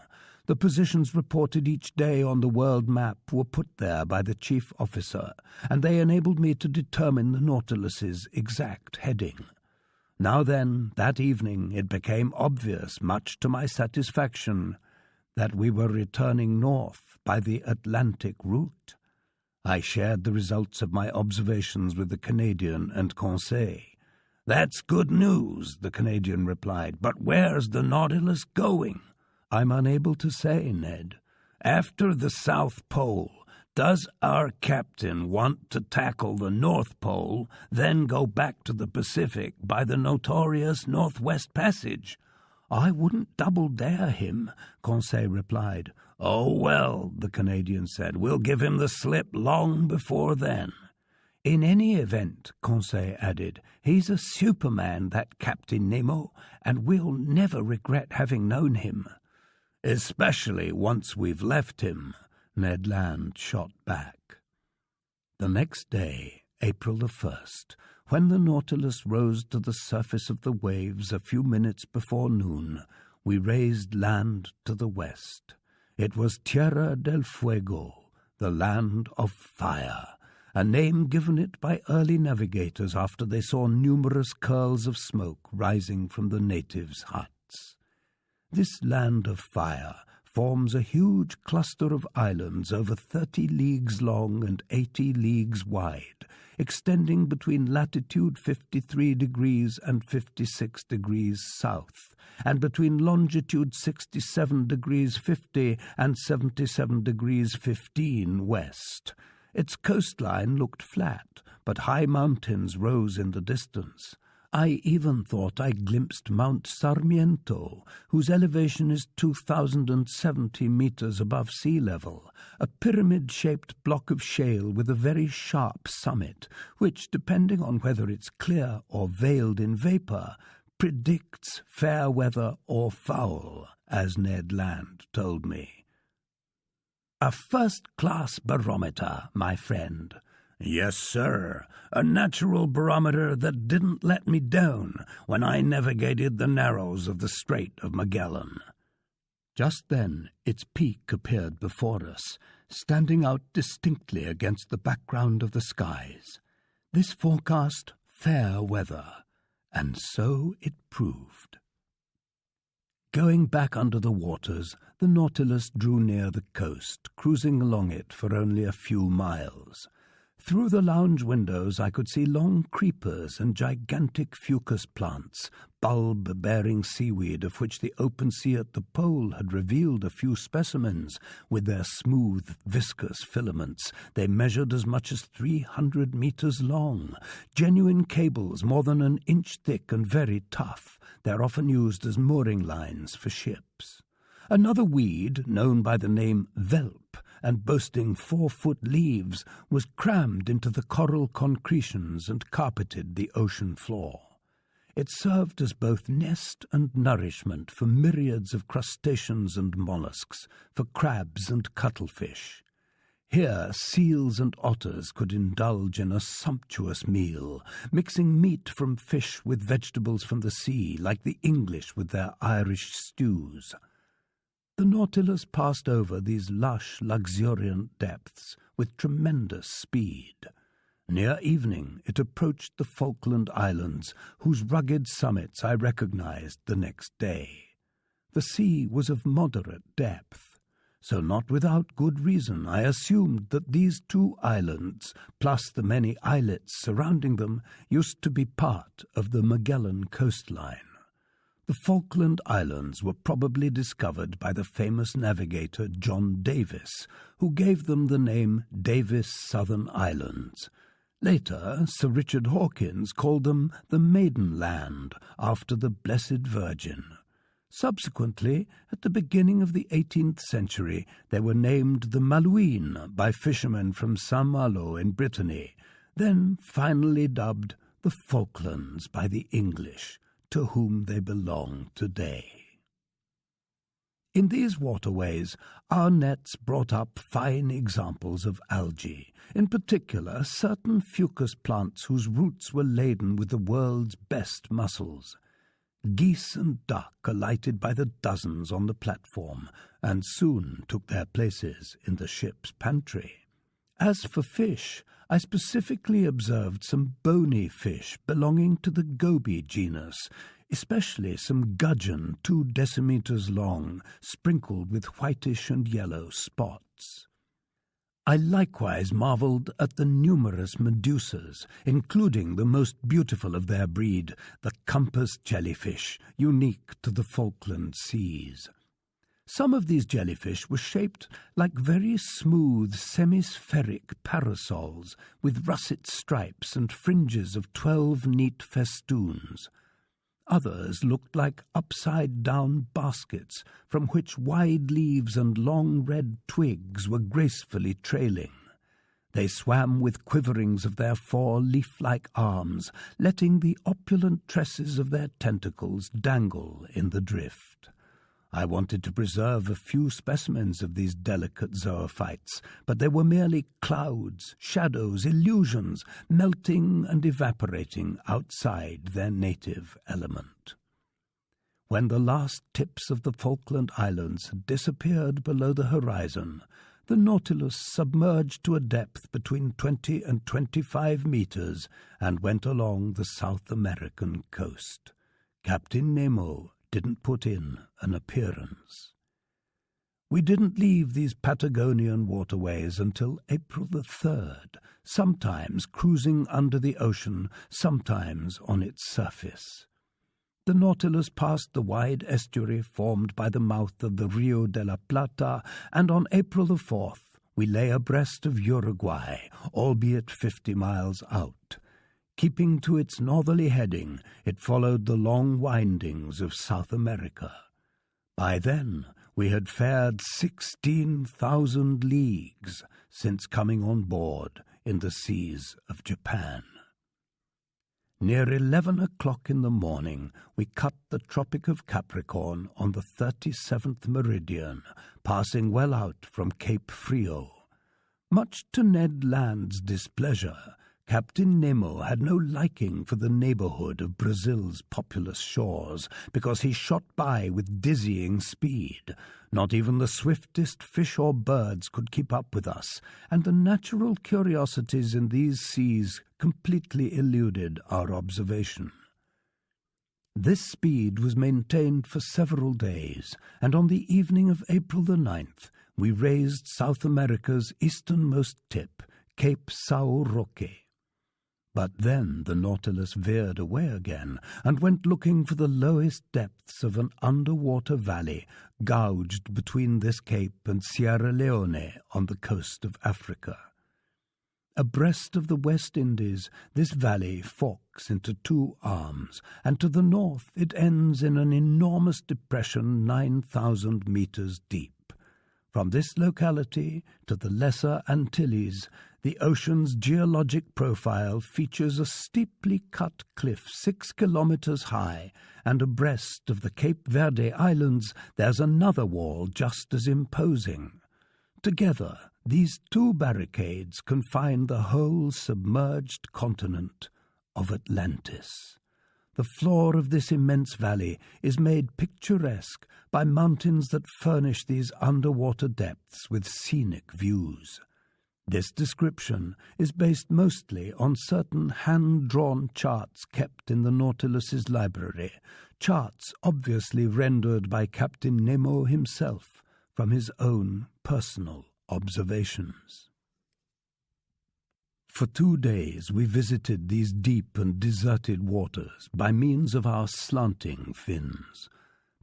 The positions reported each day on the world map were put there by the chief officer, and they enabled me to determine the Nautilus's exact heading. Now then, that evening, it became obvious, much to my satisfaction, that we were returning north by the Atlantic route. I shared the results of my observations with the Canadian and Conseil. "That's good news," the Canadian replied, "but where's the Nautilus going?" "I'm unable to say, Ned." "After the South Pole, does our captain want to tackle the North Pole, then go back to the Pacific by the notorious Northwest Passage?" "I wouldn't double-dare him," Conseil replied. "Oh, well," the Canadian said, "we'll give him the slip long before then." "In any event," Conseil added, "he's a superman, that Captain Nemo, and we'll never regret having known him." "Especially once we've left him," Ned Land shot back. The next day, April the 1st, when the Nautilus rose to the surface of the waves a few minutes before noon, we raised land to the west. It was Tierra del Fuego, the land of fire, a name given it by early navigators after they saw numerous curls of smoke rising from the natives' huts. This land of fire forms a huge cluster of islands over 30 leagues long and 80 leagues wide, extending between latitude 53 degrees and 56 degrees south, and between longitude 67 degrees 50 and 77 degrees 15 west. Its coastline looked flat, but high mountains rose in the distance. I even thought I glimpsed Mount Sarmiento, whose elevation is 2,070 meters above sea level, a pyramid-shaped block of shale with a very sharp summit, which, depending on whether it's clear or veiled in vapor, predicts fair weather or foul, as Ned Land told me. "A first-class barometer, my friend." "Yes, sir, a natural barometer that didn't let me down when I navigated the narrows of the Strait of Magellan." Just then its peak appeared before us, standing out distinctly against the background of the skies. This forecast fair weather, and so it proved. Going back under the waters, the Nautilus drew near the coast, cruising along it for only a few miles. Through the lounge windows I could see long creepers and gigantic fucus plants, bulb-bearing seaweed of which the open sea at the pole had revealed a few specimens. With their smooth, viscous filaments, they measured as much as 300 meters long, genuine cables more than an inch thick and very tough. They're often used as mooring lines for ships. Another weed, known by the name Velp, and boasting 4-foot leaves, was crammed into the coral concretions and carpeted the ocean floor. It served as both nest and nourishment for myriads of crustaceans and mollusks, for crabs and cuttlefish. Here seals and otters could indulge in a sumptuous meal, mixing meat from fish with vegetables from the sea, like the English with their Irish stews. The Nautilus passed over these lush, luxuriant depths with tremendous speed. Near evening it approached the Falkland Islands, whose rugged summits I recognized the next day. The sea was of moderate depth, so not without good reason I assumed that these two islands, plus the many islets surrounding them, used to be part of the Magellan coastline. The Falkland Islands were probably discovered by the famous navigator John Davis, who gave them the name Davis Southern Islands. Later, Sir Richard Hawkins called them the Maiden Land, after the Blessed Virgin. Subsequently, at the beginning of the 18th century, they were named the Malouines by fishermen from Saint-Malo in Brittany, then finally dubbed the Falklands by the English, to whom they belong today. In these waterways, our nets brought up fine examples of algae, in particular certain fucus plants whose roots were laden with the world's best mussels. Geese and duck alighted by the dozens on the platform, and soon took their places in the ship's pantry. As for fish, I specifically observed some bony fish belonging to the goby genus, especially some gudgeon 2 decimeters long, sprinkled with whitish and yellow spots. I likewise marveled at the numerous medusas, including the most beautiful of their breed, the compass jellyfish, unique to the Falkland Seas. Some of these jellyfish were shaped like very smooth semispheric parasols with russet stripes and fringes of 12 neat festoons. Others looked like upside-down baskets from which wide leaves and long red twigs were gracefully trailing. They swam with quiverings of their 4 leaf-like arms, letting the opulent tresses of their tentacles dangle in the drift. I wanted to preserve a few specimens of these delicate zoophytes, but they were merely clouds, shadows, illusions, melting and evaporating outside their native element. When the last tips of the Falkland Islands had disappeared below the horizon, the Nautilus submerged to a depth between 20 and 25 meters and went along the South American coast. Captain Nemo didn't put in an appearance. We didn't leave these Patagonian waterways until April the 3rd, sometimes cruising under the ocean, sometimes on its surface. The Nautilus passed the wide estuary formed by the mouth of the Rio de la Plata, and on April the 4th we lay abreast of Uruguay, albeit 50 miles out. Keeping to its northerly heading, it followed the long windings of South America. By then, we had fared 16,000 leagues since coming on board in the seas of Japan. Near 11 o'clock in the morning, we cut the Tropic of Capricorn on the 37th meridian, passing well out from Cape Frio. Much to Ned Land's displeasure, Captain Nemo had no liking for the neighborhood of Brazil's populous shores, because he shot by with dizzying speed. Not even the swiftest fish or birds could keep up with us, and the natural curiosities in these seas completely eluded our observation. This speed was maintained for several days, and on the evening of April the 9th, we raised South America's easternmost tip, Cape São Roque. But then the Nautilus veered away again and went looking for the lowest depths of an underwater valley gouged between this cape and Sierra Leone on the coast of Africa. Abreast of the West Indies, this valley forks into 2 arms, and to the north it ends in an enormous depression 9,000 meters deep. From this locality to the Lesser Antilles, the ocean's geologic profile features a steeply cut cliff 6 kilometers high, and abreast of the Cape Verde Islands there's another wall just as imposing. Together, these 2 barricades confine the whole submerged continent of Atlantis. The floor of this immense valley is made picturesque by mountains that furnish these underwater depths with scenic views. This description is based mostly on certain hand-drawn charts kept in the Nautilus's library, charts obviously rendered by Captain Nemo himself from his own personal observations. For 2 days we visited these deep and deserted waters by means of our slanting fins.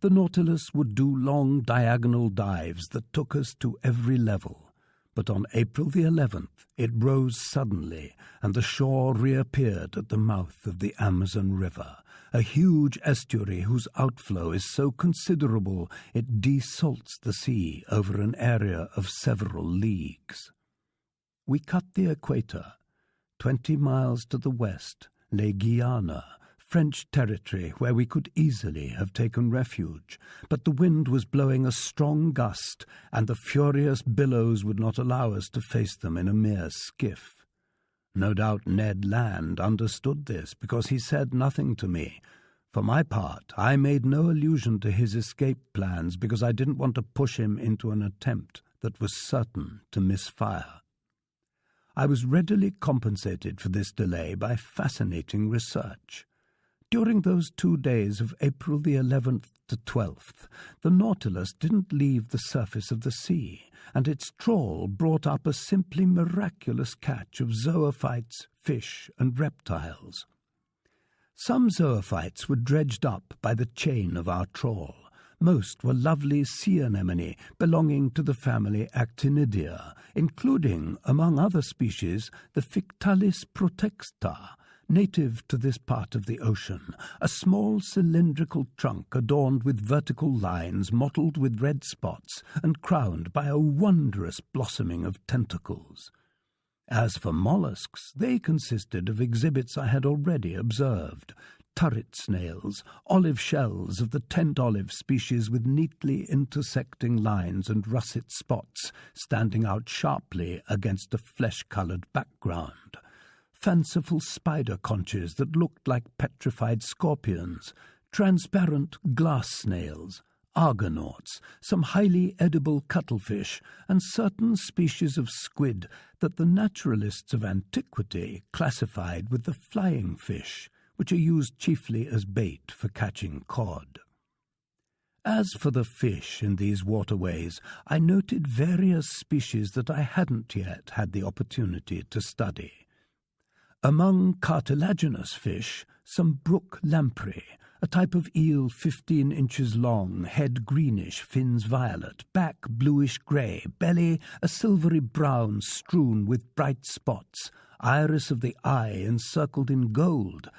The Nautilus would do long diagonal dives that took us to every level, but on April the 11th it rose suddenly and the shore reappeared at the mouth of the Amazon River, a huge estuary whose outflow is so considerable it desalts the sea over an area of several leagues. We cut the equator. 20 miles to the west lay Guyana, French territory where we could easily have taken refuge, but the wind was blowing a strong gust, and the furious billows would not allow us to face them in a mere skiff. No doubt Ned Land understood this, because he said nothing to me. For my part, I made no allusion to his escape plans, because I didn't want to push him into an attempt that was certain to misfire. I was readily compensated for this delay by fascinating research. During those 2 days of April the 11th to 12th, the Nautilus didn't leave the surface of the sea, and its trawl brought up a simply miraculous catch of zoophytes, fish, and reptiles. Some zoophytes were dredged up by the chain of our trawl. Most were lovely sea anemone belonging to the family Actinidia, including, among other species, the Fictalis protexta, native to this part of the ocean, a small cylindrical trunk adorned with vertical lines mottled with red spots and crowned by a wondrous blossoming of tentacles. As for mollusks, they consisted of exhibits I had already observed: turret snails, olive shells of the tent olive species with neatly intersecting lines and russet spots standing out sharply against a flesh-coloured background, fanciful spider conches that looked like petrified scorpions, transparent glass snails, argonauts, some highly edible cuttlefish, and certain species of squid that the naturalists of antiquity classified with the flying fish, which are used chiefly as bait for catching cod. As for the fish in these waterways, I noted various species that I hadn't yet had the opportunity to study. Among cartilaginous fish, some brook lamprey, a type of eel 15 inches long, head greenish, fins violet, back bluish-grey, belly a silvery brown strewn with bright spots, iris of the eye encircled in gold,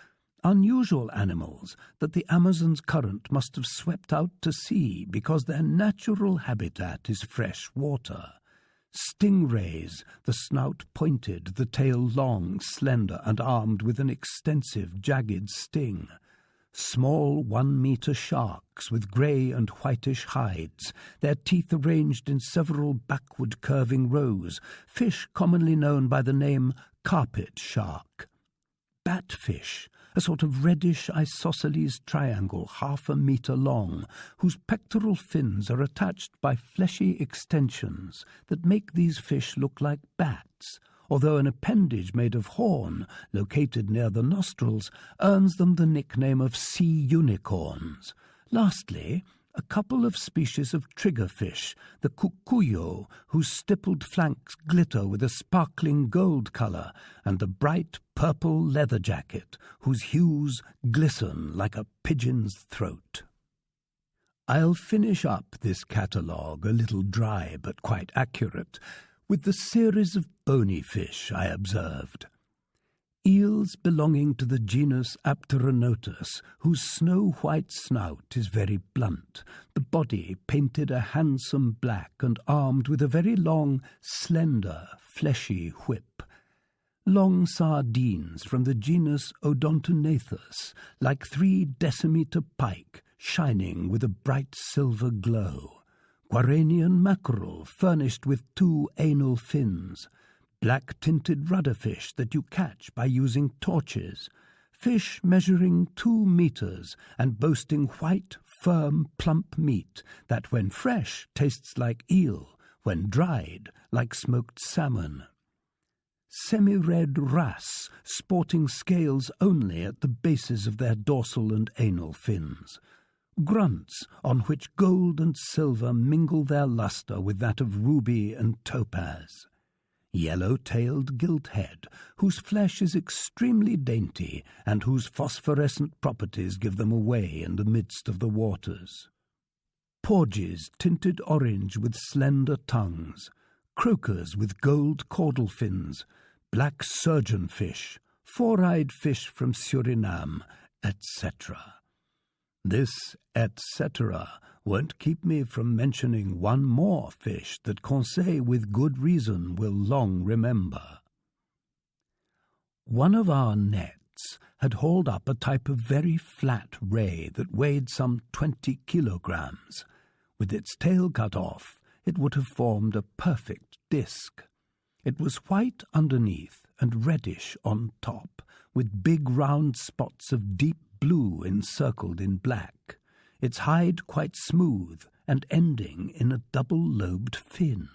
unusual animals that the Amazon's current must have swept out to sea because their natural habitat is fresh water. Stingrays, the snout pointed, the tail long, slender, and armed with an extensive, jagged sting. Small 1-meter sharks with grey and whitish hides, their teeth arranged in several backward curving rows, fish commonly known by the name carpet shark. Batfish, a sort of reddish isosceles triangle 1/2 meter long, whose pectoral fins are attached by fleshy extensions that make these fish look like bats, although an appendage made of horn, located near the nostrils, earns them the nickname of sea unicorns. Lastly, a couple of species of triggerfish, the cucuyo, whose stippled flanks glitter with a sparkling gold colour, and the bright purple leather jacket, whose hues glisten like a pigeon's throat. I'll finish up this catalogue, a little dry but quite accurate, with the series of bony fish I observed. Eels belonging to the genus Apteronotus, whose snow-white snout is very blunt, the body painted a handsome black and armed with a very long, slender, fleshy whip. Long sardines from the genus Odontonathus, like 3 decimeter pike, shining with a bright silver glow. Guaranian mackerel furnished with 2 anal fins. Black-tinted rudderfish that you catch by using torches, fish measuring 2 meters and boasting white, firm, plump meat that when fresh tastes like eel, when dried like smoked salmon. Semi-red wrasse sporting scales only at the bases of their dorsal and anal fins. Grunts on which gold and silver mingle their lustre with that of ruby and topaz. Yellow-tailed gilthead, whose flesh is extremely dainty and whose phosphorescent properties give them away in the midst of the waters. Porgies tinted orange with slender tongues, croakers with gold caudal fins, black surgeonfish, 4-eyed fish from Suriname, etc. This etc. won't keep me from mentioning one more fish that Conseil with good reason will long remember. One of our nets had hauled up a type of very flat ray that weighed some 20 kilograms. With its tail cut off, it would have formed a perfect disc. It was white underneath and reddish on top, with big round spots of deep blue encircled in black, its hide quite smooth and ending in a double-lobed fin.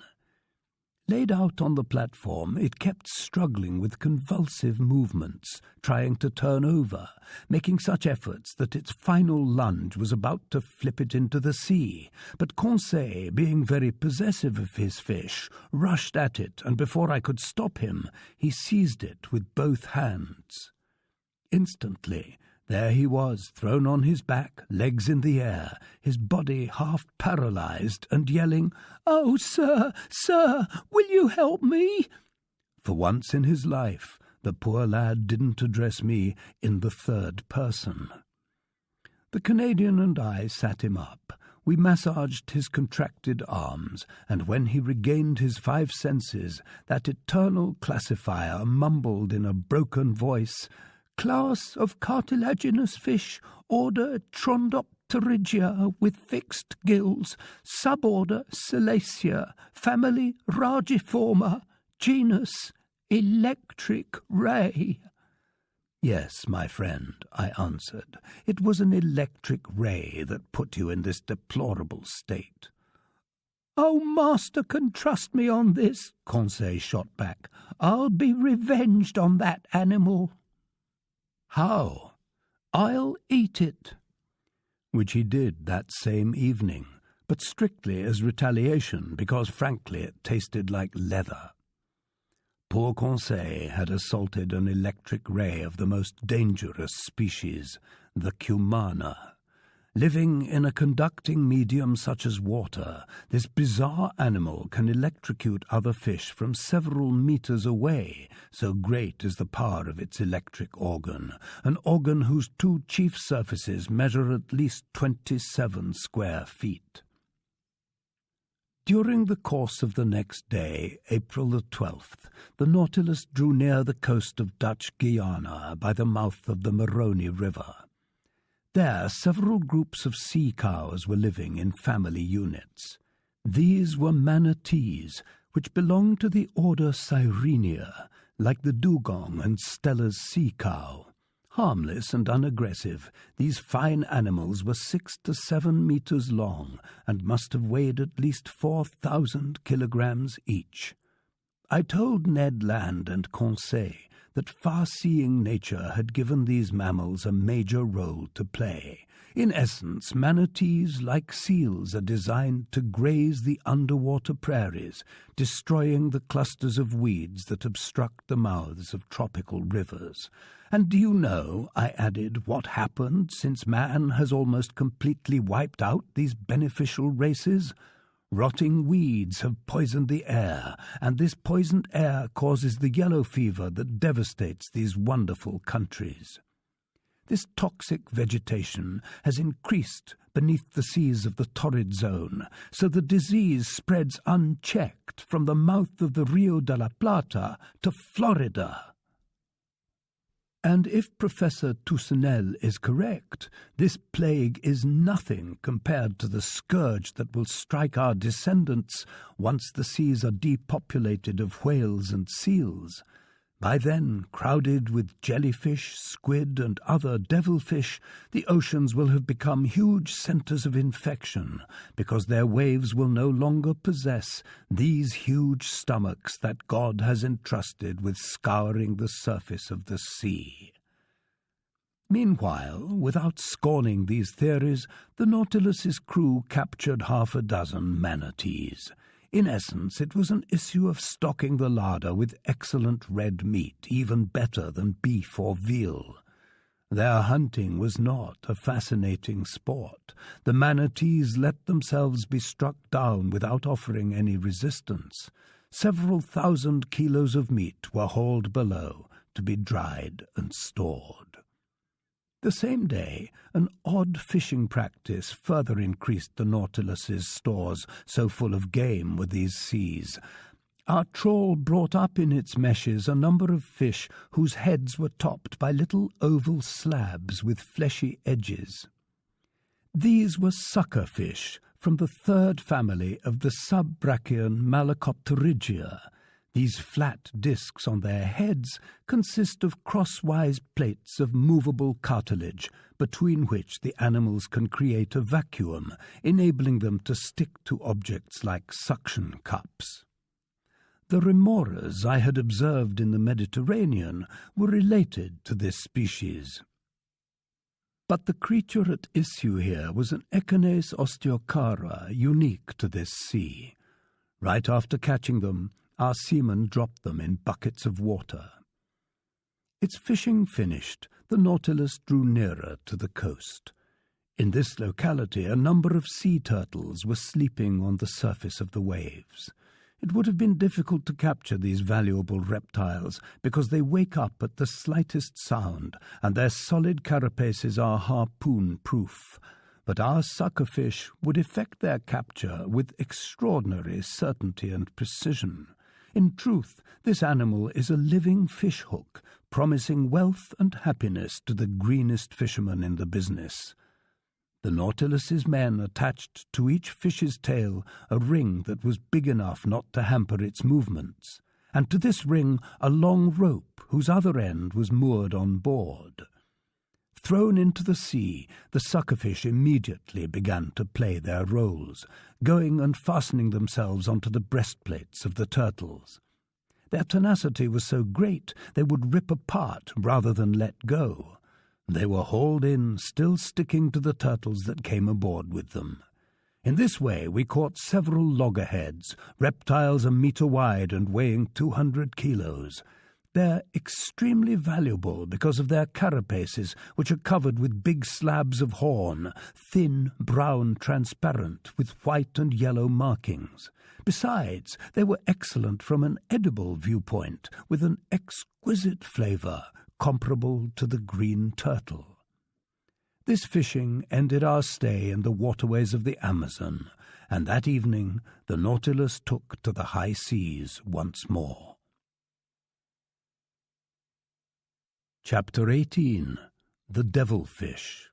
Laid out on the platform, it kept struggling with convulsive movements, trying to turn over, making such efforts that its final lunge was about to flip it into the sea. But Conseil, being very possessive of his fish, rushed at it, and before I could stop him, he seized it with both hands. Instantly, there he was, thrown on his back, legs in the air, his body half paralyzed, and yelling, "Oh, sir, sir, will you help me?" For once in his life, The poor lad didn't address me in the third person. The Canadian and I sat him up. We massaged his contracted arms, and when he regained his 5 senses, that eternal classifier mumbled in a broken voice, "Class of cartilaginous fish, order Trondopterygia with fixed gills, suborder Selachia, family Ragiforma, genus electric ray." "Yes, my friend," I answered. "It was an electric ray that put you in this deplorable state." "Oh, master can trust me on this," Conseil shot back. "I'll be revenged on that animal." "How?" "I'll eat it." Which he did that same evening, but strictly as retaliation, because frankly it tasted like leather. Poor Conseil had assaulted an electric ray of the most dangerous species, the cumana. Living in a conducting medium such as water, this bizarre animal can electrocute other fish from several meters away, so great is the power of its electric organ, an organ whose 2 chief surfaces measure at least 27 square feet. During the course of the next day, April the 12th, the Nautilus drew near the coast of Dutch Guiana by the mouth of the Moroni River. There, several groups of sea cows were living in family units. These were manatees, which belonged to the order Sirenia, like the dugong and Stella's sea cow. Harmless and unaggressive, these fine animals were 6 to 7 meters long and must have weighed at least 4,000 kilograms each. I told Ned Land and Conseil that far-seeing nature had given these mammals a major role to play. In essence, manatees, like seals, are designed to graze the underwater prairies, destroying the clusters of weeds that obstruct the mouths of tropical rivers. And do you know, I added, what happened since man has almost completely wiped out these beneficial races? Rotting weeds have poisoned the air, and this poisoned air causes the yellow fever that devastates these wonderful countries. This toxic vegetation has increased beneath the seas of the torrid zone, so the disease spreads unchecked from the mouth of the Rio de la Plata to Florida. And if Professor Toussenel is correct, this plague is nothing compared to the scourge that will strike our descendants once the seas are depopulated of whales and seals. By then, crowded with jellyfish, squid, and other devilfish, the oceans will have become huge centers of infection, because their waves will no longer possess these huge stomachs that God has entrusted with scouring the surface of the sea. Meanwhile, without scorning these theories, the Nautilus's crew captured 6 manatees. In essence, it was an issue of stocking the larder with excellent red meat, even better than beef or veal. Their hunting was not a fascinating sport. The manatees let themselves be struck down without offering any resistance. Several thousand kilos of meat were hauled below to be dried and stored. The same day, an odd fishing practice further increased the Nautilus's stores, so full of game were these seas. Our trawl brought up in its meshes a number of fish whose heads were topped by little oval slabs with fleshy edges. These were sucker fish from the 3rd family of the subbrachian Malacopterygia. These flat discs on their heads consist of crosswise plates of movable cartilage, between which the animals can create a vacuum, enabling them to stick to objects like suction cups. The remoras I had observed in the Mediterranean were related to this species. But the creature at issue here was an Echenes osteocara unique to this sea. Right after catching them, our seamen dropped them in buckets of water. Its fishing finished, the Nautilus drew nearer to the coast. In this locality, a number of sea turtles were sleeping on the surface of the waves. It would have been difficult to capture these valuable reptiles because they wake up at the slightest sound, and their solid carapaces are harpoon-proof. But our suckerfish would effect their capture with extraordinary certainty and precision. In truth, this animal is a living fish-hook, promising wealth and happiness to the greenest fisherman in the business. The Nautilus's men attached to each fish's tail a ring that was big enough not to hamper its movements, and to this ring a long rope whose other end was moored on board. Thrown into the sea, the suckerfish immediately began to play their roles, going and fastening themselves onto the breastplates of the turtles. Their tenacity was so great they would rip apart rather than let go. They were hauled in, still sticking to the turtles that came aboard with them. In this way we caught several loggerheads, reptiles a meter wide and weighing 200 kilos. They're extremely valuable because of their carapaces, which are covered with big slabs of horn, thin, brown, transparent, with white and yellow markings. Besides, they were excellent from an edible viewpoint, with an exquisite flavor, comparable to the green turtle. This fishing ended our stay in the waterways of the Amazon, and that evening the Nautilus took to the high seas once more. Chapter 18. The Devilfish.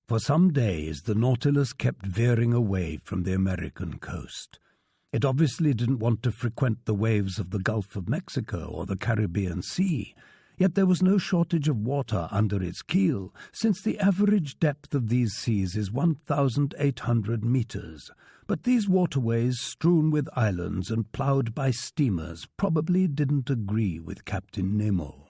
For some days the Nautilus kept veering away from the American coast. It obviously didn't want to frequent the waves of the Gulf of Mexico or the Caribbean Sea, yet there was no shortage of water under its keel, since the average depth of these seas is 1,800 meters. But these waterways, strewn with islands and ploughed by steamers, probably didn't agree with Captain Nemo.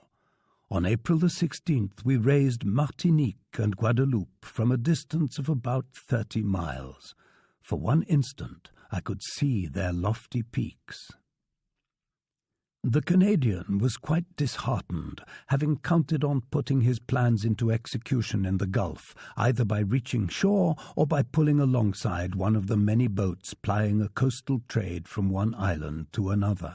On April the 16th we raised Martinique and Guadeloupe from a distance of about 30 miles. For one instant I could see their lofty peaks. The Canadian was quite disheartened, having counted on putting his plans into execution in the Gulf, either by reaching shore or by pulling alongside one of the many boats plying a coastal trade from one island to another.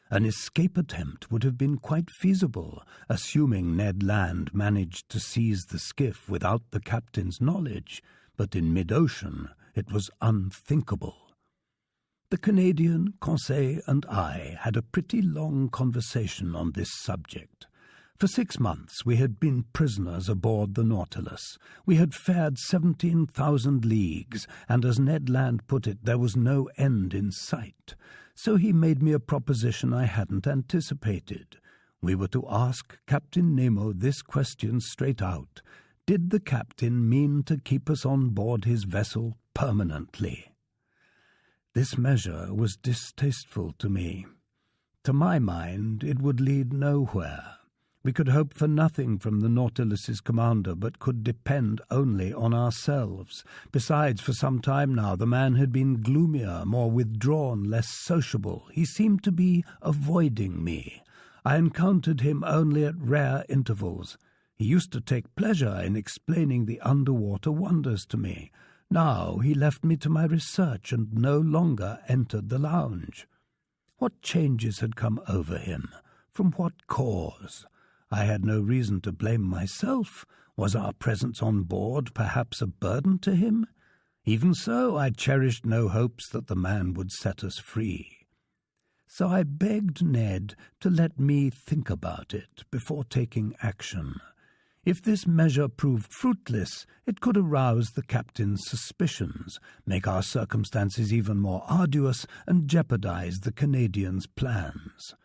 An escape attempt would have been quite feasible, assuming Ned Land managed to seize the skiff without the captain's knowledge, but in mid-ocean it was unthinkable. The Canadian, Conseil, and I had a pretty long conversation on this subject. For 6 months we had been prisoners aboard the Nautilus. We had fared 17,000 leagues, and as Ned Land put it, there was no end in sight. So he made me a proposition I hadn't anticipated. We were to ask Captain Nemo this question straight out. Did the captain mean to keep us on board his vessel permanently? This measure was distasteful to me. To my mind, it would lead nowhere. We could hope for nothing from the Nautilus's commander, but could depend only on ourselves. Besides, for some time now, the man had been gloomier, more withdrawn, less sociable. He seemed to be avoiding me. I encountered him only at rare intervals. He used to take pleasure in explaining the underwater wonders to me. Now he left me to my research and no longer entered the lounge. What changes had come over him? From what cause? I had no reason to blame myself. Was our presence on board perhaps a burden to him? Even so, I cherished no hopes that the man would set us free. So I begged Ned to let me think about it before taking action. If this measure proved fruitless, it could arouse the captain's suspicions, make our circumstances even more arduous, and jeopardize the Canadian's plans.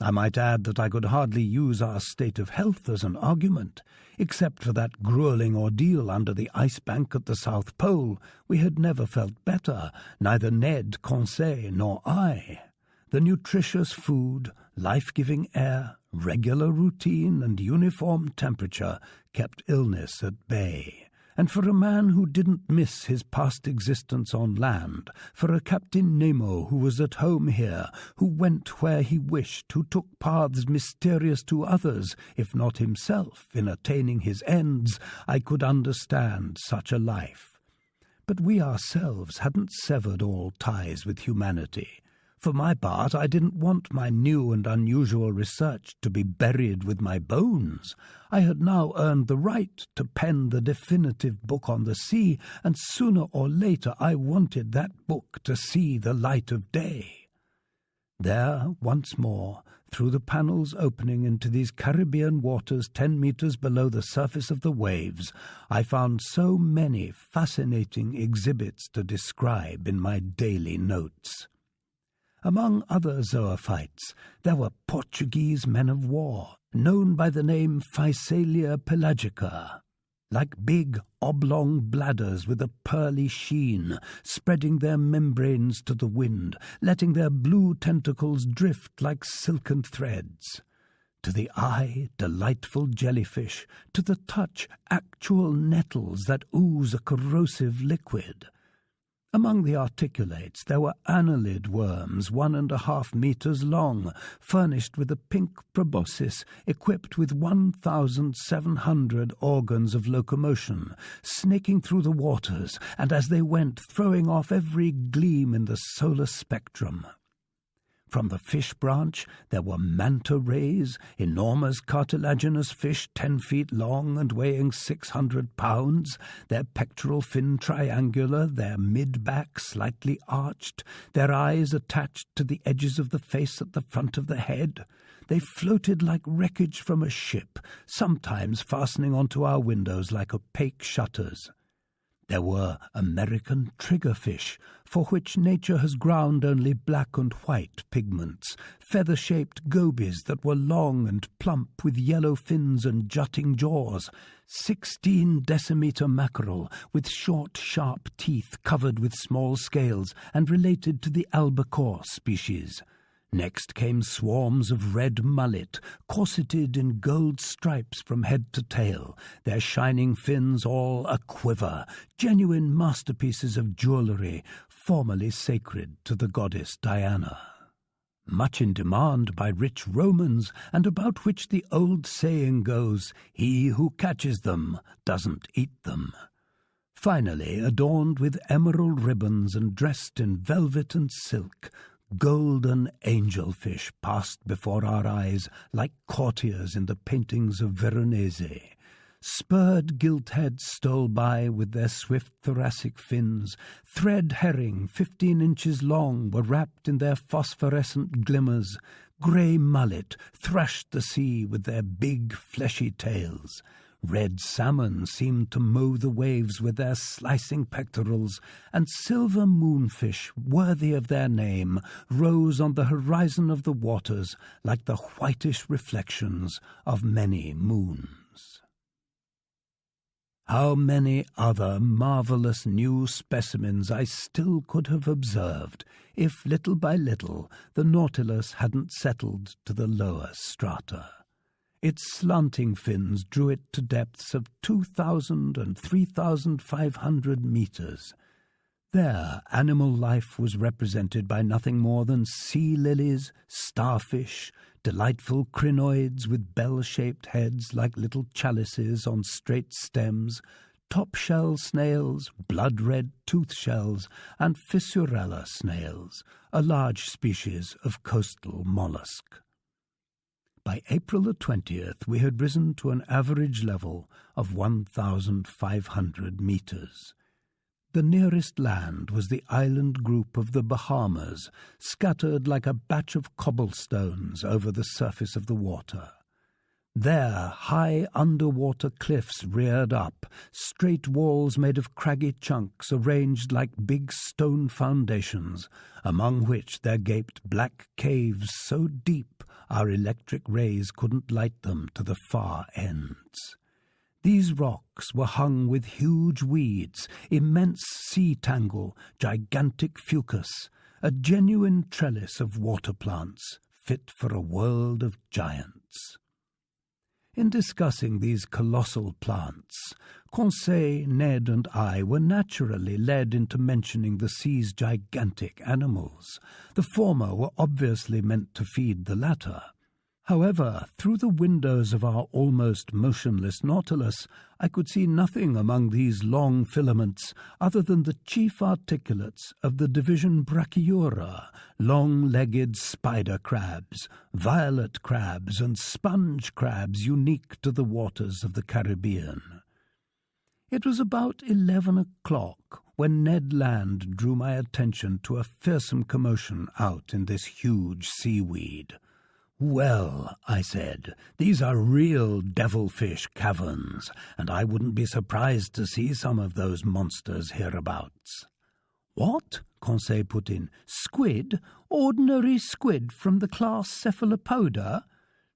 I might add that I could hardly use our state of health as an argument. Except for that grueling ordeal under the ice bank at the South Pole, we had never felt better, neither Ned, Conseil, nor I. The nutritious food, life-giving air, regular routine, and uniform temperature kept illness at bay. And for a man who didn't miss his past existence on land, for a Captain Nemo who was at home here, who went where he wished, who took paths mysterious to others, if not himself, in attaining his ends, I could understand such a life. but we ourselves hadn't severed all ties with humanity. For my part, I didn't want my new and unusual research to be buried with my bones. I had now earned the right to pen the definitive book on the sea, and sooner or later I wanted that book to see the light of day. There, once more, through the panels opening into these Caribbean waters 10 meters below the surface of the waves, I found so many fascinating exhibits to describe in my daily notes. Among other zoophytes, there were Portuguese men of war, known by the name Physalia pelagica, like big oblong bladders with a pearly sheen, spreading their membranes to the wind, letting their blue tentacles drift like silken threads. To the eye, delightful jellyfish, to the touch, actual nettles that ooze a corrosive liquid. Among the articulates there were annelid worms 1.5 meters long, furnished with a pink proboscis, equipped with 1,700 organs of locomotion, snaking through the waters, and as they went, throwing off every gleam in the solar spectrum. From the fish branch there were manta rays, enormous cartilaginous fish 10 feet long and weighing 600 pounds, their pectoral fin triangular, their mid-back slightly arched, their eyes attached to the edges of the face at the front of the head. They floated like wreckage from a ship, sometimes fastening onto our windows like opaque shutters. There were American triggerfish, for which nature has ground only black and white pigments, feather-shaped gobies that were long and plump with yellow fins and jutting jaws, 16-decimeter mackerel with short, sharp teeth covered with small scales and related to the albacore species. Next came swarms of red mullet, corseted in gold stripes from head to tail, their shining fins all a-quiver, genuine masterpieces of jewellery, formerly sacred to the goddess Diana. Much in demand by rich Romans, and about which the old saying goes, "He who catches them doesn't eat them." Finally, adorned with emerald ribbons and dressed in velvet and silk, golden angelfish passed before our eyes like courtiers in the paintings of Veronese. Spurred gilt-heads stole by with their swift thoracic fins. Thread herring 15 inches long were wrapped in their phosphorescent glimmers. Grey mullet thrashed the sea with their big fleshy tails. Red salmon seemed to mow the waves with their slicing pectorals, and silver moonfish, worthy of their name, rose on the horizon of the waters like the whitish reflections of many moons. How many other marvellous new specimens I still could have observed, if little by little the Nautilus hadn't settled to the lower strata. Its slanting fins drew it to depths of 2,000 and 3,500 meters. There, animal life was represented by nothing more than sea lilies, starfish, delightful crinoids with bell-shaped heads like little chalices on straight stems, top-shell snails, blood-red tooth shells, and fissurella snails, a large species of coastal mollusk. By April the 20th, we had risen to an average level of 1,500 meters. The nearest land was the island group of the Bahamas, scattered like a batch of cobblestones over the surface of the water. There, high underwater cliffs reared up, straight walls made of craggy chunks arranged like big stone foundations, among which there gaped black caves so deep our electric rays couldn't light them to the far ends. These rocks were hung with huge weeds, immense sea tangle, gigantic fucus, a genuine trellis of water plants, fit for a world of giants. In discussing these colossal plants, Conseil, Ned, and I were naturally led into mentioning the sea's gigantic animals. The former were obviously meant to feed the latter. However, through the windows of our almost motionless Nautilus, I could see nothing among these long filaments other than the chief articulates of the division Brachyura, long-legged spider crabs, violet crabs, and sponge crabs unique to the waters of the Caribbean. It was about 11 o'clock when Ned Land drew my attention to a fearsome commotion out in this huge seaweed. "Well," I said, "these are real devilfish caverns, and I wouldn't be surprised to see some of those monsters hereabouts." "What?" Conseil put in. "Squid? Ordinary squid from the class Cephalopoda?"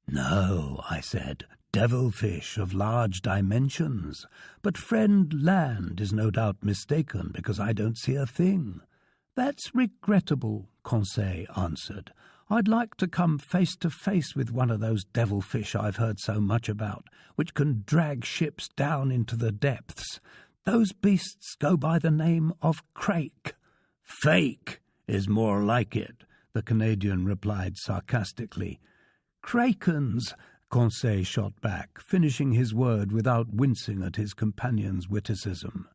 "No," I said, "devilfish of large dimensions. But friend Land is no doubt mistaken because I don't see a thing." "That's regrettable," Conseil answered. "I'd like to come face to face with one of those devilfish I've heard so much about, which can drag ships down into the depths. Those beasts go by the name of crake." "Fake is more like it," the Canadian replied sarcastically. "Krakens," Conseil shot back, finishing his word without wincing at his companion's witticism.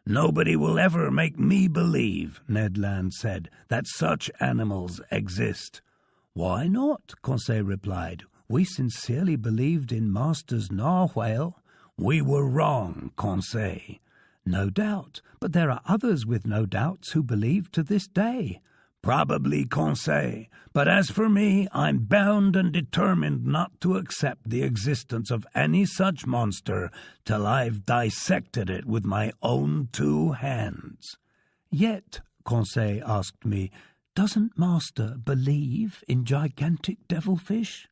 "Nobody will ever make me believe," Ned Land said, "that such animals exist." "Why not?" Conseil replied. "We sincerely believed in Master's narwhale." "We were wrong, Conseil." "No doubt, but there are others with no doubts who believe to this day." "Probably, Conseil, but as for me, I'm bound and determined not to accept the existence of any such monster till I've dissected it with my own 2 hands." "Yet," Conseil asked me, "doesn't Master believe in gigantic devilfish?"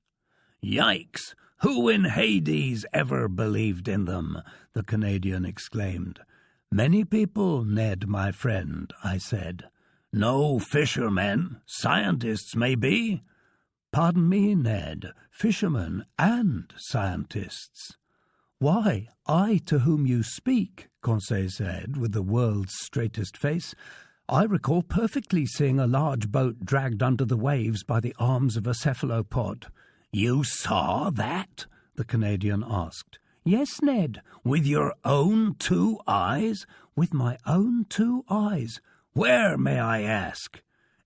"Yikes! Who in Hades ever believed in them?" the Canadian exclaimed. "Many people, Ned, my friend," I said. "No fishermen, scientists maybe." "Pardon me, Ned, fishermen and scientists." "Why, I to whom you speak," Conseil said with the world's straightest face, "I recall perfectly seeing a large boat dragged under the waves by the arms of a cephalopod." "You saw that?" the Canadian asked. "Yes, Ned." "With your own 2 eyes?" "With my own 2 eyes." "Where, may I ask?"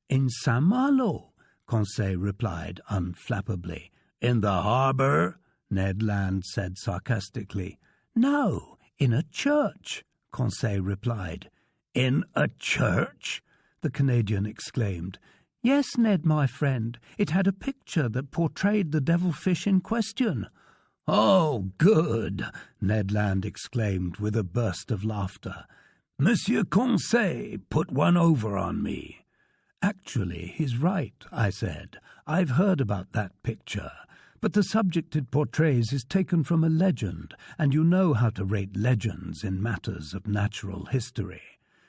"In Saint-Malo," Conseil replied unflappably. "In the harbour?" Ned Land said sarcastically. "No, in a church," Conseil replied. "In a church?" the Canadian exclaimed. "Yes, Ned, my friend. It had a picture that portrayed the devilfish in question." "Oh, good!" Ned Land exclaimed with a burst of laughter. "Monsieur Conseil, put one over on me." "Actually, he's right," I said. "I've heard about that picture. But the subject it portrays is taken from a legend, and you know how to rate legends in matters of natural history.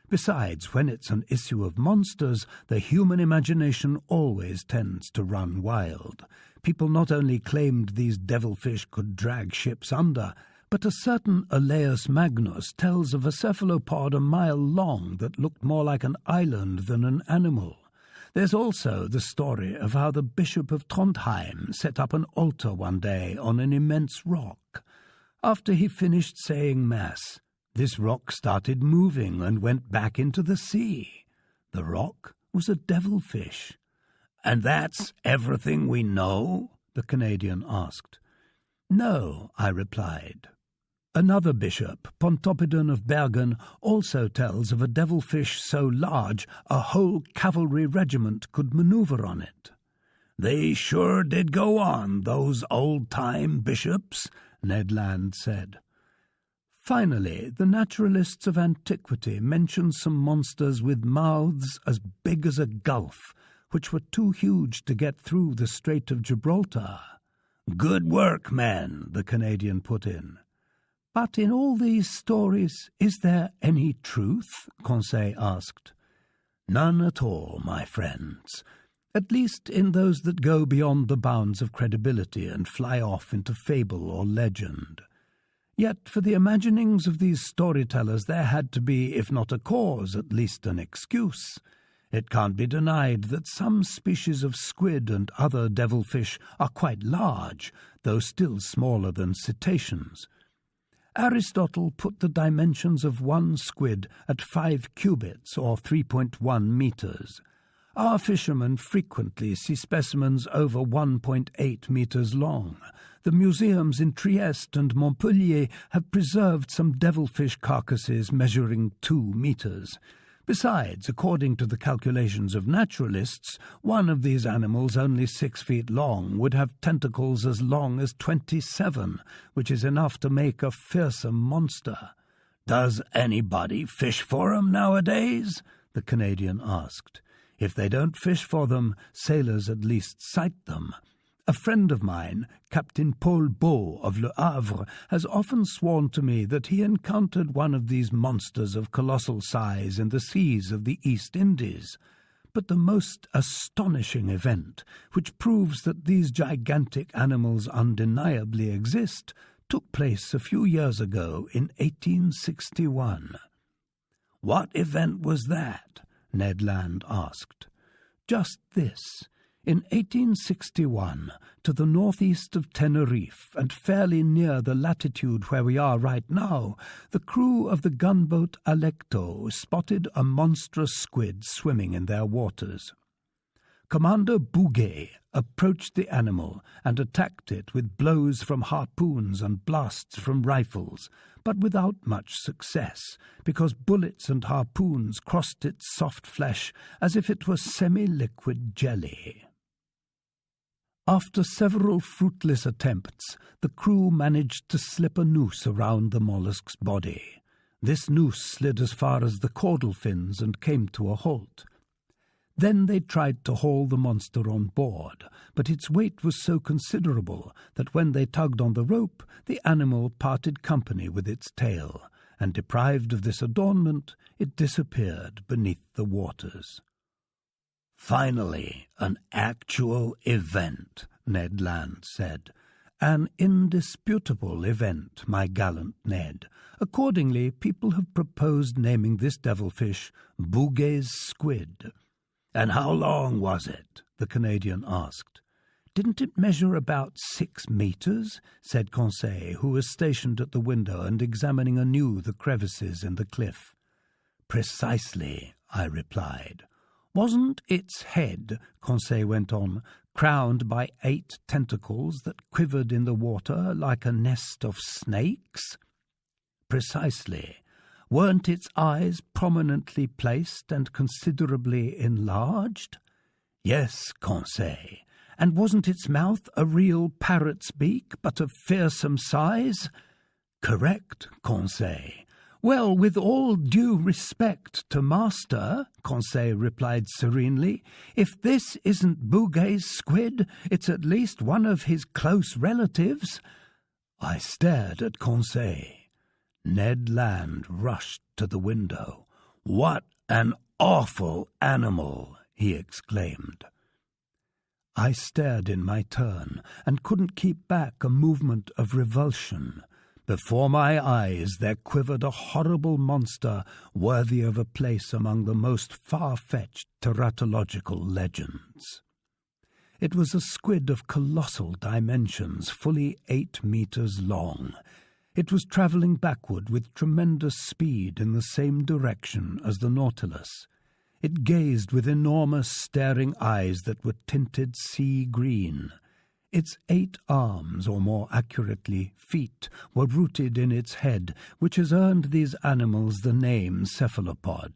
Besides, when it's an issue of monsters, the human imagination always tends to run wild. People not only claimed these devilfish could drag ships under, but a certain Olaus Magnus tells of a cephalopod a mile long that looked more like an island than an animal. There's also the story of how the Bishop of Trondheim set up an altar one day on an immense rock. After he finished saying Mass, this rock started moving and went back into the sea. The rock was a devilfish. "And that's everything we know?" the Canadian asked. "No," I replied. Another bishop, Pontoppidan of Bergen, also tells of a devilfish so large a whole cavalry regiment could maneuver on it. "They sure did go on, those old-time bishops," Ned Land said. Finally, the naturalists of antiquity mention some monsters with mouths as big as a gulf, which were too huge to get through the Strait of Gibraltar. "Good work, man," the Canadian put in. "But in all these stories, is there any truth?" Conseil asked. "None at all, my friends. At least in those that go beyond the bounds of credibility and fly off into fable or legend. Yet for the imaginings of these storytellers there had to be, if not a cause, at least an excuse. It can't be denied that some species of squid and other devilfish are quite large, though still smaller than cetaceans. Aristotle put the dimensions of one squid at 5 cubits, or 3.1 meters. Our fishermen frequently see specimens over 1.8 meters long. The museums in Trieste and Montpellier have preserved some devilfish carcasses measuring 2 meters. Besides, according to the calculations of naturalists, one of these animals only 6 feet long would have tentacles as long as 27, which is enough to make a fearsome monster. "Does anybody fish for 'em nowadays?" the Canadian asked. "If they don't fish for them, sailors at least sight them. A friend of mine, Captain Paul Beau of Le Havre, has often sworn to me that he encountered one of these monsters of colossal size in the seas of the East Indies. But the most astonishing event, which proves that these gigantic animals undeniably exist, took place a few years ago in 1861. "What event was that?" Ned Land asked. "Just this. In 1861, to the northeast of Tenerife, and fairly near the latitude where we are right now, the crew of the gunboat Alecto spotted a monstrous squid swimming in their waters. Commander Bouguer approached the animal and attacked it with blows from harpoons and blasts from rifles, but without much success, because bullets and harpoons crossed its soft flesh as if it were semi-liquid jelly. After several fruitless attempts, the crew managed to slip a noose around the mollusk's body. This noose slid as far as the caudal fins and came to a halt. Then they tried to haul the monster on board, but its weight was so considerable that when they tugged on the rope, the animal parted company with its tail, and deprived of this adornment, it disappeared beneath the waters. "Finally, an actual event," Ned Land said. "An indisputable event, my gallant Ned. Accordingly, people have proposed naming this devilfish Bouguer's squid." "And how long was it?" the Canadian asked. "Didn't it measure about 6 meters?" said Conseil, who was stationed at the window and examining anew the crevices in the cliff. "Precisely," I replied. "Wasn't its head," Conseil went on, "crowned by 8 tentacles that quivered in the water like a nest of snakes?" "Precisely. Weren't its eyes prominently placed and considerably enlarged?" "Yes, Conseil. And wasn't its mouth a real parrot's beak, but of fearsome size?" "Correct, Conseil." "Well, with all due respect to Master," Conseil replied serenely, "if this isn't Bouguer's squid, it's at least one of his close relatives." I stared at Conseil. Ned Land rushed to the window. "What an awful animal!" he exclaimed. I stared in my turn and couldn't keep back a movement of revulsion. Before my eyes there quivered a horrible monster worthy of a place among the most far-fetched teratological legends. It was a squid of colossal dimensions, fully 8 meters long. It was travelling backward with tremendous speed in the same direction as the Nautilus. It gazed with enormous staring eyes that were tinted sea green. Its 8 arms, or more accurately, feet, were rooted in its head, which has earned these animals the name cephalopod.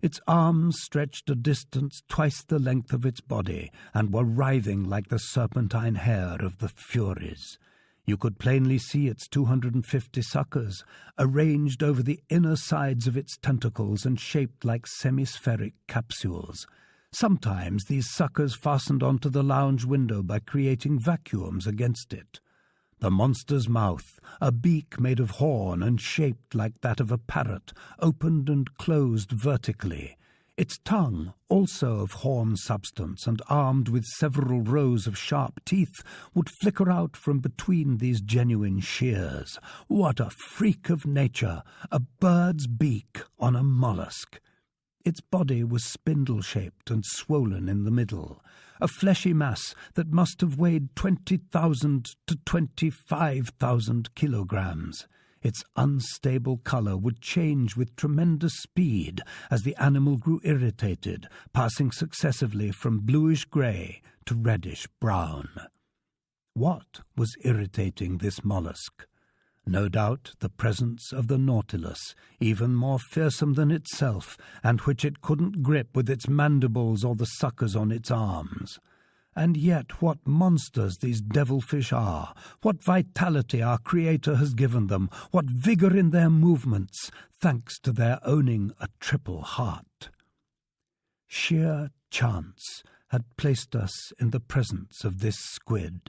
Its arms stretched a distance twice the length of its body, and were writhing like the serpentine hair of the Furies. You could plainly see its 250 suckers, arranged over the inner sides of its tentacles and shaped like semispheric capsules. Sometimes these suckers fastened onto the lounge window by creating vacuums against it. The monster's mouth, a beak made of horn and shaped like that of a parrot, opened and closed vertically. Its tongue, also of horn substance and armed with several rows of sharp teeth, would flicker out from between these genuine shears. What a freak of nature! A bird's beak on a mollusk! Its body was spindle-shaped and swollen in the middle, a fleshy mass that must have weighed 20,000 to 25,000 kilograms. Its unstable colour would change with tremendous speed as the animal grew irritated, passing successively from bluish-grey to reddish-brown. What was irritating this mollusk? No doubt the presence of the Nautilus, even more fearsome than itself, and which it couldn't grip with its mandibles or the suckers on its arms. And yet what monsters these devilfish are, what vitality our Creator has given them, what vigour in their movements, thanks to their owning a triple heart. Sheer chance had placed us in the presence of this squid,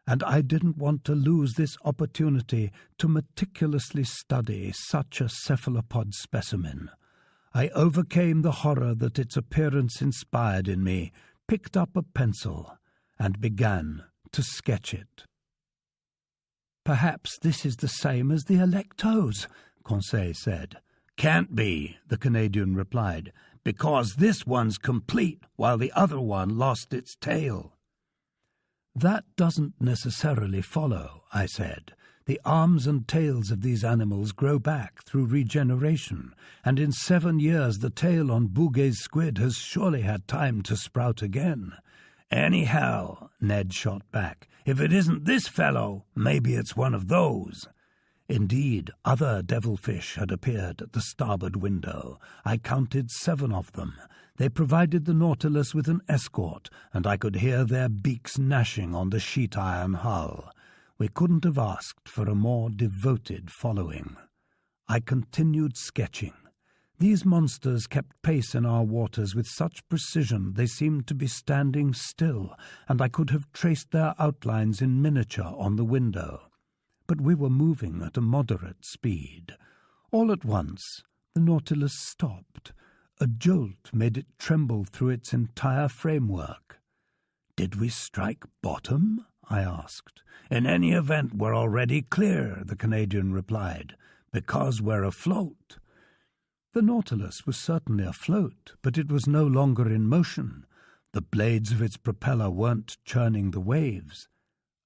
and I didn't want to lose this opportunity to meticulously study such a cephalopod specimen. I overcame the horror that its appearance inspired in me, picked up a pencil, and began to sketch it. "Perhaps this is the same as the Electos," Conseil said. "Can't be," the Canadian replied, "because this one's complete while the other one lost its tail." "That doesn't necessarily follow," I said. "The arms and tails of these animals grow back through regeneration, and in 7 years the tail on Bouguer's squid has surely had time to sprout again." "Anyhow," Ned shot back, "if it isn't this fellow, maybe it's one of those." Indeed, other devilfish had appeared at the starboard window. I counted 7 of them. They provided the Nautilus with an escort, and I could hear their beaks gnashing on the sheet-iron hull. We couldn't have asked for a more devoted following. I continued sketching. These monsters kept pace in our waters with such precision they seemed to be standing still, and I could have traced their outlines in miniature on the window. But we were moving at a moderate speed. All at once, the Nautilus stopped. A jolt made it tremble through its entire framework. "Did we strike bottom?" I asked. "In any event, we're already clear," the Canadian replied, "because we're afloat." The Nautilus was certainly afloat, but it was no longer in motion. The blades of its propeller weren't churning the waves.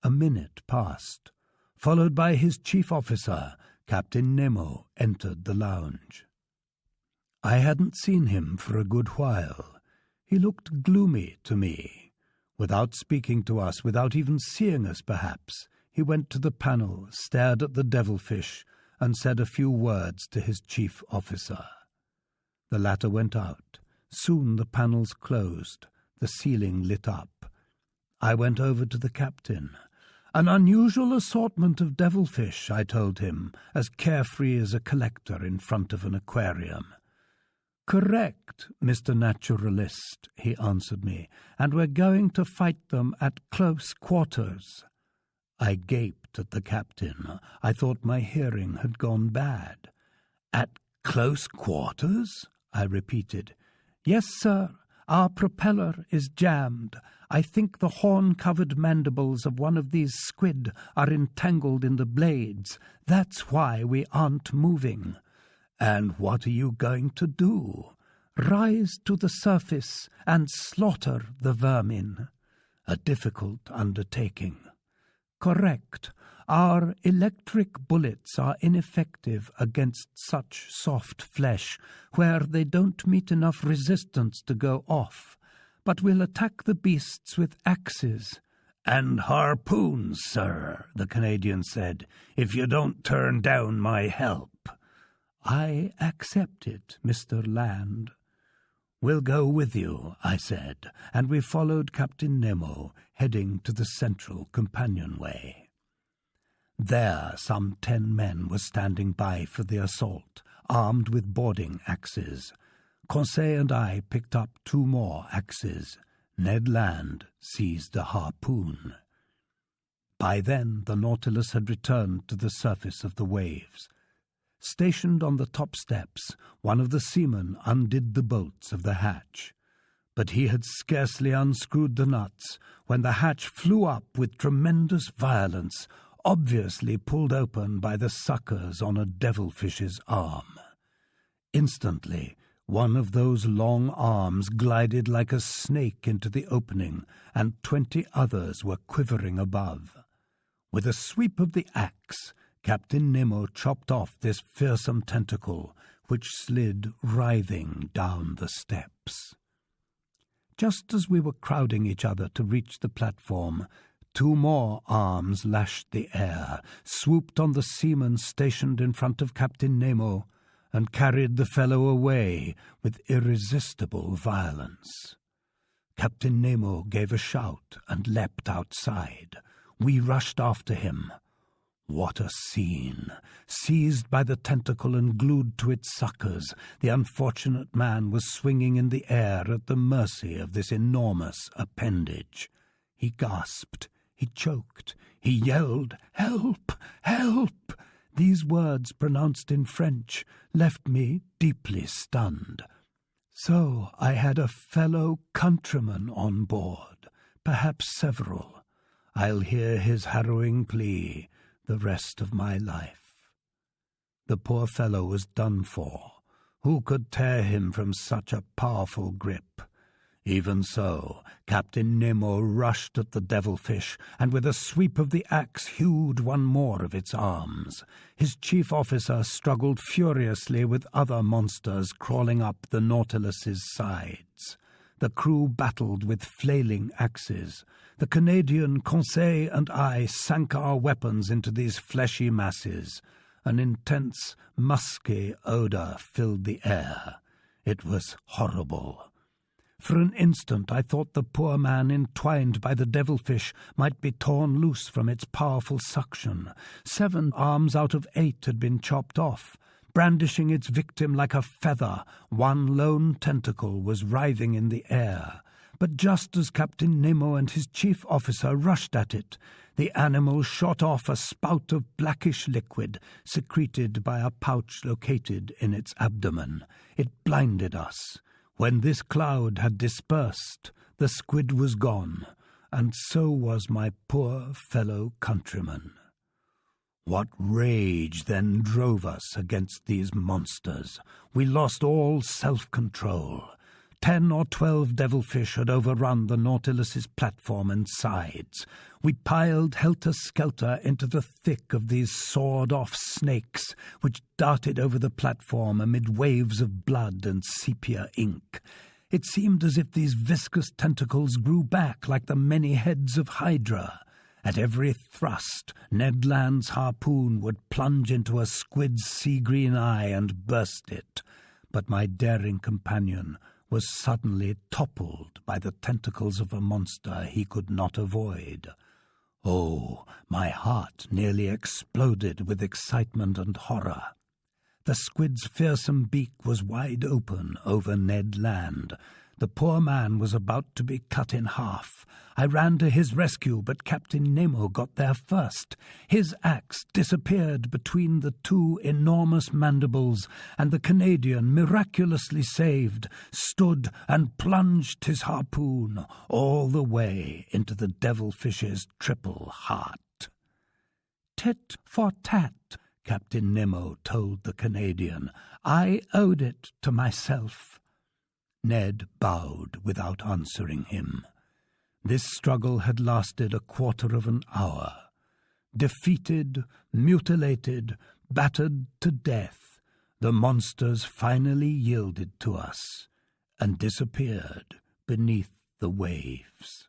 A minute passed. Followed by his chief officer, Captain Nemo entered the lounge. I hadn't seen him for a good while. He looked gloomy to me. Without speaking to us, without even seeing us perhaps, he went to the panel, stared at the devilfish, and said a few words to his chief officer. The latter went out. Soon the panels closed, the ceiling lit up. I went over to the captain. "An unusual assortment of devilfish," I told him, as carefree as a collector in front of an aquarium. "Correct, Mr. Naturalist," he answered me, "and we're going to fight them at close quarters." I gaped at the captain. I thought my hearing had gone bad. "At close quarters?" I repeated. "Yes, sir. Our propeller is jammed. I think the horn-covered mandibles of one of these squid are entangled in the blades. That's why we aren't moving." "And what are you going to do?" "Rise to the surface and slaughter the vermin." A difficult undertaking. "Correct. Our electric bullets are ineffective against such soft flesh, where they don't meet enough resistance to go off. But we'll attack the beasts with axes." "And harpoons, sir," the Canadian said, "if you don't turn down my help." "I accept it, Mr. Land." "We'll go with you," I said, and we followed Captain Nemo, heading to the central companionway. There some 10 men were standing by for the assault, armed with boarding axes. Conseil and I picked up 2 more axes. Ned Land seized a harpoon. By then the Nautilus had returned to the surface of the waves. Stationed on the top steps, one of the seamen undid the bolts of the hatch. But he had scarcely unscrewed the nuts when the hatch flew up with tremendous violence, obviously pulled open by the suckers on a devilfish's arm. Instantly, One of those long arms glided like a snake into the opening, and 20 others were quivering above. With a sweep of the axe, Captain Nemo chopped off this fearsome tentacle, which slid writhing down the steps. Just as we were crowding each other to reach the platform, 2 more arms lashed the air, swooped on the seaman stationed in front of Captain Nemo, and carried the fellow away with irresistible violence. Captain Nemo gave a shout and leapt outside. We rushed after him. What a scene! Seized by the tentacle and glued to its suckers, the unfortunate man was swinging in the air at the mercy of this enormous appendage. He gasped, he choked, he yelled, "Help! Help!" These words, pronounced in French, left me deeply stunned. So I had a fellow countryman on board, perhaps several. I'll hear his harrowing plea the rest of my life. The poor fellow was done for. Who could tear him from such a powerful grip? Even so, Captain Nemo rushed at the devilfish, and with a sweep of the axe hewed one more of its arms. His chief officer struggled furiously with other monsters crawling up the Nautilus's sides. The crew battled with flailing axes. The Canadian, Conseil, and I sank our weapons into these fleshy masses. An intense, musky odor filled the air. It was horrible. For an instant I thought the poor man entwined by the devilfish might be torn loose from its powerful suction. 7 arms out of 8 had been chopped off. Brandishing its victim like a feather, one lone tentacle was writhing in the air. But just as Captain Nemo and his chief officer rushed at it, the animal shot off a spout of blackish liquid secreted by a pouch located in its abdomen. It blinded us. When this cloud had dispersed, the squid was gone, and so was my poor fellow countryman. What rage then drove us against these monsters! We lost all self-control. 10 or 12 devilfish had overrun the Nautilus's platform and sides. We piled helter-skelter into the thick of these sawed-off snakes, which darted over the platform amid waves of blood and sepia ink. It seemed as if these viscous tentacles grew back like the many heads of Hydra. At every thrust, Ned Land's harpoon would plunge into a squid's sea-green eye and burst it. But my daring companion was suddenly toppled by the tentacles of a monster he could not avoid. Oh, my heart nearly exploded with excitement and horror. The squid's fearsome beak was wide open over Ned Land. The poor man was about to be cut in half. I ran to his rescue, but Captain Nemo got there first. His axe disappeared between the 2 enormous mandibles, and the Canadian, miraculously saved, stood and plunged his harpoon all the way into the devilfish's triple heart. "Tit for tat," Captain Nemo told the Canadian. "I owed it to myself." Ned bowed without answering him. This struggle had lasted a quarter of an hour. Defeated, mutilated, battered to death, the monsters finally yielded to us and disappeared beneath the waves.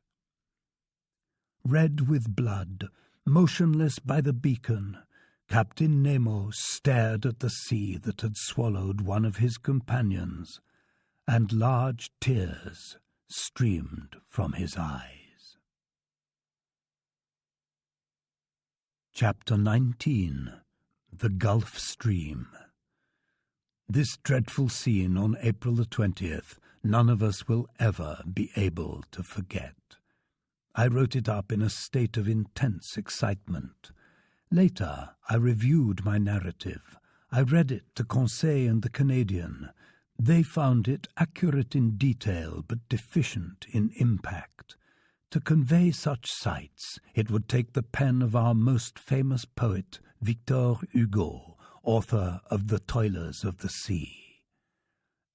Red with blood, motionless by the beacon, Captain Nemo stared at the sea that had swallowed one of his companions, and large tears streamed from his eyes. Chapter 19. The Gulf Stream. This dreadful scene on April the 20th none of us will ever be able to forget. I wrote it up in a state of intense excitement. Later, I reviewed my narrative. I read it to Conseil and the Canadian. They found it accurate in detail but deficient in impact. To convey such sights, it would take the pen of our most famous poet, Victor Hugo, author of The Toilers of the Sea.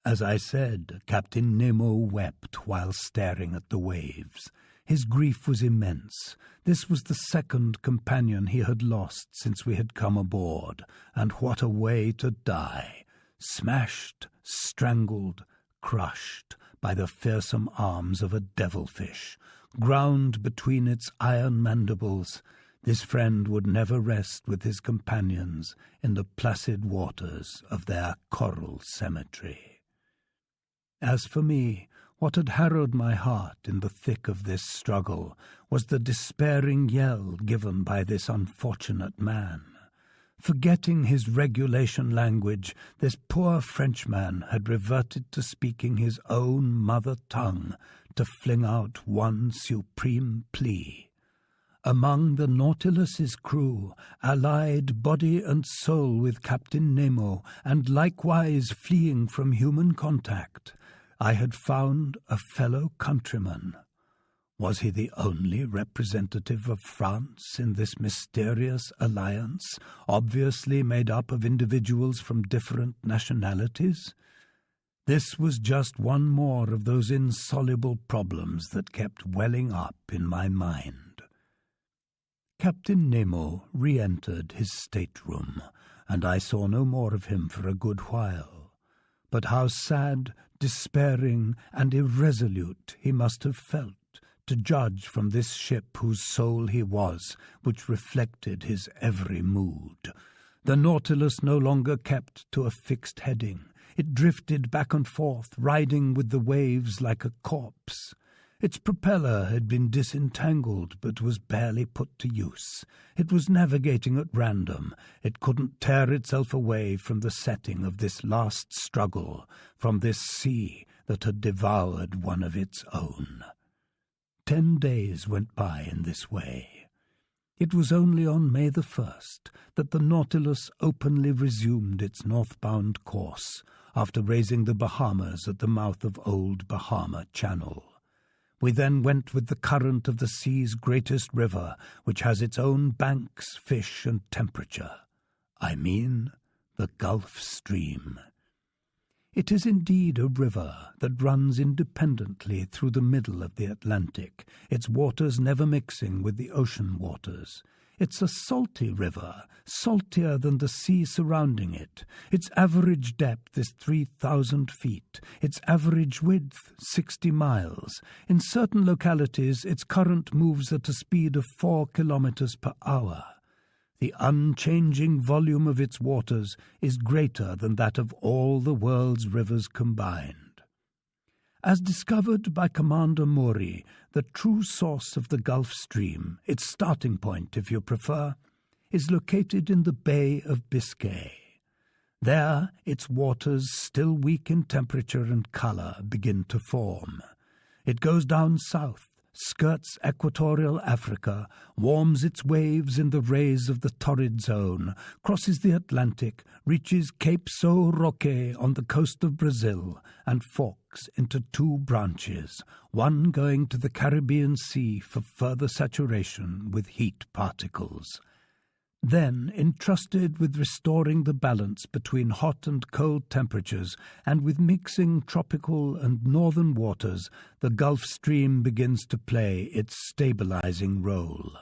As I said, Captain Nemo wept while staring at the waves. His grief was immense. This was the second companion he had lost since we had come aboard, and what a way to die! Smashed, strangled, crushed by the fearsome arms of a devilfish, ground between its iron mandibles. This friend would never rest with his companions in the placid waters of their coral cemetery. As for me, what had harrowed my heart in the thick of this struggle was the despairing yell given by this unfortunate man. Forgetting his regulation language, this poor Frenchman had reverted to speaking his own mother tongue to fling out one supreme plea. Among the Nautilus's crew, allied body and soul with Captain Nemo, and likewise fleeing from human contact, I had found a fellow countryman. Was he the only representative of France in this mysterious alliance, obviously made up of individuals from different nationalities? This was just one more of those insoluble problems that kept welling up in my mind. Captain Nemo re-entered his stateroom, and I saw no more of him for a good while. But how sad, despairing, and irresolute he must have felt, to judge from this ship whose soul he was, which reflected his every mood. The Nautilus no longer kept to a fixed heading. It drifted back and forth, riding with the waves like a corpse. Its propeller had been disentangled, but was barely put to use. It was navigating at random. It couldn't tear itself away from the setting of this last struggle, from this sea that had devoured one of its own. 10 days went by in this way. It was only on May the 1st that the Nautilus openly resumed its northbound course, after raising the Bahamas at the mouth of Old Bahama Channel. We then went with the current of the sea's greatest river, which has its own banks, fish, and temperature. I mean the Gulf Stream. It is indeed a river that runs independently through the middle of the Atlantic, its waters never mixing with the ocean waters. It's a salty river, saltier than the sea surrounding it. Its average depth is 3,000 feet, its average width 60 miles. In certain localities, its current moves at a speed of 4 kilometers per hour. The unchanging volume of its waters is greater than that of all the world's rivers combined. As discovered by Commander Maury, the true source of the Gulf Stream, its starting point if you prefer, is located in the Bay of Biscay. There, its waters, still weak in temperature and color, begin to form. It goes down south, skirts equatorial Africa, warms its waves in the rays of the torrid zone, crosses the Atlantic, reaches Cape São Roque on the coast of Brazil, and forks into 2 branches, one going to the Caribbean Sea for further saturation with heat particles. Then, entrusted with restoring the balance between hot and cold temperatures and with mixing tropical and northern waters, the Gulf Stream begins to play its stabilizing role.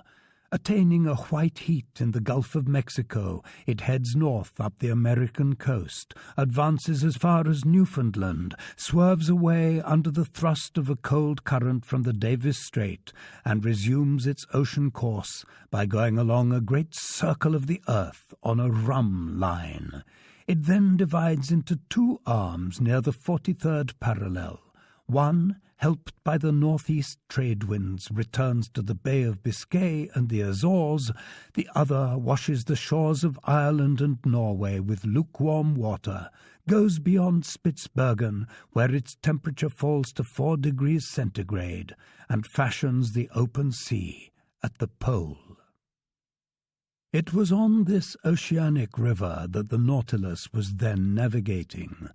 Attaining a white heat in the Gulf of Mexico, it heads north up the American coast, advances as far as Newfoundland, swerves away under the thrust of a cold current from the Davis Strait, and resumes its ocean course by going along a great circle of the earth on a rum line. It then divides into 2 arms near the 43rd parallel. One, helped by the northeast trade winds, returns to the Bay of Biscay and the Azores. The other washes the shores of Ireland and Norway with lukewarm water, goes beyond Spitzbergen, where its temperature falls to 4 degrees centigrade, and fashions the open sea at the pole. It was on this oceanic river that the Nautilus was then navigating.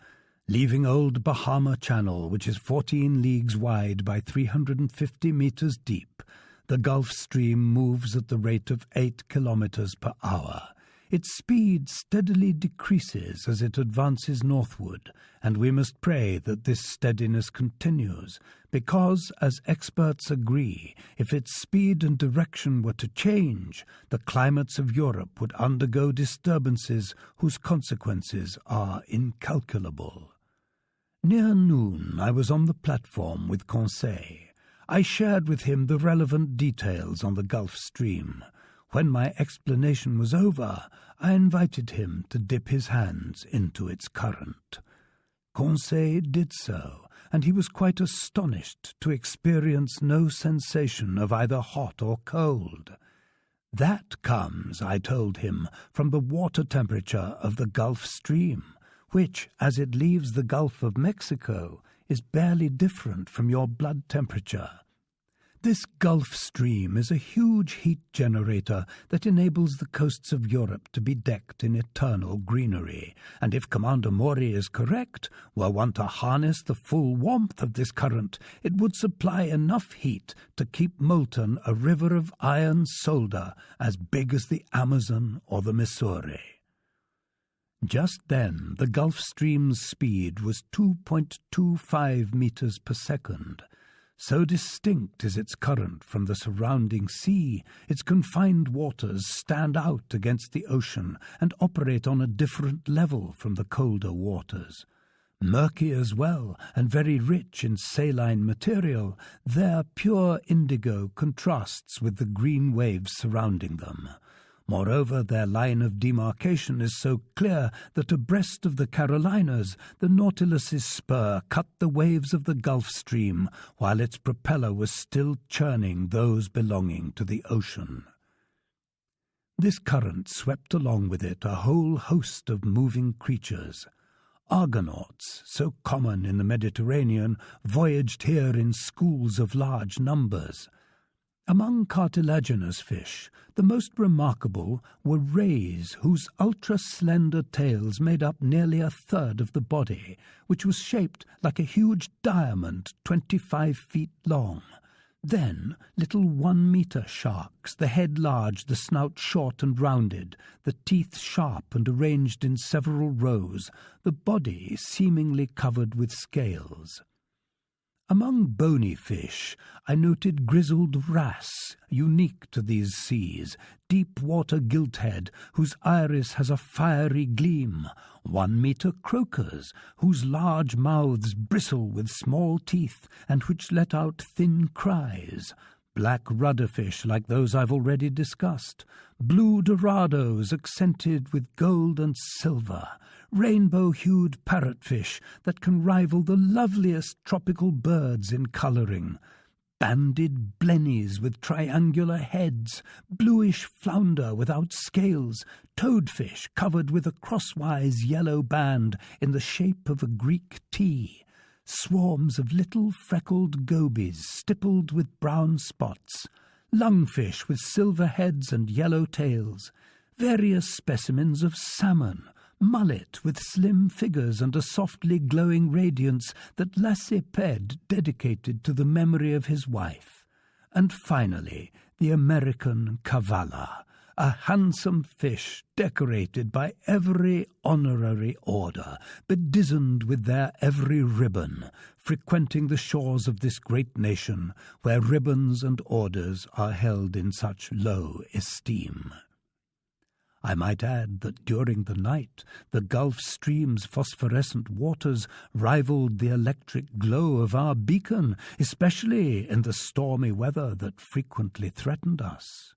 Leaving Old Bahama Channel, which is 14 leagues wide by 350 meters deep, the Gulf Stream moves at the rate of 8 kilometers per hour. Its speed steadily decreases as it advances northward, and we must pray that this steadiness continues, because, as experts agree, if its speed and direction were to change, the climates of Europe would undergo disturbances whose consequences are incalculable. Near noon I was on the platform with Conseil. I shared with him the relevant details on the Gulf Stream. When my explanation was over, I invited him to dip his hands into its current. Conseil did so, and he was quite astonished to experience no sensation of either hot or cold. That comes, I told him, from the water temperature of the Gulf Stream, which, as it leaves the Gulf of Mexico, is barely different from your blood temperature. This Gulf Stream is a huge heat generator that enables the coasts of Europe to be decked in eternal greenery, and if Commander Maury is correct, were one to harness the full warmth of this current, it would supply enough heat to keep molten a river of iron solder as big as the Amazon or the Missouri. Just then the Gulf Stream's speed was 2.25 meters per second. So distinct is its current from the surrounding sea, its confined waters stand out against the ocean and operate on a different level from the colder waters. Murky as well, and very rich in saline material, their pure indigo contrasts with the green waves surrounding them. Moreover, their line of demarcation is so clear that abreast of the Carolinas, the Nautilus's spur cut the waves of the Gulf Stream, while its propeller was still churning those belonging to the ocean. This current swept along with it a whole host of moving creatures. Argonauts, so common in the Mediterranean, voyaged here in schools of large numbers. Among cartilaginous fish, the most remarkable were rays whose ultra-slender tails made up nearly a third of the body, which was shaped like a huge diamond 25 feet long. Then little 1-meter sharks, the head large, the snout short and rounded, the teeth sharp and arranged in several rows, the body seemingly covered with scales. Among bony fish, I noted grizzled wrasse, unique to these seas, deep-water gilthead, whose iris has a fiery gleam, 1-meter croakers, whose large mouths bristle with small teeth and which let out thin cries, black rudderfish like those I've already discussed, blue dorados accented with gold and silver, rainbow-hued parrotfish that can rival the loveliest tropical birds in colouring, banded blennies with triangular heads, bluish flounder without scales, toadfish covered with a crosswise yellow band in the shape of a Greek T, swarms of little freckled gobies stippled with brown spots, lungfish with silver heads and yellow tails, various specimens of salmon, mullet with slim figures and a softly glowing radiance that Lacepede dedicated to the memory of his wife, and finally the American cavala, a handsome fish decorated by every honorary order, bedizened with their every ribbon, frequenting the shores of this great nation, where ribbons and orders are held in such low esteem. I might add that during the night the Gulf Stream's phosphorescent waters rivaled the electric glow of our beacon, especially in the stormy weather that frequently threatened us.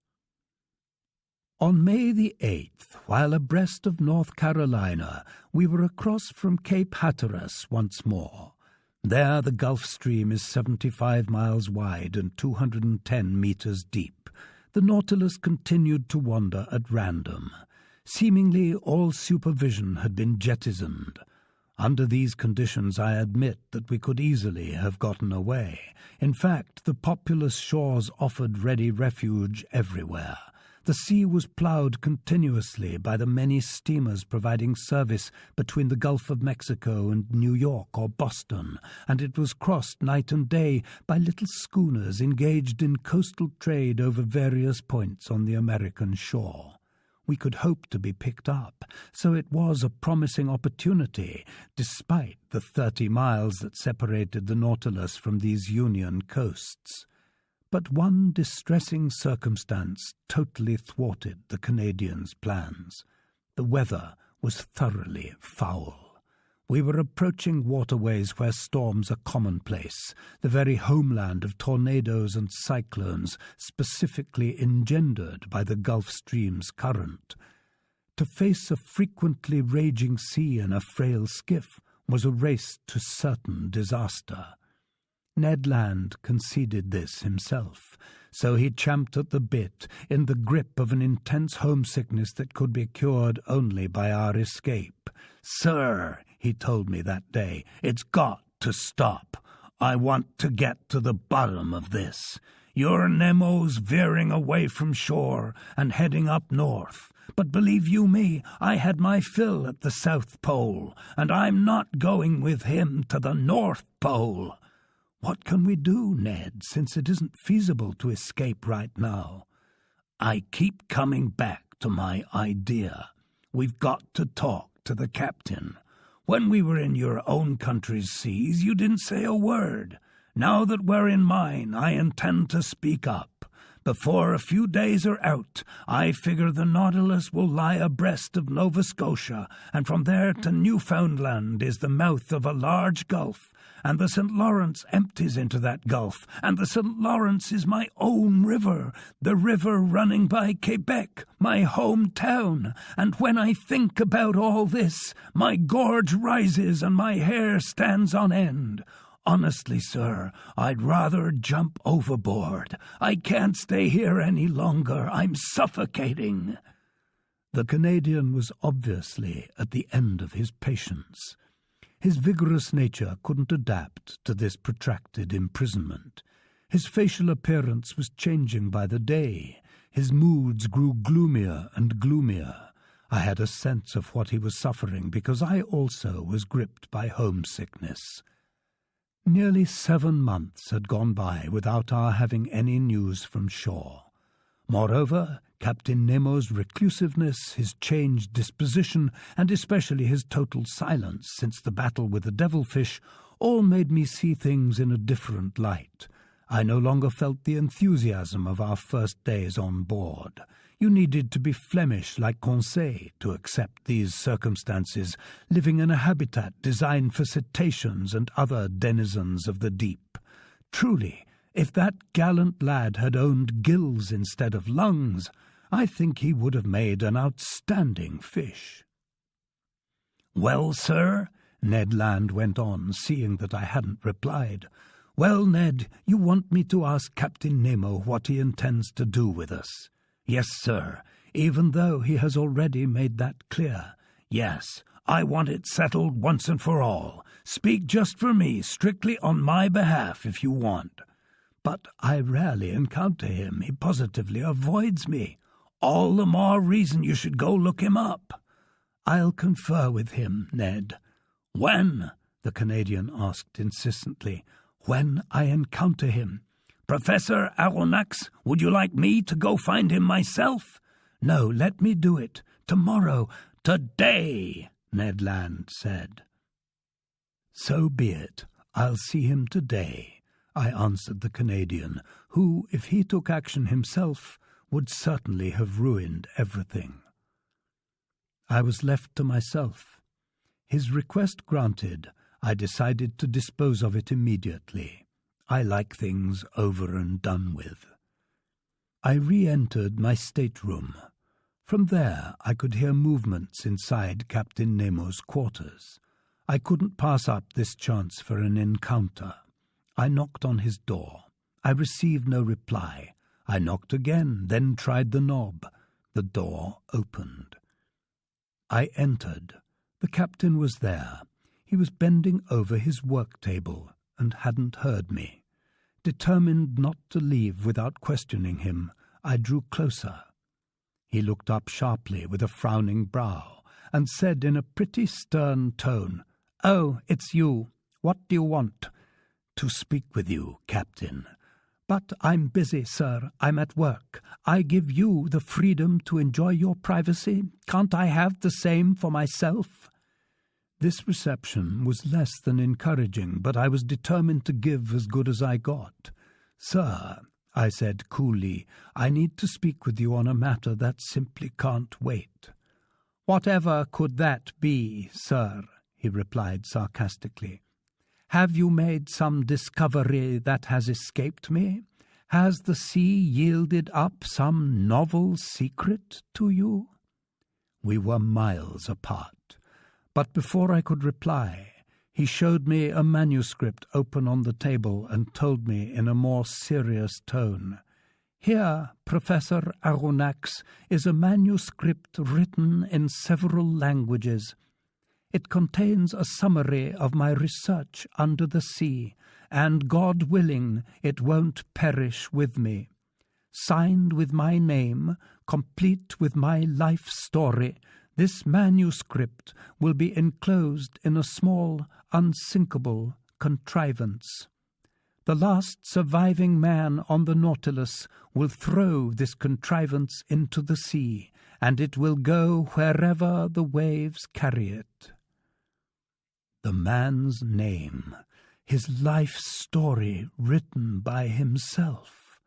On May the 8th, while abreast of North Carolina, we were across from Cape Hatteras once more. There the Gulf Stream is 75 miles wide and 210 meters deep. The Nautilus continued to wander at random. Seemingly all supervision had been jettisoned. Under these conditions I admit that we could easily have gotten away. In fact, the populous shores offered ready refuge everywhere. The sea was ploughed continuously by the many steamers providing service between the Gulf of Mexico and New York or Boston, and it was crossed night and day by little schooners engaged in coastal trade over various points on the American shore. we could hope to be picked up, so it was a promising opportunity, despite the 30 miles that separated the Nautilus from these Union coasts. But one distressing circumstance totally thwarted the Canadians' plans. The weather was thoroughly foul. We were approaching waterways where storms are commonplace, the very homeland of tornadoes and cyclones specifically engendered by the Gulf Stream's current. To face a frequently raging sea in a frail skiff was a race to certain disaster. Ned Land conceded this himself, so he champed at the bit in the grip of an intense homesickness that could be cured only by our escape. "Sir," he told me that day, "it's got to stop. I want to get to the bottom of this. Your Nemo's veering away from shore and heading up north. But believe you me, I had my fill at the South Pole, and I'm not going with him to the North Pole." "What can we do, Ned, since it isn't feasible to escape right now?" "I keep coming back to my idea. We've got to talk to the captain. When we were in your own country's seas, you didn't say a word. Now that we're in mine, I intend to speak up. Before a few days are out, I figure the Nautilus will lie abreast of Nova Scotia, and from there to Newfoundland is the mouth of a large gulf, and the St. Lawrence empties into that gulf, and the St. Lawrence is my own river, the river running by Quebec, my hometown, and when I think about all this, my gorge rises and my hair stands on end. Honestly, sir, I'd rather jump overboard. I can't stay here any longer. I'm suffocating." The Canadian was obviously at the end of his patience. His vigorous nature couldn't adapt to this protracted imprisonment. His facial appearance was changing by the day. His moods grew gloomier and gloomier. I had a sense of what he was suffering because I also was gripped by homesickness. Nearly 7 months had gone by without our having any news from shore. Moreover, Captain Nemo's reclusiveness, his changed disposition, and especially his total silence since the battle with the devilfish, all made me see things in a different light. I no longer felt the enthusiasm of our first days on board. You needed to be Flemish like Conseil to accept these circumstances, living in a habitat designed for cetaceans and other denizens of the deep. Truly, if that gallant lad had owned gills instead of lungs, I think he would have made an outstanding fish. "Well, sir," Ned Land went on, seeing that I hadn't replied. "Well, Ned, you want me to ask Captain Nemo what he intends to do with us?" "Yes, sir, even though he has already made that clear." "Yes, I want it settled once and for all. Speak just for me, strictly on my behalf, if you want." "But I rarely encounter him. He positively avoids me." "All the more reason you should go look him up." "I'll confer with him, Ned." "When?" the Canadian asked insistently. "When I encounter him." "Professor Aronnax, would you like me to go find him myself?" "No, let me do it. Tomorrow." "Today," Ned Land said. "So be it. I'll see him today," I answered the Canadian, who, if he took action himself, would certainly have ruined everything. I was left to myself. His request granted, I decided to dispose of it immediately. I like things over and done with. I re-entered my stateroom. From there I could hear movements inside Captain Nemo's quarters. I couldn't pass up this chance for an encounter. I knocked on his door. I received no reply. I knocked again, then tried the knob. The door opened. I entered. The captain was there. He was bending over his work table and hadn't heard me. Determined not to leave without questioning him, I drew closer. He looked up sharply with a frowning brow and said in a pretty stern tone, "Oh, it's you. What do you want?" "To speak with you, Captain. But I'm busy, sir. I'm at work. I give you the freedom to enjoy your privacy. Can't I have the same for myself?" This reception was less than encouraging, but I was determined to give as good as I got. "Sir," I said coolly, "I need to speak with you on a matter that simply can't wait." "Whatever could that be, sir?" he replied sarcastically. "Have you made some discovery that has escaped me? Has the sea yielded up some novel secret to you?" We were miles apart, but before I could reply, he showed me a manuscript open on the table and told me in a more serious tone, "Here, Professor Aronnax, is a manuscript written in several languages. It contains a summary of my research under the sea, and God willing, it won't perish with me. Signed with my name, complete with my life story, this manuscript will be enclosed in a small, unsinkable contrivance. The last surviving man on the Nautilus will throw this contrivance into the sea, and it will go wherever the waves carry it." The man's name, his life story written by himself.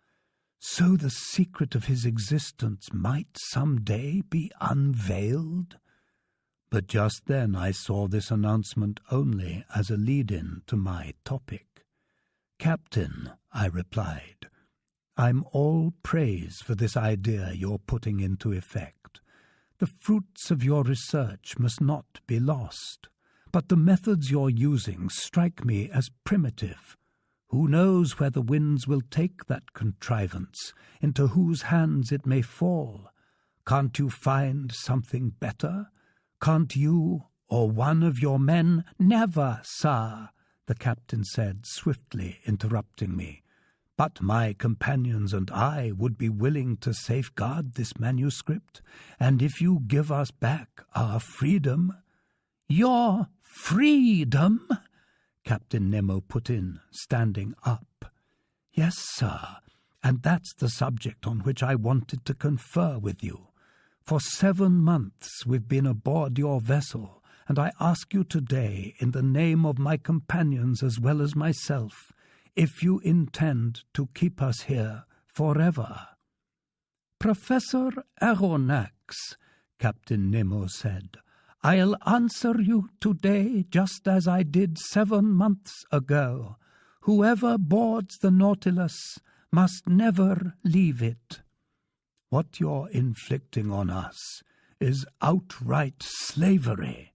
So the secret of his existence might some day be unveiled? But just then I saw this announcement only as a lead-in to my topic. "Captain," I replied, "I'm all praise for this idea you're putting into effect. The fruits of your research must not be lost. But the methods you're using strike me as primitive. Who knows where the winds will take that contrivance, into whose hands it may fall? Can't you find something better? Can't you or one of your men—" "Never, sir," the captain said, swiftly interrupting me. "But my companions and I would be willing to safeguard this manuscript, and if you give us back our freedom—" "Your freedom?" Captain Nemo put in, standing up. "Yes, sir, and that's the subject on which I wanted to confer with you. For 7 months we've been aboard your vessel, and I ask you today, in the name of my companions as well as myself, if you intend to keep us here forever." "Professor Aronnax," Captain Nemo said, "I'll answer you today just as I did 7 months ago. Whoever boards the Nautilus must never leave it. What you're inflicting on us is outright slavery.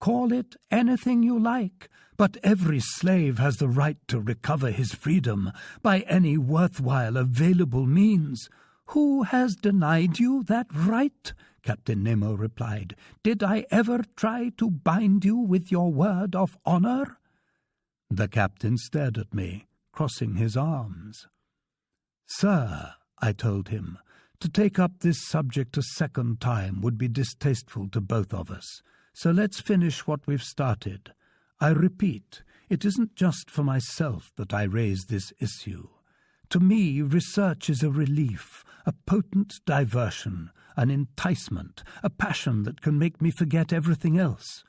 Call it anything you like, but every slave has the right to recover his freedom by any worthwhile available means. Who has denied you that right?" Captain Nemo replied. "Did I ever try to bind you with your word of honor?" The captain stared at me, crossing his arms. "Sir," I told him, "to take up this subject a second time would be distasteful to both of us, so let's finish what we've started. I repeat, it isn't just for myself that I raise this issue. To me, research is a relief, a potent diversion, an enticement, a passion that can make me forget everything else.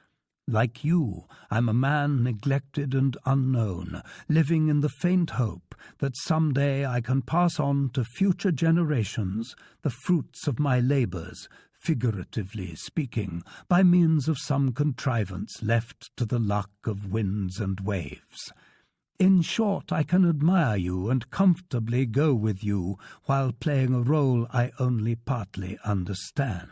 Like you, I'm a man neglected and unknown, living in the faint hope that someday I can pass on to future generations the fruits of my labors, figuratively speaking, by means of some contrivance left to the luck of winds and waves. In short, I can admire you and comfortably go with you while playing a role I only partly understand.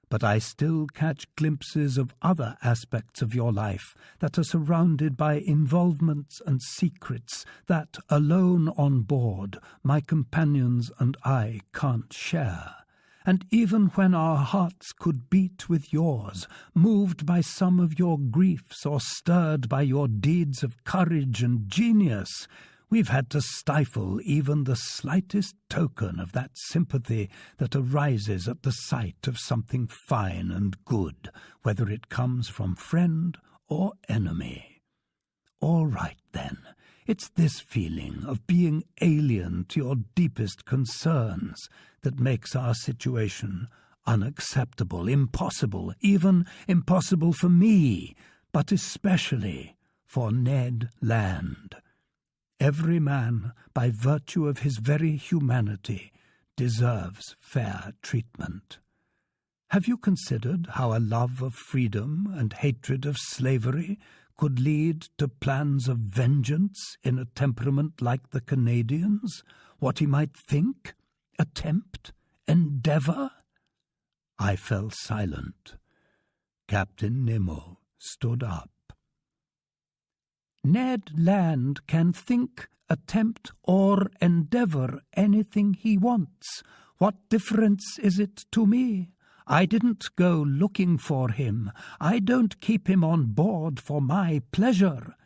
But I still catch glimpses of other aspects of your life that are surrounded by involvements and secrets that, alone on board, my companions and I can't share. And even when our hearts could beat with yours, moved by some of your griefs or stirred by your deeds of courage and genius, we've had to stifle even the slightest token of that sympathy that arises at the sight of something fine and good, whether it comes from friend or enemy. All right, then. It's this feeling of being alien to your deepest concerns that makes our situation unacceptable, impossible, even impossible for me, but especially for Ned Land. Every man, by virtue of his very humanity, deserves fair treatment. Have you considered how a love of freedom and hatred of slavery could lead to plans of vengeance in a temperament like the Canadian's? What he might think, attempt, endeavour? I fell silent. Captain Nemo stood up. Ned Land can think, attempt, or endeavour anything he wants. What difference is it to me? I didn't go looking for him. I don't keep him on board for my pleasure.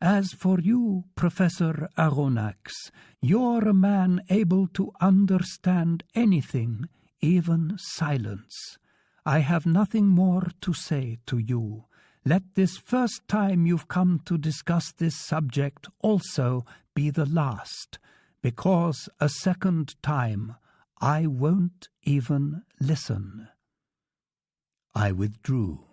As for you, Professor Aronnax, you're a man able to understand anything, even silence. I have nothing more to say to you. Let this first time you've come to discuss this subject also be the last, because a second time I won't even listen. I withdrew.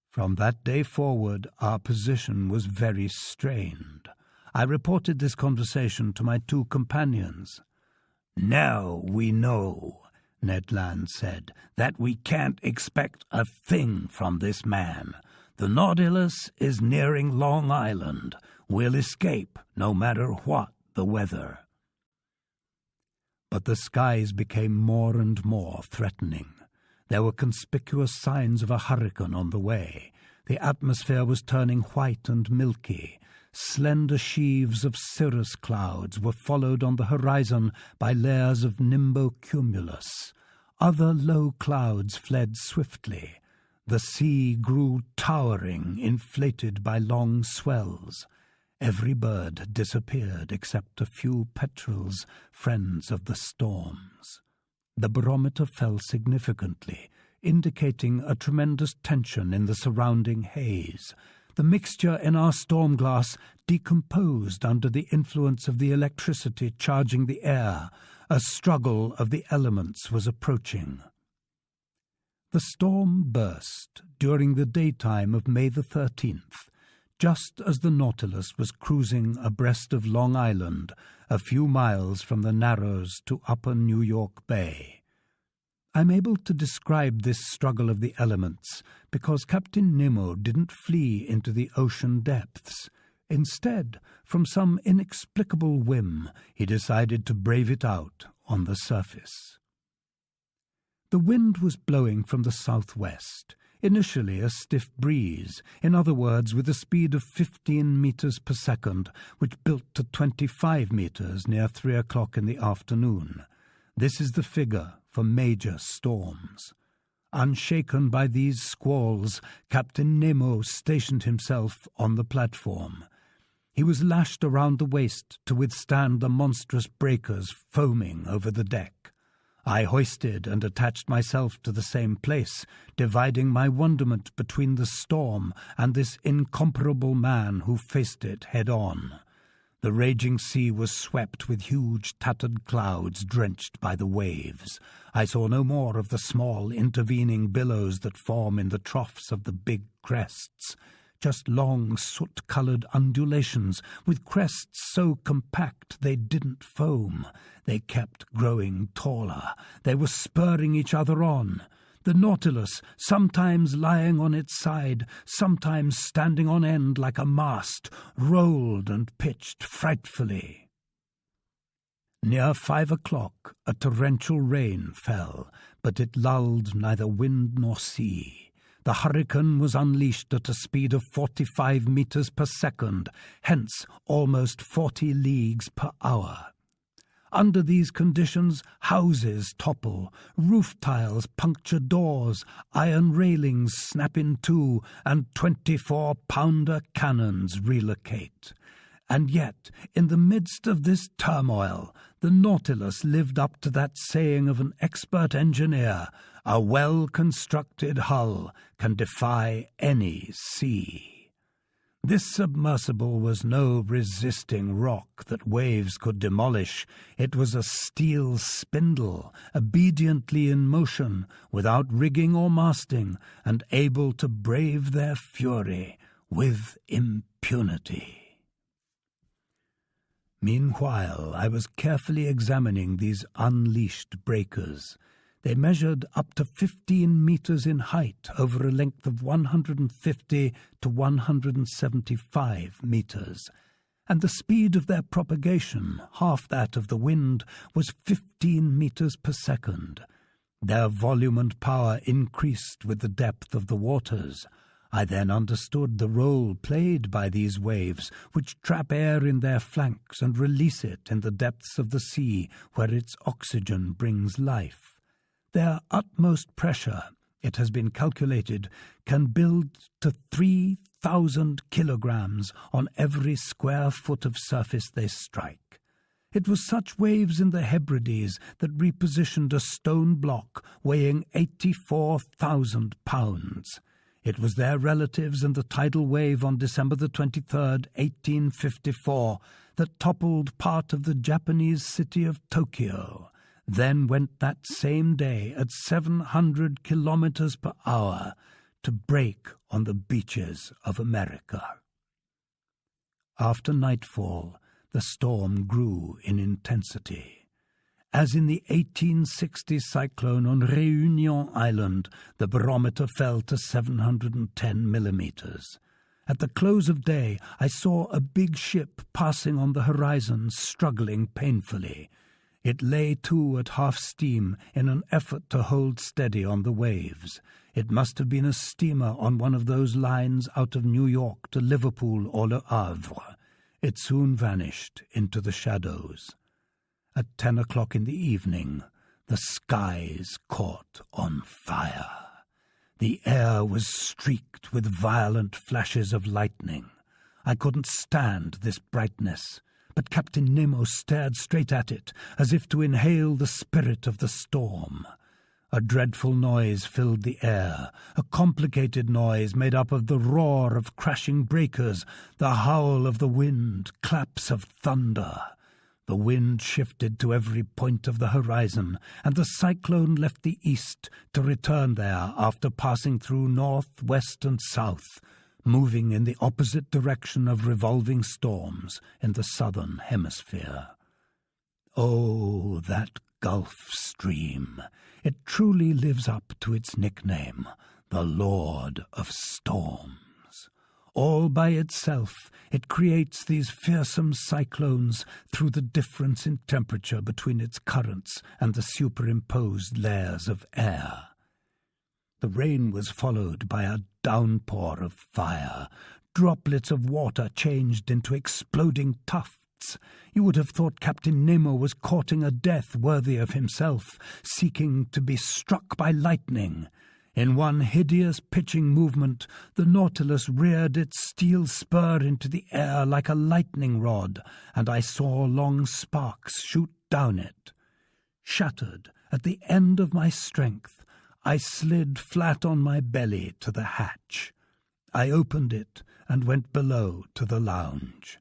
From that day forward, our position was very strained. I reported this conversation to my two companions. "Now we know," Ned Land said, "that we can't expect a thing from this man. The Nautilus is nearing Long Island. We'll escape, no matter what the weather." But the skies became more and more threatening. There were conspicuous signs of a hurricane on the way. The atmosphere was turning white and milky. Slender sheaves of cirrus clouds were followed on the horizon by layers of nimbocumulus. Other low clouds fled swiftly. The sea grew towering, inflated by long swells. Every bird disappeared except a few petrels, friends of the storms. The barometer fell significantly, indicating a tremendous tension in the surrounding haze. The mixture in our storm glass decomposed under the influence of the electricity charging the air. A struggle of the elements was approaching. The storm burst during the daytime of May the 13th, just as the Nautilus was cruising abreast of Long Island, a few miles from the Narrows to upper New York Bay. I'm able to describe this struggle of the elements because Captain Nemo didn't flee into the ocean depths. Instead, from some inexplicable whim, he decided to brave it out on the surface. The wind was blowing from the southwest, initially a stiff breeze, in other words with a speed of 15 meters per second, which built to 25 meters near 3 o'clock in the afternoon. This is the figure for major storms. Unshaken by these squalls, Captain Nemo stationed himself on the platform. He was lashed around the waist to withstand the monstrous breakers foaming over the deck. I hoisted and attached myself to the same place, dividing my wonderment between the storm and this incomparable man who faced it head-on. The raging sea was swept with huge tattered clouds drenched by the waves. I saw no more of the small intervening billows that form in the troughs of the big crests, just long soot-coloured undulations with crests so compact they didn't foam. They kept growing taller. They were spurring each other on. The Nautilus, sometimes lying on its side, sometimes standing on end like a mast, rolled and pitched frightfully. Near 5 o'clock, a torrential rain fell, but it lulled neither wind nor sea. The hurricane was unleashed at a speed of 45 meters per second, hence almost 40 leagues per hour. Under these conditions, houses topple, roof tiles puncture doors, iron railings snap in two, and 24-pounder cannons relocate. And yet, in the midst of this turmoil, the Nautilus lived up to that saying of an expert engineer, "A well-constructed hull can defy any sea." This submersible was no resisting rock that waves could demolish. It was a steel spindle, obediently in motion, without rigging or masting, and able to brave their fury with impunity. Meanwhile, I was carefully examining these unleashed breakers. They measured up to 15 meters in height over a length of 150 to 175 meters, and the speed of their propagation, half that of the wind, was 15 meters per second. Their volume and power increased with the depth of the waters. I then understood the role played by these waves, which trap air in their flanks and release it in the depths of the sea, where its oxygen brings life. Their utmost pressure, it has been calculated, can build to 3,000 kilograms on every square foot of surface they strike. It was such waves in the Hebrides that repositioned a stone block weighing 84,000 pounds. It was their relatives and the tidal wave on December the 23rd, 1854, that toppled part of the Japanese city of Tokyo, then went that same day at 700 kilometers per hour to break on the beaches of America. After nightfall, the storm grew in intensity. As in the 1860 cyclone on Réunion Island, the barometer fell to 710 millimeters. At the close of day, I saw a big ship passing on the horizon, struggling painfully. It lay to at half steam in an effort to hold steady on the waves. It must have been a steamer on one of those lines out of New York to Liverpool or Le Havre. It soon vanished into the shadows. At 10 o'clock in the evening, the skies caught on fire. The air was streaked with violent flashes of lightning. I couldn't stand this brightness, but Captain Nemo stared straight at it, as if to inhale the spirit of the storm. A dreadful noise filled the air, a complicated noise made up of the roar of crashing breakers, the howl of the wind, claps of thunder. The wind shifted to every point of the horizon, and the cyclone left the east to return there after passing through north, west, and south, moving in the opposite direction of revolving storms in the southern hemisphere. Oh, that Gulf Stream! It truly lives up to its nickname, the Lord of Storms. All by itself, it creates these fearsome cyclones through the difference in temperature between its currents and the superimposed layers of air. The rain was followed by a downpour of fire. Droplets of water changed into exploding tufts. You would have thought Captain Nemo was courting a death worthy of himself, seeking to be struck by lightning. In one hideous pitching movement, the Nautilus reared its steel spur into the air like a lightning rod, and I saw long sparks shoot down it. Shattered at the end of my strength, I slid flat on my belly to the hatch. I opened it and went below to the lounge.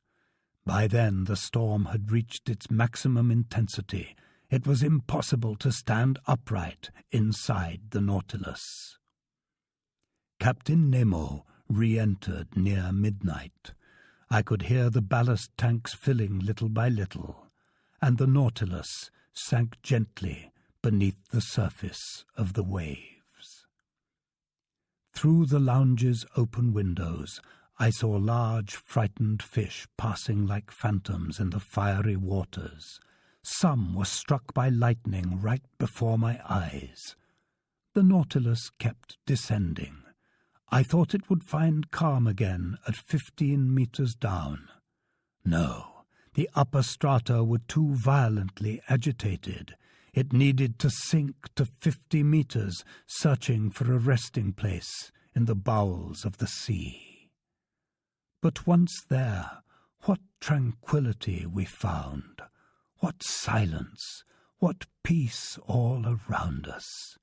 By then the storm had reached its maximum intensity. It was impossible to stand upright inside the Nautilus. Captain Nemo re-entered near midnight. I could hear the ballast tanks filling little by little, and the Nautilus sank gently beneath the surface of the waves. Through the lounge's open windows, I saw large, frightened fish passing like phantoms in the fiery waters. Some were struck by lightning right before my eyes. The Nautilus kept descending. I thought it would find calm again at 15 meters down. No, the upper strata were too violently agitated. It needed to sink to 50 meters, searching for a resting place in the bowels of the sea. But once there, what tranquility we found! What silence, what peace all around us!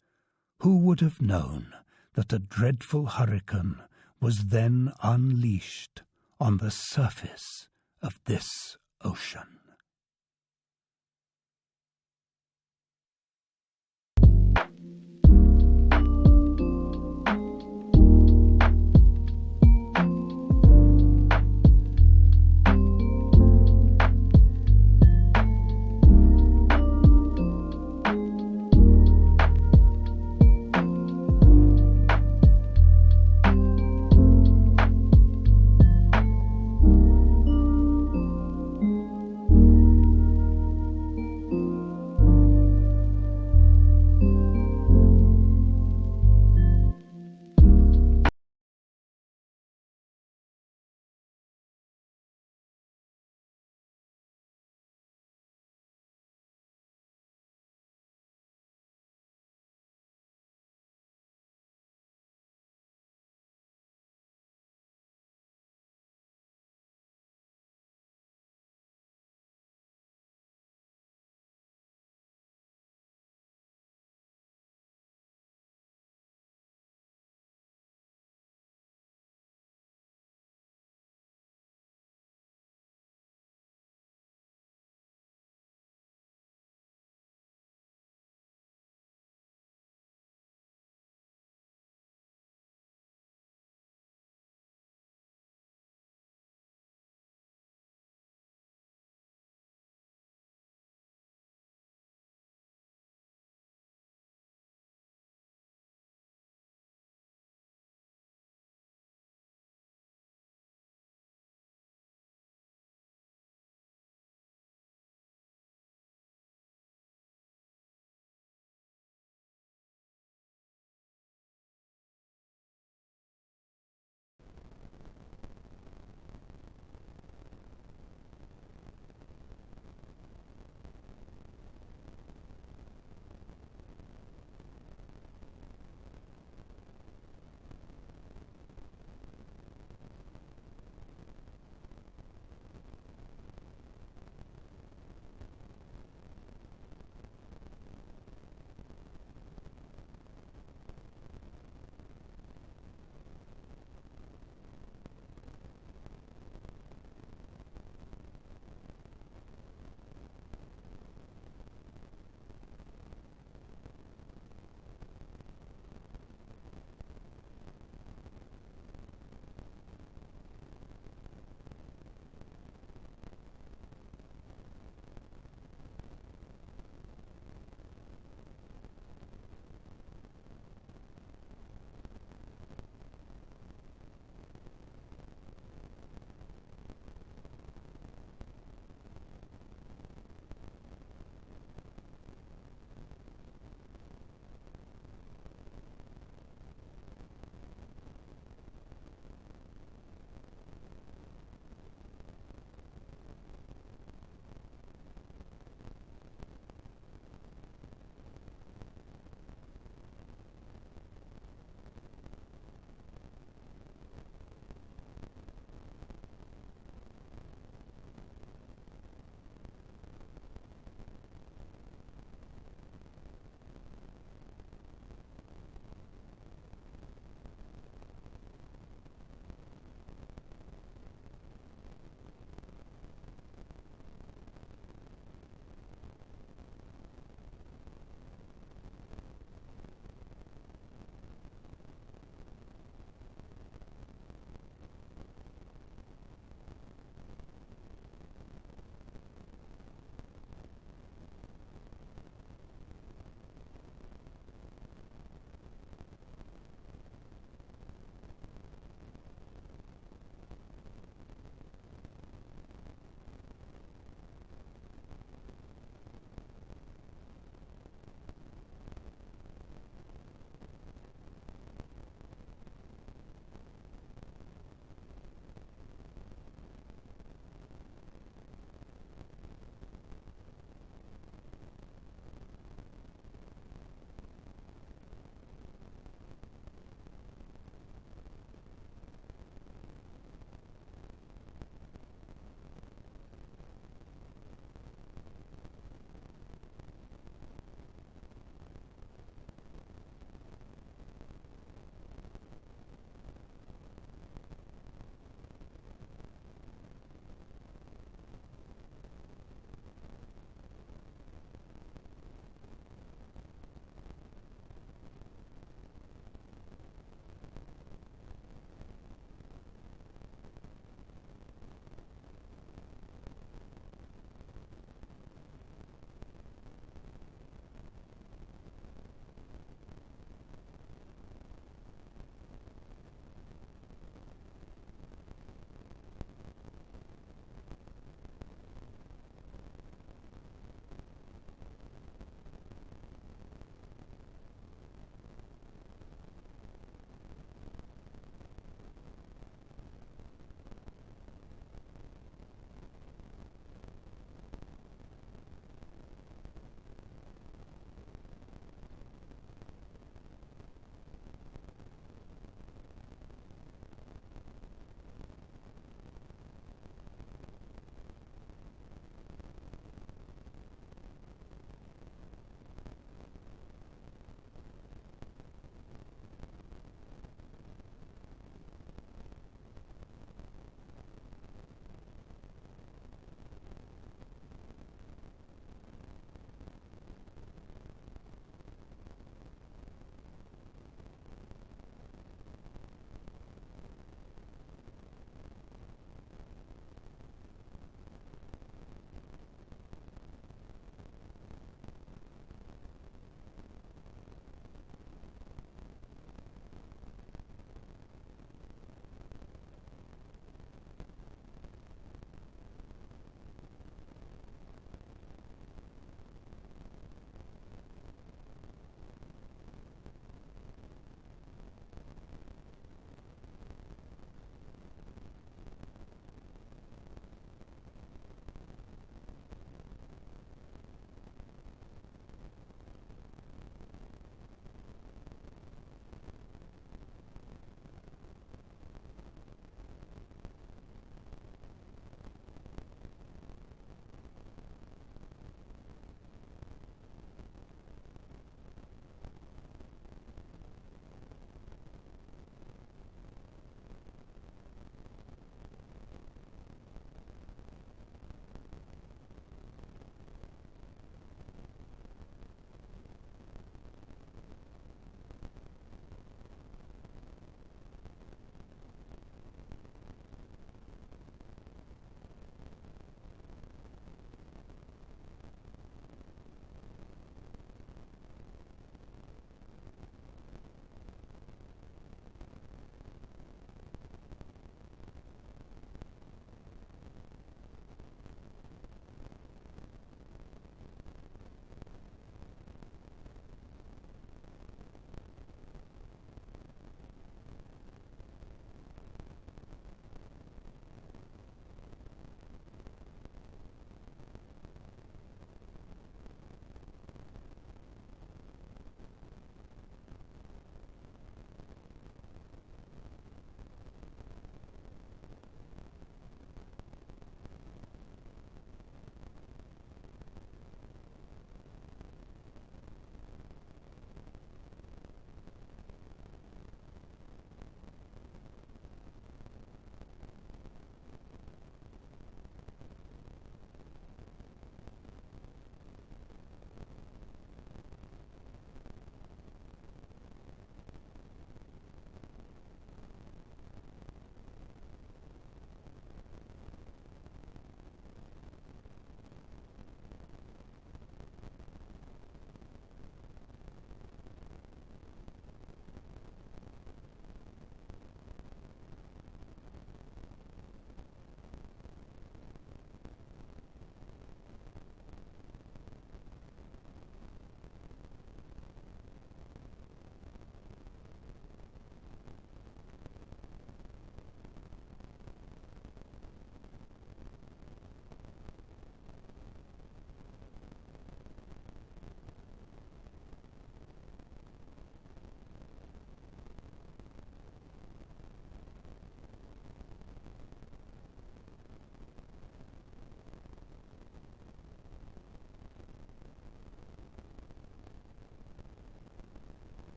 Who would have known that a dreadful hurricane was then unleashed on the surface of this ocean.